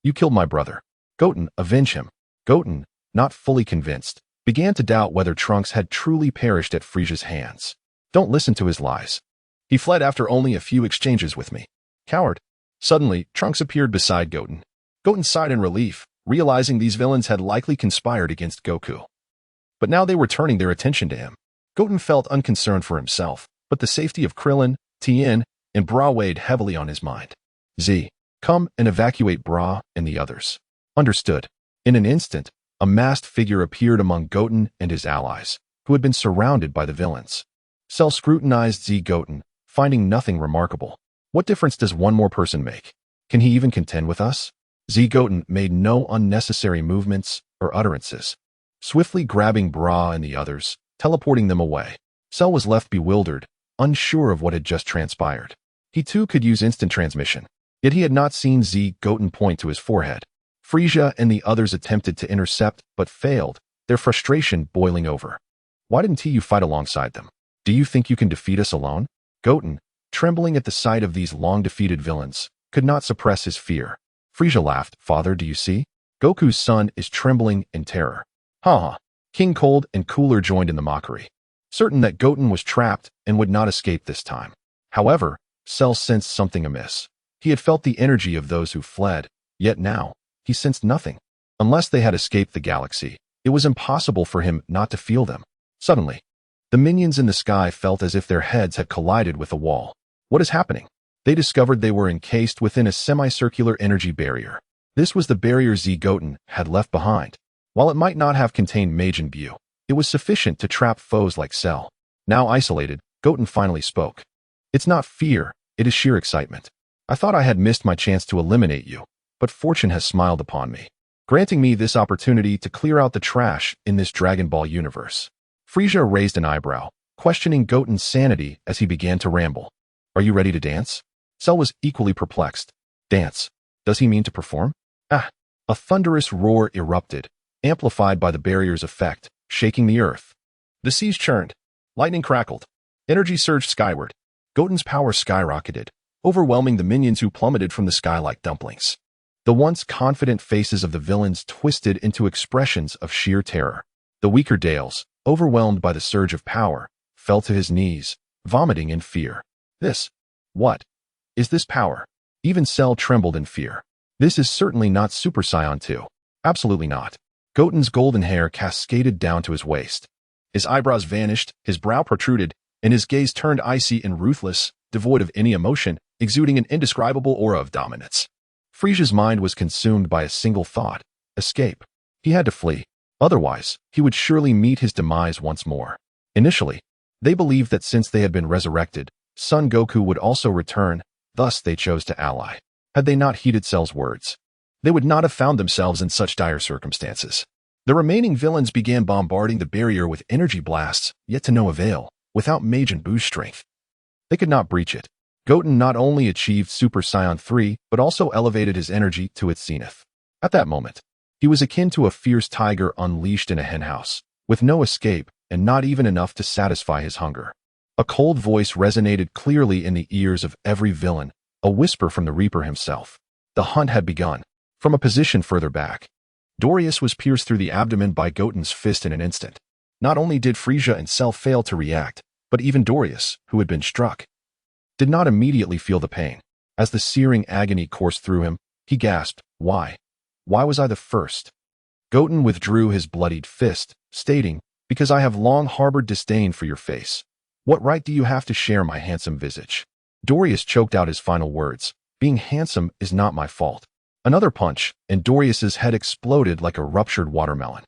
You killed my brother. Goten, avenge him. Goten, not fully convinced, began to doubt whether Trunks had truly perished at Frieza's hands. Don't listen to his lies. He fled after only a few exchanges with me. Coward. Suddenly, Trunks appeared beside Goten. Goten sighed in relief, realizing these villains had likely conspired against Goku. But now they were turning their attention to him. Goten felt unconcerned for himself, but the safety of Krillin, Tian, and Bra weighed heavily on his mind. Z, come and evacuate Bra and the others. Understood. In an instant, a masked figure appeared among Goten and his allies, who had been surrounded by the villains. Cell scrutinized Z Goten, finding nothing remarkable. What difference does one more person make? Can he even contend with us? Z Goten made no unnecessary movements or utterances. Swiftly grabbing Bra and the others, teleporting them away. Cell was left bewildered, unsure of what had just transpired. He too could use instant transmission, yet he had not seen Z Goten point to his forehead. Frieza and the others attempted to intercept but failed, their frustration boiling over. Why didn't you fight alongside them? Do you think you can defeat us alone? Goten, trembling at the sight of these long-defeated villains, could not suppress his fear. Frieza laughed. Father, do you see? Goku's son is trembling in terror. Ha! King Cold and Cooler joined in the mockery, certain that Goten was trapped and would not escape this time. However, Cell sensed something amiss. He had felt the energy of those who fled, yet now, he sensed nothing. Unless they had escaped the galaxy, it was impossible for him not to feel them. Suddenly, the minions in the sky felt as if their heads had collided with a wall. What is happening? They discovered they were encased within a semicircular energy barrier. This was the barrier Z Goten had left behind. While it might not have contained Majin Buu, it was sufficient to trap foes like Cell. Now isolated, Goten finally spoke. It's not fear, it is sheer excitement. I thought I had missed my chance to eliminate you, but fortune has smiled upon me, granting me this opportunity to clear out the trash in this Dragon Ball universe. Frieza raised an eyebrow, questioning Goten's sanity as he began to ramble. Are you ready to dance? Cell was equally perplexed. Dance? Does he mean to perform? Ah! A thunderous roar erupted, amplified by the barrier's effect, shaking the earth. The seas churned. Lightning crackled. Energy surged skyward. Goten's power skyrocketed, overwhelming the minions who plummeted from the sky like dumplings. The once confident faces of the villains twisted into expressions of sheer terror. The weaker Dales, overwhelmed by the surge of power, fell to his knees, vomiting in fear. What? Is this power? Even Cell trembled in fear. This is certainly not Super Saiyan 2. Absolutely not. Goten's golden hair cascaded down to his waist. His eyebrows vanished, his brow protruded, and his gaze turned icy and ruthless, devoid of any emotion, exuding an indescribable aura of dominance. Frieza's mind was consumed by a single thought: escape. He had to flee. Otherwise, he would surely meet his demise once more. Initially, they believed that since they had been resurrected, Son Goku would also return, thus they chose to ally. Had they not heeded Cell's words, they would not have found themselves in such dire circumstances. The remaining villains began bombarding the barrier with energy blasts, yet to no avail, without Majin Buu's strength. They could not breach it. Goten not only achieved Super Saiyan 3, but also elevated his energy to its zenith. At that moment, he was akin to a fierce tiger unleashed in a henhouse, with no escape and not even enough to satisfy his hunger. A cold voice resonated clearly in the ears of every villain, a whisper from the Reaper himself. The hunt had begun. From a position further back, Dorius was pierced through the abdomen by Goten's fist in an instant. Not only did Frieza and Cell fail to react, but even Dorius, who had been struck, did not immediately feel the pain. As the searing agony coursed through him, he gasped, "Why? Why was I the first?" Goten withdrew his bloodied fist, stating, "Because I have long harbored disdain for your face. What right do you have to share my handsome visage?" Dorius choked out his final words, "Being handsome is not my fault." Another punch, and Dorius's head exploded like a ruptured watermelon.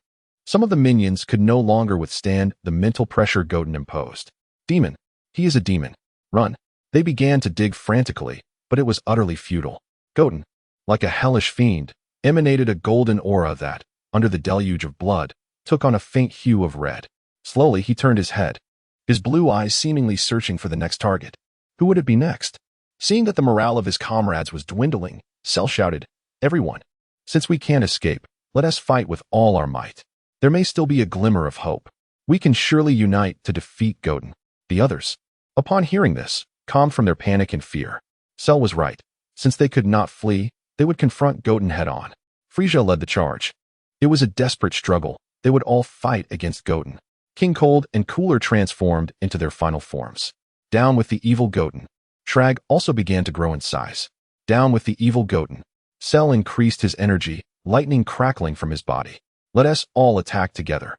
Some of the minions could no longer withstand the mental pressure Goten imposed. "Demon! He is a demon! Run!" They began to dig frantically, but it was utterly futile. Goten, like a hellish fiend, emanated a golden aura that, under the deluge of blood, took on a faint hue of red. Slowly he turned his head, his blue eyes seemingly searching for the next target. Who would it be next? Seeing that the morale of his comrades was dwindling, Cell shouted, "Everyone, since we can't escape, let us fight with all our might. There may still be a glimmer of hope. We can surely unite to defeat Goten." The others, upon hearing this, calmed from their panic and fear. Cell was right. Since they could not flee, they would confront Goten head-on. Frieza led the charge. It was a desperate struggle. They would all fight against Goten. King Cold and Cooler transformed into their final forms. Down with the evil Goten. Shrag also began to grow in size. Down with the evil Goten. Cell increased his energy, lightning crackling from his body. Let us all attack together.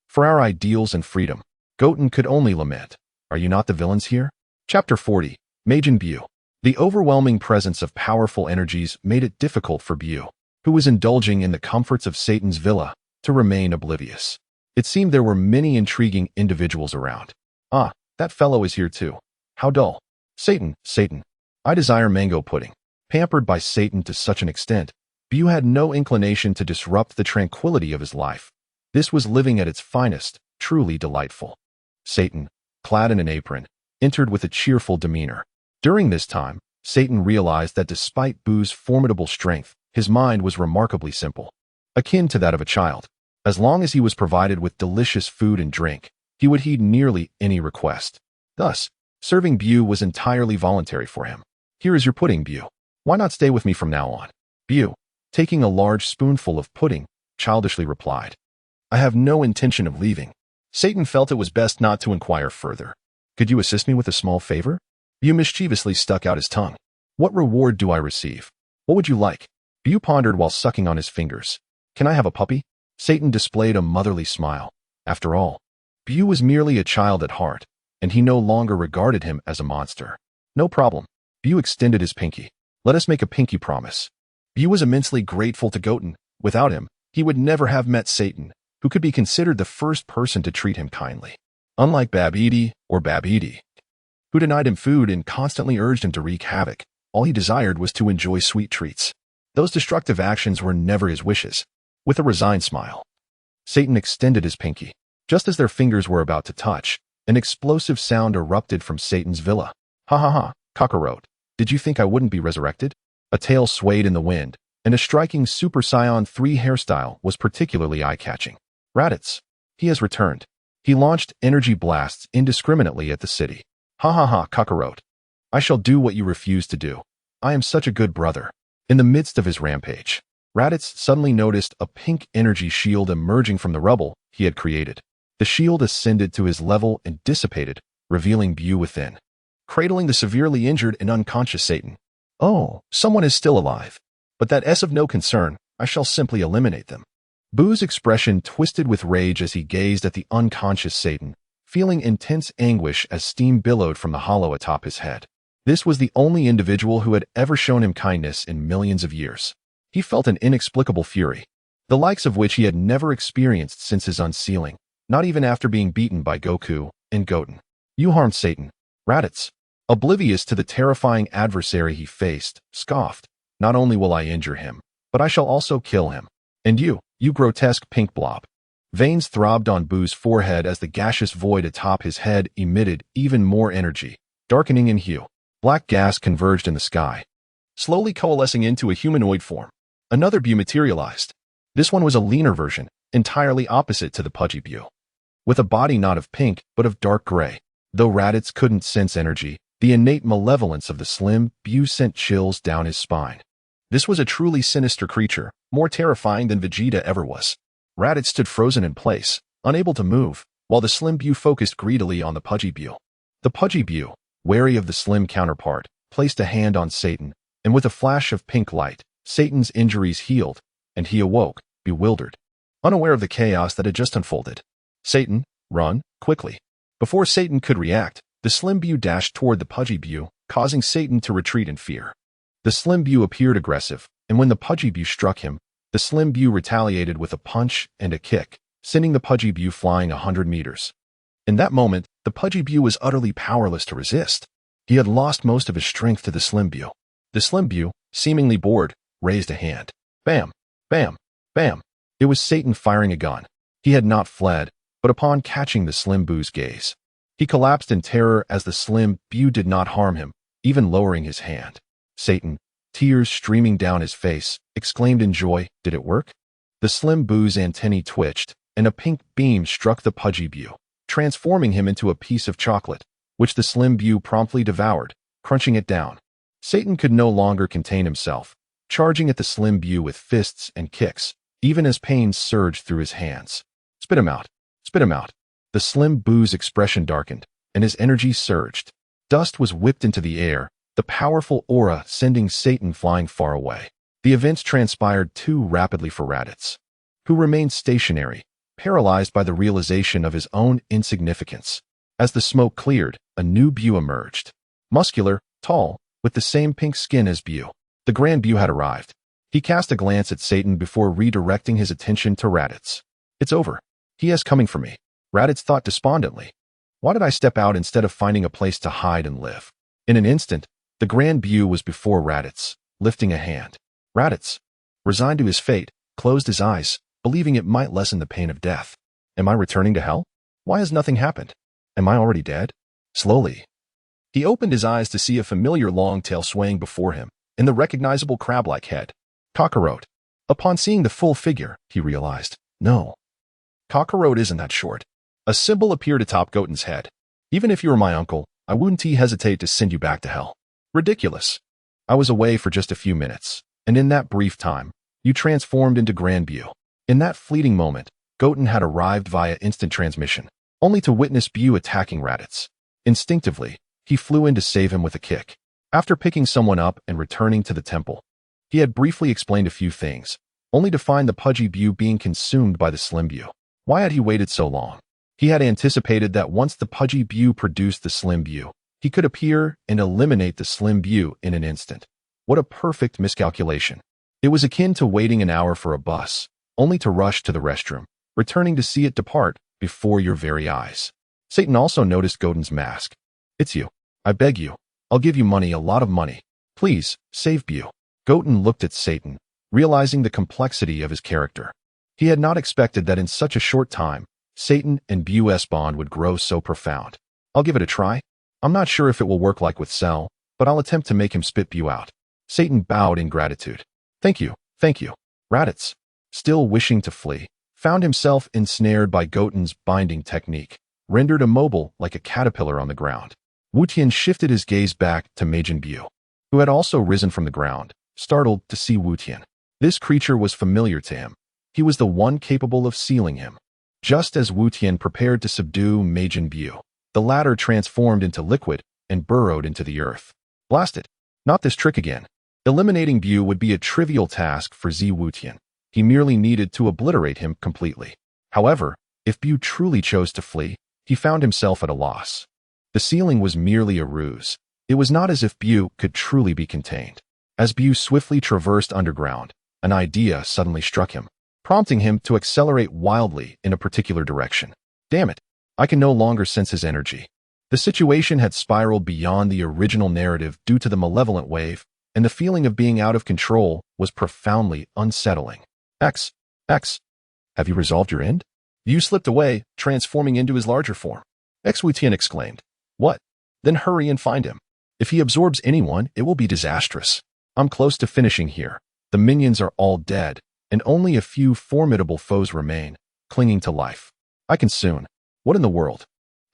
For our ideals and freedom. Goten could only lament. Are you not the villains here? Chapter 40. Majin Buu. The overwhelming presence of powerful energies made it difficult for Buu, who was indulging in the comforts of Satan's villa, to remain oblivious. It seemed there were many intriguing individuals around. "Ah, that fellow is here too. How dull. Satan, Satan. I desire mango pudding." Pampered by Satan to such an extent, Buu had no inclination to disrupt the tranquility of his life. This was living at its finest, truly delightful. Satan, clad in an apron, entered with a cheerful demeanor. During this time, Satan realized that despite Buu's formidable strength, his mind was remarkably simple, akin to that of a child. As long as he was provided with delicious food and drink, he would heed nearly any request. Thus, serving Buu was entirely voluntary for him. "Here is your pudding, Buu. Why not stay with me from now on?" Buu, taking a large spoonful of pudding, childishly replied, "I have no intention of leaving." Satan felt it was best not to inquire further. "Could you assist me with a small favor?" Buu mischievously stuck out his tongue. "What reward do I receive? What would you like?" Buu pondered while sucking on his fingers. "Can I have a puppy?" Satan displayed a motherly smile. After all, Buu was merely a child at heart, and he no longer regarded him as a monster. "No problem." Buu extended his pinky. "Let us make a pinky promise." Buu was immensely grateful to Goten. Without him, he would never have met Satan, who could be considered the first person to treat him kindly. Unlike Babidi, who denied him food and constantly urged him to wreak havoc, all he desired was to enjoy sweet treats. Those destructive actions were never his wishes. With a resigned smile, Satan extended his pinky. Just as their fingers were about to touch, an explosive sound erupted from Satan's villa. "Ha ha ha, Kakarot. Did you think I wouldn't be resurrected?" A tail swayed in the wind, and a striking Super Saiyan 3 hairstyle was particularly eye-catching. "Raditz. He has returned." He launched energy blasts indiscriminately at the city. "Ha ha ha, Kakarot. I shall do what you refuse to do. I am such a good brother." In the midst of his rampage, Raditz suddenly noticed a pink energy shield emerging from the rubble he had created. The shield ascended to his level and dissipated, revealing Buu within, cradling the severely injured and unconscious Satan. "Oh, someone is still alive. But that is of no concern. I shall simply eliminate them." Buu's expression twisted with rage as he gazed at the unconscious Satan, feeling intense anguish as steam billowed from the hollow atop his head. This was the only individual who had ever shown him kindness in millions of years. He felt an inexplicable fury, the likes of which he had never experienced since his unsealing, not even after being beaten by Goku and Goten. "You harmed Satan." Raditz, oblivious to the terrifying adversary he faced, scoffed, "Not only will I injure him, but I shall also kill him. And you grotesque pink blob. Veins throbbed on Buu's forehead as the gaseous void atop his head emitted even more energy, darkening in hue. Black gas converged in the sky, slowly coalescing into a humanoid form. Another Buu materialized. This one was a leaner version, entirely opposite to the pudgy Buu, with a body not of pink but of dark gray. Though Raditz couldn't sense energy, the innate malevolence of the slim Buu sent chills down his spine. This was a truly sinister creature, more terrifying than Vegeta ever was. Raditz stood frozen in place, unable to move, while the slim Buu focused greedily on the pudgy Buu. The pudgy Buu, wary of the slim counterpart, placed a hand on Satan, and with a flash of pink light, Satan's injuries healed, and he awoke, bewildered, unaware of the chaos that had just unfolded. Satan, run, quickly. Before Satan could react, the slim Buu dashed toward the pudgy Buu, causing Satan to retreat in fear. The slim Buu appeared aggressive, and when the pudgy Buu struck him, the slim Buu retaliated with a punch and a kick, sending the pudgy Buu flying 100 meters. In that moment, the pudgy Buu was utterly powerless to resist. He had lost most of his strength to the slim Buu. The slim Buu, seemingly bored, raised a hand. Bam! Bam! Bam! It was Satan firing a gun. He had not fled, but upon catching the slim Buu's gaze, he collapsed in terror as the slim Buu did not harm him, even lowering his hand. Satan, tears streaming down his face, exclaimed in joy, "Did it work?" The slim Buu's antennae twitched, and a pink beam struck the pudgy Buu, transforming him into a piece of chocolate, which the slim Buu promptly devoured, crunching it down. Satan could no longer contain himself, charging at the slim Buu with fists and kicks, even as pain surged through his hands. Spit him out! Spit him out! The slim Buu's expression darkened, and his energy surged. Dust was whipped into the air, the powerful aura sending Satan flying far away. The events transpired too rapidly for Raditz, who remained stationary, paralyzed by the realization of his own insignificance. As the smoke cleared, a new Buu emerged. Muscular, tall, with the same pink skin as Buu. The Grand Buu had arrived. He cast a glance at Satan before redirecting his attention to Raditz. It's over. He is coming for me. Raditz thought despondently. Why did I step out instead of finding a place to hide and live? In an instant, the Grand Buu was before Raditz, lifting a hand. Raditz, resigned to his fate, closed his eyes, believing it might lessen the pain of death. Am I returning to hell? Why has nothing happened? Am I already dead? Slowly, he opened his eyes to see a familiar long tail swaying before him, and the recognizable crab-like head. Kakarot. Upon seeing the full figure, he realized, no. Kakarot isn't that short. A symbol appeared atop Goten's head. Even if you were my uncle, I wouldn't hesitate to send you back to hell. Ridiculous. I was away for just a few minutes, and in that brief time, you transformed into Grand Buu. In that fleeting moment, Goten had arrived via instant transmission, only to witness Buu attacking Raditz. Instinctively, he flew in to save him with a kick. After picking someone up and returning to the temple, he had briefly explained a few things, only to find the pudgy Buu being consumed by the slim Buu. Why had he waited so long? He had anticipated that once the pudgy Buu produced the slim Buu, he could appear and eliminate the slim Buu in an instant. What a perfect miscalculation. It was akin to waiting an hour for a bus, only to rush to the restroom, returning to see it depart before your very eyes. Satan also noticed Goten's mask. It's you. I beg you. I'll give you money, a lot of money. Please, save Buu. Goten looked at Satan, realizing the complexity of his character. He had not expected that in such a short time, Satan and Buu's bond would grow so profound. I'll give it a try. I'm not sure if it will work like with Cell, but I'll attempt to make him spit Buu out. Satan bowed in gratitude. Thank you, thank you. Raditz, still wishing to flee, found himself ensnared by Goten's binding technique, rendered immobile like a caterpillar on the ground. Tian shifted his gaze back to Majin Buu, who had also risen from the ground, startled to see Tian. This creature was familiar to him. He was the one capable of sealing him. Just as Tian prepared to subdue Majin Buu, the latter transformed into liquid and burrowed into the earth. Blast it! Not this trick again. Eliminating Buu would be a trivial task for Tian. He merely needed to obliterate him completely. However, if Buu truly chose to flee, he found himself at a loss. The sealing was merely a ruse. It was not as if Buu could truly be contained. As Buu swiftly traversed underground, an idea suddenly struck him, prompting him to accelerate wildly in a particular direction. Damn it! I can no longer sense his energy. The situation had spiraled beyond the original narrative due to the malevolent wave, and the feeling of being out of control was profoundly unsettling. X, have you resolved your end? Buu slipped away, transforming into his larger form. Tian exclaimed. What? Then hurry and find him. If he absorbs anyone, it will be disastrous. I'm close to finishing here. The minions are all dead, and only a few formidable foes remain, clinging to life. I can soon. What in the world?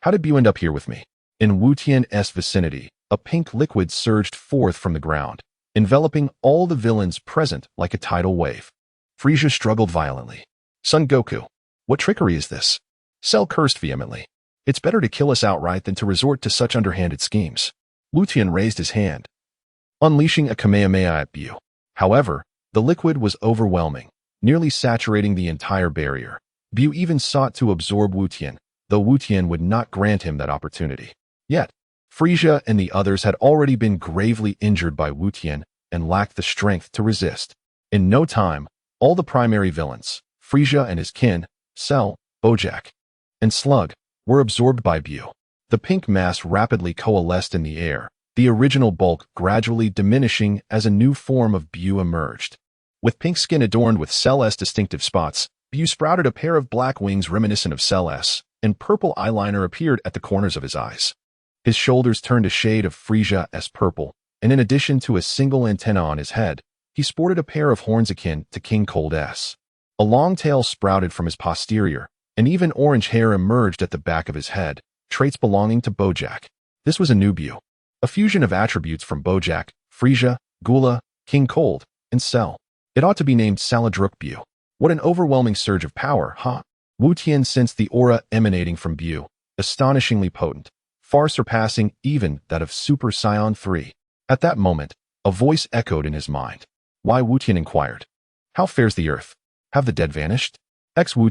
How did Buu end up here with me? In Tian's vicinity, a pink liquid surged forth from the ground, enveloping all the villains present like a tidal wave. Frieza struggled violently. Son Goku, what trickery is this? Cell cursed vehemently. It's better to kill us outright than to resort to such underhanded schemes. Tian raised his hand, unleashing a Kamehameha at Buu. However, the liquid was overwhelming, nearly saturating the entire barrier. Buu even sought to absorb Tian, though Tian would not grant him that opportunity. Yet, Frieza and the others had already been gravely injured by Tian and lacked the strength to resist. In no time, all the primary villains, Frieza and his kin, Cell, Bojack, and Slug, were absorbed by Buu. The pink mass rapidly coalesced in the air, the original bulk gradually diminishing as a new form of Buu emerged. With pink skin adorned with Cell's distinctive spots, Buu sprouted a pair of black wings reminiscent of Cell's, and purple eyeliner appeared at the corners of his eyes. His shoulders turned a shade of Frieza's purple, and in addition to a single antenna on his head, he sported a pair of horns akin to King Cold's. A long tail sprouted from his posterior, and even orange hair emerged at the back of his head, traits belonging to Bojack. This was a new Buu, a fusion of attributes from Bojack, Frieza, Gula, King Cold, and Cell. It ought to be named Saladruk Buu. What an overwhelming surge of power, huh? Tian sensed the aura emanating from Buu, astonishingly potent, far surpassing even that of Super Saiyan 3. At that moment, a voice echoed in his mind. Why? Tian inquired. How fares the earth? Have the dead vanished?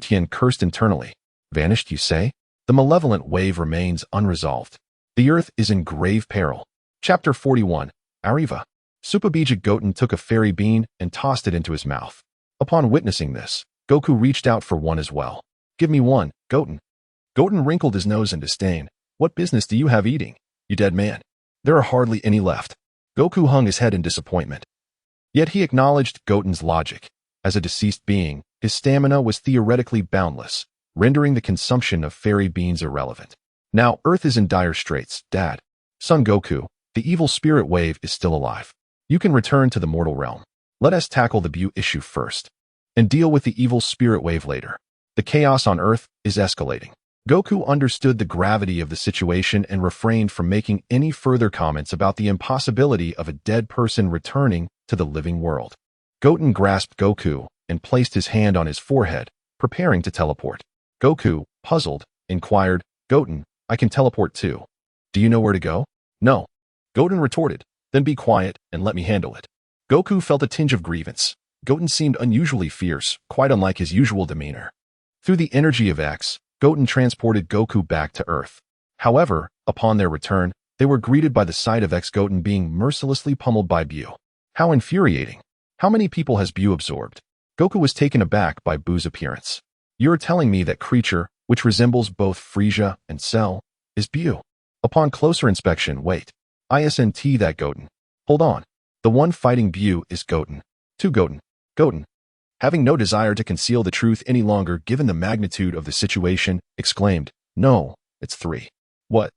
Tian cursed internally. Vanished, you say? The malevolent wave remains unresolved. The earth is in grave peril. Chapter 41. Arriva. Supabijak Goten took a fairy bean and tossed it into his mouth. Upon witnessing this, Goku reached out for one as well. Give me one, Goten. Goten wrinkled his nose in disdain. What business do you have eating, you dead man? There are hardly any left. Goku hung his head in disappointment. Yet he acknowledged Goten's logic. As a deceased being, his stamina was theoretically boundless, rendering the consumption of fairy beans irrelevant. Now Earth is in dire straits, Dad. Son Goku, the evil spirit wave is still alive. You can return to the mortal realm. Let us tackle the Buu issue first, and deal with the evil spirit wave later. The chaos on Earth is escalating. Goku understood the gravity of the situation and refrained from making any further comments about the impossibility of a dead person returning to the living world. Goten grasped Goku and placed his hand on his forehead, preparing to teleport. Goku, puzzled, inquired, Goten, I can teleport too. Do you know where to go? No. Goten retorted, then be quiet and let me handle it. Goku felt a tinge of grievance. Goten seemed unusually fierce, quite unlike his usual demeanor. Through the energy of X, Goten transported Goku back to Earth. However, upon their return, they were greeted by the sight of Goten being mercilessly pummeled by Buu. How infuriating. How many people has Buu absorbed? Goku was taken aback by Buu's appearance. You're telling me that creature, which resembles both Frieza and Cell, is Buu. Upon closer inspection, wait. Isn't that Goten? Hold on. The one fighting Buu is Goten. To Goten. Goten, having no desire to conceal the truth any longer given the magnitude of the situation, exclaimed, No, it's 3. What?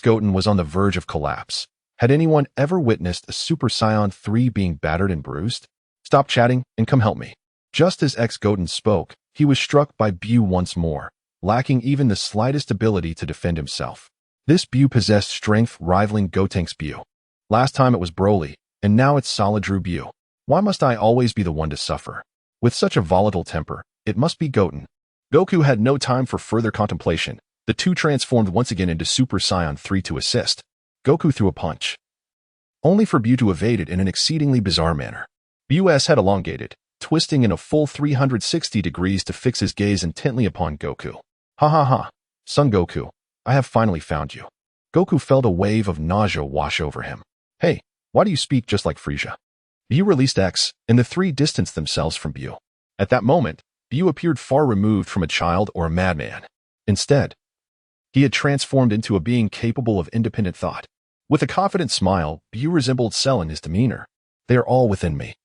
Goten was on the verge of collapse. Had anyone ever witnessed a Super Saiyan 3 being battered and bruised? Stop chatting and come help me. Just as Goten spoke, he was struck by Buu once more, lacking even the slightest ability to defend himself. This Buu possessed strength rivaling Gotenks Buu. Last time it was Broly, and now it's Saladru Buu. Why must I always be the one to suffer? With such a volatile temper, it must be Goten. Goku had no time for further contemplation. The two transformed once again into Super Saiyan 3 to assist. Goku threw a punch, only for Buu to evade it in an exceedingly bizarre manner. Buu's head elongated, twisting in a full 360 degrees to fix his gaze intently upon Goku. Ha ha ha, Son Goku, I have finally found you. Goku felt a wave of nausea wash over him. Hey, why do you speak just like Frieza? Buu released X, and the three distanced themselves from Buu. At that moment, Buu appeared far removed from a child or a madman. Instead, he had transformed into a being capable of independent thought. With a confident smile, Buu resembled Cell in his demeanor. They are all within me.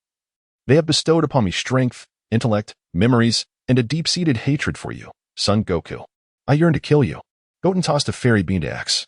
They have bestowed upon me strength, intellect, memories, and a deep-seated hatred for you, Son Goku. I yearn to kill you. Goten tossed a fairy bean to X,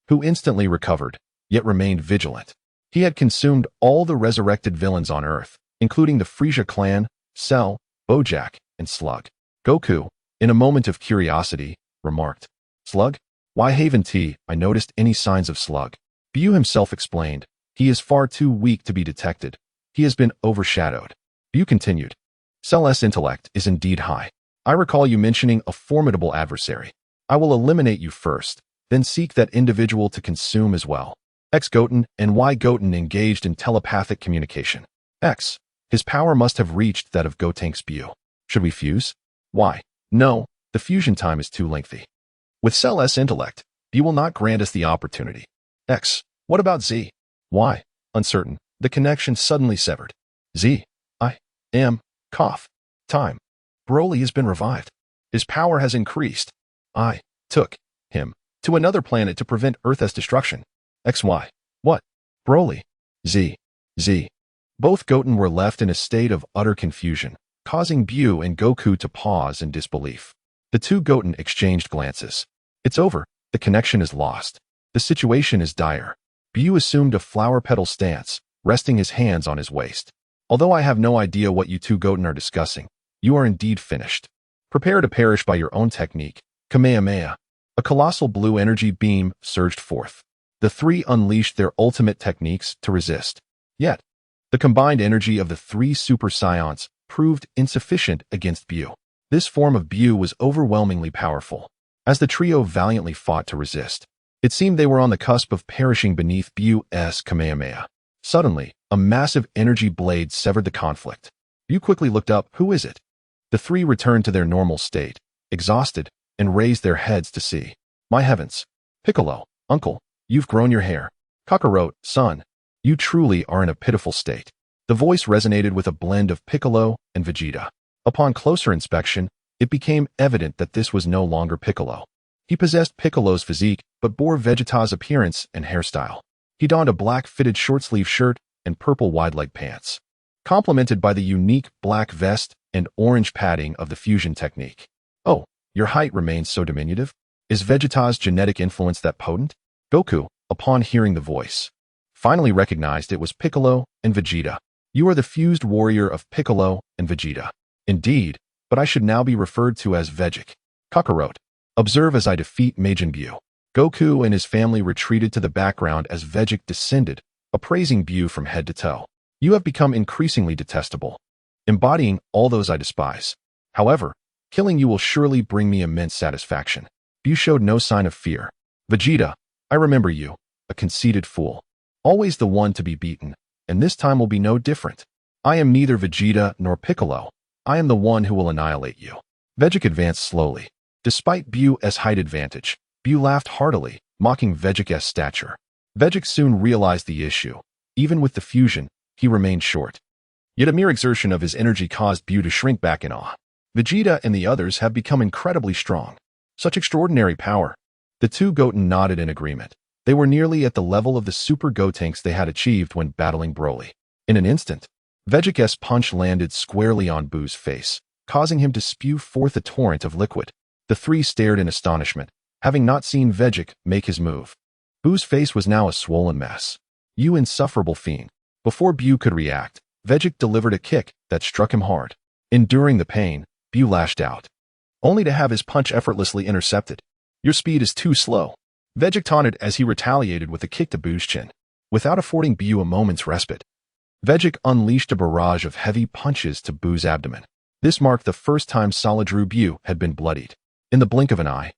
who instantly recovered, yet remained vigilant. He had consumed all the resurrected villains on Earth, including the Frieza clan, Cell, Bojack, and Slug. Goku, in a moment of curiosity, remarked, Slug? Why haven't I noticed any signs of Slug? Buu himself explained, he is far too weak to be detected. He has been overshadowed. Buu continued, Cell's intellect is indeed high. I recall you mentioning a formidable adversary. I will eliminate you first, then seek that individual to consume as well. X Goten and Y Goten engaged in telepathic communication. X, his power must have reached that of Gotenks Buu. Should we fuse? Y, no, the fusion time is too lengthy. With Cell's intellect, Buu will not grant us the opportunity. X, what about Z? Y, uncertain, the connection suddenly severed. Z, time. Broly has been revived. His power has increased. I took him to another planet to prevent Earth's destruction. XY. What? Broly. Z. Both Goten were left in a state of utter confusion, causing Buu and Goku to pause in disbelief. The two Goten exchanged glances. It's over. The connection is lost. The situation is dire. Buu assumed a flower petal stance, resting his hands on his waist. Although I have no idea what you two Goten are discussing, you are indeed finished. Prepare to perish by your own technique. Kamehameha. A colossal blue energy beam surged forth. The three unleashed their ultimate techniques to resist. Yet, the combined energy of the three Super Saiyans proved insufficient against Buu. This form of Buu was overwhelmingly powerful. As the trio valiantly fought to resist, it seemed they were on the cusp of perishing beneath Buu's Kamehameha. Suddenly, a massive energy blade severed the conflict. Buu quickly looked up. Who is it? The three returned to their normal state, exhausted, and raised their heads to see. My heavens! Piccolo, uncle, you've grown your hair. Kakarot, son, you truly are in a pitiful state. The voice resonated with a blend of Piccolo and Vegeta. Upon closer inspection, it became evident that this was no longer Piccolo. He possessed Piccolo's physique, but bore Vegeta's appearance and hairstyle. He donned a black fitted short-sleeve shirt and purple wide-leg pants, complemented by the unique black vest and orange padding of the fusion technique. Oh, your height remains so diminutive? Is Vegeta's genetic influence that potent? Goku, upon hearing the voice, finally recognized it was Piccolo and Vegeta. You are the fused warrior of Piccolo and Vegeta. Indeed, but I should now be referred to as Vegeta. Kakarot, observe as I defeat Majin Buu. Goku and his family retreated to the background as Vegeta descended, appraising Buu from head to toe. You have become increasingly detestable, embodying all those I despise. However, killing you will surely bring me immense satisfaction. Buu showed no sign of fear. Vegeta, I remember you, a conceited fool. Always the one to be beaten, and this time will be no different. I am neither Vegeta nor Piccolo. I am the one who will annihilate you. Vegeta advanced slowly. Despite Buu's height advantage, Buu laughed heartily, mocking Vegeta's stature. Vegeta soon realized the issue. Even with the fusion, he remained short. Yet a mere exertion of his energy caused Buu to shrink back in awe. Vegeta and the others have become incredibly strong. Such extraordinary power. The two Goten nodded in agreement. They were nearly at the level of the super Gotenks they had achieved when battling Broly. In an instant, Vegeta's punch landed squarely on Buu's face, causing him to spew forth a torrent of liquid. The three stared in astonishment, having not seen Vegeta make his move. Buu's face was now a swollen mess. You insufferable fiend. Before Buu could react, Vegeta delivered a kick that struck him hard. Enduring the pain, Buu lashed out, only to have his punch effortlessly intercepted. Your speed is too slow. Vegeta taunted as he retaliated with a kick to Buu's chin. Without affording Buu a moment's respite, Vegeta unleashed a barrage of heavy punches to Buu's abdomen. This marked the first time Solidru Buu had been bloodied. In the blink of an eye,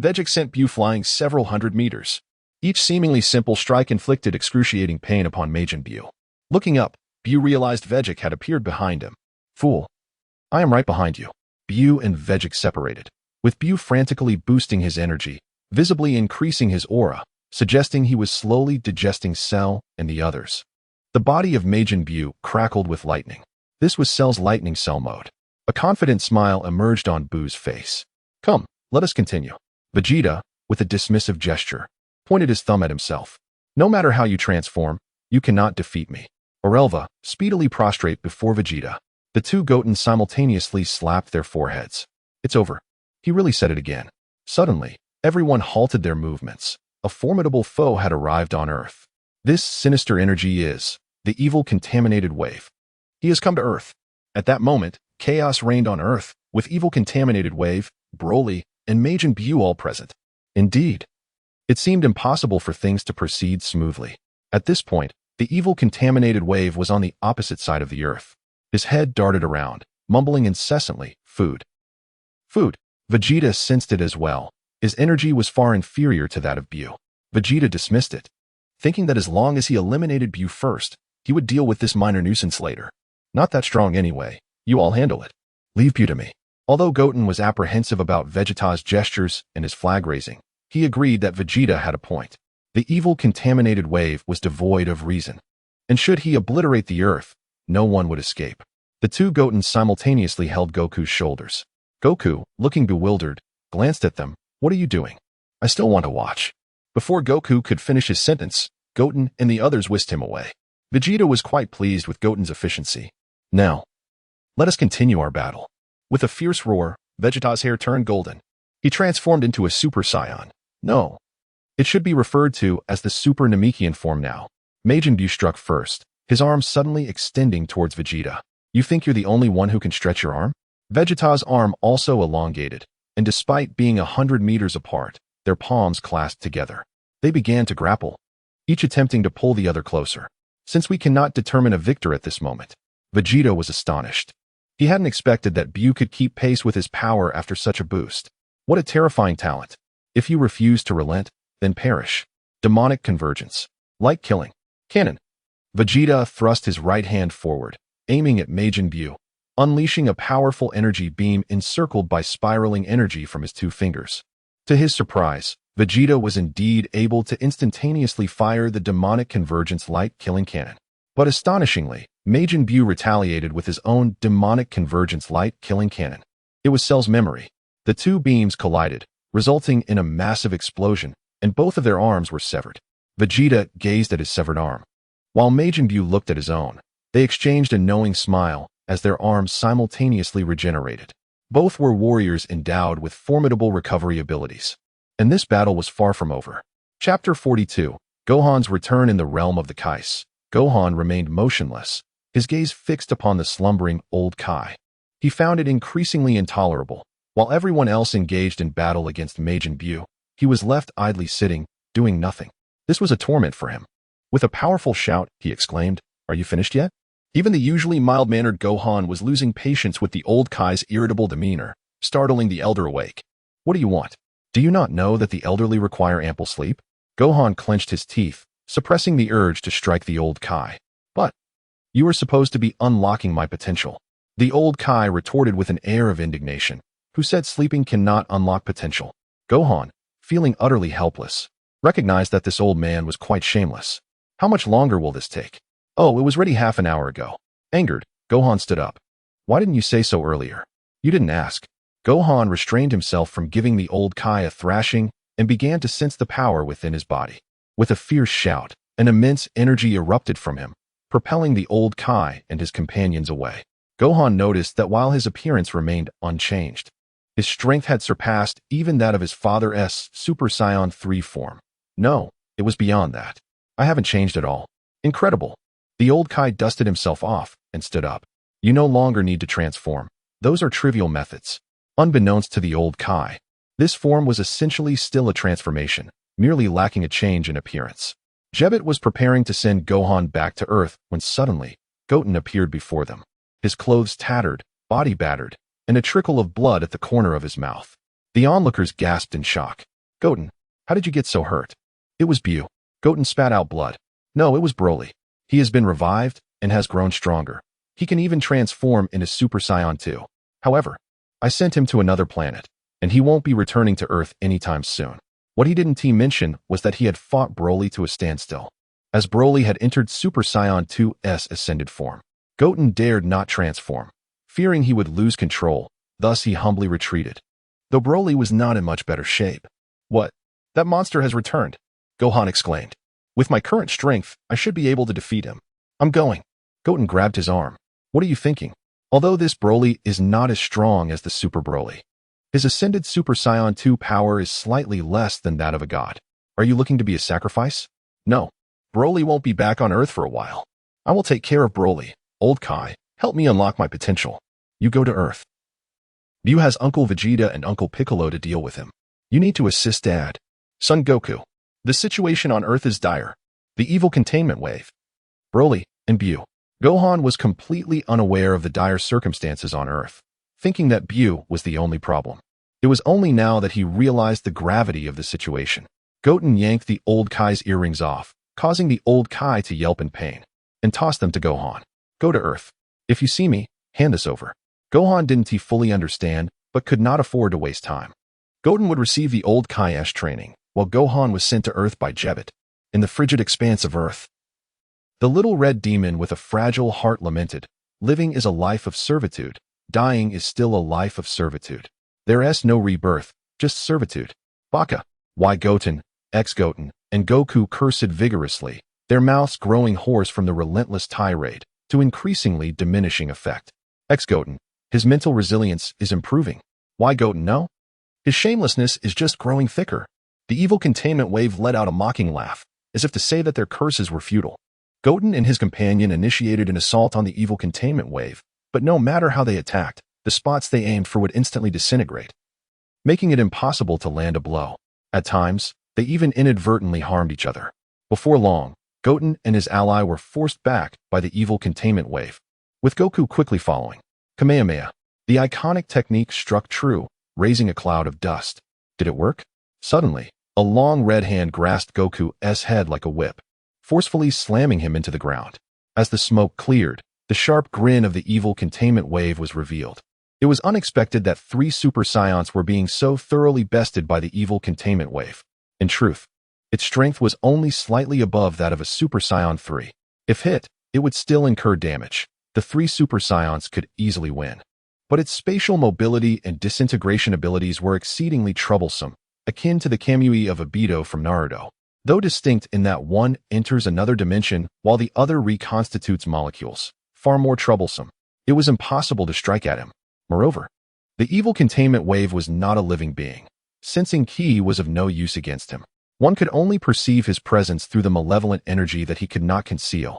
Vegeta sent Buu flying several hundred meters. Each seemingly simple strike inflicted excruciating pain upon Majin Buu. Looking up, Buu realized Vegeta had appeared behind him. Fool. I am right behind you. Buu and Vegeta separated, with Buu frantically boosting his energy, visibly increasing his aura, suggesting he was slowly digesting Cell and the others. The body of Majin Buu crackled with lightning. This was Cell's lightning cell mode. A confident smile emerged on Buu's face. Come, let us continue. Vegeta, with a dismissive gesture, pointed his thumb at himself. No matter how you transform, you cannot defeat me. Orelva, speedily prostrate before Vegeta. The two Gotens simultaneously slapped their foreheads. It's over. He really said it again. Suddenly, everyone halted their movements. A formidable foe had arrived on Earth. This sinister energy is the evil contaminated wave. He has come to Earth. At that moment, chaos reigned on Earth, with evil contaminated wave, Broly, and Majin Buu all present. Indeed, it seemed impossible for things to proceed smoothly. At this point, the evil contaminated wave was on the opposite side of the Earth. His head darted around, mumbling incessantly, "Food. Food." Vegeta sensed it as well. His energy was far inferior to that of Buu. Vegeta dismissed it, thinking that as long as he eliminated Buu first, he would deal with this minor nuisance later. Not that strong anyway. You all handle it. Leave Buu to me. Although Goten was apprehensive about Vegeta's gestures and his flag raising, he agreed that Vegeta had a point. The evil contaminated wave was devoid of reason, and should he obliterate the Earth, no one would escape. The two Gotens simultaneously held Goku's shoulders. Goku, looking bewildered, glanced at them. "What are you doing?" "I still want to watch." Before Goku could finish his sentence, Goten and the others whisked him away. Vegeta was quite pleased with Goten's efficiency. "Now, let us continue our battle." With a fierce roar, Vegeta's hair turned golden. He transformed into a Super Saiyan. No, it should be referred to as the Super Namekian form now. Majin Buu struck first, his arm suddenly extending towards Vegeta. "You think you're the only one who can stretch your arm?" Vegeta's arm also elongated, and despite being 100 meters apart, their palms clasped together. They began to grapple, each attempting to pull the other closer. "Since we cannot determine a victor at this moment." Vegeta was astonished. He hadn't expected that Buu could keep pace with his power after such a boost. What a terrifying talent. If you refuse to relent, then perish. Demonic convergence. Like killing. Cannon. Vegeta thrust his right hand forward, aiming at Majin Buu, unleashing a powerful energy beam encircled by spiraling energy from his two fingers. To his surprise, Vegeta was indeed able to instantaneously fire the demonic convergence light-killing cannon. But astonishingly, Majin Buu retaliated with his own demonic convergence light-killing cannon. It was Cell's memory. The two beams collided, resulting in a massive explosion, and both of their arms were severed. Vegeta gazed at his severed arm, while Majin Buu looked at his own. They exchanged a knowing smile as their arms simultaneously regenerated. Both were warriors endowed with formidable recovery abilities. And this battle was far from over. Chapter 42, Gohan's Return in the Realm of the Kais. Gohan remained motionless, his gaze fixed upon the slumbering old Kai. He found it increasingly intolerable. While everyone else engaged in battle against Majin Buu, he was left idly sitting, doing nothing. This was a torment for him. With a powerful shout, he exclaimed, "Are you finished yet?" Even the usually mild-mannered Gohan was losing patience with the old Kai's irritable demeanor, startling the elder awake. "What do you want? Do you not know that the elderly require ample sleep?" Gohan clenched his teeth, suppressing the urge to strike the old Kai. "But you are supposed to be unlocking my potential." The old Kai retorted with an air of indignation. "Who said sleeping cannot unlock potential?" Gohan, feeling utterly helpless, recognized that this old man was quite shameless. "How much longer will this take?" "Oh, it was ready half an hour ago." Angered, Gohan stood up. "Why didn't you say so earlier?" "You didn't ask." Gohan restrained himself from giving the old Kai a thrashing and began to sense the power within his body. With a fierce shout, an immense energy erupted from him, propelling the old Kai and his companions away. Gohan noticed that while his appearance remained unchanged, his strength had surpassed even that of his father's Super Saiyan 3 form. No, it was beyond that. "I haven't changed at all." Incredible. The old Kai dusted himself off and stood up. "You no longer need to transform. Those are trivial methods." Unbeknownst to the old Kai, this form was essentially still a transformation, merely lacking a change in appearance. Jebet was preparing to send Gohan back to Earth when suddenly, Goten appeared before them. His clothes tattered, body battered, and a trickle of blood at the corner of his mouth. The onlookers gasped in shock. "Goten, how did you get so hurt?" "It was Buu." Goten spat out blood. "No, it was Broly. He has been revived and has grown stronger. He can even transform into Super Saiyan 2. However, I sent him to another planet, and he won't be returning to Earth anytime soon." What he didn't mention was that he had fought Broly to a standstill. As Broly had entered Super Saiyan 2's ascended form, Goten dared not transform, fearing he would lose control, thus he humbly retreated. Though Broly was not in much better shape. "What? That monster has returned," Gohan exclaimed. "With my current strength, I should be able to defeat him. I'm going." Goten grabbed his arm. What are you thinking? Although this Broly is not as strong as the Super Broly, his ascended Super Saiyan 2 power is slightly less than that of a god. Are you looking to be a sacrifice? No. Broly won't be back on Earth for a while. I will take care of Broly. Old Kai, help me unlock my potential. You go to Earth. Ryu has Uncle Vegeta and Uncle Piccolo to deal with him. You need to assist Dad. Son Goku. The situation on Earth is dire. The evil containment wave. Broly and Buu. Gohan was completely unaware of the dire circumstances on Earth, thinking that Buu was the only problem. It was only now that he realized the gravity of the situation. Goten yanked the old Kai's earrings off, causing the old Kai to yelp in pain, and tossed them to Gohan. Go to Earth. If you see me, hand this over. Gohan didn't fully understand, but could not afford to waste time. Goten would receive the old Kai-esh training, while Gohan was sent to Earth by Jebet, in the frigid expanse of Earth. The little red demon with a fragile heart lamented, living is a life of servitude, dying is still a life of servitude. There is no rebirth, just servitude. Baka. Why Goten, ex-Goten, and Goku cursed vigorously, their mouths growing hoarse from the relentless tirade, to increasingly diminishing effect. Ex-Goten, his mental resilience is improving. Why Goten no? His shamelessness is just growing thicker. The evil containment wave let out a mocking laugh, as if to say that their curses were futile. Goten and his companion initiated an assault on the evil containment wave, but no matter how they attacked, the spots they aimed for would instantly disintegrate, making it impossible to land a blow. At times, they even inadvertently harmed each other. Before long, Goten and his ally were forced back by the evil containment wave, with Goku quickly following. Kamehameha. The iconic technique struck true, raising a cloud of dust. Did it work? Suddenly, a long red hand grasped Goku's head like a whip, forcefully slamming him into the ground. As the smoke cleared, the sharp grin of the evil containment wave was revealed. It was unexpected that 3 Super Saiyans were being so thoroughly bested by the evil containment wave. In truth, its strength was only slightly above that of a Super Saiyan 3. If hit, it would still incur damage. The 3 Super Saiyans could easily win. But its spatial mobility and disintegration abilities were exceedingly troublesome, akin to the Kamui of Obito from Naruto. Though distinct in that one enters another dimension while the other reconstitutes molecules, far more troublesome. It was impossible to strike at him. Moreover, the evil containment wave was not a living being. Sensing ki was of no use against him. One could only perceive his presence through the malevolent energy that he could not conceal.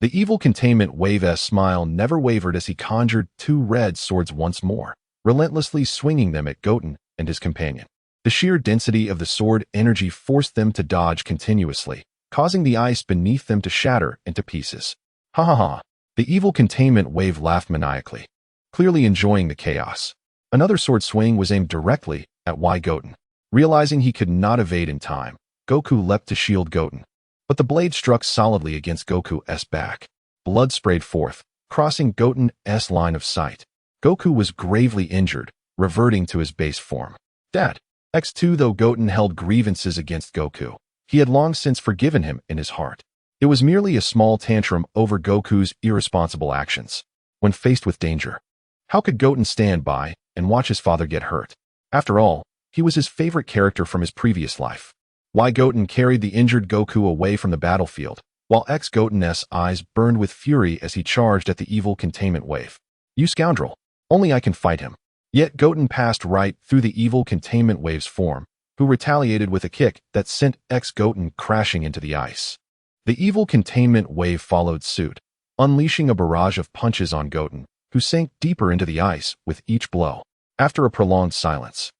The evil containment wave's smile never wavered as he conjured 2 red swords once more, relentlessly swinging them at Goten and his companion. The sheer density of the sword energy forced them to dodge continuously, causing the ice beneath them to shatter into pieces. Ha ha ha. The evil containment wave laughed maniacally, clearly enjoying the chaos. Another sword swing was aimed directly at Goten. Realizing he could not evade in time, Goku leapt to shield Goten. But the blade struck solidly against Goku's back. Blood sprayed forth, crossing Goten's line of sight. Goku was gravely injured, reverting to his base form. Dad. X2 Though Goten held grievances against Goku, he had long since forgiven him in his heart. It was merely a small tantrum over Goku's irresponsible actions. When faced with danger, how could Goten stand by and watch his father get hurt? After all, he was his favorite character from his previous life. Goten carried the injured Goku away from the battlefield, while ex-Goten's eyes burned with fury as he charged at the evil containment wave. You scoundrel! Only I can fight him. Yet Goten passed right through the evil containment wave's form, who retaliated with a kick that sent ex-Goten crashing into the ice. The evil containment wave followed suit, unleashing a barrage of punches on Goten, who sank deeper into the ice with each blow. After a prolonged silence,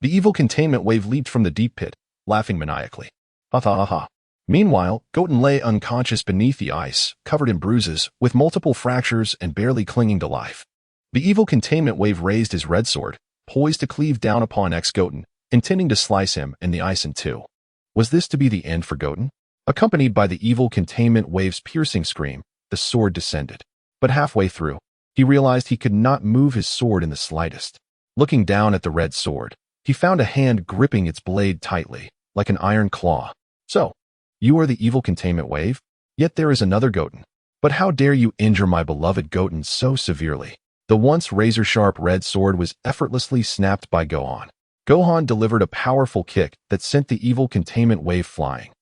the evil containment wave leaped from the deep pit, laughing maniacally. Ha ha ha ha. Meanwhile, Goten lay unconscious beneath the ice, covered in bruises, with multiple fractures and barely clinging to life. The evil containment wave raised his red sword, poised to cleave down upon ex-Goten, intending to slice him and the ice in two. Was this to be the end for Goten? Accompanied by the evil containment wave's piercing scream, the sword descended. But halfway through, he realized he could not move his sword in the slightest. Looking down at the red sword, he found a hand gripping its blade tightly, like an iron claw. So, you are the evil containment wave? Yet there is another Goten. But how dare you injure my beloved Goten so severely? The once razor-sharp red sword was effortlessly snapped by Gohan. Gohan delivered a powerful kick that sent the evil containment wave flying,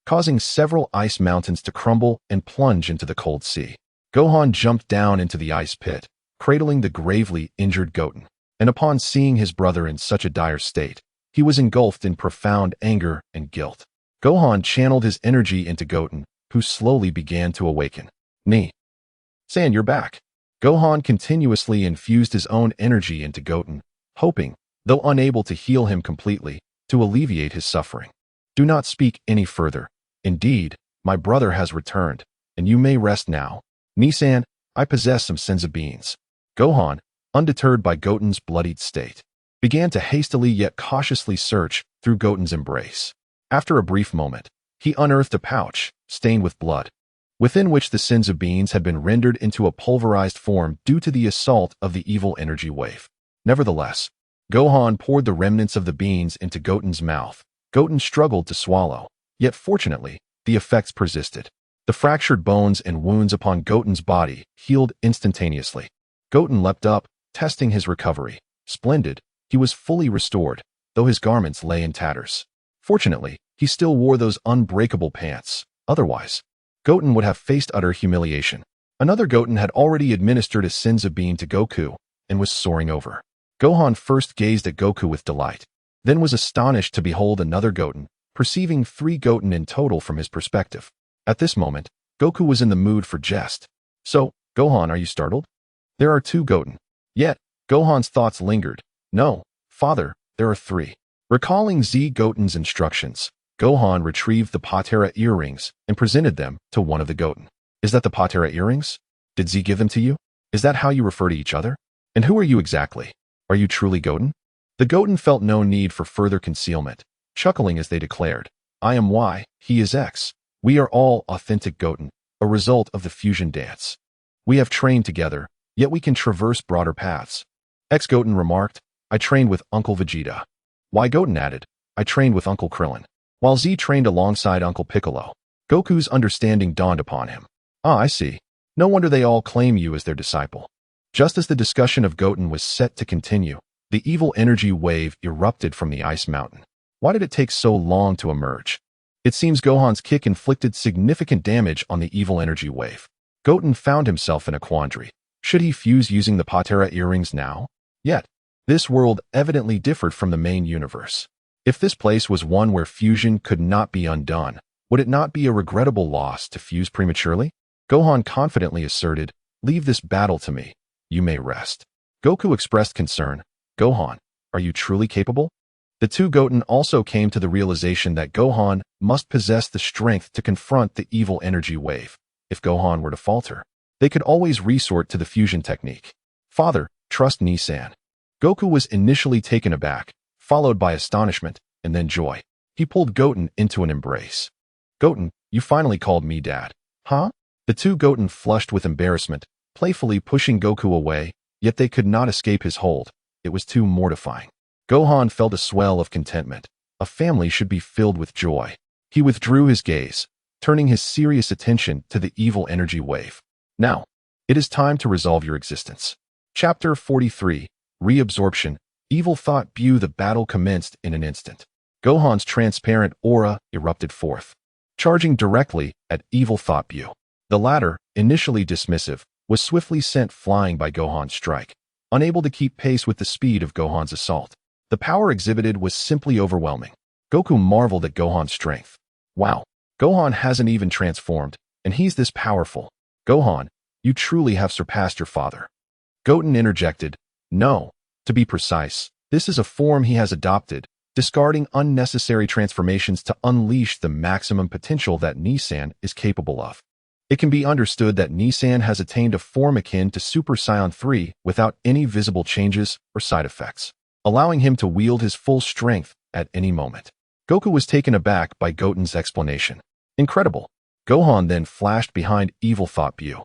causing several ice mountains to crumble and plunge into the cold sea. Gohan jumped down into the ice pit, cradling the gravely injured Goten. And upon seeing his brother in such a dire state, he was engulfed in profound anger and guilt. Gohan channeled his energy into Goten, who slowly began to awaken. Saiyan, you're back. Gohan continuously infused his own energy into Goten, hoping, though unable to heal him completely, to alleviate his suffering. Do not speak any further. Indeed, my brother has returned, and you may rest now. Saiyan, I possess some senzu beans. Gohan, undeterred by Goten's bloodied state, began to hastily yet cautiously search through Goten's embrace. After a brief moment, he unearthed a pouch, stained with blood, within which the senzu beans had been rendered into a pulverized form due to the assault of the evil energy wave. Nevertheless, Gohan poured the remnants of the beans into Goten's mouth. Goten struggled to swallow, yet fortunately, the effects persisted. The fractured bones and wounds upon Goten's body healed instantaneously. Goten leapt up, testing his recovery. Splendid, he was fully restored, though his garments lay in tatters. Fortunately, he still wore those unbreakable pants. Otherwise, Goten would have faced utter humiliation. Another Goten had already administered a senzu bean to Goku and was soaring over. Gohan first gazed at Goku with delight, then was astonished to behold another Goten, perceiving 3 Goten in total from his perspective. At this moment, Goku was in the mood for jest. So, Gohan, are you startled? There are 2 Goten. Yet, Gohan's thoughts lingered. No, father, there are 3. Recalling Z Goten's instructions, Gohan retrieved the Patera earrings and presented them to one of the Goten. Is that the Patera earrings? Did Z give them to you? Is that how you refer to each other? And who are you exactly? Are you truly Goten? The Goten felt no need for further concealment, chuckling as they declared, I am Y, he is X. We are all authentic Goten, a result of the fusion dance. We have trained together, yet we can traverse broader paths. X-Goten remarked, I trained with Uncle Vegeta. Y-Goten added, I trained with Uncle Krillin. While Z trained alongside Uncle Piccolo. Goku's understanding dawned upon him. Ah, I see. No wonder they all claim you as their disciple. Just as the discussion of Goten was set to continue, the evil energy wave erupted from the ice mountain. Why did it take so long to emerge? It seems Gohan's kick inflicted significant damage on the evil energy wave. Goten found himself in a quandary. Should he fuse using the Patera earrings now? Yet, this world evidently differed from the main universe. If this place was one where fusion could not be undone, would it not be a regrettable loss to fuse prematurely? Gohan confidently asserted, leave this battle to me. You may rest. Goku expressed concern. Gohan, are you truly capable? The 2 Goten also came to the realization that Gohan must possess the strength to confront the evil energy wave. If Gohan were to falter, they could always resort to the fusion technique. Father, trust Nissan. Goku was initially taken aback, followed by astonishment, and then joy. He pulled Goten into an embrace. Goten, you finally called me Dad. Huh? The 2 Goten flushed with embarrassment, playfully pushing Goku away, yet they could not escape his hold. It was too mortifying. Gohan felt a swell of contentment. A family should be filled with joy. He withdrew his gaze, turning his serious attention to the evil energy wave. Now, it is time to resolve your existence. Chapter 43, Reabsorption. Evil Thought Buu. The battle commenced in an instant. Gohan's transparent aura erupted forth, charging directly at Evil Thought Buu. The latter, initially dismissive, was swiftly sent flying by Gohan's strike, unable to keep pace with the speed of Gohan's assault. The power exhibited was simply overwhelming. Goku marveled at Gohan's strength. Wow, Gohan hasn't even transformed, and he's this powerful. Gohan, you truly have surpassed your father. Goten interjected, no, to be precise, this is a form he has adopted, discarding unnecessary transformations to unleash the maximum potential that Nissan is capable of. It can be understood that Nissan has attained a form akin to Super Saiyan 3 without any visible changes or side effects, allowing him to wield his full strength at any moment. Goku was taken aback by Goten's explanation. Incredible. Gohan then flashed behind Evil Thought Buu,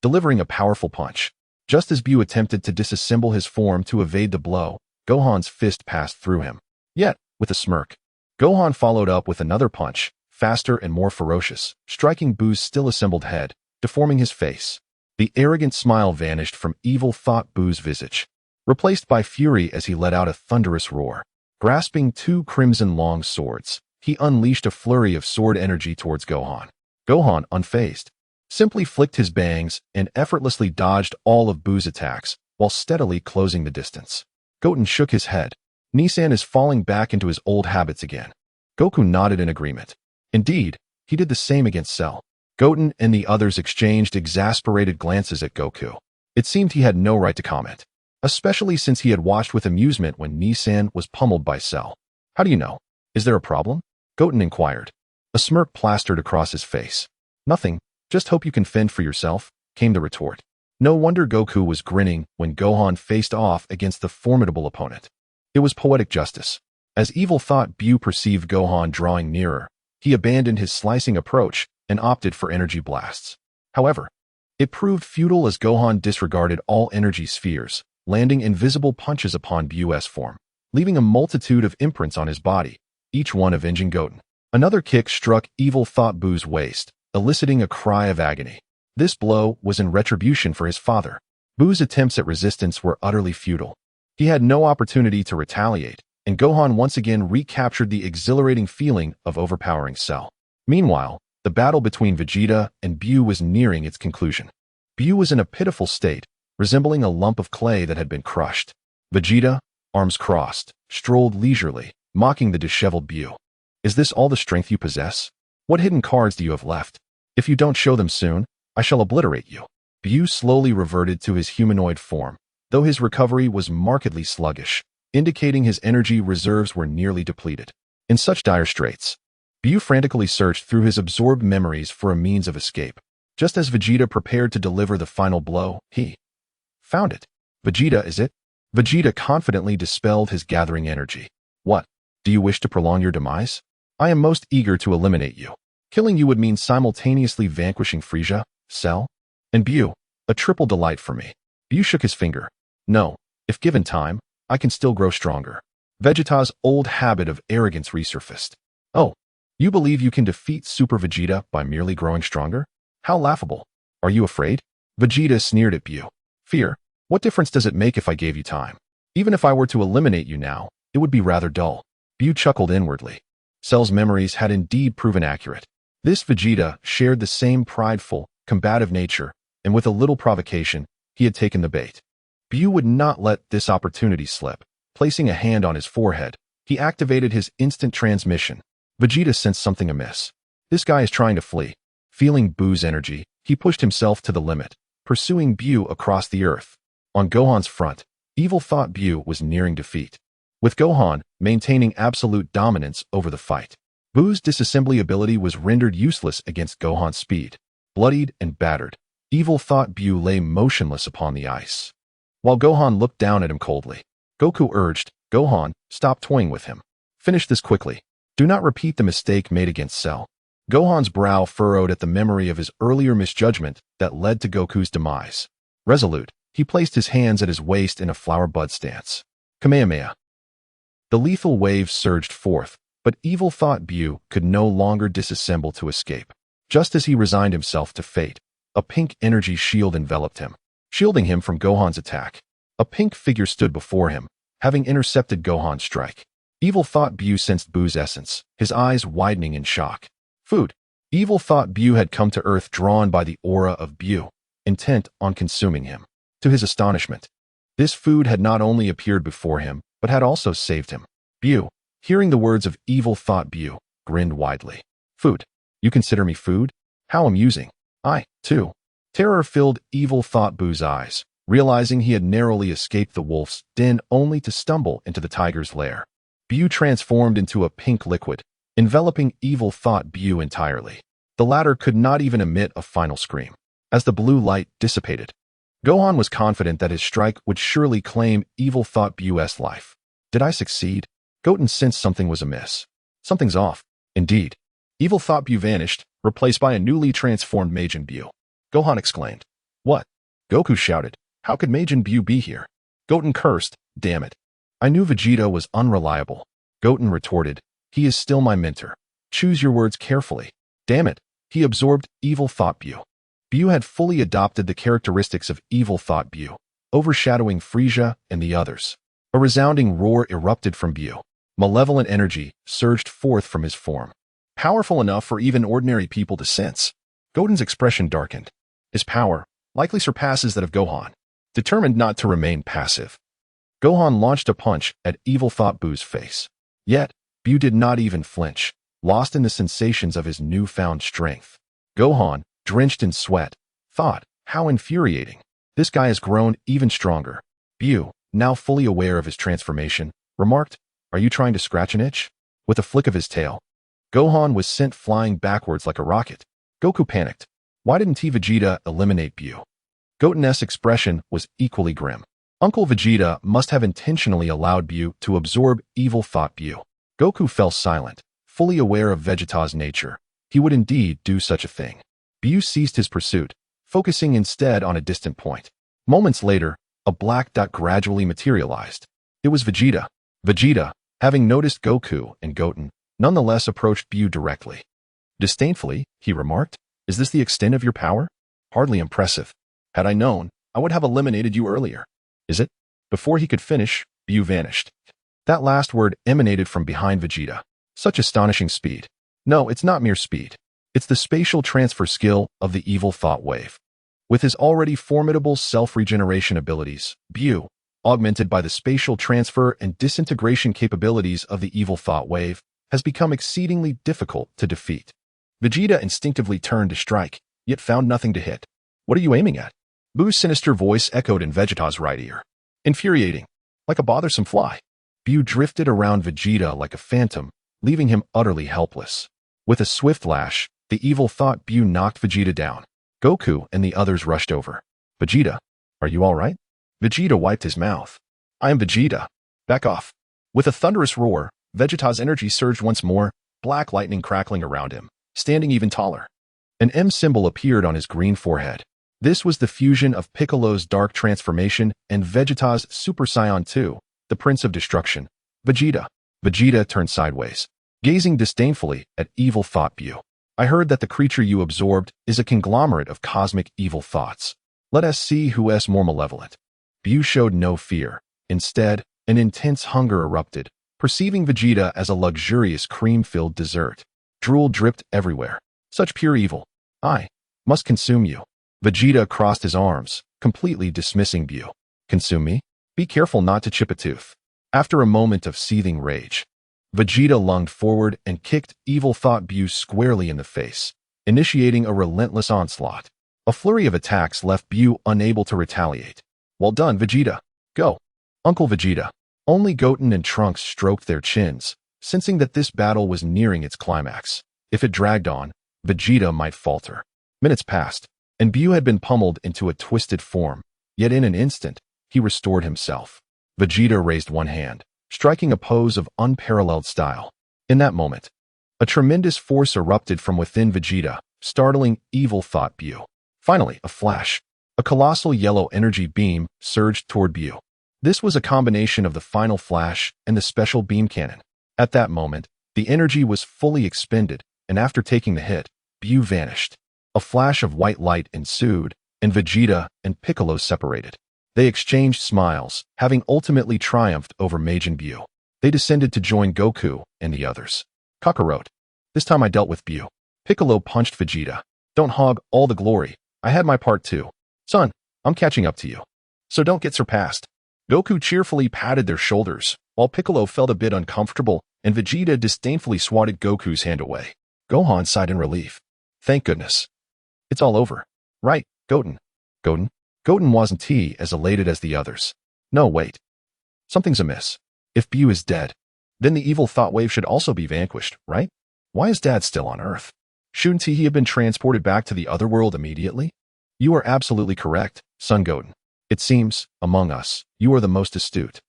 delivering a powerful punch. Just as Buu attempted to disassemble his form to evade the blow, Gohan's fist passed through him. Yet, with a smirk, Gohan followed up with another punch, faster and more ferocious, striking Buu's still assembled head, deforming his face. The arrogant smile vanished from Evil Thought Buu's visage, replaced by fury as he let out a thunderous roar. Grasping 2 crimson long swords, he unleashed a flurry of sword energy towards Gohan. Gohan, unfazed, simply flicked his bangs and effortlessly dodged all of Buu's attacks while steadily closing the distance. Goten shook his head. Nissan is falling back into his old habits again. Goku nodded in agreement. Indeed, he did the same against Cell. Goten and the others exchanged exasperated glances at Goku. It seemed he had no right to comment, especially since he had watched with amusement when Nissan was pummeled by Cell. How do you know? Is there a problem? Goten inquired. A smirk plastered across his face. Nothing, just hope you can fend for yourself, came the retort. No wonder Goku was grinning when Gohan faced off against the formidable opponent. It was poetic justice. As Evil Thought Buu perceived Gohan drawing nearer, he abandoned his slicing approach and opted for energy blasts. However, it proved futile as Gohan disregarded all energy spheres, landing invisible punches upon Buu's form, leaving a multitude of imprints on his body, each one avenging Goten. Another kick struck Evil Thought Buu's waist, eliciting a cry of agony. This blow was in retribution for his father. Buu's attempts at resistance were utterly futile. He had no opportunity to retaliate, and Gohan once again recaptured the exhilarating feeling of overpowering Cell. Meanwhile, the battle between Vegeta and Buu was nearing its conclusion. Buu was in a pitiful state, resembling a lump of clay that had been crushed. Vegeta, arms crossed, strolled leisurely, mocking the disheveled Buu. Is this all the strength you possess? What hidden cards do you have left? If you don't show them soon, I shall obliterate you. Buu slowly reverted to his humanoid form, though his recovery was markedly sluggish, indicating his energy reserves were nearly depleted. In such dire straits, Buu frantically searched through his absorbed memories for a means of escape. Just as Vegeta prepared to deliver the final blow, he found it. Vegeta, is it? Vegeta confidently dispelled his gathering energy. What? Do you wish to prolong your demise? I am most eager to eliminate you. Killing you would mean simultaneously vanquishing Frieza, Cell, and Buu, a triple delight for me. Buu shook his finger. No, if given time, I can still grow stronger. Vegeta's old habit of arrogance resurfaced. Oh, you believe you can defeat Super Vegeta by merely growing stronger? How laughable. Are you afraid? Vegeta sneered at Buu. Fear? What difference does it make if I gave you time? Even if I were to eliminate you now, it would be rather dull. Buu chuckled inwardly. Cell's memories had indeed proven accurate. This Vegeta shared the same prideful, combative nature, and with a little provocation, he had taken the bait. Buu would not let this opportunity slip. Placing a hand on his forehead, he activated his instant transmission. Vegeta sensed something amiss. This guy is trying to flee. Feeling Buu's energy, he pushed himself to the limit, pursuing Buu across the earth. On Gohan's front, Evil Thought Buu was nearing defeat, with Gohan maintaining absolute dominance over the fight. Buu's disassembly ability was rendered useless against Gohan's speed. Bloodied and battered, Evil Thought Buu lay motionless upon the ice, while Gohan looked down at him coldly. Goku urged, Gohan, stop toying with him. Finish this quickly. Do not repeat the mistake made against Cell. Gohan's brow furrowed at the memory of his earlier misjudgment that led to Goku's demise. Resolute, he placed his hands at his waist in a flower bud stance. Kamehameha. The lethal wave surged forth, but Evil Thought Buu could no longer disassemble to escape. Just as he resigned himself to fate, a pink energy shield enveloped him, shielding him from Gohan's attack. A pink figure stood before him, having intercepted Gohan's strike. Evil Thought Buu sensed Buu's essence, his eyes widening in shock. Food. Evil Thought Buu had come to Earth drawn by the aura of Buu, intent on consuming him. To his astonishment, this food had not only appeared before him, but had also saved him. Buu, hearing the words of Evil Thought Buu, grinned widely. Food. You consider me food? How amusing. I, too. Terror filled Evil Thought Buu's eyes, realizing he had narrowly escaped the wolf's den only to stumble into the tiger's lair. Buu transformed into a pink liquid, enveloping Evil Thought Buu entirely. The latter could not even emit a final scream. As the blue light dissipated, Gohan was confident that his strike would surely claim Evil Thought Buu's life. Did I succeed? Goten sensed something was amiss. Something's off. Indeed. Evil Thought Buu vanished, replaced by a newly transformed Majin Buu. Gohan exclaimed. What? Goku shouted. How could Majin Buu be here? Goten cursed. Damn it. I knew Vegeta was unreliable. Goten retorted. He is still my mentor. Choose your words carefully. Damn it. He absorbed Evil Thought Buu. Buu had fully adopted the characteristics of Evil Thought Buu, overshadowing Frieza and the others. A resounding roar erupted from Buu. Malevolent energy surged forth from his form, powerful enough for even ordinary people to sense. Goten's expression darkened. His power likely surpasses that of Gohan. Determined not to remain passive, Gohan launched a punch at Evil Thought Buu's face. Yet, Buu did not even flinch, lost in the sensations of his newfound strength. Gohan, drenched in sweat, thought, how infuriating. This guy has grown even stronger. Buu, now fully aware of his transformation, remarked, "Are you trying to scratch an itch?" With a flick of his tail, Gohan was sent flying backwards like a rocket. Goku panicked. Why didn't Vegeta eliminate Buu? Goten's expression was equally grim. Uncle Vegeta must have intentionally allowed Buu to absorb Evil Thought Buu. Goku fell silent, fully aware of Vegeta's nature. He would indeed do such a thing. Buu ceased his pursuit, focusing instead on a distant point. Moments later, a black dot gradually materialized. It was Vegeta. Vegeta, having noticed Goku and Goten, nonetheless approached Buu directly. Disdainfully, he remarked, "Is this the extent of your power? Hardly impressive. Had I known, I would have eliminated you earlier." "Is it?" Before he could finish, Buu vanished. That last word emanated from behind Vegeta. Such astonishing speed. No, it's not mere speed. It's the spatial transfer skill of the Evil Thought Wave. With his already formidable self-regeneration abilities, Buu, augmented by the spatial transfer and disintegration capabilities of the Evil Thought Wave, has become exceedingly difficult to defeat. Vegeta instinctively turned to strike, yet found nothing to hit. "What are you aiming at?" Buu's sinister voice echoed in Vegeta's right ear. Infuriating, like a bothersome fly. Buu drifted around Vegeta like a phantom, leaving him utterly helpless. With a swift lash, the Evil Thought Buu knocked Vegeta down. Goku and the others rushed over. "Vegeta, are you all right?" Vegeta wiped his mouth. "I am Vegeta. Back off." With a thunderous roar, Vegeta's energy surged once more, black lightning crackling around him, standing even taller. An M symbol appeared on his green forehead. This was the fusion of Piccolo's dark transformation and Vegeta's Super Saiyan 2, the Prince of Destruction. "Vegeta." Vegeta turned sideways, gazing disdainfully at Evil Thought Buu. "I heard that the creature you absorbed is a conglomerate of cosmic evil thoughts. Let us see who is more malevolent." Buu showed no fear. Instead, an intense hunger erupted, perceiving Vegeta as a luxurious cream-filled dessert. Drool dripped everywhere. Such pure evil. "I must consume you." Vegeta crossed his arms, completely dismissing Buu. "Consume me? Be careful not to chip a tooth." After a moment of seething rage, Vegeta lunged forward and kicked Evil Thought Buu squarely in the face, initiating a relentless onslaught. A flurry of attacks left Buu unable to retaliate. "Well done, Vegeta. Go." Uncle Vegeta. Only Goten and Trunks stroked their chins, sensing that this battle was nearing its climax. If it dragged on, Vegeta might falter. Minutes passed, and Buu had been pummeled into a twisted form, yet in an instant, he restored himself. Vegeta raised one hand, striking a pose of unparalleled style. In that moment, a tremendous force erupted from within Vegeta, startling Evil Thought Buu. Finally, a flash. A colossal yellow energy beam surged toward Buu. This was a combination of the final flash and the special beam cannon. At that moment, the energy was fully expended, and after taking the hit, Buu vanished. A flash of white light ensued, and Vegeta and Piccolo separated. They exchanged smiles, having ultimately triumphed over Majin Buu. They descended to join Goku and the others. "Kakarot. This time I dealt with Buu." Piccolo punched Vegeta. "Don't hog all the glory. I had my part too. Son, I'm catching up to you. So don't get surpassed." Goku cheerfully patted their shoulders, while Piccolo felt a bit uncomfortable, and Vegeta disdainfully swatted Goku's hand away. Gohan sighed in relief. "Thank goodness. It's all over. Right, Goten." "Goten?" Goten wasn't as elated as the others. "No, wait. Something's amiss. If Buu is dead, then the Evil Thought Wave should also be vanquished, right? Why is Dad still on Earth? Shouldn't he have been transported back to the other world immediately?" "You are absolutely correct, son Goten. It seems, among us, you are the most astute."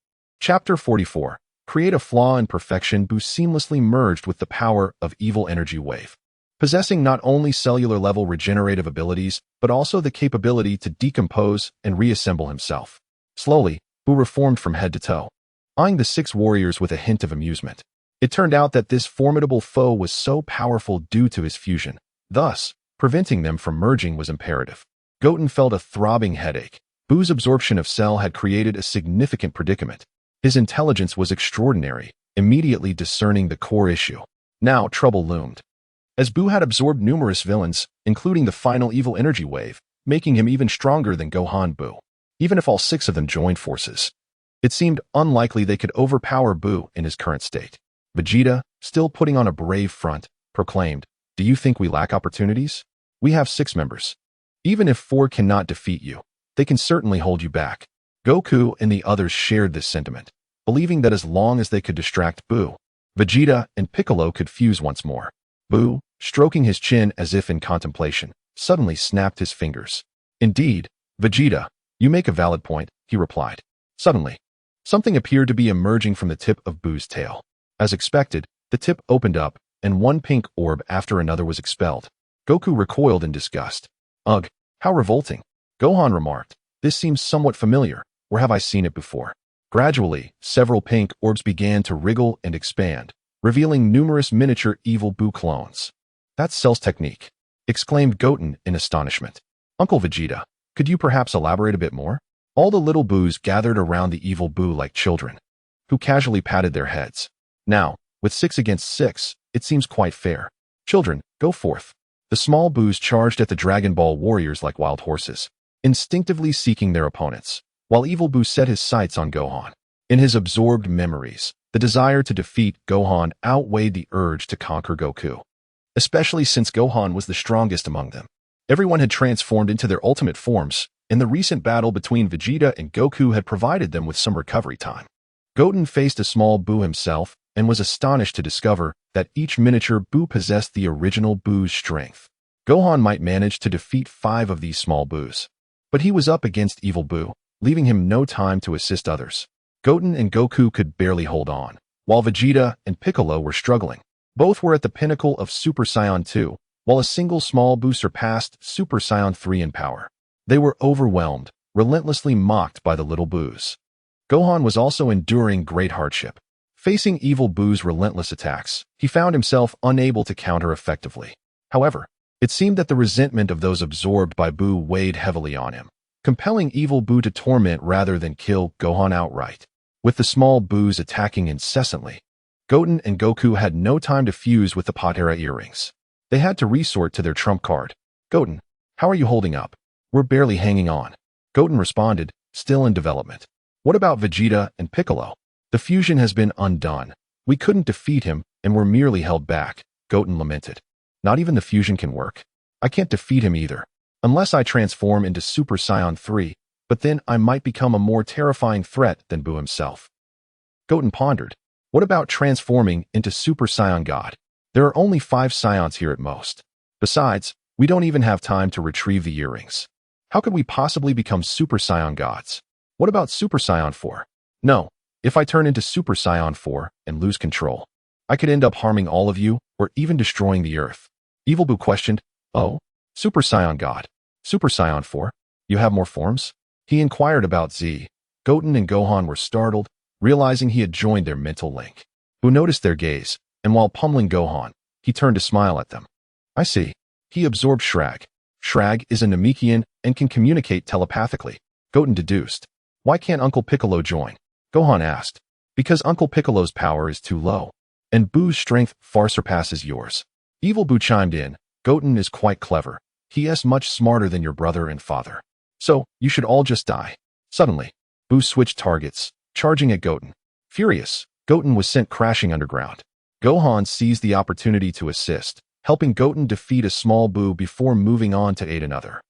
Chapter 44. Create a flaw in perfection. Buu seamlessly merged with the power of Evil Energy Wave, possessing not only cellular-level regenerative abilities, but also the capability to decompose and reassemble himself. Slowly, Buu reformed from head to toe, eyeing the 6 warriors with a hint of amusement. It turned out that this formidable foe was so powerful due to his fusion. Thus, preventing them from merging was imperative. Goten felt a throbbing headache. Buu's absorption of Cell had created a significant predicament. His intelligence was extraordinary, immediately discerning the core issue. Now trouble loomed. as Buu had absorbed numerous villains, including the final evil energy wave, making him even stronger than Gohan Buu. Even if all 6 of them joined forces, it seemed unlikely they could overpower Buu in his current state. Vegeta, still putting on a brave front, proclaimed, "Do you think we lack opportunities? We have 6 members. Even if 4 cannot defeat you, they can certainly hold you back." Goku and the others shared this sentiment, believing that as long as they could distract Buu, Vegeta and Piccolo could fuse once more. Buu, stroking his chin as if in contemplation, suddenly snapped his fingers. "Indeed, Vegeta, you make a valid point," he replied. Suddenly, something appeared to be emerging from the tip of Buu's tail. As expected, the tip opened up, and one pink orb after another was expelled. Goku recoiled in disgust. "Ugh, how revolting," Gohan remarked. "This seems somewhat familiar. Where have I seen it before?" Gradually, several pink orbs began to wriggle and expand, revealing numerous miniature evil Buu clones. "That's Cell's technique," exclaimed Goten in astonishment. "Uncle Vegeta, could you perhaps elaborate a bit more?" All the little Buus gathered around the evil Buu like children, who casually patted their heads. "Now, with 6 against 6, it seems quite fair. Children, go forth." The small Buus charged at the Dragon Ball warriors like wild horses, instinctively seeking their opponents, while evil Buu set his sights on Gohan. In his absorbed memories, the desire to defeat Gohan outweighed the urge to conquer Goku, especially since Gohan was the strongest among them. Everyone had transformed into their ultimate forms, and the recent battle between Vegeta and Goku had provided them with some recovery time. Goten faced a small Buu himself and was astonished to discover that each miniature Buu possessed the original Buu's strength. Gohan might manage to defeat 5 of these small Buus, but he was up against evil Buu, leaving him no time to assist others. Goten and Goku could barely hold on, while Vegeta and Piccolo were struggling. Both were at the pinnacle of Super Saiyan 2, while a single small Buu surpassed Super Saiyan 3 in power. They were overwhelmed, relentlessly mocked by the little Buus. Gohan was also enduring great hardship. Facing evil Buu's relentless attacks, he found himself unable to counter effectively. However, it seemed that the resentment of those absorbed by Buu weighed heavily on him, compelling evil Buu to torment rather than kill Gohan outright. With the small Buus attacking incessantly, Goten and Goku had no time to fuse with the Patera earrings. They had to resort to their trump card. "Goten, how are you holding up?" "We're barely hanging on," Goten responded, still in development. "What about Vegeta and Piccolo?" "The fusion has been undone. We couldn't defeat him and were merely held back," Goten lamented. "Not even the fusion can work. I can't defeat him either. Unless I transform into Super Saiyan 3, but then I might become a more terrifying threat than Buu himself." Goten pondered. "What about transforming into Super Saiyan God? There are only 5 Saiyans here at most. Besides, we don't even have time to retrieve the earrings. How could we possibly become Super Saiyan gods? What about Super Saiyan 4? No, if I turn into Super Saiyan 4 and lose control, I could end up harming all of you or even destroying the Earth." Evil Buu questioned. "Oh, Super Saiyan God, Super Saiyan 4, you have more forms?" He inquired about Z. Goten and Gohan were startled, realizing he had joined their mental link. Buu noticed their gaze, and while pummeling Gohan, he turned to smile at them. "I see." He absorbed Shrag. Shrag is a Namekian and can communicate telepathically, Goten deduced. "Why can't Uncle Piccolo join?" Gohan asked. "Because Uncle Piccolo's power is too low, and Buu's strength far surpasses yours." Evil Buu chimed in. "Goten is quite clever. He is much smarter than your brother and father. So, you should all just die." Suddenly, Buu switched targets, charging at Goten. Furious, Goten was sent crashing underground. Gohan seized the opportunity to assist, helping Goten defeat a small Buu before moving on to aid another.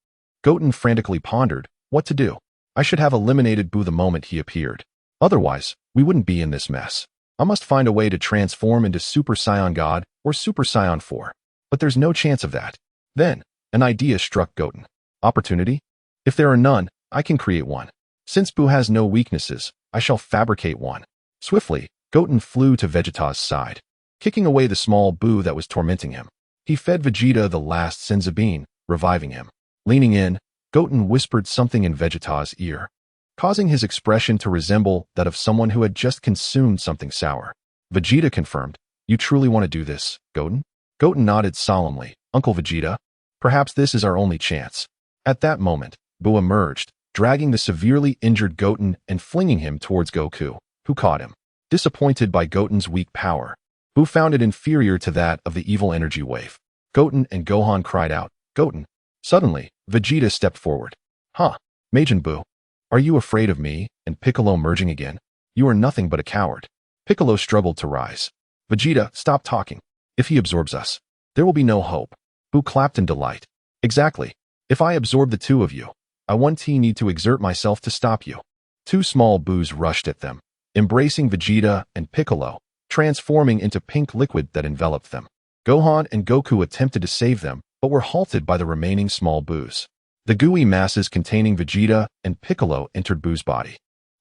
Goten frantically pondered what to do. "I should have eliminated Buu the moment he appeared. Otherwise, we wouldn't be in this mess. I must find a way to transform into Super Saiyan God or Super Saiyan 4. But there's no chance of that." Then, an idea struck Goten. "Opportunity? If there are none, I can create one. Since Buu has no weaknesses, I shall fabricate one." Swiftly, Goten flew to Vegeta's side, kicking away the small Buu that was tormenting him. He fed Vegeta the last Senzu, reviving him. Leaning in, Goten whispered something in Vegeta's ear, causing his expression to resemble that of someone who had just consumed something sour. Vegeta confirmed, "You truly want to do this, Goten?" Goten nodded solemnly. "Uncle Vegeta, perhaps this is our only chance." At that moment, Buu emerged, dragging the severely injured Goten and flinging him towards Goku, who caught him. Disappointed by Goten's weak power, Buu found it inferior to that of the evil energy wave. Goten and Gohan cried out, "Goten!" Suddenly, Vegeta stepped forward. "Huh? Majin Buu, are you afraid of me and Piccolo merging again? You are nothing but a coward." Piccolo struggled to rise. "Vegeta, stop talking. If he absorbs us, there will be no hope." Buu clapped in delight. "Exactly. If I absorb the two of you, I won't need to exert myself to stop you." Two small Boos rushed at them, embracing Vegeta and Piccolo, transforming into pink liquid that enveloped them. Gohan and Goku attempted to save them, but were halted by the remaining small Boos. The gooey masses containing Vegeta and Piccolo entered Boo's body.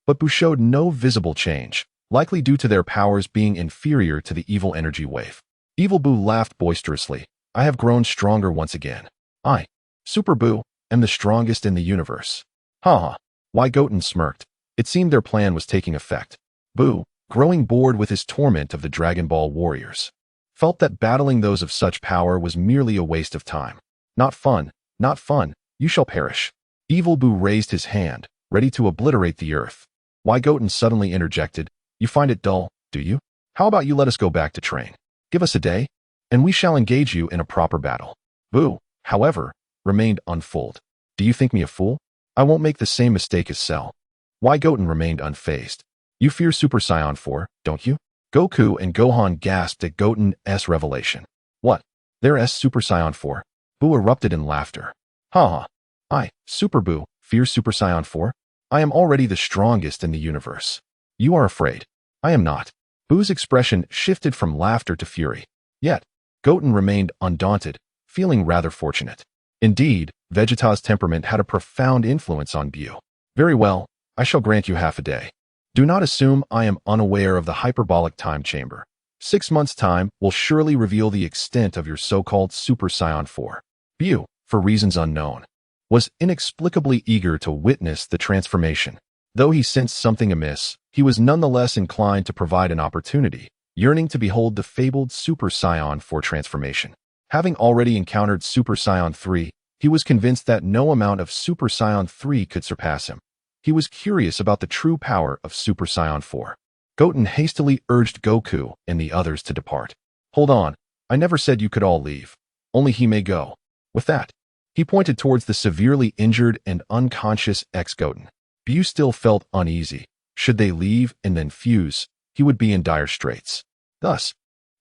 But Buu showed no visible change, likely due to their powers being inferior to the evil energy wave. Evil Buu laughed boisterously. "I have grown stronger once again. I, Super Buu, am the strongest in the universe." Haha. Why Goten smirked. It seemed their plan was taking effect. Buu, growing bored with his torment of the Dragon Ball warriors, felt that battling those of such power was merely a waste of time. "Not fun, not fun, you shall perish." Evil Buu raised his hand, ready to obliterate the earth. Why Goten suddenly interjected, "You find it dull, do you? How about you let us go back to train? Give us a day, and we shall engage you in a proper battle." Buu, however, remained unfooled. "Do you think me a fool? I won't make the same mistake as Cell." Why Goten remained unfazed. "You fear Super Saiyan 4, don't you?" Goku and Gohan gasped at Goten's revelation. "What? There's Super Saiyan 4? Buu erupted in laughter. "Haha. I, Super Buu, fear Super Saiyan 4? I am already the strongest in the universe. You are afraid. I am not." Buu's expression shifted from laughter to fury. Yet, Goten remained undaunted, feeling rather fortunate. Indeed, Vegeta's temperament had a profound influence on Buu. "Very well, I shall grant you half a day. Do not assume I am unaware of the hyperbolic time chamber. 6 months' time will surely reveal the extent of your so-called Super Saiyan 4. Buu, for reasons unknown, was inexplicably eager to witness the transformation. Though he sensed something amiss, he was nonetheless inclined to provide an opportunity, yearning to behold the fabled Super Saiyan 4 transformation. Having already encountered Super Saiyan 3, he was convinced that no amount of Super Saiyan 3 could surpass him. He was curious about the true power of Super Saiyan 4. Goten hastily urged Goku and the others to depart. "Hold on, I never said you could all leave. Only he may go." With that, he pointed towards the severely injured and unconscious ex-Goten. Buu still felt uneasy. Should they leave and then fuse, he would be in dire straits. Thus,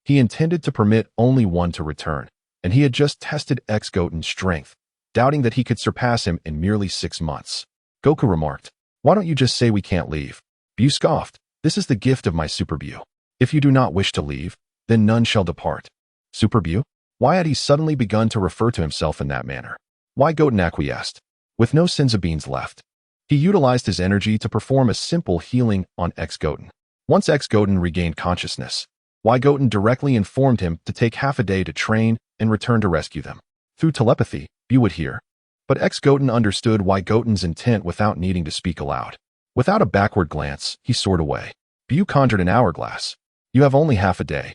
he intended to permit only one to return, and he had just tested ex-Goten's strength, doubting that he could surpass him in merely 6 months. Goku remarked, "Why don't you just say we can't leave?" Buu scoffed, "This is the gift of my Super Buu. If you do not wish to leave, then none shall depart." Super Buu? Why had he suddenly begun to refer to himself in that manner? Why Goten acquiesced? With no senza beans left, he utilized his energy to perform a simple healing on ex-Goten. Once ex-Goten regained consciousness, Why Goten directly informed him to take half a day to train and return to rescue them. Through telepathy, Buu would hear. But ex-Goten understood Why Goten's intent without needing to speak aloud. Without a backward glance, he soared away. Buu conjured an hourglass. "You have only half a day.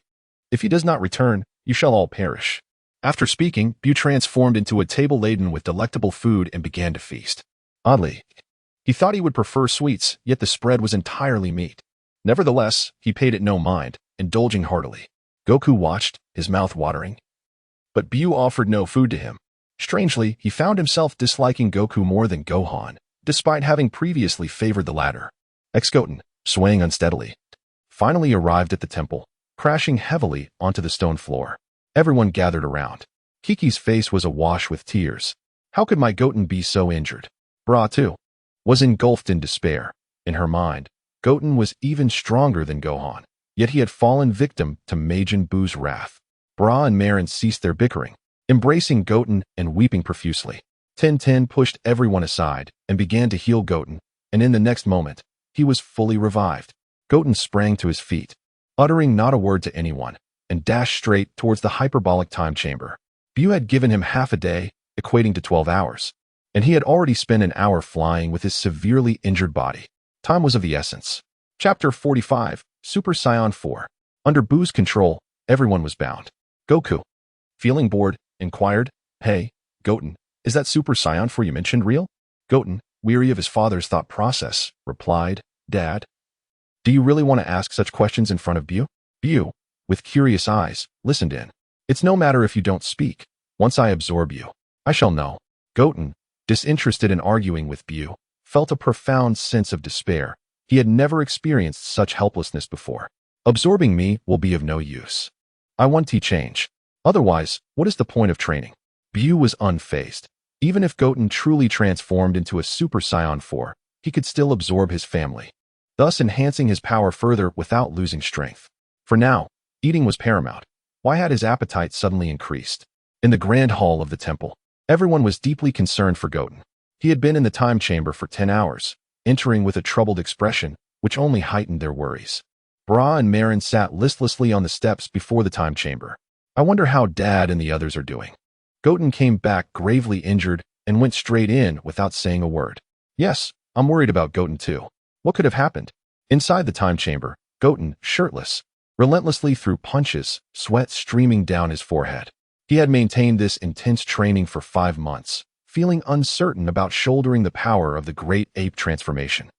If he does not return, you shall all perish." After speaking, Buu transformed into a table laden with delectable food and began to feast. Oddly, he thought he would prefer sweets, yet the spread was entirely meat. Nevertheless, he paid it no mind, indulging heartily. Goku watched, his mouth watering. But Buu offered no food to him. Strangely, he found himself disliking Goku more than Gohan, despite having previously favored the latter. Ex-Goten, swaying unsteadily, finally arrived at the temple, crashing heavily onto the stone floor. Everyone gathered around. Kiki's face was awash with tears. How could my Goten be so injured? Bra, too, was engulfed in despair. In her mind, Goten was even stronger than Gohan, yet he had fallen victim to Majin Buu's wrath. Bra and Marin ceased their bickering, embracing Goten and weeping profusely. Ten pushed everyone aside and began to heal Goten, and in the next moment, he was fully revived. Goten sprang to his feet, uttering not a word to anyone, and dashed straight towards the hyperbolic time chamber. Buu had given him half a day, equating to 12 hours, and he had already spent an hour flying with his severely injured body. Time was of the essence. Chapter 45, Super Saiyan 4. Under Buu's control, everyone was bound. Goku, feeling bored, inquired, "Hey, Goten, is that Super Saiyan 4 you mentioned real?" Goten, weary of his father's thought process, replied, "Dad, do you really want to ask such questions in front of Buu?" Buu, with curious eyes, listened in. It's no matter if you don't speak. Once I absorb you, I shall know. Goten, disinterested in arguing with Buu, felt a profound sense of despair. He had never experienced such helplessness before. Absorbing me will be of no use. I want to change. Otherwise, what is the point of training? Buu was unfazed. Even if Goten truly transformed into a Super Saiyan 4, he could still absorb his family, thus enhancing his power further without losing strength. For now, eating was paramount. Why had his appetite suddenly increased? In the grand hall of the temple, everyone was deeply concerned for Goten. He had been in the time chamber for 10 hours, entering with a troubled expression, which only heightened their worries. Bra and Marin sat listlessly on the steps before the time chamber. I wonder how Dad and the others are doing. Goten came back gravely injured and went straight in without saying a word. Yes, I'm worried about Goten too. What could have happened? Inside the time chamber, Goten, shirtless, relentlessly threw punches, sweat streaming down his forehead. He had maintained this intense training for 5 months, feeling uncertain about shouldering the power of the great ape transformation.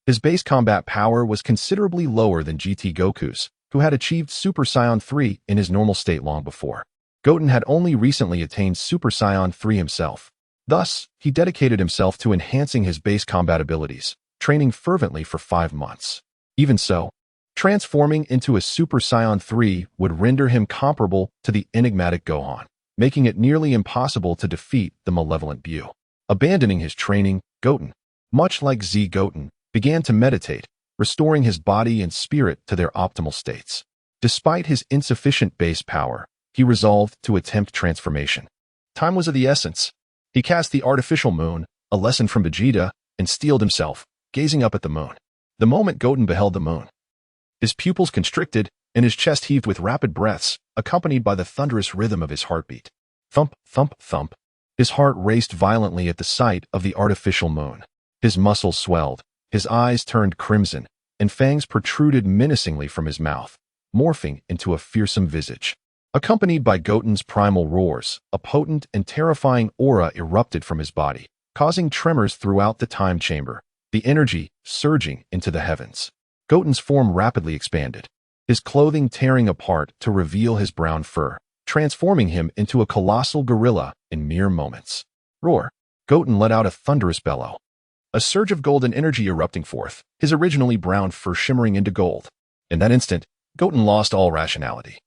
His base combat power was considerably lower than GT Goku's, who had achieved Super Saiyan 3 in his normal state long before. Goten had only recently attained Super Saiyan 3 himself. Thus, he dedicated himself to enhancing his base combat abilities, training fervently for 5 months. Even so, transforming into a Super Saiyan 3 would render him comparable to the enigmatic Gohan, making it nearly impossible to defeat the malevolent Buu. Abandoning his training, Goten, much like Z Goten, began to meditate, restoring his body and spirit to their optimal states. Despite his insufficient base power, he resolved to attempt transformation. Time was of the essence. He cast the artificial moon, a lesson from Vegeta, and steeled himself, gazing up at the moon. The moment Goten beheld the moon, his pupils constricted and his chest heaved with rapid breaths, accompanied by the thunderous rhythm of his heartbeat. Thump, thump, thump. His heart raced violently at the sight of the artificial moon. His muscles swelled, his eyes turned crimson, and fangs protruded menacingly from his mouth, morphing into a fearsome visage. Accompanied by Goten's primal roars, a potent and terrifying aura erupted from his body, causing tremors throughout the time chamber, the energy surging into the heavens. Goten's form rapidly expanded, his clothing tearing apart to reveal his brown fur, transforming him into a colossal gorilla in mere moments. Roar! Goten let out a thunderous bellow, a surge of golden energy erupting forth, his originally brown fur shimmering into gold. In that instant, Goten lost all rationality,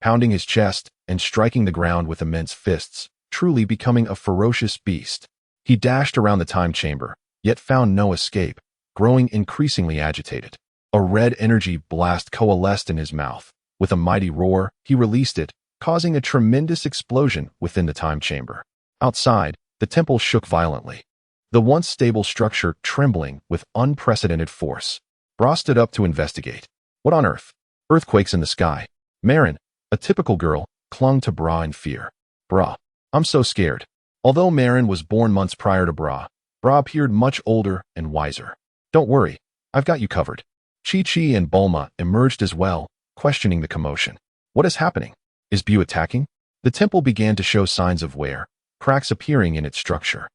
pounding his chest and striking the ground with immense fists, truly becoming a ferocious beast. He dashed around the time chamber, yet found no escape, growing increasingly agitated. A red energy blast coalesced in his mouth. With a mighty roar, he released it, causing a tremendous explosion within the time chamber. Outside, the temple shook violently, the once stable structure trembling with unprecedented force. Bra stood up to investigate. What on earth? Earthquakes in the sky. Marin, a typical girl, clung to Bra in fear. Bra, I'm so scared. Although Marin was born months prior to Bra appeared much older and wiser. Don't worry, I've got you covered. Chi-Chi and Bulma emerged as well, questioning the commotion. What is happening? Is Buu attacking? The temple began to show signs of wear, cracks appearing in its structure.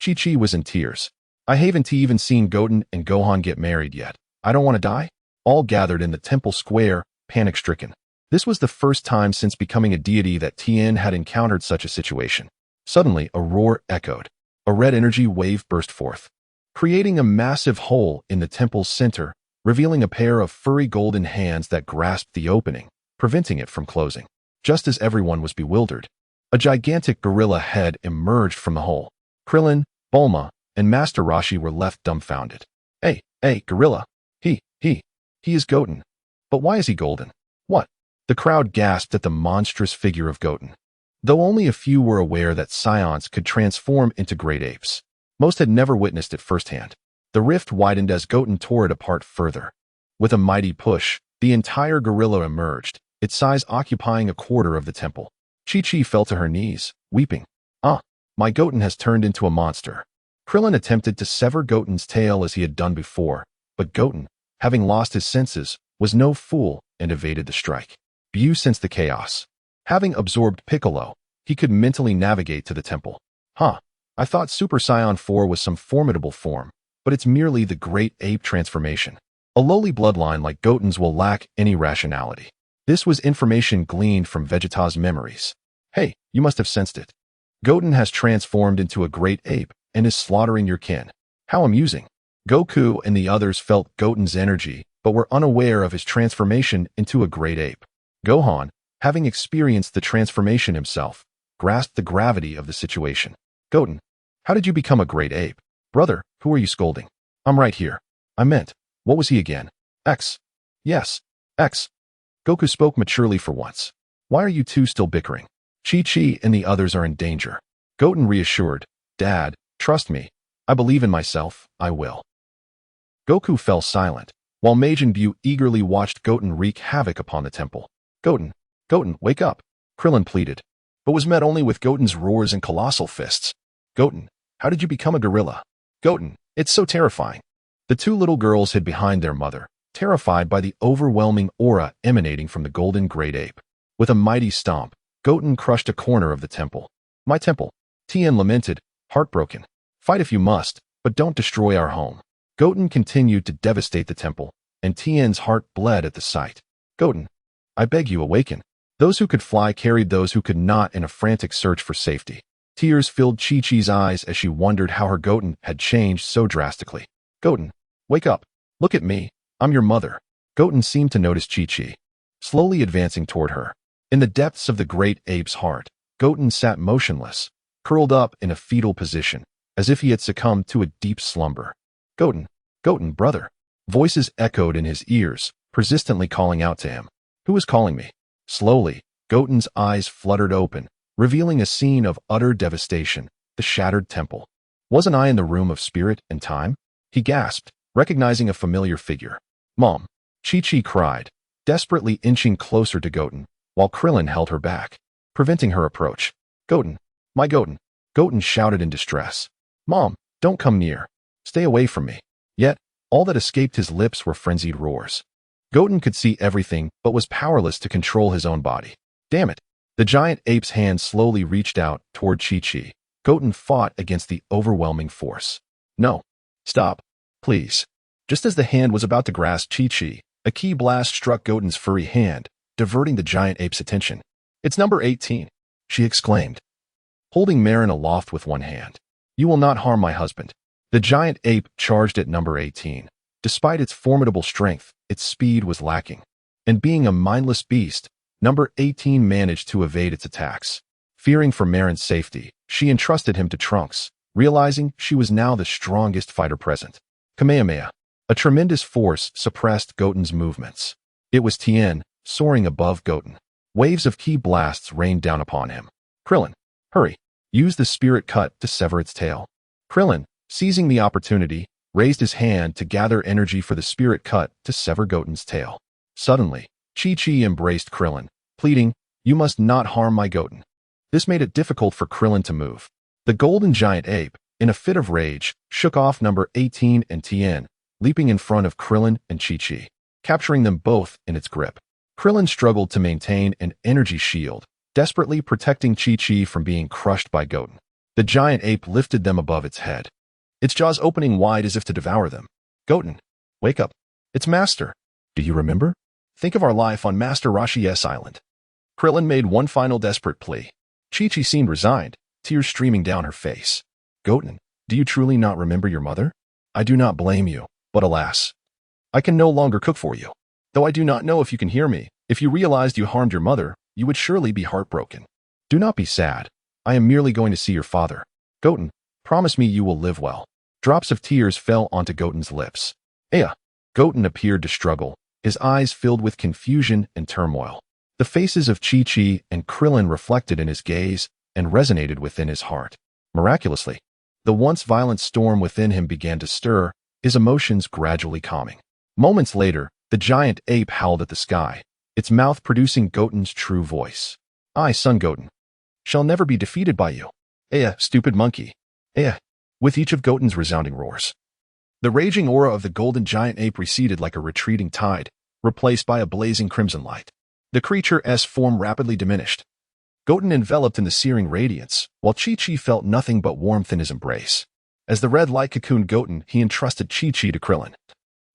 Chi-Chi was in tears. I haven't even seen Goten and Gohan get married yet. I don't want to die? All gathered in the temple square, panic-stricken. This was the first time since becoming a deity that Tian had encountered such a situation. Suddenly, a roar echoed. A red energy wave burst forth, creating a massive hole in the temple's center, revealing a pair of furry golden hands that grasped the opening, preventing it from closing. Just as everyone was bewildered, a gigantic gorilla head emerged from the hole. Krillin, Bulma, and Master Roshi were left dumbfounded. Hey, gorilla. He is Goten. But why is he golden? What? The crowd gasped at the monstrous figure of Goten. Though only a few were aware that Saiyans could transform into great apes, most had never witnessed it firsthand. The rift widened as Goten tore it apart further. With a mighty push, the entire gorilla emerged, its size occupying a quarter of the temple. Chi-Chi fell to her knees, weeping. My Goten has turned into a monster. Krillin attempted to sever Goten's tail as he had done before, but Goten, having lost his senses, was no fool and evaded the strike. Buu sensed the chaos. Having absorbed Piccolo, he could mentally navigate to the temple. I thought Super Saiyan 4 was some formidable form, but it's merely the great ape transformation. A lowly bloodline like Goten's will lack any rationality. This was information gleaned from Vegeta's memories. Hey, you must have sensed it. Goten has transformed into a great ape and is slaughtering your kin. How amusing. Goku and the others felt Goten's energy, but were unaware of his transformation into a great ape. Gohan, having experienced the transformation himself, grasped the gravity of the situation. Goten, how did you become a great ape? Brother, who are you scolding? I'm right here. I meant, what was he again? X. Yes, X. Goku spoke maturely for once. Why are you two still bickering? Chi-Chi and the others are in danger. Goten reassured, Dad, trust me. I believe in myself, I will. Goku fell silent, while Majin Buu eagerly watched Goten wreak havoc upon the temple. Goten, wake up, Krillin pleaded, but was met only with Goten's roars and colossal fists. Goten, how did you become a gorilla? Goten, it's so terrifying. The two little girls hid behind their mother, terrified by the overwhelming aura emanating from the golden great ape. With a mighty stomp, Goten crushed a corner of the temple. My temple, Tian lamented, heartbroken. Fight if you must, but don't destroy our home. Goten continued to devastate the temple, and Tian's heart bled at the sight. Goten, I beg you, awaken. Those who could fly carried those who could not in a frantic search for safety. Tears filled Chi-Chi's eyes as she wondered how her Goten had changed so drastically. Goten, wake up. Look at me. I'm your mother. Goten seemed to notice Chi-Chi, slowly advancing toward her. In the depths of the great ape's heart, Goten sat motionless, curled up in a fetal position, as if he had succumbed to a deep slumber. Goten, brother. Voices echoed in his ears, persistently calling out to him. Who is calling me? Slowly, Goten's eyes fluttered open, revealing a scene of utter devastation, the shattered temple. Wasn't I in the room of spirit and time? He gasped, recognizing a familiar figure. Mom, Chi-Chi cried, desperately inching closer to Goten, while Krillin held her back, preventing her approach. Goten, my Goten. Goten shouted in distress. Mom, don't come near. Stay away from me. Yet, all that escaped his lips were frenzied roars. Goten could see everything but was powerless to control his own body. Damn it. The giant ape's hand slowly reached out toward Chi-Chi. Goten fought against the overwhelming force. No. Stop. Please. Just as the hand was about to grasp Chi-Chi, a key blast struck Goten's furry hand, diverting the giant ape's attention. It's number 18, she exclaimed, holding Marin aloft with one hand. You will not harm my husband. The giant ape charged at number 18. Despite its formidable strength, its speed was lacking. And being a mindless beast, number 18 managed to evade its attacks. Fearing for Marin's safety, she entrusted him to Trunks, realizing she was now the strongest fighter present. Kamehameha. A tremendous force suppressed Goten's movements. It was Tian, soaring above Goten. Waves of ki blasts rained down upon him. Krillin, hurry. Use the spirit cut to sever its tail. Krillin, seizing the opportunity, raised his hand to gather energy for the spirit cut to sever Goten's tail. Suddenly, Chi-Chi embraced Krillin, pleading, you must not harm my Goten. This made it difficult for Krillin to move. The golden giant ape, in a fit of rage, shook off number 18 and Tian, leaping in front of Krillin and Chi-Chi, capturing them both in its grip. Krillin struggled to maintain an energy shield, desperately protecting Chi-Chi from being crushed by Goten. The giant ape lifted them above its head, its jaws opening wide as if to devour them. Goten, wake up. It's Master. Do you remember? Think of our life on Master Roshi's island. Krillin made one final desperate plea. Chi-Chi seemed resigned, tears streaming down her face. Goten, do you truly not remember your mother? I do not blame you, but alas, I can no longer cook for you. Though I do not know if you can hear me, if you realized you harmed your mother, you would surely be heartbroken. Do not be sad. I am merely going to see your father. Goten, promise me you will live well. Drops of tears fell onto Goten's lips. Goten appeared to struggle, his eyes filled with confusion and turmoil. The faces of Chi-Chi and Krillin reflected in his gaze and resonated within his heart. Miraculously, the once violent storm within him began to stir, his emotions gradually calming. Moments later, the giant ape howled at the sky, its mouth producing Goten's true voice. I, son Goten, shall never be defeated by you. Stupid monkey. With each of Goten's resounding roars, the raging aura of the golden giant ape receded like a retreating tide, replaced by a blazing crimson light. The creature's form rapidly diminished. Goten enveloped in the searing radiance, while Chi-Chi felt nothing but warmth in his embrace. As the red light cocooned Goten, he entrusted Chi-Chi to Krillin,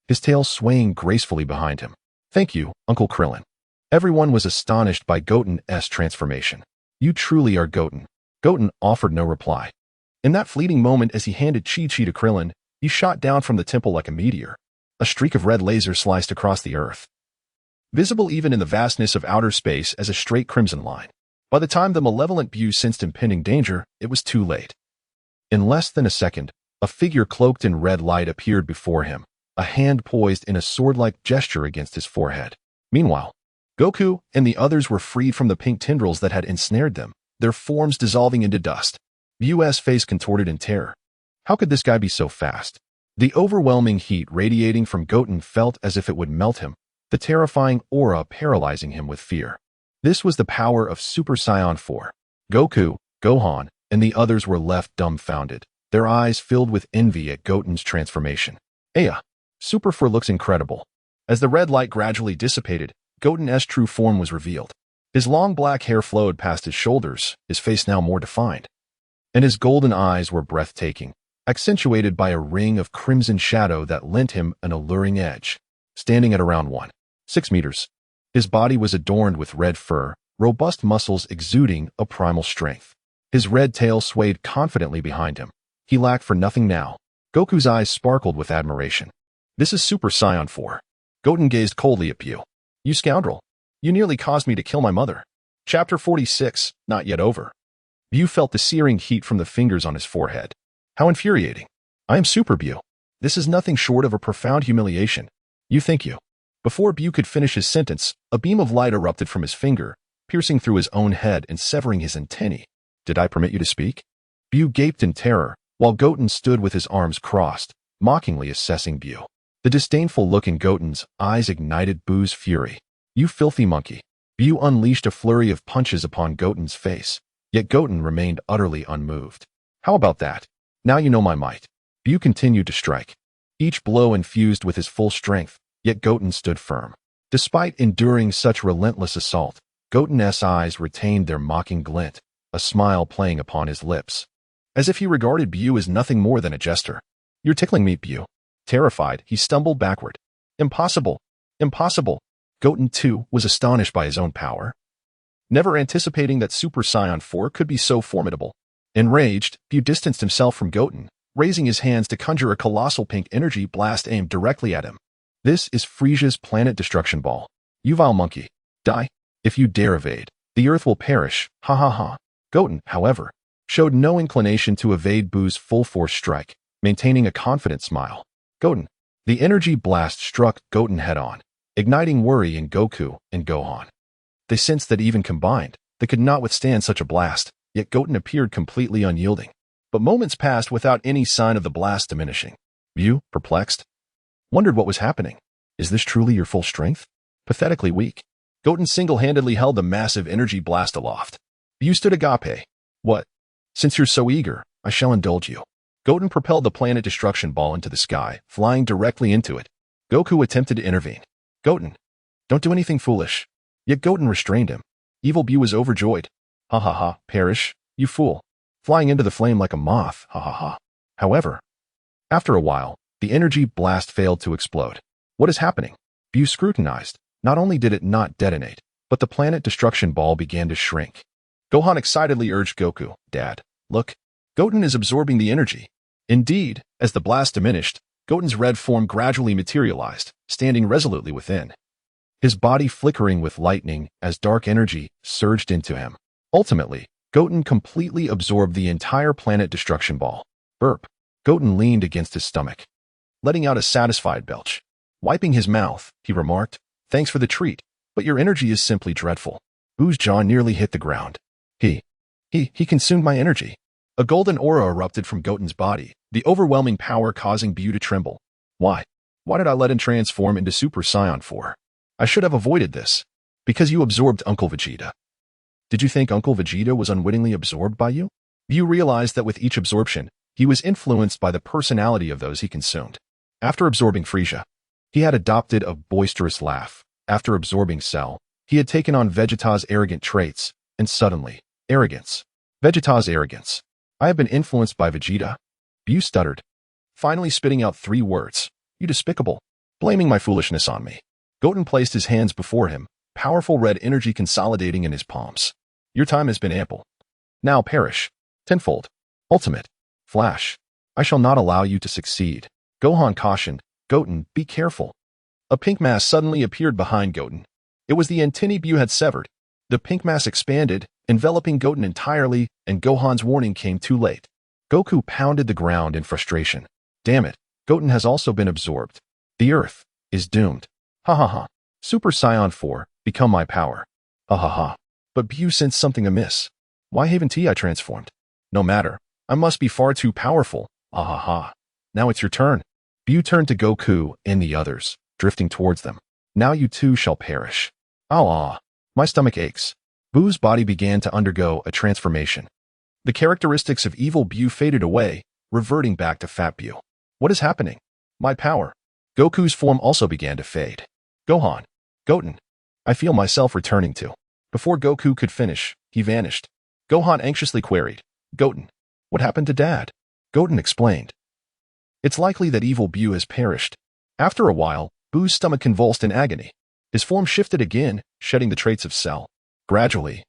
his tail swaying gracefully behind him. Thank you, Uncle Krillin. Everyone was astonished by Goten's transformation. You truly are Goten. Goten offered no reply. In that fleeting moment as he handed Chi-Chi to Krillin, he shot down from the temple like a meteor. A streak of red laser sliced across the earth, visible even in the vastness of outer space as a straight crimson line. By the time the malevolent Buu sensed impending danger, it was too late. In less than a second, a figure cloaked in red light appeared before him, a hand poised in a sword-like gesture against his forehead. Meanwhile, Goku and the others were freed from the pink tendrils that had ensnared them, their forms dissolving into dust. Buu's face contorted in terror. How could this guy be so fast? The overwhelming heat radiating from Goten felt as if it would melt him, the terrifying aura paralyzing him with fear. This was the power of Super Saiyan 4. Goku, Gohan, and the others were left dumbfounded, their eyes filled with envy at Goten's transformation. Super 4 looks incredible. As the red light gradually dissipated, Goten's true form was revealed. His long black hair flowed past his shoulders, his face now more defined. And his golden eyes were breathtaking, accentuated by a ring of crimson shadow that lent him an alluring edge. Standing at around 1.6 meters, his body was adorned with red fur, robust muscles exuding a primal strength. His red tail swayed confidently behind him. He lacked for nothing now. Goku's eyes sparkled with admiration. This is Super Saiyan 4. Goten gazed coldly at Buu. You scoundrel. You nearly caused me to kill my mother. Chapter 46, not yet over. Buu felt the searing heat from the fingers on his forehead. How infuriating. I am Super Buu. This is nothing short of a profound humiliation. You think you. Before Buu could finish his sentence, a beam of light erupted from his finger, piercing through his own head and severing his antennae. Did I permit you to speak? Buu gaped in terror, while Goten stood with his arms crossed, mockingly assessing Buu. The disdainful look in Goten's eyes ignited Buu's fury. You filthy monkey. Buu unleashed a flurry of punches upon Goten's face, yet Goten remained utterly unmoved. How about that? Now you know my might. Buu continued to strike, each blow infused with his full strength, yet Goten stood firm. Despite enduring such relentless assault, Goten's eyes retained their mocking glint, a smile playing upon his lips, as if he regarded Buu as nothing more than a jester. You're tickling me, Buu. Terrified, he stumbled backward. Impossible! Impossible! Goten, too, was astonished by his own power, never anticipating that Super Saiyan 4 could be so formidable. Enraged, Buu distanced himself from Goten, raising his hands to conjure a colossal pink energy blast aimed directly at him. This is Frisia's planet destruction ball. You vile monkey. Die. If you dare evade, the earth will perish. Ha ha ha. Goten, however, showed no inclination to evade Buu's full-force strike, maintaining a confident smile. Goten. The energy blast struck Goten head-on, igniting worry in Goku and Gohan. They sensed that even combined, they could not withstand such a blast, yet Goten appeared completely unyielding. But moments passed without any sign of the blast diminishing. Buu, perplexed, wondered what was happening. Is this truly your full strength? Pathetically weak. Goten single-handedly held the massive energy blast aloft. Buu stood agape. What? Since you're so eager, I shall indulge you. Goten propelled the planet destruction ball into the sky, flying directly into it. Goku attempted to intervene. Goten, don't do anything foolish. Yet Goten restrained him. Evil Buu was overjoyed. Ha ha ha, perish, you fool. Flying into the flame like a moth, ha ha ha. However, after a while, the energy blast failed to explode. What is happening? Buu scrutinized. Not only did it not detonate, but the planet destruction ball began to shrink. Gohan excitedly urged Goku, Dad, look. Goten is absorbing the energy. Indeed, as the blast diminished, Goten's red form gradually materialized, standing resolutely within, his body flickering with lightning as dark energy surged into him. Ultimately, Goten completely absorbed the entire planet destruction ball. Burp. Goten leaned against his stomach, letting out a satisfied belch. Wiping his mouth, he remarked, Thanks for the treat, but your energy is simply dreadful. Buu's jaw nearly hit the ground. He consumed my energy. A golden aura erupted from Goten's body, the overwhelming power causing Buu to tremble. Why? Why did I let him transform into Super Saiyan 4? I should have avoided this. Because you absorbed Uncle Vegeta. Did you think Uncle Vegeta was unwittingly absorbed by you? Buu realized that with each absorption, he was influenced by the personality of those he consumed. After absorbing Frisia, he had adopted a boisterous laugh. After absorbing Cell, he had taken on Vegeta's arrogant traits, and suddenly, arrogance. Vegeta's arrogance. I have been influenced by Vegeta. Buu stuttered, finally spitting out 3 words. You despicable. Blaming my foolishness on me. Goten placed his hands before him, powerful red energy consolidating in his palms. Your time has been ample. Now perish. Tenfold. Ultimate. Flash. I shall not allow you to succeed. Gohan cautioned, Goten, be careful. A pink mass suddenly appeared behind Goten. It was the antennae Buu had severed. The pink mass expanded, enveloping Goten entirely, and Gohan's warning came too late. Goku pounded the ground in frustration. Damn it, Goten has also been absorbed. The Earth is doomed. Ha ha ha. Super Saiyan 4, become my power. Ha ha ha. But Buu sensed something amiss. Why haven't I transformed? No matter. I must be far too powerful. Ha ha ha. Now it's your turn. Buu turned to Goku and the others, drifting towards them. Now you too shall perish. Ah, my stomach aches. Buu's body began to undergo a transformation. The characteristics of evil Buu faded away, reverting back to fat Buu. What is happening? My power. Goku's form also began to fade. Gohan. Goten. I feel myself returning to. Before Goku could finish, he vanished. Gohan anxiously queried, Goten, what happened to Dad? Goten explained. It's likely that evil Buu has perished. After a while, Buu's stomach convulsed in agony. His form shifted again, shedding the traits of Cell. Gradually,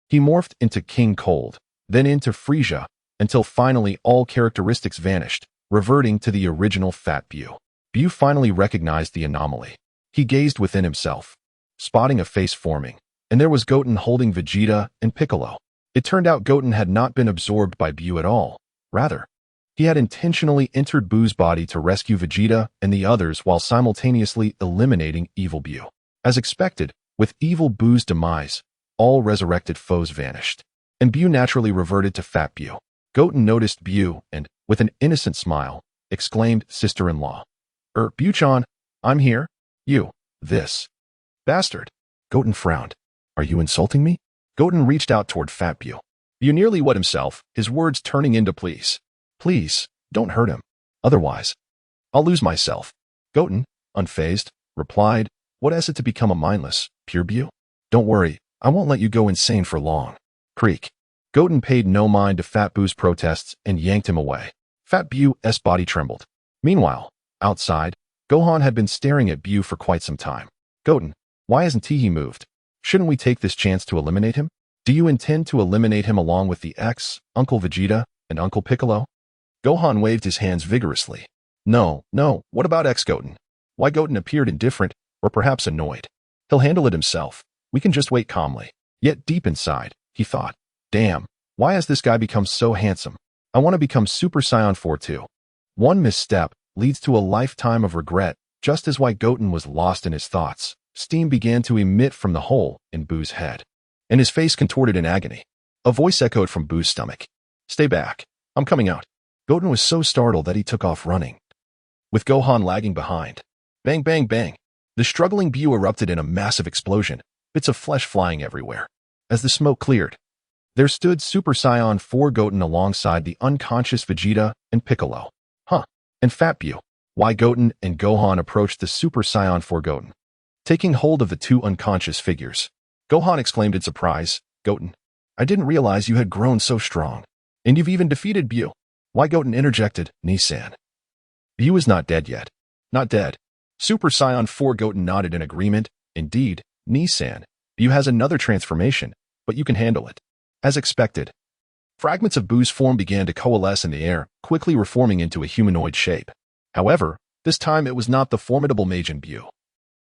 he morphed into King Cold, then into Frieza, until finally all characteristics vanished, reverting to the original fat Buu. Buu finally recognized the anomaly. He gazed within himself, spotting a face forming, and there was Goten holding Vegeta and Piccolo. It turned out Goten had not been absorbed by Buu at all. Rather, he had intentionally entered Buu's body to rescue Vegeta and the others while simultaneously eliminating evil Buu. As expected, with evil Buu's demise, all resurrected foes vanished, and Buu naturally reverted to fat Buu. Goten noticed Buu and, with an innocent smile, exclaimed, Sister-in-law. Buu-chan, I'm here. You, this bastard. Goten frowned. Are you insulting me? Goten reached out toward fat Buu. Buu nearly wet himself, his words turning into pleas. Please, don't hurt him. Otherwise, I'll lose myself. Goten, unfazed, replied, what has it to become a mindless, pure Buu? Don't worry, I won't let you go insane for long. Creak. Goten paid no mind to Fat Buu's protests and yanked him away. Fat Buu's body trembled. Meanwhile, outside, Gohan had been staring at Buu for quite some time. Goten, why hasn't he moved? Shouldn't we take this chance to eliminate him? Do you intend to eliminate him along with the Uncle Vegeta, and Uncle Piccolo? Gohan waved his hands vigorously. No, what about Goten? Why Goten appeared indifferent, or perhaps annoyed. He'll handle it himself. We can just wait calmly. Yet deep inside, he thought, damn, why has this guy become so handsome? I want to become Super Saiyan 4 too. One misstep leads to a lifetime of regret. Just as why Goten was lost in his thoughts, steam began to emit from the hole in Buu's head, and his face contorted in agony. A voice echoed from Buu's stomach. Stay back. I'm coming out. Goten was so startled that he took off running, with Gohan lagging behind. Bang, bang, bang. The struggling Buu erupted in a massive explosion, bits of flesh flying everywhere. As the smoke cleared, there stood Super Saiyan 4 Goten alongside the unconscious Vegeta and Piccolo. And fat Buu. Why Goten and Gohan approached the Super Saiyan 4 Goten. Taking hold of the two unconscious figures, Gohan exclaimed in surprise, Goten, I didn't realize you had grown so strong. And you've even defeated Buu. Why Goten interjected, Ni-san. Buu is not dead yet. Not dead. Super Saiyan 4 Goten nodded in agreement. Indeed, Ni-san, Buu has another transformation, but you can handle it. As expected, fragments of Buu's form began to coalesce in the air, quickly reforming into a humanoid shape. However, this time it was not the formidable Majin Buu,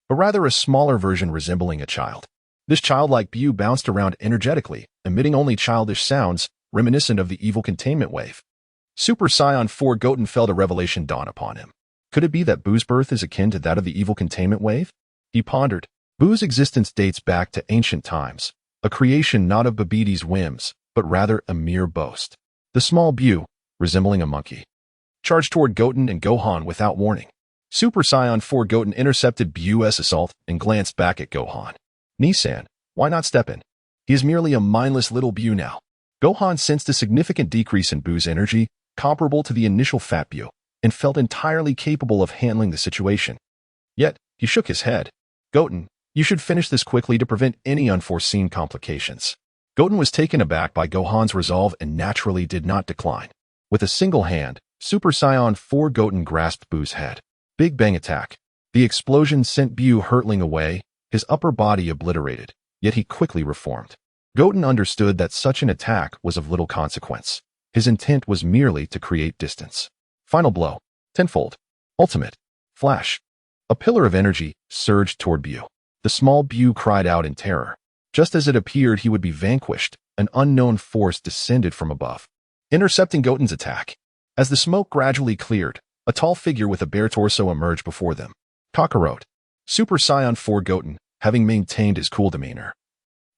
but rather a smaller version resembling a child. This childlike Buu bounced around energetically, emitting only childish sounds, reminiscent of the evil containment wave. Super Saiyan 4 Goten felt a revelation dawn upon him. Could it be that Buu's birth is akin to that of the evil containment wave? He pondered. Buu's existence dates back to ancient times, a creation not of Babiti's whims, but rather a mere boast. The small Buu, resembling a monkey, charged toward Goten and Gohan without warning. Super Saiyan 4 Goten intercepted Buu's assault and glanced back at Gohan. Ni-san, why not step in? He is merely a mindless little Buu now. Gohan sensed a significant decrease in Buu's energy, comparable to the initial fat Buu, and felt entirely capable of handling the situation. Yet, he shook his head. Goten, you should finish this quickly to prevent any unforeseen complications. Goten was taken aback by Gohan's resolve and naturally did not decline. With a single hand, Super Saiyan 4 Goten grasped Buu's head. Big Bang attack. The explosion sent Buu hurtling away, his upper body obliterated, yet he quickly reformed. Goten understood that such an attack was of little consequence. His intent was merely to create distance. Final blow. Tenfold. Ultimate. Flash. A pillar of energy surged toward Buu. The small Buu cried out in terror. Just as it appeared he would be vanquished, an unknown force descended from above, intercepting Goten's attack. As the smoke gradually cleared, a tall figure with a bare torso emerged before them. Kakarot. Super Saiyan 4 Goten, having maintained his cool demeanor,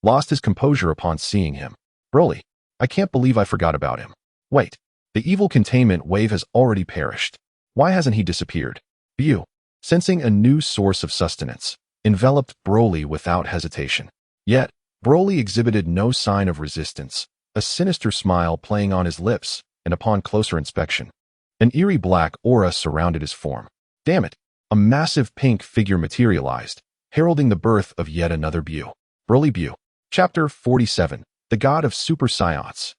lost his composure upon seeing him. Broly, I can't believe I forgot about him. Wait, the evil containment wave has already perished. Why hasn't he disappeared? Buu, sensing a new source of sustenance, enveloped Broly without hesitation. Yet, Broly exhibited no sign of resistance, a sinister smile playing on his lips, and upon closer inspection, an eerie black aura surrounded his form. Damn it! A massive pink figure materialized, heralding the birth of yet another Buu. Broly Buu. Chapter 47. The God of Super Saiyans.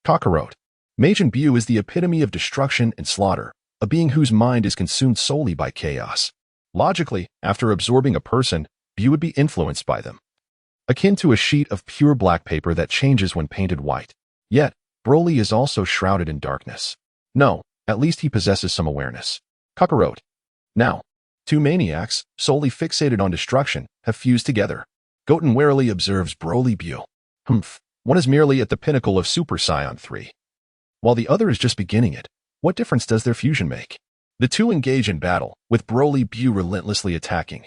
Kakarot. Majin Buu is the epitome of destruction and slaughter, a being whose mind is consumed solely by chaos. Logically, after absorbing a person, Buu would be influenced by them, akin to a sheet of pure black paper that changes when painted white. Yet, Broly is also shrouded in darkness. No, at least he possesses some awareness. Kakarot. Now, two maniacs, solely fixated on destruction, have fused together. Goten warily observes Broly Buu. One is merely at the pinnacle of Super Saiyan 3, while the other is just beginning it. What difference does their fusion make? The two engage in battle, with Broly Buu relentlessly attacking,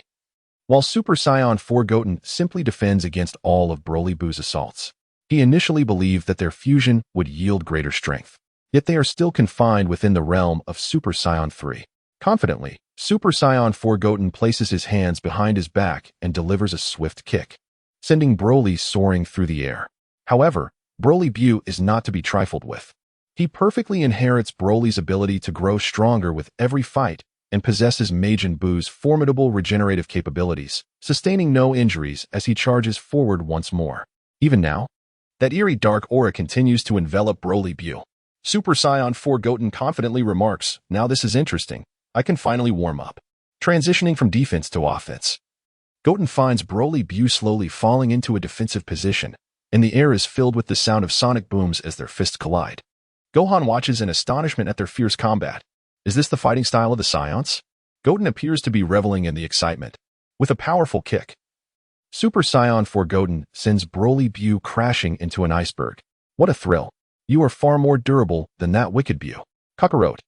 while Super Saiyan 4 Goten simply defends against all of Broly Buu's assaults. He initially believed that their fusion would yield greater strength, yet they are still confined within the realm of Super Saiyan 3. Confidently, Super Saiyan 4 Goten places his hands behind his back and delivers a swift kick, sending Broly soaring through the air. However, Broly Buu is not to be trifled with. He perfectly inherits Broly's ability to grow stronger with every fight and possesses Majin Buu's formidable regenerative capabilities, sustaining no injuries as he charges forward once more. Even now, that eerie dark aura continues to envelop Broly Buu. Super Saiyan 4 Goten confidently remarks, "Now this is interesting. I can finally warm up." Transitioning from defense to offense, Goten finds Broly Buu slowly falling into a defensive position, and the air is filled with the sound of sonic booms as their fists collide. Gohan watches in astonishment at their fierce combat. Is this the fighting style of the Saiyans? Goten appears to be reveling in the excitement. With a powerful kick, Super Saiyan 4 Goten sends Broly Buu crashing into an iceberg. What a thrill. You are far more durable than that wicked Buu. Kakarot.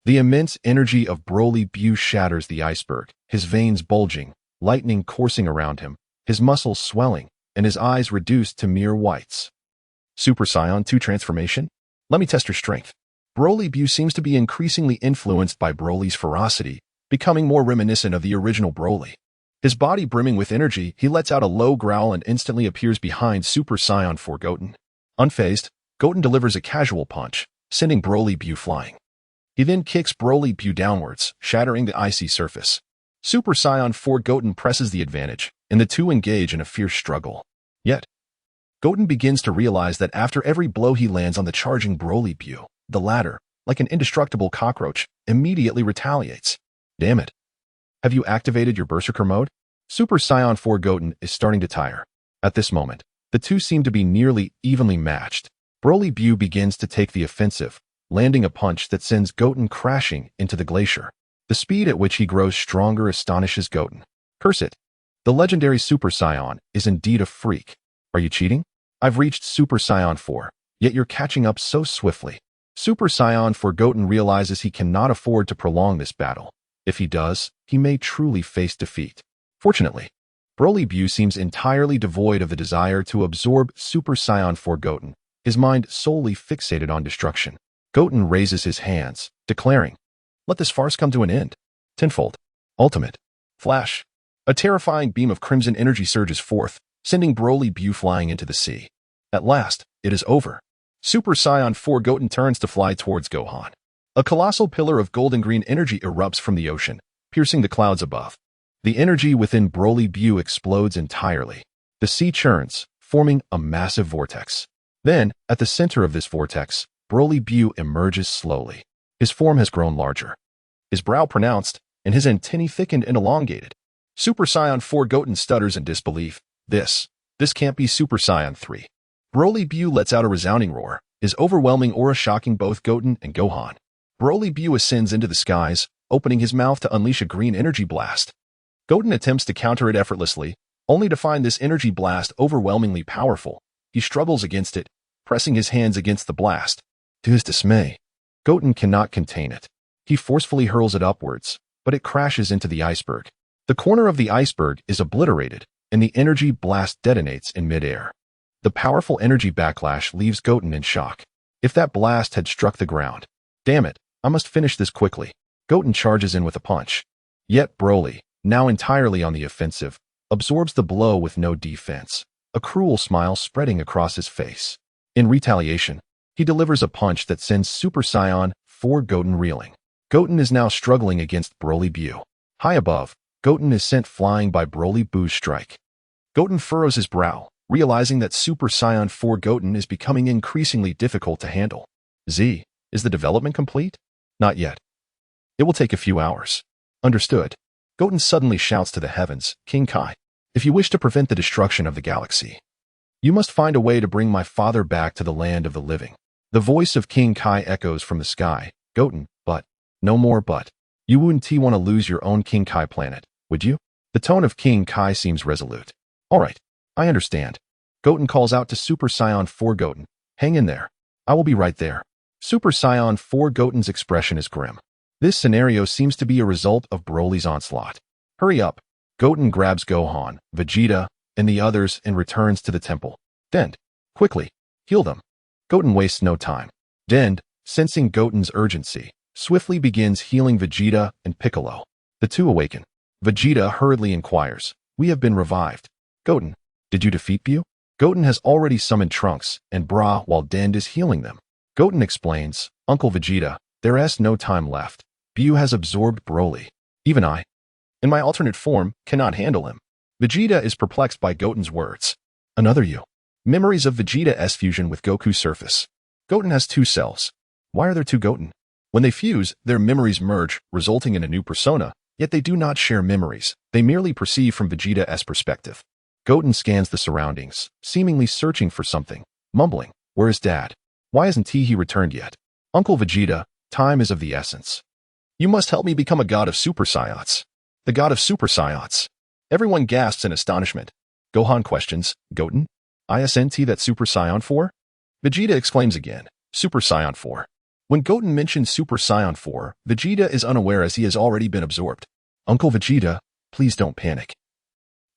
The immense energy of Broly Buu shatters the iceberg, his veins bulging, lightning coursing around him, his muscles swelling, and his eyes reduced to mere whites. Super Saiyan 2 transformation? Let me test your strength. Broly Buu seems to be increasingly influenced by Broly's ferocity, becoming more reminiscent of the original Broly. His body brimming with energy, he lets out a low growl and instantly appears behind Super Saiyan 4 Goten. Unfazed, Goten delivers a casual punch, sending Broly Buu flying. He then kicks Broly Buu downwards, shattering the icy surface. Super Saiyan 4 Goten presses the advantage, and the two engage in a fierce struggle. Yet, Goten begins to realize that after every blow he lands on the charging Broly Buu, the latter, like an indestructible cockroach, immediately retaliates. Damn it. Have you activated your Berserker mode? Super Saiyan 4 Goten is starting to tire. At this moment, the two seem to be nearly evenly matched. Broly Buu begins to take the offensive, landing a punch that sends Goten crashing into the glacier. The speed at which he grows stronger astonishes Goten. Curse it. The legendary Super Saiyan is indeed a freak. Are you cheating? I've reached Super Saiyan 4, yet you're catching up so swiftly. Super Saiyan 4 Goten realizes he cannot afford to prolong this battle. If he does, he may truly face defeat. Fortunately, Broly Buu seems entirely devoid of the desire to absorb Super Saiyan 4 Goten, his mind solely fixated on destruction. Goten raises his hands, declaring, "Let this farce come to an end." Tenfold. Ultimate. Flash. A terrifying beam of crimson energy surges forth, sending Broly Buu flying into the sea. At last, it is over. Super Saiyan 4 Goten turns to fly towards Gohan. A colossal pillar of golden-green energy erupts from the ocean, piercing the clouds above. The energy within Broly Buu explodes entirely. The sea churns, forming a massive vortex. Then, at the center of this vortex, Broly Buu emerges slowly. His form has grown larger, his brow pronounced, and his antennae thickened and elongated. Super Saiyan 4 Goten stutters in disbelief. This can't be Super Saiyan 3. Broly Buu lets out a resounding roar, his overwhelming aura shocking both Goten and Gohan. Broly Buu ascends into the skies, opening his mouth to unleash a green energy blast. Goten attempts to counter it effortlessly, only to find this energy blast overwhelmingly powerful. He struggles against it, pressing his hands against the blast. To his dismay, Goten cannot contain it. He forcefully hurls it upwards, but it crashes into the iceberg. The corner of the iceberg is obliterated, and the energy blast detonates in midair. The powerful energy backlash leaves Goten in shock. If that blast had struck the ground. Damn it, I must finish this quickly. Goten charges in with a punch. Yet Broly, now entirely on the offensive, absorbs the blow with no defense, a cruel smile spreading across his face. In retaliation, he delivers a punch that sends Super Saiyan 4 Goten reeling. Goten is now struggling against Broly Buu. High above, Goten is sent flying by Broly Buu's strike. Goten furrows his brow, realizing that Super Saiyan 4 Goten is becoming increasingly difficult to handle. Z, is the development complete? Not yet. It will take a few hours. Understood. Goten suddenly shouts to the heavens, King Kai, if you wish to prevent the destruction of the galaxy, you must find a way to bring my father back to the land of the living. The voice of King Kai echoes from the sky. Goten, but, no more but. You wouldn't want to lose your own King Kai planet, would you? The tone of King Kai seems resolute. All right, I understand. Goten calls out to Super Saiyan 4 Goten. Hang in there. I will be right there. Super Saiyan 4 Goten's expression is grim. This scenario seems to be a result of Broly's onslaught. Hurry up. Goten grabs Gohan, Vegeta, and the others and returns to the temple. Dend, quickly, heal them. Goten wastes no time. Dend, sensing Goten's urgency, swiftly begins healing Vegeta and Piccolo. The two awaken. Vegeta hurriedly inquires, we have been revived. Goten, did you defeat Buu? Goten has already summoned Trunks and Bra while Dend is healing them. Goten explains, Uncle Vegeta, there is no time left. Buu has absorbed Broly. Even I, in my alternate form, cannot handle him. Vegeta is perplexed by Goten's words. Another you. Memories of Vegeta's fusion with Goku surface. Goten has two selves. Why are there two Goten? When they fuse, their memories merge, resulting in a new persona, yet they do not share memories. They merely perceive from Vegeta's perspective. Goten scans the surroundings, seemingly searching for something, mumbling, where is Dad? Why hasn't he returned yet? Uncle Vegeta, time is of the essence. You must help me become a god of Super Saiyans. The god of Super Saiyans. Everyone gasps in astonishment. Gohan questions, Goten? Isn't that Super Saiyan 4? Vegeta exclaims again, Super Saiyan 4. When Goten mentions Super Saiyan 4, Vegeta is unaware as he has already been absorbed. Uncle Vegeta, please don't panic.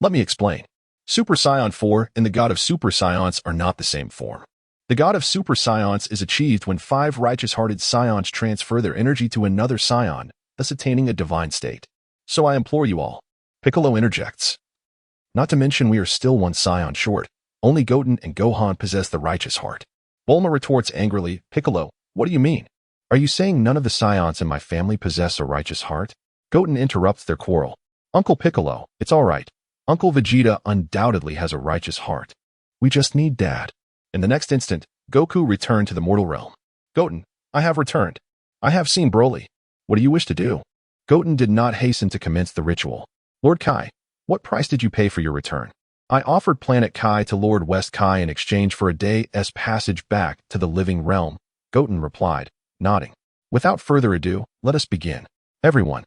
Let me explain. Super Saiyan 4 and the god of Super Saiyans are not the same form. The god of Super Saiyans is achieved when 5 righteous-hearted Saiyans transfer their energy to another Saiyan, thus attaining a divine state. So I implore you all. Piccolo interjects. Not to mention we are still one Saiyan short. Only Goten and Gohan possess the righteous heart. Bulma retorts angrily, Piccolo, what do you mean? Are you saying none of the Saiyans in my family possess a righteous heart? Goten interrupts their quarrel. Uncle Piccolo, it's all right. Uncle Vegeta undoubtedly has a righteous heart. We just need Dad. In the next instant, Goku returned to the mortal realm. Goten, I have returned. I have seen Broly. What do you wish to do? Goten did not hasten to commence the ritual. Lord Kai, what price did you pay for your return? I offered Planet Kai to Lord West Kai in exchange for a day's passage back to the living realm, Goten replied, nodding. Without further ado, let us begin. Everyone,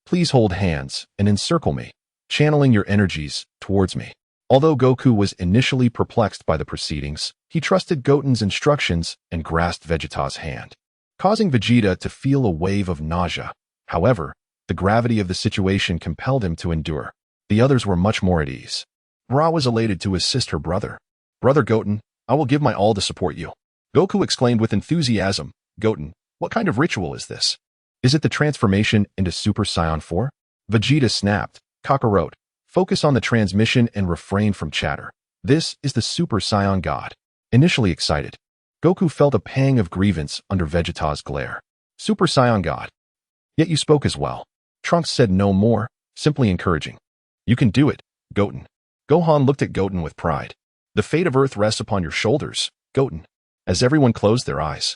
please hold hands and encircle me, channeling your energies towards me. Although Goku was initially perplexed by the proceedings, he trusted Goten's instructions and grasped Vegeta's hand, causing Vegeta to feel a wave of nausea. However, the gravity of the situation compelled him to endure. The others were much more at ease. Ra was elated to assist her brother. Brother Goten, I will give my all to support you. Goku exclaimed with enthusiasm, Goten, what kind of ritual is this? Is it the transformation into Super Saiyan 4? Vegeta snapped, Kakarot, focus on the transmission and refrain from chatter. This is the Super Saiyan God. Initially excited, Goku felt a pang of grievance under Vegeta's glare. Super Saiyan God. Yet you spoke as well. Trunks said no more, simply encouraging. You can do it, Goten. Gohan looked at Goten with pride. The fate of Earth rests upon your shoulders, Goten. As everyone closed their eyes,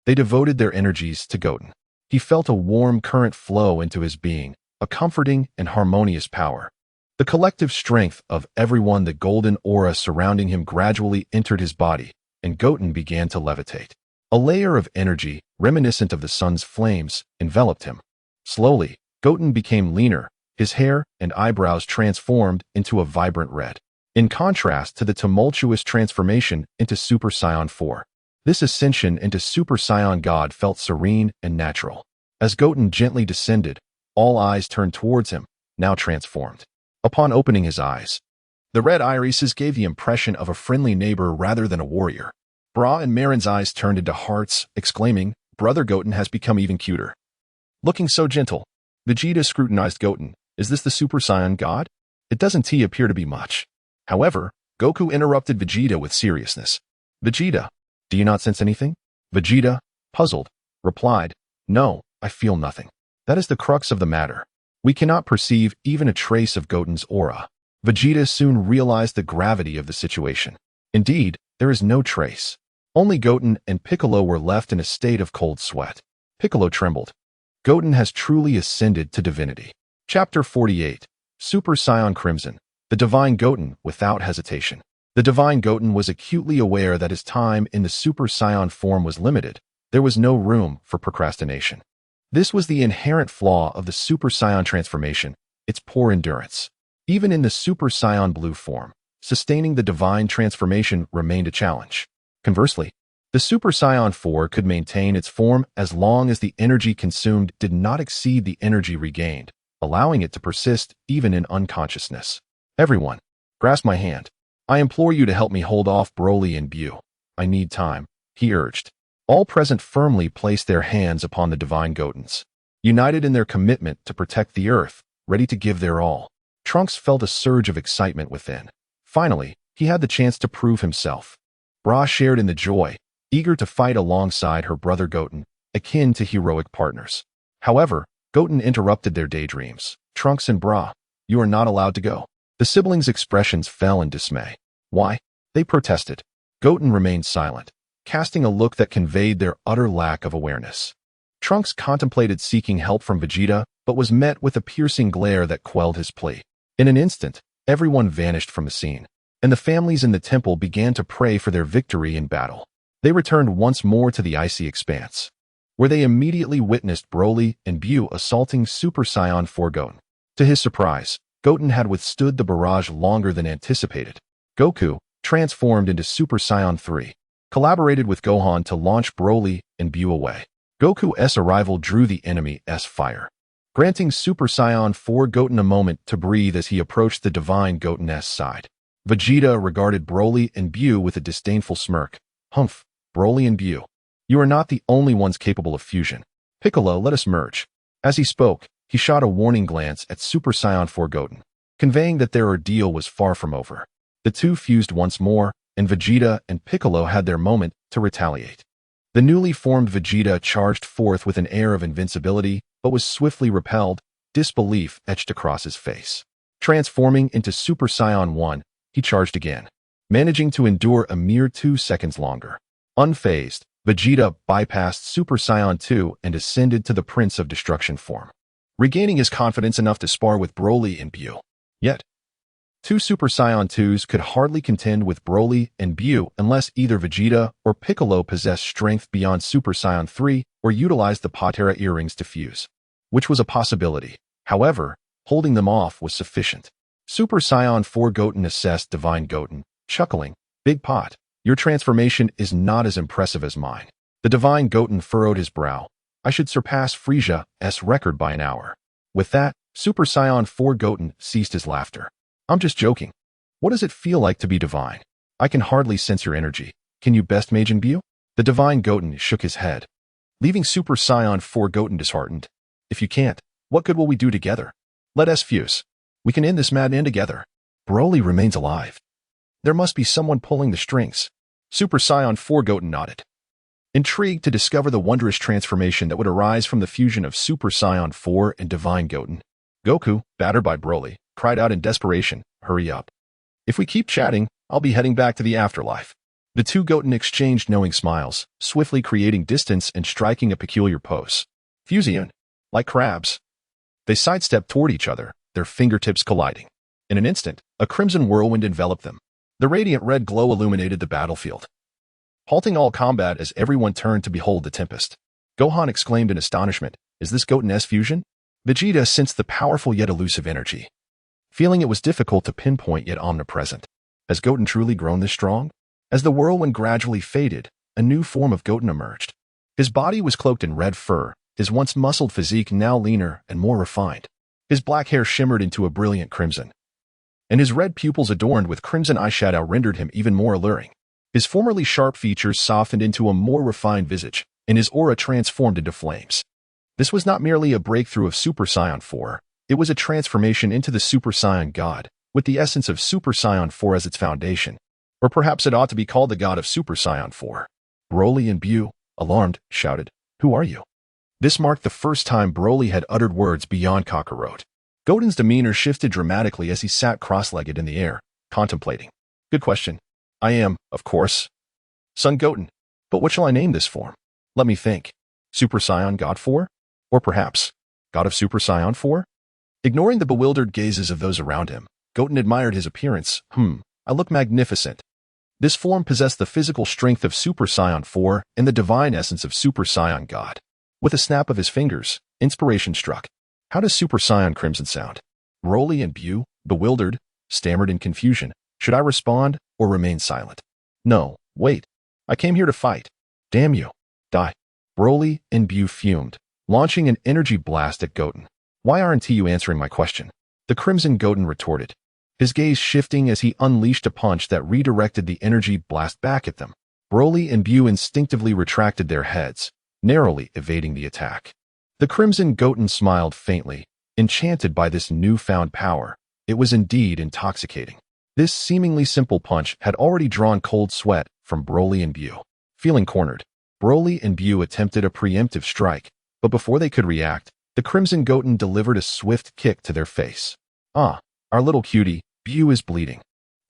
they devoted their energies to Goten. He felt a warm current flow into his being, a comforting and harmonious power. The collective strength of everyone, the golden aura surrounding him gradually entered his body, and Goten began to levitate. A layer of energy, reminiscent of the sun's flames, enveloped him. Slowly, Goten became leaner, his hair and eyebrows transformed into a vibrant red. In contrast to the tumultuous transformation into Super Saiyan 4, this ascension into Super Saiyan God felt serene and natural. As Goten gently descended, all eyes turned towards him, now transformed. Upon opening his eyes, the red irises gave the impression of a friendly neighbor rather than a warrior. Bra and Marin's eyes turned into hearts, exclaiming, "Brother Goten has become even cuter. Looking so gentle." Vegeta scrutinized Goten. "Is this the Super Saiyan God? It doesn't appear to be much." However, Goku interrupted Vegeta with seriousness. "Vegeta, do you not sense anything?" Vegeta, puzzled, replied, "No, I feel nothing. That is the crux of the matter. We cannot perceive even a trace of Goten's aura." Vegeta soon realized the gravity of the situation. Indeed, there is no trace. Only Goten and Piccolo were left in a state of cold sweat. Piccolo trembled. Goten has truly ascended to divinity. Chapter 48. Super Saiyan Crimson. The Divine Goten, without hesitation. The Divine Goten was acutely aware that his time in the Super Saiyan form was limited. There was no room for procrastination. This was the inherent flaw of the Super Saiyan transformation, its poor endurance. Even in the Super Saiyan Blue form, sustaining the divine transformation remained a challenge. Conversely, the Super Saiyan 4 could maintain its form as long as the energy consumed did not exceed the energy regained, allowing it to persist even in unconsciousness. "Everyone, grasp my hand. I implore you to help me hold off Broly and Buu. I need time," he urged. All present firmly placed their hands upon the Divine Gotens, united in their commitment to protect the Earth, ready to give their all. Trunks felt a surge of excitement within. Finally, he had the chance to prove himself. Bra shared in the joy, eager to fight alongside her brother Goten, akin to heroic partners. However, Goten interrupted their daydreams. "Trunks and Bra, you are not allowed to go." The siblings' expressions fell in dismay. "Why?" they protested. Goten remained silent, casting a look that conveyed their utter lack of awareness. Trunks contemplated seeking help from Vegeta, but was met with a piercing glare that quelled his plea. In an instant, everyone vanished from the scene, and the families in the temple began to pray for their victory in battle. They returned once more to the icy expanse, where they immediately witnessed Broly and Buu assaulting Super Saiyan 4 Goten. To his surprise, Goten had withstood the barrage longer than anticipated. Goku, transformed into Super Saiyan 3, collaborated with Gohan to launch Broly and Buu away. Goku's arrival drew the enemy's fire, granting Super Saiyan 4 Goten a moment to breathe as he approached the Divine Goten's side. Vegeta regarded Broly and Buu with a disdainful smirk. "Humph, Broly and Buu. You are not the only ones capable of fusion. Piccolo, let us merge." As he spoke, he shot a warning glance at Super Saiyan 4 Goten, conveying that their ordeal was far from over. The two fused once more, and Vegeta and Piccolo had their moment to retaliate. The newly formed Vegeta charged forth with an air of invincibility, but was swiftly repelled, disbelief etched across his face. Transforming into Super Saiyan 1, he charged again, managing to endure a mere 2 seconds longer. Unfazed, Vegeta bypassed Super Saiyan 2 and ascended to the Prince of Destruction form, regaining his confidence enough to spar with Broly and Buu. Yet, two Super Saiyan 2s could hardly contend with Broly and Buu unless either Vegeta or Piccolo possessed strength beyond Super Saiyan 3 or utilized the Patera earrings to fuse, which was a possibility. However, holding them off was sufficient. Super Saiyan 4 Goten assessed Divine Goten, chuckling, "Big Pot, your transformation is not as impressive as mine." The Divine Goten furrowed his brow. "I should surpass Frieza's record by an hour." With that, Super Saiyan 4 Goten ceased his laughter. "I'm just joking. What does it feel like to be divine? I can hardly sense your energy. Can you best Majin Buu?" The Divine Goten shook his head, leaving Super Saiyan 4 Goten disheartened. "If you can't, what good will we do together? Let us fuse. We can end this madman together." Broly remains alive. There must be someone pulling the strings. Super Saiyan 4 Goten nodded, intrigued to discover the wondrous transformation that would arise from the fusion of Super Saiyan 4 and Divine Goten. Goku, battered by Broly, cried out in desperation, "Hurry up. If we keep chatting, I'll be heading back to the afterlife." The two Goten exchanged knowing smiles, swiftly creating distance and striking a peculiar pose. Fusion, like crabs. They sidestepped toward each other, their fingertips colliding. In an instant, a crimson whirlwind enveloped them. The radiant red glow illuminated the battlefield, halting all combat as everyone turned to behold the tempest. Gohan exclaimed in astonishment, "Is this Goten-S fusion?" Vegeta sensed the powerful yet elusive energy, feeling it was difficult to pinpoint yet omnipresent. Has Goten truly grown this strong? As the whirlwind gradually faded, a new form of Goten emerged. His body was cloaked in red fur, his once muscled physique now leaner and more refined. His black hair shimmered into a brilliant crimson, and his red pupils adorned with crimson eyeshadow rendered him even more alluring. His formerly sharp features softened into a more refined visage, and his aura transformed into flames. This was not merely a breakthrough of Super Saiyan 4, it was a transformation into the Super Saiyan God, with the essence of Super Saiyan 4 as its foundation. Or perhaps it ought to be called the God of Super Saiyan 4. Broly and Buu, alarmed, shouted, "Who are you?" This marked the first time Broly had uttered words beyond Kakarot. Goten's demeanor shifted dramatically as he sat cross-legged in the air, contemplating. "Good question. I am, of course, Son Goten. But what shall I name this form? Let me think. Super Saiyan God 4? Or perhaps, God of Super Saiyan 4? Ignoring the bewildered gazes of those around him, Goten admired his appearance. I look magnificent. This form possessed the physical strength of Super Saiyan 4 and the divine essence of Super Saiyan God. With a snap of his fingers, inspiration struck. How does Super Saiyan Crimson sound? Broly and Buu, bewildered, stammered in confusion. Should I respond or remain silent? No, wait. I came here to fight. Damn you. Die. Broly and Buu fumed, launching an energy blast at Goten. Why aren't you answering my question? The Crimson Goten retorted, his gaze shifting as he unleashed a punch that redirected the energy blast back at them. Broly and Buu instinctively retracted their heads, narrowly evading the attack. The Crimson Goten smiled faintly, enchanted by this newfound power. It was indeed intoxicating. This seemingly simple punch had already drawn cold sweat from Broly and Buu. Feeling cornered, Broly and Buu attempted a preemptive strike, but before they could react, the Crimson Goten delivered a swift kick to their face. "Ah, our little cutie, Buu is bleeding."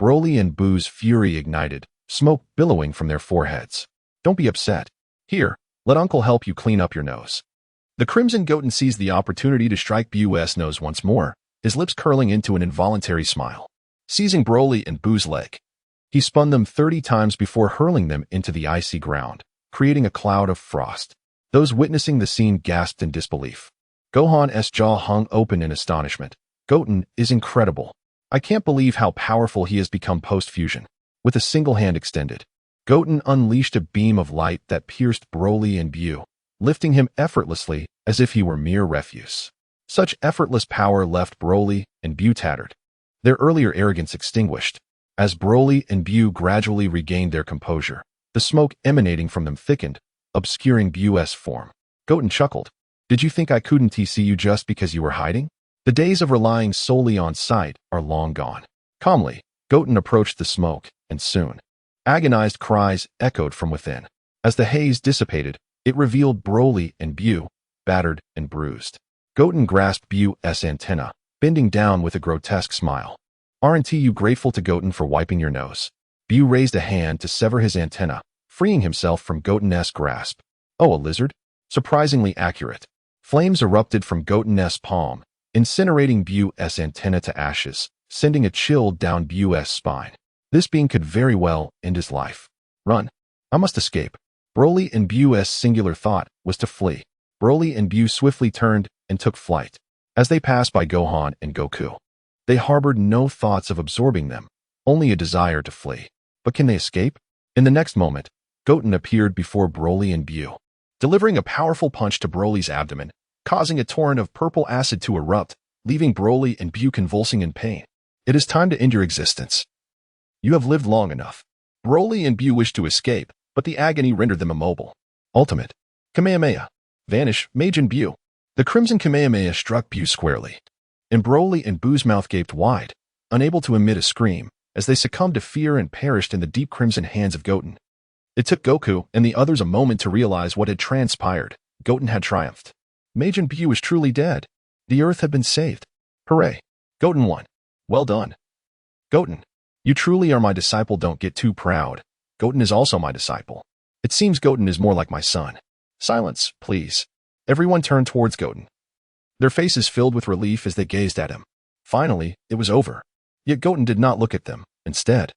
Broly and Buu's fury ignited, smoke billowing from their foreheads. "Don't be upset. Here, let Uncle help you clean up your nose." The Crimson Goten seized the opportunity to strike Buu's nose once more, his lips curling into an involuntary smile. Seizing Broly and Buu's leg, he spun them 30 times before hurling them into the icy ground, creating a cloud of frost. Those witnessing the scene gasped in disbelief. Gohan's jaw hung open in astonishment. Goten is incredible. I can't believe how powerful he has become post-fusion. With a single hand extended, Goten unleashed a beam of light that pierced Broly and Buu, lifting him effortlessly as if he were mere refuse. Such effortless power left Broly and Buu tattered, their earlier arrogance extinguished. As Broly and Buu gradually regained their composure, the smoke emanating from them thickened, obscuring Buu's form. Goten chuckled. "Did you think I couldn't see you just because you were hiding? The days of relying solely on sight are long gone." Calmly, Goten approached the smoke, and soon, agonized cries echoed from within. As the haze dissipated, it revealed Broly and Buu, battered and bruised. Goten grasped Buu's antenna, bending down with a grotesque smile. "Aren't you grateful to Goten for wiping your nose?" Buu raised a hand to sever his antenna, freeing himself from Goten's grasp. "Oh, a lizard? Surprisingly accurate." Flames erupted from Goten's palm, incinerating Buu's antenna to ashes, sending a chill down Buu's spine. This being could very well end his life. "Run. I must escape." Broly and Buu's singular thought was to flee. Broly and Buu swiftly turned and took flight. As they passed by Gohan and Goku, they harbored no thoughts of absorbing them, only a desire to flee. But can they escape? In the next moment, Goten appeared before Broly and Buu, delivering a powerful punch to Broly's abdomen, causing a torrent of purple acid to erupt, leaving Broly and Buu convulsing in pain. "It is time to end your existence. You have lived long enough." Broly and Buu wished to escape, but the agony rendered them immobile. Ultimate Kamehameha. Vanish, Majin Buu. The Crimson Kamehameha struck Buu squarely, and Broly and Buu's mouth gaped wide, unable to emit a scream, as they succumbed to fear and perished in the deep crimson hands of Goten. It took Goku and the others a moment to realize what had transpired. Goten had triumphed. Majin Buu was truly dead. The Earth had been saved. Hooray! Goten won. Well done. Goten, you truly are my disciple. Don't get too proud. Goten is also my disciple. It seems Goten is more like my son. Silence, please. Everyone turned towards Goten, their faces filled with relief as they gazed at him. Finally, it was over. Yet Goten did not look at them. Instead,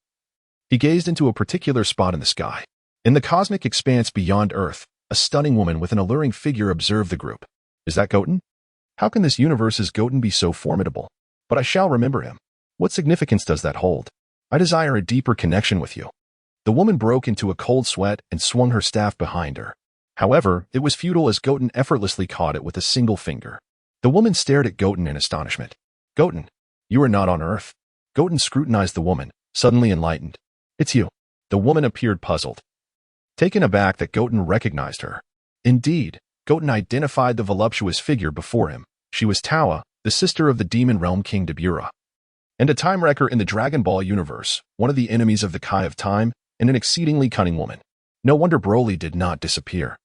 he gazed into a particular spot in the sky. In the cosmic expanse beyond Earth, a stunning woman with an alluring figure observed the group. Is that Goten? How can this universe's Goten be so formidable? But I shall remember him. What significance does that hold? I desire a deeper connection with you. The woman broke into a cold sweat and swung her staff behind her. However, it was futile as Goten effortlessly caught it with a single finger. The woman stared at Goten in astonishment. Goten, you are not on Earth. Goten scrutinized the woman, suddenly enlightened. It's you. The woman appeared puzzled, taken aback that Goten recognized her. Indeed, Goten identified the voluptuous figure before him. She was Tawa, the sister of the demon realm king Beerus, and a time wrecker in the Dragon Ball universe, one of the enemies of the Kai of Time, and an exceedingly cunning woman. No wonder Broly did not disappear.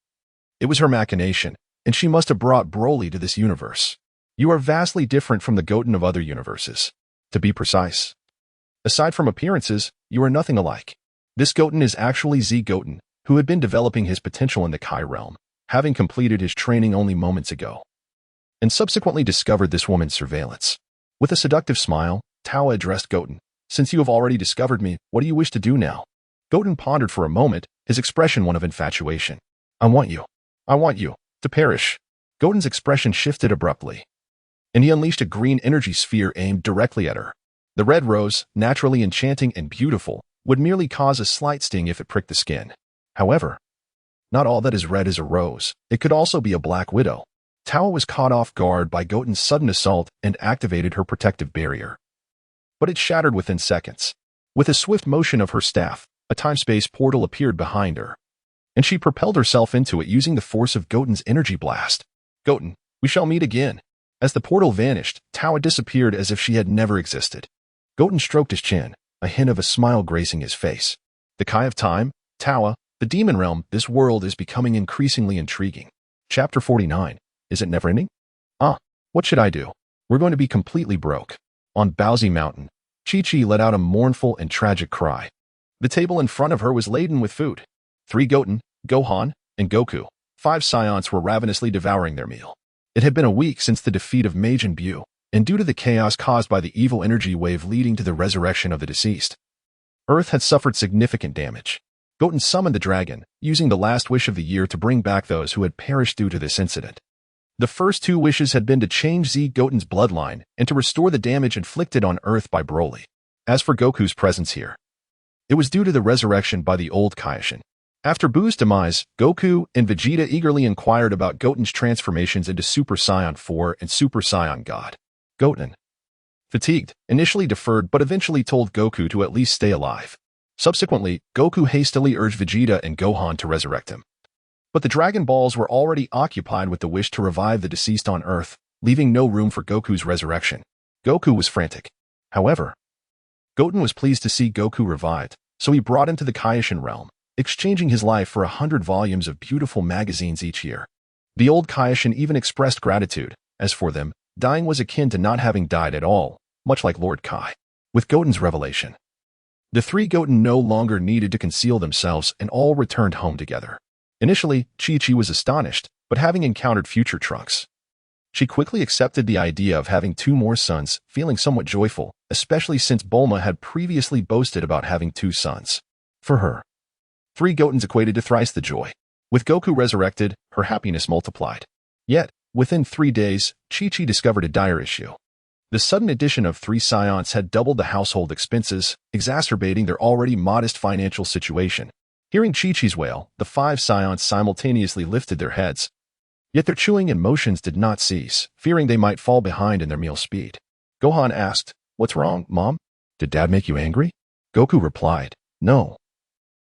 It was her machination, and she must have brought Broly to this universe. You are vastly different from the Goten of other universes. To be precise, aside from appearances, you are nothing alike. This Goten is actually Z Goten, who had been developing his potential in the Kai realm, having completed his training only moments ago, and subsequently discovered this woman's surveillance. With a seductive smile, Tawa addressed Goten. Since you have already discovered me, what do you wish to do now? Goten pondered for a moment, his expression one of infatuation. I want you to perish. Goten's expression shifted abruptly, and he unleashed a green energy sphere aimed directly at her. The red rose, naturally enchanting and beautiful, would merely cause a slight sting if it pricked the skin. However, not all that is red is a rose. It could also be a black widow. Tawa was caught off guard by Goten's sudden assault and activated her protective barrier. But it shattered within seconds. With a swift motion of her staff, a time-space portal appeared behind her, and she propelled herself into it using the force of Goten's energy blast. Goten, we shall meet again. As the portal vanished, Tawa disappeared as if she had never existed. Goten stroked his chin, a hint of a smile gracing his face. The Kai of Time, Tawa, the demon realm, this world is becoming increasingly intriguing. Chapter 49. Is it never-ending? What should I do? We're going to be completely broke. On Bowsy Mountain, Chi-Chi let out a mournful and tragic cry. The table in front of her was laden with food. 3 Goten, Gohan, and Goku, 5 Saiyans were ravenously devouring their meal. It had been a week since the defeat of Majin Buu, and due to the chaos caused by the evil energy wave leading to the resurrection of the deceased, Earth had suffered significant damage. Goten summoned the dragon, using the last wish of the year to bring back those who had perished due to this incident. The first 2 wishes had been to change Z Goten's bloodline and to restore the damage inflicted on Earth by Broly. As for Goku's presence here, it was due to the resurrection by the old Kaishin. After Buu's demise, Goku and Vegeta eagerly inquired about Goten's transformations into Super Saiyan 4 and Super Saiyan God. Goten, fatigued, initially deferred but eventually told Goku to at least stay alive. Subsequently, Goku hastily urged Vegeta and Gohan to resurrect him. But the Dragon Balls were already occupied with the wish to revive the deceased on Earth, leaving no room for Goku's resurrection. Goku was frantic. However, Goten was pleased to see Goku revived, so he brought him to the Kaishin realm, exchanging his life for 100 volumes of beautiful magazines each year. The old Kaishin even expressed gratitude. As for them, dying was akin to not having died at all, much like Lord Kai. With Goten's revelation, the 3 Goten no longer needed to conceal themselves and all returned home together. Initially, Chi-Chi was astonished, but having encountered future Trunks, she quickly accepted the idea of having 2 more sons, feeling somewhat joyful, especially since Bulma had previously boasted about having 2 sons. For her, 3 Gotens equated to thrice the joy. With Goku resurrected, her happiness multiplied. Yet, within 3 days, Chi-Chi discovered a dire issue. The sudden addition of 3 Saiyans had doubled the household expenses, exacerbating their already modest financial situation. Hearing Chi-Chi's wail, the 5 Saiyans simultaneously lifted their heads. Yet their chewing and motions did not cease, fearing they might fall behind in their meal speed. Gohan asked, "What's wrong, Mom? Did Dad make you angry?" Goku replied, "No.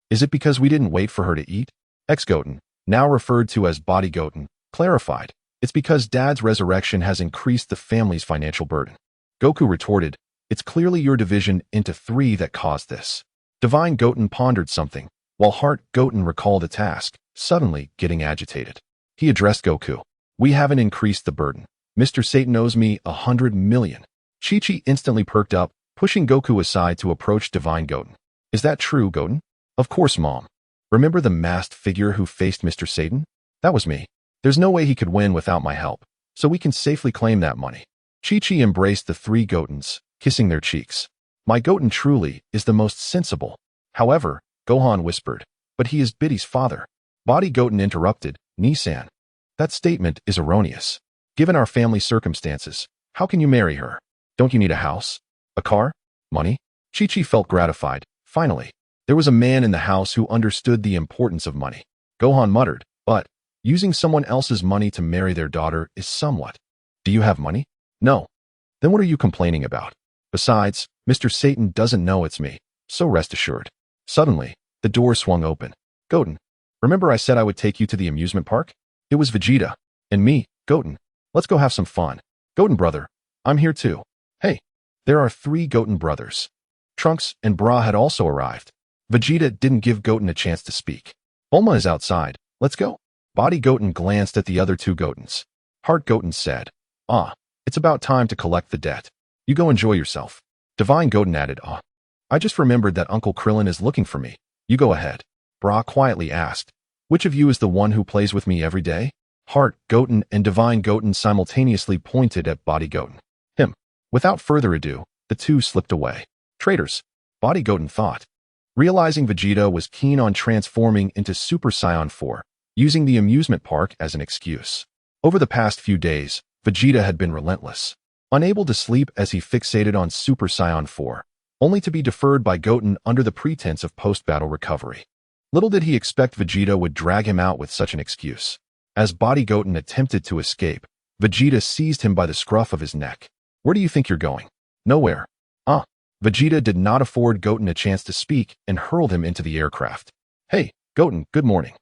Is it because we didn't wait for her to eat?" Ex-Goten, now referred to as Body Goten, clarified, "It's because Dad's resurrection has increased the family's financial burden." Goku retorted, "It's clearly your division into 3 that caused this." Divine Goten pondered something, while Heart Goten recalled a task, suddenly getting agitated. He addressed Goku. "We haven't increased the burden. Mr. Satan owes me 100 million. Chi-Chi instantly perked up, pushing Goku aside to approach Divine Goten. "Is that true, Goten?" "Of course, Mom. Remember the masked figure who faced Mr. Satan? That was me. There's no way he could win without my help, so we can safely claim that money." Chi-Chi embraced the 3 Gotens, kissing their cheeks. My Goten truly is the most sensible. However, Gohan whispered, but he is Biddy's father. Body Goten interrupted, Nissan. That statement is erroneous. Given our family circumstances, how can you marry her? Don't you need a house? A car? Money? Chi-Chi felt gratified. Finally, there was a man in the house who understood the importance of money. Gohan muttered, but using someone else's money to marry their daughter is somewhat. Do you have money? No. Then what are you complaining about? Besides, Mr. Satan doesn't know it's me, so rest assured. Suddenly, the door swung open. Goten, remember I said I would take you to the amusement park? It was Vegeta. And me, Goten. Let's go have some fun. Goten brother, I'm here too. Hey, there are 3 Goten brothers. Trunks and Bra had also arrived. Vegeta didn't give Goten a chance to speak. Bulma is outside. Let's go. Body Goten glanced at the other 2 Gotens. Heart Goten said, it's about time to collect the debt. You go enjoy yourself. Divine Goten added, I just remembered that Uncle Krillin is looking for me. You go ahead. Bra quietly asked, which of you is the one who plays with me every day? Heart Goten and Divine Goten simultaneously pointed at Body Goten. Him. Without further ado, the 2 slipped away. Traitors, Body Goten thought. Realizing Vegeta was keen on transforming into Super Saiyan 4, using the amusement park as an excuse. Over the past few days, Vegeta had been relentless. Unable to sleep as he fixated on Super Saiyan 4, only to be deferred by Goten under the pretense of post-battle recovery. Little did he expect Vegeta would drag him out with such an excuse. As Body Goten attempted to escape, Vegeta seized him by the scruff of his neck. Where do you think you're going? Nowhere. Vegeta did not afford Goten a chance to speak and hurled him into the aircraft. Hey, Goten, good morning.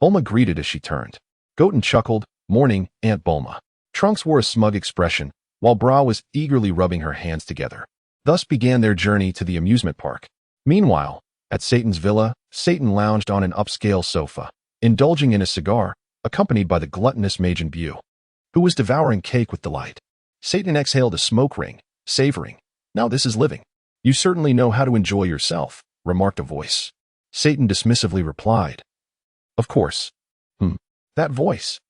Bulma greeted as she turned. Goten chuckled, morning, Aunt Bulma. Trunks wore a smug expression, while Bra was eagerly rubbing her hands together. Thus began their journey to the amusement park. Meanwhile, at Satan's villa, Satan lounged on an upscale sofa, indulging in a cigar, accompanied by the gluttonous Majin Buu, who was devouring cake with delight. Satan exhaled a smoke ring, savoring, now this is living. You certainly know how to enjoy yourself, remarked a voice. Satan dismissively replied, of course. That voice.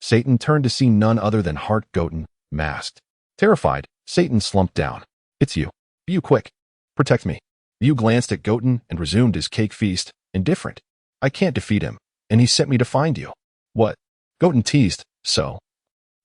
Satan turned to see none other than Heart Goten, masked. Terrified, Satan slumped down. It's you. You quick. Protect me. Buu glanced at Goten and resumed his cake feast, indifferent. I can't defeat him, and he sent me to find you. What? Goten teased, so.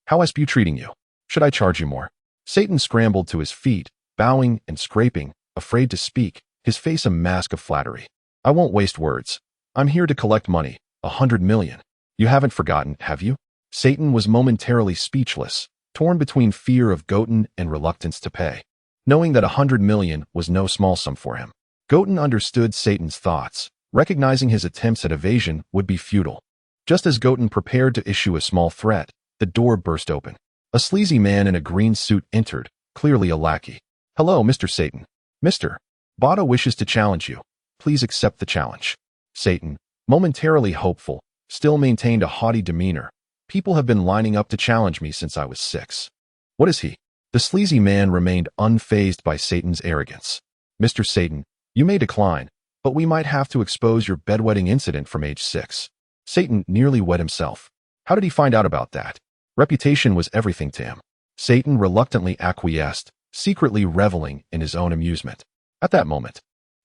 How is Buu treating you? Should I charge you more? Satan scrambled to his feet, bowing and scraping, afraid to speak, his face a mask of flattery. I won't waste words. I'm here to collect money, 100 million. You haven't forgotten, have you? Satan was momentarily speechless, torn between fear of Goten and reluctance to pay, knowing that 100 million was no small sum for him. Goten understood Satan's thoughts, recognizing his attempts at evasion would be futile. Just as Goten prepared to issue a small threat, the door burst open. A sleazy man in a green suit entered, clearly a lackey. Hello, Mr. Satan. Mr. Bada wishes to challenge you. Please accept the challenge. Satan, momentarily hopeful, still maintained a haughty demeanor. People have been lining up to challenge me since I was 6. What is he? The sleazy man remained unfazed by Satan's arrogance. Mr. Satan, you may decline, but we might have to expose your bedwetting incident from age 6. Satan nearly wet himself. How did he find out about that? Reputation was everything to him. Satan reluctantly acquiesced, secretly reveling in his own amusement. At that moment,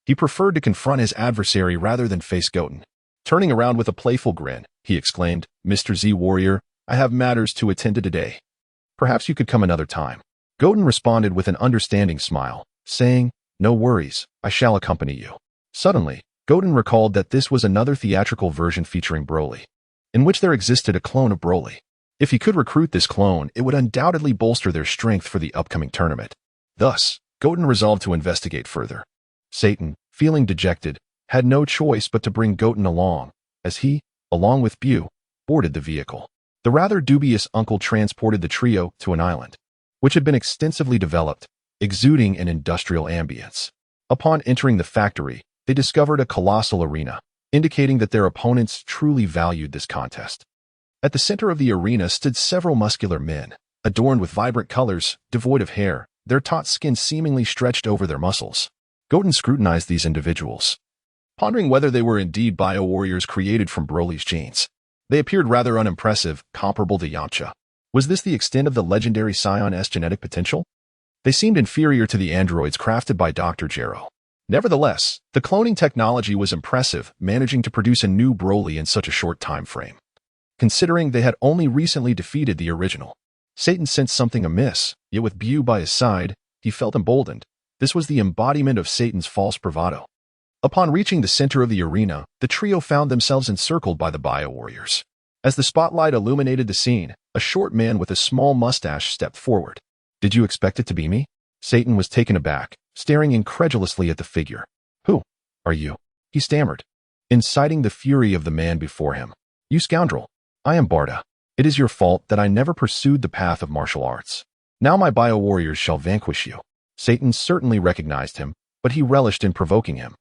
he preferred to confront his adversary rather than face Goten. Turning around with a playful grin, he exclaimed, Mr. Z Warrior, I have matters to attend to today. Perhaps you could come another time. Goten responded with an understanding smile, saying, no worries, I shall accompany you. Suddenly, Goten recalled that this was another theatrical version featuring Broly, in which there existed a clone of Broly. If he could recruit this clone, it would undoubtedly bolster their strength for the upcoming tournament. Thus, Goten resolved to investigate further. Satan, feeling dejected, had no choice but to bring Goten along, as he, along with Buu, boarded the vehicle. The rather dubious uncle transported the trio to an island, which had been extensively developed, exuding an industrial ambience. Upon entering the factory, they discovered a colossal arena, indicating that their opponents truly valued this contest. At the center of the arena stood several muscular men, adorned with vibrant colors, devoid of hair, their taut skin seemingly stretched over their muscles. Goten scrutinized these individuals, pondering whether they were indeed bio-warriors created from Broly's genes. They appeared rather unimpressive, comparable to Yamcha. Was this the extent of the legendary Saiyans' genetic potential? They seemed inferior to the androids crafted by Dr. Gero. Nevertheless, the cloning technology was impressive, managing to produce a new Broly in such a short time frame. Considering they had only recently defeated the original, Satan sensed something amiss, yet with Buu by his side, he felt emboldened. This was the embodiment of Satan's false bravado. Upon reaching the center of the arena, the trio found themselves encircled by the bio-warriors. As the spotlight illuminated the scene, a short man with a small mustache stepped forward. "Did you expect it to be me?" Satan was taken aback, staring incredulously at the figure. "Who are you?" he stammered, inciting the fury of the man before him. "You scoundrel! I am Barda. It is your fault that I never pursued the path of martial arts. Now my bio-warriors shall vanquish you." Satan certainly recognized him, but he relished in provoking him.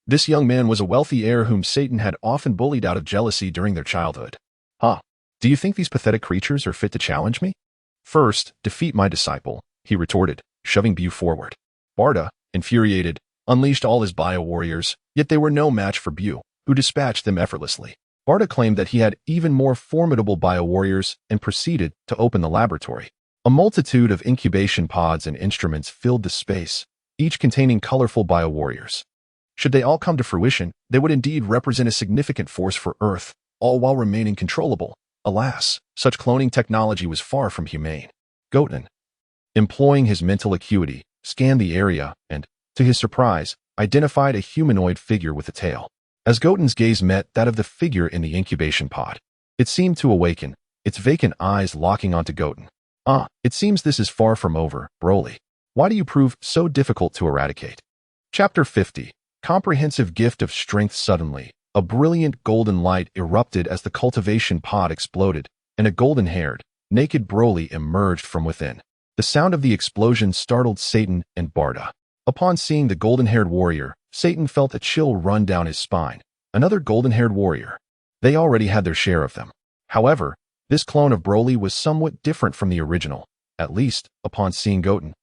This young man was a wealthy heir whom Satan had often bullied out of jealousy during their childhood. "Huh? Do you think these pathetic creatures are fit to challenge me?" "First, defeat my disciple," he retorted, shoving Buu forward. Barda, infuriated, unleashed all his bio-warriors, yet they were no match for Buu, who dispatched them effortlessly. Barda claimed that he had even more formidable bio-warriors and proceeded to open the laboratory. A multitude of incubation pods and instruments filled the space, each containing colorful bio-warriors. Should they all come to fruition, they would indeed represent a significant force for Earth, all while remaining controllable. Alas, such cloning technology was far from humane. Goten, employing his mental acuity, scanned the area and, to his surprise, identified a humanoid figure with a tail. As Goten's gaze met that of the figure in the incubation pod, it seemed to awaken, its vacant eyes locking onto Goten. It seems this is far from over, Broly. Why do you prove so difficult to eradicate?" Chapter 50. Comprehensive Gift of Strength. Suddenly, a brilliant golden light erupted as the cultivation pod exploded, and a golden-haired, naked Broly emerged from within. The sound of the explosion startled Satan and Barda. Upon seeing the golden-haired warrior, Satan felt a chill run down his spine. Another golden-haired warrior. They already had their share of them. However, this clone of Broly was somewhat different from the original, at least, upon seeing Goten.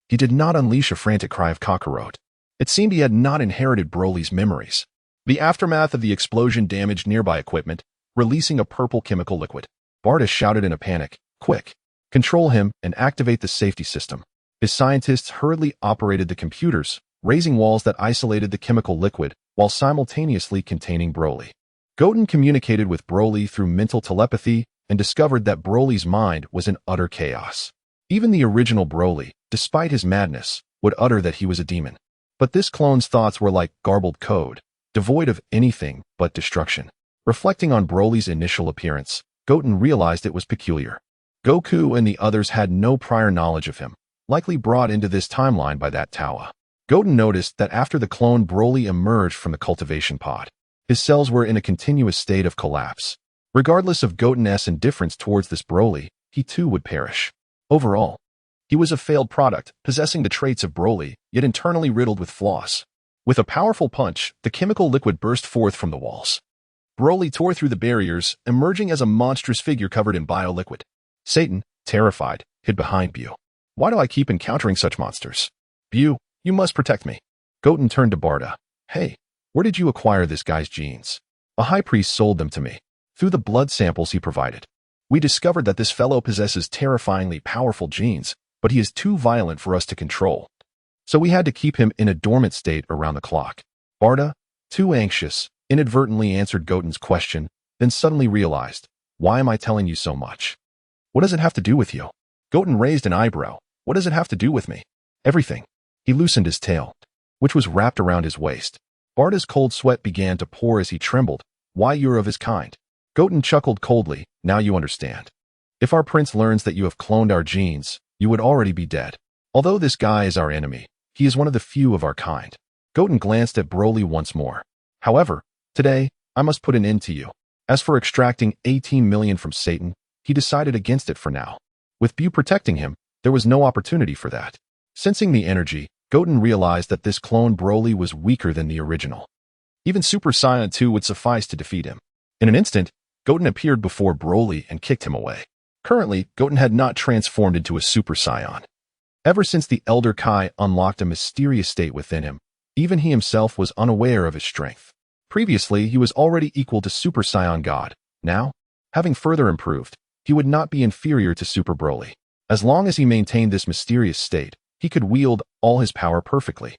He did not unleash a frantic cry of Kakarot. It seemed he had not inherited Broly's memories. The aftermath of the explosion damaged nearby equipment, releasing a purple chemical liquid. Barda shouted in a panic, "Quick! Control him and activate the safety system." His scientists hurriedly operated the computers, raising walls that isolated the chemical liquid while simultaneously containing Broly. Goten communicated with Broly through mental telepathy and discovered that Broly's mind was in utter chaos. Even the original Broly, despite his madness, would utter that he was a demon. But this clone's thoughts were like garbled code, devoid of anything but destruction. Reflecting on Broly's initial appearance, Goten realized it was peculiar. Goku and the others had no prior knowledge of him, likely brought into this timeline by that Tawa. Goten noticed that after the clone Broly emerged from the cultivation pod, his cells were in a continuous state of collapse. Regardless of Goten's indifference towards this Broly, he too would perish. Overall, he was a failed product, possessing the traits of Broly, yet internally riddled with flaws. With a powerful punch, the chemical liquid burst forth from the walls. Broly tore through the barriers, emerging as a monstrous figure covered in bio-liquid. Satan, terrified, hid behind Buu. "Why do I keep encountering such monsters? Buu, you must protect me." Goten turned to Barda. "Hey, where did you acquire this guy's genes?" "A high priest sold them to me. Through the blood samples he provided. We discovered that this fellow possesses terrifyingly powerful genes, but he is too violent for us to control. So we had to keep him in a dormant state around the clock." Barda, too anxious, inadvertently answered Goten's question, then suddenly realized, "Why am I telling you so much? What does it have to do with you?" Goten raised an eyebrow. "What does it have to do with me?" "Everything." He loosened his tail, which was wrapped around his waist. Barda's cold sweat began to pour as he trembled. "Why, you're of his kind." Goten chuckled coldly. "Now you understand. If our prince learns that you have cloned our genes, you would already be dead. Although this guy is our enemy, he is one of the few of our kind." Goten glanced at Broly once more. "However, today, I must put an end to you." As for extracting 18 million from Satan, he decided against it for now. With Buu protecting him, there was no opportunity for that. Sensing the energy, Goten realized that this clone Broly was weaker than the original. Even Super Saiyan 2 would suffice to defeat him. In an instant, Goten appeared before Broly and kicked him away. Currently, Goten had not transformed into a Super Saiyan. Ever since the Elder Kai unlocked a mysterious state within him, even he himself was unaware of his strength. Previously, he was already equal to Super Saiyan God. Now, having further improved, he would not be inferior to Super Broly. As long as he maintained this mysterious state, he could wield all his power perfectly,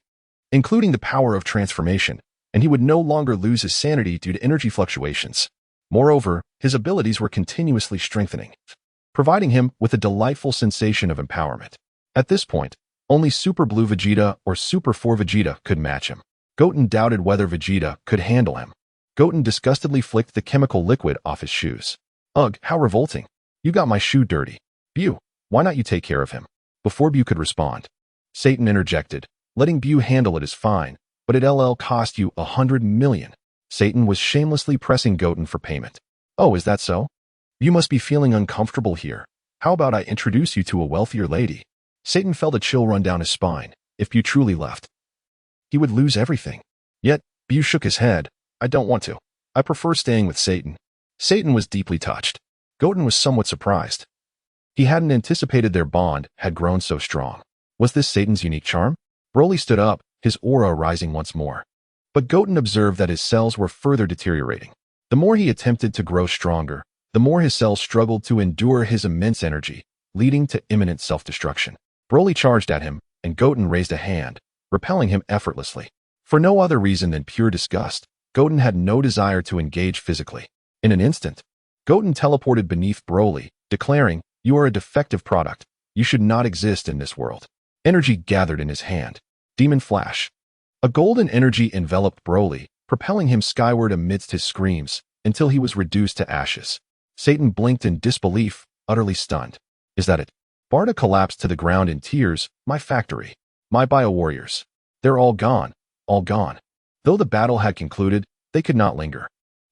including the power of transformation, and he would no longer lose his sanity due to energy fluctuations. Moreover, his abilities were continuously strengthening, providing him with a delightful sensation of empowerment. At this point, only Super Blue Vegeta or Super 4 Vegeta could match him. Goten doubted whether Vegeta could handle him. Goten disgustedly flicked the chemical liquid off his shoes. Ugh, how revolting. You got my shoe dirty. Buu, why not you take care of him? Before Buu could respond, Satan interjected. Letting Buu handle it is fine, but it'll cost you 100 million. Satan was shamelessly pressing Goten for payment. Oh, is that so? You must be feeling uncomfortable here. How about I introduce you to a wealthier lady? Satan felt a chill run down his spine. If Buu truly left, he would lose everything. Yet, Buu shook his head. I don't want to. I prefer staying with Satan. Satan was deeply touched. Goten was somewhat surprised. He hadn't anticipated their bond had grown so strong. Was this Satan's unique charm? Broly stood up, his aura rising once more. But Goten observed that his cells were further deteriorating. The more he attempted to grow stronger, the more his cells struggled to endure his immense energy, leading to imminent self-destruction. Broly charged at him, and Goten raised a hand, repelling him effortlessly. For no other reason than pure disgust, Goten had no desire to engage physically. In an instant, Goten teleported beneath Broly, declaring, "You are a defective product. You should not exist in this world." Energy gathered in his hand. Demon Flash. A golden energy enveloped Broly, propelling him skyward amidst his screams, until he was reduced to ashes. Satan blinked in disbelief, utterly stunned. Is that it? Barda collapsed to the ground in tears. My factory. My bio-warriors. They're all gone. All gone. Though the battle had concluded, they could not linger.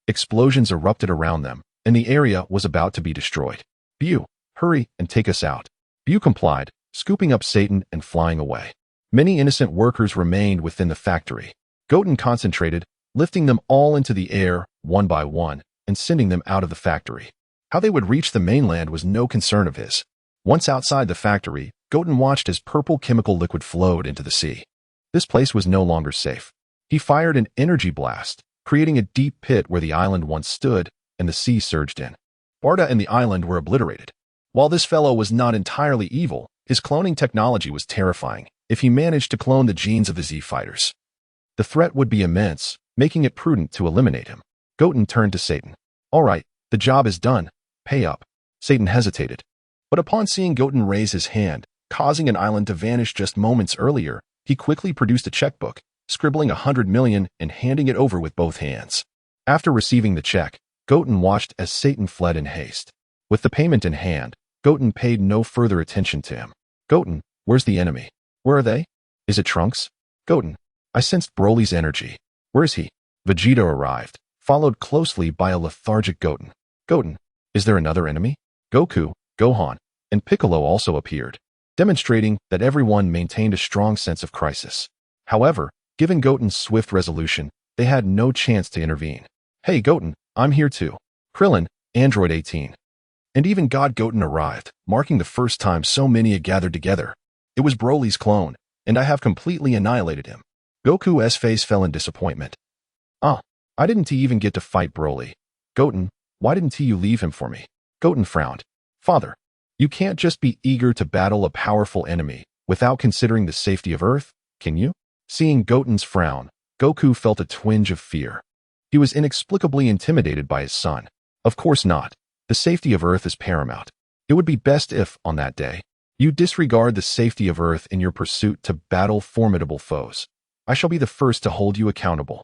Explosions erupted around them, and the area was about to be destroyed. Buu, hurry and take us out. Buu complied, scooping up Satan and flying away. Many innocent workers remained within the factory. Goten concentrated, lifting them all into the air, one by one, and sending them out of the factory. How they would reach the mainland was no concern of his. Once outside the factory, Goten watched as purple chemical liquid flowed into the sea. This place was no longer safe. He fired an energy blast, creating a deep pit where the island once stood, and the sea surged in. Barda and the island were obliterated. While this fellow was not entirely evil, his cloning technology was terrifying. If he managed to clone the genes of the Z fighters, the threat would be immense, making it prudent to eliminate him. Goten turned to Satan. All right, the job is done. Pay up. Satan hesitated. But upon seeing Goten raise his hand, causing an island to vanish just moments earlier, he quickly produced a checkbook, scribbling 100 million and handing it over with both hands. After receiving the check, Goten watched as Satan fled in haste. With the payment in hand, Goten paid no further attention to him. Goten, where's the enemy? Where are they? Is it Trunks? Goten, I sensed Broly's energy. Where is he? Vegeta arrived, followed closely by a lethargic Goten. Goten, is there another enemy? Goku, Gohan, and Piccolo also appeared, demonstrating that everyone maintained a strong sense of crisis. However, given Goten's swift resolution, they had no chance to intervene. Hey Goten, I'm here too. Krillin, Android 18. And even God Goten arrived, marking the first time so many had gathered together. It was Broly's clone, and I have completely annihilated him. Goku's face fell in disappointment. I didn't even get to fight Broly. Goten, why didn't you leave him for me? Goten frowned. Father, you can't just be eager to battle a powerful enemy without considering the safety of Earth, can you? Seeing Goten's frown, Goku felt a twinge of fear. He was inexplicably intimidated by his son. Of course not. The safety of Earth is paramount. It would be best if, on that day, you disregard the safety of Earth in your pursuit to battle formidable foes. I shall be the first to hold you accountable.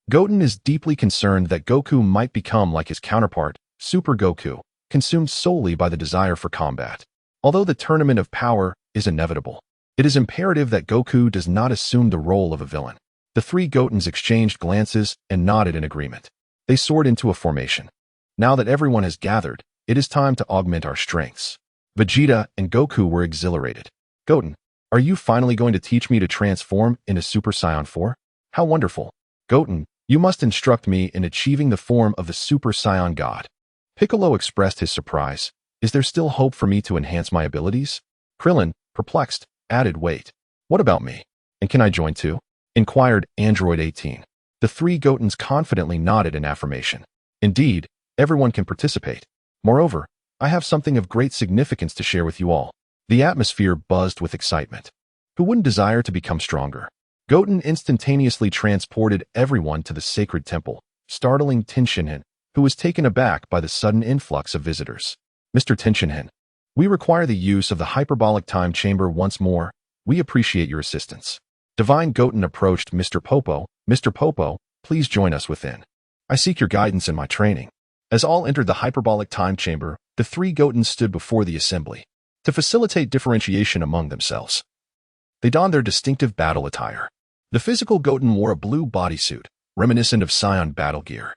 Goten is deeply concerned that Goku might become like his counterpart, Super Goku, consumed solely by the desire for combat. Although the tournament of power is inevitable, it is imperative that Goku does not assume the role of a villain. The three Gotens exchanged glances and nodded in agreement. They soared into a formation. Now that everyone has gathered, it is time to augment our strengths. Vegeta and Goku were exhilarated. Goten, are you finally going to teach me to transform into Super Saiyan 4? How wonderful. Goten, you must instruct me in achieving the form of the Super Saiyan God. Piccolo expressed his surprise. Is there still hope for me to enhance my abilities? Krillin, perplexed, added, wait. What about me? And can I join too? Inquired Android 18. The three Gotens confidently nodded in affirmation. Indeed, everyone can participate. Moreover, I have something of great significance to share with you all. The atmosphere buzzed with excitement. Who wouldn't desire to become stronger? Goten instantaneously transported everyone to the sacred temple, startling Tian, who was taken aback by the sudden influx of visitors. Mr. Tian, we require the use of the hyperbolic time chamber once more. We appreciate your assistance. Divine Goten approached Mr. Popo. Mr. Popo, please join us within. I seek your guidance in my training. As all entered the hyperbolic time chamber, the three Gotens stood before the assembly. To facilitate differentiation among themselves, they donned their distinctive battle attire. The physical Goten wore a blue bodysuit, reminiscent of Saiyan battle gear.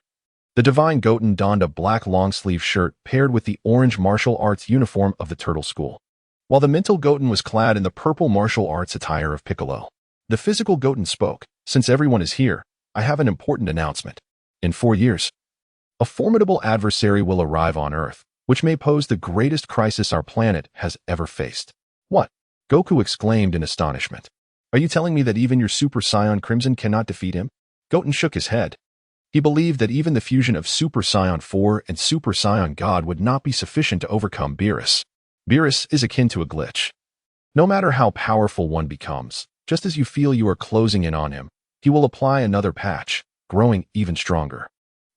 The divine Goten donned a black long-sleeve shirt paired with the orange martial arts uniform of the Turtle School, while the mental Goten was clad in the purple martial arts attire of Piccolo. The physical Goten spoke, since everyone is here, I have an important announcement. In 4 years, a formidable adversary will arrive on Earth, which may pose the greatest crisis our planet has ever faced. What? Goku exclaimed in astonishment. Are you telling me that even your Super Saiyan Crimson cannot defeat him? Goten shook his head. He believed that even the fusion of Super Saiyan 4 and Super Saiyan God would not be sufficient to overcome Beerus. Beerus is akin to a glitch. No matter how powerful one becomes, just as you feel you are closing in on him, he will apply another patch, growing even stronger.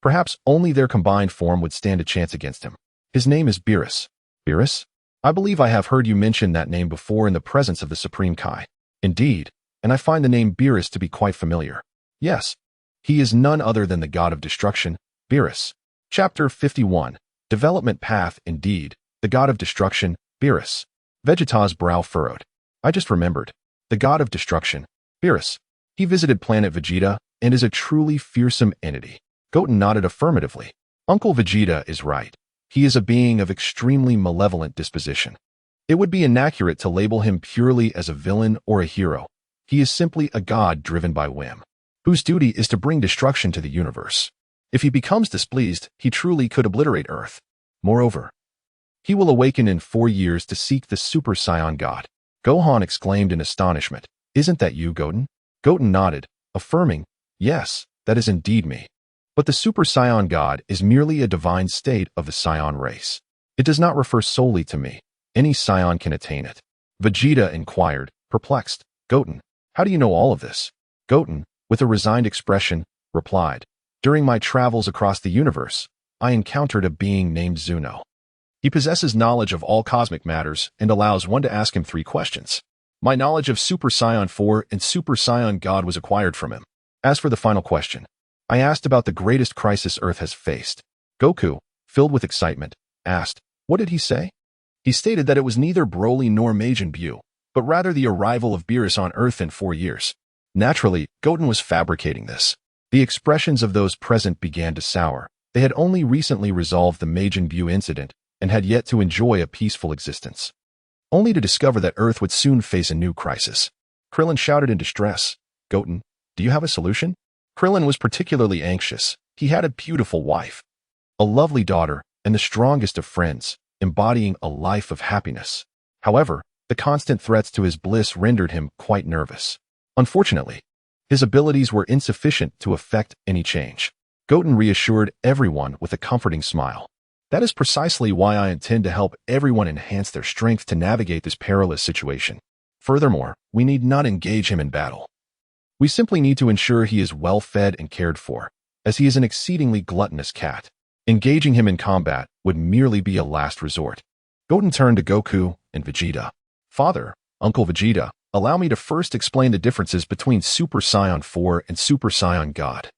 Perhaps only their combined form would stand a chance against him. His name is Beerus. Beerus? I believe I have heard you mention that name before in the presence of the Supreme Kai. Indeed, and I find the name Beerus to be quite familiar. Yes, he is none other than the God of Destruction, Beerus. Chapter 51. Development Path. Indeed, the God of Destruction, Beerus. Vegeta's brow furrowed. I just remembered. The God of Destruction, Beerus. He visited planet Vegeta and is a truly fearsome entity. Goten nodded affirmatively. Uncle Vegeta is right. He is a being of extremely malevolent disposition. It would be inaccurate to label him purely as a villain or a hero. He is simply a god driven by whim, whose duty is to bring destruction to the universe. If he becomes displeased, he truly could obliterate Earth. Moreover, he will awaken in 4 years to seek the Super Saiyan God. Gohan exclaimed in astonishment. Isn't that you, Goten? Goten nodded, affirming, yes, that is indeed me. But the Super Saiyan God is merely a divine state of the Saiyan race. It does not refer solely to me. Any Saiyan can attain it. Vegeta inquired, perplexed. Goten, how do you know all of this? Goten, with a resigned expression, replied, during my travels across the universe, I encountered a being named Zuno. He possesses knowledge of all cosmic matters and allows one to ask him 3 questions. My knowledge of Super Saiyan 4 and Super Saiyan God was acquired from him. As for the final question, I asked about the greatest crisis Earth has faced. Goku, filled with excitement, asked, what did he say? He stated that it was neither Broly nor Majin Buu, but rather the arrival of Beerus on Earth in 4 years. Naturally, Goten was fabricating this. The expressions of those present began to sour. They had only recently resolved the Majin Buu incident and had yet to enjoy a peaceful existence, only to discover that Earth would soon face a new crisis. Krillin shouted in distress, Goten, do you have a solution? Krillin was particularly anxious. He had a beautiful wife, a lovely daughter, and the strongest of friends, embodying a life of happiness. However, the constant threats to his bliss rendered him quite nervous. Unfortunately, his abilities were insufficient to effect any change. Goten reassured everyone with a comforting smile. That is precisely why I intend to help everyone enhance their strength to navigate this perilous situation. Furthermore, we need not engage him in battle. We simply need to ensure he is well fed and cared for, as he is an exceedingly gluttonous cat. Engaging him in combat would merely be a last resort. Goten turned to Goku and Vegeta. Father, Uncle Vegeta, allow me to first explain the differences between Super Saiyan 4 and Super Saiyan God,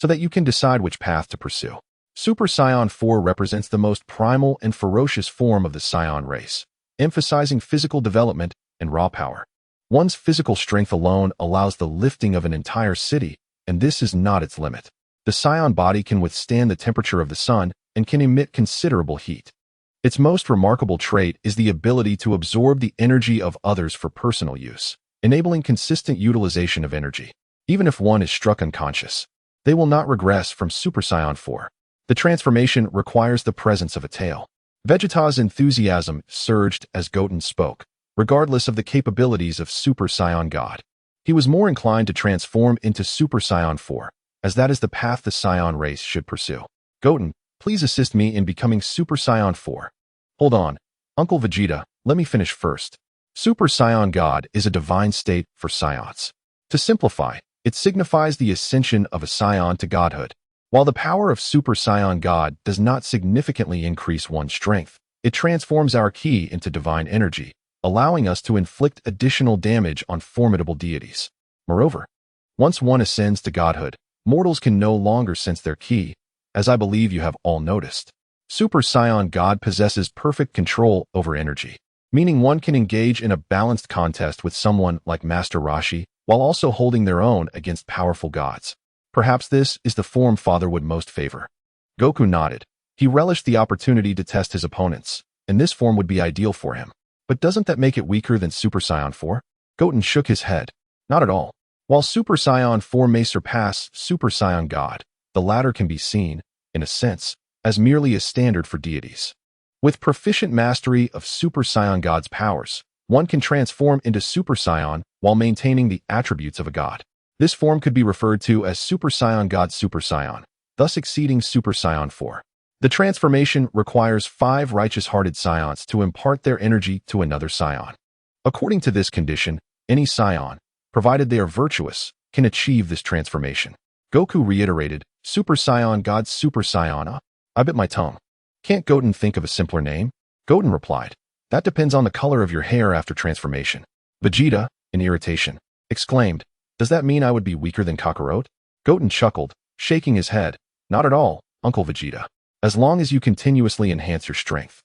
so that you can decide which path to pursue. Super Saiyan 4 represents the most primal and ferocious form of the Saiyan race, emphasizing physical development and raw power. One's physical strength alone allows the lifting of an entire city, and this is not its limit. The Saiyan body can withstand the temperature of the sun and can emit considerable heat. Its most remarkable trait is the ability to absorb the energy of others for personal use, enabling consistent utilization of energy. Even if one is struck unconscious, they will not regress from Super Saiyan 4. The transformation requires the presence of a tail. Vegeta's enthusiasm surged as Goten spoke, regardless of the capabilities of Super Saiyan God. He was more inclined to transform into Super Saiyan 4, as that is the path the Saiyan race should pursue. Goten, please assist me in becoming Super Saiyan 4. Hold on, Uncle Vegeta, let me finish first. Super Saiyan God is a divine state for Saiyans. To simplify, it signifies the ascension of a Saiyan to godhood. While the power of Super Saiyan God does not significantly increase one's strength, it transforms our ki into divine energy, allowing us to inflict additional damage on formidable deities. Moreover, once one ascends to godhood, mortals can no longer sense their ki, as I believe you have all noticed. Super Saiyan God possesses perfect control over energy, meaning one can engage in a balanced contest with someone like Master Roshi while also holding their own against powerful gods. Perhaps this is the form Father would most favor. Goku nodded. He relished the opportunity to test his opponents, and this form would be ideal for him. But doesn't that make it weaker than Super Saiyan 4? Goten shook his head. Not at all. While Super Saiyan 4 may surpass Super Saiyan God, the latter can be seen, in a sense, as merely a standard for deities. With proficient mastery of Super Saiyan God's powers, one can transform into Super Saiyan while maintaining the attributes of a god. This form could be referred to as Super Saiyan God Super Saiyan, thus exceeding Super Saiyan 4. The transformation requires 5 righteous-hearted Saiyans to impart their energy to another Saiyan. According to this condition, any Saiyan, provided they are virtuous, can achieve this transformation. Goku reiterated, Super Saiyan God Super Saiyan. I bit my tongue. Can't Goten think of a simpler name? Goten replied, that depends on the color of your hair after transformation. Vegeta, in irritation, exclaimed, does that mean I would be weaker than Kakarot? Goten chuckled, shaking his head. Not at all, Uncle Vegeta. As long as you continuously enhance your strength,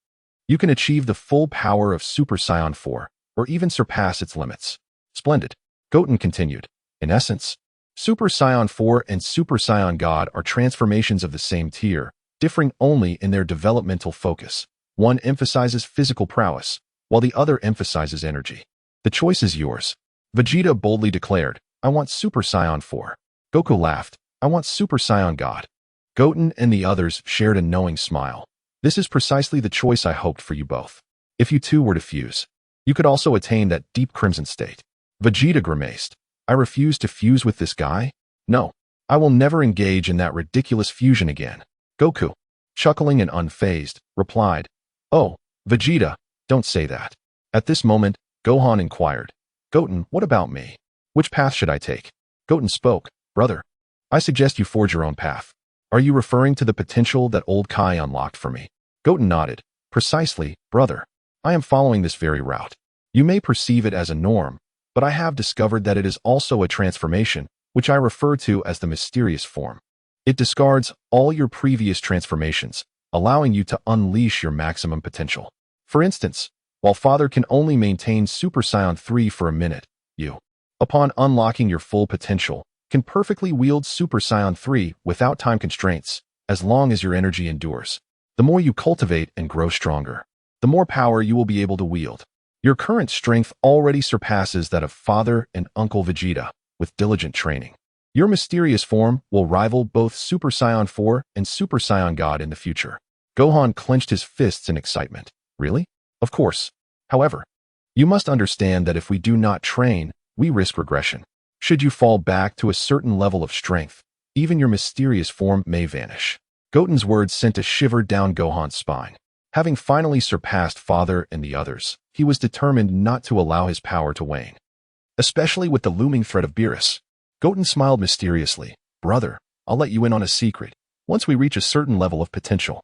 you can achieve the full power of Super Saiyan 4, or even surpass its limits. Splendid. Goten continued. In essence, Super Saiyan 4 and Super Saiyan God are transformations of the same tier, differing only in their developmental focus. One emphasizes physical prowess, while the other emphasizes energy. The choice is yours. Vegeta boldly declared, I want Super Saiyan 4. Goku laughed, I want Super Saiyan God. Goten and the others shared a knowing smile. This is precisely the choice I hoped for you both. If you two were to fuse, you could also attain that deep crimson state. Vegeta grimaced. I refuse to fuse with this guy? No, I will never engage in that ridiculous fusion again. Goku, chuckling and unfazed, replied, oh, Vegeta, don't say that. At this moment, Gohan inquired, Goten, what about me? Which path should I take? Goten spoke, brother, I suggest you forge your own path. Are you referring to the potential that old Kai unlocked for me? Goten nodded. Precisely, brother. I am following this very route. You may perceive it as a norm, but I have discovered that it is also a transformation, which I refer to as the mysterious form. It discards all your previous transformations, allowing you to unleash your maximum potential. For instance, while Father can only maintain Super Saiyan 3 for a minute, you, upon unlocking your full potential, can perfectly wield Super Saiyan 3 without time constraints, as long as your energy endures. The more you cultivate and grow stronger, the more power you will be able to wield. Your current strength already surpasses that of Father and Uncle Vegeta, with diligent training. Your mysterious form will rival both Super Saiyan 4 and Super Saiyan God in the future. Gohan clenched his fists in excitement. Really? Of course. However, you must understand that if we do not train, we risk regression. Should you fall back to a certain level of strength, even your mysterious form may vanish. Goten's words sent a shiver down Gohan's spine. Having finally surpassed Father and the others, he was determined not to allow his power to wane. Especially with the looming threat of Beerus. Goten smiled mysteriously. Brother, I'll let you in on a secret. Once we reach a certain level of potential,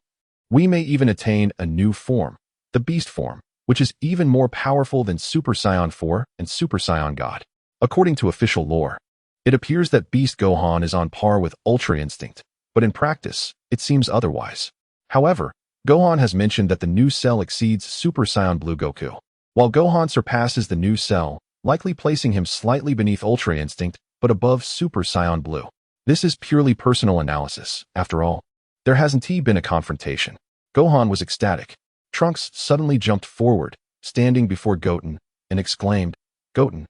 we may even attain a new form, the Beast form, which is even more powerful than Super Saiyan 4 and Super Saiyan God. According to official lore, it appears that Beast Gohan is on par with Ultra Instinct, but in practice, it seems otherwise. However, Gohan has mentioned that the new cell exceeds Super Saiyan Blue Goku, while Gohan surpasses the new cell, likely placing him slightly beneath Ultra Instinct, but above Super Saiyan Blue. This is purely personal analysis. After all, there hasn't been a confrontation. Gohan was ecstatic. Trunks suddenly jumped forward, standing before Goten, and exclaimed, Goten,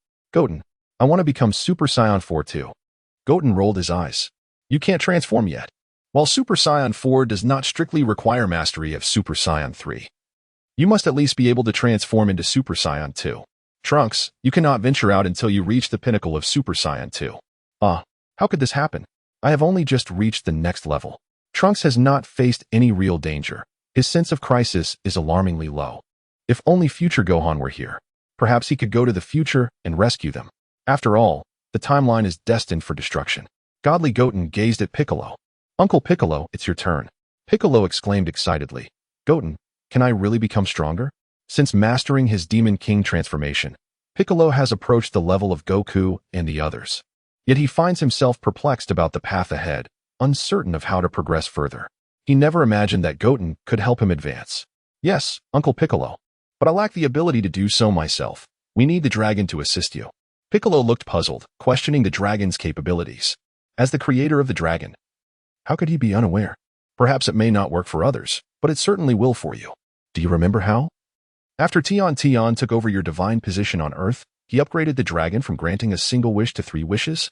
I want to become Super Saiyan 4 too. Goten rolled his eyes. You can't transform yet. While Super Saiyan 4 does not strictly require mastery of Super Saiyan 3, you must at least be able to transform into Super Saiyan 2. Trunks, you cannot venture out until you reach the pinnacle of Super Saiyan 2. How could this happen? I have only just reached the next level. Trunks has not faced any real danger. His sense of crisis is alarmingly low. If only future Gohan were here. Perhaps he could go to the future and rescue them. After all, the timeline is destined for destruction. Godly Goten gazed at Piccolo. Uncle Piccolo, it's your turn. Piccolo exclaimed excitedly. Goten, can I really become stronger? Since mastering his Demon King transformation, Piccolo has approached the level of Goku and the others. Yet he finds himself perplexed about the path ahead, uncertain of how to progress further. He never imagined that Goten could help him advance. Yes, Uncle Piccolo. But I lack the ability to do so myself. We need the dragon to assist you. Piccolo looked puzzled, questioning the dragon's capabilities. As the creator of the dragon, how could he be unaware? Perhaps it may not work for others, but it certainly will for you. Do you remember how? After Tian took over your divine position on Earth, he upgraded the dragon from granting a single wish to 3 wishes.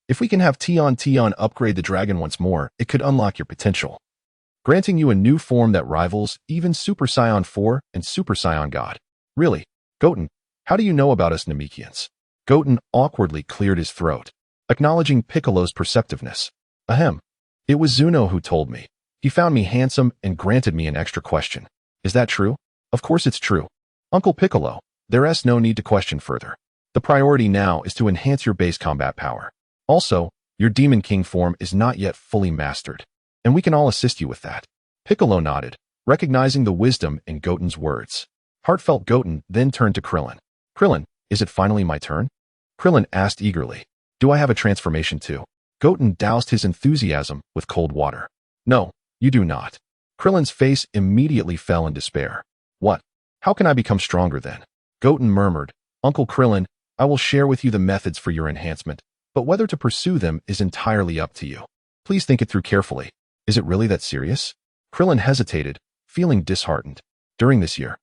If we can have Tian upgrade the dragon once more, it could unlock your potential, granting you a new form that rivals even Super Saiyan 4 and Super Saiyan God. Really, Goten, how do you know about us Namekians? Goten awkwardly cleared his throat, acknowledging Piccolo's perceptiveness. Ahem. It was Zuno who told me. He found me handsome and granted me an extra question. Is that true? Of course it's true. Uncle Piccolo, there's no need to question further. The priority now is to enhance your base combat power. Also, your Demon King form is not yet fully mastered, and we can all assist you with that. Piccolo nodded, recognizing the wisdom in Goten's words. Heartfelt Goten then turned to Krillin. Krillin, is it finally my turn? Krillin asked eagerly. Do I have a transformation too? Goten doused his enthusiasm with cold water. No, you do not. Krillin's face immediately fell in despair. What? How can I become stronger then? Goten murmured. Uncle Krillin, I will share with you the methods for your enhancement, but whether to pursue them is entirely up to you. Please think it through carefully. Is it really that serious? Krillin hesitated, feeling disheartened. During this year,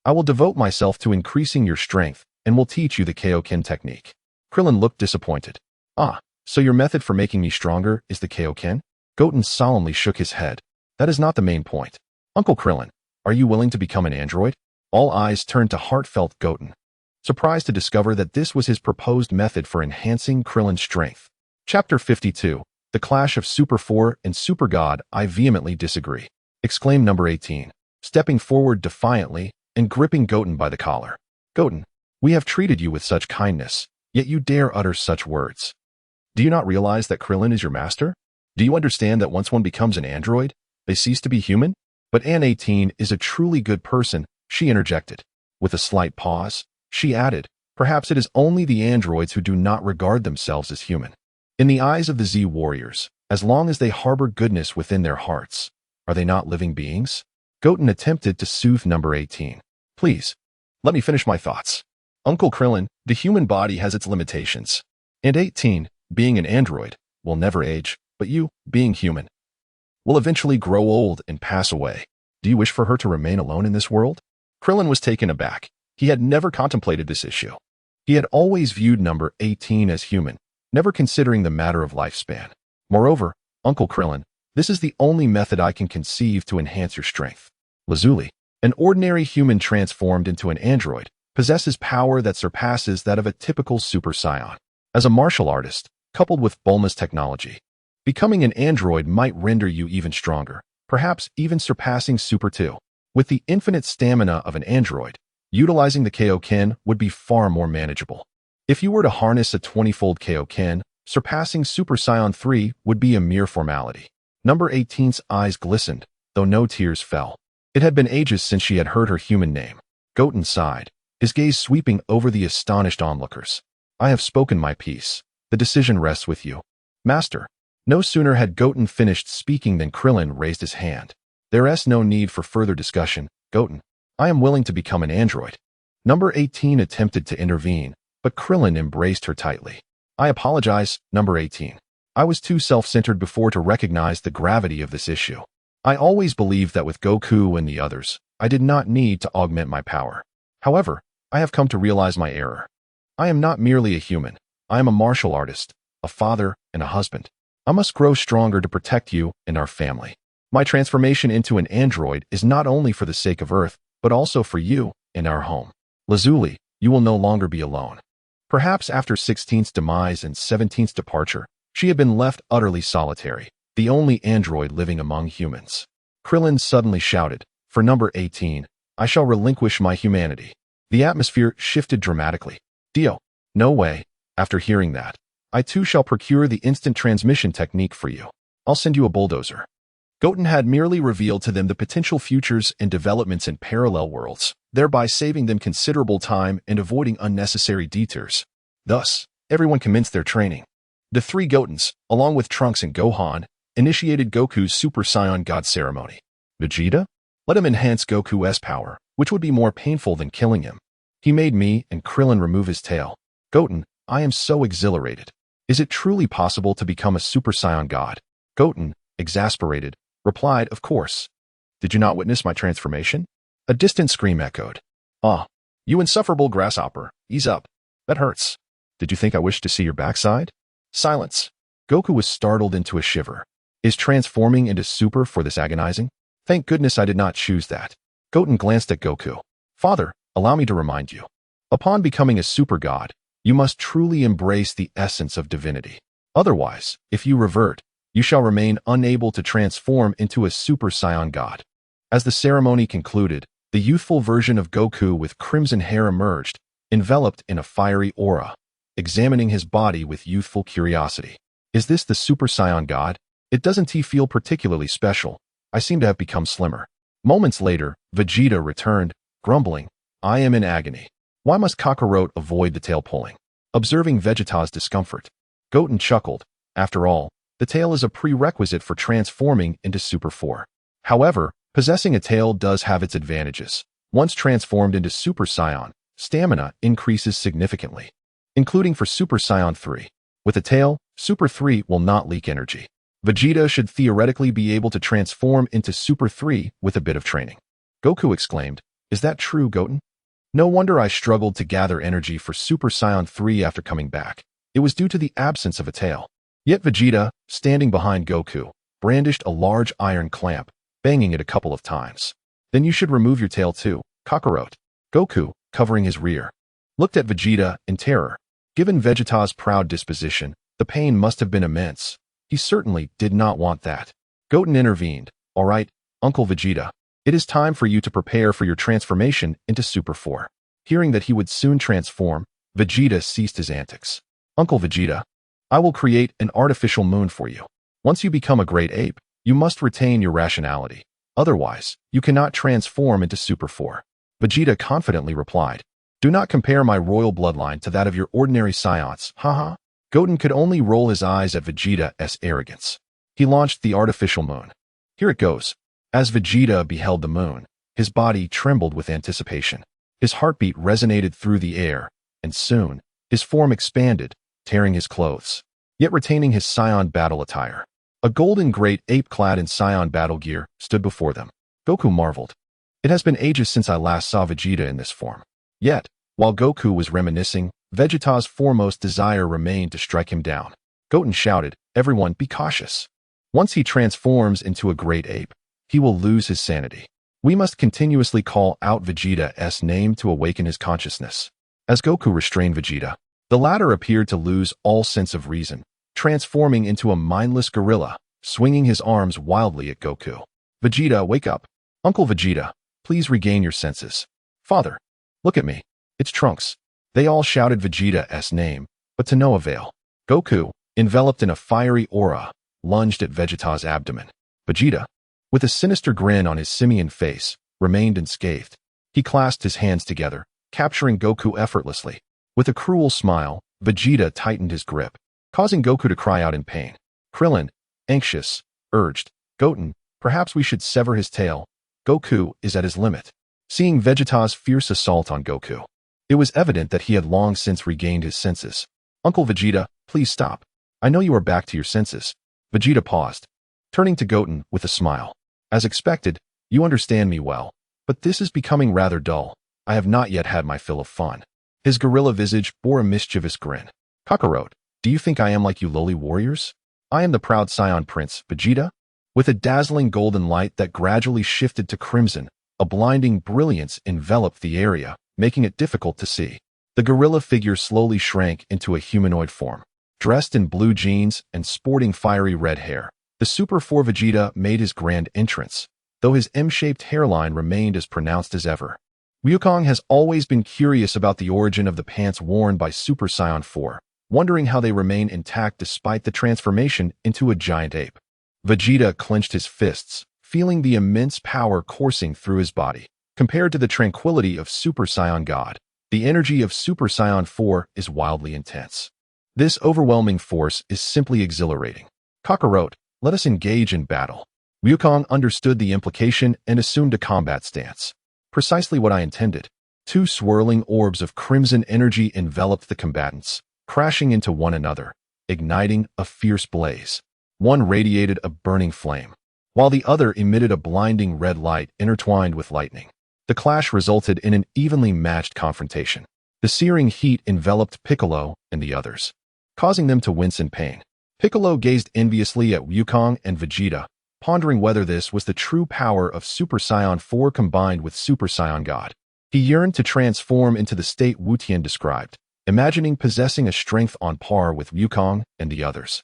I will devote myself to increasing your strength and will teach you the Kaioken technique. Krillin looked disappointed. Ah, so your method for making me stronger is the Kaioken? Goten solemnly shook his head. That is not the main point. Uncle Krillin, are you willing to become an android? All eyes turned to heartfelt Goten, surprised to discover that this was his proposed method for enhancing Krillin's strength. Chapter 52. The Clash of Super 4 and Super God. I vehemently disagree, exclaimed number 18, stepping forward defiantly and gripping Goten by the collar. Goten, we have treated you with such kindness, yet you dare utter such words. Do you not realize that Krillin is your master? Do you understand that once one becomes an android, they cease to be human? But An 18 is a truly good person, she interjected. With a slight pause, she added, perhaps it is only the androids who do not regard themselves as human. In the eyes of the Z warriors, as long as they harbor goodness within their hearts, are they not living beings? Goten attempted to soothe number 18. Please, let me finish my thoughts. Uncle Krillin, the human body has its limitations. And 18, being an android, will never age, but you, being human, will eventually grow old and pass away. Do you wish for her to remain alone in this world? Krillin was taken aback. He had never contemplated this issue. He had always viewed number 18 as human, never considering the matter of lifespan. Moreover, Uncle Krillin, this is the only method I can conceive to enhance your strength. Lazuli, an ordinary human transformed into an android, possesses power that surpasses that of a typical Super Saiyan. As a martial artist, coupled with Bulma's technology, becoming an android might render you even stronger, perhaps even surpassing Super 2. With the infinite stamina of an android, utilizing the Kaioken would be far more manageable. If you were to harness a 20-fold Kaioken, surpassing Super Saiyan 3 would be a mere formality. Number 18's eyes glistened, though no tears fell. It had been ages since she had heard her human name. Goten sighed, his gaze sweeping over the astonished onlookers. I have spoken my piece. The decision rests with you. Master. No sooner had Goten finished speaking than Krillin raised his hand. There's no need for further discussion, Goten. I am willing to become an android. Number 18 attempted to intervene, but Krillin embraced her tightly. I apologize, number 18. I was too self-centered before to recognize the gravity of this issue. I always believed that with Goku and the others, I did not need to augment my power. However, I have come to realize my error. I am not merely a human. I am a martial artist, a father, and a husband. I must grow stronger to protect you and our family. My transformation into an android is not only for the sake of Earth, but also for you and our home. Lazuli, you will no longer be alone. Perhaps after 16th's demise and 17th's departure, she had been left utterly solitary, the only android living among humans. Krillin suddenly shouted, for number 18, I shall relinquish my humanity. The atmosphere shifted dramatically. Dio, no way. After hearing that, I too shall procure the instant transmission technique for you. I'll send you a bulldozer. Goten had merely revealed to them the potential futures and developments in parallel worlds, thereby saving them considerable time and avoiding unnecessary detours. Thus, everyone commenced their training. The three Gotens, along with Trunks and Gohan, initiated Goku's Super Saiyan God ceremony. Vegeta? Let him enhance Goku's power, which would be more painful than killing him. He made me and Krillin remove his tail. Goten, I am so exhilarated. Is it truly possible to become a Super Saiyan God? Goten, exasperated, replied, of course. Did you not witness my transformation? A distant scream echoed. Ah, you insufferable grasshopper, ease up. That hurts. Did you think I wished to see your backside? Silence. Goku was startled into a shiver. Is transforming into Super for this agonizing? Thank goodness I did not choose that. Goten glanced at Goku. Father, allow me to remind you. Upon becoming a Super God, you must truly embrace the essence of divinity. Otherwise, if you revert, you shall remain unable to transform into a Super Saiyan God. As the ceremony concluded, the youthful version of Goku with crimson hair emerged, enveloped in a fiery aura, examining his body with youthful curiosity. Is this the Super Saiyan God? It doesn't feel particularly special. I seem to have become slimmer. Moments later, Vegeta returned, grumbling, I am in agony. Why must Kakarot avoid the tail pulling? Observing Vegeta's discomfort, Goten chuckled. After all, the tail is a prerequisite for transforming into Super 4. However, possessing a tail does have its advantages. Once transformed into Super Saiyan, stamina increases significantly, including for Super Saiyan 3. With a tail, Super 3 will not leak energy. Vegeta should theoretically be able to transform into Super 3 with a bit of training. Goku exclaimed, Is that true, Goten? No wonder I struggled to gather energy for Super Saiyan 3 after coming back. It was due to the absence of a tail. Yet Vegeta, standing behind Goku, brandished a large iron clamp, banging it a couple of times. Then you should remove your tail too, Kakarot. Goku, covering his rear, looked at Vegeta in terror. Given Vegeta's proud disposition, the pain must have been immense. He certainly did not want that. Goten intervened. All right, Uncle Vegeta. It is time for you to prepare for your transformation into Super 4. Hearing that he would soon transform, Vegeta ceased his antics. Uncle Vegeta, I will create an artificial moon for you. Once you become a great ape, you must retain your rationality. Otherwise, you cannot transform into Super 4. Vegeta confidently replied, Do not compare my royal bloodline to that of your ordinary Saiyans, haha. Goten could only roll his eyes at Vegeta's arrogance. He launched the artificial moon. Here it goes. As Vegeta beheld the moon, his body trembled with anticipation. His heartbeat resonated through the air, and soon, his form expanded, tearing his clothes, yet retaining his Saiyan battle attire. A golden great ape clad in Saiyan battle gear stood before them. Goku marveled. It has been ages since I last saw Vegeta in this form. Yet, while Goku was reminiscing, Vegeta's foremost desire remained to strike him down. Goten shouted, Everyone, be cautious. Once he transforms into a great ape, he will lose his sanity. We must continuously call out Vegeta's name to awaken his consciousness. As Goku restrained Vegeta, the latter appeared to lose all sense of reason, transforming into a mindless gorilla, swinging his arms wildly at Goku. Vegeta, wake up. Uncle Vegeta, please regain your senses. Father, look at me. It's Trunks. They all shouted Vegeta's name, but to no avail. Goku, enveloped in a fiery aura, lunged at Vegeta's abdomen. Vegeta, with a sinister grin on his simian face, remained unscathed. He clasped his hands together, capturing Goku effortlessly. With a cruel smile, Vegeta tightened his grip, causing Goku to cry out in pain. Krillin, anxious, urged, Goten, perhaps we should sever his tail. Goku is at his limit. Seeing Vegeta's fierce assault on Goku, it was evident that he had long since regained his senses. Uncle Vegeta, please stop. I know you are back to your senses. Vegeta paused, turning to Goten with a smile. As expected, you understand me well, but this is becoming rather dull. I have not yet had my fill of fun. His gorilla visage bore a mischievous grin. Kakarot, do you think I am like you lowly warriors? I am the proud Saiyan Prince, Vegeta. With a dazzling golden light that gradually shifted to crimson, a blinding brilliance enveloped the area, making it difficult to see. The gorilla figure slowly shrank into a humanoid form. Dressed in blue jeans and sporting fiery red hair, the Super 4 Vegeta made his grand entrance, though his M-shaped hairline remained as pronounced as ever. Wukong has always been curious about the origin of the pants worn by Super Saiyan 4, wondering how they remain intact despite the transformation into a giant ape. Vegeta clenched his fists, feeling the immense power coursing through his body. Compared to the tranquility of Super Saiyan God, the energy of Super Saiyan 4 is wildly intense. This overwhelming force is simply exhilarating. Kakarot, let us engage in battle. Wukong understood the implication and assumed a combat stance. Precisely what I intended. Two swirling orbs of crimson energy enveloped the combatants, crashing into one another, igniting a fierce blaze. One radiated a burning flame, while the other emitted a blinding red light intertwined with lightning. The clash resulted in an evenly matched confrontation. The searing heat enveloped Piccolo and the others, causing them to wince in pain. Piccolo gazed enviously at Wukong and Vegeta, pondering whether this was the true power of Super Saiyan 4 combined with Super Saiyan God. He yearned to transform into the state Wu Tian described, imagining possessing a strength on par with Wukong and the others.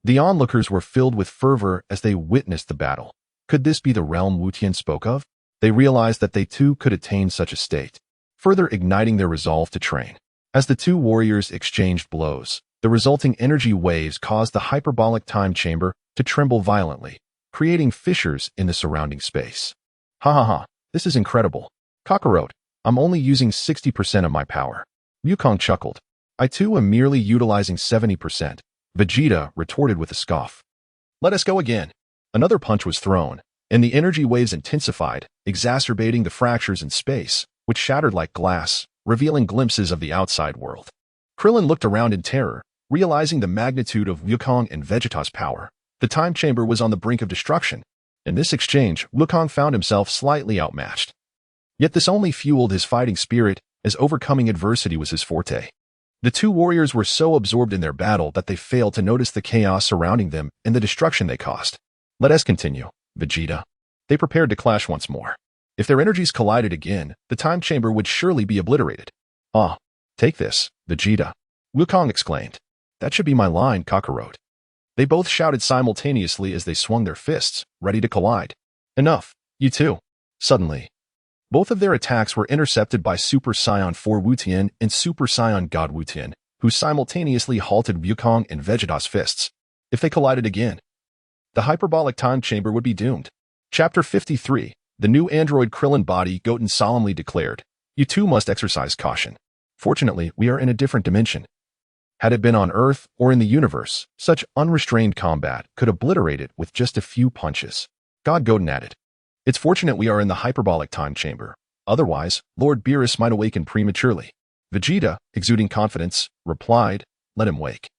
The onlookers were filled with fervor as they witnessed the battle. Could this be the realm Wu Tian spoke of? They realized that they too could attain such a state, further igniting their resolve to train. As the two warriors exchanged blows, the resulting energy waves caused the hyperbolic time chamber to tremble violently, creating fissures in the surrounding space. Ha ha ha, this is incredible. Kakarot, I'm only using 60% of my power. Wukong chuckled. I too am merely utilizing 70%. Vegeta retorted with a scoff. Let us go again. Another punch was thrown, and the energy waves intensified, exacerbating the fractures in space, which shattered like glass, revealing glimpses of the outside world. Krillin looked around in terror, realizing the magnitude of Wukong and Vegeta's power. The time chamber was on the brink of destruction. In this exchange, Wukong found himself slightly outmatched. Yet this only fueled his fighting spirit, as overcoming adversity was his forte. The two warriors were so absorbed in their battle that they failed to notice the chaos surrounding them and the destruction they caused. Let us continue, Vegeta. They prepared to clash once more. If their energies collided again, the time chamber would surely be obliterated. Ah, take this, Vegeta. Wukong exclaimed. That should be my line, Kakarot. They both shouted simultaneously as they swung their fists, ready to collide. Enough, you two. Suddenly, both of their attacks were intercepted by Super Saiyan 4 Wu Tian and Super Saiyan God Wu Tian, who simultaneously halted Wukong and Vegeta's fists. If they collided again, the hyperbolic time chamber would be doomed. Chapter 53. The new android Krillin body Goten solemnly declared, You too must exercise caution. Fortunately, we are in a different dimension. Had it been on Earth or in the universe, such unrestrained combat could obliterate it with just a few punches. God Goten added, It's fortunate we are in the hyperbolic time chamber. Otherwise, Lord Beerus might awaken prematurely. Vegeta, exuding confidence, replied, Let him wake.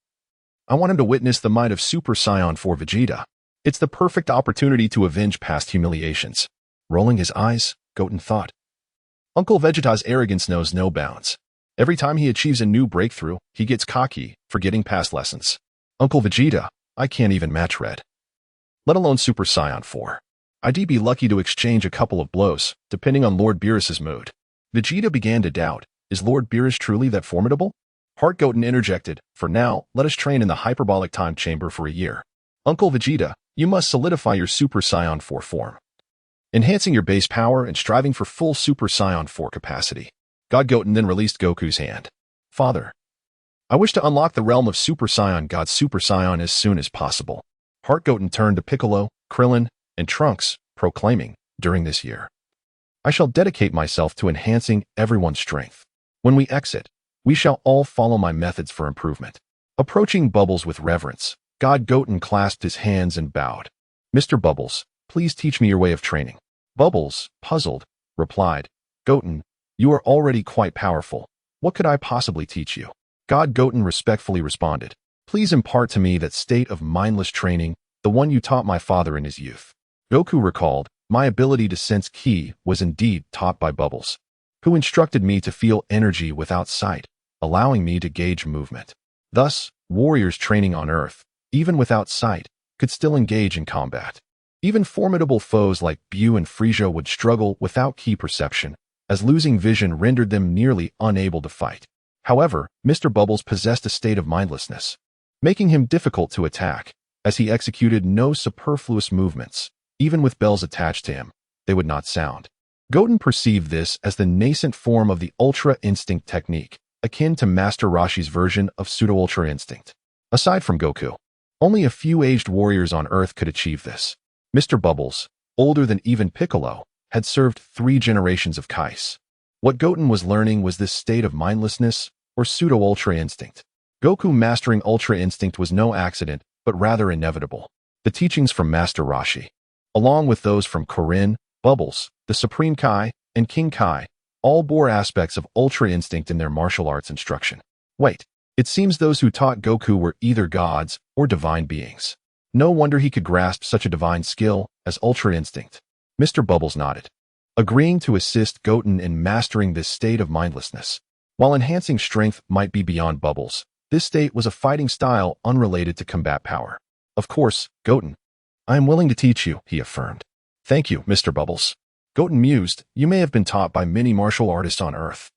I want him to witness the might of Super Saiyan 4 Vegeta. It's the perfect opportunity to avenge past humiliations. Rolling his eyes, Goten thought. Uncle Vegeta's arrogance knows no bounds. Every time he achieves a new breakthrough, he gets cocky, forgetting past lessons. Uncle Vegeta, I can't even match Red. Let alone Super Saiyan 4. I'd be lucky to exchange a couple of blows, depending on Lord Beerus's mood. Vegeta began to doubt, is Lord Beerus truly that formidable? Heart Goten interjected, For now, let us train in the hyperbolic time chamber for a year. Uncle Vegeta, you must solidify your Super Saiyan 4 form, enhancing your base power and striving for full Super Saiyan 4 capacity. God Goten then released Goku's hand. Father, I wish to unlock the realm of Super Saiyan God Super Saiyan as soon as possible. Heart Goten turned to Piccolo, Krillin, and Trunks, proclaiming, During this year, I shall dedicate myself to enhancing everyone's strength. When we exit, we shall all follow my methods for improvement. Approaching Bubbles with reverence, God Goten clasped his hands and bowed. Mr. Bubbles, please teach me your way of training. Bubbles, puzzled, replied, Goten, you are already quite powerful. What could I possibly teach you? God Goten respectfully responded, Please impart to me that state of mindless training, the one you taught my father in his youth. Goku recalled, My ability to sense ki was indeed taught by Bubbles, who instructed me to feel energy without sight, allowing me to gauge movement. Thus, warriors training on Earth, even without sight, could still engage in combat. Even formidable foes like Buu and Frieza would struggle without ki perception, as losing vision rendered them nearly unable to fight. However, Mr. Bubbles possessed a state of mindlessness, making him difficult to attack, as he executed no superfluous movements. Even with bells attached to him, they would not sound. Goten perceived this as the nascent form of the Ultra Instinct technique, akin to Master Roshi's version of Pseudo-Ultra Instinct. Aside from Goku, only a few aged warriors on Earth could achieve this. Mr. Bubbles, older than even Piccolo, had served 3 generations of Kais. What Goten was learning was this state of mindlessness, or Pseudo-Ultra Instinct. Goku mastering Ultra Instinct was no accident, but rather inevitable. The teachings from Master Roshi, along with those from Korin, Bubbles, the Supreme Kai, and King Kai, all bore aspects of Ultra Instinct in their martial arts instruction. Wait, it seems those who taught Goku were either gods or divine beings. No wonder he could grasp such a divine skill as Ultra Instinct. Mr. Bubbles nodded, agreeing to assist Goten in mastering this state of mindlessness. While enhancing strength might be beyond Bubbles, this state was a fighting style unrelated to combat power. Of course, Goten, I am willing to teach you, he affirmed. Thank you, Mr. Bubbles. Goten mused, you may have been taught by many martial artists on Earth,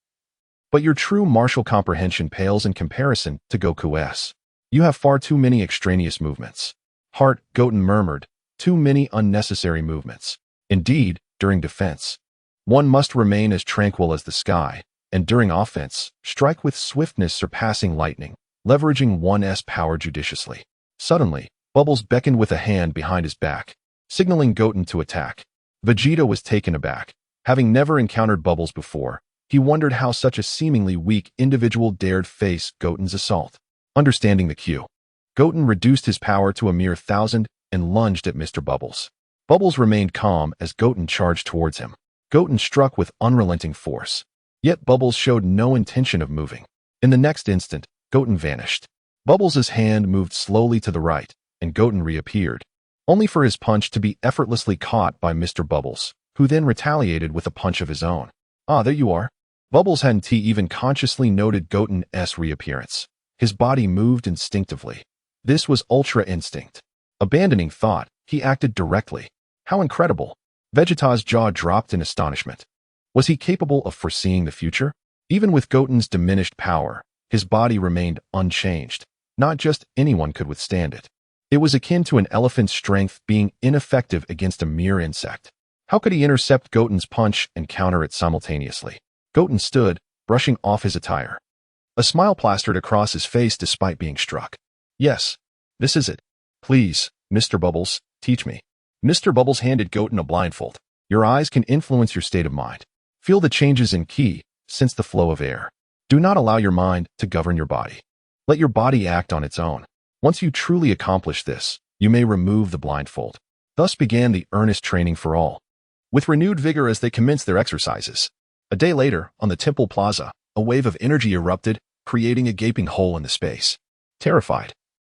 but your true martial comprehension pales in comparison to Goku's. You have far too many extraneous movements. Heart, Goten murmured, too many unnecessary movements. Indeed, during defense, one must remain as tranquil as the sky, and during offense, strike with swiftness surpassing lightning, leveraging one's power judiciously. Suddenly, Bubbles beckoned with a hand behind his back, signaling Goten to attack. Vegeta was taken aback. Having never encountered Bubbles before, he wondered how such a seemingly weak individual dared face Goten's assault. Understanding the cue, Goten reduced his power to a mere 1,000 and lunged at Mr. Bubbles. Bubbles remained calm as Goten charged towards him. Goten struck with unrelenting force. Yet Bubbles showed no intention of moving. In the next instant, Goten vanished. Bubbles' hand moved slowly to the right, and Goten reappeared, only for his punch to be effortlessly caught by Mr. Bubbles, who then retaliated with a punch of his own. Ah, there you are. Bubbles hadn't even consciously noted Goten's reappearance. His body moved instinctively. This was Ultra Instinct. Abandoning thought, he acted directly. How incredible! Vegeta's jaw dropped in astonishment. Was he capable of foreseeing the future? Even with Goten's diminished power, his body remained unchanged. Not just anyone could withstand it. It was akin to an elephant's strength being ineffective against a mere insect. How could he intercept Goten's punch and counter it simultaneously? Goten stood, brushing off his attire. A smile plastered across his face despite being struck. Yes, this is it. Please, Mr. Bubbles, teach me. Mr. Bubbles handed Goten a blindfold. Your eyes can influence your state of mind. Feel the changes in ki, sense the flow of air. Do not allow your mind to govern your body. Let your body act on its own. Once you truly accomplish this, you may remove the blindfold. Thus began the earnest training for all. With renewed vigor as they commenced their exercises. A day later, on the temple plaza, a wave of energy erupted, creating a gaping hole in the space. Terrified,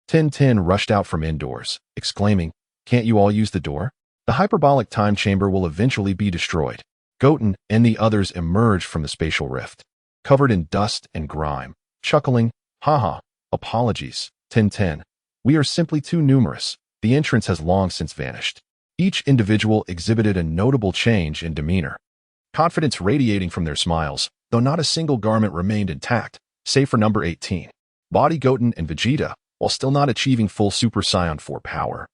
Tian rushed out from indoors, exclaiming, "Can't you all use the door? The hyperbolic time chamber will eventually be destroyed." Goten and the others emerged from the spatial rift, covered in dust and grime, chuckling, "Haha, apologies, Tian. We are simply too numerous. The entrance has long since vanished." Each individual exhibited a notable change in demeanor, confidence radiating from their smiles, though not a single garment remained intact, save for number 18. Body Goten and Vegeta, while still not achieving full Super Saiyan 4 power,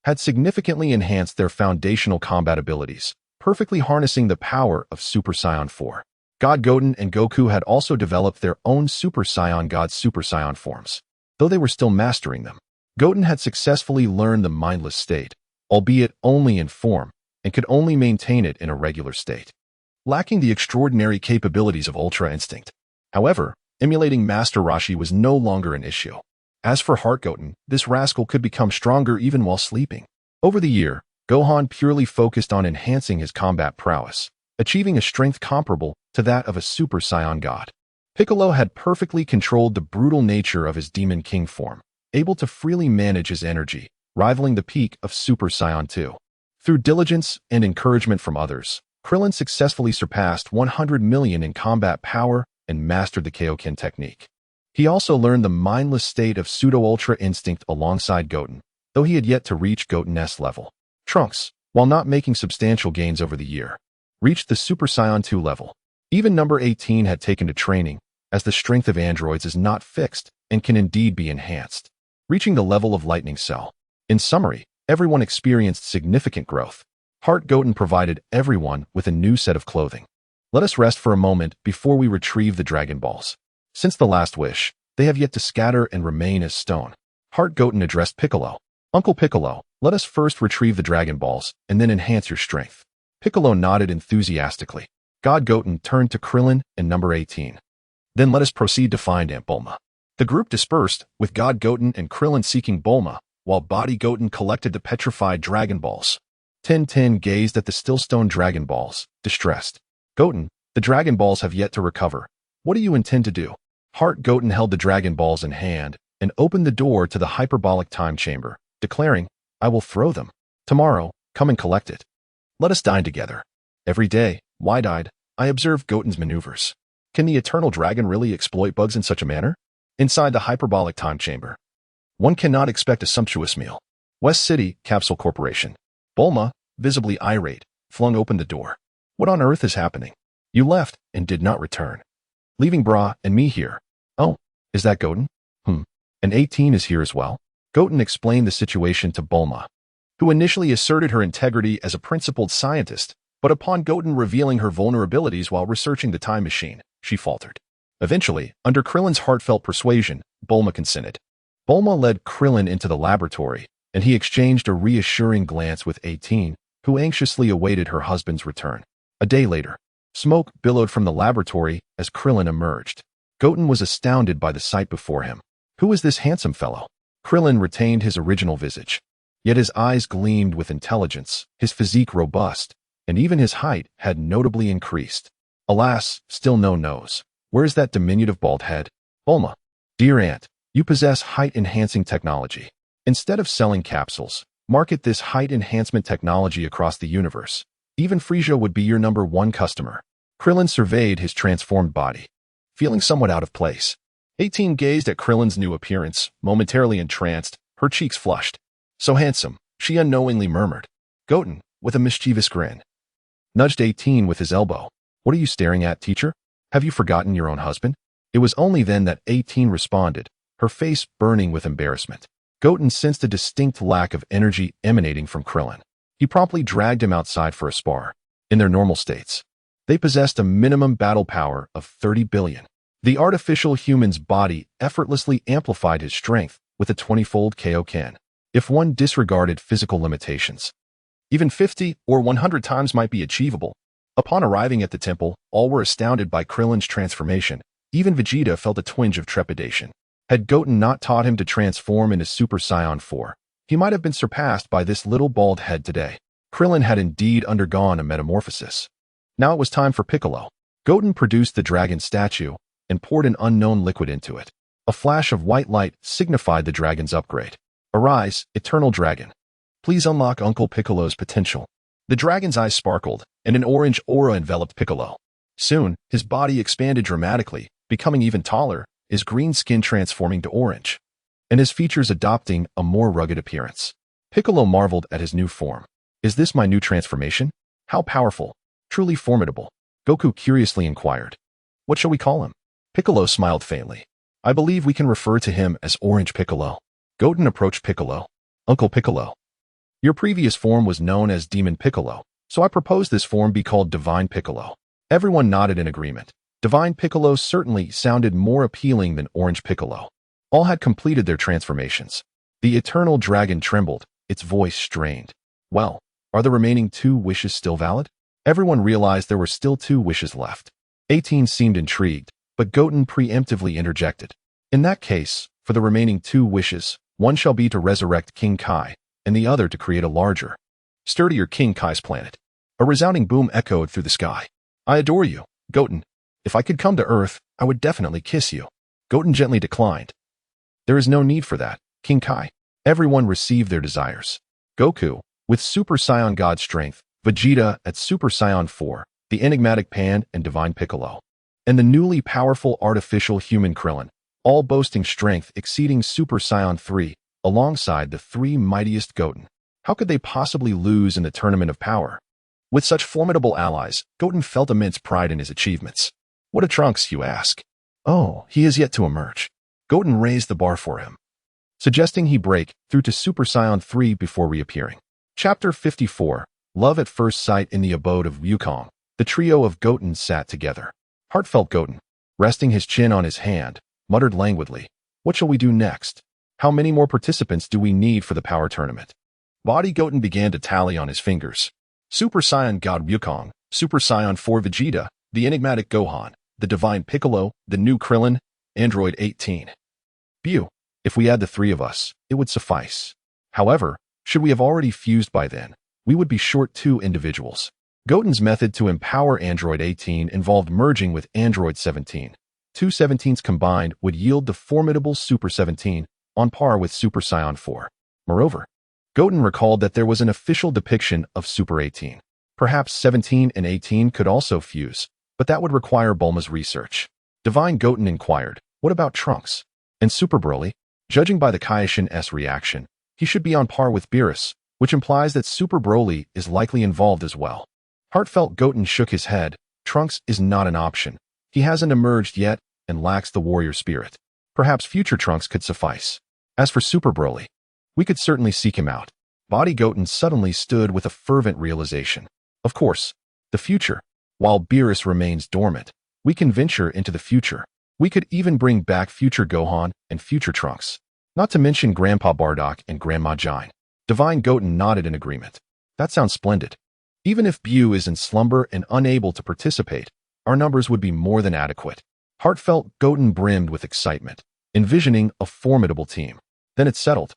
had significantly enhanced their foundational combat abilities, perfectly harnessing the power of Super Saiyan 4. God Goten and Goku had also developed their own Super Saiyan God Super Saiyan forms, though they were still mastering them. Goten had successfully learned the mindless state, albeit only in form, and could only maintain it in a regular state, lacking the extraordinary capabilities of Ultra Instinct. However, emulating Master Roshi was no longer an issue. As for Heart Goten, this rascal could become stronger even while sleeping. Over the year, Gohan purely focused on enhancing his combat prowess, achieving a strength comparable to that of a Super Saiyan god. Piccolo had perfectly controlled the brutal nature of his Demon King form, able to freely manage his energy, rivaling the peak of Super Saiyan 2. Through diligence and encouragement from others, Krillin successfully surpassed 100 million in combat power and mastered the Kaioken technique. He also learned the mindless state of Pseudo-Ultra Instinct alongside Goten, though he had yet to reach Goten's level. Trunks, while not making substantial gains over the year, reached the Super Saiyan 2 level. Even number 18 had taken to training, as the strength of androids is not fixed and can indeed be enhanced, reaching the level of Lightning Cell. In summary, everyone experienced significant growth. Heart Goten provided everyone with a new set of clothing. Let us rest for a moment before we retrieve the Dragon Balls. Since the last wish, they have yet to scatter and remain as stone. Heart Goten addressed Piccolo. Uncle Piccolo, let us first retrieve the Dragon Balls and then enhance your strength. Piccolo nodded enthusiastically. God Goten turned to Krillin and number 18. Then let us proceed to find Aunt Bulma. The group dispersed, with God Goten and Krillin seeking Bulma, while Body Goten collected the petrified Dragon Balls. Tin gazed at the still stone Dragon Balls, distressed. Goten, the Dragon Balls have yet to recover. What do you intend to do? Heart Goten held the Dragon Balls in hand and opened the door to the hyperbolic time chamber, declaring, I will throw them. Tomorrow, come and collect it. Let us dine together. Every day, wide-eyed, I observe Goten's maneuvers. Can the Eternal Dragon really exploit bugs in such a manner? Inside the hyperbolic time chamber, one cannot expect a sumptuous meal. West City, Capsule Corporation. Bulma, visibly irate, flung open the door. What on earth is happening? You left and did not return. Leaving Bra and me here. Oh, is that Goten? And 18 is here as well? Goten explained the situation to Bulma, who initially asserted her integrity as a principled scientist, but upon Goten revealing her vulnerabilities while researching the time machine, she faltered. Eventually, under Krillin's heartfelt persuasion, Bulma consented. Bulma led Krillin into the laboratory, and he exchanged a reassuring glance with 18, who anxiously awaited her husband's return. A day later, smoke billowed from the laboratory as Krillin emerged. Goten was astounded by the sight before him. Who is this handsome fellow? Krillin retained his original visage. Yet his eyes gleamed with intelligence, his physique robust, and even his height had notably increased. Alas, still no nose. Where is that diminutive bald head? Bulma. Dear Aunt, you possess height-enhancing technology. Instead of selling capsules, market this height enhancement technology across the universe. Even Frieza would be your #1 customer. Krillin surveyed his transformed body, feeling somewhat out of place. 18 gazed at Krillin's new appearance, momentarily entranced, her cheeks flushed. So handsome, she unknowingly murmured. Goten, with a mischievous grin, nudged 18 with his elbow. What are you staring at, teacher? Have you forgotten your own husband? It was only then that 18 responded, her face burning with embarrassment. Goten sensed a distinct lack of energy emanating from Krillin. He promptly dragged him outside for a spar. In their normal states, they possessed a minimum battle power of 30 billion. The artificial human's body effortlessly amplified his strength with a 20-fold Kaioken. If one disregarded physical limitations, even 50 or 100 times might be achievable. Upon arriving at the temple, all were astounded by Krillin's transformation. Even Vegeta felt a twinge of trepidation. Had Goten not taught him to transform into Super Saiyan 4, he might have been surpassed by this little bald head today. Krillin had indeed undergone a metamorphosis. Now it was time for Piccolo. Goten produced the dragon statue and poured an unknown liquid into it. A flash of white light signified the dragon's upgrade. Arise, Eternal Dragon. Please unlock Uncle Piccolo's potential. The dragon's eyes sparkled, and an orange aura enveloped Piccolo. Soon, his body expanded dramatically, becoming even taller, his green skin transforming to orange, and his features adopting a more rugged appearance. Piccolo marveled at his new form. Is this my new transformation? How powerful, truly formidable. Goku curiously inquired. What shall we call him? Piccolo smiled faintly. I believe we can refer to him as Orange Piccolo. Goten approached Piccolo. Uncle Piccolo. Your previous form was known as Demon Piccolo, so I propose this form be called Divine Piccolo. Everyone nodded in agreement. Divine Piccolo certainly sounded more appealing than Orange Piccolo. All had completed their transformations. The Eternal Dragon trembled, its voice strained. Well, are the remaining 2 wishes still valid? Everyone realized there were still 2 wishes left. 18 seemed intrigued, but Goten preemptively interjected. In that case, for the remaining 2 wishes, one shall be to resurrect King Kai, and the other to create a larger, sturdier King Kai's planet. A resounding boom echoed through the sky. I adore you, Goten. If I could come to Earth, I would definitely kiss you. Goten gently declined. There is no need for that, King Kai. Everyone received their desires. Goku, with Super Saiyan God strength, Vegeta at Super Saiyan 4, the enigmatic Pan and Divine Piccolo, and the newly powerful artificial human Krillin, all boasting strength exceeding Super Saiyan 3, alongside the 3 mightiest Goten. How could they possibly lose in the tournament of power? With such formidable allies, Goten felt immense pride in his achievements. What a Trunks, you ask? Oh, he is yet to emerge. Goten raised the bar for him, suggesting he break through to Super Saiyan 3 before reappearing. Chapter 54, Love at first sight in the abode of Wukong. The trio of Gotens sat together. Heartfelt Goten, resting his chin on his hand, muttered languidly, "What shall we do next? How many more participants do we need for the power tournament?" Body Goten began to tally on his fingers. Super Saiyan God Wukong, Super Saiyan 4 Vegeta, the enigmatic Gohan, the divine Piccolo, the new Krillin, Android 18. Buu. If we add the three of us, it would suffice. However, should we have already fused by then, we would be short 2 individuals. Goten's method to empower Android 18 involved merging with Android 17. 2 17s combined would yield the formidable Super 17, on par with Super Saiyan 4. Moreover, Goten recalled that there was an official depiction of Super 18. Perhaps 17 and 18 could also fuse, but that would require Bulma's research. Divine Goten inquired, "What about Trunks?" And Super Broly? Judging by the Kaioshin's reaction, he should be on par with Beerus, which implies that Super Broly is likely involved as well. Heartfelt Goten shook his head. Trunks is not an option. He hasn't emerged yet and lacks the warrior spirit. Perhaps future Trunks could suffice. As for Super Broly, we could certainly seek him out. Body Goten suddenly stood with a fervent realization. Of course, the future. While Beerus remains dormant, we can venture into the future. We could even bring back future Gohan and future Trunks. Not to mention Grandpa Bardock and Grandma Jine. Divine Goten nodded in agreement. That sounds splendid. Even if Buu is in slumber and unable to participate, our numbers would be more than adequate. Heartfelt Goten brimmed with excitement, envisioning a formidable team. Then it settled.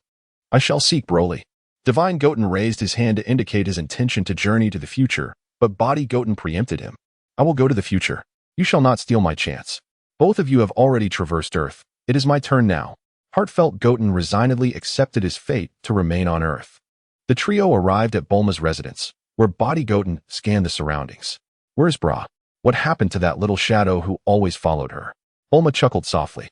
I shall seek Broly. Divine Goten raised his hand to indicate his intention to journey to the future, but Body Goten preempted him. I will go to the future. You shall not steal my chance. Both of you have already traversed Earth. It is my turn now. Heartfelt Goten resignedly accepted his fate to remain on Earth. The trio arrived at Bulma's residence, where Body Goten scanned the surroundings. Where's Bra? What happened to that little shadow who always followed her? Bulma chuckled softly.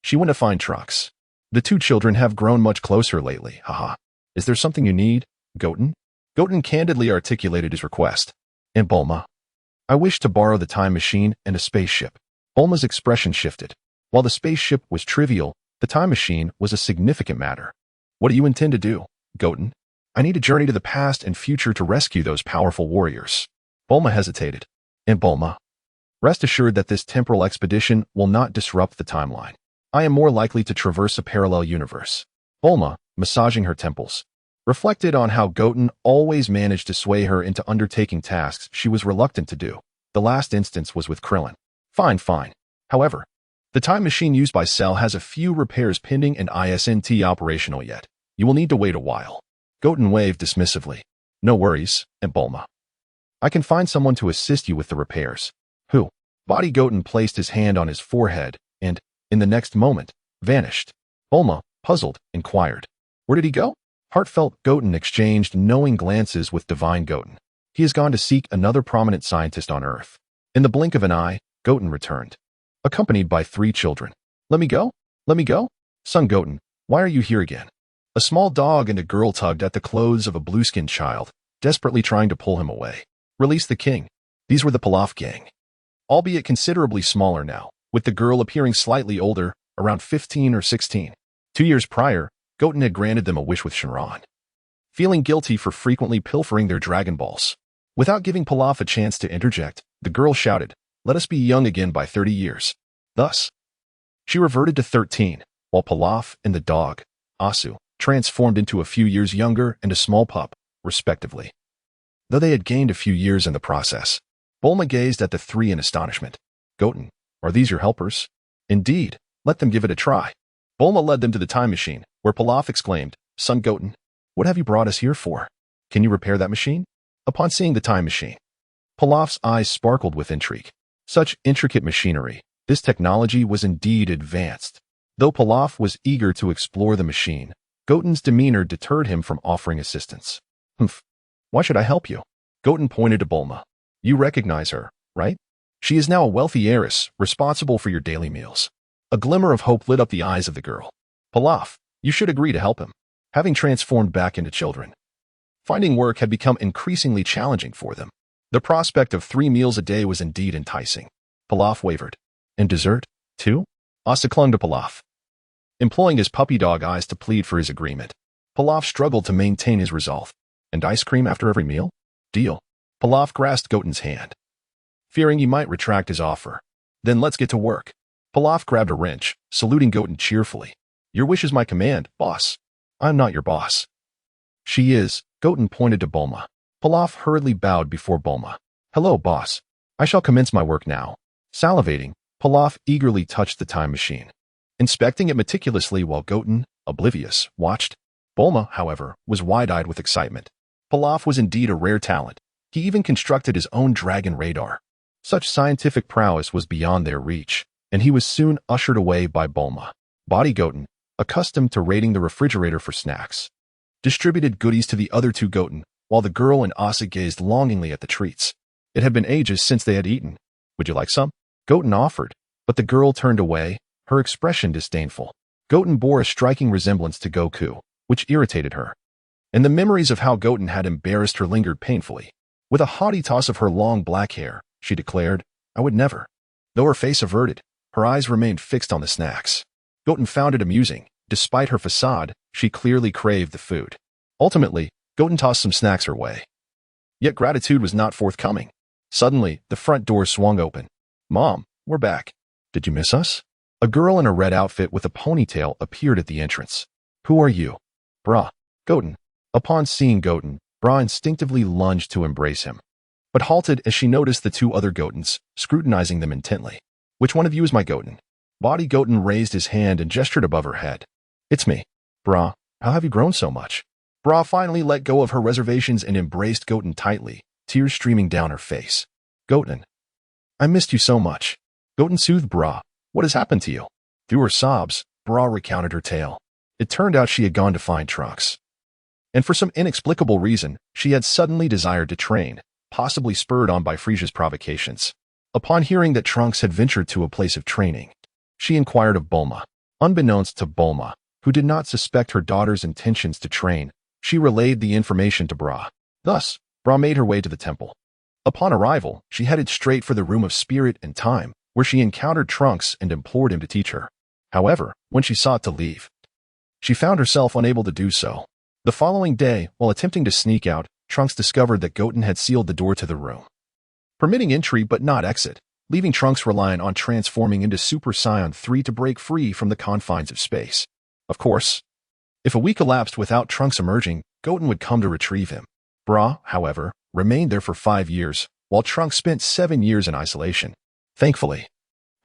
She went to find Trunks. The two children have grown much closer lately, haha. Is there something you need, Goten? Goten candidly articulated his request. And Bulma? I wish to borrow the time machine and a spaceship. Bulma's expression shifted. While the spaceship was trivial, the time machine was a significant matter. What do you intend to do, Goten? I need a journey to the past and future to rescue those powerful warriors. Bulma hesitated. And Bulma? Rest assured that this temporal expedition will not disrupt the timeline. I am more likely to traverse a parallel universe. Bulma, massaging her temples, reflected on how Goten always managed to sway her into undertaking tasks she was reluctant to do. The last instance was with Krillin. Fine. However, the time machine used by Cell has a few repairs pending and isn't operational yet. You will need to wait a while. Goten waved dismissively. No worries, Aunt Bulma. I can find someone to assist you with the repairs. Who? Body Goten placed his hand on his forehead and, in the next moment, vanished. Bulma, puzzled, inquired. Where did he go? Heartfelt Goten exchanged knowing glances with Divine Goten. He has gone to seek another prominent scientist on Earth. In the blink of an eye, Goten returned, accompanied by 3 children. Let me go? Son Goten, why are you here again? A small dog and a girl tugged at the clothes of a blue-skinned child, desperately trying to pull him away. Release the king. These were the Pilaf gang. Albeit considerably smaller now, with the girl appearing slightly older, around 15 or 16. 2 years prior, Goten had granted them a wish with Shenron, feeling guilty for frequently pilfering their Dragon Balls. Without giving Pilaf a chance to interject, the girl shouted, "Let us be young again by 30 years. Thus, she reverted to 13, while Pilaf and the dog, Asu, transformed into a few years younger and a small pup, respectively. Though they had gained a few years in the process, Bulma gazed at the 3 in astonishment. Goten, are these your helpers? Indeed, let them give it a try. Bulma led them to the time machine, where Pilaf exclaimed, Son Goten, what have you brought us here for? Can you repair that machine? Upon seeing the time machine, Pilaf's eyes sparkled with intrigue. Such intricate machinery, this technology was indeed advanced. Though Pilaf was eager to explore the machine, Goten's demeanor deterred him from offering assistance. Humph. Why should I help you? Goten pointed to Bulma. You recognize her, right? She is now a wealthy heiress, responsible for your daily meals. A glimmer of hope lit up the eyes of the girl. Pilaf, you should agree to help him. Having transformed back into children, finding work had become increasingly challenging for them. The prospect of 3 meals a day was indeed enticing. Pilaf wavered. And dessert, too? Asa clung to Pilaf, employing his puppy dog eyes to plead for his agreement. Pilaf struggled to maintain his resolve. And ice cream after every meal? Deal. Pilaf grasped Goten's hand, fearing he might retract his offer. Then let's get to work. Pilaf grabbed a wrench, saluting Goten cheerfully. Your wish is my command, boss. I'm not your boss. She is. Goten pointed to Bulma. Pilaf hurriedly bowed before Bulma. Hello, boss. I shall commence my work now. Salivating, Pilaf eagerly touched the time machine, inspecting it meticulously while Goten, oblivious, watched. Bulma, however, was wide-eyed with excitement. Pilaf was indeed a rare talent. He even constructed his own dragon radar. Such scientific prowess was beyond their reach, and he was soon ushered away by Bulma. Body Goten, accustomed to raiding the refrigerator for snacks, distributed goodies to the other two Goten, while the girl and Asa gazed longingly at the treats. It had been ages since they had eaten. Would you like some? Goten offered, but the girl turned away, her expression disdainful. Goten bore a striking resemblance to Goku, which irritated her, and the memories of how Goten had embarrassed her lingered painfully. With a haughty toss of her long black hair, she declared, I would never. Though her face averted, her eyes remained fixed on the snacks. Goten found it amusing. Despite her facade, she clearly craved the food. Ultimately, Goten tossed some snacks her way. Yet gratitude was not forthcoming. Suddenly, the front door swung open. Mom, we're back. Did you miss us? A girl in a red outfit with a ponytail appeared at the entrance. Who are you? Brah. Goten. Upon seeing Goten, Brah instinctively lunged to embrace him, but halted as she noticed the two other Gotens, scrutinizing them intently. Which one of you is my Goten? Body Goten raised his hand and gestured above her head. It's me. Brah, how have you grown so much? Brah finally let go of her reservations and embraced Goten tightly, tears streaming down her face. Goten. I missed you so much. Goten soothed Brah. What has happened to you? Through her sobs, Brah recounted her tale. It turned out she had gone to find Trunks, and for some inexplicable reason, she had suddenly desired to train, possibly spurred on by Frisia's provocations. Upon hearing that Trunks had ventured to a place of training, she inquired of Bulma. Unbeknownst to Bulma, who did not suspect her daughter's intentions to train, she relayed the information to Brah. Thus, Brah made her way to the temple. Upon arrival, she headed straight for the Room of Spirit and Time, where she encountered Trunks and implored him to teach her. However, when she sought to leave, she found herself unable to do so. The following day, while attempting to sneak out, Trunks discovered that Goten had sealed the door to the room, permitting entry but not exit, leaving Trunks reliant on transforming into Super Saiyan 3 to break free from the confines of space. Of course, if a week elapsed without Trunks emerging, Goten would come to retrieve him. Brah, however, remained there for 5 years, while Trunks spent 7 years in isolation. Thankfully,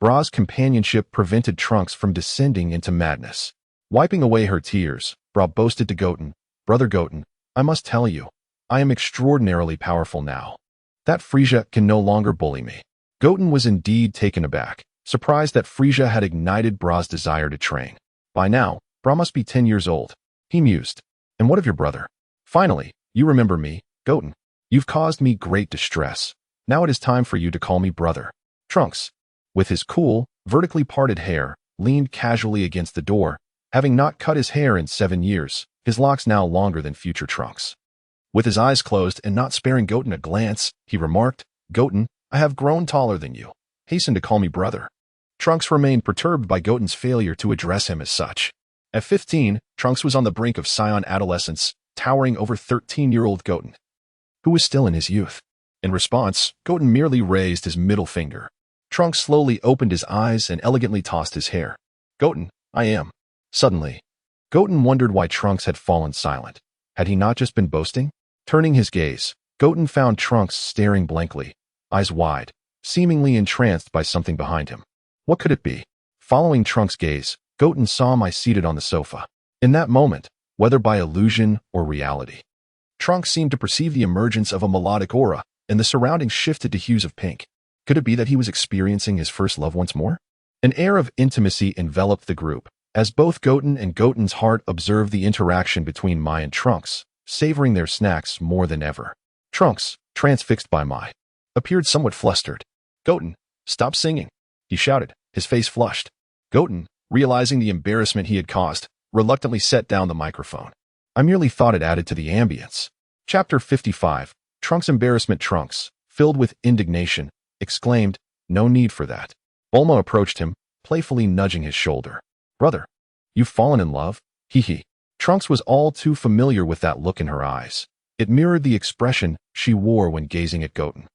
Brah's companionship prevented Trunks from descending into madness. Wiping away her tears, Brah boasted to Goten, Brother Goten, I must tell you, I am extraordinarily powerful now. That Frisia can no longer bully me. Goten was indeed taken aback, surprised that Frisia had ignited Brah's desire to train. By now, Brah must be 10 years old. He mused. And what of your brother? Finally, you remember me, Goten. You've caused me great distress. Now it is time for you to call me brother. Trunks, with his cool, vertically parted hair, leaned casually against the door, having not cut his hair in 7 years, his locks now longer than future Trunks. With his eyes closed and not sparing Goten a glance, he remarked, Goten, I have grown taller than you. Hasten to call me brother. Trunks remained perturbed by Goten's failure to address him as such. At 15, Trunks was on the brink of Saiyan adolescence, towering over 13-year-old Goten, who was still in his youth. In response, Goten merely raised his middle finger. Trunks slowly opened his eyes and elegantly tossed his hair. Goten, I am. Suddenly, Goten wondered why Trunks had fallen silent. Had he not just been boasting? Turning his gaze, Goten found Trunks staring blankly, eyes wide, seemingly entranced by something behind him. What could it be? Following Trunks' gaze, Goten saw Mai seated on the sofa. In that moment, whether by illusion or reality, Trunks seemed to perceive the emergence of a melodic aura, and the surroundings shifted to hues of pink. Could it be that he was experiencing his first love once more? An air of intimacy enveloped the group, as both Goten and Goten's heart observed the interaction between Mai and Trunks, savoring their snacks more than ever. Trunks, transfixed by Mai, appeared somewhat flustered. Goten, stop singing, he shouted, his face flushed. Goten, realizing the embarrassment he had caused, reluctantly set down the microphone. I merely thought it added to the ambience. Chapter 55, Trunks' embarrassment. Trunks, filled with indignation, exclaimed, no need for that. Bulma approached him, playfully nudging his shoulder. Brother, you've fallen in love? Hee hee. Trunks was all too familiar with that look in her eyes. It mirrored the expression she wore when gazing at Goten.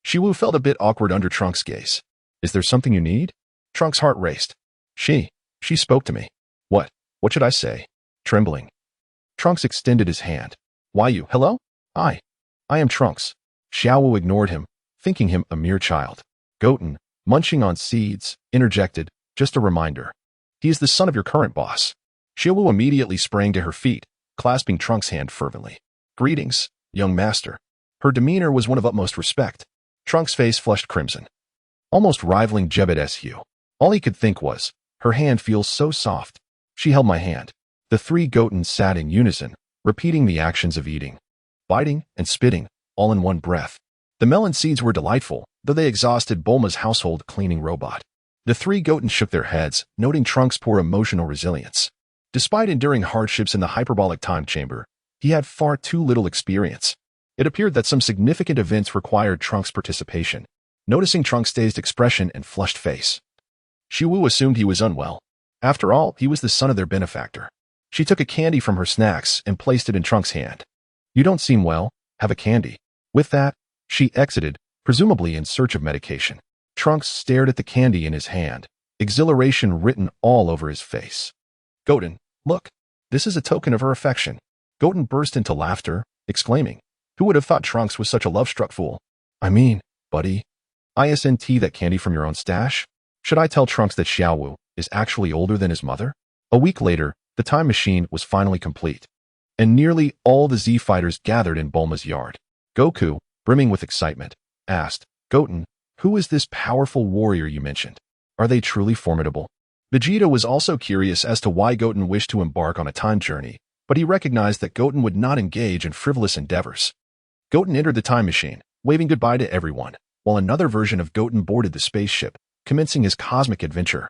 Shiwu felt a bit awkward under Trunks' gaze. Is there something you need? Trunks' heart raced. She spoke to me. What should I say? Trembling. Trunks extended his hand. Why you? Hello? I am Trunks. Xiaowu ignored him, thinking him a mere child. Goten, munching on seeds, interjected, just a reminder. He is the son of your current boss. Xiaowu immediately sprang to her feet, clasping Trunks' hand fervently. Greetings, young master. Her demeanor was one of utmost respect. Trunks' face flushed crimson, almost rivaling Jebet's hue. All he could think was, her hand feels so soft. She held my hand. The three Gotens sat in unison, repeating the actions of eating, biting, and spitting, all in one breath. The melon seeds were delightful, though they exhausted Bulma's household cleaning robot. The three Gotens shook their heads, noting Trunks' poor emotional resilience. Despite enduring hardships in the hyperbolic time chamber, he had far too little experience. It appeared that some significant events required Trunks' participation. Noticing Trunks' dazed expression and flushed face, Shiwu assumed he was unwell. After all, he was the son of their benefactor. She took a candy from her snacks and placed it in Trunks' hand. You don't seem well. Have a candy. With that, she exited, presumably in search of medication. Trunks stared at the candy in his hand, exhilaration written all over his face. Goten, look. This is a token of her affection. Goten burst into laughter, exclaiming, who would have thought Trunks was such a love-struck fool? I mean, buddy. Isn't that candy from your own stash? Should I tell Trunks that Xiaowu is actually older than his mother? A week later, the time machine was finally complete, and nearly all the Z fighters gathered in Bulma's yard. Goku, brimming with excitement, asked, Goten, who is this powerful warrior you mentioned? Are they truly formidable? Vegeta was also curious as to why Goten wished to embark on a time journey, but he recognized that Goten would not engage in frivolous endeavors. Goten entered the time machine, waving goodbye to everyone, while another version of Goten boarded the spaceship, commencing his cosmic adventure.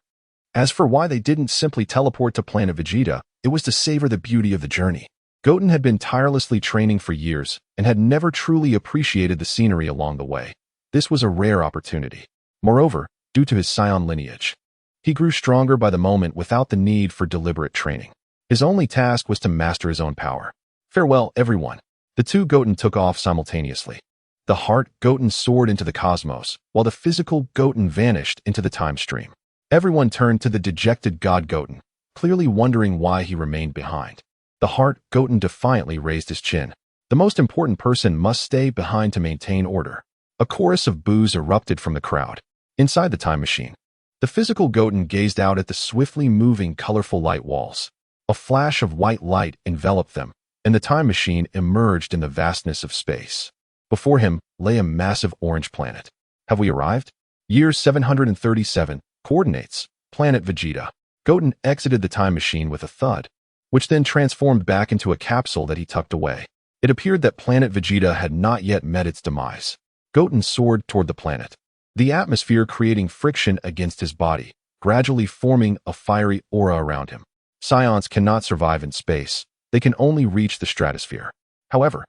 As for why they didn't simply teleport to planet Vegeta, it was to savor the beauty of the journey. Goten had been tirelessly training for years and had never truly appreciated the scenery along the way. This was a rare opportunity. Moreover, due to his Saiyan lineage, he grew stronger by the moment without the need for deliberate training. His only task was to master his own power. Farewell, everyone. The two Goten took off simultaneously. The heart Goten soared into the cosmos, while the physical Goten vanished into the time stream. Everyone turned to the dejected god Goten, clearly wondering why he remained behind. The heart Goten defiantly raised his chin. The most important person must stay behind to maintain order. A chorus of boos erupted from the crowd. Inside the time machine, the physical Goten gazed out at the swiftly moving colorful light walls. A flash of white light enveloped them, and the time machine emerged in the vastness of space. Before him lay a massive orange planet. Have we arrived? Year 737. Coordinates. Planet Vegeta. Goten exited the time machine with a thud, which then transformed back into a capsule that he tucked away. It appeared that planet Vegeta had not yet met its demise. Goten soared toward the planet, the atmosphere creating friction against his body, gradually forming a fiery aura around him. Saiyans cannot survive in space. They can only reach the stratosphere. However,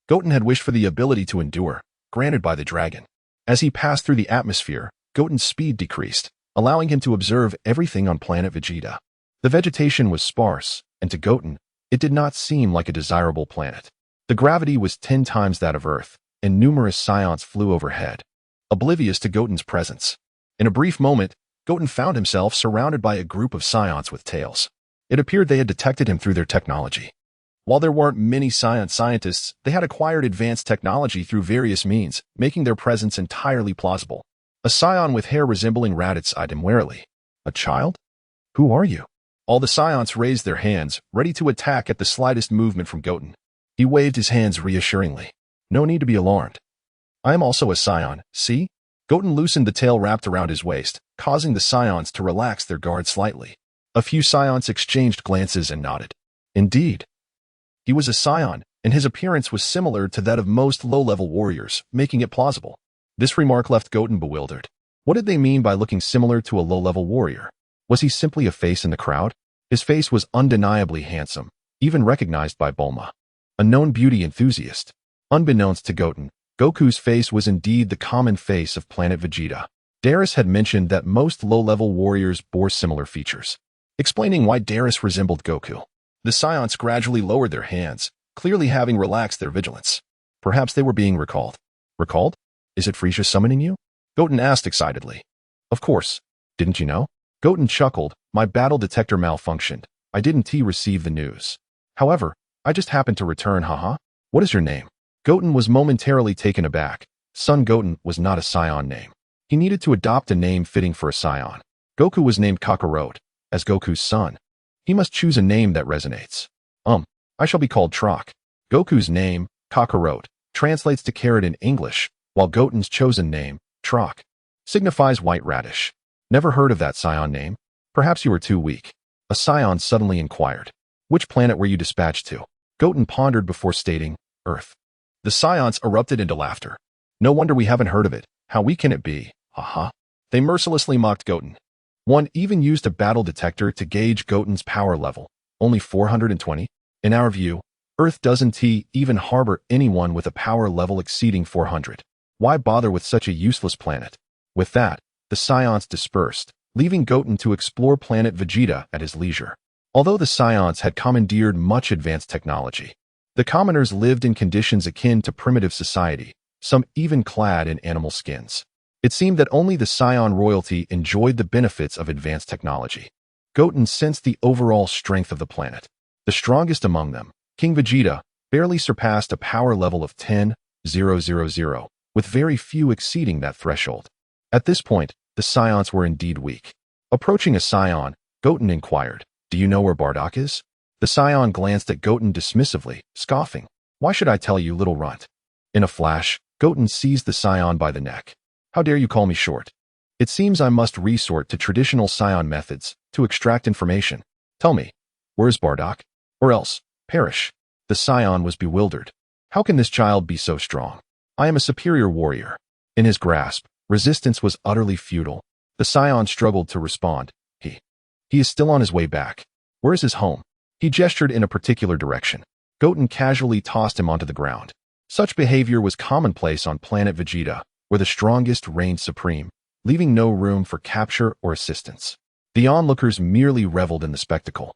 Goten had wished for the ability to endure, granted by the dragon. As he passed through the atmosphere, Goten's speed decreased, allowing him to observe everything on planet Vegeta. The vegetation was sparse, and to Goten, it did not seem like a desirable planet. The gravity was 10 times that of Earth, and numerous Saiyans flew overhead, oblivious to Goten's presence. In a brief moment, Goten found himself surrounded by a group of Saiyans with tails. It appeared they had detected him through their technology. While there weren't many Saiyan scientists, they had acquired advanced technology through various means, making their presence entirely plausible. A Saiyan with hair resembling Raditz eyed him warily. A child? Who are you? All the Saiyans raised their hands, ready to attack at the slightest movement from Goten. He waved his hands reassuringly. No need to be alarmed. I am also a Saiyan, see? Goten loosened the tail wrapped around his waist, causing the Saiyans to relax their guard slightly. A few Saiyans exchanged glances and nodded. Indeed. He was a Saiyan, and his appearance was similar to that of most low-level warriors, making it plausible. This remark left Goten bewildered. What did they mean by looking similar to a low-level warrior? Was he simply a face in the crowd? His face was undeniably handsome, even recognized by Bulma, a known beauty enthusiast. Unbeknownst to Goten, Goku's face was indeed the common face of planet Vegeta. Darius had mentioned that most low-level warriors bore similar features, explaining why Darius resembled Goku. The Saiyans gradually lowered their hands, clearly having relaxed their vigilance. Perhaps they were being recalled. Recalled? Is it Frisia summoning you? Goten asked excitedly. Of course. Didn't you know? Goten chuckled. My battle detector malfunctioned. I didn't receive the news. However, I just happened to return, haha. What is your name? Goten was momentarily taken aback. Son Goten was not a Saiyan name. He needed to adopt a name fitting for a Saiyan. Goku was named Kakarot, as Goku's son. He must choose a name that resonates. I shall be called Trock. Goku's name, Kakarot, translates to carrot in English, while Goten's chosen name, Trock, signifies white radish. Never heard of that Saiyan name? Perhaps you were too weak. A Saiyan suddenly inquired. Which planet were you dispatched to? Goten pondered before stating, Earth. The Saiyans erupted into laughter. No wonder we haven't heard of it. How weak can it be? Haha. They mercilessly mocked Goten. One even used a battle detector to gauge Goten's power level. Only 420? In our view, Earth doesn't even harbor anyone with a power level exceeding 400. Why bother with such a useless planet? With that, the Saiyans dispersed, leaving Goten to explore planet Vegeta at his leisure. Although the Saiyans had commandeered much advanced technology, the commoners lived in conditions akin to primitive society, some even clad in animal skins. It seemed that only the Saiyan royalty enjoyed the benefits of advanced technology. Goten sensed the overall strength of the planet. The strongest among them, King Vegeta, barely surpassed a power level of 10,000, with very few exceeding that threshold. At this point, the Saiyans were indeed weak. Approaching a Saiyan, Goten inquired, Do you know where Bardock is? The Saiyan glanced at Goten dismissively, scoffing. Why should I tell you, little runt? In a flash, Goten seized the Saiyan by the neck. How dare you call me short? It seems I must resort to traditional Saiyan methods to extract information. Tell me, where is Bardock? Or else, perish. The Saiyan was bewildered. How can this child be so strong? I am a superior warrior. In his grasp, resistance was utterly futile. The Saiyan struggled to respond. He is still on his way back. Where is his home? He gestured in a particular direction. Goten casually tossed him onto the ground. Such behavior was commonplace on planet Vegeta, where the strongest reigned supreme, leaving no room for capture or assistance. The onlookers merely reveled in the spectacle.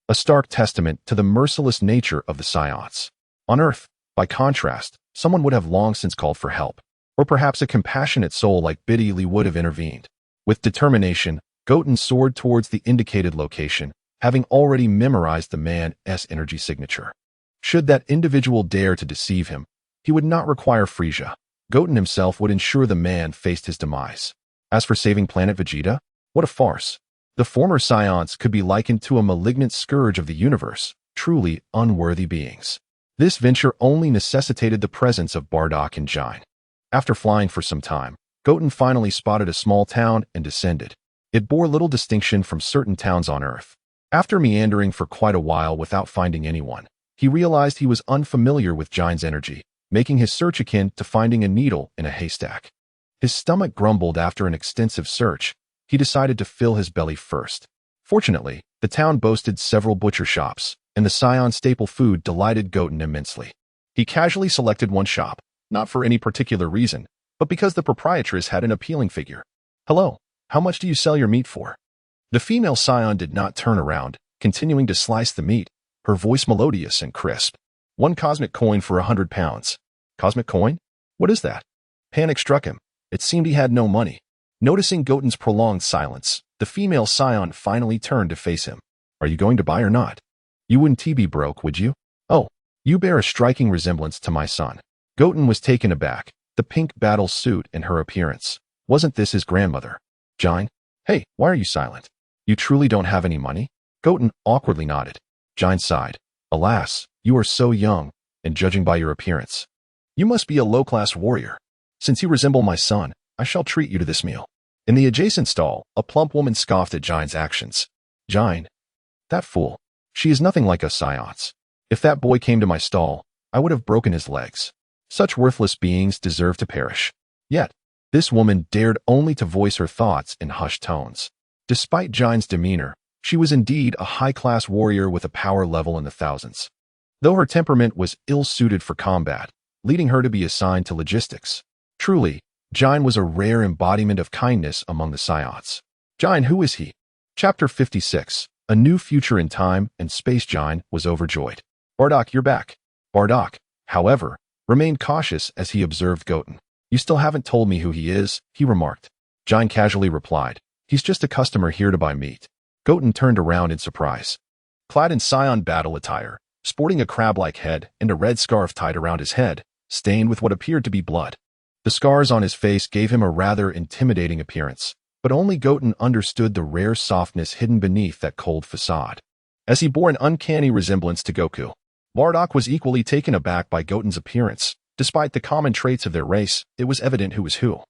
A stark testament to the merciless nature of the Saiyans. On Earth, by contrast, someone would have long since called for help, or perhaps a compassionate soul like Biddy Lee would have intervened. With determination, Goten soared towards the indicated location, having already memorized the man's energy signature. Should that individual dare to deceive him, he would not require Frisia. Goten himself would ensure the man faced his demise. As for saving planet Vegeta, what a farce. The former Saiyans could be likened to a malignant scourge of the universe, truly unworthy beings. This venture only necessitated the presence of Bardock and Jain. After flying for some time, Goten finally spotted a small town and descended. It bore little distinction from certain towns on Earth. After meandering for quite a while without finding anyone, he realized he was unfamiliar with Jain's energy, making his search akin to finding a needle in a haystack. His stomach grumbled after an extensive search. He decided to fill his belly first. Fortunately, the town boasted several butcher shops, and the Saiyan staple food delighted Goten immensely. He casually selected one shop, not for any particular reason, but because the proprietress had an appealing figure. Hello, how much do you sell your meat for? The female Saiyan did not turn around, continuing to slice the meat, her voice melodious and crisp. 1 cosmic coin for 100 pounds. Cosmic coin? What is that? Panic struck him. It seemed he had no money. Noticing Goten's prolonged silence, the female Saiyan finally turned to face him. Are you going to buy or not? You wouldn't be broke, would you? Oh, you bear a striking resemblance to my son. Goten was taken aback. The pink battle suit and her appearance. Wasn't this his grandmother? Jain? Hey, why are you silent? You truly don't have any money? Goten awkwardly nodded. Jain sighed. Alas, you are so young, and judging by your appearance, you must be a low-class warrior. Since you resemble my son, I shall treat you to this meal. In the adjacent stall, a plump woman scoffed at Jain's actions. Jain, that fool. She is nothing like us Saiyans. If that boy came to my stall, I would have broken his legs. Such worthless beings deserve to perish. Yet, this woman dared only to voice her thoughts in hushed tones. Despite Jain's demeanor, she was indeed a high-class warrior with a power level in the thousands. Though her temperament was ill-suited for combat, leading her to be assigned to logistics. Truly, Jain was a rare embodiment of kindness among the Saiyans. Jain, who is he? Chapter 56, A New Future in Time and Space. Jain was overjoyed. Bardock, you're back. Bardock, however, remained cautious as he observed Goten. You still haven't told me who he is, he remarked. Jian casually replied, he's just a customer here to buy meat. Goten turned around in surprise. Clad in Saiyan battle attire, sporting a crab-like head and a red scarf tied around his head, stained with what appeared to be blood. The scars on his face gave him a rather intimidating appearance, but only Goten understood the rare softness hidden beneath that cold facade. As he bore an uncanny resemblance to Goku, Bardock was equally taken aback by Goten's appearance. Despite the common traits of their race, it was evident who was who.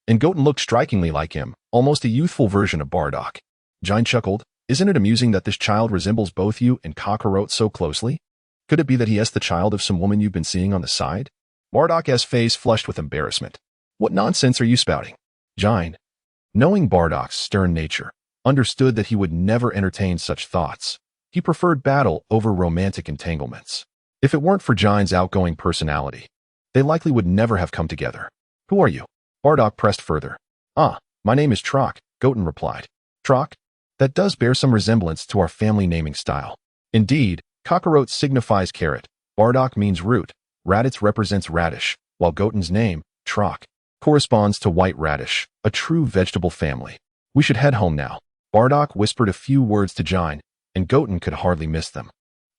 And Goten looked strikingly like him, almost a youthful version of Bardock. Jian chuckled, isn't it amusing that this child resembles both you and Kakarot so closely? Could it be that he is the child of some woman you've been seeing on the side? Bardock's face flushed with embarrassment. What nonsense are you spouting? Jian, knowing Bardock's stern nature, understood that he would never entertain such thoughts. He preferred battle over romantic entanglements. If it weren't for Jian's outgoing personality, they likely would never have come together. Who are you? Bardock pressed further. My name is Trock, Goten replied. Trock? That does bear some resemblance to our family naming style. Indeed, Kakarot signifies carrot, Bardock means root, Raditz represents radish, while Goten's name, Trock, corresponds to white radish, a true vegetable family. We should head home now. Bardock whispered a few words to Jian, and Goten could hardly miss them.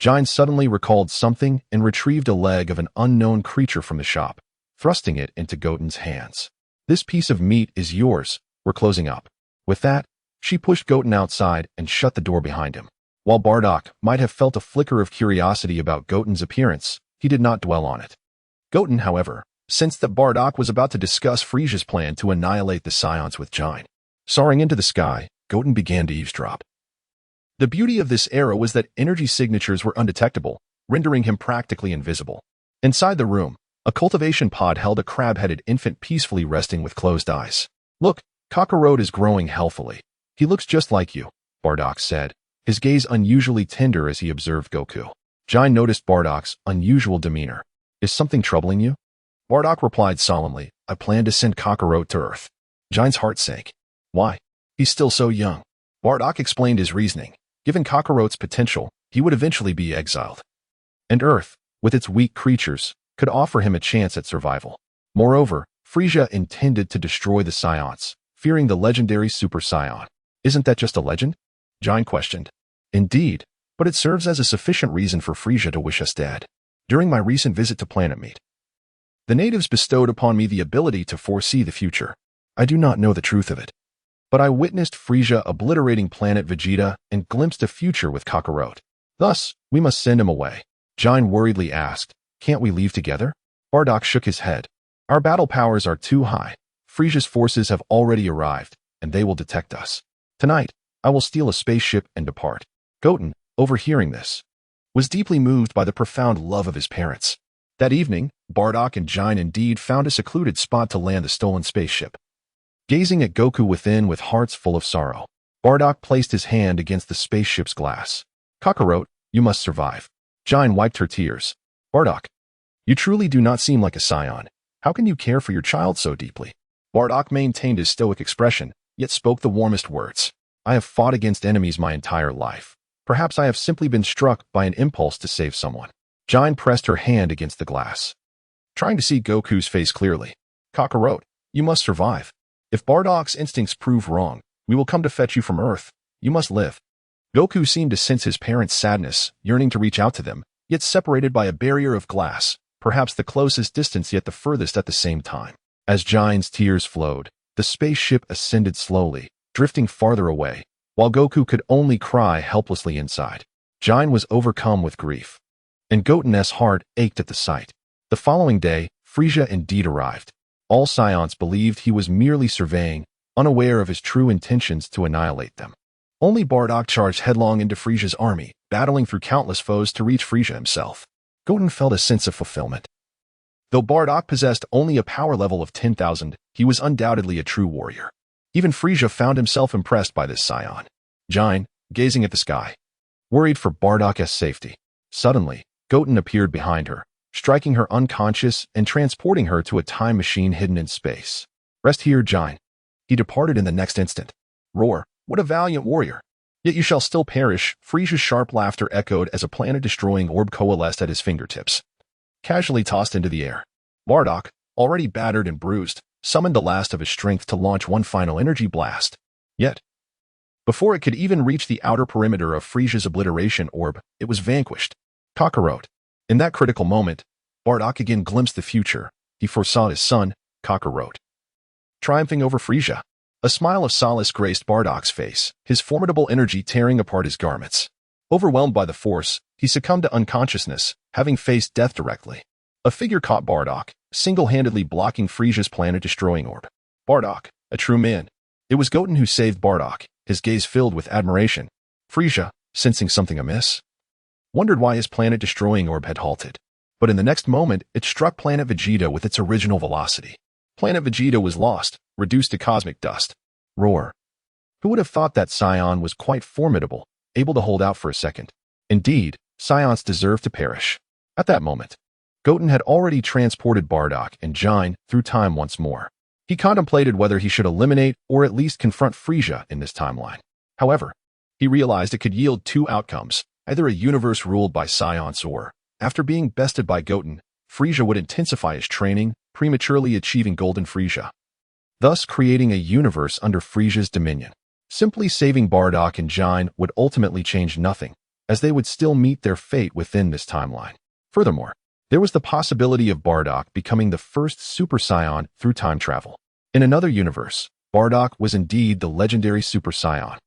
Jian suddenly recalled something and retrieved a leg of an unknown creature from the shop, thrusting it into Goten's hands. This piece of meat is yours, we're closing up. With that, she pushed Goten outside and shut the door behind him. While Bardock might have felt a flicker of curiosity about Goten's appearance, he did not dwell on it. Goten, however, sensed that Bardock was about to discuss Frisia's plan to annihilate the Saiyans with Jian. Soaring into the sky, Goten began to eavesdrop. The beauty of this era was that energy signatures were undetectable, rendering him practically invisible. Inside the room, a cultivation pod held a crab-headed infant peacefully resting with closed eyes. Look, Kakarot is growing healthily. He looks just like you, Bardock said, his gaze unusually tender as he observed Goku. Jian noticed Bardock's unusual demeanor. Is something troubling you? Bardock replied solemnly, I plan to send Kakarot to Earth. Jian's heart sank. Why? He's still so young. Bardock explained his reasoning. Given Kakarot's potential, he would eventually be exiled. And Earth, with its weak creatures, could offer him a chance at survival. Moreover, Frisia intended to destroy the Saiyans, fearing the legendary Super Saiyan. Isn't that just a legend? Jian questioned. Indeed, but it serves as a sufficient reason for Frisia to wish us dead. During my recent visit to Planet Meat, the natives bestowed upon me the ability to foresee the future. I do not know the truth of it, but I witnessed Frisia obliterating planet Vegeta and glimpsed a future with Kakarot. Thus, we must send him away. Jian worriedly asked, can't we leave together? Bardock shook his head. Our battle powers are too high. Frisia's forces have already arrived, and they will detect us. Tonight, I will steal a spaceship and depart. Goten, overhearing this, was deeply moved by the profound love of his parents. That evening, Bardock and Jian indeed found a secluded spot to land the stolen spaceship. Gazing at Goku within with hearts full of sorrow, Bardock placed his hand against the spaceship's glass. Kakarot, you must survive. Jian wiped her tears. Bardock, you truly do not seem like a Saiyan. How can you care for your child so deeply? Bardock maintained his stoic expression, yet spoke the warmest words. I have fought against enemies my entire life. Perhaps I have simply been struck by an impulse to save someone. Jian pressed her hand against the glass, trying to see Goku's face clearly. Kakarot, you must survive. If Bardock's instincts prove wrong, we will come to fetch you from Earth. You must live. Goku seemed to sense his parents' sadness, yearning to reach out to them, yet separated by a barrier of glass, perhaps the closest distance yet the furthest at the same time. As Jian's tears flowed, the spaceship ascended slowly, drifting farther away, while Goku could only cry helplessly inside. Jian was overcome with grief, and Goten's heart ached at the sight. The following day, Frisia indeed arrived. All Saiyans believed he was merely surveying, unaware of his true intentions to annihilate them. Only Bardock charged headlong into Frisia's army, battling through countless foes to reach Frisia himself. Goten felt a sense of fulfillment. Though Bardock possessed only a power level of 10,000, he was undoubtedly a true warrior. Even Frisia found himself impressed by this Saiyan. Jian, gazing at the sky, worried for Bardock's safety. Suddenly, Goten appeared behind her, striking her unconscious and transporting her to a time machine hidden in space. Rest here, Jian. He departed in the next instant. Roar, what a valiant warrior. Yet you shall still perish. Frisia's sharp laughter echoed as a planet-destroying orb coalesced at his fingertips, casually tossed into the air. Bardock, already battered and bruised, summoned the last of his strength to launch one final energy blast. Yet, before it could even reach the outer perimeter of Frisia's obliteration orb, it was vanquished. Kakarot. In that critical moment, Bardock again glimpsed the future. He foresaw his son, Kakarot, triumphing over Frisia. A smile of solace graced Bardock's face, his formidable energy tearing apart his garments. Overwhelmed by the force, he succumbed to unconsciousness, having faced death directly. A figure caught Bardock, single-handedly blocking Frisia's planet-destroying orb. Bardock, a true man. It was Goten who saved Bardock, his gaze filled with admiration. Frisia, sensing something amiss, wondered why his planet-destroying orb had halted. But in the next moment, it struck planet Vegeta with its original velocity. Planet Vegeta was lost, reduced to cosmic dust. Roar. Who would have thought that Saiyan was quite formidable, able to hold out for a second? Indeed, Saiyans deserve to perish. At that moment, Goten had already transported Bardock and Jine through time once more. He contemplated whether he should eliminate or at least confront Frisia in this timeline. However, he realized it could yield two outcomes, either a universe ruled by Saiyans or, after being bested by Goten, Frisia would intensify his training, prematurely achieving Golden Frisia, thus creating a universe under Frisia's dominion. Simply saving Bardock and Jine would ultimately change nothing, as they would still meet their fate within this timeline. Furthermore, there was the possibility of Bardock becoming the first Super Saiyan through time travel. In another universe, Bardock was indeed the legendary Super Saiyan.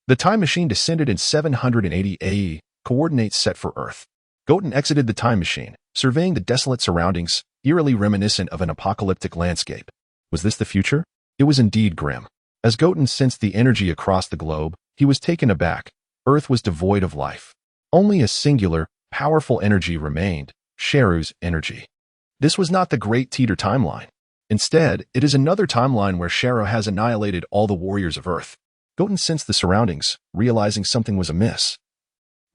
The time machine descended in 780 AE, coordinates set for Earth. Goten exited the time machine, surveying the desolate surroundings, eerily reminiscent of an apocalyptic landscape. Was this the future? It was indeed grim. As Goten sensed the energy across the globe, he was taken aback. Earth was devoid of life. Only a singular, powerful energy remained, Sheru's energy. This was not the Great Teeter timeline. Instead, it is another timeline where Sheru has annihilated all the warriors of Earth. Goten sensed the surroundings, realizing something was amiss.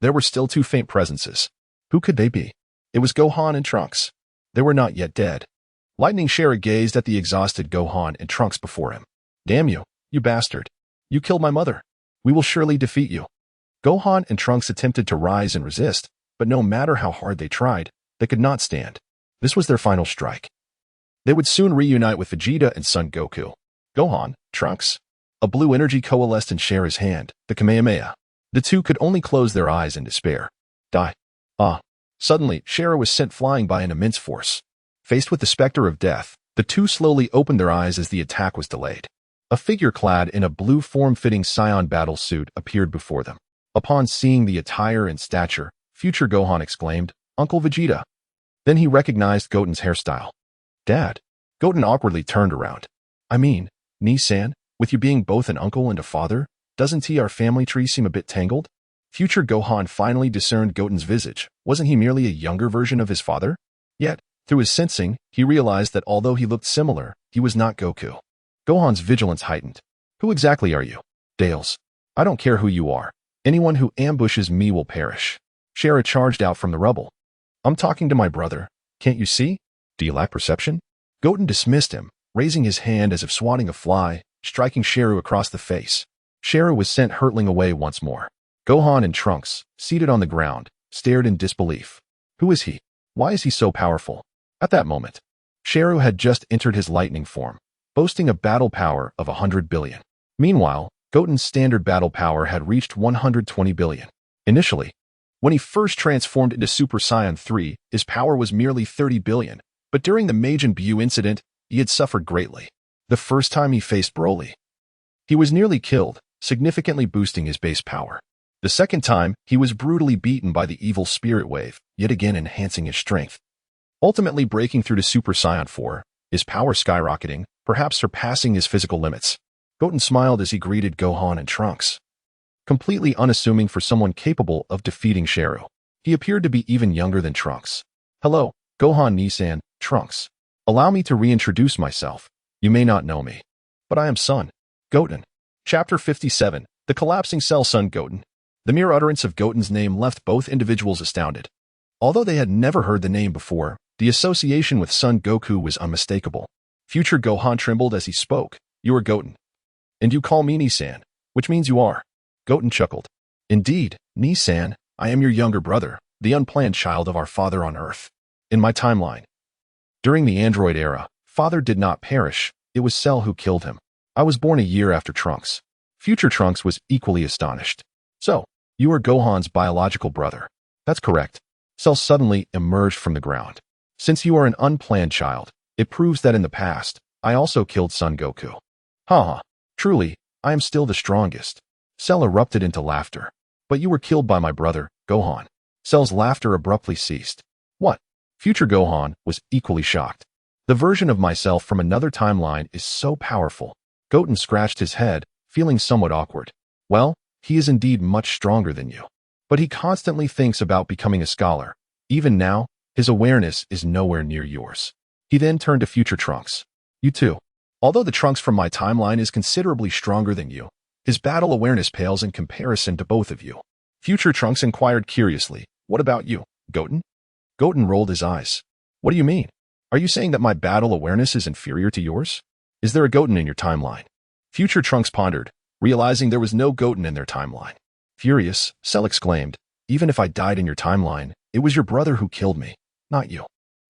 There were still two faint presences. Who could they be? It was Gohan and Trunks. They were not yet dead. Lightning Sheru gazed at the exhausted Gohan and Trunks before him. Damn you, you bastard. You killed my mother. We will surely defeat you. Gohan and Trunks attempted to rise and resist, but no matter how hard they tried, they could not stand. This was their final strike. They would soon reunite with Vegeta and Son Goku. Gohan, Trunks. A blue energy coalesced in Sheru's hand, the Kamehameha. The two could only close their eyes in despair. Die. Suddenly, Sheru was sent flying by an immense force. Faced with the specter of death, the two slowly opened their eyes as the attack was delayed. A figure clad in a blue form-fitting Saiyan battle suit appeared before them. Upon seeing the attire and stature, future Gohan exclaimed, "Uncle Vegeta." Then he recognized Goten's hairstyle. "Dad." Goten awkwardly turned around. "I mean, Nii-san, with you being both an uncle and a father, doesn't our family tree seem a bit tangled?" Future Gohan finally discerned Goten's visage. Wasn't he merely a younger version of his father? Yet, through his sensing, he realized that although he looked similar, he was not Goku. Gohan's vigilance heightened. "Who exactly are you?" "Dales. I don't care who you are. Anyone who ambushes me will perish." Sheru charged out from the rubble. "I'm talking to my brother. Can't you see? Do you lack perception?" Goten dismissed him, raising his hand as if swatting a fly, striking Sheru across the face. Sheru was sent hurtling away once more. Gohan and Trunks, seated on the ground, stared in disbelief. Who is he? Why is he so powerful? At that moment, Sheru had just entered his lightning form, boasting a battle power of 100 billion. Meanwhile, Goten's standard battle power had reached 120 billion. Initially, when he first transformed into Super Saiyan 3, his power was merely 30 billion, but during the Majin Buu incident, he had suffered greatly. The first time he faced Broly, he was nearly killed, significantly boosting his base power. The second time, he was brutally beaten by the evil spirit wave, yet again enhancing his strength. Ultimately breaking through to Super Saiyan 4, his power skyrocketing, perhaps surpassing his physical limits. Goten smiled as he greeted Gohan and Trunks, completely unassuming for someone capable of defeating Sheru. He appeared to be even younger than Trunks. "Hello, Gohan Nii-san, Trunks. Allow me to reintroduce myself. You may not know me, but I am Son Goten." Chapter 57, The Collapsing Cell. Son Goten. The mere utterance of Goten's name left both individuals astounded. Although they had never heard the name before, the association with Son Goku was unmistakable. Future Gohan trembled as he spoke. "You are Goten. And you call me Nii-san, which means you are." Goten chuckled. Indeed, Ni-san, I am your younger brother, the unplanned child of our father on Earth. In my timeline, during the android era, father did not perish, it was Cell who killed him. I was born a year after Trunks. Future Trunks was equally astonished. So, you are Gohan's biological brother. That's correct. Cell suddenly emerged from the ground. Since you are an unplanned child, it proves that in the past, I also killed Son Goku. Haha, truly, I am still the strongest. Cell erupted into laughter. But you were killed by my brother, Gohan. Cell's laughter abruptly ceased. What? Future Gohan was equally shocked. The version of myself from another timeline is so powerful. Goten scratched his head, feeling somewhat awkward. Well, he is indeed much stronger than you. But he constantly thinks about becoming a scholar. Even now, his awareness is nowhere near yours. He then turned to Future Trunks. You too. Although the Trunks from my timeline is considerably stronger than you, his battle awareness pales in comparison to both of you. Future Trunks inquired curiously, what about you, Goten? Goten rolled his eyes. What do you mean? Are you saying that my battle awareness is inferior to yours? Is there a Goten in your timeline? Future Trunks pondered, realizing there was no Goten in their timeline. Furious, Cell exclaimed, even if I died in your timeline, it was your brother who killed me, not you.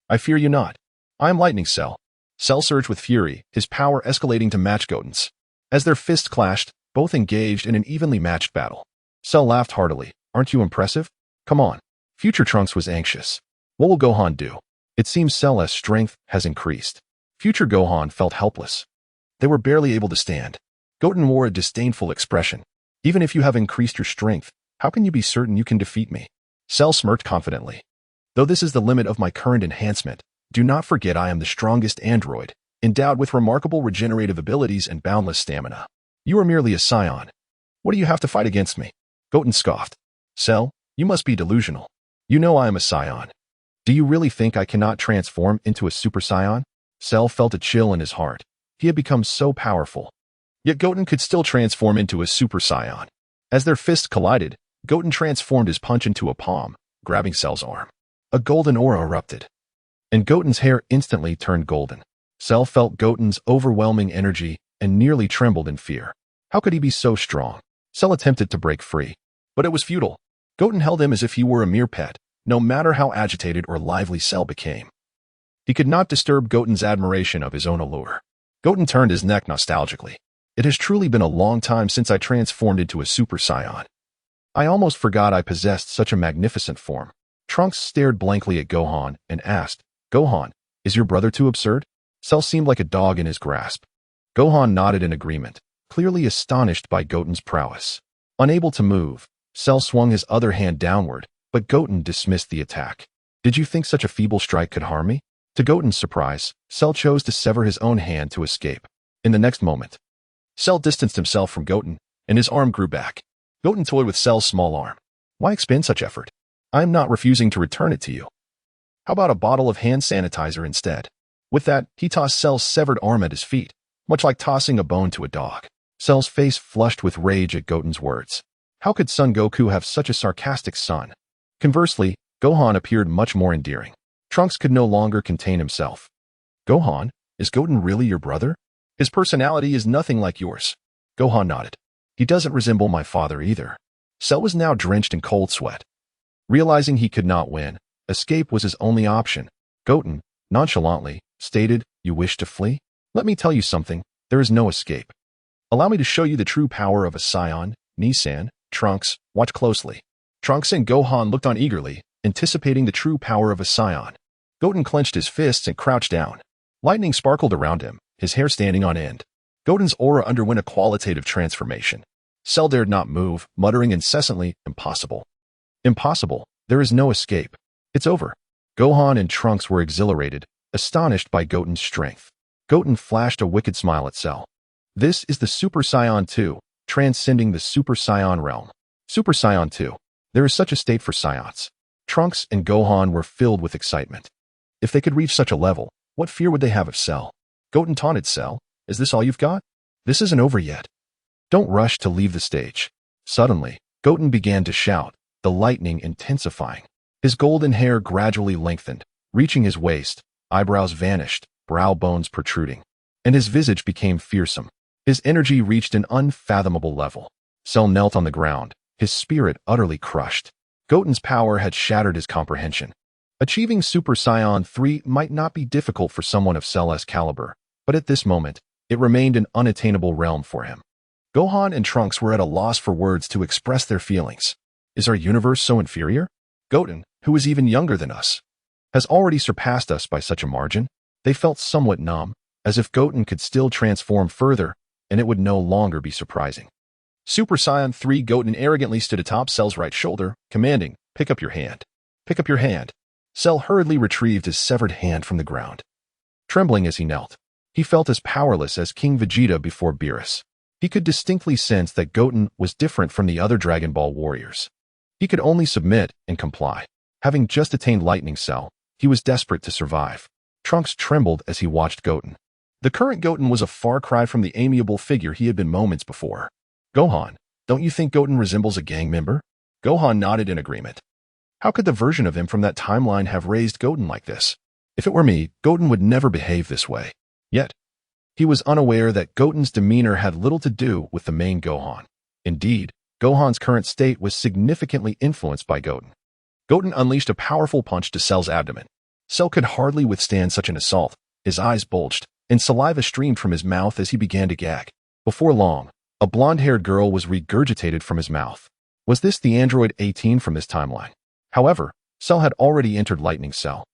I fear you not. I am Lightning Cell. Cell surged with fury, his power escalating to match Goten's. As their fists clashed, both engaged in an evenly matched battle. Cell laughed heartily. Aren't you impressive? Come on. Future Trunks was anxious. What will Gohan do? It seems Cell's strength has increased. Future Gohan felt helpless. They were barely able to stand. Goten wore a disdainful expression. Even if you have increased your strength, how can you be certain you can defeat me? Cell smirked confidently. Though this is the limit of my current enhancement, do not forget I am the strongest android, endowed with remarkable regenerative abilities and boundless stamina. You are merely a Saiyan. What do you have to fight against me? Goten scoffed. Cell, you must be delusional. You know I am a Saiyan. Do you really think I cannot transform into a Super Saiyan? Cell felt a chill in his heart. He had become so powerful. Yet Goten could still transform into a Super Saiyan. As their fists collided, Goten transformed his punch into a palm, grabbing Cell's arm. A golden aura erupted, and Goten's hair instantly turned golden. Cell felt Goten's overwhelming energy and nearly trembled in fear. How could he be so strong? Cell attempted to break free, but it was futile. Goten held him as if he were a mere pet, no matter how agitated or lively Cell became. He could not disturb Goten's admiration of his own allure. Goten turned his neck nostalgically. It has truly been a long time since I transformed into a Super Saiyan. I almost forgot I possessed such a magnificent form. Trunks stared blankly at Gohan and asked, Gohan, is your brother too absurd? Cell seemed like a dog in his grasp. Gohan nodded in agreement, clearly astonished by Goten's prowess. Unable to move, Cell swung his other hand downward, but Goten dismissed the attack. Did you think such a feeble strike could harm me? To Goten's surprise, Cell chose to sever his own hand to escape. In the next moment, Cell distanced himself from Goten, and his arm grew back. Goten toyed with Cell's small arm. Why expend such effort? I am not refusing to return it to you. How about a bottle of hand sanitizer instead? With that, he tossed Cell's severed arm at his feet, much like tossing a bone to a dog. Cell's face flushed with rage at Goten's words. How could Son Goku have such a sarcastic son? Conversely, Gohan appeared much more endearing. Trunks could no longer contain himself. Gohan, is Goten really your brother? His personality is nothing like yours. Gohan nodded. He doesn't resemble my father either. Cell was now drenched in cold sweat. Realizing he could not win, escape was his only option. Goten, nonchalantly, stated, You wish to flee? Let me tell you something, there is no escape. Allow me to show you the true power of a Saiyan. Ni-san, Trunks, watch closely. Trunks and Gohan looked on eagerly, anticipating the true power of a Saiyan. Goten clenched his fists and crouched down. Lightning sparkled around him, his hair standing on end. Goten's aura underwent a qualitative transformation. Cell dared not move, muttering incessantly, Impossible. Impossible. There is no escape. It's over. Gohan and Trunks were exhilarated, astonished by Goten's strength. Goten flashed a wicked smile at Cell. This is the Super Saiyan 2, transcending the Super Saiyan realm. Super Saiyan 2. There is such a state for Saiyans. Trunks and Gohan were filled with excitement. If they could reach such a level, what fear would they have of Cell? Goten taunted Cell. Is this all you've got? This isn't over yet. Don't rush to leave the stage. Suddenly, Goten began to shout, the lightning intensifying. His golden hair gradually lengthened, reaching his waist, eyebrows vanished, brow bones protruding, and his visage became fearsome. His energy reached an unfathomable level. Cell knelt on the ground, his spirit utterly crushed. Goten's power had shattered his comprehension. Achieving Super Saiyan 3 might not be difficult for someone of Cell's caliber, but at this moment, it remained an unattainable realm for him. Gohan and Trunks were at a loss for words to express their feelings. Is our universe so inferior? Goten, who is even younger than us, has already surpassed us by such a margin. They felt somewhat numb, as if Goten could still transform further, and it would no longer be surprising. Super Saiyan 3 Goten arrogantly stood atop Cell's right shoulder, commanding, "Pick up your hand. Pick up your hand." Cell hurriedly retrieved his severed hand from the ground. Trembling as he knelt, he felt as powerless as King Vegeta before Beerus. He could distinctly sense that Goten was different from the other Dragon Ball warriors. He could only submit and comply. Having just attained Lightning Cell, he was desperate to survive. Trunks trembled as he watched Goten. The current Goten was a far cry from the amiable figure he had been moments before. "Gohan, don't you think Goten resembles a gang member?" Gohan nodded in agreement. How could the version of him from that timeline have raised Goten like this? If it were me, Goten would never behave this way. Yet, he was unaware that Goten's demeanor had little to do with the main Gohan. Indeed, Gohan's current state was significantly influenced by Goten. Goten unleashed a powerful punch to Cell's abdomen. Cell could hardly withstand such an assault. His eyes bulged, and saliva streamed from his mouth as he began to gag. Before long, a blonde-haired girl was regurgitated from his mouth. Was this the android 18 from this timeline? However, Cell had already entered Lightning Cell,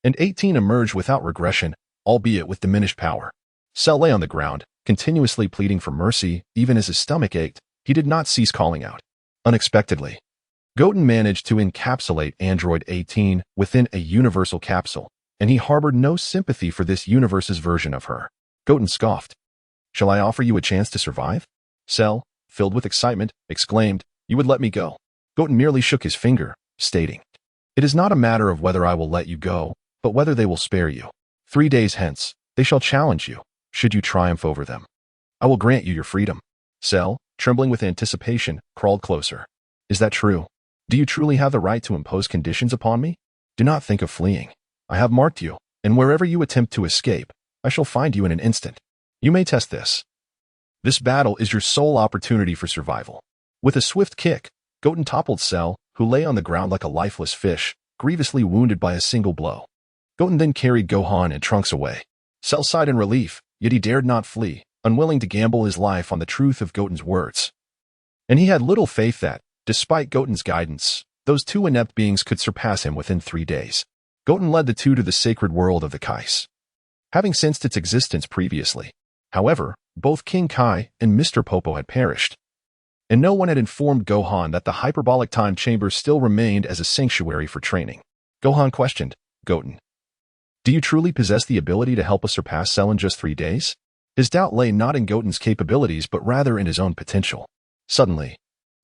and 18 emerged without regression, albeit with diminished power. Cell lay on the ground, continuously pleading for mercy. Even as his stomach ached, he did not cease calling out. Unexpectedly, Goten managed to encapsulate Android 18 within a universal capsule, and he harbored no sympathy for this universe's version of her. Goten scoffed. "Shall I offer you a chance to survive?" Cell, filled with excitement, exclaimed, "You would let me go." Goten merely shook his finger, stating, "It is not a matter of whether I will let you go, but whether they will spare you. 3 days hence, they shall challenge you. Should you triumph over them, I will grant you your freedom." Cell, trembling with anticipation, crawled closer. "Is that true? Do you truly have the right to impose conditions upon me? Do not think of fleeing. I have marked you, and wherever you attempt to escape, I shall find you in an instant. You may test this. This battle is your sole opportunity for survival." With a swift kick, Goten toppled Cell, who lay on the ground like a lifeless fish, grievously wounded by a single blow. Goten then carried Gohan and Trunks away. Cell sighed in relief, yet he dared not flee, unwilling to gamble his life on the truth of Goten's words. And he had little faith that, despite Goten's guidance, those two inept beings could surpass him within 3 days. Goten led the two to the sacred world of the Kais, having sensed its existence previously. However, both King Kai and Mr. Popo had perished, and no one had informed Gohan that the hyperbolic time chamber still remained as a sanctuary for training. Gohan questioned, "Goten, do you truly possess the ability to help us surpass Cell in just 3 days?" His doubt lay not in Goten's capabilities but rather in his own potential. Suddenly,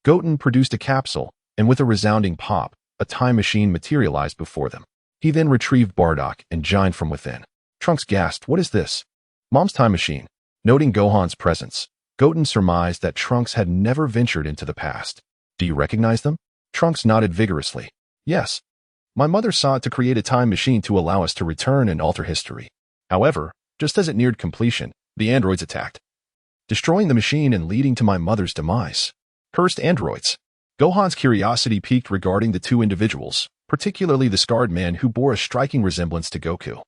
Goten produced a capsule, and with a resounding pop, a time machine materialized before them. He then retrieved Bardock and Jine from within. Trunks gasped, "What is this?" "Mom's time machine." Noting Gohan's presence, Goten surmised that Trunks had never ventured into the past. "Do you recognize them?" Trunks nodded vigorously. "Yes. My mother sought to create a time machine to allow us to return and alter history. However, just as it neared completion, the androids attacked, destroying the machine and leading to my mother's demise." Cursed androids. Gohan's curiosity piqued regarding the two individuals, particularly the scarred man who bore a striking resemblance to Goku.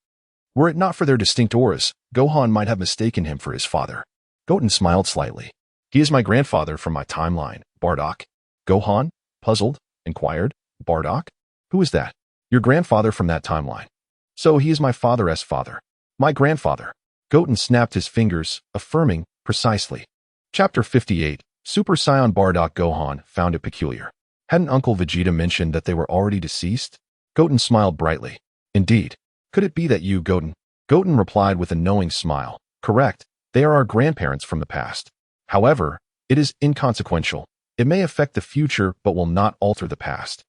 Were it not for their distinct auras, Gohan might have mistaken him for his father. Goten smiled slightly. "He is my grandfather from my timeline, Bardock." Gohan, puzzled, inquired, "Bardock? Who is that?" "Your grandfather from that timeline." "So he is my father's father. My grandfather." Goten snapped his fingers, affirming, "Precisely." Chapter 58, Super Saiyan Bardock. Gohan found it peculiar. Hadn't Uncle Vegeta mentioned that they were already deceased? Goten smiled brightly. "Indeed. Could it be that you, Goten?" Goten replied with a knowing smile. "Correct. They are our grandparents from the past. However, it is inconsequential. It may affect the future but will not alter the past.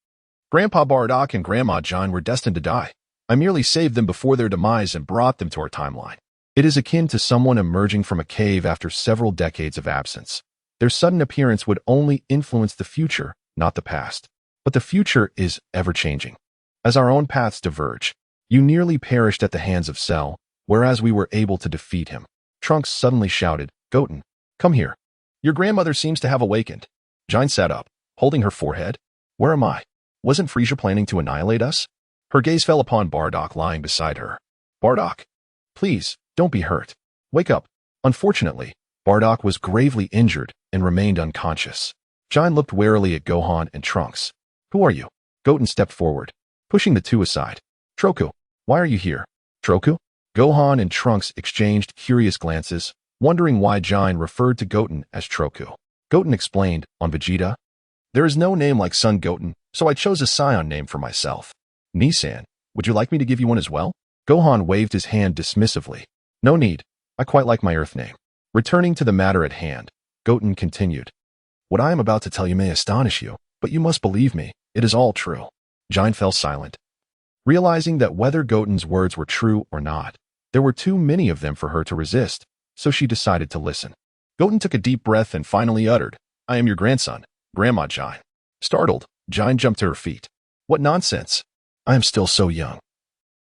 Grandpa Bardock and Grandma Jine were destined to die. I merely saved them before their demise and brought them to our timeline. It is akin to someone emerging from a cave after several decades of absence. Their sudden appearance would only influence the future, not the past. But the future is ever-changing. As our own paths diverge, you nearly perished at the hands of Cell, whereas we were able to defeat him." Trunks suddenly shouted, "Goten, come here." Your grandmother seems to have awakened. Jine sat up, holding her forehead. Where am I? Wasn't Frieza planning to annihilate us? Her gaze fell upon Bardock lying beside her. Bardock, please, don't be hurt. Wake up. Unfortunately, Bardock was gravely injured and remained unconscious. Jine looked warily at Gohan and Trunks. Who are you? Goten stepped forward, pushing the two aside. Troku, why are you here? Troku? Gohan and Trunks exchanged curious glances, wondering why Jine referred to Goten as Troku. Goten explained, on Vegeta, there is no name like Son Goten, so I chose a Saiyan name for myself. Nissan, would you like me to give you one as well? Gohan waved his hand dismissively. No need, I quite like my Earth name. Returning to the matter at hand, Goten continued. What I am about to tell you may astonish you, but you must believe me, it is all true. Jine fell silent. Realizing that whether Goten's words were true or not, there were too many of them for her to resist, so she decided to listen. Goten took a deep breath and finally uttered, I am your grandson, Grandma Jine. Startled, Jine jumped to her feet. What nonsense! I am still so young.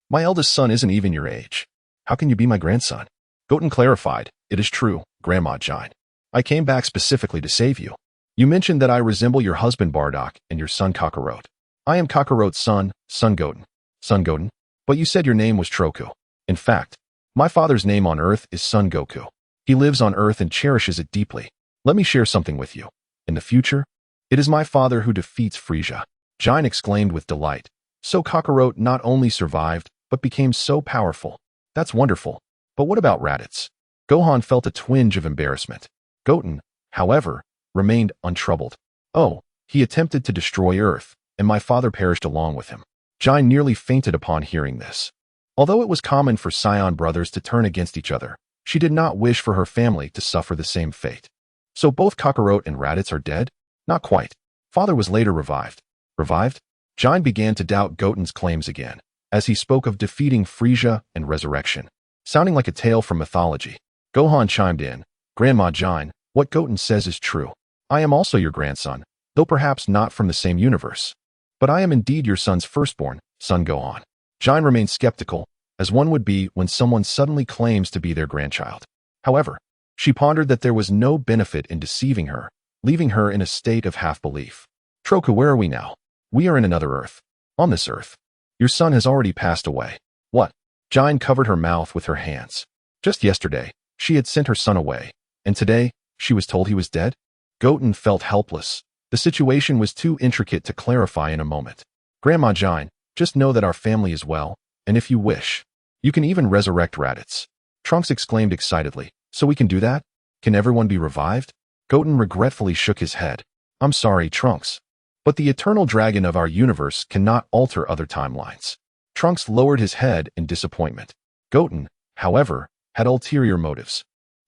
My eldest son isn't even your age. How can you be my grandson? Goten clarified, it is true, Grandma Jine. I came back specifically to save you. You mentioned that I resemble your husband Bardock and your son Kakarot. I am Kakarot's son, Son Goten. Son Goten? But you said your name was Troku. In fact, my father's name on Earth is Son Goku. He lives on Earth and cherishes it deeply. Let me share something with you. In the future, it is my father who defeats Frieza. Jine exclaimed with delight. So Kakarot not only survived, but became so powerful. That's wonderful. But what about Raditz? Gohan felt a twinge of embarrassment. Goten, however, remained untroubled. Oh, he attempted to destroy Earth, and my father perished along with him. Jine nearly fainted upon hearing this. Although it was common for Saiyan brothers to turn against each other, she did not wish for her family to suffer the same fate. So both Kakarot and Raditz are dead? Not quite. Father was later revived. Revived? Jine began to doubt Goten's claims again, as he spoke of defeating Frieza and resurrection, sounding like a tale from mythology. Gohan chimed in, Grandma Jine, what Goten says is true. I am also your grandson, though perhaps not from the same universe. But I am indeed your son's firstborn, Son Gohan. Jine remained skeptical, as one would be when someone suddenly claims to be their grandchild. However, she pondered that there was no benefit in deceiving her, leaving her in a state of half-belief. Troku, where are we now? We are in another Earth. On this Earth. Your son has already passed away. What? Jine covered her mouth with her hands. Just yesterday, she had sent her son away, and today, she was told he was dead? Goten felt helpless. The situation was too intricate to clarify in a moment. Grandma Jine, just know that our family is well, and if you wish, you can even resurrect Raditz. Trunks exclaimed excitedly, so we can do that? Can everyone be revived? Goten regretfully shook his head. I'm sorry, Trunks. But the eternal dragon of our universe cannot alter other timelines. Trunks lowered his head in disappointment. Goten, however, had ulterior motives.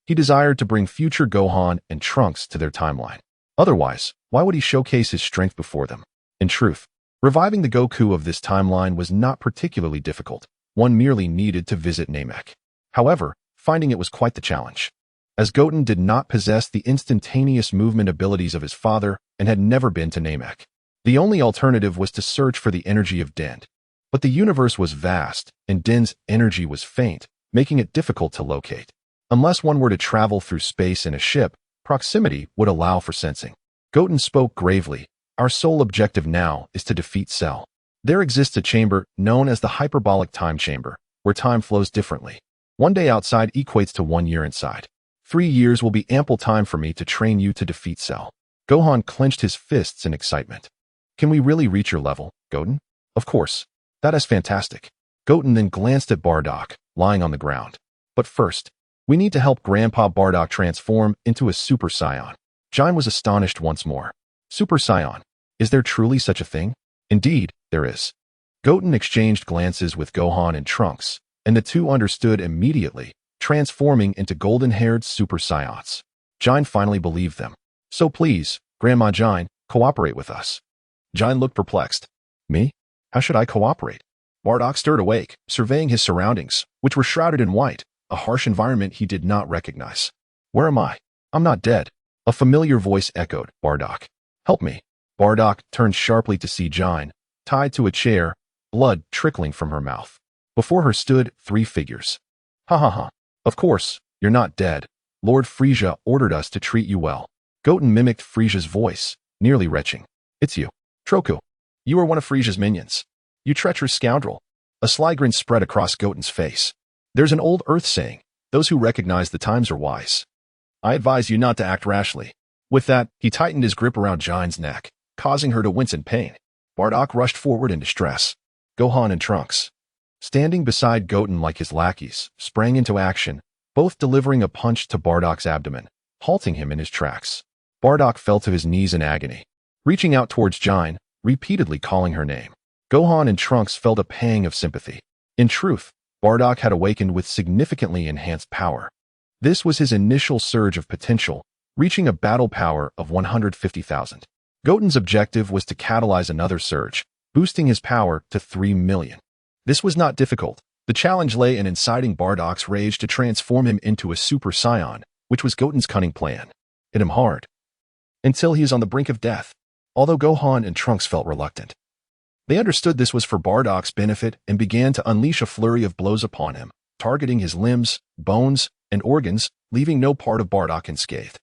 He desired to bring future Gohan and Trunks to their timeline. Otherwise, why would he showcase his strength before them? In truth, reviving the Goku of this timeline was not particularly difficult. One merely needed to visit Namek. However, finding it was quite the challenge. As Goten did not possess the instantaneous movement abilities of his father and had never been to Namek, the only alternative was to search for the energy of Den. But the universe was vast, and Den's energy was faint, making it difficult to locate. Unless one were to travel through space in a ship, proximity would allow for sensing. Goten spoke gravely. Our sole objective now is to defeat Cell. There exists a chamber known as the hyperbolic time chamber, where time flows differently. 1 day outside equates to 1 year inside. 3 years will be ample time for me to train you to defeat Cell. Gohan clenched his fists in excitement. Can we really reach your level, Goten? Of course. That is fantastic. Goten then glanced at Bardock, lying on the ground. But first, we need to help Grandpa Bardock transform into a Super Saiyan. Jine was astonished once more. Super Saiyan. Is there truly such a thing? Indeed, there is. Goten exchanged glances with Gohan and Trunks, and the two understood immediately, transforming into golden-haired Super Saiyans. Jine finally believed them. So please, Grandma Jine, cooperate with us. Jine looked perplexed. Me? How should I cooperate? Bardock stirred awake, surveying his surroundings, which were shrouded in white, a harsh environment he did not recognize. Where am I? I'm not dead. A familiar voice echoed, Bardock. Help me. Bardock turned sharply to see Jine, tied to a chair, blood trickling from her mouth. Before her stood 3 figures. Ha ha ha. Of course, you're not dead. Lord Frieza ordered us to treat you well. Goten mimicked Frieza's voice, nearly retching. It's you. Troku. You are one of Frieza's minions. You treacherous scoundrel. A sly grin spread across Goten's face. There's an old Earth saying, those who recognize the times are wise. I advise you not to act rashly. With that, he tightened his grip around Jine's neck, causing her to wince in pain. Bardock rushed forward in distress. Gohan and Trunks, standing beside Goten like his lackeys, sprang into action, both delivering a punch to Bardock's abdomen, halting him in his tracks. Bardock fell to his knees in agony, reaching out towards Jine, repeatedly calling her name. Gohan and Trunks felt a pang of sympathy. In truth, Bardock had awakened with significantly enhanced power. This was his initial surge of potential, reaching a battle power of 150,000. Goten's objective was to catalyze another surge, boosting his power to 3 million. This was not difficult. The challenge lay in inciting Bardock's rage to transform him into a Super Saiyan, which was Goten's cunning plan. Hit him hard, until he is on the brink of death. Although Gohan and Trunks felt reluctant, they understood this was for Bardock's benefit and began to unleash a flurry of blows upon him, targeting his limbs, bones, and organs, leaving no part of Bardock unscathed.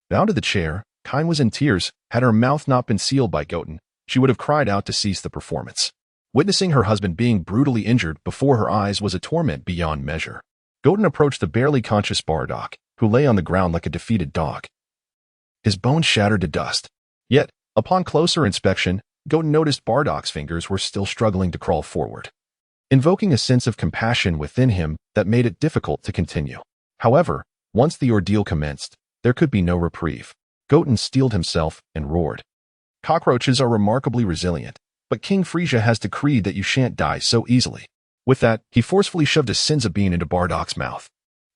Bound to the chair, Kain was in tears. Had her mouth not been sealed by Goten, she would have cried out to cease the performance. Witnessing her husband being brutally injured before her eyes was a torment beyond measure. Goten approached the barely conscious Bardock, who lay on the ground like a defeated dog, his bones shattered to dust. Yet, upon closer inspection, Goten noticed Bardock's fingers were still struggling to crawl forward, invoking a sense of compassion within him that made it difficult to continue. However, once the ordeal commenced, there could be no reprieve. Goten steeled himself and roared. Cockroaches are remarkably resilient, but King Frieza has decreed that you shan't die so easily. With that, he forcefully shoved a senza bean into Bardock's mouth,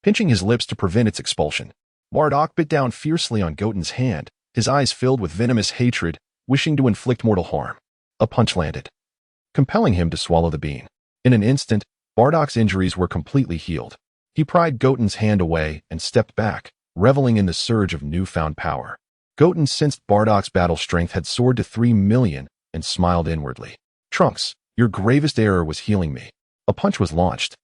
pinching his lips to prevent its expulsion. Bardock bit down fiercely on Goten's hand, his eyes filled with venomous hatred, wishing to inflict mortal harm. A punch landed, compelling him to swallow the bean. In an instant, Bardock's injuries were completely healed. He pried Goten's hand away and stepped back, reveling in the surge of newfound power. Goten sensed Bardock's battle strength had soared to 3 million and smiled inwardly. Trunks, your gravest error was healing me. A punch was launched,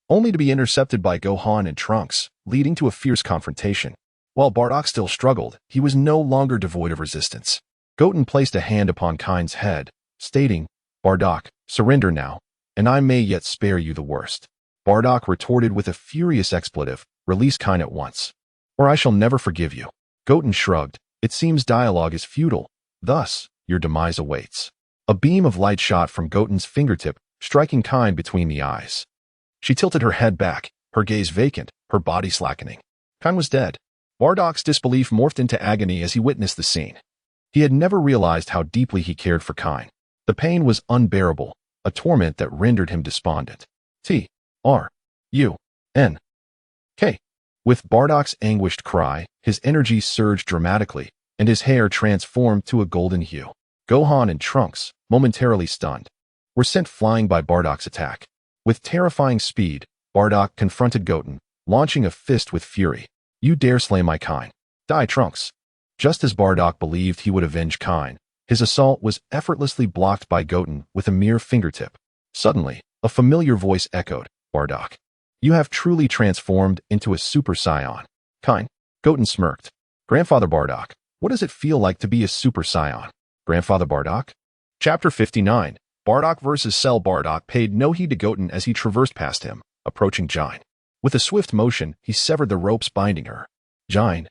only to be intercepted by Gohan and Trunks, leading to a fierce confrontation. While Bardock still struggled, he was no longer devoid of resistance. Goten placed a hand upon Kain's head, stating, Bardock, surrender now, and I may yet spare you the worst. Bardock retorted with a furious expletive, release Kain at once, or I shall never forgive you. Goten shrugged, it seems dialogue is futile, thus, your demise awaits. A beam of light shot from Goten's fingertip, striking Kain between the eyes. She tilted her head back, her gaze vacant, her body slackening. Kain was dead. Bardock's disbelief morphed into agony as he witnessed the scene. He had never realized how deeply he cared for Kain. The pain was unbearable, a torment that rendered him despondent. T-R-U-N-K. With Bardock's anguished cry, his energy surged dramatically, and his hair transformed to a golden hue. Gohan and Trunks, momentarily stunned, were sent flying by Bardock's attack. With terrifying speed, Bardock confronted Goten, launching a fist with fury. You dare slay my Kain. Die, Trunks. Just as Bardock believed he would avenge Kain, his assault was effortlessly blocked by Goten with a mere fingertip. Suddenly, a familiar voice echoed, Bardock. You have truly transformed into a Super Saiyan. Kain. Goten smirked. Grandfather Bardock, what does it feel like to be a Super Saiyan? Grandfather Bardock? Chapter 59. Bardock vs. Cell. Bardock paid no heed to Goten as he traversed past him, approaching Jine. With a swift motion, he severed the ropes binding her. Jine.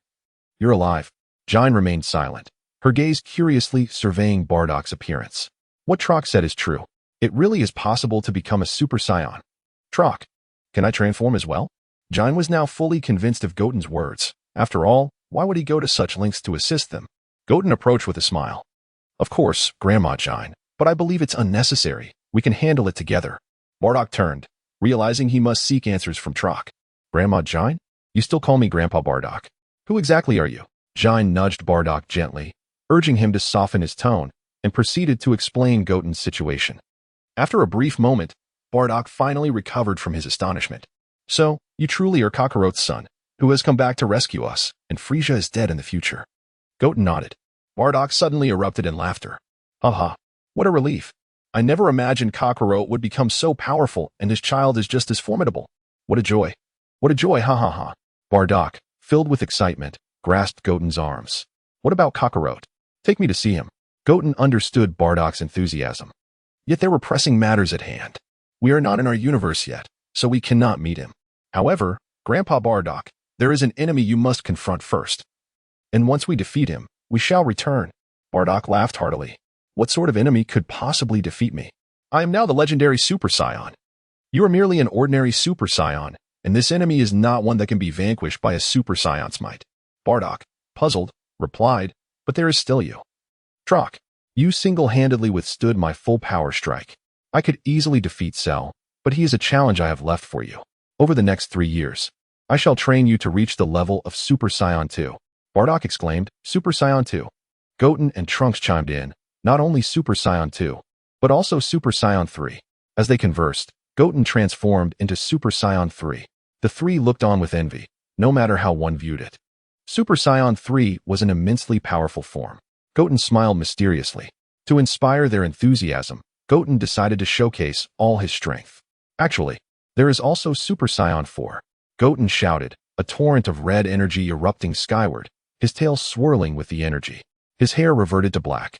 You're alive. Jine remained silent, her gaze curiously surveying Bardock's appearance. What Trock said is true. It really is possible to become a Super Saiyan. Trock, can I transform as well? Jine was now fully convinced of Goten's words. After all, why would he go to such lengths to assist them? Goten approached with a smile. Of course, Grandma Jine, but I believe it's unnecessary. We can handle it together. Bardock turned, realizing he must seek answers from Trock. Grandma Jine? You still call me Grandpa Bardock. Who exactly are you? Jine nudged Bardock gently, urging him to soften his tone, and proceeded to explain Goten's situation. After a brief moment, Bardock finally recovered from his astonishment. So, you truly are Kakarot's son, who has come back to rescue us, and Frieza is dead in the future. Goten nodded. Bardock suddenly erupted in laughter. Haha, what a relief. I never imagined Kakarot would become so powerful and his child is just as formidable. What a joy. What a joy, ha ha ha. Bardock, filled with excitement, grasped Goten's arms. What about Kakarot? Take me to see him. Goten understood Bardock's enthusiasm. Yet there were pressing matters at hand. We are not in our universe yet, so we cannot meet him. However, Grandpa Bardock, there is an enemy you must confront first. And once we defeat him, we shall return. Bardock laughed heartily. What sort of enemy could possibly defeat me? I am now the legendary Super Saiyan. You are merely an ordinary Super Saiyan, and this enemy is not one that can be vanquished by a Super Saiyan's might. Bardock, puzzled, replied, but there is still you. Trock, you single-handedly withstood my full power strike. I could easily defeat Cell, but he is a challenge I have left for you. Over the next 3 years, I shall train you to reach the level of Super Saiyan 2. Bardock exclaimed, Super Saiyan 2. Goten and Trunks chimed in, not only Super Saiyan 2, but also Super Saiyan 3. As they conversed, Goten transformed into Super Saiyan 3. The three looked on with envy, no matter how one viewed it. Super Saiyan 3 was an immensely powerful form. Goten smiled mysteriously. To inspire their enthusiasm, Goten decided to showcase all his strength. Actually, there is also Super Saiyan 4. Goten shouted, a torrent of red energy erupting skyward, his tail swirling with the energy. His hair reverted to black.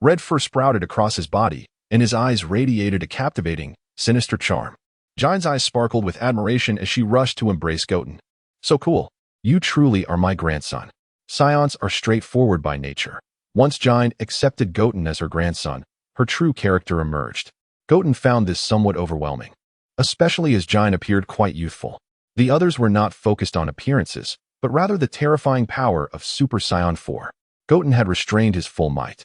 Red fur sprouted across his body, and his eyes radiated a captivating, sinister charm. Jine's eyes sparkled with admiration as she rushed to embrace Goten. So cool. You truly are my grandson. Saiyans are straightforward by nature. Once Jine accepted Goten as her grandson, her true character emerged. Goten found this somewhat overwhelming, especially as Jine appeared quite youthful. The others were not focused on appearances, but rather the terrifying power of Super Saiyan 4. Goten had restrained his full might.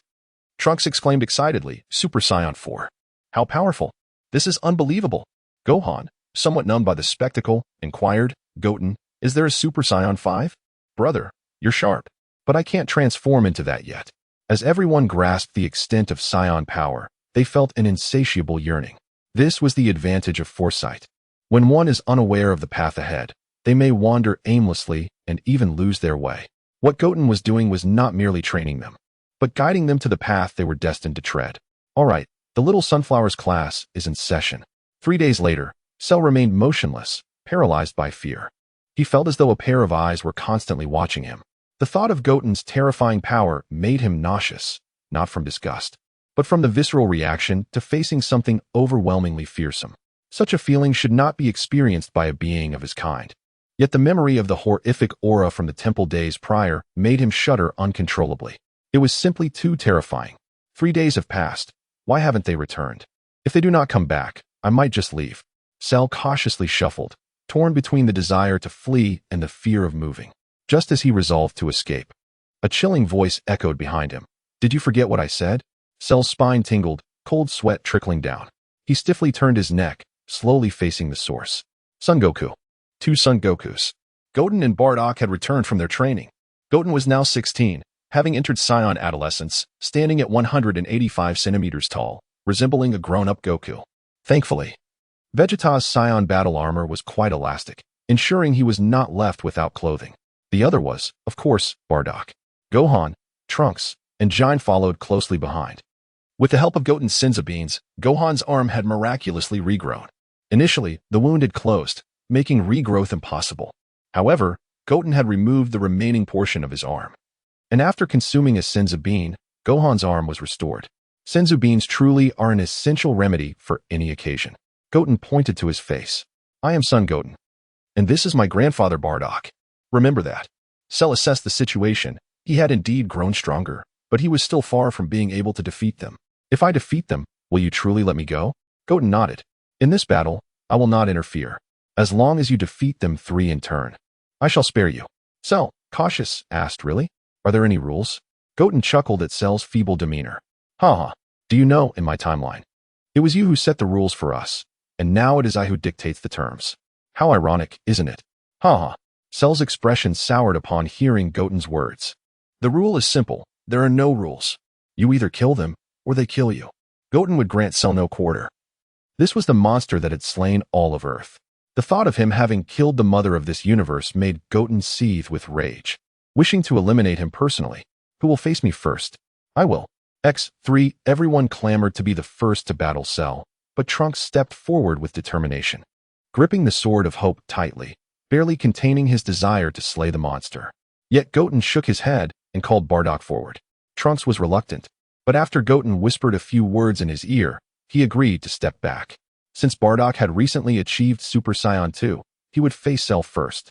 Trunks exclaimed excitedly, Super Saiyan 4. How powerful! This is unbelievable! Gohan, somewhat numbed by the spectacle, inquired, Goten, is there a Super Saiyan 5? Brother, you're sharp, but I can't transform into that yet. As everyone grasped the extent of Saiyan power, they felt an insatiable yearning. This was the advantage of foresight. When one is unaware of the path ahead, they may wander aimlessly and even lose their way. What Goten was doing was not merely training them, but guiding them to the path they were destined to tread. All right, the Little Sunflowers class is in session. 3 days later, Cell remained motionless, paralyzed by fear. He felt as though a pair of eyes were constantly watching him. The thought of Goten's terrifying power made him nauseous, not from disgust, but from the visceral reaction to facing something overwhelmingly fearsome. Such a feeling should not be experienced by a being of his kind. Yet the memory of the horrific aura from the temple days prior made him shudder uncontrollably. It was simply too terrifying. 3 days have passed. Why haven't they returned? If they do not come back, I might just leave. Cell cautiously shuffled, torn between the desire to flee and the fear of moving. Just as he resolved to escape, a chilling voice echoed behind him. Did you forget what I said? Cell's spine tingled, cold sweat trickling down. He stiffly turned his neck, slowly facing the source. Son Goku. 2 Son Gokus. Goten and Bardock had returned from their training. Goten was now 16, having entered Saiyan adolescence, standing at 185 centimeters tall, resembling a grown-up Goku. Thankfully, Vegeta's Saiyan battle armor was quite elastic, ensuring he was not left without clothing. The other was, of course, Bardock. Gohan, Trunks, and Jine followed closely behind. With the help of Goten's Senzu beans, Gohan's arm had miraculously regrown. Initially, the wound had closed, making regrowth impossible. However, Goten had removed the remaining portion of his arm. And after consuming a Senzu bean, Gohan's arm was restored. Senzu beans truly are an essential remedy for any occasion. Goten pointed to his face. I am Son Goten. And this is my grandfather Bardock. Remember that. Cell assessed the situation. He had indeed grown stronger, but he was still far from being able to defeat them. If I defeat them, will you truly let me go? Goten nodded. In this battle, I will not interfere. As long as you defeat them 3 in turn, I shall spare you. Cell, cautious, asked, really? Are there any rules? Goten chuckled at Cell's feeble demeanor. Haha, do you know, in my timeline, it was you who set the rules for us, and now it is I who dictates the terms. How ironic, isn't it? Haha. Cell's expression soured upon hearing Goten's words. The rule is simple. There are no rules. You either kill them, or they kill you. Goten would grant Cell no quarter. This was the monster that had slain all of Earth. The thought of him having killed the mother of this universe made Goten seethe with rage. Wishing to eliminate him personally. Who will face me first? I will. X3. Everyone clamored to be the first to battle Cell, but Trunks stepped forward with determination. Gripping the sword of hope tightly, barely containing his desire to slay the monster. Yet Goten shook his head and called Bardock forward. Trunks was reluctant, but after Goten whispered a few words in his ear, he agreed to step back. Since Bardock had recently achieved Super Saiyan 2, he would face Cell first.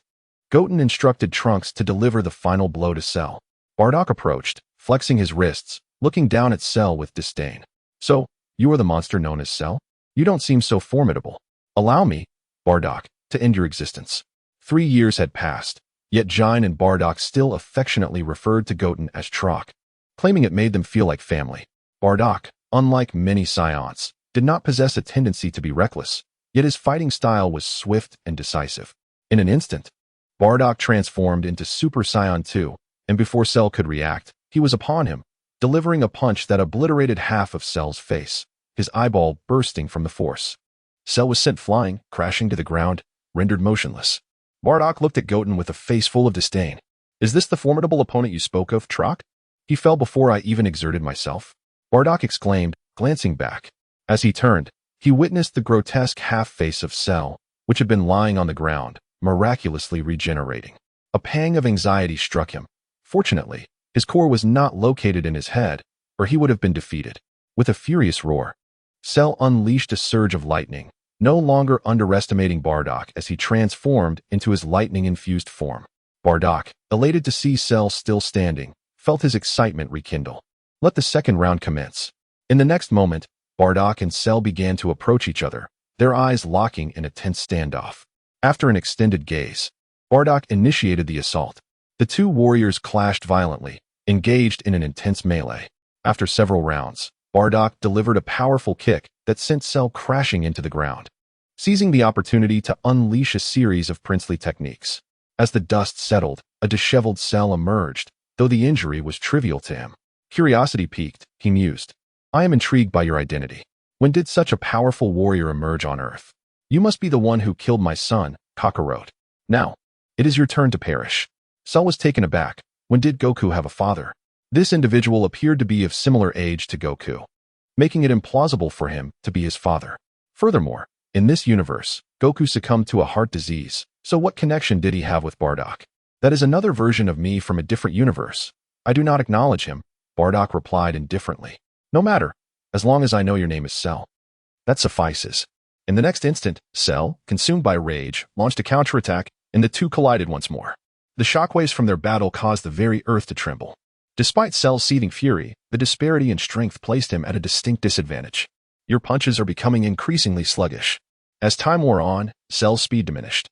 Goten instructed Trunks to deliver the final blow to Cell. Bardock approached, flexing his wrists, looking down at Cell with disdain. "So, you are the monster known as Cell? You don't seem so formidable. Allow me, Bardock, to end your existence." 3 years had passed, yet Jin and Bardock still affectionately referred to Goten as Trock, claiming it made them feel like family. Bardock, unlike many Saiyans, did not possess a tendency to be reckless, yet his fighting style was swift and decisive. In an instant, Bardock transformed into Super Saiyan 2, and before Cell could react, he was upon him, delivering a punch that obliterated half of Cell's face, his eyeball bursting from the force. Cell was sent flying, crashing to the ground, rendered motionless. Bardock looked at Goten with a face full of disdain. "Is this the formidable opponent you spoke of, Trock? He fell before I even exerted myself?" Bardock exclaimed, glancing back. As he turned, he witnessed the grotesque half-face of Cell, which had been lying on the ground, miraculously regenerating. A pang of anxiety struck him. Fortunately, his core was not located in his head, or he would have been defeated. With a furious roar, Cell unleashed a surge of lightning, no longer underestimating Bardock as he transformed into his lightning-infused form. Bardock, elated to see Cell still standing, felt his excitement rekindle. Let the second round commence. In the next moment, Bardock and Cell began to approach each other, their eyes locking in a tense standoff. After an extended gaze, Bardock initiated the assault. The two warriors clashed violently, engaged in an intense melee. After several rounds, Bardock delivered a powerful kick that sent Cell crashing into the ground, seizing the opportunity to unleash a series of princely techniques. As the dust settled, a disheveled Cell emerged, though the injury was trivial to him. Curiosity piqued, he mused. "I am intrigued by your identity. When did such a powerful warrior emerge on Earth? You must be the one who killed my son, Kakarot. Now, it is your turn to perish." Cell was taken aback. When did Goku have a father? This individual appeared to be of similar age to Goku, making it implausible for him to be his father. Furthermore, in this universe, Goku succumbed to a heart disease, so what connection did he have with Bardock? "That is another version of me from a different universe. I do not acknowledge him," Bardock replied indifferently. "No matter, as long as I know your name is Cell. That suffices." In the next instant, Cell, consumed by rage, launched a counterattack, and the two collided once more. The shockwaves from their battle caused the very earth to tremble. Despite Cell's seething fury, the disparity in strength placed him at a distinct disadvantage. "Your punches are becoming increasingly sluggish." As time wore on, Cell's speed diminished,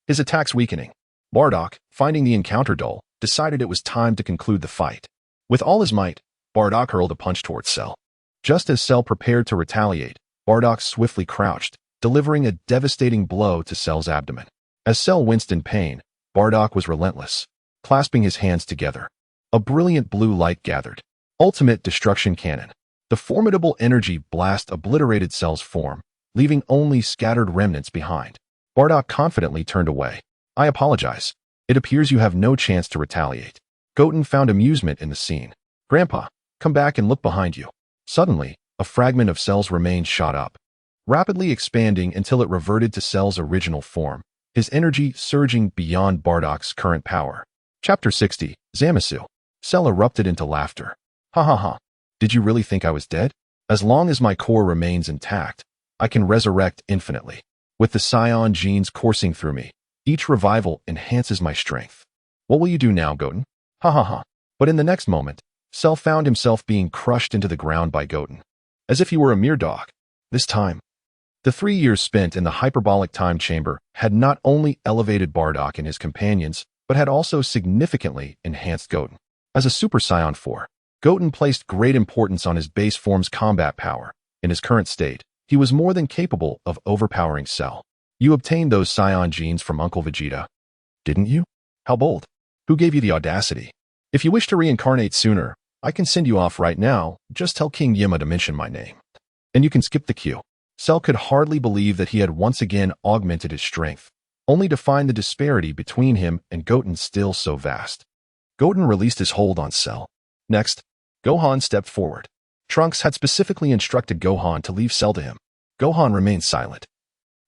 his attacks weakening. Bardock, finding the encounter dull, decided it was time to conclude the fight. With all his might, Bardock hurled a punch towards Cell. Just as Cell prepared to retaliate, Bardock swiftly crouched, delivering a devastating blow to Cell's abdomen. As Cell winced in pain, Bardock was relentless, clasping his hands together. A brilliant blue light gathered. Ultimate Destruction Cannon. The formidable energy blast obliterated Cell's form, leaving only scattered remnants behind. Bardock confidently turned away. "I apologize. It appears you have no chance to retaliate." Goten found amusement in the scene. "Grandpa, come back and look behind you." Suddenly, a fragment of Cell's remains shot up, rapidly expanding until it reverted to Cell's original form, his energy surging beyond Bardock's current power. Chapter 60, Zamasu. Cell erupted into laughter. "Ha ha ha. Did you really think I was dead? As long as my core remains intact, I can resurrect infinitely. With the Saiyan genes coursing through me, each revival enhances my strength. What will you do now, Goten? Ha ha ha." But in the next moment, Cell found himself being crushed into the ground by Goten, as if he were a mere dog. This time, the 3 years spent in the hyperbolic time chamber had not only elevated Bardock and his companions, but had also significantly enhanced Goten. As a Super Saiyan 4, Goten placed great importance on his base form's combat power. In his current state, he was more than capable of overpowering Cell. "You obtained those Saiyan genes from Uncle Vegeta, didn't you? How bold. Who gave you the audacity? If you wish to reincarnate sooner, I can send you off right now. Just tell King Yima to mention my name, and you can skip the queue." Cell could hardly believe that he had once again augmented his strength, only to find the disparity between him and Goten still so vast. Goten released his hold on Cell. Next, Gohan stepped forward. Trunks had specifically instructed Gohan to leave Cell to him. Gohan remained silent.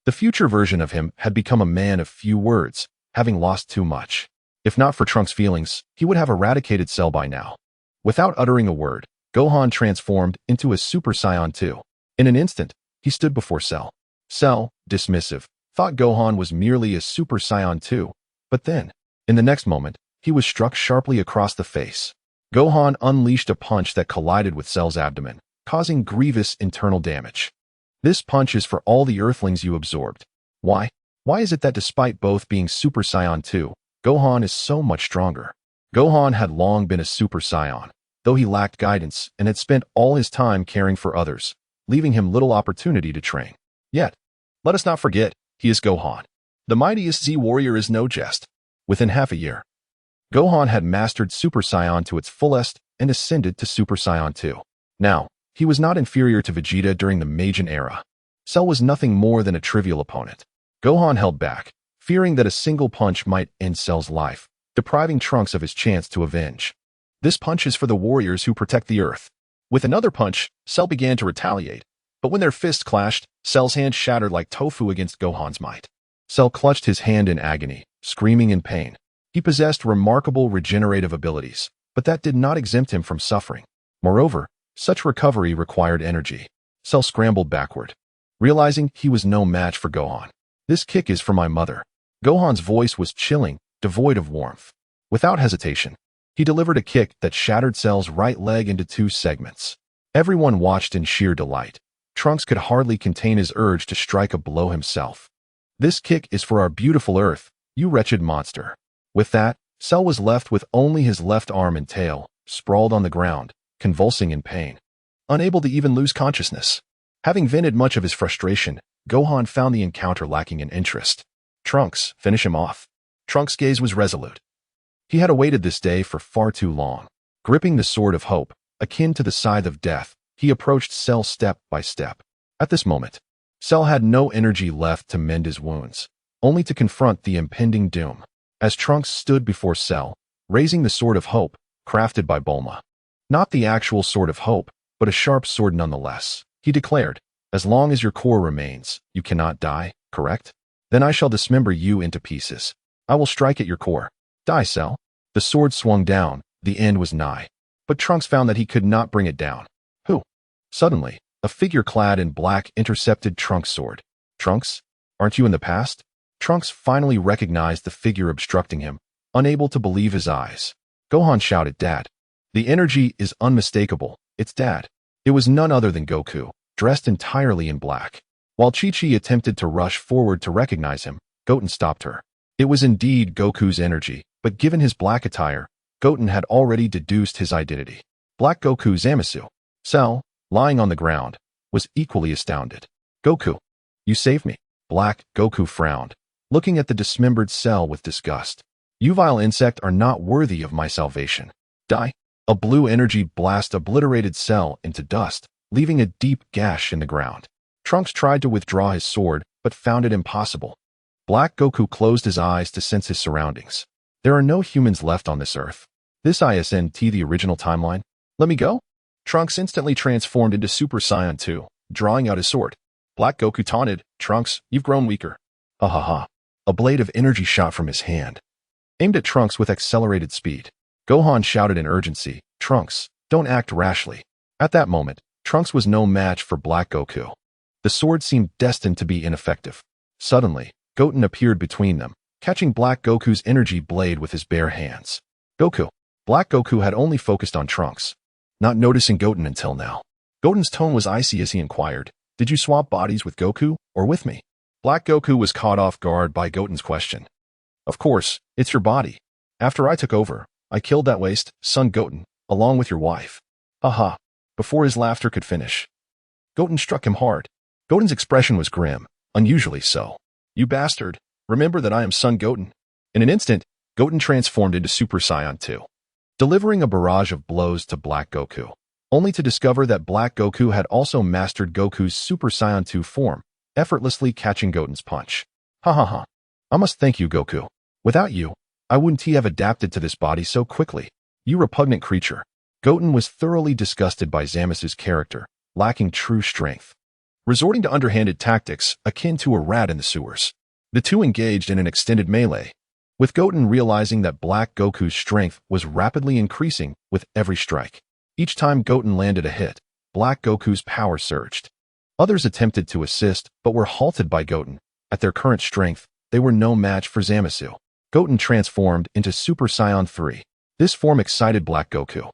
The future version of him had become a man of few words, having lost too much. If not for Trunks' feelings, he would have eradicated Cell by now. Without uttering a word, Gohan transformed into a Super Saiyan 2. In an instant, he stood before Cell. Cell, dismissive, thought Gohan was merely a Super Saiyan 2, but then, in the next moment, he was struck sharply across the face. Gohan unleashed a punch that collided with Cell's abdomen, causing grievous internal damage. This punch is for all the Earthlings you absorbed. Why? Why is it that despite both being Super Saiyan 2, Gohan is so much stronger? Gohan had long been a Super Saiyan, though he lacked guidance and had spent all his time caring for others, leaving him little opportunity to train. Yet, let us not forget, he is Gohan. The mightiest Z warrior is no jest. Within half a year, Gohan had mastered Super Saiyan to its fullest and ascended to Super Saiyan 2. Now, he was not inferior to Vegeta during the Majin era. Cell was nothing more than a trivial opponent. Gohan held back, fearing that a single punch might end Cell's life, depriving Trunks of his chance to avenge. This punch is for the warriors who protect the Earth. With another punch, Cell began to retaliate, but when their fists clashed, Cell's hand shattered like tofu against Gohan's might. Cell clutched his hand in agony, screaming in pain. He possessed remarkable regenerative abilities, but that did not exempt him from suffering. Moreover, such recovery required energy. Cell scrambled backward, realizing he was no match for Gohan. This kick is for my mother. Gohan's voice was chilling, devoid of warmth. Without hesitation, he delivered a kick that shattered Cell's right leg into 2 segments. Everyone watched in sheer delight. Trunks could hardly contain his urge to strike a blow himself. This kick is for our beautiful Earth, you wretched monster. With that, Cell was left with only his left arm and tail, sprawled on the ground, convulsing in pain, unable to even lose consciousness. Having vented much of his frustration, Gohan found the encounter lacking in interest. Trunks, finish him off. Trunks' gaze was resolute. He had awaited this day for far too long. Gripping the sword of hope, akin to the scythe of death, he approached Cell step by step. At this moment, Cell had no energy left to mend his wounds, only to confront the impending doom. As Trunks stood before Cell, raising the sword of hope, crafted by Bulma. Not the actual sword of hope, but a sharp sword nonetheless, he declared, as long as your core remains, you cannot die, correct? Then I shall dismember you into pieces. I will strike at your core. Die, Cell. The sword swung down, the end was nigh. But Trunks found that he could not bring it down. Who? Suddenly, a figure clad in black intercepted Trunks' sword. Trunks? Aren't you in the past? Trunks finally recognized the figure obstructing him, unable to believe his eyes. Gohan shouted, Dad. The energy is unmistakable, it's Dad. It was none other than Goku, dressed entirely in black. While Chi-Chi attempted to rush forward to recognize him, Goten stopped her. It was indeed Goku's energy, but given his black attire, Goten had already deduced his identity. Black Goku Zamasu. Cell, lying on the ground, was equally astounded. Goku, you saved me. Black Goku frowned, looking at the dismembered Cell with disgust. You vile insect are not worthy of my salvation. Die. A blue energy blast obliterated Cell into dust, leaving a deep gash in the ground. Trunks tried to withdraw his sword, but found it impossible. Black Goku closed his eyes to sense his surroundings. There are no humans left on this Earth. This isn't the original timeline. Let me go? Trunks instantly transformed into Super Saiyan 2, drawing out his sword. Black Goku taunted, Trunks, you've grown weaker. Ha ha ha. A blade of energy shot from his hand, aimed at Trunks with accelerated speed. Gohan shouted in urgency, Trunks, don't act rashly. At that moment, Trunks was no match for Black Goku. The sword seemed destined to be ineffective. Suddenly, Goten appeared between them, catching Black Goku's energy blade with his bare hands. Goku. Black Goku had only focused on Trunks, not noticing Goten until now. Goten's tone was icy as he inquired, did you swap bodies with Goku, or with me? Black Goku was caught off guard by Goten's question. Of course, it's your body. After I took over, I killed that waste, son Goten, along with your wife. Haha. Before his laughter could finish, Goten struck him hard. Goten's expression was grim, unusually so. You bastard, remember that I am son Goten. In an instant, Goten transformed into Super Saiyan 2, delivering a barrage of blows to Black Goku, only to discover that Black Goku had also mastered Goku's Super Saiyan 2 form, effortlessly catching Goten's punch. Ha ha ha. I must thank you, Goku. Without you, I wouldn't have adapted to this body so quickly. You repugnant creature. Goten was thoroughly disgusted by Zamasu's character, lacking true strength. resorting to underhanded tactics akin to a rat in the sewers. The two engaged in an extended melee, with Goten realizing that Black Goku's strength was rapidly increasing with every strike. Each time Goten landed a hit, Black Goku's power surged. Others attempted to assist, but were halted by Goten. At their current strength, they were no match for Zamasu. Goten transformed into Super Saiyan 3. This form excited Black Goku,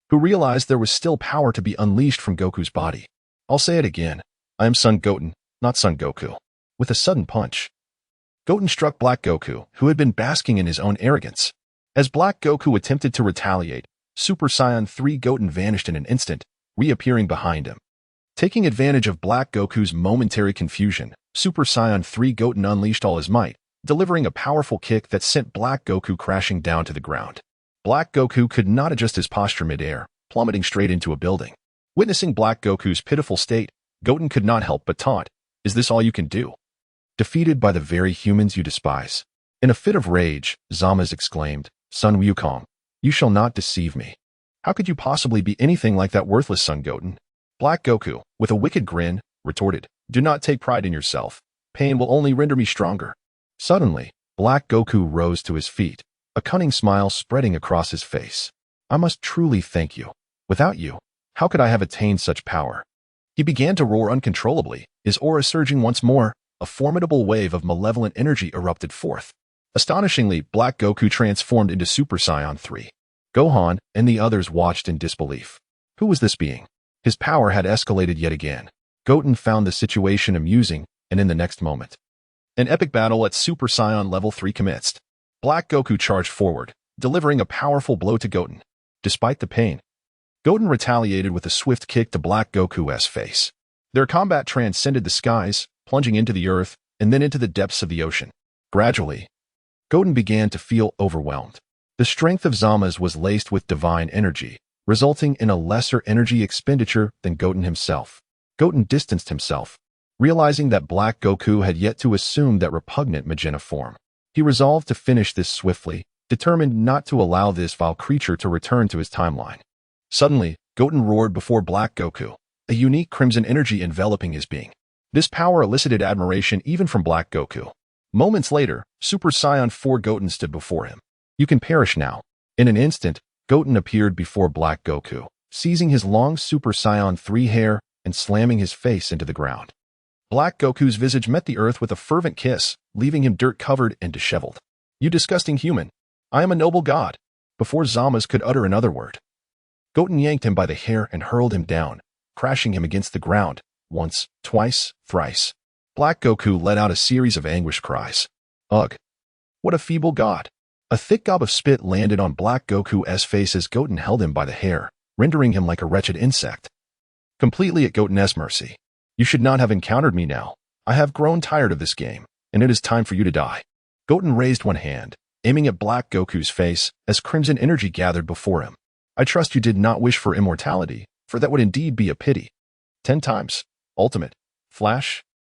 who realized there was still power to be unleashed from Goku's body. I'll say it again. I am Son Goten, not Son Goku. With a sudden punch, Goten struck Black Goku, who had been basking in his own arrogance. As Black Goku attempted to retaliate, Super Saiyan 3 Goten vanished in an instant, reappearing behind him. Taking advantage of Black Goku's momentary confusion, Super Saiyan 3 Goten unleashed all his might, delivering a powerful kick that sent Black Goku crashing down to the ground. Black Goku could not adjust his posture mid-air, plummeting straight into a building. Witnessing Black Goku's pitiful state, Goten could not help but taunt, "Is this all you can do? Defeated by the very humans you despise." In a fit of rage, Zamasu exclaimed, "Son Wukong, you shall not deceive me. How could you possibly be anything like that worthless Son Goten?" Black Goku, with a wicked grin, retorted, "Do not take pride in yourself. Pain will only render me stronger." Suddenly, Black Goku rose to his feet, a cunning smile spreading across his face. "I must truly thank you. Without you, how could I have attained such power?" He began to roar uncontrollably, his aura surging once more. A formidable wave of malevolent energy erupted forth. Astonishingly, Black Goku transformed into Super Saiyan 3. Gohan and the others watched in disbelief. Who was this being? His power had escalated yet again. Goten found the situation amusing, and in the next moment, an epic battle at Super Saiyan level 3 commenced. Black Goku charged forward, delivering a powerful blow to Goten. Despite the pain, Goten retaliated with a swift kick to Black Goku's face. Their combat transcended the skies, plunging into the earth, and then into the depths of the ocean. Gradually, Goten began to feel overwhelmed. The strength of Zamasu was laced with divine energy, resulting in a lesser energy expenditure than Goten himself. Goten distanced himself, realizing that Black Goku had yet to assume that repugnant magenta form. He resolved to finish this swiftly, determined not to allow this vile creature to return to his timeline. Suddenly, Goten roared before Black Goku, a unique crimson energy enveloping his being. This power elicited admiration even from Black Goku. Moments later, Super Saiyan 4 Goten stood before him. "You can perish now." In an instant, Goten appeared before Black Goku, seizing his long Super Saiyan 3 hair and slamming his face into the ground. Black Goku's visage met the earth with a fervent kiss, leaving him dirt-covered and disheveled. "You disgusting human! I am a noble god." Before Zamasu could utter another word, Goten yanked him by the hair and hurled him down, crashing him against the ground. Once, twice, thrice. Black Goku let out a series of anguished cries. Ugh! What a feeble god! A thick gob of spit landed on Black Goku's face as Goten held him by the hair, rendering him like a wretched insect. Completely at Goten's mercy. "You should not have encountered me now. I have grown tired of this game, and it is time for you to die." Goten raised one hand, aiming at Black Goku's face as crimson energy gathered before him. "I trust you did not wish for immortality, for that would indeed be a pity." 10 times. Ultimate. Flash.